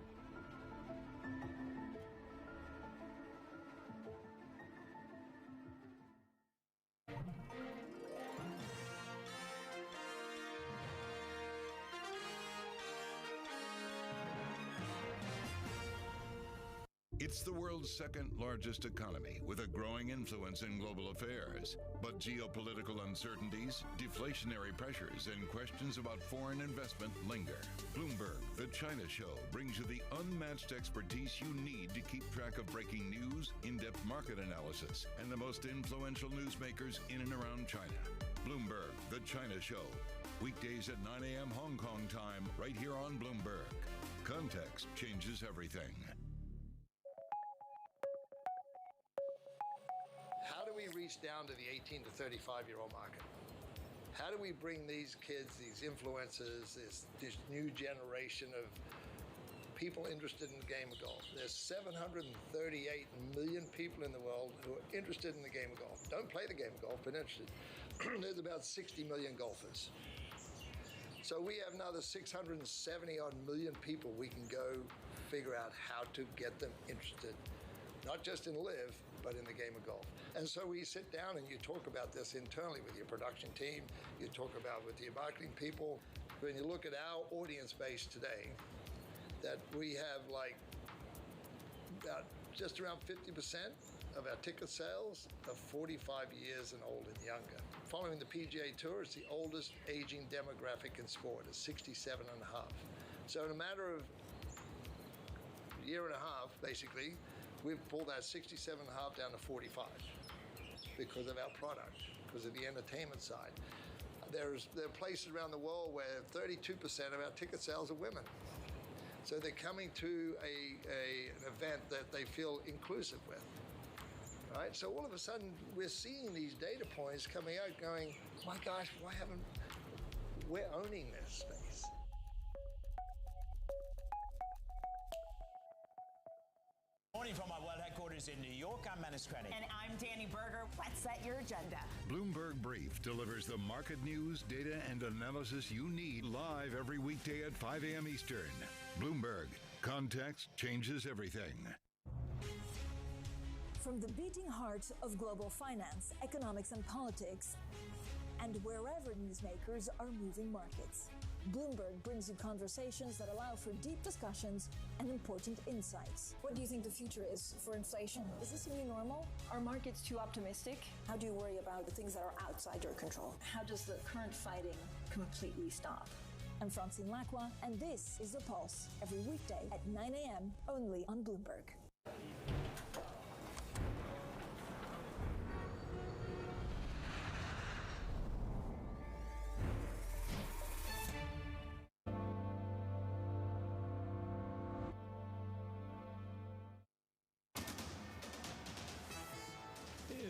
Speaker 5: It's the world's second largest economy with a growing influence in global affairs. But geopolitical uncertainties, deflationary pressures, and questions about foreign investment linger. Bloomberg, the China Show, brings you the unmatched expertise you need to keep track of breaking news, in-depth market analysis, and the most influential newsmakers in and around China. Bloomberg, the China Show. Weekdays at 9 a.m. Hong Kong time, right here on Bloomberg. Context changes everything.
Speaker 11: How do we reach down to the 18 to 35-year-old market? How do we bring these kids, these influencers, this new generation of people interested in the game of golf? There's 738 million people in the world who are interested in the game of golf. Don't play the game of golf, but interested. There's about 60 million golfers. So we have another 670 odd million people we can go figure out how to get them interested, not just in live, but in the game of golf. And so we sit down and you talk about this internally with your production team, you talk about with your marketing people. When you look at our audience base today, that we have like about just around 50% of our ticket sales are 45 years and old and younger. Following the PGA Tour, it's the oldest aging demographic in sport, is 67 and a half. So in a matter of a year and a half, basically, we've pulled that 67 and a half down to 45 because of our product, because of the entertainment side. There are places around the world where 32% of our ticket sales are women. So they're coming to an event that they feel inclusive with. Right? So all of a sudden, we're seeing these data points coming out going, my gosh, we're owning this space.
Speaker 16: Morning from our world headquarters in New York, I'm Menace Credit.
Speaker 12: And I'm Danny Berger. Let's set your agenda.
Speaker 5: Bloomberg Brief delivers the market news, data, and analysis you need live every weekday at 5 a.m. Eastern. Bloomberg. Context changes everything.
Speaker 13: From the beating heart of global finance, economics, and politics, and wherever newsmakers are moving markets, Bloomberg brings you conversations that allow for deep discussions and important insights. What do you think the future is for inflation? Is this a new normal? Are markets too optimistic? How do you worry about the things that are outside your control? How does the current fighting completely stop? I'm Francine Lacroix, and this is The Pulse, every weekday at 9 a.m. only on Bloomberg.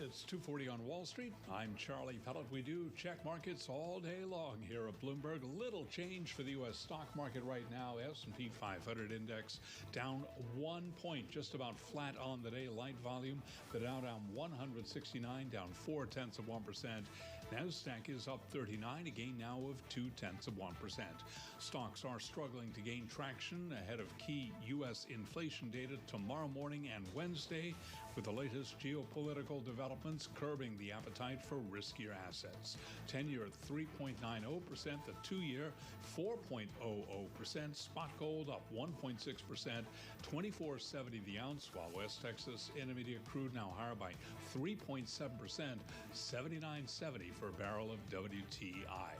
Speaker 25: It's 2:40 on Wall Street. I'm Charlie Pellet. We do check markets all day long here at Bloomberg. Little change for the U.S. stock market right now. S&P 500 index down 1 point, just about flat on the day. Light volume. The Dow down 169, down 0.4%. NASDAQ is up 39, a gain now of 0.2%. Stocks are struggling to gain traction ahead of key U.S. inflation data tomorrow morning and Wednesday, with the latest geopolitical developments curbing the appetite for riskier assets. 10-year at 3.90%, the 2-year 4.00%, spot gold up 1.6%, $24.70 the ounce, while West Texas Intermediate crude now higher by 3.7%, $79.70 for a barrel of WTI.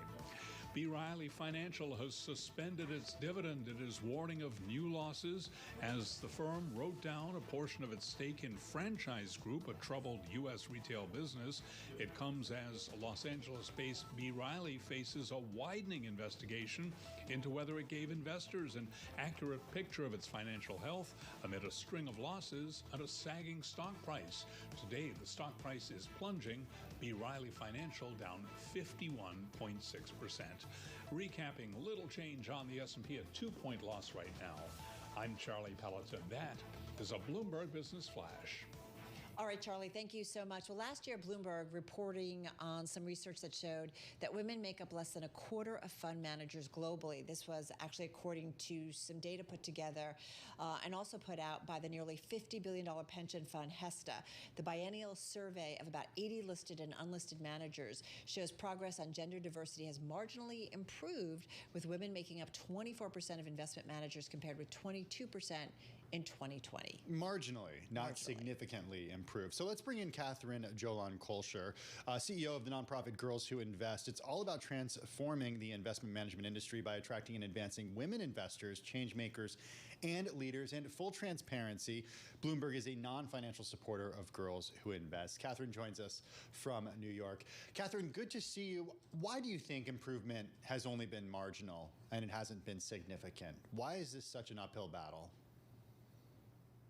Speaker 25: B. Riley Financial has suspended its dividend. It is warning of new losses as the firm wrote down a portion of its stake in Franchise Group, a troubled U.S. retail business. It comes as Los Angeles-based B. Riley faces a widening investigation into whether it gave investors an accurate picture of its financial health amid a string of losses and a sagging stock price. Today, the stock price is plunging. B. Riley Financial down 51.6%. Recapping, little change on the S&P, a 2-point loss right now. I'm Charlie Pellet, and that is a Bloomberg Business Flash.
Speaker 14: All right, Charlie, thank you so much. Well, last year, Bloomberg reporting on some research that showed that women make up less than a quarter of fund managers globally. This was actually according to some data put together and also put out by the nearly $50 billion pension fund HESTA. The biennial survey of about 80 listed and unlisted managers shows progress on gender diversity has marginally improved, with women making up 24% of investment managers compared with 22% in 2020.
Speaker 20: Marginally, not significantly improved. So let's bring in Catherine Jolan-Kolscher, CEO of the nonprofit Girls Who Invest. It's all about transforming the investment management industry by attracting and advancing women investors, change makers, and leaders. And full transparency, Bloomberg is a non-financial supporter of Girls Who Invest. Catherine joins us from New York. Catherine, good to see you. Why do you think improvement has only been marginal and it hasn't been significant? Why is this such an uphill battle?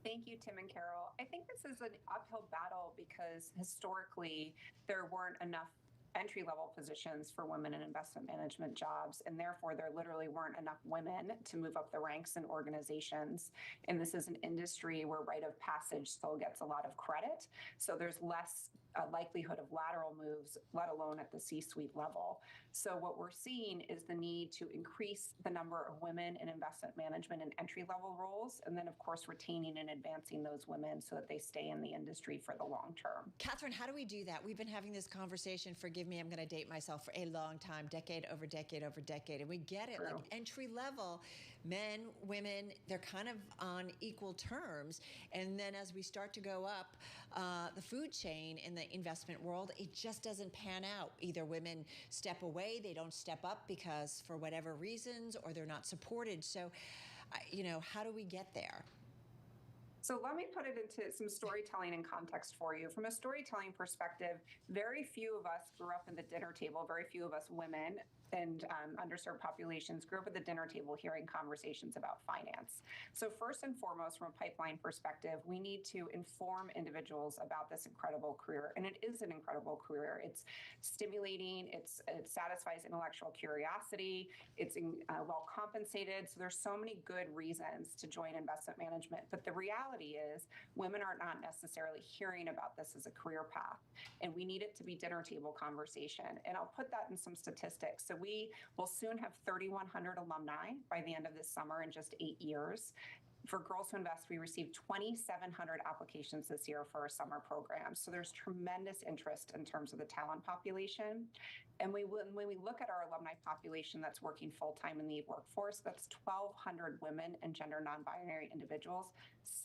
Speaker 2: Thank you, Tim and Carol. I think this is an uphill battle because historically there weren't enough entry-level positions for women in investment management jobs, and therefore there literally weren't enough women to move up the ranks in organizations. And this is an industry where rite of passage still gets a lot of credit, so there's less likelihood of lateral moves, let alone at the C-suite level. So what we're seeing is the need to increase the number of women in investment management and entry-level roles, and then of course retaining and advancing those women so that they stay in the industry for the long term.
Speaker 14: Catherine, how do we do that? We've been having this conversation, forgive me, I'm going to date myself, for a long time, decade over decade over decade, and we get it. Like entry-level, men, women, they're kind of on equal terms, and then as we start to go up the food chain in the investment world, it just doesn't pan out. Either women step away, they don't step up because for whatever reasons, or they're not supported. So, how do we get there?
Speaker 2: So let me put it into some storytelling and context for you. From a storytelling perspective, very few of us grew up in the dinner table, very few of us women and underserved populations grew up at the dinner table hearing conversations about finance. So first and foremost, from a pipeline perspective, we need to inform individuals about this incredible career. And it is an incredible career. It's stimulating, it satisfies intellectual curiosity, it's well compensated. So there's so many good reasons to join investment management. But the reality is women are not necessarily hearing about this as a career path. And we need it to be dinner table conversation. And I'll put that in some statistics. So we will soon have 3,100 alumni by the end of this summer in just 8 years. For Girls Who Invest, we received 2,700 applications this year for our summer program. So there's tremendous interest in terms of the talent population. And when we look at our alumni population that's working full-time in the workforce, that's 1,200 women and gender non-binary individuals.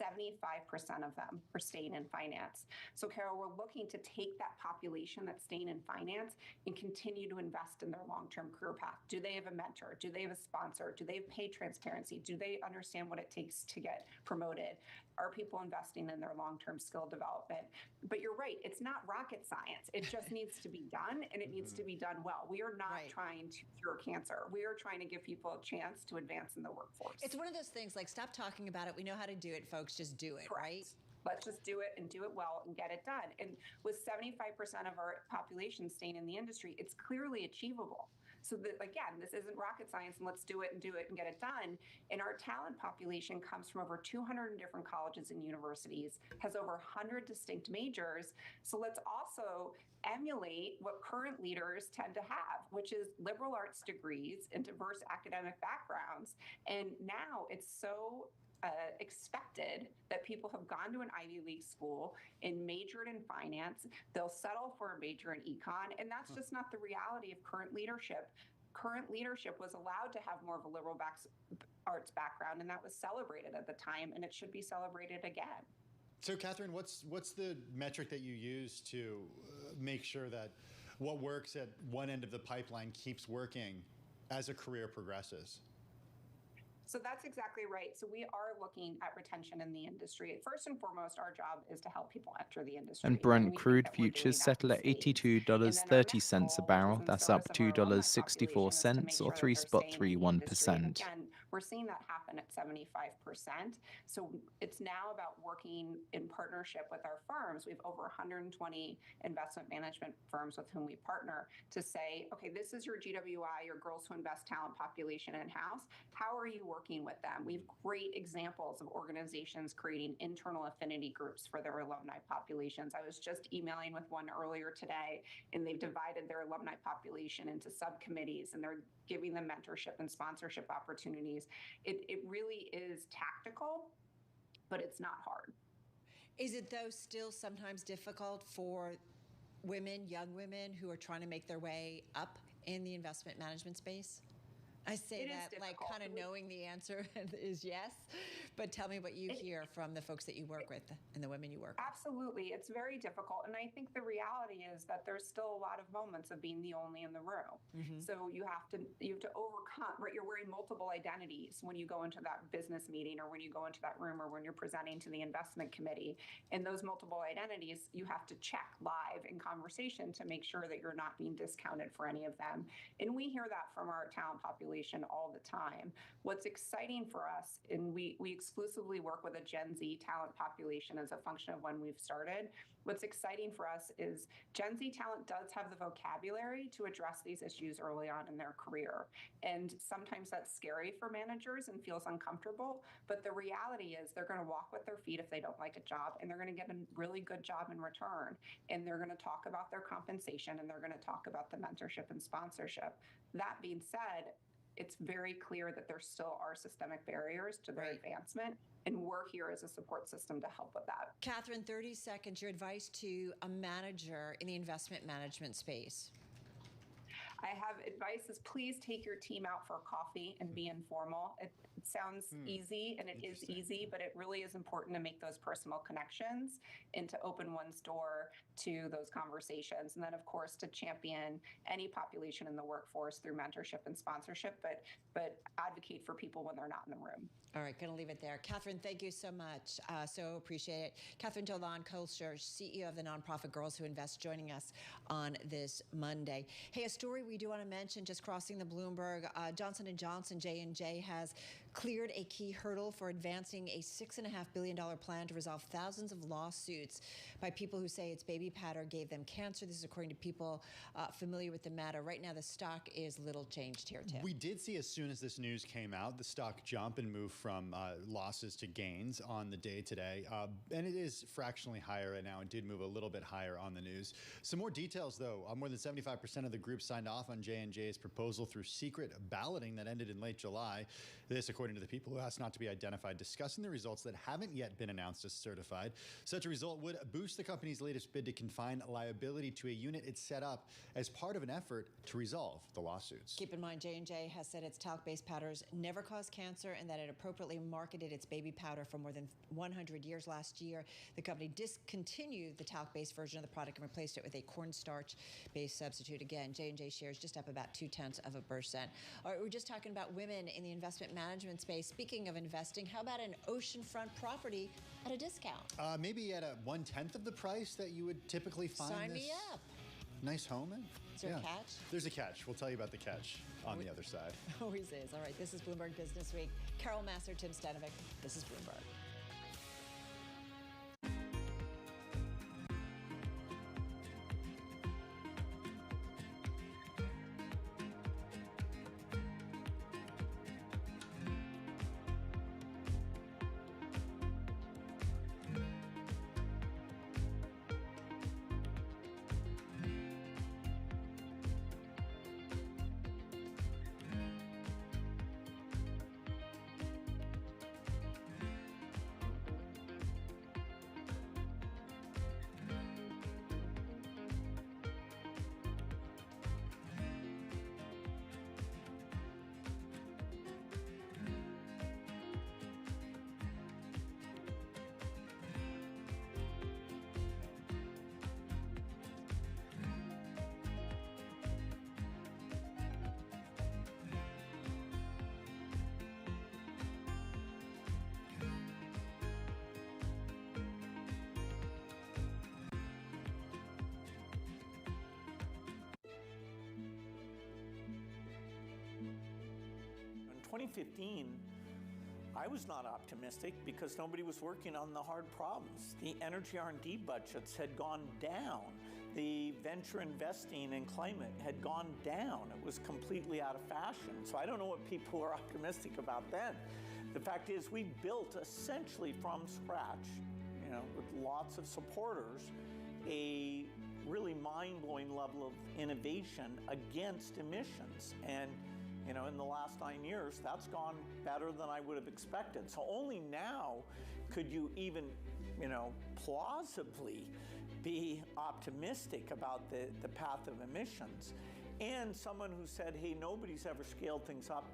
Speaker 2: 75% of them are staying in finance. So Carol, we're looking to take that population that's staying in finance and continue to invest in their long-term career path. Do they have a mentor? Do they have a sponsor? Do they have pay transparency? Do they understand what it takes to get promoted? Are people investing in their long-term skill development? But you're right, it's not rocket science. It just needs to be done, and it needs to be done well. We are not trying to cure cancer. We are trying to give people a chance to advance in the workforce.
Speaker 14: It's one of those things like, stop talking about it. We know how to do it, folks. Just do it, right?
Speaker 2: Let's just do it and do it well and get it done. And with 75% of our population staying in the industry, it's clearly achievable. So that, again, this isn't rocket science and let's do it and get it done. And our talent population comes from over 200 different colleges and universities, has over 100 distinct majors. So let's also emulate what current leaders tend to have, which is liberal arts degrees and diverse academic backgrounds. And now it's so expected that people have gone to an Ivy League school and majored in finance. They'll settle for a major in econ, and that's just not the reality of current leadership. Current leadership was allowed to have more of a liberal arts background, and that was celebrated at the time, and it should be celebrated again.
Speaker 20: So, Catherine, what's the metric that you use to make sure that what works at one end of the pipeline keeps working as a career progresses?
Speaker 2: So that's exactly right. So we are looking at retention in the industry. First and foremost, our job is to help people enter the industry.
Speaker 7: And Brent crude futures settle at $82.30 a barrel. That's up $2.64 or 3.31%.
Speaker 2: We're seeing that happen at 75%. So it's now about working in partnership with our firms. We have over 120 investment management firms with whom we partner to say, okay, this is your GWI, your Girls Who Invest talent population in-house. How are you working with them? We have great examples of organizations creating internal affinity groups for their alumni populations. I was just emailing with one earlier today, and they've divided their alumni population into subcommittees, and they're giving them mentorship and sponsorship opportunities. It really is tactical, but it's not hard.
Speaker 14: Is it, though, still sometimes difficult for women, young women, who are trying to make their way up in the investment management space? I say that like kind of knowing the answer is yes, but tell me what you hear from the folks that you work with and the women you work with.
Speaker 2: Absolutely. It's very difficult. And I think the reality is that there's still a lot of moments of being the only in the room. So you have to overcome, right? You're wearing multiple identities when you go into that business meeting or when you go into that room or when you're presenting to the investment committee. And those multiple identities, you have to check live in conversation to make sure that you're not being discounted for any of them. And we hear that from our talent population all the time. What's exciting for us, and we exclusively work with a Gen Z talent population as a function of when we've started. What's exciting for us is Gen Z talent does have the vocabulary to address these issues early on in their career. And sometimes that's scary for managers and feels uncomfortable. But the reality is they're going to walk with their feet if they don't like a job, and they're going to get a really good job in return. And they're going to talk about their compensation, and they're going to talk about the mentorship and sponsorship. That being said, it's very clear that there still are systemic barriers to their advancement, and we're here as a support system to help with that.
Speaker 14: Catherine, 30 seconds, your advice to a manager in the investment management space.
Speaker 2: I have advice is please take your team out for coffee and be informal. It sounds easy, and it is easy, but it really is important to make those personal connections and to open one's door to those conversations. And then, of course, to champion any population in the workforce through mentorship and sponsorship, but advocate for people when they're not in the room.
Speaker 14: All right, going to leave it there. Catherine, thank you so much. So appreciate it. Catherine Dolan-Kolscher, CEO of the nonprofit Girls Who Invest, joining us on this Monday. Hey, a story we do want to mention, just crossing the Bloomberg, Johnson & Johnson, J&J, has cleared a key hurdle for advancing a $6.5 billion plan to resolve thousands of lawsuits by people who say its baby powder gave them cancer. This is according to people familiar with the matter. Right now, the stock is little changed here, Tim.
Speaker 20: We did see as soon as this news came out, the stock jump and move from losses to gains on the day today. And it is fractionally higher right now and did move a little bit higher on the news. Some more details, though. More than 75% of the group signed off on J&J's proposal through secret balloting that ended in late July. This, according to the people who asked not to be identified, discussing the results that haven't yet been announced as certified. Such a result would boost the company's latest bid to confine liability to a unit it set up as part of an effort to resolve the lawsuits.
Speaker 14: Keep in mind, J&J has said its talc-based powders never cause cancer and that it appropriately marketed its baby powder for more than 100 years. Last year, the company discontinued the talc-based version of the product and replaced it with a cornstarch-based substitute. Again, J&J shares just up about 0.2%. All right, we're just talking about women in the investment management space. Speaking of investing, how about an oceanfront property at a discount?
Speaker 20: Maybe at a 1/10 of the price that you would typically find.
Speaker 14: Sign me up.
Speaker 20: Nice home in.
Speaker 14: Is there a catch?
Speaker 20: There's a catch. We'll tell you about the catch on the other side.
Speaker 14: Always is. All right, this is Bloomberg Business Week. Carol Massar, Tim Stanovic. This is Bloomberg.
Speaker 1: In 2015, I was not optimistic because nobody was working on the hard problems. The energy R&D budgets had gone down. The venture investing in climate had gone down. It was completely out of fashion. So I don't know what people were optimistic about then. The fact is we built essentially from scratch, with lots of supporters, a really mind-blowing level of innovation against emissions. And in the last 9 years, that's gone better than I would have expected. So only now could you even, plausibly be optimistic about the path of emissions. and someone who said, hey, nobody's ever scaled things up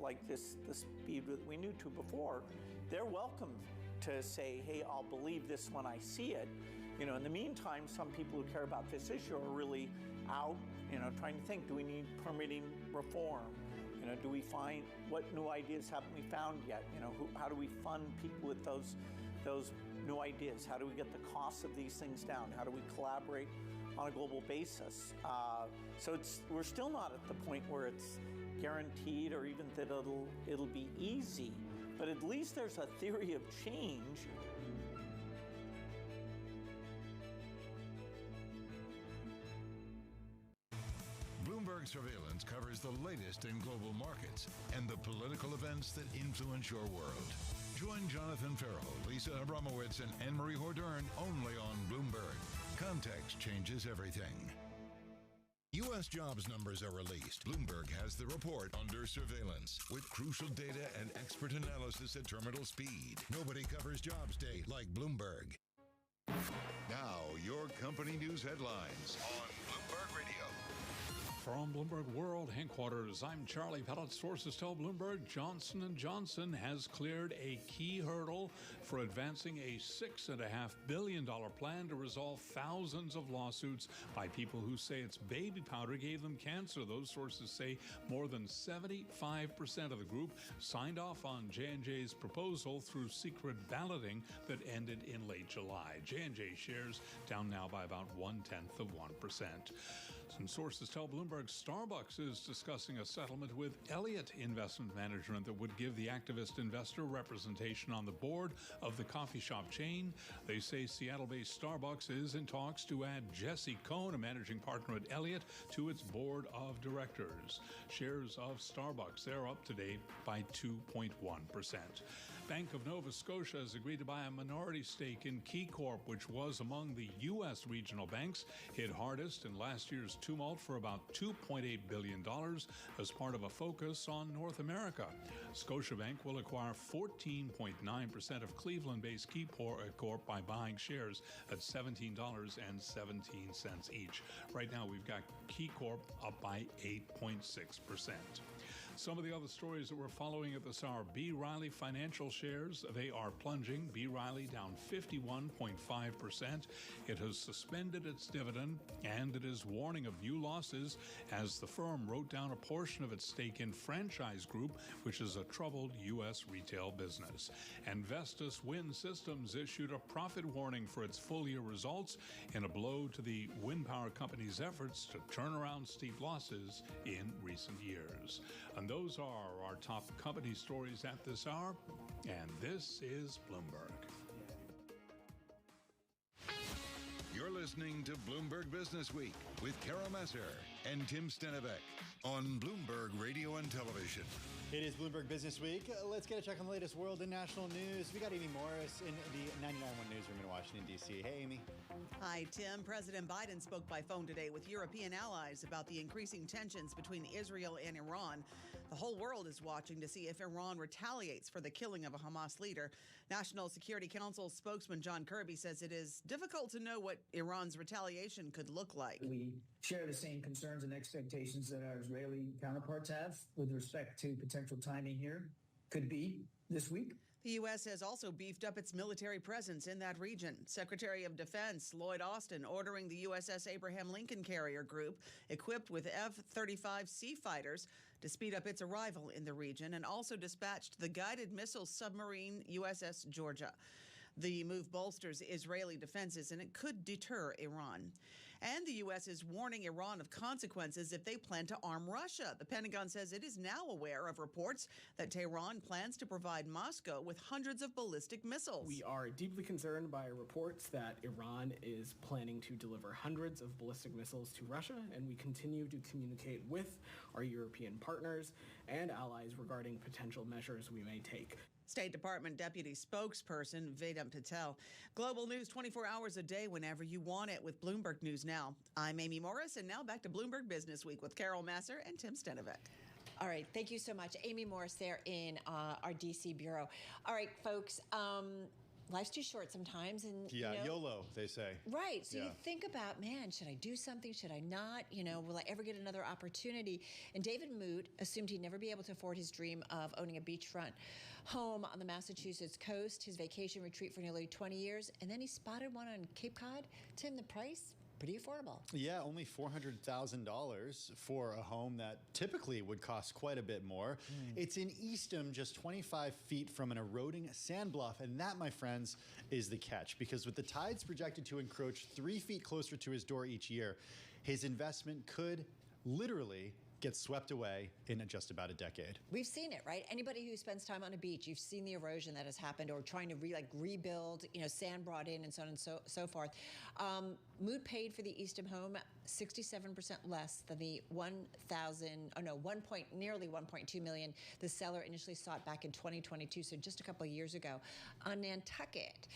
Speaker 1: like this, the speed that we knew to before, they're welcome to say, hey, I'll believe this when I see it. In the meantime, some people who care about this issue are really out, trying to think, do we need permitting reform? Do we find, what new ideas haven't we found yet? How do we fund people with those new ideas? How do we get the costs of these things down? How do we collaborate on a global basis? So we're still not at the point where it's guaranteed or even that it'll be easy, but at least there's a theory of change.
Speaker 5: Bloomberg Surveillance covers the latest in global markets and the political events that influence your world. Join Jonathan Farrell, Lisa Abramowitz, and Anne-Marie Hordern only on Bloomberg. Context changes everything. U.S. jobs numbers are released. Bloomberg has the report under surveillance with crucial data and expert analysis at terminal speed. Nobody covers jobs day like Bloomberg. Now, your company news headlines on Bloomberg Radio.
Speaker 25: From Bloomberg World Headquarters, I'm Charlie Pellet. Sources tell Bloomberg Johnson & Johnson has cleared a key hurdle for advancing a $6.5 billion plan to resolve thousands of lawsuits by people who say its baby powder gave them cancer. Those sources say more than 75% of the group signed off on J&J's proposal through secret balloting that ended in late July. J&J shares down now by about 0.1%. Some sources tell Bloomberg Starbucks is discussing a settlement with Elliott Investment Management that would give the activist investor representation on the board of the coffee shop chain. They say Seattle-based Starbucks is in talks to add Jesse Cohn, a managing partner at Elliott, to its board of directors. Shares of Starbucks, they're up today by 2.1%. Bank of Nova Scotia has agreed to buy a minority stake in KeyCorp, which was among the U.S. regional banks hit hardest in last year's tumult for about $2.8 billion as part of a focus on North America. Scotiabank will acquire 14.9% of Cleveland-based KeyCorp by buying shares at $17.17 each. Right now, we've got KeyCorp up by 8.6%. Some of the other stories that we're following at this hour: B. Riley Financial shares, they are plunging. B. Riley down 51.5%. It has suspended its dividend, and it is warning of new losses as the firm wrote down a portion of its stake in Franchise Group, which is a troubled U.S. retail business. And Vestas Wind Systems issued a profit warning for its full-year results in a blow to the wind power company's efforts to turn around steep losses in recent years. And those are our top company stories at this hour, and this is Bloomberg.
Speaker 5: You're listening to Bloomberg Business Week with Carol Messer and Tim Stenevec on Bloomberg Radio and Television.
Speaker 20: It is Bloomberg Business Week. Let's get a check on the latest world and national news. We got Amy Morris in the 99.1 newsroom in Washington, D.C. Hey, Amy.
Speaker 3: Hi, Tim. President Biden spoke by phone today with European allies about the increasing tensions between Israel and Iran. The whole world is watching to see if Iran retaliates for the killing of a Hamas leader. National Security Council spokesman John Kirby says it is difficult to know what Iran's retaliation could look like.
Speaker 4: We share the same concerns and expectations that our Israeli counterparts have with respect to potential timing here. Could be this week.
Speaker 3: The U.S. has also beefed up its military presence in that region. Secretary of Defense Lloyd Austin ordering the USS Abraham Lincoln Carrier Group, equipped with F-35C fighters, to speed up its arrival in the region, and also dispatched the guided missile submarine USS Georgia. The move bolsters Israeli defenses, and it could deter Iran. And the U.S. is warning Iran of consequences if they plan to arm Russia. The Pentagon says it is now aware of reports that Tehran plans to provide Moscow with hundreds of ballistic missiles.
Speaker 6: We are deeply concerned by reports that Iran is planning to deliver hundreds of ballistic missiles to Russia, and we continue to communicate with our European partners and allies regarding potential measures we may take.
Speaker 3: State Department Deputy Spokesperson Vedant Patel. Global news 24 hours a day whenever you want it with Bloomberg News Now. I'm Amy Morris, and now back to Bloomberg Business Week with Carol Masser and Tim Stenevec.
Speaker 14: All right. Thank you so much. Amy Morris there in our D.C. bureau. All right, folks. life's too short sometimes. And
Speaker 20: Yeah,
Speaker 14: you know,
Speaker 20: YOLO, they say.
Speaker 14: Right. So
Speaker 20: Yeah.
Speaker 14: you think about, man, should I do something? Should I not? You know, will I ever get another opportunity? And David Moot assumed he'd never be able to afford his dream of owning a beachfront home on the Massachusetts coast, his vacation retreat for nearly 20 years. And then he spotted one on Cape Cod. Tim, the price? Pretty affordable.
Speaker 20: Yeah, only $400,000 for a home that typically would cost quite a bit more. It's in Eastham, just 25 feet from an eroding sand bluff. And that, my friends, is the catch. Because with the tides projected to encroach 3 feet closer to his door each year, his investment could literally get swept away in just about a decade.
Speaker 14: We've seen it, right? Anybody who spends time on a beach, you've seen the erosion that has happened, or trying to rebuild, you know, sand brought in and so on and so forth. Moot paid for the Eastham home 67% less than the nearly 1.2 million the seller initially sought back in 2022, so just a couple of years ago. On Nantucket,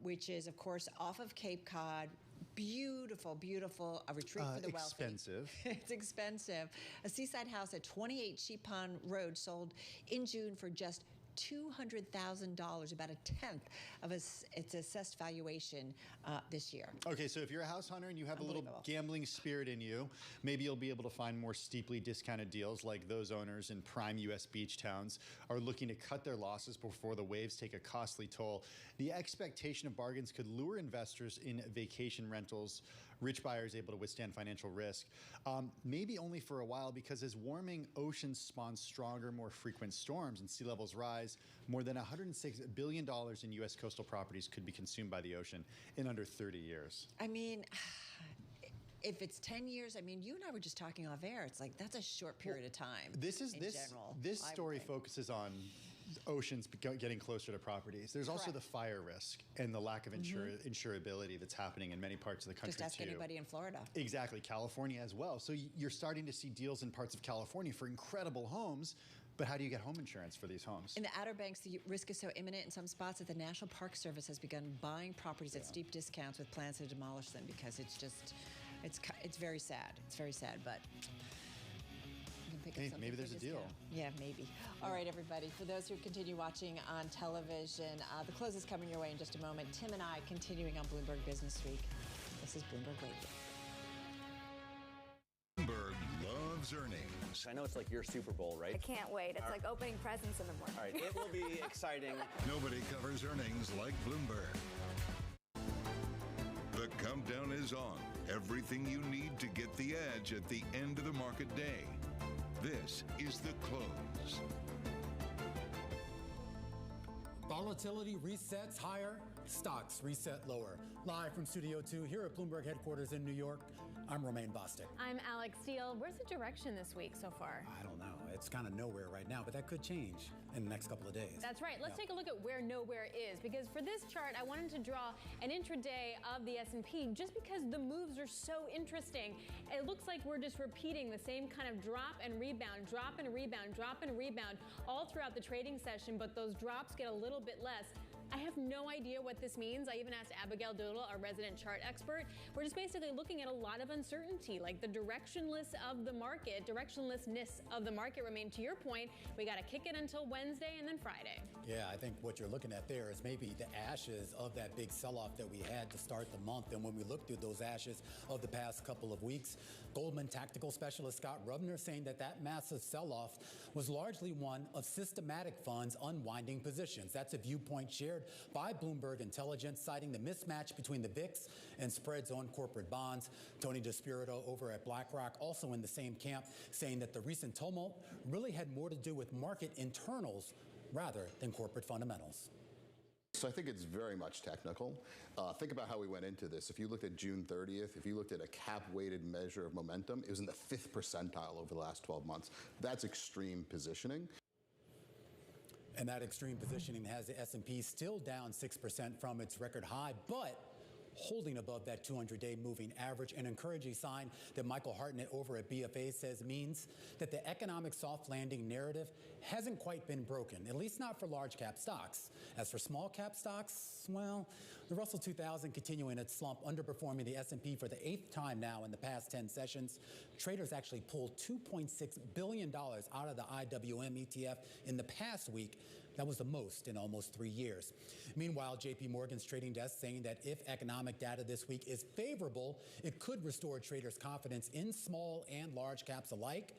Speaker 14: which is, of course, off of Cape Cod. Beautiful, beautiful, a retreat for the wealthy.
Speaker 20: Expensive.
Speaker 14: It's expensive. A seaside house at 28 Sheep Pond Road sold in June for just $200,000, about a tenth of its assessed valuation this year.
Speaker 20: Okay, so if you're a house hunter and you have a little gambling spirit in you, maybe you'll be able to find more steeply discounted deals like those owners in prime U.S. beach towns are looking to cut their losses before the waves take a costly toll. The expectation of bargains could lure investors in vacation rentals, rich buyers able to withstand financial risk, maybe only for a while, because as warming oceans spawn stronger, more frequent storms and sea levels rise, more than $106 billion in U.S. coastal properties could be consumed by the ocean in under 30 years.
Speaker 14: I mean, if it's 10 years, I mean, you and I were just talking off air. It's like, that's a short period of time.
Speaker 20: This story focuses on oceans getting closer to properties. There's also the fire risk and the lack of insurability that's happening in many parts of the country.
Speaker 14: Just ask anybody in Florida.
Speaker 20: Exactly, California as well. So you're starting to see deals in parts of California for incredible homes. But how do you get home insurance for these homes?
Speaker 14: In the Outer Banks, the risk is so imminent in some spots that the National Park Service has begun buying properties at steep discounts with plans to demolish them, because it's just, it's very sad. It's very sad, but
Speaker 20: maybe there's a deal.
Speaker 14: Yeah, maybe. All right, everybody. For those who continue watching on television, the close is coming your way in just a moment. Tim and I continuing on Bloomberg Business Week. This is Bloomberg Radio.
Speaker 5: Bloomberg loves earnings.
Speaker 8: I know it's like your Super Bowl, right?
Speaker 9: I can't wait. It's like opening presents in the morning.
Speaker 8: All right, it will be exciting.
Speaker 5: Nobody covers earnings like Bloomberg. The countdown is on. Everything you need to get the edge at the end of the market day. This is the close.
Speaker 17: Volatility resets higher, stocks reset lower. Live from Studio 2 here at Bloomberg headquarters in New York, I'm Romaine Bostic.
Speaker 9: I'm Alex Steele. Where's the direction this week so far?
Speaker 17: I don't know. It's kind of nowhere right now, but that could change in the next couple of days.
Speaker 9: That's right. Let's take a look at where nowhere is, because for this chart, I wanted to draw an intraday of the S&P just because the moves are so interesting. It looks like we're just repeating the same kind of drop and rebound, drop and rebound, drop and rebound all throughout the trading session, but those drops get a little bit less. I have no idea what this means. I even asked Abigail Doodle, our resident chart expert. We're just basically looking at a lot of uncertainty, like the directionlessness of the market remain. To your point, we got to kick it until Wednesday and then Friday.
Speaker 17: Yeah, I think what you're looking at there is maybe the ashes of that big sell-off that we had to start the month. And when we look through those ashes of the past couple of weeks, Goldman tactical specialist Scott Rubner saying that massive sell-off was largely one of systematic funds unwinding positions. That's a viewpoint shared by Bloomberg Intelligence, citing the mismatch between the VIX and spreads on corporate bonds. Tony DeSpirito over at BlackRock also in the same camp, saying that the recent tumult really had more to do with market internals rather than corporate fundamentals.
Speaker 19: So I think it's very much technical. Think about how we went into this. If you looked at June 30th, if you looked at a cap-weighted measure of momentum, it was in the 5th percentile over the last 12 months. That's extreme positioning.
Speaker 17: And that extreme positioning has the S&P still down 6% from its record high, but holding above that 200-day moving average, an encouraging sign that Michael Hartnett over at BFA says means that the economic soft landing narrative hasn't quite been broken, at least not for large cap stocks. As for small cap stocks, well, the Russell 2000 continuing its slump, underperforming the S&P for the 8th time now in the past 10 sessions. Traders actually pulled $2.6 billion out of the IWM ETF in the past week, That was the most in almost 3 years. Meanwhile, JP Morgan's trading desk saying that if economic data this week is favorable, it could restore traders' confidence in small and large caps alike.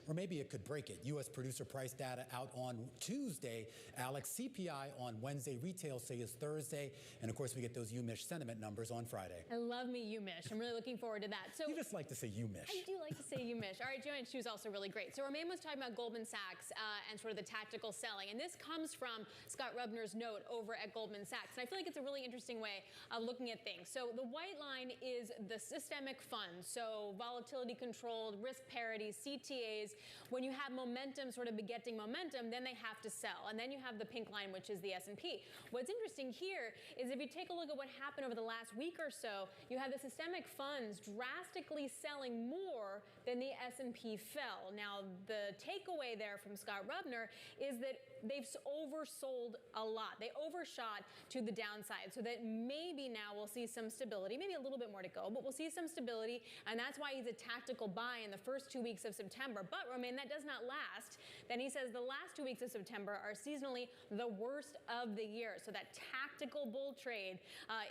Speaker 17: Or maybe it could break it. U.S. producer price data out on Tuesday. Alex, CPI on Wednesday. Retail sales Thursday. And, of course, we get those UMISH sentiment numbers on Friday.
Speaker 9: I love me UMISH. I'm really looking forward to that. So
Speaker 17: you just like to say UMISH.
Speaker 9: I do like to say UMISH. All right, Joanne, she was also really great. So Romain was talking about Goldman Sachs and sort of the tactical selling. And this comes from Scott Rubner's note over at Goldman Sachs. And I feel like it's a really interesting way of looking at things. So the white line is the systemic funds. So volatility controlled, risk parity, CTAs. When you have momentum sort of begetting momentum, then they have to sell. And then you have the pink line, which is the S&P. What's interesting here is if you take a look at what happened over the last week or so, you have the systemic funds drastically selling more than the S&P fell. Now, the takeaway there from Scott Rubner is that they've oversold a lot. They overshot to the downside, so that maybe now we'll see some stability, maybe a little bit more to go, but we'll see some stability, and that's why he's a tactical buy in the first 2 weeks of September. But, Romain, that does not last. Then he says the last 2 weeks of September are seasonally the worst of the year. So that tactical bull trade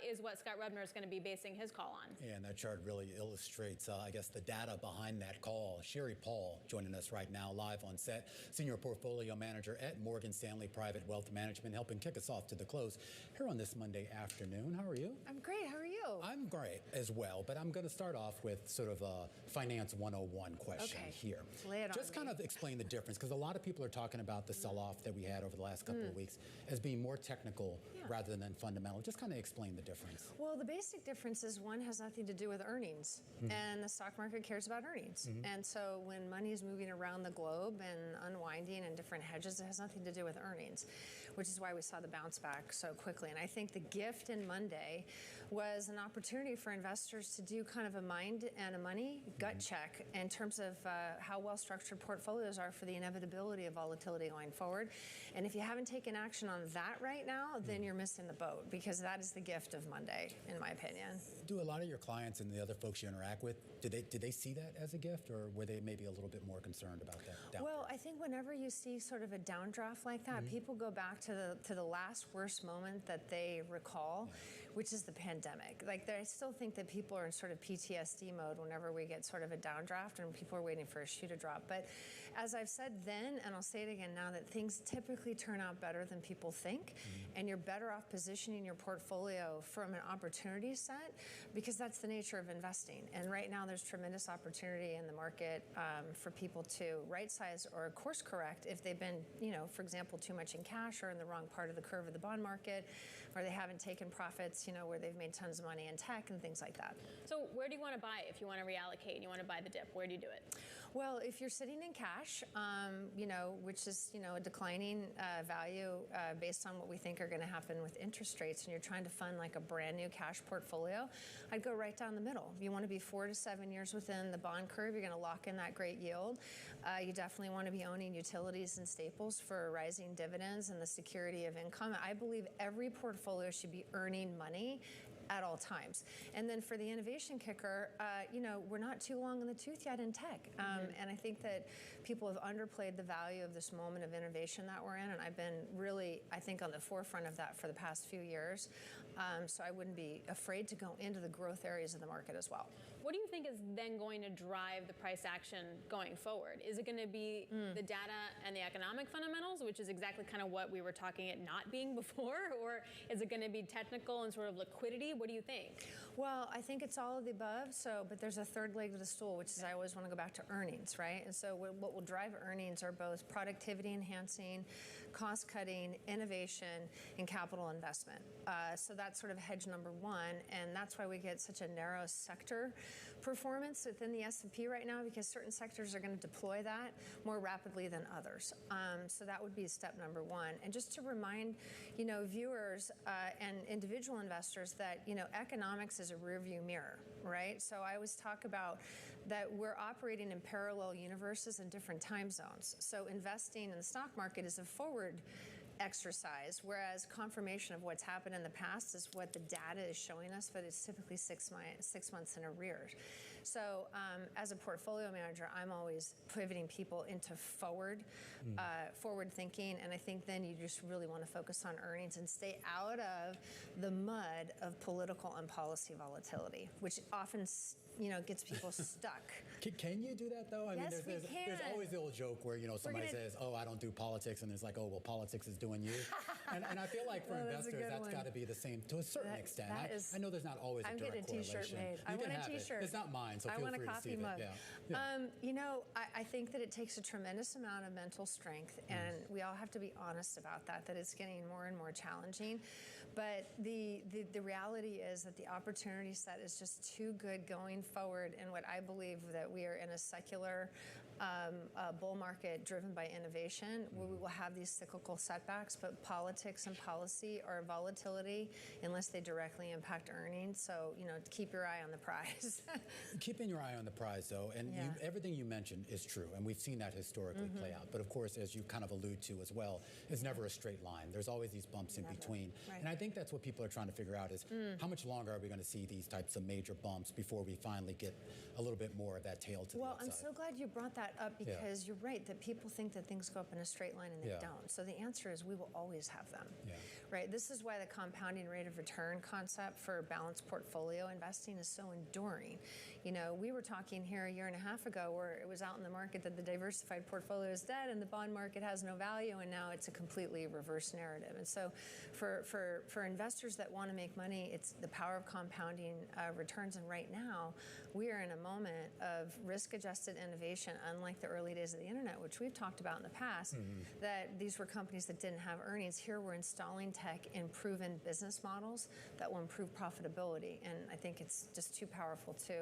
Speaker 9: is what Scott Rubner is going to be basing his call on.
Speaker 17: Yeah, and that chart really illustrates, I guess, the data behind that call. Sherry Paul joining us right now live on set, Senior Portfolio Manager at Morgan Stanley Private Wealth Management, helping kick us off to the close here on this Monday afternoon. How are you?
Speaker 14: I'm great. How are you?
Speaker 17: I'm great as well, but I'm going to start off with sort of a Finance 101 question here.
Speaker 14: Lay it on
Speaker 17: Just kind of explain the difference, because a lot of people are talking about the sell-off that we had over the last couple of weeks as being more technical rather than fundamental. Just kind of explain the difference.
Speaker 10: Well, the basic difference is one has nothing to do with earnings, and the stock market cares about earnings. And so when money is moving around the globe and unwinding in different hedges, it has nothing to do with earnings, which is why we saw the bounce back so quickly. And I think the gift in Monday was an opportunity for investors to do kind of a mind and a money gut check in terms of how well-structured portfolios are for the inevitability of volatility going forward. And if you haven't taken action on that right now, then you're missing the boat, because that is the gift of Monday, in my opinion.
Speaker 17: Do a lot of your clients and the other folks you interact with, did they see that as a gift, or were they maybe a little bit more concerned about that?
Speaker 10: Well, I think whenever you see sort of a downdraft like that, people go back to the last worst moment that they recall, which is the pandemic. Like, I still think that people are in sort of PTSD mode whenever we get sort of a downdraft and people are waiting for a shoe to drop. But as I've said then, and I'll say it again now, that things typically turn out better than people think, and you're better off positioning your portfolio from an opportunity set, because that's the nature of investing. And right now there's tremendous opportunity in the market for people to right-size or course correct if they've been, for example, too much in cash or in the wrong part of the curve of the bond market, or they haven't taken profits, where they've made tons of money in tech and things like that.
Speaker 9: So where do you want to buy if you want to reallocate and you want to buy the dip? Where do you do it?
Speaker 10: Well, if you're sitting in cash, which is, a declining value based on what we think are going to happen with interest rates, and you're trying to fund like a brand new cash portfolio, I'd go right down the middle. You want to be 4 to 7 years within the bond curve. You're going to lock in that great yield. You definitely want to be owning utilities and staples for rising dividends and the security of income. I believe every portfolio should be earning money at all times. And then for the innovation kicker, we're not too long in the tooth yet in tech. And I think that people have underplayed the value of this moment of innovation that we're in. And I've been really, I think, on the forefront of that for the past few years. So I wouldn't be afraid to go into the growth areas of the market as well.
Speaker 9: What do you think is then going to drive the price action going forward? Is it going to be the data and the economic fundamentals, which is exactly kind of what we were talking it not being before? Or is it going to be technical and sort of liquidity? What do you think?
Speaker 10: Well, I think it's all of the above. But there's a third leg to the stool, which is I always want to go back to earnings, right? And so what will drive earnings are both productivity enhancing, cost cutting, innovation, and capital investment. So that's sort of hedge number one. And that's why we get such a narrow sector performance within the S&P right now, because certain sectors are going to deploy that more rapidly than others. So that would be step number one. And just to remind, viewers and individual investors that, economics is a rearview mirror, right? So I always talk about that we're operating in parallel universes in different time zones. So investing in the stock market is a forward exercise, whereas confirmation of what's happened in the past is what the data is showing us, but it's typically 6 months in arrears. So as a portfolio manager, I'm always pivoting people into forward thinking, and I think then you just really want to focus on earnings and stay out of the mud of political and policy volatility, which often gets people stuck.
Speaker 17: Can you do that though? I mean, there's always the old joke where somebody says, "Oh, I don't do politics," and it's like, "Oh, well, politics is doing you." and I feel like for investors, that's got to be the same to a certain extent. I know there's not always a direct correlation.
Speaker 10: I'm getting a T-shirt made. I want a T-shirt.
Speaker 17: It's not mine, so feel free to see it.
Speaker 10: I want a coffee mug.
Speaker 17: Yeah.
Speaker 10: I think that it takes a tremendous amount of mental strength, and we all have to be honest about that it's getting more and more challenging. But the reality is that the opportunity set is just too good going forward, and what I believe that we are in a secular bull market driven by innovation, where we will have these cyclical setbacks, but politics and policy are volatility unless they directly impact earnings. So, keep your eye on the prize.
Speaker 17: Keeping your eye on the prize, though, and everything you mentioned is true, and we've seen that historically play out. But of course, as you kind of allude to as well, it's never a straight line. There's always these bumps in between.
Speaker 10: Right.
Speaker 17: And I think that's what people are trying to figure out is how much longer are we going to see these types of major bumps before we finally get a little bit more of that tail to the upside?
Speaker 10: I'm so glad you brought that up, because you're right that people think that things go up in a straight line and they don't. So the answer is we will always have them. Right? This is why the compounding rate of return concept for balanced portfolio investing is so enduring. We were talking here a year and a half ago where it was out in the market that the diversified portfolio is dead and the bond market has no value, and now it's a completely reverse narrative. And so for investors that want to make money, it's the power of compounding returns. And right now, we are in a moment of risk-adjusted innovation, unlike the early days of the internet, which we've talked about in the past, that these were companies that didn't have earnings. Here we're installing tech in proven business models that will improve profitability. And I think it's just too powerful to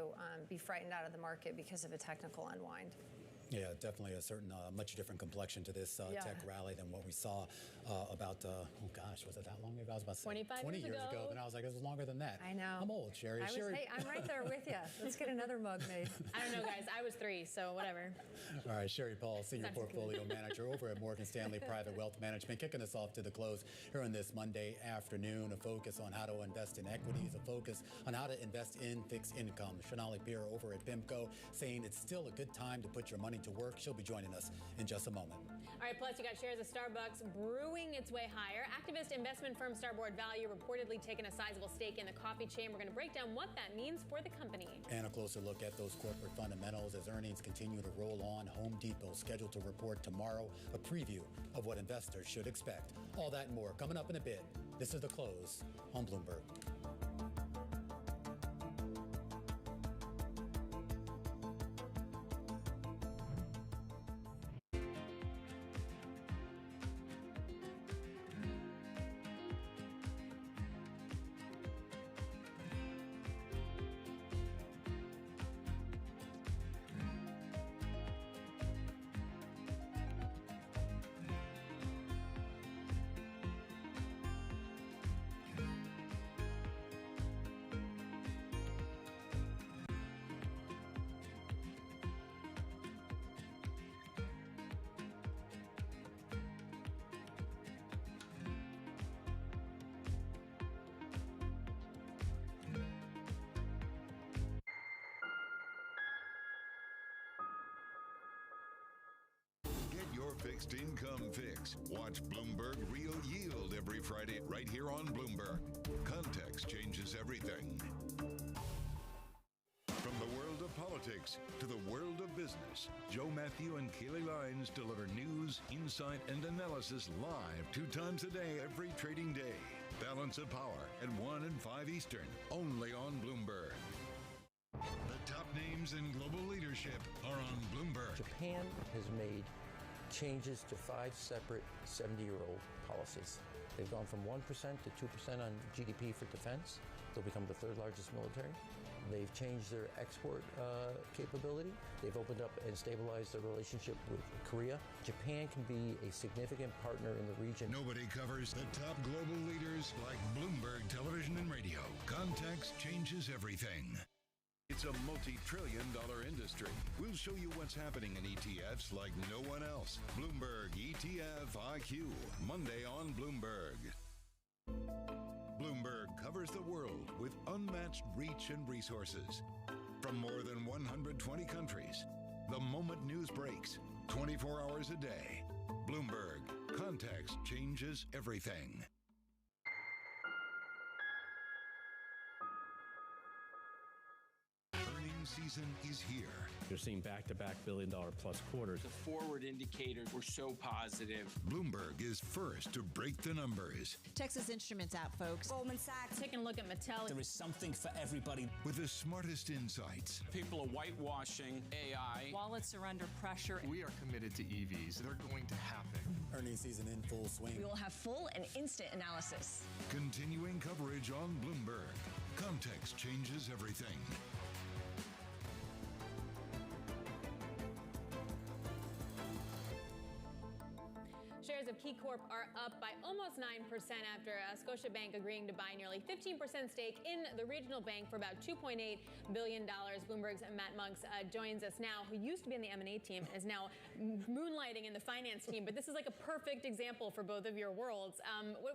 Speaker 10: be frightened out of the market because of a technical unwind.
Speaker 17: Yeah, definitely a certain, much different complexion to this tech rally than what we saw about, was it that long ago? I was about to say
Speaker 9: 20
Speaker 17: years ago. And I was like, it was longer than that.
Speaker 10: I know.
Speaker 17: I'm old, Sherry.
Speaker 10: Hey, I'm right there with you. Let's get another mug made.
Speaker 9: I don't know, guys. I was 3, so whatever.
Speaker 17: All right, Sherry Paul, Senior Portfolio Manager over at Morgan Stanley Private Wealth Management, kicking us off to the close here on this Monday afternoon. A focus on how to invest in equities, a focus on how to invest in fixed income. Shonali Beer over at PIMCO saying it's still a good time to put your money to work. She'll be joining us in just a moment.
Speaker 9: All right, plus you got shares of Starbucks brewing its way higher. Activist investment firm Starboard Value reportedly taking a sizable stake in the coffee chain. We're going to break down what that means for the company.
Speaker 17: And a closer look at those corporate fundamentals as earnings continue to roll on. Home Depot scheduled to report tomorrow, a preview of what investors should expect. All that and more coming up in a bit. This is The Close on Bloomberg.
Speaker 5: Fixed income fix. Watch Bloomberg Real Yield every Friday right here on Bloomberg. Context changes everything. From the world of politics to the world of business, Joe Matthew and Keely Lines deliver news, insight, and analysis live 2 times a day every trading day. Balance of Power at 1 and 5 Eastern, only on Bloomberg. The top names in global leadership are on Bloomberg.
Speaker 15: Japan has made changes to 5 separate 70-year-old policies. They've gone from 1% to 2% on GDP for defense. They'll become the 3rd largest military. They've changed their export capability. They've opened up and stabilized their relationship with Korea. Japan can be a significant partner in the region.
Speaker 5: Nobody covers the top global leaders like Bloomberg Television and Radio. Context changes everything. It's a multi-trillion-dollar industry. We'll show you what's happening in ETFs like no one else. Bloomberg ETF IQ, Monday on Bloomberg. Bloomberg covers the world with unmatched reach and resources. From more than 120 countries, the moment news breaks, 24 hours a day. Bloomberg. Context changes everything. Season is here.
Speaker 18: You're seeing back-to-back billion-dollar-plus quarters.
Speaker 21: The forward indicators were so positive.
Speaker 5: Bloomberg is first to break the numbers.
Speaker 14: Texas Instruments out, folks.
Speaker 9: Goldman Sachs. Taking a look at Mattel.
Speaker 18: There is something for everybody.
Speaker 5: With the smartest insights.
Speaker 21: People are whitewashing AI.
Speaker 22: Wallets are under pressure.
Speaker 23: We are committed to EVs. They're going to happen.
Speaker 17: Earnings season in full swing.
Speaker 22: We will have full and instant analysis.
Speaker 5: Continuing coverage on Bloomberg. Context changes everything.
Speaker 9: Shares of KeyCorp are up by almost 9% after Scotiabank agreeing to buy nearly 15% stake in the regional bank for about $2.8 billion. Bloomberg's Matt Monks joins us now, who used to be in the M&A team and is now moonlighting in the finance team. But this is like a perfect example for both of your worlds.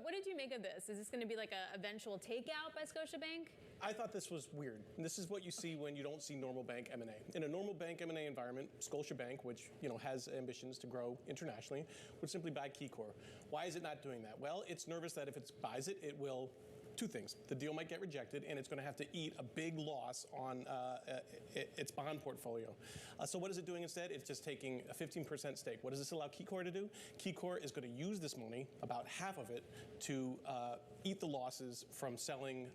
Speaker 9: What did you make of this? Is this going to be like an eventual takeout by Scotiabank?
Speaker 6: I thought this was weird. And this is what you see when you don't see normal bank M&A. In a normal bank M&A environment, Scotiabank, which has ambitions to grow internationally, would simply buy KeyCorp. Why is it not doing that? Well, it's nervous that if it buys it, it will two things. The deal might get rejected, and it's going to have to eat a big loss on its bond portfolio. So what is it doing instead? It's just taking a 15% stake. What does this allow KeyCorp to do? KeyCorp is going to use this money, about half of it, to eat the losses from selling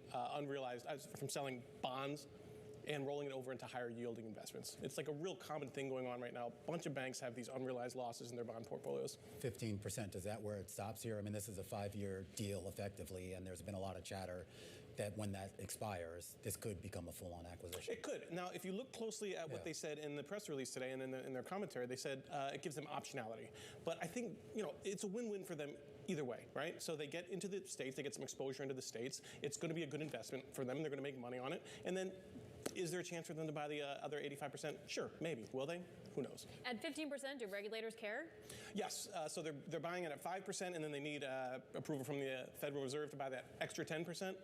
Speaker 6: from selling bonds and rolling it over into higher yielding investments. It's like a real common thing going on right now. A bunch of banks have these unrealized losses in their bond portfolios.
Speaker 17: 15%, is that where it stops here? I mean, this is a 5-year deal effectively, and there's been a lot of chatter that when that expires, this could become a full-on acquisition.
Speaker 6: It could. Now, if you look closely at what they said in the press release today and in their commentary, they said it gives them optionality. But I think, it's a win-win for them either way, right? So they get into the States, they get some exposure into the States. It's going to be a good investment for them. They're going to make money on it. And then is there a chance for them to buy the other 85%? Sure, maybe. Will they? Who knows?
Speaker 9: At 15%, do regulators care?
Speaker 6: Yes. So they're buying it at 5%, and then they need approval from the Federal Reserve to buy that extra 10%.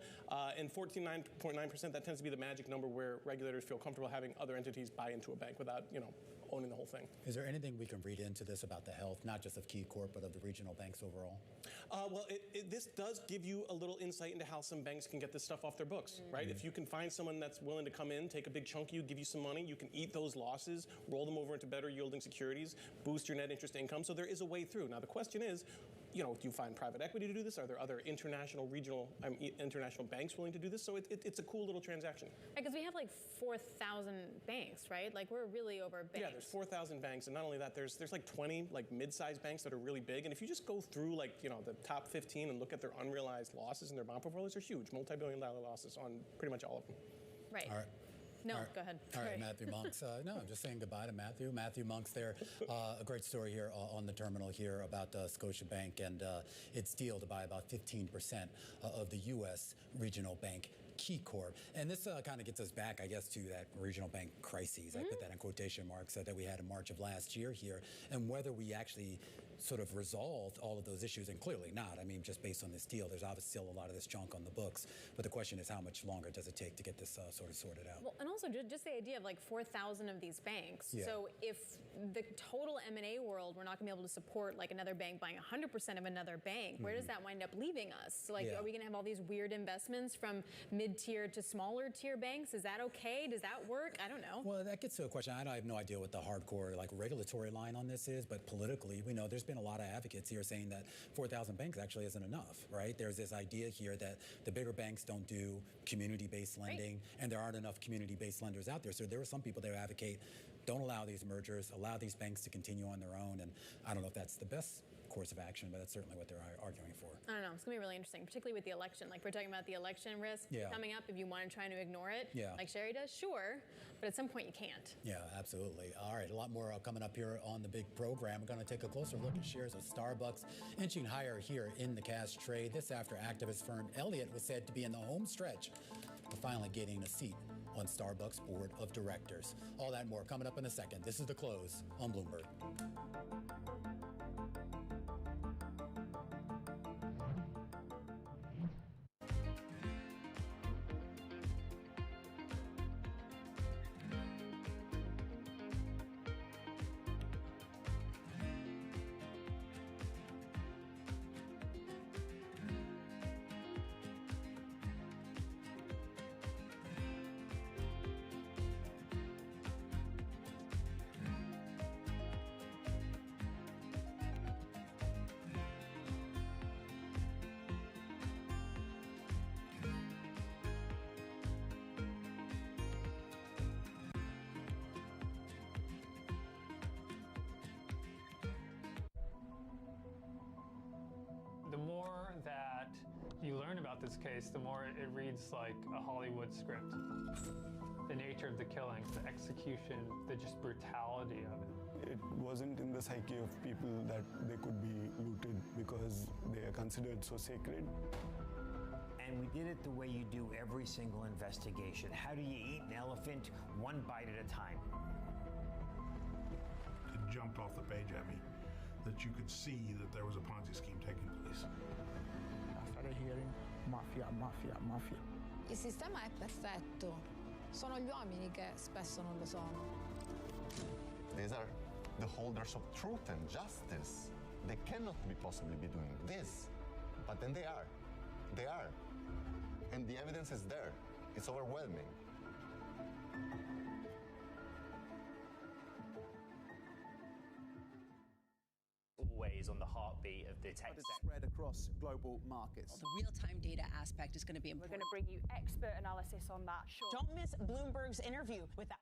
Speaker 6: And 14.9%, that tends to be the magic number where regulators feel comfortable having other entities buy into a bank without, owning the whole thing.
Speaker 17: Is there anything we can read into this about the health, not just of KeyCorp, but of the regional banks overall?
Speaker 6: Well, this does give you a little insight into how some banks can get this stuff off their books, right? If you can find someone that's willing to come in, take a big chunk of you, give you some money, you can eat those losses, roll them over into better yielding securities, boost your net interest income. So there is a way through. Now, the question is, do you find private equity to do this? Are there other international banks willing to do this? So it's a cool little transaction.
Speaker 9: Because we have like 4,000 banks, right? Like we're really over banks.
Speaker 6: Yeah, there's 4,000 banks, and not only that, there's like 20 like mid-sized banks that are really big. And if you just go through the top 15 and look at their unrealized losses in their bond portfolios, are huge, multi-billion-dollar losses on pretty much all of them.
Speaker 9: Right.
Speaker 17: All right.
Speaker 9: No, go ahead.
Speaker 17: All right, Matthew Monks. No, I'm just saying goodbye to Matthew. Matthew Monks there. A great story here on the terminal here about Scotiabank and its deal to buy about 15% of the U.S. regional bank KeyCorp. And this kind of gets us back, I guess, to that regional bank crises. I put that in quotation marks that we had in March of last year here, and whether we actually sort of resolved all of those issues, and clearly not. I mean, just based on this deal, there's obviously still a lot of this junk on the books. But the question is, how much longer does it take to get this sort of sorted out?
Speaker 9: Well, and also just the idea of like 4,000 of these banks.
Speaker 17: Yeah.
Speaker 9: So if the total M&A world, we're not going to be able to support like another bank buying 100% of another bank, where does that wind up leaving us? So like, are we going to have all these weird investments from mid-tier to smaller tier banks? Is that okay? Does that work? I don't know.
Speaker 17: Well, that gets to a question. I have no idea what the hardcore regulatory line on this is, but politically, we know there's been a lot of advocates here saying that 4,000 banks actually isn't enough, right? There's this idea here that the bigger banks don't do community-based lending, and there aren't enough community-based lenders out there. So there are some people that advocate, don't allow these mergers, allow these banks to continue on their own. And I don't know if that's the best course of action, but that's certainly what they're arguing for.
Speaker 9: I don't know. It's going to be really interesting, particularly with the election. Like we're talking about the election risk coming up. If you want to try to ignore it, like Sherry does, sure. But at some point you can't. Yeah,
Speaker 17: absolutely. All right, a lot more coming up here on the big program. We're going to take a closer look at shares of Starbucks inching higher here in the cash trade. This after activist firm Elliott was said to be in the home stretch of finally getting a seat on Starbucks board of directors. All that and more coming up in a second. This is The Close on Bloomberg.
Speaker 11: about this case, the more it reads like a Hollywood script. The nature of the killing, the execution, the just brutality of it.
Speaker 12: It wasn't in the psyche of people that they could be looted because they are considered so sacred.
Speaker 13: And we did it the way you do every single investigation. How do you eat an elephant one bite at a time?
Speaker 16: It jumped off the page at me that you could see that there was a Ponzi scheme taking place.
Speaker 24: I started hearing mafia, mafia, mafia.
Speaker 26: Il sistema è perfetto. Sono gli uomini che spesso non lo sono.
Speaker 27: These are the holders of truth and justice. They cannot be possibly be doing this. But then they are. They are. And the evidence is there. It's overwhelming.
Speaker 28: Always on the heartbeat of the tech sector.
Speaker 29: Spread across global markets.
Speaker 30: The real-time data aspect is going to be important.
Speaker 31: We're going to bring you expert analysis on that. Sure.
Speaker 22: Don't miss Bloomberg's interview with the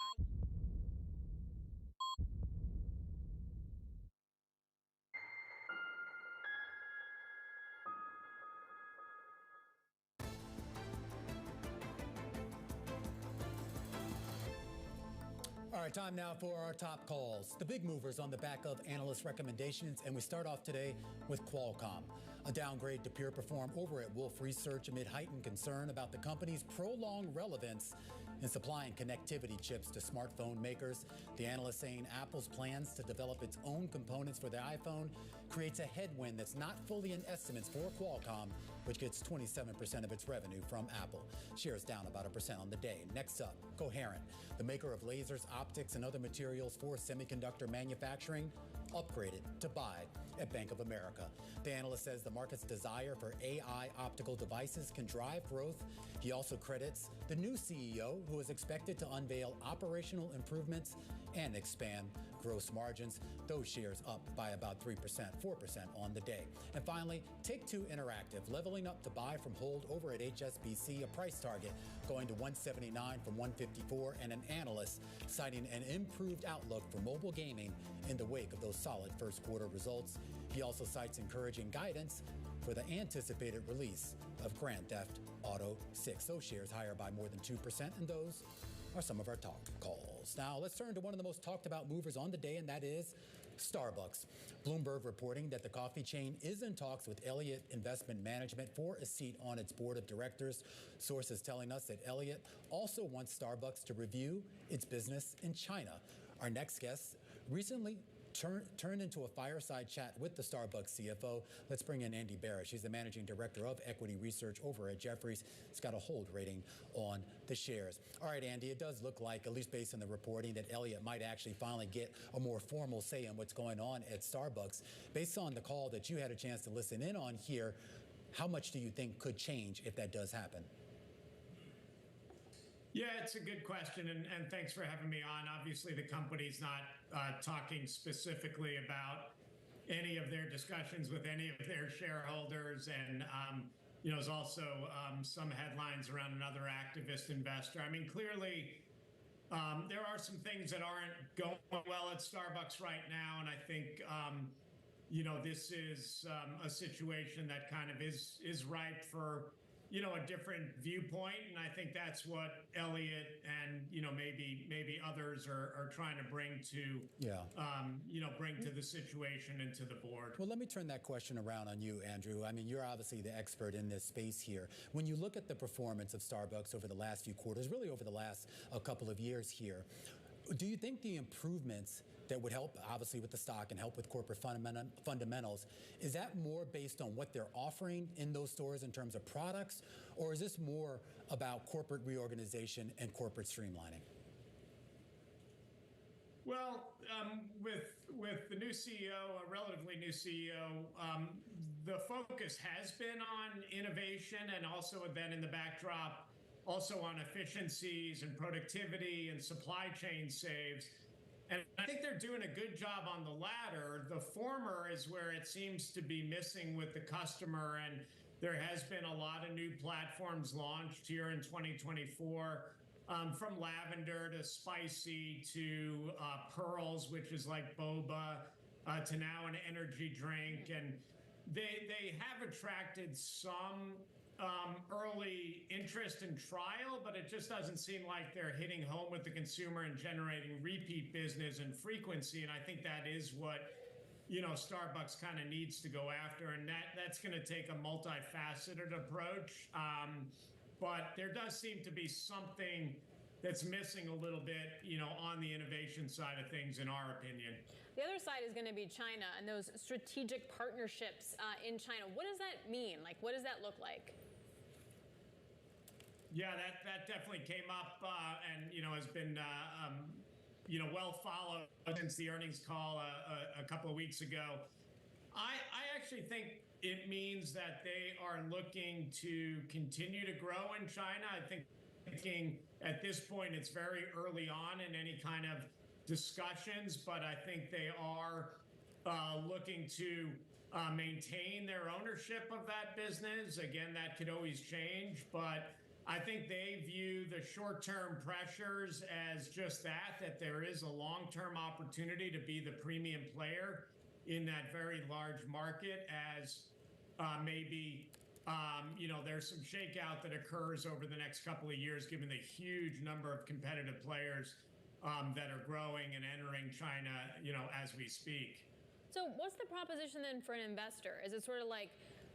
Speaker 17: All right, time now for our top calls. The big movers on the back of analyst recommendations, and we start off today with Qualcomm. A downgrade to peer perform over at Wolfe Research amid heightened concern about the company's prolonged relevance in supplying connectivity chips to smartphone makers. The analyst saying Apple's plans to develop its own components for the iPhone creates a headwind that's not fully in estimates for Qualcomm, which gets 27% of its revenue from Apple. Shares down about 1% on the day. Next up, Coherent, the maker of lasers, optics, and other materials for semiconductor manufacturing, upgraded to buy at Bank of America. The analyst says the market's desire for AI optical devices can drive growth. He also credits the new CEO, who is expected to unveil operational improvements and expand gross margins. Those shares up by about 3%, 4% on the day. And finally, Take-Two Interactive, leveling up to buy from hold over at HSBC, a price target going to 179 from 154, and an analyst citing an improved outlook for mobile gaming in the wake of those solid first quarter results. He also cites encouraging guidance for the anticipated release of Grand Theft Auto 6. Those shares higher by more than 2%, and those are some of our talk calls. Now, let's turn to one of the most talked about movers on the day, and that is Starbucks. Bloomberg reporting that the coffee chain is in talks with Elliott Investment Management for a seat on its board of directors. Sources telling us that Elliott also wants Starbucks to review its business in China. Our next guest recently turned into a fireside chat with the Starbucks CFO. Let's bring in Andy Barish. He's the managing director of equity research over at Jefferies. He's got a hold rating on the shares. All right, Andy, it does look like, at least based on the reporting, that Elliott might actually finally get a more formal say in what's going on at Starbucks. Based on the call that you had a chance to listen in on here, how much do you think could change if that does happen?
Speaker 32: Yeah, it's a good question, and thanks for having me on. Obviously, the company's not talking specifically about any of their discussions with any of their shareholders, and there's also some headlines around another activist investor. I mean, clearly, there are some things that aren't going well at Starbucks right now, and I think this is a situation that kind of is ripe for a different viewpoint, and I think that's what Elliott and maybe others are trying to bring to the situation and to the board.
Speaker 17: Well, let me turn that question around on you, Andrew. I mean, you're obviously the expert in this space here. When you look at the performance of Starbucks over the last few quarters, really over the last couple of years here, do you think the improvements that would help, obviously, with the stock and help with corporate fundamentals, is that more based on what they're offering in those stores in terms of products, or is this more about corporate reorganization and corporate streamlining?
Speaker 32: Well, with the new CEO, a relatively new CEO, the focus has been on innovation and also then in the backdrop, also on efficiencies and productivity and supply chain saves. And I think they're doing a good job on the latter. The former is where it seems to be missing with the customer, and there has been a lot of new platforms launched here in 2024, from lavender to spicy to pearls, which is like boba, to now an energy drink. And they have attracted some early interest and trial, but it just doesn't seem like they're hitting home with the consumer and generating repeat business and frequency. And I think that is what, Starbucks kind of needs to go after. And that's going to take a multifaceted approach. But there does seem to be something that's missing a little bit, on the innovation side of things, in our opinion.
Speaker 9: The other side is going to be China and those strategic partnerships in China. What does that mean? Like, what does that look like?
Speaker 32: Yeah, that definitely came up and, has been, well followed since the earnings call a couple of weeks ago. I actually think it means that they are looking to continue to grow in China. I think at this point it's very early on in any kind of discussions, but I think they are looking to maintain their ownership of that business. Again, that could always change, but I think they view the short-term pressures as just that there is a long-term opportunity to be the premium player in that very large market, as maybe there's some shakeout that occurs over the next couple of years, given the huge number of competitive players that are growing and entering China, as we speak.
Speaker 9: So what's the proposition then for an investor? Is it sort of like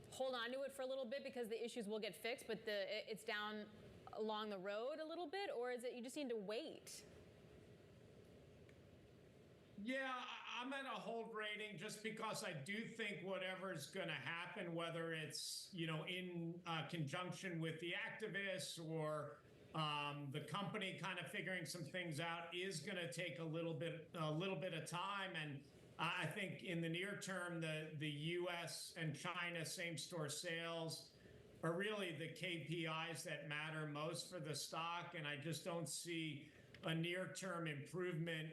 Speaker 9: hold on to it for a little bit because the issues will get fixed, but it's down along the road a little bit, or is it you just need to wait?
Speaker 32: Yeah, I'm at a hold rating just because I do think whatever's going to happen, whether it's, in conjunction with the activists or the company kind of figuring some things out, is going to take a little bit of time. And I think in the near term, the U.S. and China same-store sales are really the KPIs that matter most for the stock, and I just don't see a near-term improvement,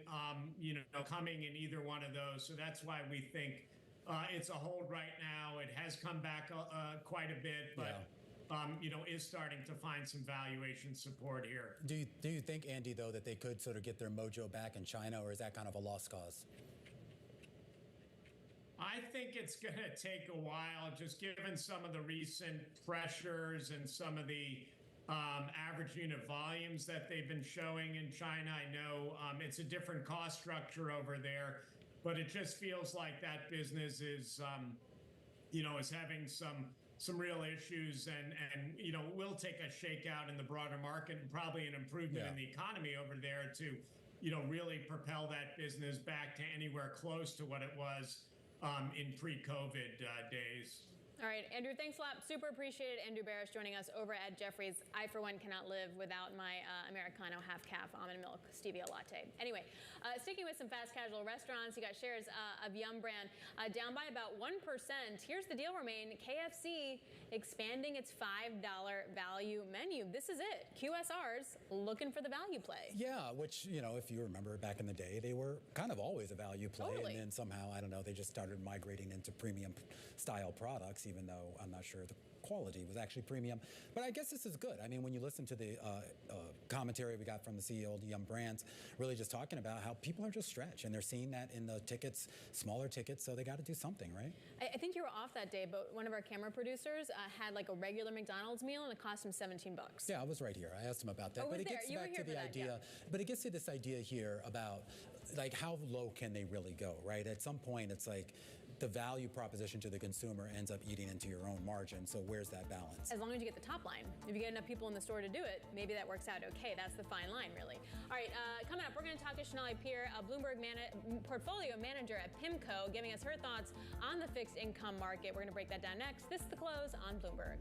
Speaker 32: coming in either one of those. So that's why we think it's a hold right now. It has come back quite a bit, but is starting to find some valuation support here.
Speaker 17: Do you think, Andy, though, that they could sort of get their mojo back in China, or is that kind of a lost cause?
Speaker 32: I think it's going to take a while, just given some of the recent pressures and some of the average unit volumes that they've been showing in China. I know it's a different cost structure over there, but it just feels like that business is, is having some real issues and will take a shakeout in the broader market and probably an improvement in the economy over there to, really propel that business back to anywhere close to what it was in pre-COVID days.
Speaker 9: All right, Andrew, thanks a lot. Super appreciated. Andrew Barish joining us over at Jefferies. I, for one, cannot live without my Americano half-calf almond milk stevia latte. Anyway, sticking with some fast casual restaurants, you got shares of Yum Brand down by about 1%. Here's the deal, Romaine. KFC expanding its $5 value menu. This is it. QSR's looking for the value play.
Speaker 17: Yeah, which, if you remember back in the day, they were kind of always a value play.
Speaker 9: Totally.
Speaker 17: And then somehow, I don't know, they just started migrating into premium style products, even though I'm not sure the quality was actually premium. But I guess this is good. I mean, when you listen to the commentary we got from the CEO of Yum Brands, really just talking about how people are just stretched, and they're seeing that in the tickets, smaller tickets, so they got to do something, right?
Speaker 9: I think you were off that day, but one of our camera producers had like a regular McDonald's meal, and it cost him $17.
Speaker 17: Yeah, I was right here. I asked him about that.
Speaker 9: Oh,
Speaker 17: but it
Speaker 9: there.
Speaker 17: gets
Speaker 9: You were
Speaker 17: back
Speaker 9: here
Speaker 17: to the
Speaker 9: for that,
Speaker 17: idea. But it gets to this idea here about like how low can they really go, right? At some point, it's like the value proposition to the consumer ends up eating into your own margin. So where's that balance?
Speaker 9: As long as you get the top line. If you get enough people in the store to do it, maybe that works out okay. That's the fine line, really. All right, coming up, we're going to talk to Shonali Peer, a Bloomberg portfolio manager at PIMCO, giving us her thoughts on the fixed income market. We're going to break that down next. This is The Close on Bloomberg.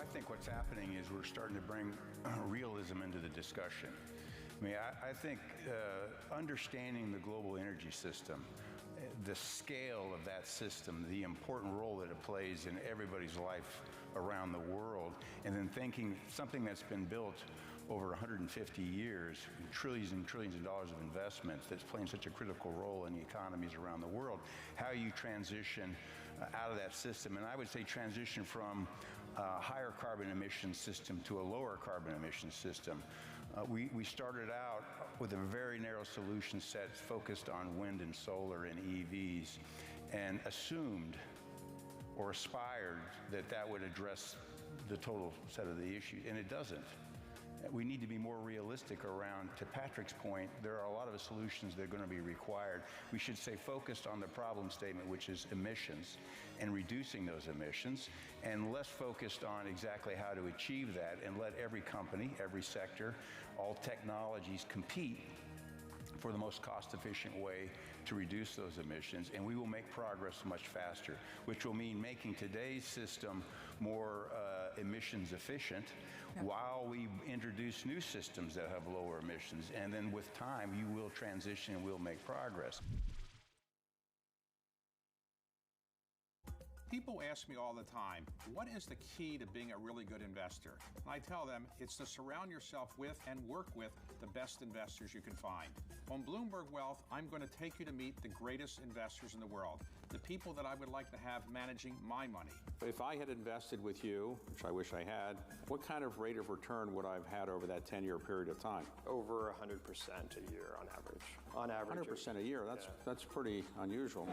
Speaker 1: I think what's happening is we're starting to bring realism into the discussion. I mean, I think understanding the global energy system, the scale of that system, the important role that it plays in everybody's life around the world, and then thinking something that's been built over 150 years, trillions and trillions of dollars of investments that's playing such a critical role in the economies around the world, how you transition out of that system. And I would say transition from a higher carbon emission system to a lower carbon emission system. We started out with a very narrow solution set focused on wind and solar and EVs, and assumed or aspired that that would address the total set of the issues, and it doesn't. We need to be more realistic around, to Patrick's point, there are a lot of solutions that are going to be required. We should stay focused on the problem statement, which is emissions, and reducing those emissions, and less focused on exactly how to achieve that, and let every company, every sector, all technologies compete for the most cost-efficient way to reduce those emissions, and we will make progress much faster, which will mean making today's system more emissions efficient, while we introduce new systems that have lower emissions. And then with time, you will transition and we'll make progress.
Speaker 2: People ask me all the time, what is the key to being a really good investor? And I tell them it's to surround yourself with and work with the best investors you can find. On Bloomberg Wealth, I'm going to take you to meet the greatest investors in the world, the people that I would like to have managing my money.
Speaker 3: If I had invested with you, which I wish I had, what kind of rate of return would I have had over that 10-year period of time?
Speaker 4: Over 100% a year on average. On average.
Speaker 3: 100% a year, that's pretty unusual.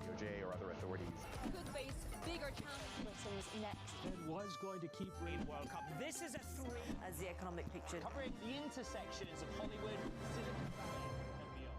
Speaker 28: DOJ or other authorities
Speaker 22: could face bigger challenges.
Speaker 7: Britain's next. Fed was going to keep rating World Cup. This is a three.
Speaker 22: As the economic picture.
Speaker 7: Covering the intersections of Hollywood, Silicon Valley, and beyond.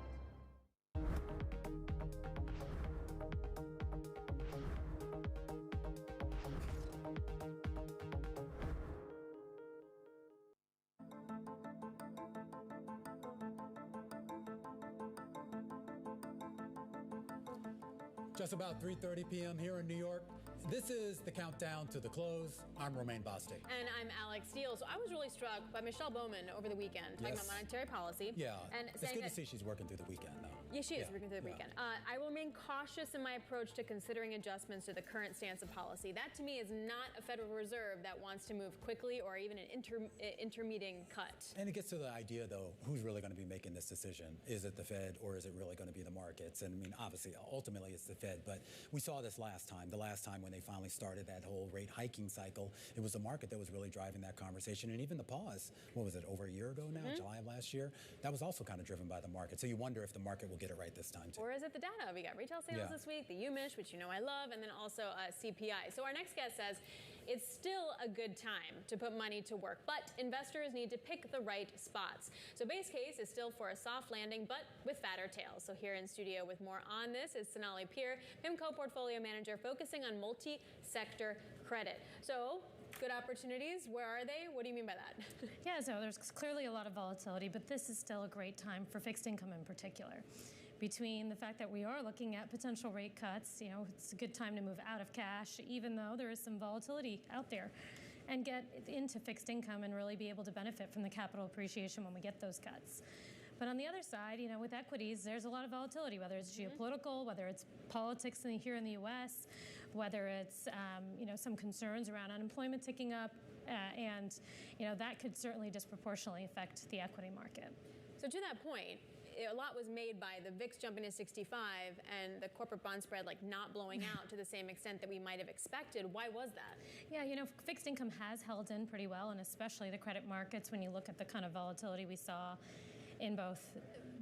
Speaker 17: Just about 3:30 p.m. here in New York. This is the countdown to the close. I'm Romaine Bostick.
Speaker 9: And I'm Alex Steele. So I was really struck by Michelle Bowman over the weekend, talking about monetary policy.
Speaker 17: Yeah,
Speaker 9: and
Speaker 17: it's good to see she's working through the weekend, though.
Speaker 9: Yeah, she is working through the weekend. I will remain cautious in my approach to considering adjustments to the current stance of policy. That, to me, is not a Federal Reserve that wants to move quickly or even an intermediate cut.
Speaker 17: And it gets to the idea, though, who's really going to be making this decision? Is it the Fed or is it really going to be the markets? And, I mean, obviously, ultimately, it's the Fed. But we saw this last time. The last time when they finally started that whole rate hiking cycle, it was the market that was really driving that conversation. And even the pause, what was it, over a year ago now, July of last year? That was also kind of driven by the market. So you wonder if the market will get it right this time, too.
Speaker 9: Or is it the data? We got retail sales this week, the UMISH, which you know I love, and then also CPI. So our next guest says it's still a good time to put money to work, but investors need to pick the right spots. So base case is still for a soft landing, but with fatter tails. So here in studio with more on this is Sonali Peer, PIMCO Portfolio Manager, focusing on multi-sector credit. So good opportunities, where are they? What do you mean by that?
Speaker 8: Yeah, so there's clearly a lot of volatility, but this is still a great time for fixed income in particular. Between the fact that we are looking at potential rate cuts, you know, it's a good time to move out of cash, even though there is some volatility out there, and get into fixed income and really be able to benefit from the capital appreciation when we get those cuts. But on the other side, you know, with equities, there's a lot of volatility, whether it's geopolitical, whether it's politics here in the U.S., whether it's, you know, some concerns around unemployment ticking up, and, you know, that could certainly disproportionately affect the equity market.
Speaker 9: So to that point, a lot was made by the VIX jumping to 65 and the corporate bond spread like not blowing out to the same extent that we might have expected. Why was that?
Speaker 8: Yeah, you know, fixed income has held in pretty well, and especially the credit markets when you look at the kind of volatility we saw in both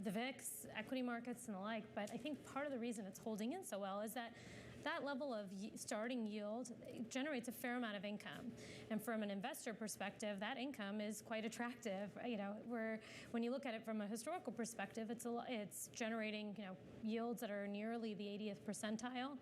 Speaker 8: the VIX, equity markets, and the like. But I think part of the reason it's holding in so well is that that level of starting yield generates a fair amount of income. And from an investor perspective, that income is quite attractive. You know, when you look at it from a historical perspective, it's generating, you know, yields that are nearly the 80th percentile.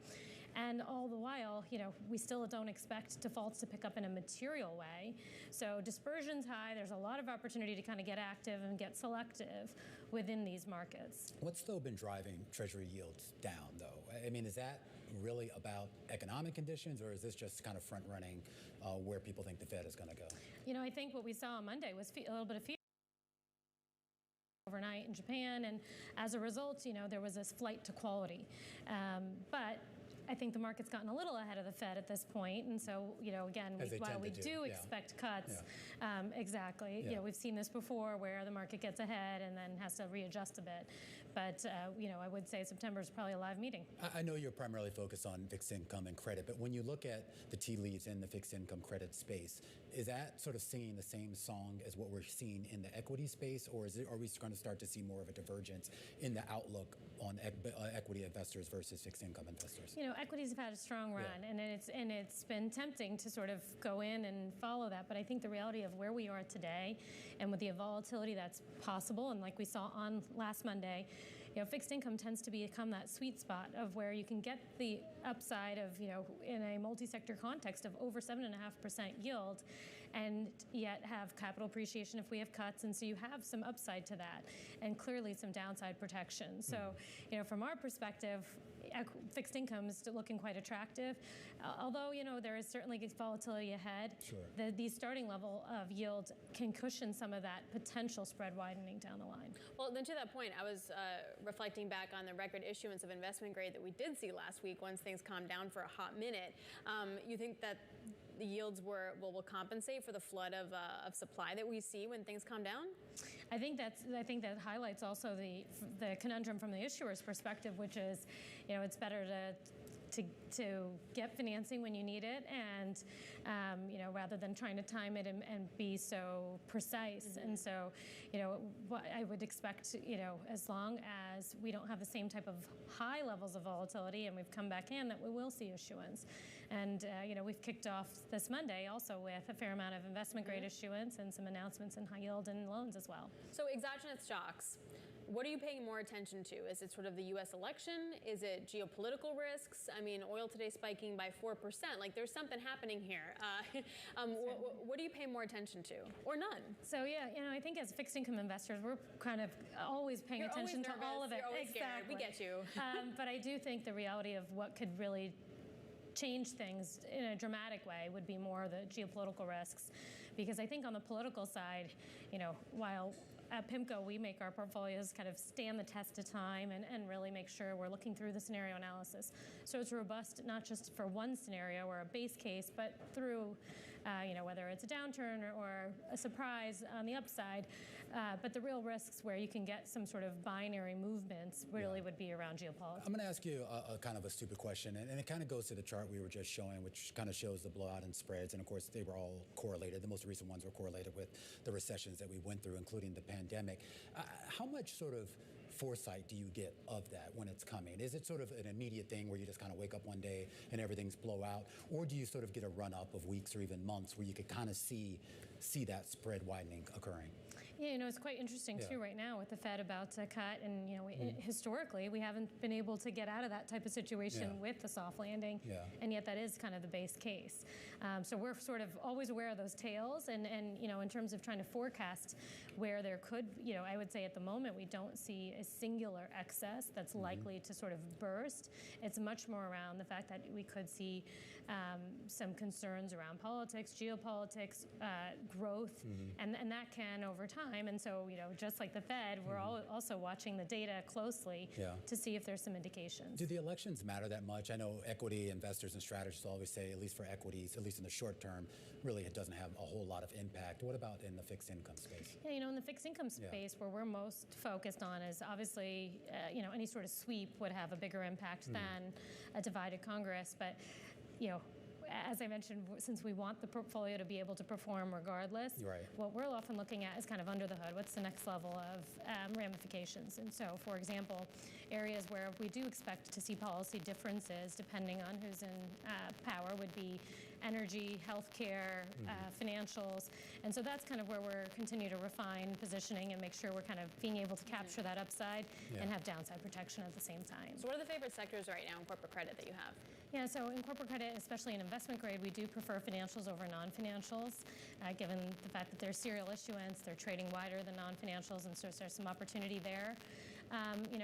Speaker 8: And all the while, you know, we still don't expect defaults to pick up in a material way. So dispersion's high. There's a lot of opportunity to kind of get active and get selective within these markets.
Speaker 17: What's still been driving Treasury yields down, though? I mean, is that really about economic conditions, or is this just kind of front running where people think the Fed is going to go?
Speaker 8: You know, I think what we saw on Monday was a little bit of fear overnight in Japan, and as a result, you know, there was this flight to quality. But I think the market's gotten a little ahead of the Fed at this point, and so, you know, again, while we do expect cuts, exactly, you know, we've seen this before where the market gets ahead and then has to readjust a bit. But, you know, I would say September is probably a live meeting.
Speaker 17: I know you're primarily focused on fixed income and credit, but when you look at the tea leaves in the fixed income credit space, is that sort of singing the same song as what we're seeing in the equity space, or are we going to start to see more of a divergence in the outlook on equity investors versus fixed income investors?
Speaker 8: You know, equities have had a strong run, and it's been tempting to sort of go in and follow that. But I think the reality of where we are today, and with the volatility that's possible, and like we saw on last Monday, you know, fixed income tends to become that sweet spot of where you can get the upside of, you know, in a multi-sector context of over 7.5% yield, and yet have capital appreciation if we have cuts, and so you have some upside to that, and clearly some downside protection. So, you know, from our perspective, fixed income is still looking quite attractive, although, you know, there is certainly volatility ahead.
Speaker 17: Sure.
Speaker 8: The starting level of yield can cushion some of that potential spread widening down the line.
Speaker 9: Well, then to that point, I was reflecting back on the record issuance of investment grade that we did see last week once things calmed down for a hot minute. You think that the yields will compensate for the flood of supply that we see when things calm down?
Speaker 8: I think that highlights also the conundrum from the issuer's perspective, which is, you know, it's better to get financing when you need it, and you know, rather than trying to time it and be so precise. And so, you know, what I would expect, you know, as long as we don't have the same type of high levels of volatility and we've come back in, that we will see issuance. And you know, we've kicked off this Monday also with a fair amount of investment grade issuance and some announcements in high yield and loans as well.
Speaker 9: So exogenous shocks, what are you paying more attention to? Is it sort of the U.S. election? Is it geopolitical risks? I mean, oil today spiking by 4%. Like, there's something happening here. What do you pay more attention to, or none?
Speaker 8: So yeah, you know, I think as fixed income investors, we're kind of always paying attention to all of it.
Speaker 9: You're always scared. We get you.
Speaker 8: But I do think the reality of what could really change things in a dramatic way would be more the geopolitical risks, because I think on the political side, you know, while at PIMCO, we make our portfolios kind of stand the test of time and really make sure we're looking through the scenario analysis. So it's robust, not just for one scenario or a base case, but through, you know, whether it's a downturn or a surprise on the upside. But the real risks where you can get some sort of binary movements really would be around geopolitics.
Speaker 17: I'm going to ask you a kind of a stupid question, and it kind of goes to the chart we were just showing, which kind of shows the blowout in spreads. And of course, they were all correlated. The most recent ones were correlated with the recessions that we went through, including the pandemic. How much sort of foresight do you get of that when it's coming? Is it sort of an immediate thing where you just kind of wake up one day and everything's blowout, or do you sort of get a run-up of weeks or even months where you could kind of see that spread widening occurring?
Speaker 8: Yeah, you know, it's quite interesting too right now with the Fed about to cut, and you know, historically we haven't been able to get out of that type of situation with the soft landing, and yet that is kind of the base case. So we're sort of always aware of those tails, and you know, in terms of trying to forecast where there could, you know, I would say at the moment we don't see a singular excess that's likely to sort of burst. It's much more around the fact that we could see some concerns around politics, geopolitics, growth, and that can over time. And so, you know, just like the Fed, we're also watching the data closely to see if there's some indications.
Speaker 17: Do the elections matter that much? I know equity investors and strategists always say, at least for equities, at least in the short term, really it doesn't have a whole lot of impact. What about in the fixed income space?
Speaker 8: Yeah, you know, in the fixed income space, where we're most focused on is obviously, you know, any sort of sweep would have a bigger impact than a divided Congress. But, you know, as I mentioned, since we want the portfolio to be able to perform regardless, what we're often looking at is kind of under the hood. What's the next level of ramifications? And so, for example, areas where we do expect to see policy differences depending on who's in power would be energy, healthcare, financials. And so that's kind of where we're continue to refine positioning and make sure we're kind of being able to capture that upside and have downside protection at the same time.
Speaker 9: So what are the favorite sectors right now in corporate credit that you have?
Speaker 8: Yeah, so in corporate credit, especially in investment grade, we do prefer financials over non-financials, given the fact that they're serial issuance, they're trading wider than non-financials, and so there's some opportunity there.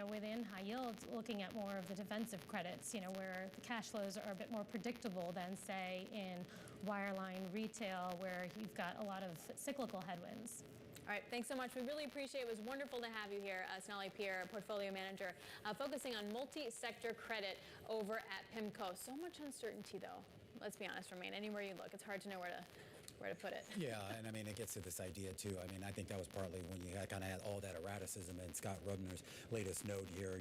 Speaker 8: within high yield, looking at more of the defensive credits, where the cash flows are a bit more predictable than, say, in wireline retail, where you've got a lot of cyclical headwinds.
Speaker 9: All right, thanks so much. We really appreciate it. It was wonderful to have you here, Sonali Pierre, Portfolio Manager, focusing on multi-sector credit over at PIMCO. So much uncertainty, though. Let's be honest, Romain. Anywhere you look, it's hard to know where to put it.
Speaker 17: Yeah, and I mean, it gets to this idea, too. I mean, I think that was partly when you kind of had all that erraticism in Scott Rubner's latest note here,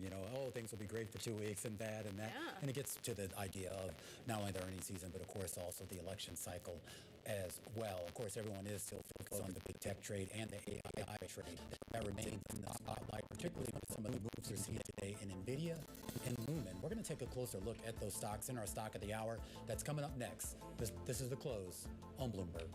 Speaker 17: things will be great for 2 weeks and bad and that.
Speaker 9: Yeah.
Speaker 17: And it gets to the idea of not only the earnings season, but, of course, also the election cycle as well. Of course, everyone is still focused on the big tech trade and the AI trade. That remains in the spotlight, particularly with some of the moves we're seeing today in NVIDIA and Lumen. We're going to take a closer look at those stocks in our Stock of the Hour. That's coming up next. This is The Close on Bloomberg.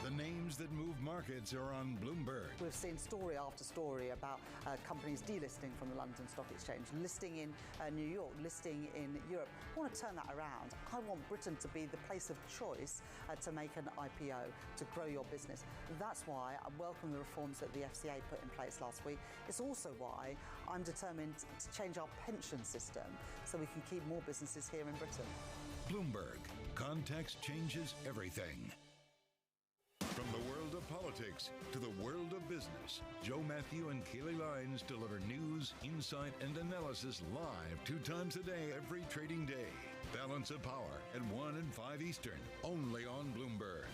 Speaker 5: The names that move markets are on Bloomberg.
Speaker 6: We've seen story after story about companies delisting from the London Stock Exchange, listing in New York, listing in Europe. I want to turn that around. I want Britain to be the place of choice to make an IPO, to grow your business. That's why I welcome the reforms that the FCA put in place last week. It's also why I'm determined to change our pension system so we can keep more businesses here in Britain.
Speaker 5: Bloomberg. Context changes everything. From the world of politics to the world of business, Joe Matthew and Keely Lines deliver news, insight, and analysis live 2 times a day every trading day. Balance of Power at 1 and 5 Eastern, only on Bloomberg.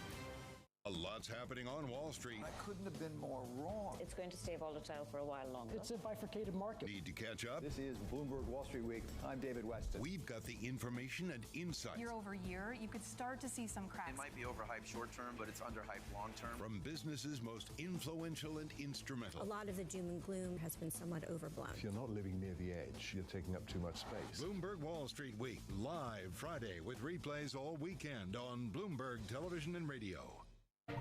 Speaker 5: A lot's happening on Wall Street.
Speaker 10: I couldn't have been more wrong.
Speaker 11: It's going to stay volatile for a while longer.
Speaker 10: It's a bifurcated market.
Speaker 5: Need to catch up?
Speaker 10: This is Bloomberg Wall Street Week. I'm David Weston.
Speaker 5: We've got the information and insight.
Speaker 14: Year over year, you could start to see some cracks.
Speaker 15: It might be overhyped short term, but it's underhyped long term.
Speaker 5: From businesses most influential and instrumental.
Speaker 18: A lot of the doom and gloom has been somewhat overblown.
Speaker 19: If you're not living near the edge, you're taking up too much space.
Speaker 5: Bloomberg Wall Street Week, live Friday with replays all weekend on Bloomberg Television and Radio.
Speaker 17: All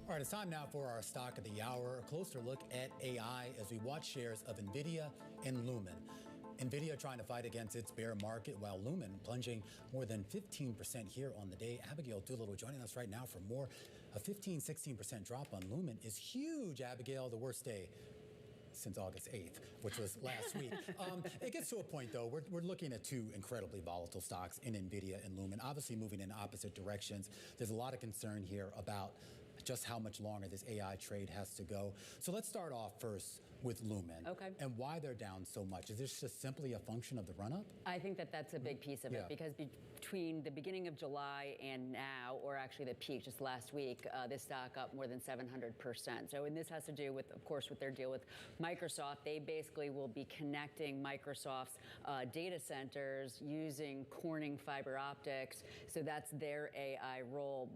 Speaker 17: right, it's time now for our Stock of the Hour, a closer look at AI as we watch shares of NVIDIA and Lumen. NVIDIA trying to fight against its bear market, while Lumen plunging more than 15% here on the day. Abigail Doolittle joining us right now for more. A 16% drop on Lumen is huge, Abigail, the worst day since August 8th, which was last week. It gets to a point, though, we're looking at 2 incredibly volatile stocks in NVIDIA and Lumen, obviously moving in opposite directions. There's a lot of concern here about just how much longer this AI trade has to go. So let's start off first with Lumen.
Speaker 20: Okay.
Speaker 17: And why they're down so much. Is this just simply a function of the run-up?
Speaker 20: I think that that's a big piece of it, because
Speaker 12: between the beginning of July and now, or actually the peak just last week, this stock up more than 700%. So, and this has to do with, of course, with their deal with Microsoft. They basically will be connecting Microsoft's data centers using Corning fiber optics. So that's their AI role.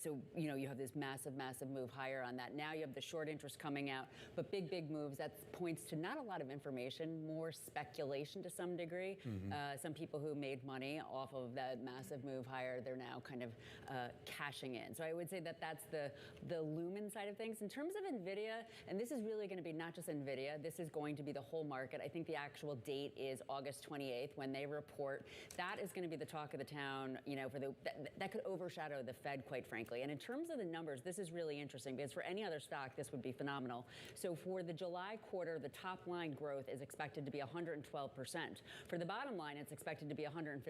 Speaker 12: So, you know, you have this massive, massive move higher on that. Now you have the short interest coming out, but big, big moves. That points to not a lot of information, more speculation to some degree. Some people who made money off of that massive move higher, they're now kind of cashing in. So I would say that that's the Lumen side of things. In terms of NVIDIA, and this is really going to be not just NVIDIA, this is going to be the whole market. I think the actual date is August 28th when they report. That is going to be the talk of the town, you know, for that could overshadow the Fed, quite frankly. And in terms of the numbers, this is really interesting because for any other stock, this would be phenomenal. So for the July quarter, the top line growth is expected to be 112%. For the bottom line, it's expected to be 154%.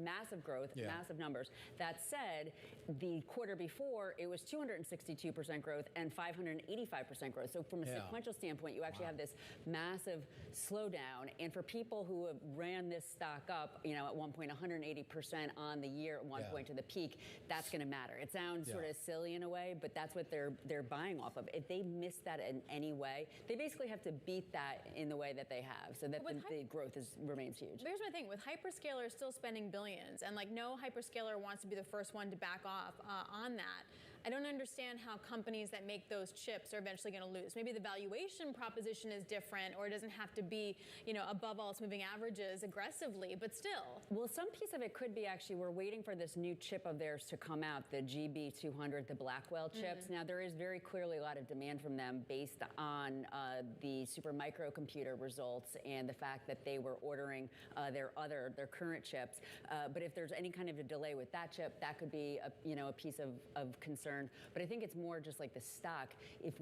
Speaker 12: Massive growth, massive numbers. That said, the quarter before, it was 262% growth and 585% growth. So from a sequential standpoint, you actually have this massive slowdown. And for people who have ran this stock up, you know, at one point 180% on the year at one point to the peak, that's going to matter. It sounds sort of silly in a way, but that's what they're buying off of. If they miss that in any way, they basically have to beat that in the way that they have, so that the growth remains huge.
Speaker 9: Here's my thing, with hyperscalers still spending billions, and like no hyperscaler wants to be the first one to back off on that. I don't understand how companies that make those chips are eventually going to lose. Maybe the valuation proposition is different, or it doesn't have to be, you know, above all its moving averages aggressively, but still.
Speaker 12: Well, some piece of it could be actually we're waiting for this new chip of theirs to come out, the GB200, the Blackwell chips. Now, there is very clearly a lot of demand from them based on the super microcomputer results and the fact that they were ordering their current chips. But if there's any kind of a delay with that chip, that could be a piece of concern. But I think it's more just like the stock. It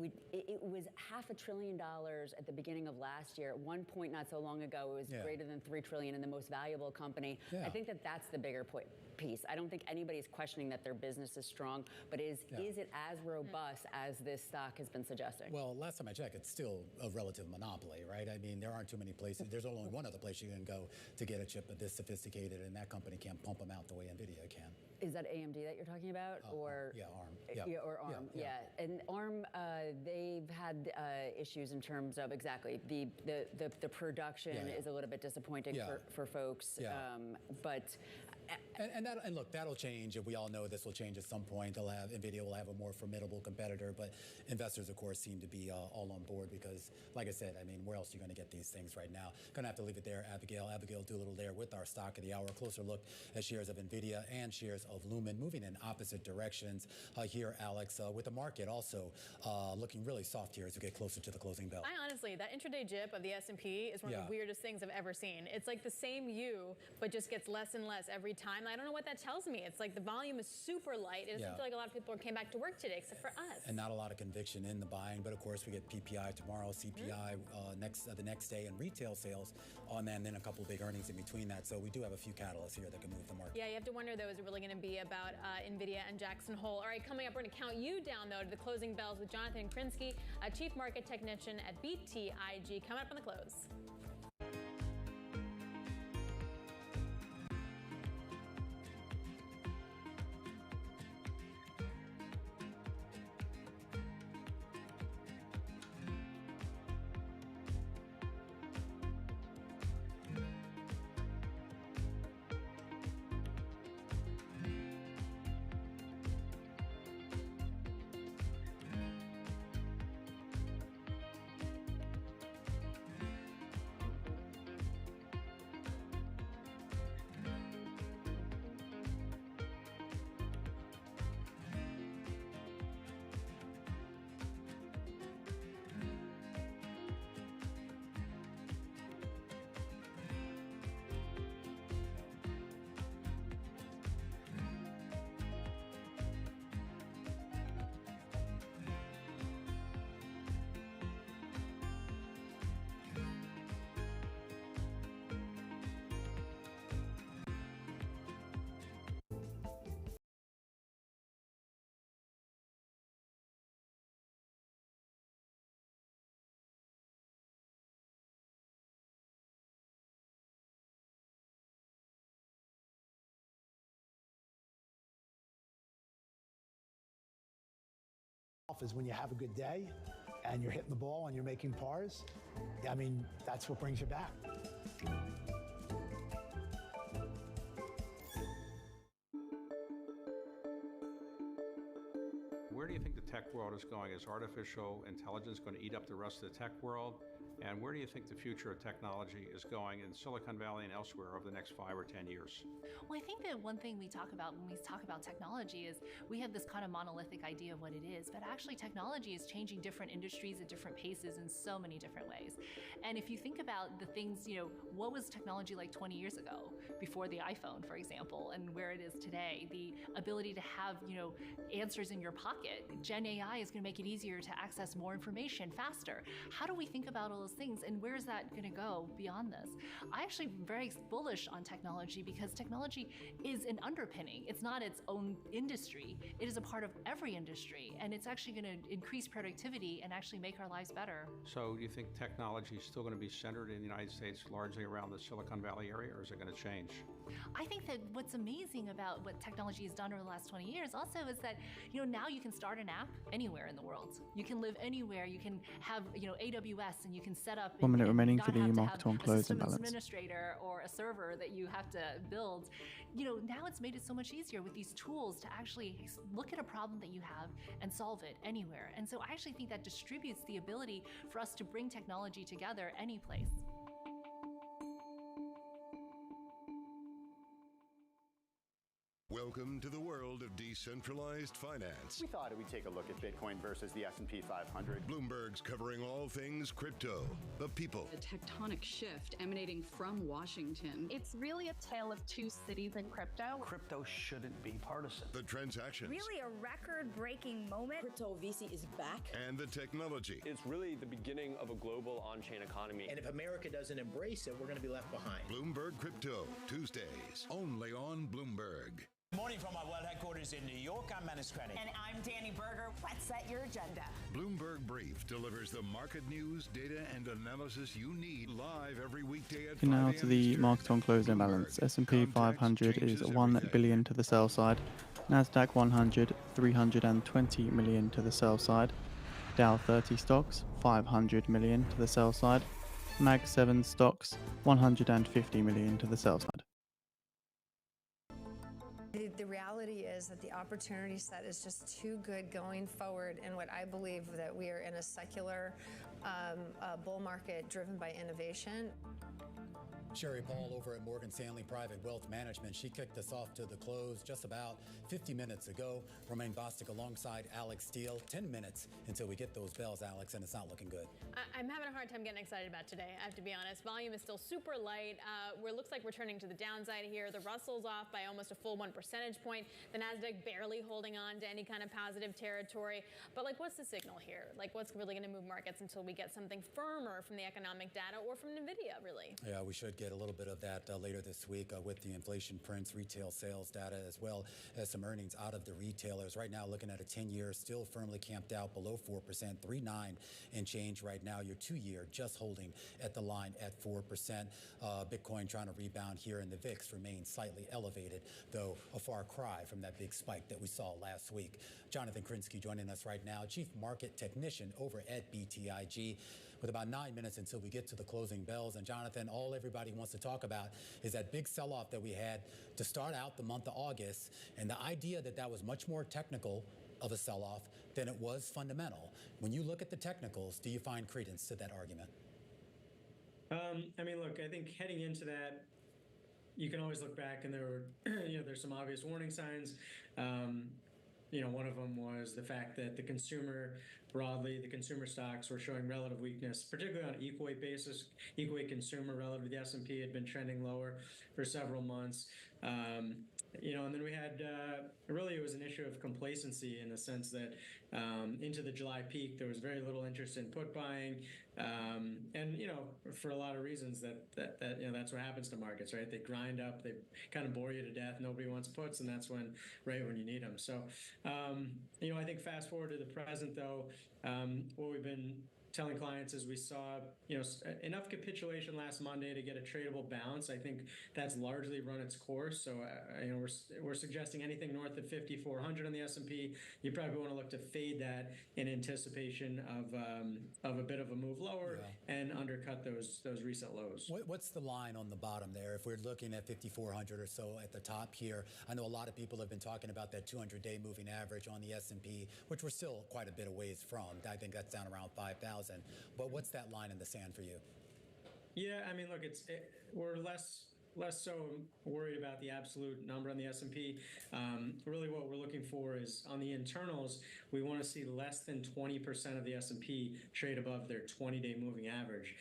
Speaker 12: was $500 billion at the beginning of last year. At one point, not so long ago, it was greater than $3 trillion and the most valuable company. I think that that's the bigger piece. I don't think anybody's questioning that their business is strong, but is it as robust as this stock has been suggesting?
Speaker 17: Well, last time I checked, it's still a relative monopoly, right? I mean, there aren't too many places. There's only one other place you can go to get a chip this sophisticated, and that company can't pump them out the way NVIDIA can.
Speaker 12: Is that AMD that you're talking about, or
Speaker 17: ARM?
Speaker 12: Or ARM, And ARM, they've had issues in terms of the production is a little bit disappointing for folks, but.
Speaker 17: And look, that'll change, and we all know this will change at some point. NVIDIA will have a more formidable competitor, but investors, of course, seem to be all on board because, like I said, I mean, where else are you going to get these things right now? Going to have to leave it there, Abigail. Abigail Doolittle there with our stock of the hour. Closer look at shares of NVIDIA and shares of Lumen, moving in opposite directions here, Alex, with the market also looking really soft here as we get closer to the closing bell.
Speaker 9: I honestly, that intraday dip of the S&P is one of the weirdest things I've ever seen. It's like the same U, but just gets less and less every time. I don't know what that tells me. It's like the volume is super light. It doesn't feel like a lot of people came back to work today, except for us.
Speaker 17: And not a lot of conviction in the buying, but of course we get PPI tomorrow, CPI the next day, and retail sales on that, and then a couple of big earnings in between that. So we do have a few catalysts here that can move the market.
Speaker 9: Yeah, you have to wonder though, is it really going to be about NVIDIA and Jackson Hole? All right, coming up, we're going to count you down though to the closing bells with Jonathan Krinsky, Chief Market Technician at BTIG, coming up on the close.
Speaker 13: golf is when you have a good day and you're hitting the ball and you're making pars. I mean, that's what brings you back.
Speaker 2: Where do you think the tech world is going? Is artificial intelligence going to eat up the rest of the tech world? And where do you think the future of technology is going in Silicon Valley and elsewhere over the next 5 or 10 years?
Speaker 14: Well, I think that one thing we talk about when we talk about technology is we have this kind of monolithic idea of what it is, but actually technology is changing different industries at different paces in so many different ways. And if you think about the things, what was technology like 20 years ago before the iPhone, for example, and where it is today, the ability to have, answers in your pocket. Gen AI is going to make it easier to access more information faster. How do we think about all those things, and where is that going to go beyond this? I actually am very bullish on technology because technology is an underpinning. It's not its own industry. It is a part of every industry, and it's actually going to increase productivity and actually make our lives better.
Speaker 2: So do you think technology is still going to be centered in the United States largely around the Silicon Valley area, or is it going to change?
Speaker 14: I think that what's amazing about what technology has done over the last 20 years also is that, now you can start an app anywhere in the world. You can live anywhere. You can have, AWS, and you can set up
Speaker 16: 1 minute remaining for the
Speaker 14: not have to
Speaker 16: market
Speaker 14: have
Speaker 16: on
Speaker 14: a
Speaker 16: closing
Speaker 14: systems
Speaker 16: balance.
Speaker 14: administrator or a server that you have to build. Now it's made it so much easier with these tools to actually look at a problem that you have and solve it anywhere. And so I actually think that distributes the ability for us to bring technology together any place.
Speaker 5: Welcome to the world of decentralized finance.
Speaker 20: We thought we'd take a look at Bitcoin versus the S&P 500.
Speaker 5: Bloomberg's covering all things crypto, the people.
Speaker 21: A tectonic shift emanating from Washington.
Speaker 13: It's really a tale of two cities in crypto.
Speaker 23: Crypto shouldn't be partisan.
Speaker 5: The transactions.
Speaker 24: Really a record-breaking moment.
Speaker 25: Crypto VC is back.
Speaker 5: And the technology.
Speaker 4: It's really the beginning of a global on-chain economy.
Speaker 26: And if America doesn't embrace it, we're going to be left behind.
Speaker 5: Bloomberg Crypto, Tuesdays, only on Bloomberg.
Speaker 27: Good morning from our world headquarters in New York. I'm Manus Cranny.
Speaker 29: And I'm Danny Berger. Let's set your agenda.
Speaker 5: Bloomberg Brief delivers the market news, data, and analysis you need live every weekday at 5
Speaker 16: Now
Speaker 5: a.m.
Speaker 16: to the market on closing balance. S&P 500 is 1 billion to the sell side. NASDAQ 100, 320 million to the sell side. Dow 30 stocks, 500 million to the sell side. Mag 7 stocks, 150 million to the sell side.
Speaker 30: The reality is that the opportunity set is just too good going forward, and what I believe that we are in a secular bull market driven by innovation.
Speaker 17: Sherry Paul over at Morgan Stanley Private Wealth Management. She kicked us off to the close just about 50 minutes ago. Romaine Bostic alongside Alex Steele. 10 minutes until we get those bells, Alex, and it's not looking good.
Speaker 9: I'm having a hard time getting excited about today, I have to be honest. Volume is still super light. It looks like we're turning to the downside here. The Russell's off by almost a full 1 percentage point. The NASDAQ barely holding on to any kind of positive territory. But what's the signal here? What's really going to move markets until we get something firmer from the economic data or from NVIDIA, really?
Speaker 17: Yeah, we should get a little bit of that later this week with the inflation prints, retail sales data, as well as some earnings out of the retailers. Right now, looking at a 10-year still firmly camped out below 4%, 3.9 and change right now. Your 2-year just holding at the line at 4%. Bitcoin trying to rebound here, and the VIX remains slightly elevated, though a far cry from that big spike that we saw last week. Jonathan Krinsky joining us right now, Chief Market Technician over at BTIG. With about 9 minutes until we get to the closing bells. And Jonathan, all everybody wants to talk about is that big sell-off that we had to start out the month of August, and the idea that that was much more technical of a sell-off than it was fundamental. When you look at the technicals, do you find credence to that argument?
Speaker 31: Look, I think heading into that, you can always look back and there were, there's some obvious warning signs. One of them was the fact that the consumer stocks were showing relative weakness, particularly on an equal weight basis. Equal weight consumer relative to the S&P had been trending lower for several months. And then we had, really it was an issue of complacency in the sense that into the July peak, there was very little interest in put buying. And, for a lot of reasons that's what happens to markets, right? They grind up, they kind of bore you to death. Nobody wants puts, and that's when you need them. So, I think fast forward to the present though, what we've been telling clients is we saw, enough capitulation last Monday to get a tradable bounce. I think that's largely run its course. So, we're suggesting anything north of 5,400 on the S&P. You probably want to look to fade that in anticipation of a bit of a move lower and undercut those recent lows.
Speaker 17: What's the line on the bottom there? If we're looking at 5,400 or so at the top here, I know a lot of people have been talking about that 200-day moving average on the S&P, which we're still quite a bit of ways from. I think that's down around 5,000. But what's that line in the sand for you?
Speaker 31: Yeah, I mean, look, we're less so worried about the absolute number on the S&P. Really what we're looking for is on the internals, we want to see less than 20% of the S&P trade above their 20-day moving average.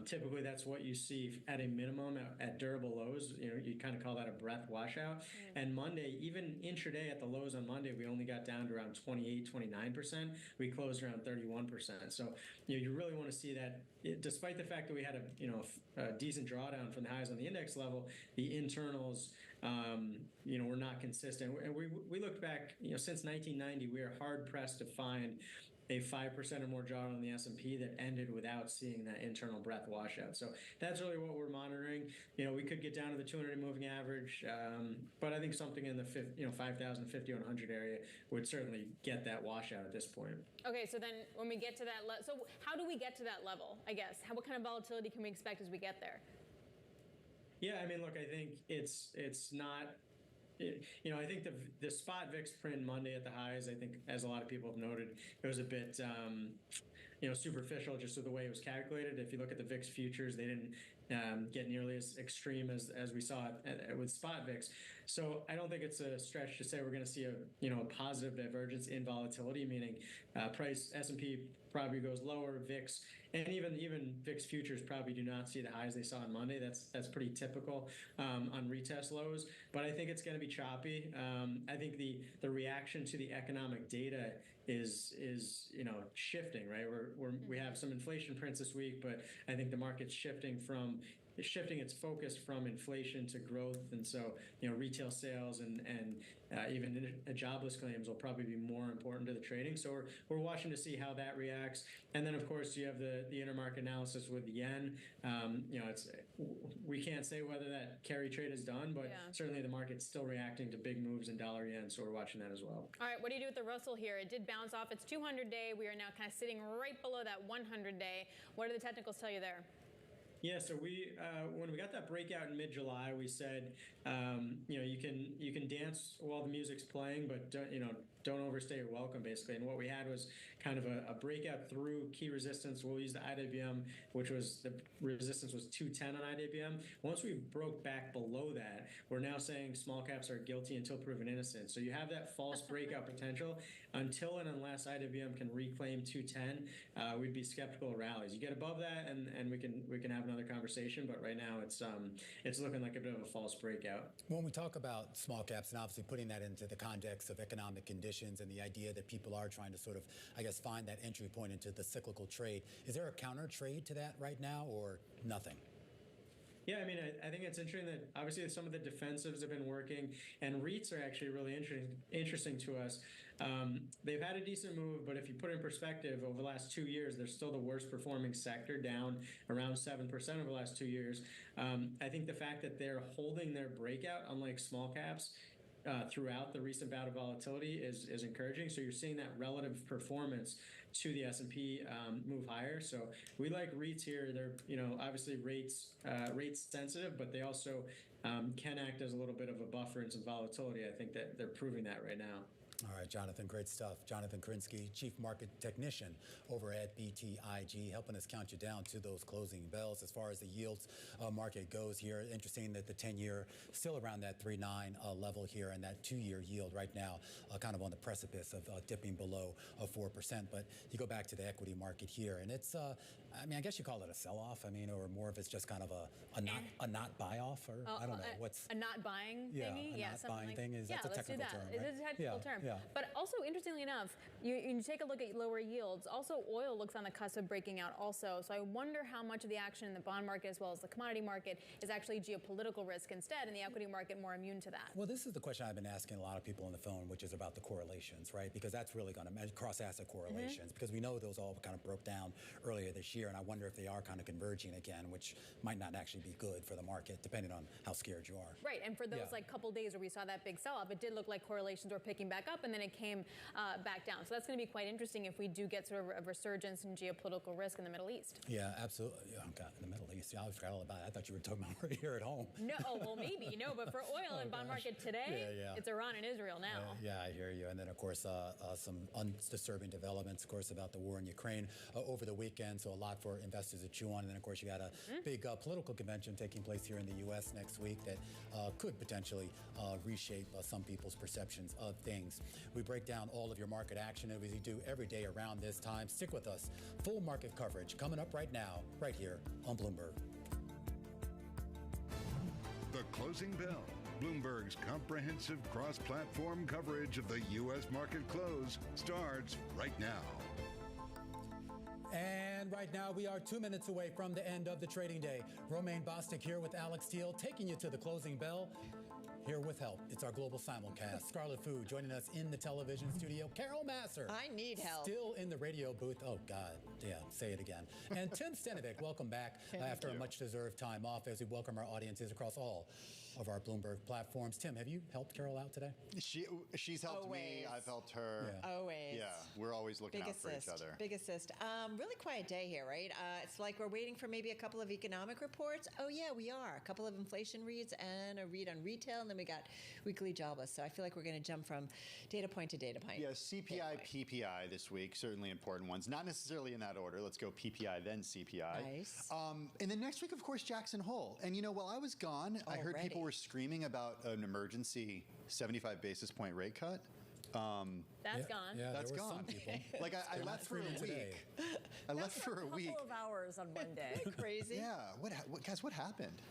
Speaker 31: Typically, that's what you see at a minimum at durable lows. You kind of call that a breath washout. And Monday, even intraday at the lows on Monday, we only got down to around 28, 29%. We closed around 31%. So you really want to see that, despite the fact that we had a decent drawdown from the highs on the index level, the internals, were not consistent. And we looked back, since 1990, we are hard pressed to find a 5% or more drawdown on the S&P that ended without seeing that internal breath washout. So that's really what we're monitoring. We could get down to the 200 moving average, but I think something in the 5,000, 5,100 area would certainly get that washout at this point.
Speaker 9: Okay, so then when we get to that, so how do we get to that level, I guess? What kind of volatility can we expect as we get there?
Speaker 31: Yeah, I mean, look, I think it's not, I think the spot VIX print Monday at the highs, I think, as a lot of people have noted, it was a bit, superficial just with the way it was calculated. If you look at the VIX futures, they didn't get nearly as extreme as we saw it with spot VIX. So I don't think it's a stretch to say we're going to see a positive divergence in volatility, meaning price S&P probably goes lower, VIX, and even VIX futures probably do not see the highs they saw on Monday. That's pretty typical on retest lows, but I think it's going to be choppy. I think the reaction to the economic data is shifting, right? We have some inflation prints this week, but I think the market's shifting its focus from inflation to growth, and so retail sales and even jobless claims will probably be more important to the trading. So we're watching to see how that reacts, and then of course you have the intermarket analysis with the yen. We can't say whether that carry trade is done, but certainly the market's still reacting to big moves in dollar yen, so we're watching that as well.
Speaker 9: All right, what do you do with the Russell here? It did bounce off its 200-day. We are now kind of sitting right below that 100-day. What do the technicals tell you there?
Speaker 31: Yeah, so we when we got that breakout in mid-July, we said, you can dance while the music's playing, but don't overstay your welcome, basically. And what we had was kind of a breakout through key resistance. We'll use the IWM, which was the resistance was 210 on IWM. Once we broke back below that, we're now saying small caps are guilty until proven innocent. So you have that false breakout potential until and unless IWM can reclaim 210. We'd be skeptical of rallies. You get above that, and we can have another conversation. But right now, it's looking like a bit of a false breakout.
Speaker 17: When we talk about small caps, and obviously putting that into the context of economic conditions and the idea that people are trying to sort of, I guess, find that entry point into the cyclical trade, is there a counter trade to that right now, or nothing?
Speaker 31: Yeah, I mean, I think it's interesting that obviously some of the defensives have been working, and REITs are actually really interesting to us. They've had a decent move, but if you put it in perspective, over the last 2 years, they're still the worst performing sector, down around 7% over the last 2 years. I think the fact that they're holding their breakout, unlike small caps, throughout the recent bout of volatility is encouraging. So you're seeing that relative performance to the S&P move higher. So we like REITs here. They're obviously rates sensitive, but they also can act as a little bit of a buffer in some volatility. I think that they're proving that right now.
Speaker 17: All right, Jonathan, great stuff. Jonathan Krinsky, Chief Market Technician over at BTIG, helping us count you down to those closing bells. As far as the yields market goes here, interesting that the 10-year still around that 3.9 level here, and that 2-year yield right now kind of on the precipice of dipping below 4%. But you go back to the equity market here, and it's I mean, I guess you call it a sell-off. I mean, or more of it's just kind of a not buy-off, or I don't know what's
Speaker 9: a not buying thingy.
Speaker 17: Yeah, not buying thing is that's a technical term, right?
Speaker 9: It's a technical term.
Speaker 17: Yeah.
Speaker 9: But also, interestingly enough, you take a look at lower yields. Also, oil looks on the cusp of breaking out. Also, so I wonder how much of the action in the bond market as well as the commodity market is actually geopolitical risk instead, and the equity market more immune to that.
Speaker 17: Well, this is the question I've been asking a lot of people on the phone, which is about the correlations, right? Because that's really going to cross-asset correlations, because we know those all kind of broke down earlier this year, and I wonder if they are kind of converging again, which might not actually be good for the market, depending on how scared you are.
Speaker 9: Right, and for those like couple days where we saw that big sell-off, it did look like correlations were picking back up, and then it came back down. So that's going to be quite interesting if we do get sort of a resurgence in geopolitical risk in the Middle East.
Speaker 17: Yeah, absolutely. Oh, God, the Middle East. Yeah, I forgot all about it. I thought you were talking about right here at home.
Speaker 9: No, well, maybe. No, but for oil and bond market today, it's Iran and Israel now.
Speaker 17: Yeah, I hear you. And then, of course, some undisturbing developments, of course, about the war in Ukraine over the weekend. So a lot for investors to chew on. And then, of course, you got a big political convention taking place here in the U.S. next week that could potentially reshape some people's perceptions of things. We break down all of your market action as we do every day around this time. Stick with us. Full market coverage coming up right now, right here on Bloomberg.
Speaker 5: The Closing Bell, Bloomberg's comprehensive cross-platform coverage of the U.S. market close, starts right now.
Speaker 17: And right now, we are 2 minutes away from the end of the trading day. Romaine Bostick here with Alex Steele, taking you to the closing bell. Here with help, it's our global simulcast. Scarlet Fu joining us in the television studio. Carol Masser.
Speaker 1: I need help.
Speaker 17: Still in the radio booth. Oh, God. Yeah, say it again. And Tim Stenovic, welcome back after a much-deserved time off as we welcome our audiences across all of our Bloomberg platforms. Tim, have you helped Carol out today?
Speaker 20: She's helped me. I've helped her.
Speaker 1: Yeah. Always.
Speaker 20: Yeah, we're always looking out for each other.
Speaker 1: Big assist. Really quiet day here, right? It's like we're waiting for maybe a couple of economic reports. Oh, yeah, we are. A couple of inflation reads and a read on retail, and then we got weekly jobless. So I feel like we're going to jump from data point to data point.
Speaker 20: Yeah, CPI, PPI this week, certainly important ones. Not necessarily in that order. Let's go PPI, then CPI.
Speaker 1: Nice.
Speaker 20: And then next week, of course, Jackson Hole. And, you know, while I was gone, I heard people were screaming about an emergency 75 basis point rate cut.
Speaker 9: That's gone.
Speaker 17: Yeah,
Speaker 20: that's gone.
Speaker 17: Some people.
Speaker 20: Like I left for a week. I left for a week.
Speaker 3: A couple of hours on Monday.
Speaker 1: Crazy.
Speaker 20: Yeah. Guys, what happened?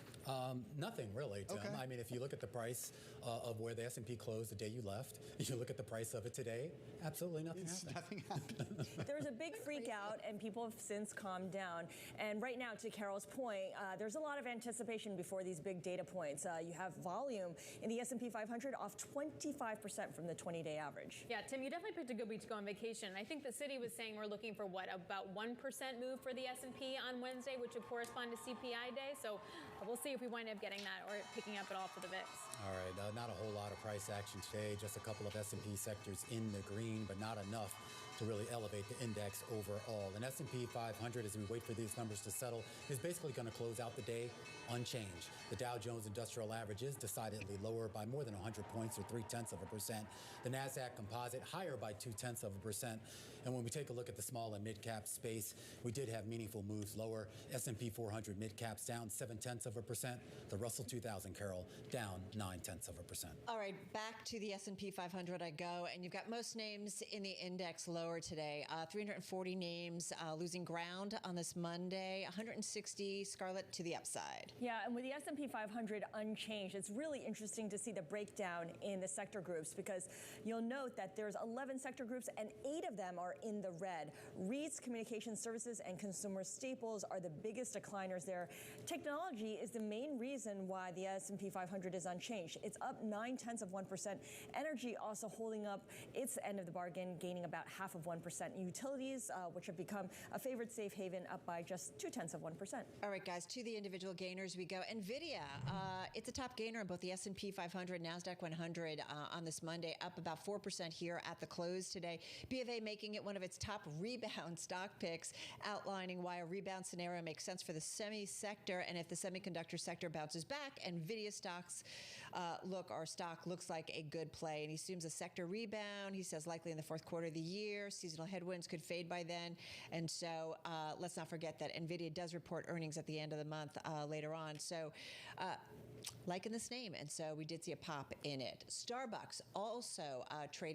Speaker 17: Nothing really, Tim.
Speaker 20: Okay.
Speaker 17: I mean, if you look at the price of where the S&P closed the day you left, you look at the price of it today, absolutely nothing happened.
Speaker 20: Nothing happened.
Speaker 3: There was a big freak out, and people have since calmed down. And right now, to Carol's point, there's a lot of anticipation before these big data points. You have volume in the S&P 500 off 25% from the 20-day average.
Speaker 9: Yeah, Tim, you definitely picked a good week to go on vacation. I think the city was saying we're looking for about 1% move for the S&P on Wednesday, which would correspond to CPI day. So we'll see if we wind up getting that or picking up at all for the VIX.
Speaker 17: All right, not a whole lot of price action today. Just a couple of S&P sectors in the green, but not enough to really elevate the index overall. And S&P 500, as we wait for these numbers to settle, is basically going to close out the day unchanged. The Dow Jones Industrial Average is decidedly lower by more than 100 points or 0.3%. The NASDAQ Composite higher by 0.2%. And when we take a look at the small and mid-cap space, we did have meaningful moves lower. S&P 400 mid-caps down 0.7%. The Russell 2000, Carol, down 0.9%.
Speaker 1: All right, back to the S&P 500 I go, and you've got most names in the index lower today. 340 names losing ground on this Monday. 160, Scarlett, to the upside.
Speaker 3: Yeah, and with the S&P 500 unchanged, it's really interesting to see the breakdown in the sector groups, because you'll note that there's 11 sector groups and 8 of them are in the red. REITs, communication services, and consumer staples are the biggest decliners there. Technology is the main reason why the S&P 500 is unchanged. It's up 0.9%. Energy also holding up its end of the bargain, gaining about 0.5%. Utilities, which have become a favorite safe haven, up by just 0.2%.
Speaker 1: All right, guys, to the individual gainers we go. NVIDIA, it's a top gainer in both the S&P 500 and NASDAQ 100 on this Monday, up about 4% here at the close today. BofA making it one of its top rebound stock picks, outlining why a rebound scenario makes sense for the semi sector. And if the semiconductor sector bounces back, NVIDIA stock looks like a good play. And he assumes a sector rebound. He says likely in the fourth quarter of the year. Seasonal headwinds could fade by then. And so let's not forget that NVIDIA does report earnings at the end of the month later on. So liking this name. And so we did see a pop in it. Starbucks also trading